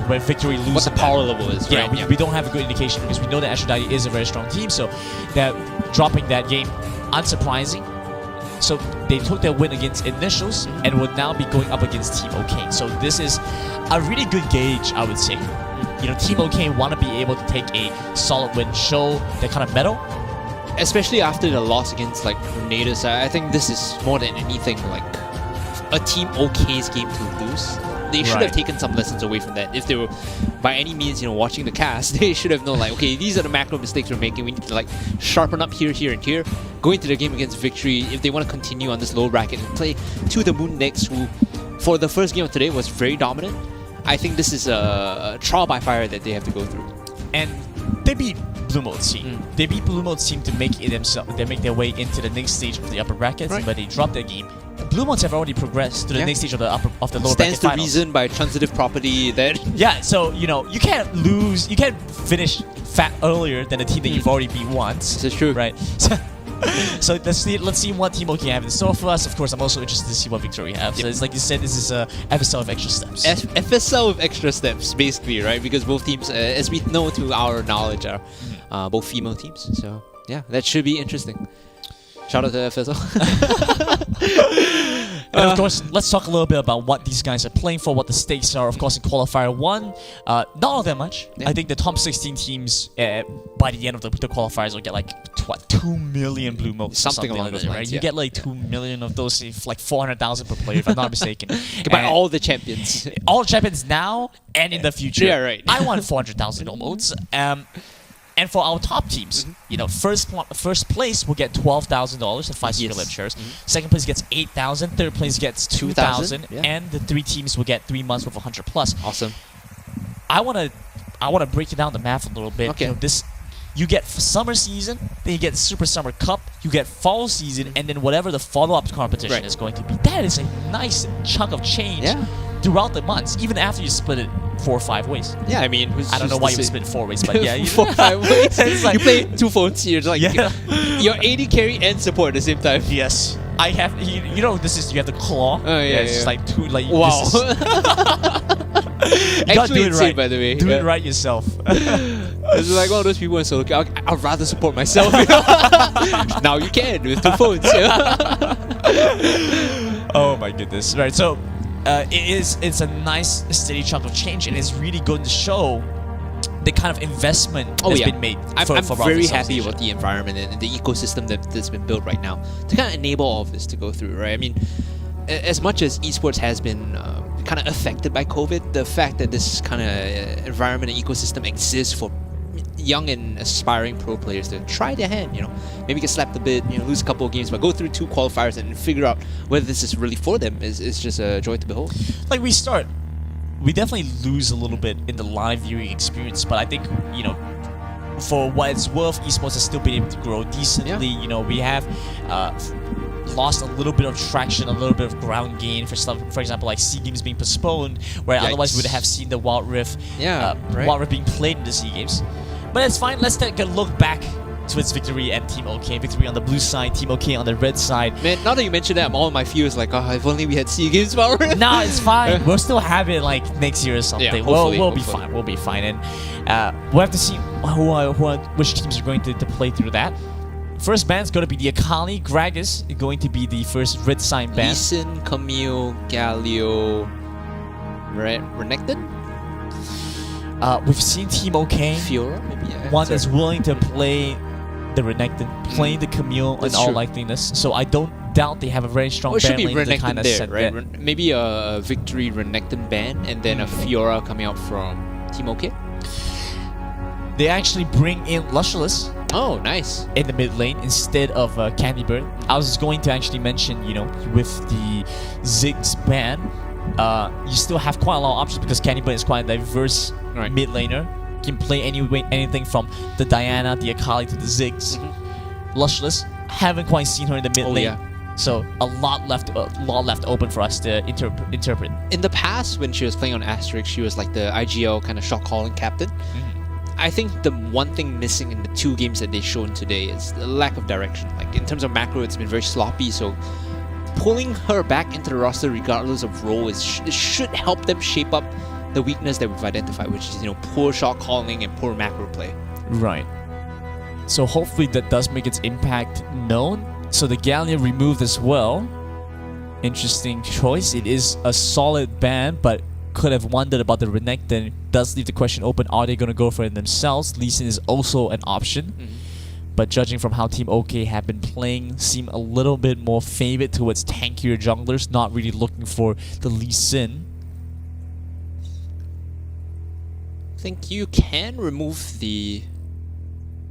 [SPEAKER 6] where Victory loses.
[SPEAKER 7] What the power level is,
[SPEAKER 6] yeah,
[SPEAKER 7] right?
[SPEAKER 6] We don't have a good indication because we know that Aphrodite is a very strong team, so that dropping that game, unsurprising. So they took their win against Initials and will now be going up against Team OK. So this is a really good gauge, I would say. You know, Team OK want to be able to take a solid win, show their kind of mettle.
[SPEAKER 7] Especially after the loss against like Grenadiers, I think this is more than anything like a Team OK's game to lose. They should have taken some lessons away from that. If they were, by any means, you know, watching the cast, they should have known, like, okay, these are the macro mistakes we're making. We need to, like, sharpen up here, here, and here. Go into the game against Victory, if they want to continue on this low bracket and play to the Moon next, who, for the first game of today, was very dominant. I think this is a trial by fire that they have to go through.
[SPEAKER 6] And they beat Blue Mode's team. They beat Blue Mode's team to make it themselves. They make their way into the next stage of the upper brackets, but they dropped their game. Blue Modes have already progressed to the next stage of the lower
[SPEAKER 7] Stands
[SPEAKER 6] bracket
[SPEAKER 7] to
[SPEAKER 6] finals.
[SPEAKER 7] reason by transitive property that
[SPEAKER 6] Yeah, so you know you can't lose, you can't finish fat earlier than a team that you've already beat once.
[SPEAKER 7] This is true,
[SPEAKER 6] right? So let's see what Team OK have in store for us. Of course, I'm also interested to see what Victory have. So it's like you said, this is a FSL of extra steps.
[SPEAKER 7] FSL with extra steps, basically, right? Because both teams, as we know to our knowledge, are both female teams. So yeah, that should be interesting. Shout out to FSL.
[SPEAKER 6] And of course, let's talk a little bit about what these guys are playing for, what the stakes are. Of course, in Qualifier 1, not all that much. I think the top 16 teams, by the end of the qualifiers, will get like 2 million blue modes.
[SPEAKER 7] Something along
[SPEAKER 6] like
[SPEAKER 7] those
[SPEAKER 6] that,
[SPEAKER 7] lines,
[SPEAKER 6] right?
[SPEAKER 7] yeah.
[SPEAKER 6] You get like 2 million of those, if like 400,000 per player, if I'm not mistaken.
[SPEAKER 7] You can buy all the champions.
[SPEAKER 6] All champions now and in the future.
[SPEAKER 7] Yeah, right.
[SPEAKER 6] I want 400,000 modes. And for our top teams, you know, first place will get $12,000 and 5 Secretlab shares. Second place gets 8,000. Third place gets 2,000, and the 3 teams will get 3 months with 100 plus.
[SPEAKER 7] Awesome.
[SPEAKER 6] I wanna break it down the math a little bit.
[SPEAKER 7] Okay.
[SPEAKER 6] You know, you get summer season, then you get Super Summer Cup, you get fall season, and then whatever the follow-up competition is going to be. That is a nice chunk of change throughout the months, even after you split it 4 or 5 ways.
[SPEAKER 7] Yeah, I mean,
[SPEAKER 6] I don't know why you would split 4 ways, but yeah,
[SPEAKER 7] 4 or 5 ways.
[SPEAKER 6] It's like,
[SPEAKER 7] you play 2 phones. You're like you're AD carry and support at the same time.
[SPEAKER 6] yes, I have. You know, this is you have the claw.
[SPEAKER 7] Oh yeah,
[SPEAKER 6] it's just like 2 like.
[SPEAKER 7] Wow.
[SPEAKER 6] This is, you gotta do it
[SPEAKER 7] insane,
[SPEAKER 6] right.
[SPEAKER 7] by the way.
[SPEAKER 6] Do it right yourself.
[SPEAKER 7] It's like one of those people in solo. I'd rather support myself. Now you can with 2 phones.
[SPEAKER 6] Oh my goodness! Right, so it's a nice steady chunk of change, and it's really going to show the kind of investment that's been made.
[SPEAKER 7] I'm
[SPEAKER 6] for
[SPEAKER 7] very
[SPEAKER 6] Southeast
[SPEAKER 7] happy
[SPEAKER 6] Asia.
[SPEAKER 7] about the environment and the ecosystem that's been built right now to kind of enable all of this to go through. Right? I mean, as much as esports has been kind of affected by COVID, the fact that this kind of environment and ecosystem exists for young and aspiring pro players to try their hand, you know, maybe get slapped a bit, you know, lose a couple of games, but go through 2 qualifiers and figure out whether this is really for them is just a joy to behold.
[SPEAKER 6] Like we definitely lose a little bit in the live viewing experience, but I think, you know, for what it's worth, esports has still been able to grow decently. You know, we have lost a little bit of traction, a little bit of ground gain for stuff. For example, like SEA Games being postponed, where otherwise we would have seen the Wild Rift, Wild Rift being played in the SEA Games. But it's fine. Let's take a look back to its victory and Team OK. Victory on the blue side, Team OK on the red side.
[SPEAKER 7] Man, now that you mentioned that, I'm all in my fears like, oh, if only we had SEA Games power.
[SPEAKER 6] No, it's fine. We'll still have it like next year or something.
[SPEAKER 7] Yeah,
[SPEAKER 6] we'll be fine. We'll be fine. And we'll have to see which teams are going to play through that. First ban's going to be the Akali. Gragas is going to be the first red sign ban.
[SPEAKER 7] Lee Sin, Camille, Galio, Renekton?
[SPEAKER 6] We've seen Team OK.
[SPEAKER 7] Fiora, maybe? Yeah,
[SPEAKER 6] one that's willing to play the Renekton, play the Camille in all likeliness. So I don't doubt they have a very strong ban lane to kind of set
[SPEAKER 7] right?
[SPEAKER 6] that.
[SPEAKER 7] Maybe a Victory Renekton ban and then a Fiora coming out from Team OK.
[SPEAKER 6] They actually bring in Lushless.
[SPEAKER 7] Oh, nice.
[SPEAKER 6] In the mid lane instead of Candy Bird. I was going to actually mention, you know, with the Ziggs ban, you still have quite a lot of options because Candy Bird is quite a diverse mid laner. You can play anything from the Diana, the Akali to the Ziggs. Lushless, haven't quite seen her in the mid lane. So a lot left open for us to interpret. In
[SPEAKER 7] the past, when she was playing on Asterix, she was like the IGL kind of shot calling captain. I think the one thing missing in the 2 games that they've shown today is the lack of direction. Like in terms of macro, it's been very sloppy. So pulling her back into the roster, regardless of role, it should help them shape up the weakness that we've identified, which is, you know, poor shot calling and poor macro play.
[SPEAKER 6] Right. So hopefully that does make its impact known. So the Galleon removed as well. Interesting choice. It is a solid ban, but could have wondered about the Renekton. Does leave the question open, are they going to go for it themselves? Lee Sin is also an option. But judging from how Team OK have been playing, seem a little bit more favored towards tankier junglers, not really looking for the Lee Sin.
[SPEAKER 7] I think you can remove the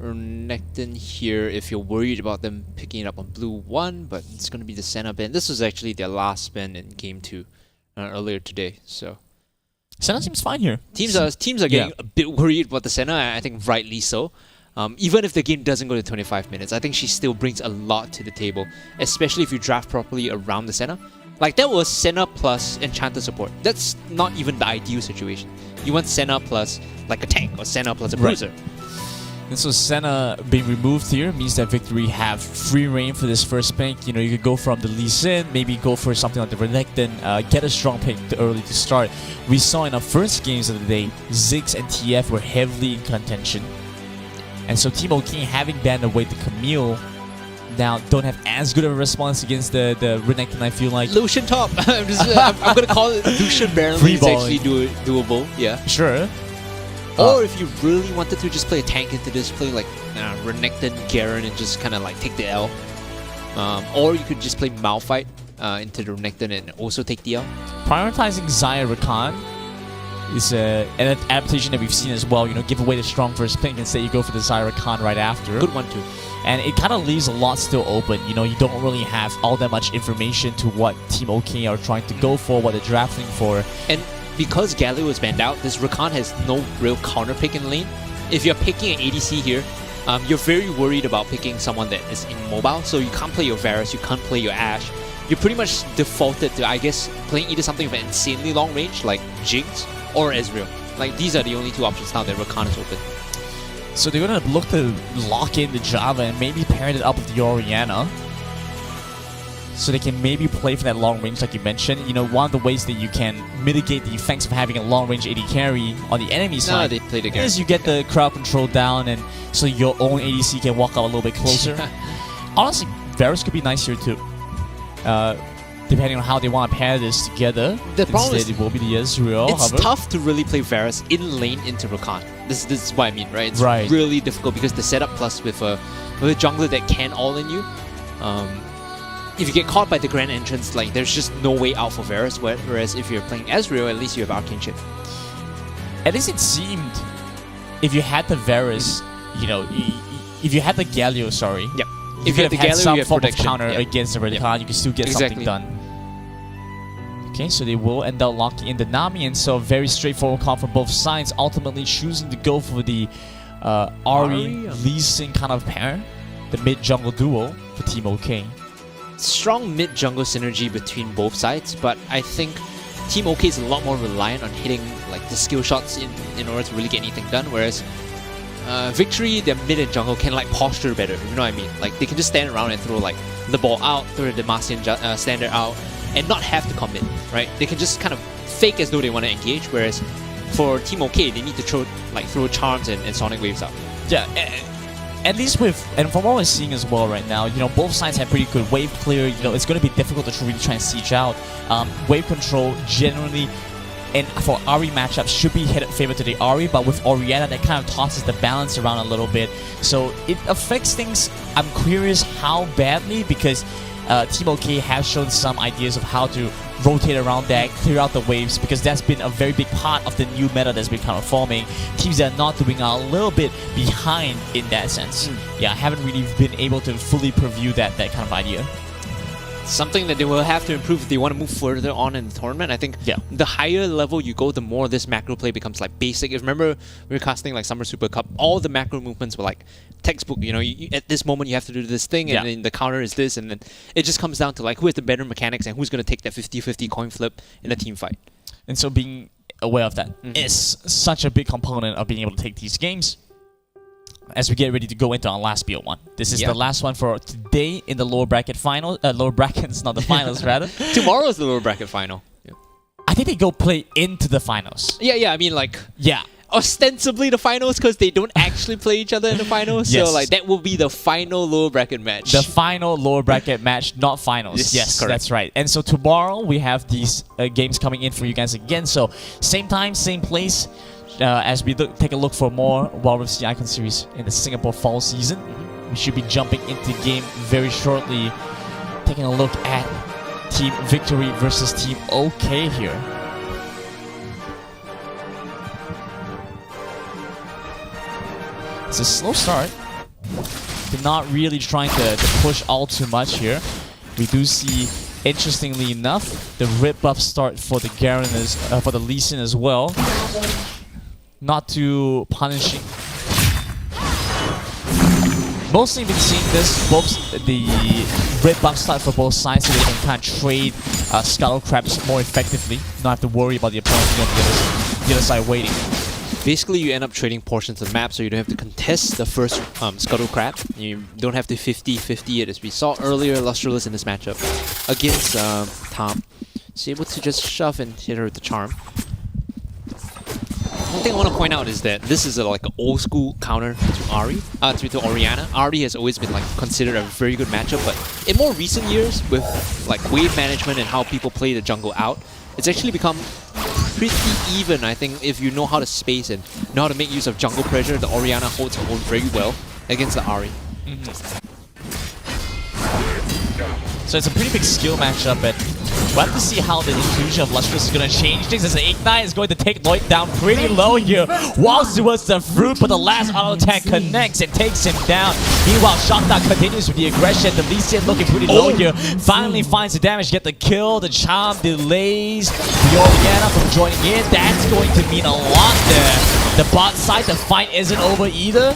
[SPEAKER 7] Renekton here if you're worried about them picking it up on blue 1, but it's going to be the Senna ban. This was actually their last spin in game 2 earlier today, so
[SPEAKER 6] Senna seems fine here.
[SPEAKER 7] Teams are getting a bit worried about the Senna, I think rightly so. Even if the game doesn't go to 25 minutes, I think she still brings a lot to the table, especially if you draft properly around the Senna. Like, that was Senna plus Enchanter support. That's not even the ideal situation. You want Senna plus like a tank or Senna plus a bruiser.
[SPEAKER 6] And so Senna being removed here means that Victory have free reign for this first pick. You know, you could go from the Lee Sin, maybe go for something like the Renekton, get a strong pick early to start. We saw in our first games of the day, Ziggs and TF were heavily in contention. And so Team OK, having banned away the Camille, now don't have as good of a response against the Renekton, I feel like.
[SPEAKER 7] Lucian top. I'm going to call it Lucian barely. It's actually doable. Yeah.
[SPEAKER 6] Sure.
[SPEAKER 7] Or if you really wanted to just play a tank into this, play like Renekton, Garen, and just kind of like take the L. Or you could just play Malphite into the Renekton and also take the L.
[SPEAKER 6] Prioritizing Xayah Rakan is an adaptation that we've seen as well. You know, give away the strong first pick and say you go for the Xayah Rakan right after.
[SPEAKER 7] Good one too.
[SPEAKER 6] And it kind of leaves a lot still open. You know, you don't really have all that much information to what Team OK are trying to go for, what they're drafting for.
[SPEAKER 7] And because Galio was banned out, this Rakan has no real counter pick in lane. If you're picking an ADC here, you're very worried about picking someone that is immobile. So you can't play your Varus, you can't play your Ashe. You're pretty much defaulted to, I guess, playing either something with an insanely long range, like Jinx, or Ezreal. Like, these are the only 2 options now that Rakan is open.
[SPEAKER 6] So they're going to look to lock in the Java and maybe pair it up with the Orianna. So they can maybe play for that long range like you mentioned. You know, one of the ways that you can mitigate the effects of having a long range AD carry on the enemy side
[SPEAKER 7] they play together.
[SPEAKER 6] is you get the crowd control down, and so your own ADC can walk out a little bit closer. Honestly, Varus could be nice here too. Depending on how they want to pair this together.
[SPEAKER 7] The problem is
[SPEAKER 6] it will be the Ezreal.
[SPEAKER 7] It's tough to really play Varus in lane into Rakan. This is what I mean, right? It's really difficult because the setup plus with a jungler that can all in you. If you get caught by the Grand Entrance, like, there's just no way out for Varus, whereas if you're playing Ezreal, at least you have Arcane Chip.
[SPEAKER 6] At least it seemed, if you had the Varus, you know, if you had the Galio, sorry.
[SPEAKER 7] Yep.
[SPEAKER 6] If you had the Galio, some form of counter
[SPEAKER 7] yep.
[SPEAKER 6] against the Rakan, you can still get something done. Okay, so they will end up locking in the Nami, and so very straightforward call from both sides, ultimately choosing to go for the Ahri Lee Sin kind of pair, the mid-jungle duo for Team OK.
[SPEAKER 7] strong mid-jungle synergy between both sides, but I think Team OK is a lot more reliant on hitting like the skill shots in order to really get anything done, whereas Victory, their mid and jungle can like posture better, you know what I mean? Like they can just stand around and throw like the ball out, throw the Demacian standard out, and not have to commit, right? They can just kind of fake as though they want to engage, whereas for Team OK, they need to throw charms and sonic waves out.
[SPEAKER 6] Yeah, at least with, and from what we're seeing as well right now, you know, both sides have pretty good wave clear. You know, it's going to be difficult to really try and siege out. Wave control generally, and for Ahri matchups, should be headed favor to the Ahri, but with Orianna, that kind of tosses the balance around a little bit. So it affects things. I'm curious how badly, because Team OK have shown some ideas of how to rotate around that, clear out the waves, because that's been a very big part of the new meta that's been kind of forming. Teams that are not doing are a little bit behind in that sense. Yeah, I haven't really been able to fully preview that kind of idea.
[SPEAKER 7] Something that they will have to improve if they want to move further on in the tournament. I think the higher level you go, the more this macro play becomes like basic. If remember, we were casting like Summer Super Cup, all the macro movements were like textbook. You know, at this moment you have to do this thing, and then the counter is this, and then it just comes down to like who has the better mechanics and who's going to take that 50-50 coin flip in a team fight.
[SPEAKER 6] And so being aware of that is such a big component of being able to take these games. As we get ready to go into our last BO1. This is the last one for today in the lower bracket final. Lower brackets, not the finals, rather.
[SPEAKER 7] Tomorrow is the lower bracket final.
[SPEAKER 6] I think they go play into the finals.
[SPEAKER 7] Yeah, I mean like... Yeah. Ostensibly the finals, because they don't actually play each other in the finals. So like that will be the final lower bracket match.
[SPEAKER 6] The final lower bracket match, not finals. Yes, correct. That's right. And so tomorrow we have these games coming in for you guys again. So same time, same place. As we take a look for more Wild Rift Icon Series in the Singapore fall season. We should be jumping into game very shortly, taking a look at Team Victory versus Team OK here. It's a slow start. They're not really trying to push all too much here. We do see, interestingly enough, the rip buff start for the Garen for the Lee Sin as well. Not too punishing. Mostly been seeing this, both the red buff start for both sides, so they can kind of trade Scuttle Crabs more effectively. Not have to worry about the opponent on the other side waiting.
[SPEAKER 7] Basically, you end up trading portions of the map, so you don't have to contest the first Scuttle Crab. You don't have to 50-50 it, as we saw earlier, Lustreless in this matchup against Tom. So able to just shove and hit her with the charm. One thing I want to point out is that this is like an old school counter to Ahri, to Orianna. Ahri has always been like considered a very good matchup, but in more recent years, with like wave management and how people play the jungle out, it's actually become pretty even. I think if you know how to space and know how to make use of jungle pressure, the Orianna holds her own very well against the Ahri.
[SPEAKER 6] So it's a pretty big skill matchup, but we'll have to see how the inclusion of Lustrous is going to change things, as the Ignite is going to take Lloyd down pretty low here. Walks towards the fruit, but the last auto attack connects and takes him down. Meanwhile, Shockdown continues with the aggression. The Lee Sin looking pretty low here. Finally finds the damage, get the kill. The charm delays the Orianna from joining in. That's going to mean a lot there. The bot side, the fight isn't over either.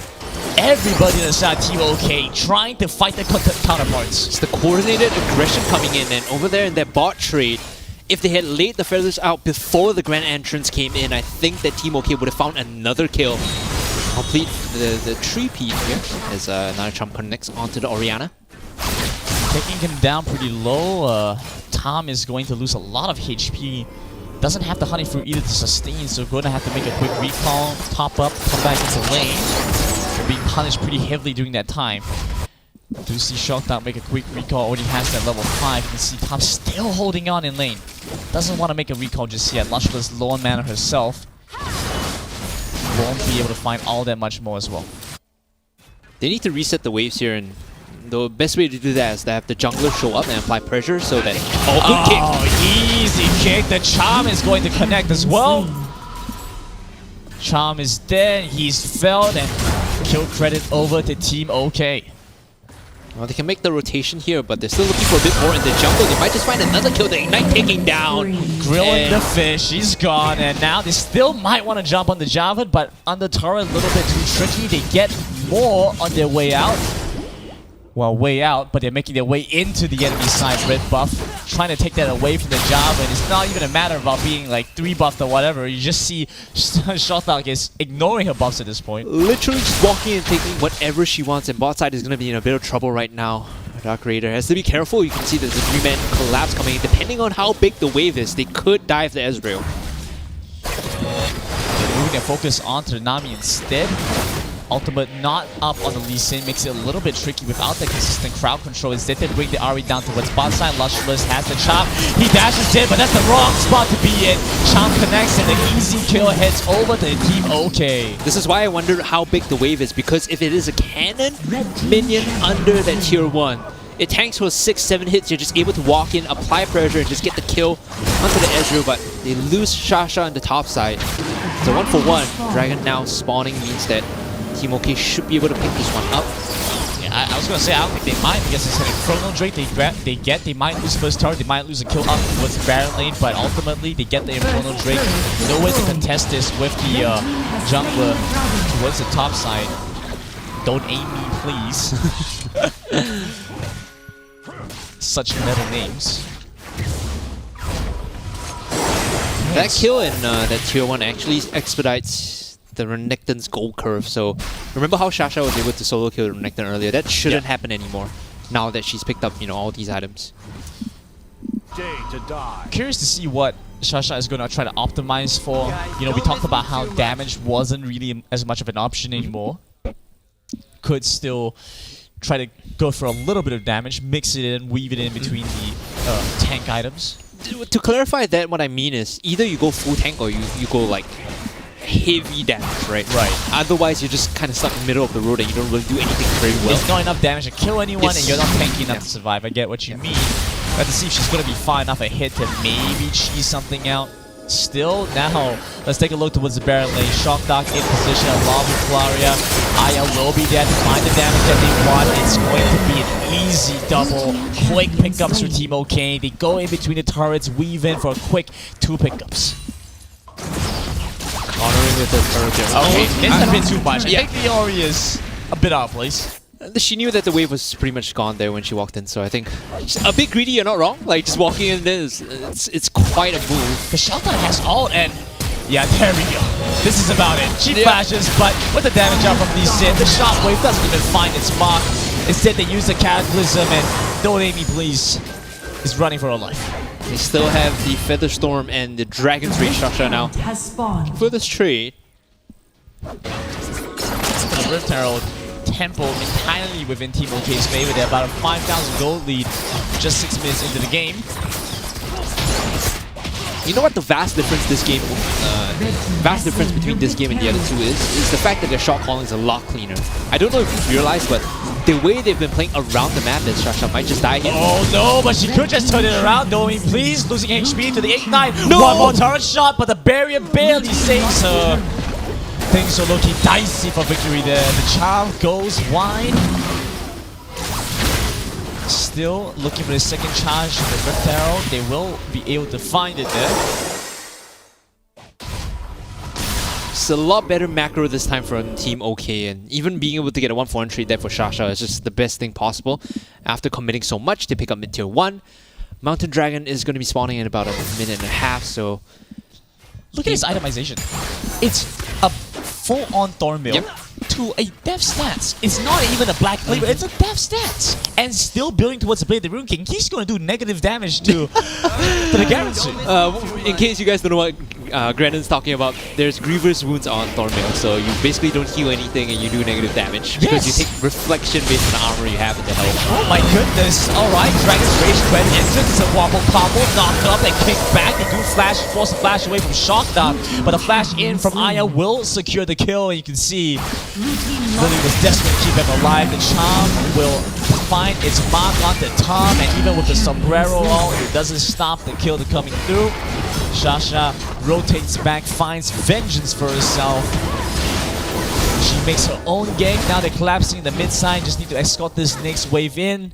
[SPEAKER 6] Everybody in the side Team OK trying to fight the counterparts.
[SPEAKER 7] It's the coordinated aggression coming in, and over there in their bot trade, if they had laid the feathers out before the grand entrance came in, I think that Team OK would have found another kill. Complete the three-peat here as another charm connects onto the Orianna.
[SPEAKER 6] Taking him down pretty low. Tom is going to lose a lot of HP. Doesn't have the honey fruit either to sustain, so going to have to make a quick recall, top up, come back into lane. They're being punished pretty heavily during that time. Do see Shockdown make a quick recall, already has that level 5. You can see Tom still holding on in lane. Doesn't want to make a recall just yet. Lustreless low on mana herself. Won't be able to find all that much more as well.
[SPEAKER 7] They need to reset the waves here, and the best way to do that is to have the jungler show up and apply pressure so that...
[SPEAKER 6] Oh, good kick! Easy kick. The charm is going to connect as well. Charm is dead. He's felled, and kill credit over to Team OK.
[SPEAKER 7] Well, they can make the rotation here, but they're still looking for a bit more in the jungle. They might just find another kill. The Ignite taking down.
[SPEAKER 6] Grilling the fish. He's gone, and now they still might want to jump on the Java, but on the turret a little bit too tricky. They get more on their way out. well, way out, but they're making their way into the enemy side. Red buff, trying to take that away from the job, and it's not even a matter about being like 3 buffed or whatever. You just see Shothok is ignoring her buffs at this point.
[SPEAKER 7] Literally just walking and taking whatever she wants, and bot side is going to be in a bit of trouble right now. Dark Raider has to be careful. You can see there's a 3-man collapse coming in. Depending on how big the wave is, they could dive the Ezreal.
[SPEAKER 6] They're moving their focus onto the Nami instead. Ultimate not up on the Lee Sin makes it a little bit tricky without the consistent crowd control. Instead, they bring the Ahri down towards bot side. Lushless has the chop. He dashes in, but that's the wrong spot to be in. Chomp connects, and an easy kill heads over to Team OK.
[SPEAKER 7] This is why I wonder how big the wave is, because if it is a cannon minion under that tier 1, it tanks for 6-7 hits. You're just able to walk in, apply pressure, and just get the kill onto the Ezreal, but they lose Shasha on the top side. So 1-for-1. Dragon now spawning means that Team OK should be able to pick this one up.
[SPEAKER 6] Yeah, I was gonna say I don't think they might, because it's a Chrono Drake they might lose first turret, they might lose a kill up towards the Baron lane, but ultimately they get the Chrono Drake. No way to contest this with the jungler towards the top side. Don't aim me, please. Such metal names.
[SPEAKER 7] That kill in that tier 1 actually expedites the Renekton's gold curve. So remember how Shasha was able to solo kill Renekton earlier? That shouldn't happen anymore now that she's picked up, you know, all these items.
[SPEAKER 6] Curious to see what Shasha is going to try to optimize for. You know, we talked about how damage wasn't really as much of an option anymore. Could still try to go for a little bit of damage, mix it in, weave it in between the tank items.
[SPEAKER 7] To clarify that, what I mean is either you go full tank or you go like heavy damage, right?
[SPEAKER 6] Right.
[SPEAKER 7] Otherwise, you're just kind of stuck in the middle of the road and you don't really do anything very well.
[SPEAKER 6] It's not enough damage to kill anyone,
[SPEAKER 7] Yes.
[SPEAKER 6] and you're not tanky enough to survive. I get what you mean. We have to see if she's going to be far enough ahead to maybe cheese something out. Still, now, let's take a look towards the Baron lane. Shock Doc in position, along with Flaria. Aya will be there to find the damage that they want. It's going to be an easy double. Quick pickups for Team OK. They go in between the turrets, weave in for a quick 2 pickups.
[SPEAKER 7] Honoring with the turret.
[SPEAKER 6] Okay, it's a bit too much. I think the Ori is a bit out of place.
[SPEAKER 7] She knew that the wave was pretty much gone there when she walked in, so I think a bit greedy, you're not wrong. Like, just walking in there, it's quite a move.
[SPEAKER 6] The Shelter has ult, and yeah, there we go. This is about it. She flashes, but with the damage out from Lee Sin, the shockwave doesn't even find its mark. Instead, they use the Cataclysm, and Don't Aim Me Please is running for her life.
[SPEAKER 7] They still have the Featherstorm and the Dragon's Rage structure now. For this trade,
[SPEAKER 6] The Rift Herald tempo entirely within Team OK's favor. They're about a 5,000 gold lead just 6 minutes into the game.
[SPEAKER 7] you know what the vast difference between this game and the other two is the fact that their shot calling is a lot cleaner. I don't know if you've realized, but the way they've been playing around the map, that Shasha might just die here.
[SPEAKER 6] Oh no, but she could just turn it around. Domi, please, losing HP to the Ignite. No! One more turret shot, but the barrier barely saves her. Things are looking dicey for victory there. The child goes wide. Still looking for the second charge of the Rift Arrow. They will be able to find it there.
[SPEAKER 7] It's a lot better macro this time for Team OK, and even being able to get a 1-for-1 trade there for Shasha is just the best thing possible. After committing so much to pick up mid-tier 1, Mountain Dragon is going to be spawning in about a minute and a half, so...
[SPEAKER 6] Look at his itemization. It's a full-on Thornmill to a death stats. It's not even a black blade, it's a death stats. And still building towards the Blade of the Rune King, he's going to do negative damage to the Garrison.
[SPEAKER 7] In case you guys don't know what Grandin's talking about, there's Grievous Wounds on Thornmill, so you basically don't heal anything and you do negative damage. Because you take reflection based on the armor you have in the health.
[SPEAKER 6] Oh my goodness. Alright, Dragon's Rage Credit entrance is a wobble combo, knocked up and kicked back. They do flash, force a flash away from Shockdown, but the flash in from Aya will secure the kill, and you can see Lily was desperate to keep him alive. The charm will find its mark on the Tom, and even with the sombrero ult, it doesn't stop the kill to coming through. Shasha rotates back, finds vengeance for herself. She makes her own gank. Now they're collapsing in the mid side. Just need to escort this next wave in.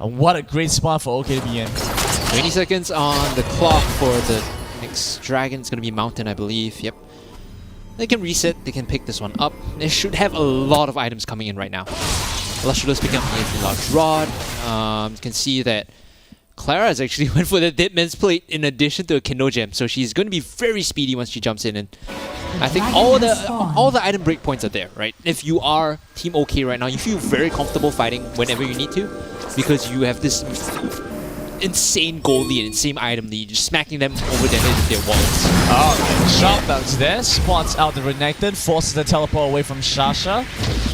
[SPEAKER 6] And what a great spot for OK to be in.
[SPEAKER 7] 20 seconds on the clock for the next dragon. It's going to be Mountain, I believe. Yep. They can reset. They can pick this one up. They should have a lot of items coming in right now. Lustreless picking up the large rod. You can see that Clara has actually went for the Dead Man's Plate in addition to a Kindle Gem, so she's going to be very speedy once she jumps in. And I think all the item breakpoints are there, right? If you are Team OK right now, you feel very comfortable fighting whenever you need to, because you have this insane gold lead, insane item lead, just smacking them over the head with their walls.
[SPEAKER 6] Oh, sharp bounce there, spots out the Renekton, forces the teleport away from Shasha.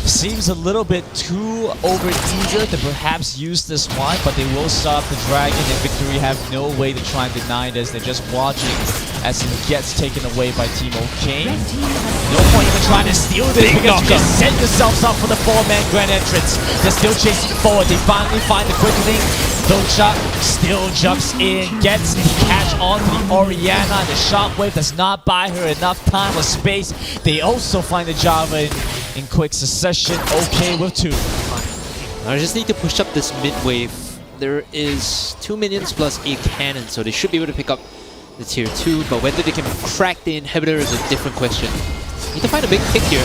[SPEAKER 6] Seems a little bit too over-eager to perhaps use this one, but they will stop the dragon, and Victory have no way to try and deny this. They're just watching as it gets taken away by Team OK. No point even trying to steal this because you just set yourselves up for the 4-man grand entrance. They're still chasing forward. They finally find the quick link. Docha still jumps in, gets the catch on the Orianna. The shockwave does not buy her enough time or space. They also find the Java in quick succession. OK with 2.
[SPEAKER 7] I just need to push up this mid wave. There is 2 minions plus a cannon, so they should be able to pick up the tier 2, but whether they can crack the inhibitor is a different question. Need to find a big pick here.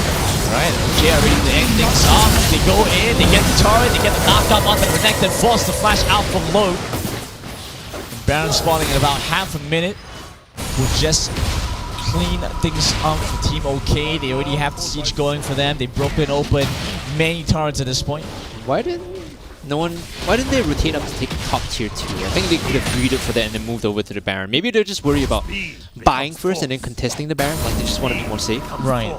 [SPEAKER 6] Right, OG are ready to end things off. They go in, they get the turret, they get the knockup on the Renekton, force the flash out from low. And Baron spawning in about half a minute. Will just clean things up for Team OK. They already have the siege going for them. They've broken open many turrets at this point.
[SPEAKER 7] Why didn't they rotate up to take top tier 2? I think they could have greeted for that and then moved over to the Baron. Maybe they're just worried about buying first and then contesting the Baron, like they just want to be more safe.
[SPEAKER 6] Right.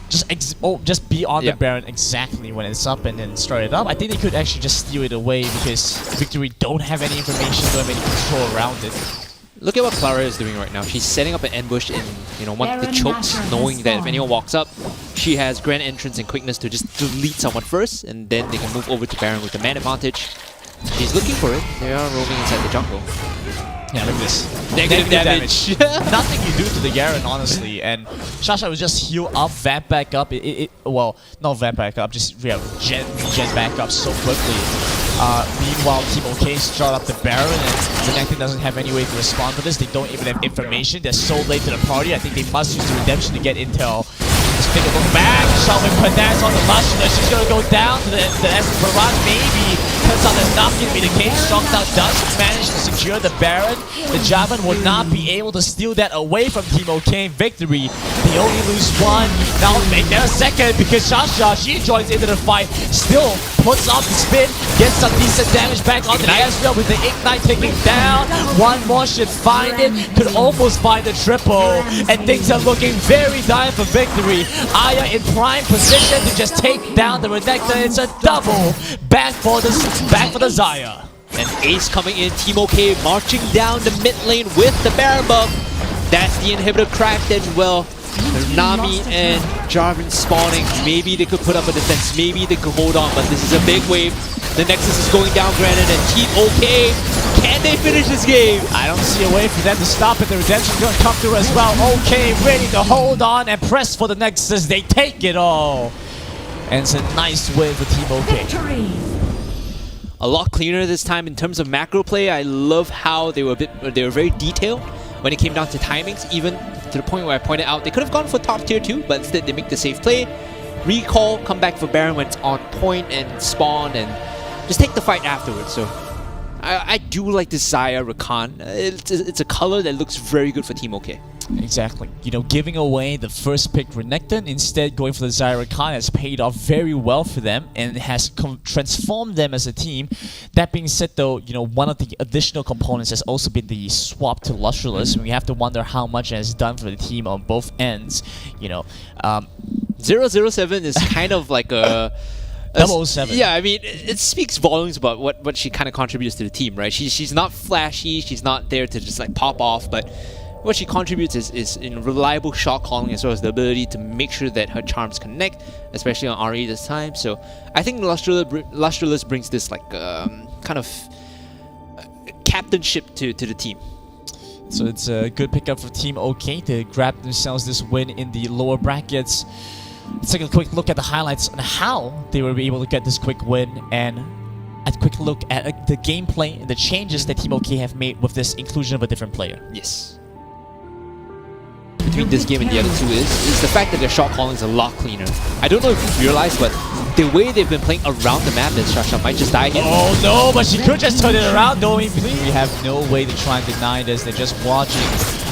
[SPEAKER 6] Just be on the Baron exactly when it's up and then start it up. I think they could actually just steal it away because Victory don't have any information, don't have any control around it.
[SPEAKER 7] Look at what Clara is doing right now. She's setting up an ambush in, one of the chokes, knowing that if anyone walks up, she has grand entrance and quickness to just delete someone first, and then they can move over to Baron with the man advantage. She's looking for it. They are roaming inside the jungle.
[SPEAKER 6] Yeah, look at this.
[SPEAKER 7] Negative damage.
[SPEAKER 6] Nothing you do to the Garen, honestly. And Shasha would just heal up, vamp back up. Well, not vamp back up, just gen back up so quickly. Meanwhile, Team OK start up the Baron, and Renekton doesn't have any way to respond to this. They don't even have information. They're so late to the party. I think they must use the Redemption to get intel. Let's take a look back. Shelving Panaz on the Lustreless. She's going to go down to the Essence Barrage, maybe. Turns out that's not going to be the case. Shockdown does manage to secure the Baron. The Javan will not be able to steal that away from Team OK. Victory. They only lose 1. Now make that a second because Shasha, she joins into the fight. Still puts off the spin. Gets some decent damage back onto the Ezreal with the Ignite taking down. One more should find it. Could almost find the triple. And things are looking very dire for Victory. Aya in prime position to just take down the Renekton. It's a double. Back for the Xayah.
[SPEAKER 7] And Ace coming in, Team OK marching down the mid lane with the Baron buff. That's the inhibitor cracked, and well, Nami and Jarvan spawning. Maybe they could put up a defense, maybe they could hold on, but this is a big wave. The Nexus is going down, granted, and Team OK, can they finish this game?
[SPEAKER 6] I don't see a way for them to stop it. The Redemption's going to come through as well. OK ready to hold on and press for the Nexus. They take it all. And it's a nice win for Team OK.
[SPEAKER 7] A lot cleaner this time in terms of macro play. I love how they were very detailed when it came down to timings, even to the point where I pointed out they could have gone for top tier 2, but instead they make the safe play, recall, come back for Baron when it's on point, and spawn, and just take the fight afterwards. So I do like this Xayah Rakan. It's a color that looks very good for Team OK.
[SPEAKER 6] Exactly. Giving away the first pick Renekton, instead going for the Xayah Rakan has paid off very well for them and has transformed them as a team. That being said though, one of the additional components has also been the swap to Lustreless, and we have to wonder how much it has done for the team on both ends.
[SPEAKER 7] 007 is kind of like a
[SPEAKER 6] 007.
[SPEAKER 7] Yeah, I mean, it speaks volumes about what she kind of contributes to the team, right? She's not flashy, she's not there to just like pop off, but what she contributes is in reliable shot calling, as well as the ability to make sure that her charms connect, especially on RE this time. So I think Lustreless brings this like kind of captainship to the team.
[SPEAKER 6] So it's a good pickup for Team OK to grab themselves this win in the lower brackets. Let's take a quick look at the highlights on how they were able to get this quick win, and a quick look at the gameplay and the changes that Team OK have made with this inclusion of a different player.
[SPEAKER 7] Yes. Between this game and the other two is the fact that their shot calling is a lot cleaner. I don't know if you realize, but the way they've been playing around the map, that Shasha might just die here.
[SPEAKER 6] Oh no, but she could just turn it around, knowing we have no way to try and deny this. They're just watching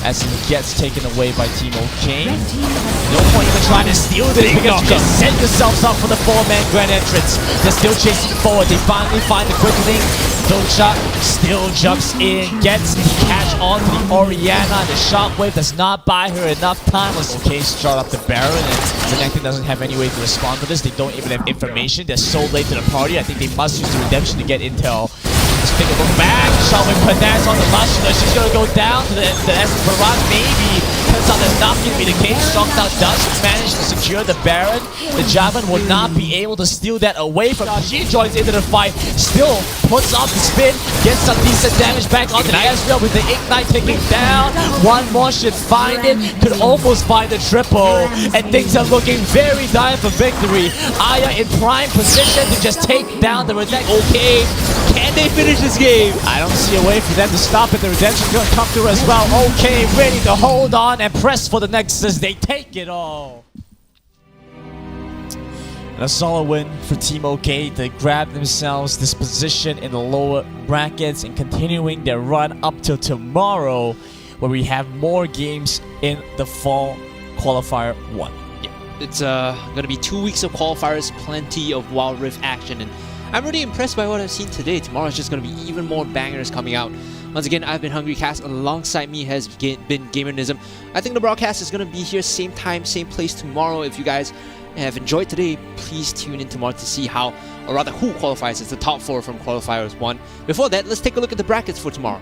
[SPEAKER 6] as he gets taken away by Team OK. No point even trying to steal this because you just set yourselves up for the 4-man grand entrance. They're still chasing forward. They finally find the quickening. Docha still jumps in, gets the catch on the Orianna. The shockwave does not buy her enough time. OK start up the Baron, and Renekton doesn't have any way to respond to this. They don't even have information. They're so late to the party. I think they must use the redemption to get intel. Let's take a look back. Shockwave Panaz on the Mashina. She's gonna go down to the Essence Barrage, maybe. Turns out that's not gonna be the case. Shockdown does manage to secure the Baron. The Javan will not be able to steal that away from her. She joins into the fight. Still puts off the spin. Gets some decent damage back onto the Ezreal with the Ignite taking down. One more should find it. Could almost find the triple. And things are looking very dire for victory. Aya in prime position to just take down the Renekton.
[SPEAKER 7] Okay, can they finish this game?
[SPEAKER 6] I don't see a way for them to stop it. The redemption's gonna come through as well. Okay, ready to hold on and press for the Nexus. They take it all. And a solid win for Team OK to grab themselves this position in the lower brackets and continuing their run up till tomorrow, where we have more games in the Fall Qualifier 1.
[SPEAKER 7] Yeah, it's gonna be 2 weeks of qualifiers, plenty of Wild Rift action, and I'm really impressed by what I've seen today. Tomorrow's just gonna be even more bangers coming out. Once again, I've been Hungry Cast. Alongside me has been Gamernism. I think the broadcast is gonna be here same time, same place tomorrow. If you guys have enjoyed today, please tune in tomorrow to see how, or rather who qualifies as the top 4 from Qualifiers 1. Before that, let's take a look at the brackets for tomorrow.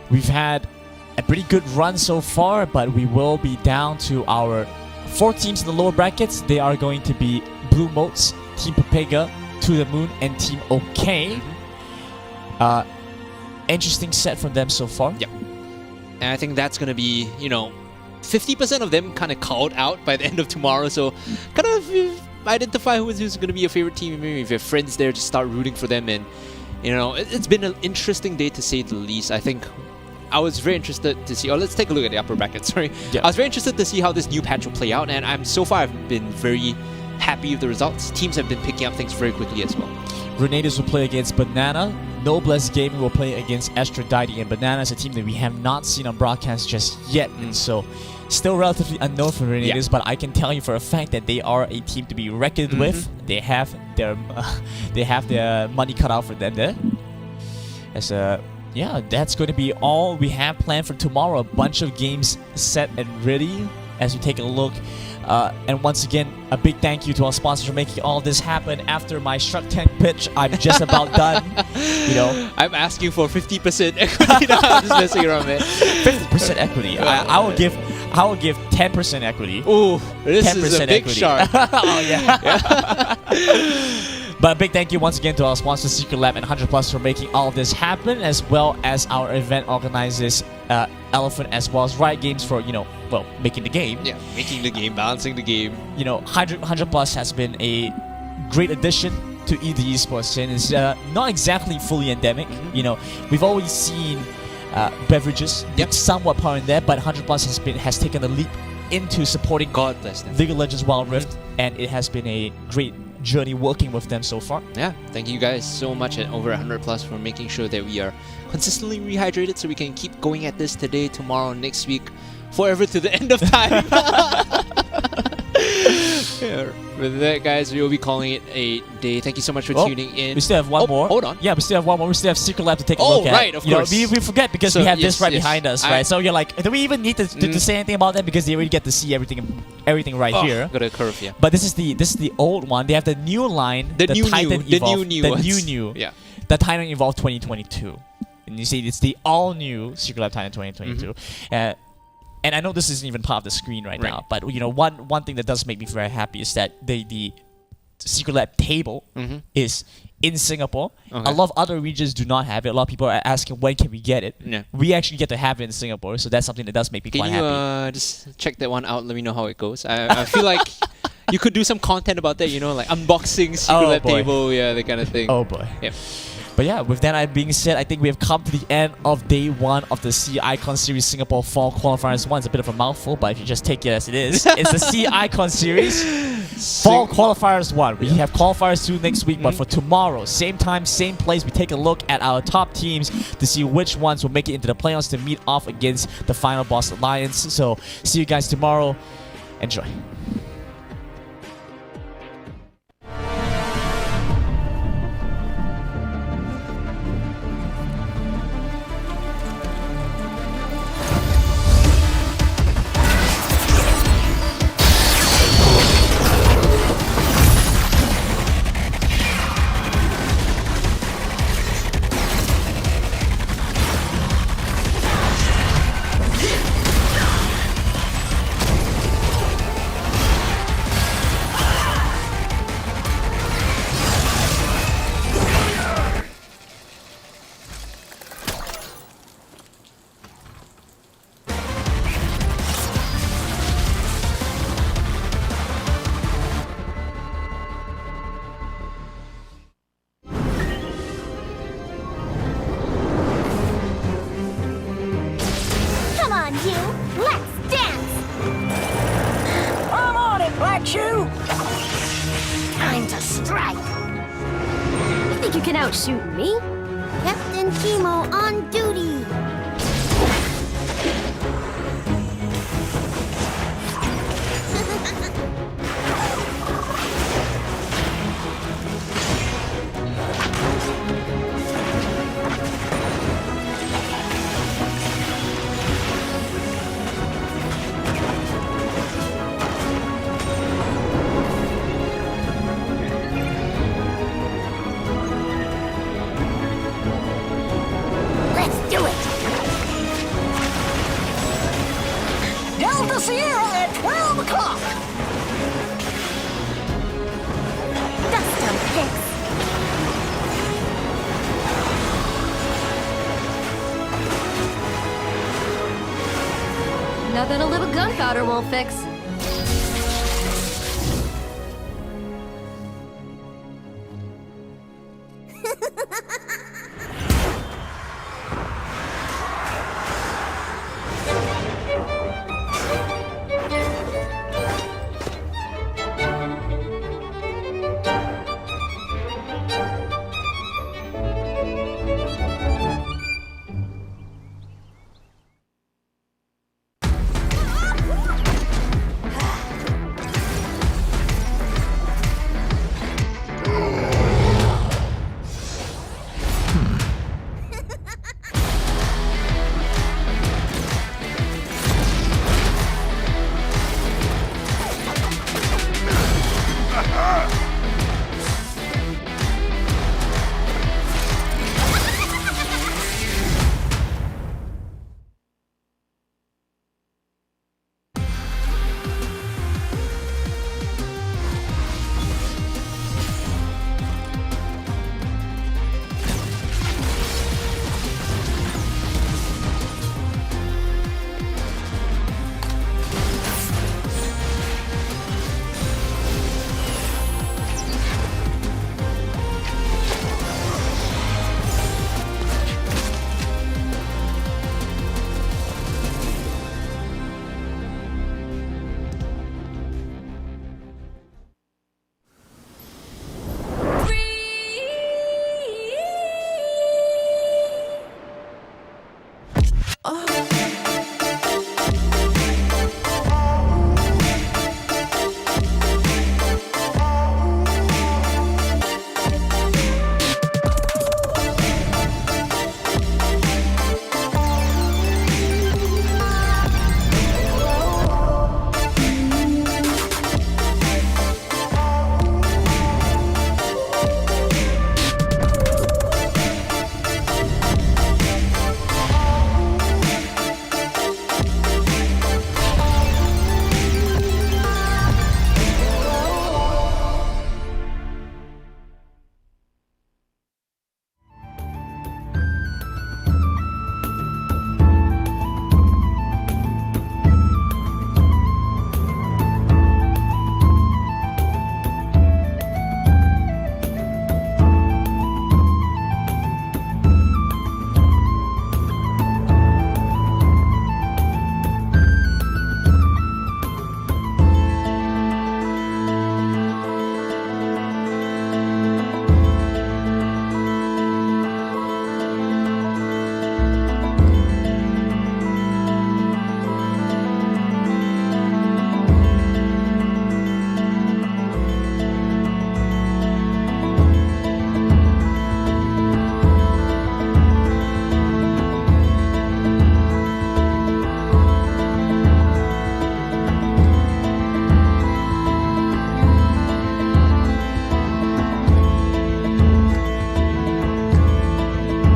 [SPEAKER 6] We've had a pretty good run so far, but we will be down to our 4 teams in the lower brackets. They are going to be Blue Motes, Team Pepega, To The Moon, and Team OK. Interesting set from them so far.
[SPEAKER 7] Yep. And I think that's going to be, 50% of them kind of called out by the end of tomorrow. So kind of identify who's going to be your favorite team. Maybe if you have friends there, just start rooting for them. And, it's been an interesting day to say the least. I think I was very interested to see, let's take a look at the upper bracket, sorry.
[SPEAKER 6] Yep.
[SPEAKER 7] I was very interested to see how this new patch will play out. And I've been very happy with the results. Teams have been picking up things very quickly as well.
[SPEAKER 6] Renatus will play against Banana. Noblesse Gaming will play against Aphrodite, and Banana is a team that we have not seen on broadcast just yet, and so still relatively unknown for Renatus, but I can tell you for a fact that they are a team to be reckoned with. They have their money cut out for them there. As yeah, that's going to be all we have planned for tomorrow. A bunch of games set and ready as we take a look. And once again, a big thank you to our sponsors for making all this happen. After my Shark Tank pitch, I'm just about done.
[SPEAKER 7] I'm asking for 50% equity now. I'm just messing around, man.
[SPEAKER 6] 50% equity. I will give 10% equity.
[SPEAKER 7] Ooh, this is a big
[SPEAKER 6] equity.
[SPEAKER 7] shark.
[SPEAKER 6] Oh yeah. But a big thank you once again to our sponsors Secretlab and 100 Plus for making all of this happen, as well as our event organizers Elephant, as well as Riot Games for making the game.
[SPEAKER 7] Yeah, making the game, balancing the game.
[SPEAKER 6] 100 Plus has been a great addition to the esports scene. It's not exactly fully endemic. We've always seen beverages somewhat part in there, but 100 Plus has taken a leap into supporting
[SPEAKER 7] God bless them.
[SPEAKER 6] League of Legends Wild Rift, and it has been a great journey working with them so far.
[SPEAKER 7] Yeah, thank you guys so much at Over 100 Plus for making sure that we are consistently rehydrated so we can keep going at this today, tomorrow, next week, forever to the end of time. With that, guys, we will be calling it a day. Thank you so much for tuning in.
[SPEAKER 6] We still have one more.
[SPEAKER 7] Hold on.
[SPEAKER 6] Yeah, we still have one more. We still have Secretlab to take a look at.
[SPEAKER 7] Oh, right, of course.
[SPEAKER 6] We forget because we have this right behind us, right? So you're like, do we even need to say anything about that, because they already get to see everything right here.
[SPEAKER 7] Got a curve, yeah.
[SPEAKER 6] But this is the old one. They have the new line, the Titan Evolve, the new.
[SPEAKER 7] Yeah.
[SPEAKER 6] The Titan Evolve 2022, and you see it's the all new Secretlab Titan 2022. And I know this isn't even part of the screen right now, but one thing that does make me very happy is that the Secretlab table is in Singapore. A lot of other regions do not have it. A lot of people are asking, when can we get it?
[SPEAKER 7] Yeah.
[SPEAKER 6] We actually get to have it in Singapore, so that's something that does make me quite happy.
[SPEAKER 7] Can you just check that one out? Let me know how it goes. I feel like you could do some content about that, like unboxing Secretlab table, that kind of thing.
[SPEAKER 6] Oh boy.
[SPEAKER 7] Yep.
[SPEAKER 6] But yeah, with that being said, I think we have come to the end of day 1 of the Sea Icon Series Singapore Fall Qualifiers 1. It's a bit of a mouthful, but if you just take it as it is, it's the Sea Icon Series Fall Qualifiers 1. We have Qualifiers 2 next week, but for tomorrow, same time, same place, we take a look at our top teams to see which ones will make it into the playoffs to meet off against the final boss alliance. So see you guys tomorrow. Enjoy.
[SPEAKER 2] Come on, you. Let's dance.
[SPEAKER 3] I'm on it, Black Shoe!
[SPEAKER 2] Time to strike.
[SPEAKER 1] You think you can outshoot me?
[SPEAKER 2] Captain Chemo on duty. Let's do it.
[SPEAKER 3] Delta Sierra at 12 o'clock!
[SPEAKER 2] Dust 'em, Pix.
[SPEAKER 1] Nothing a little gunpowder won't fix.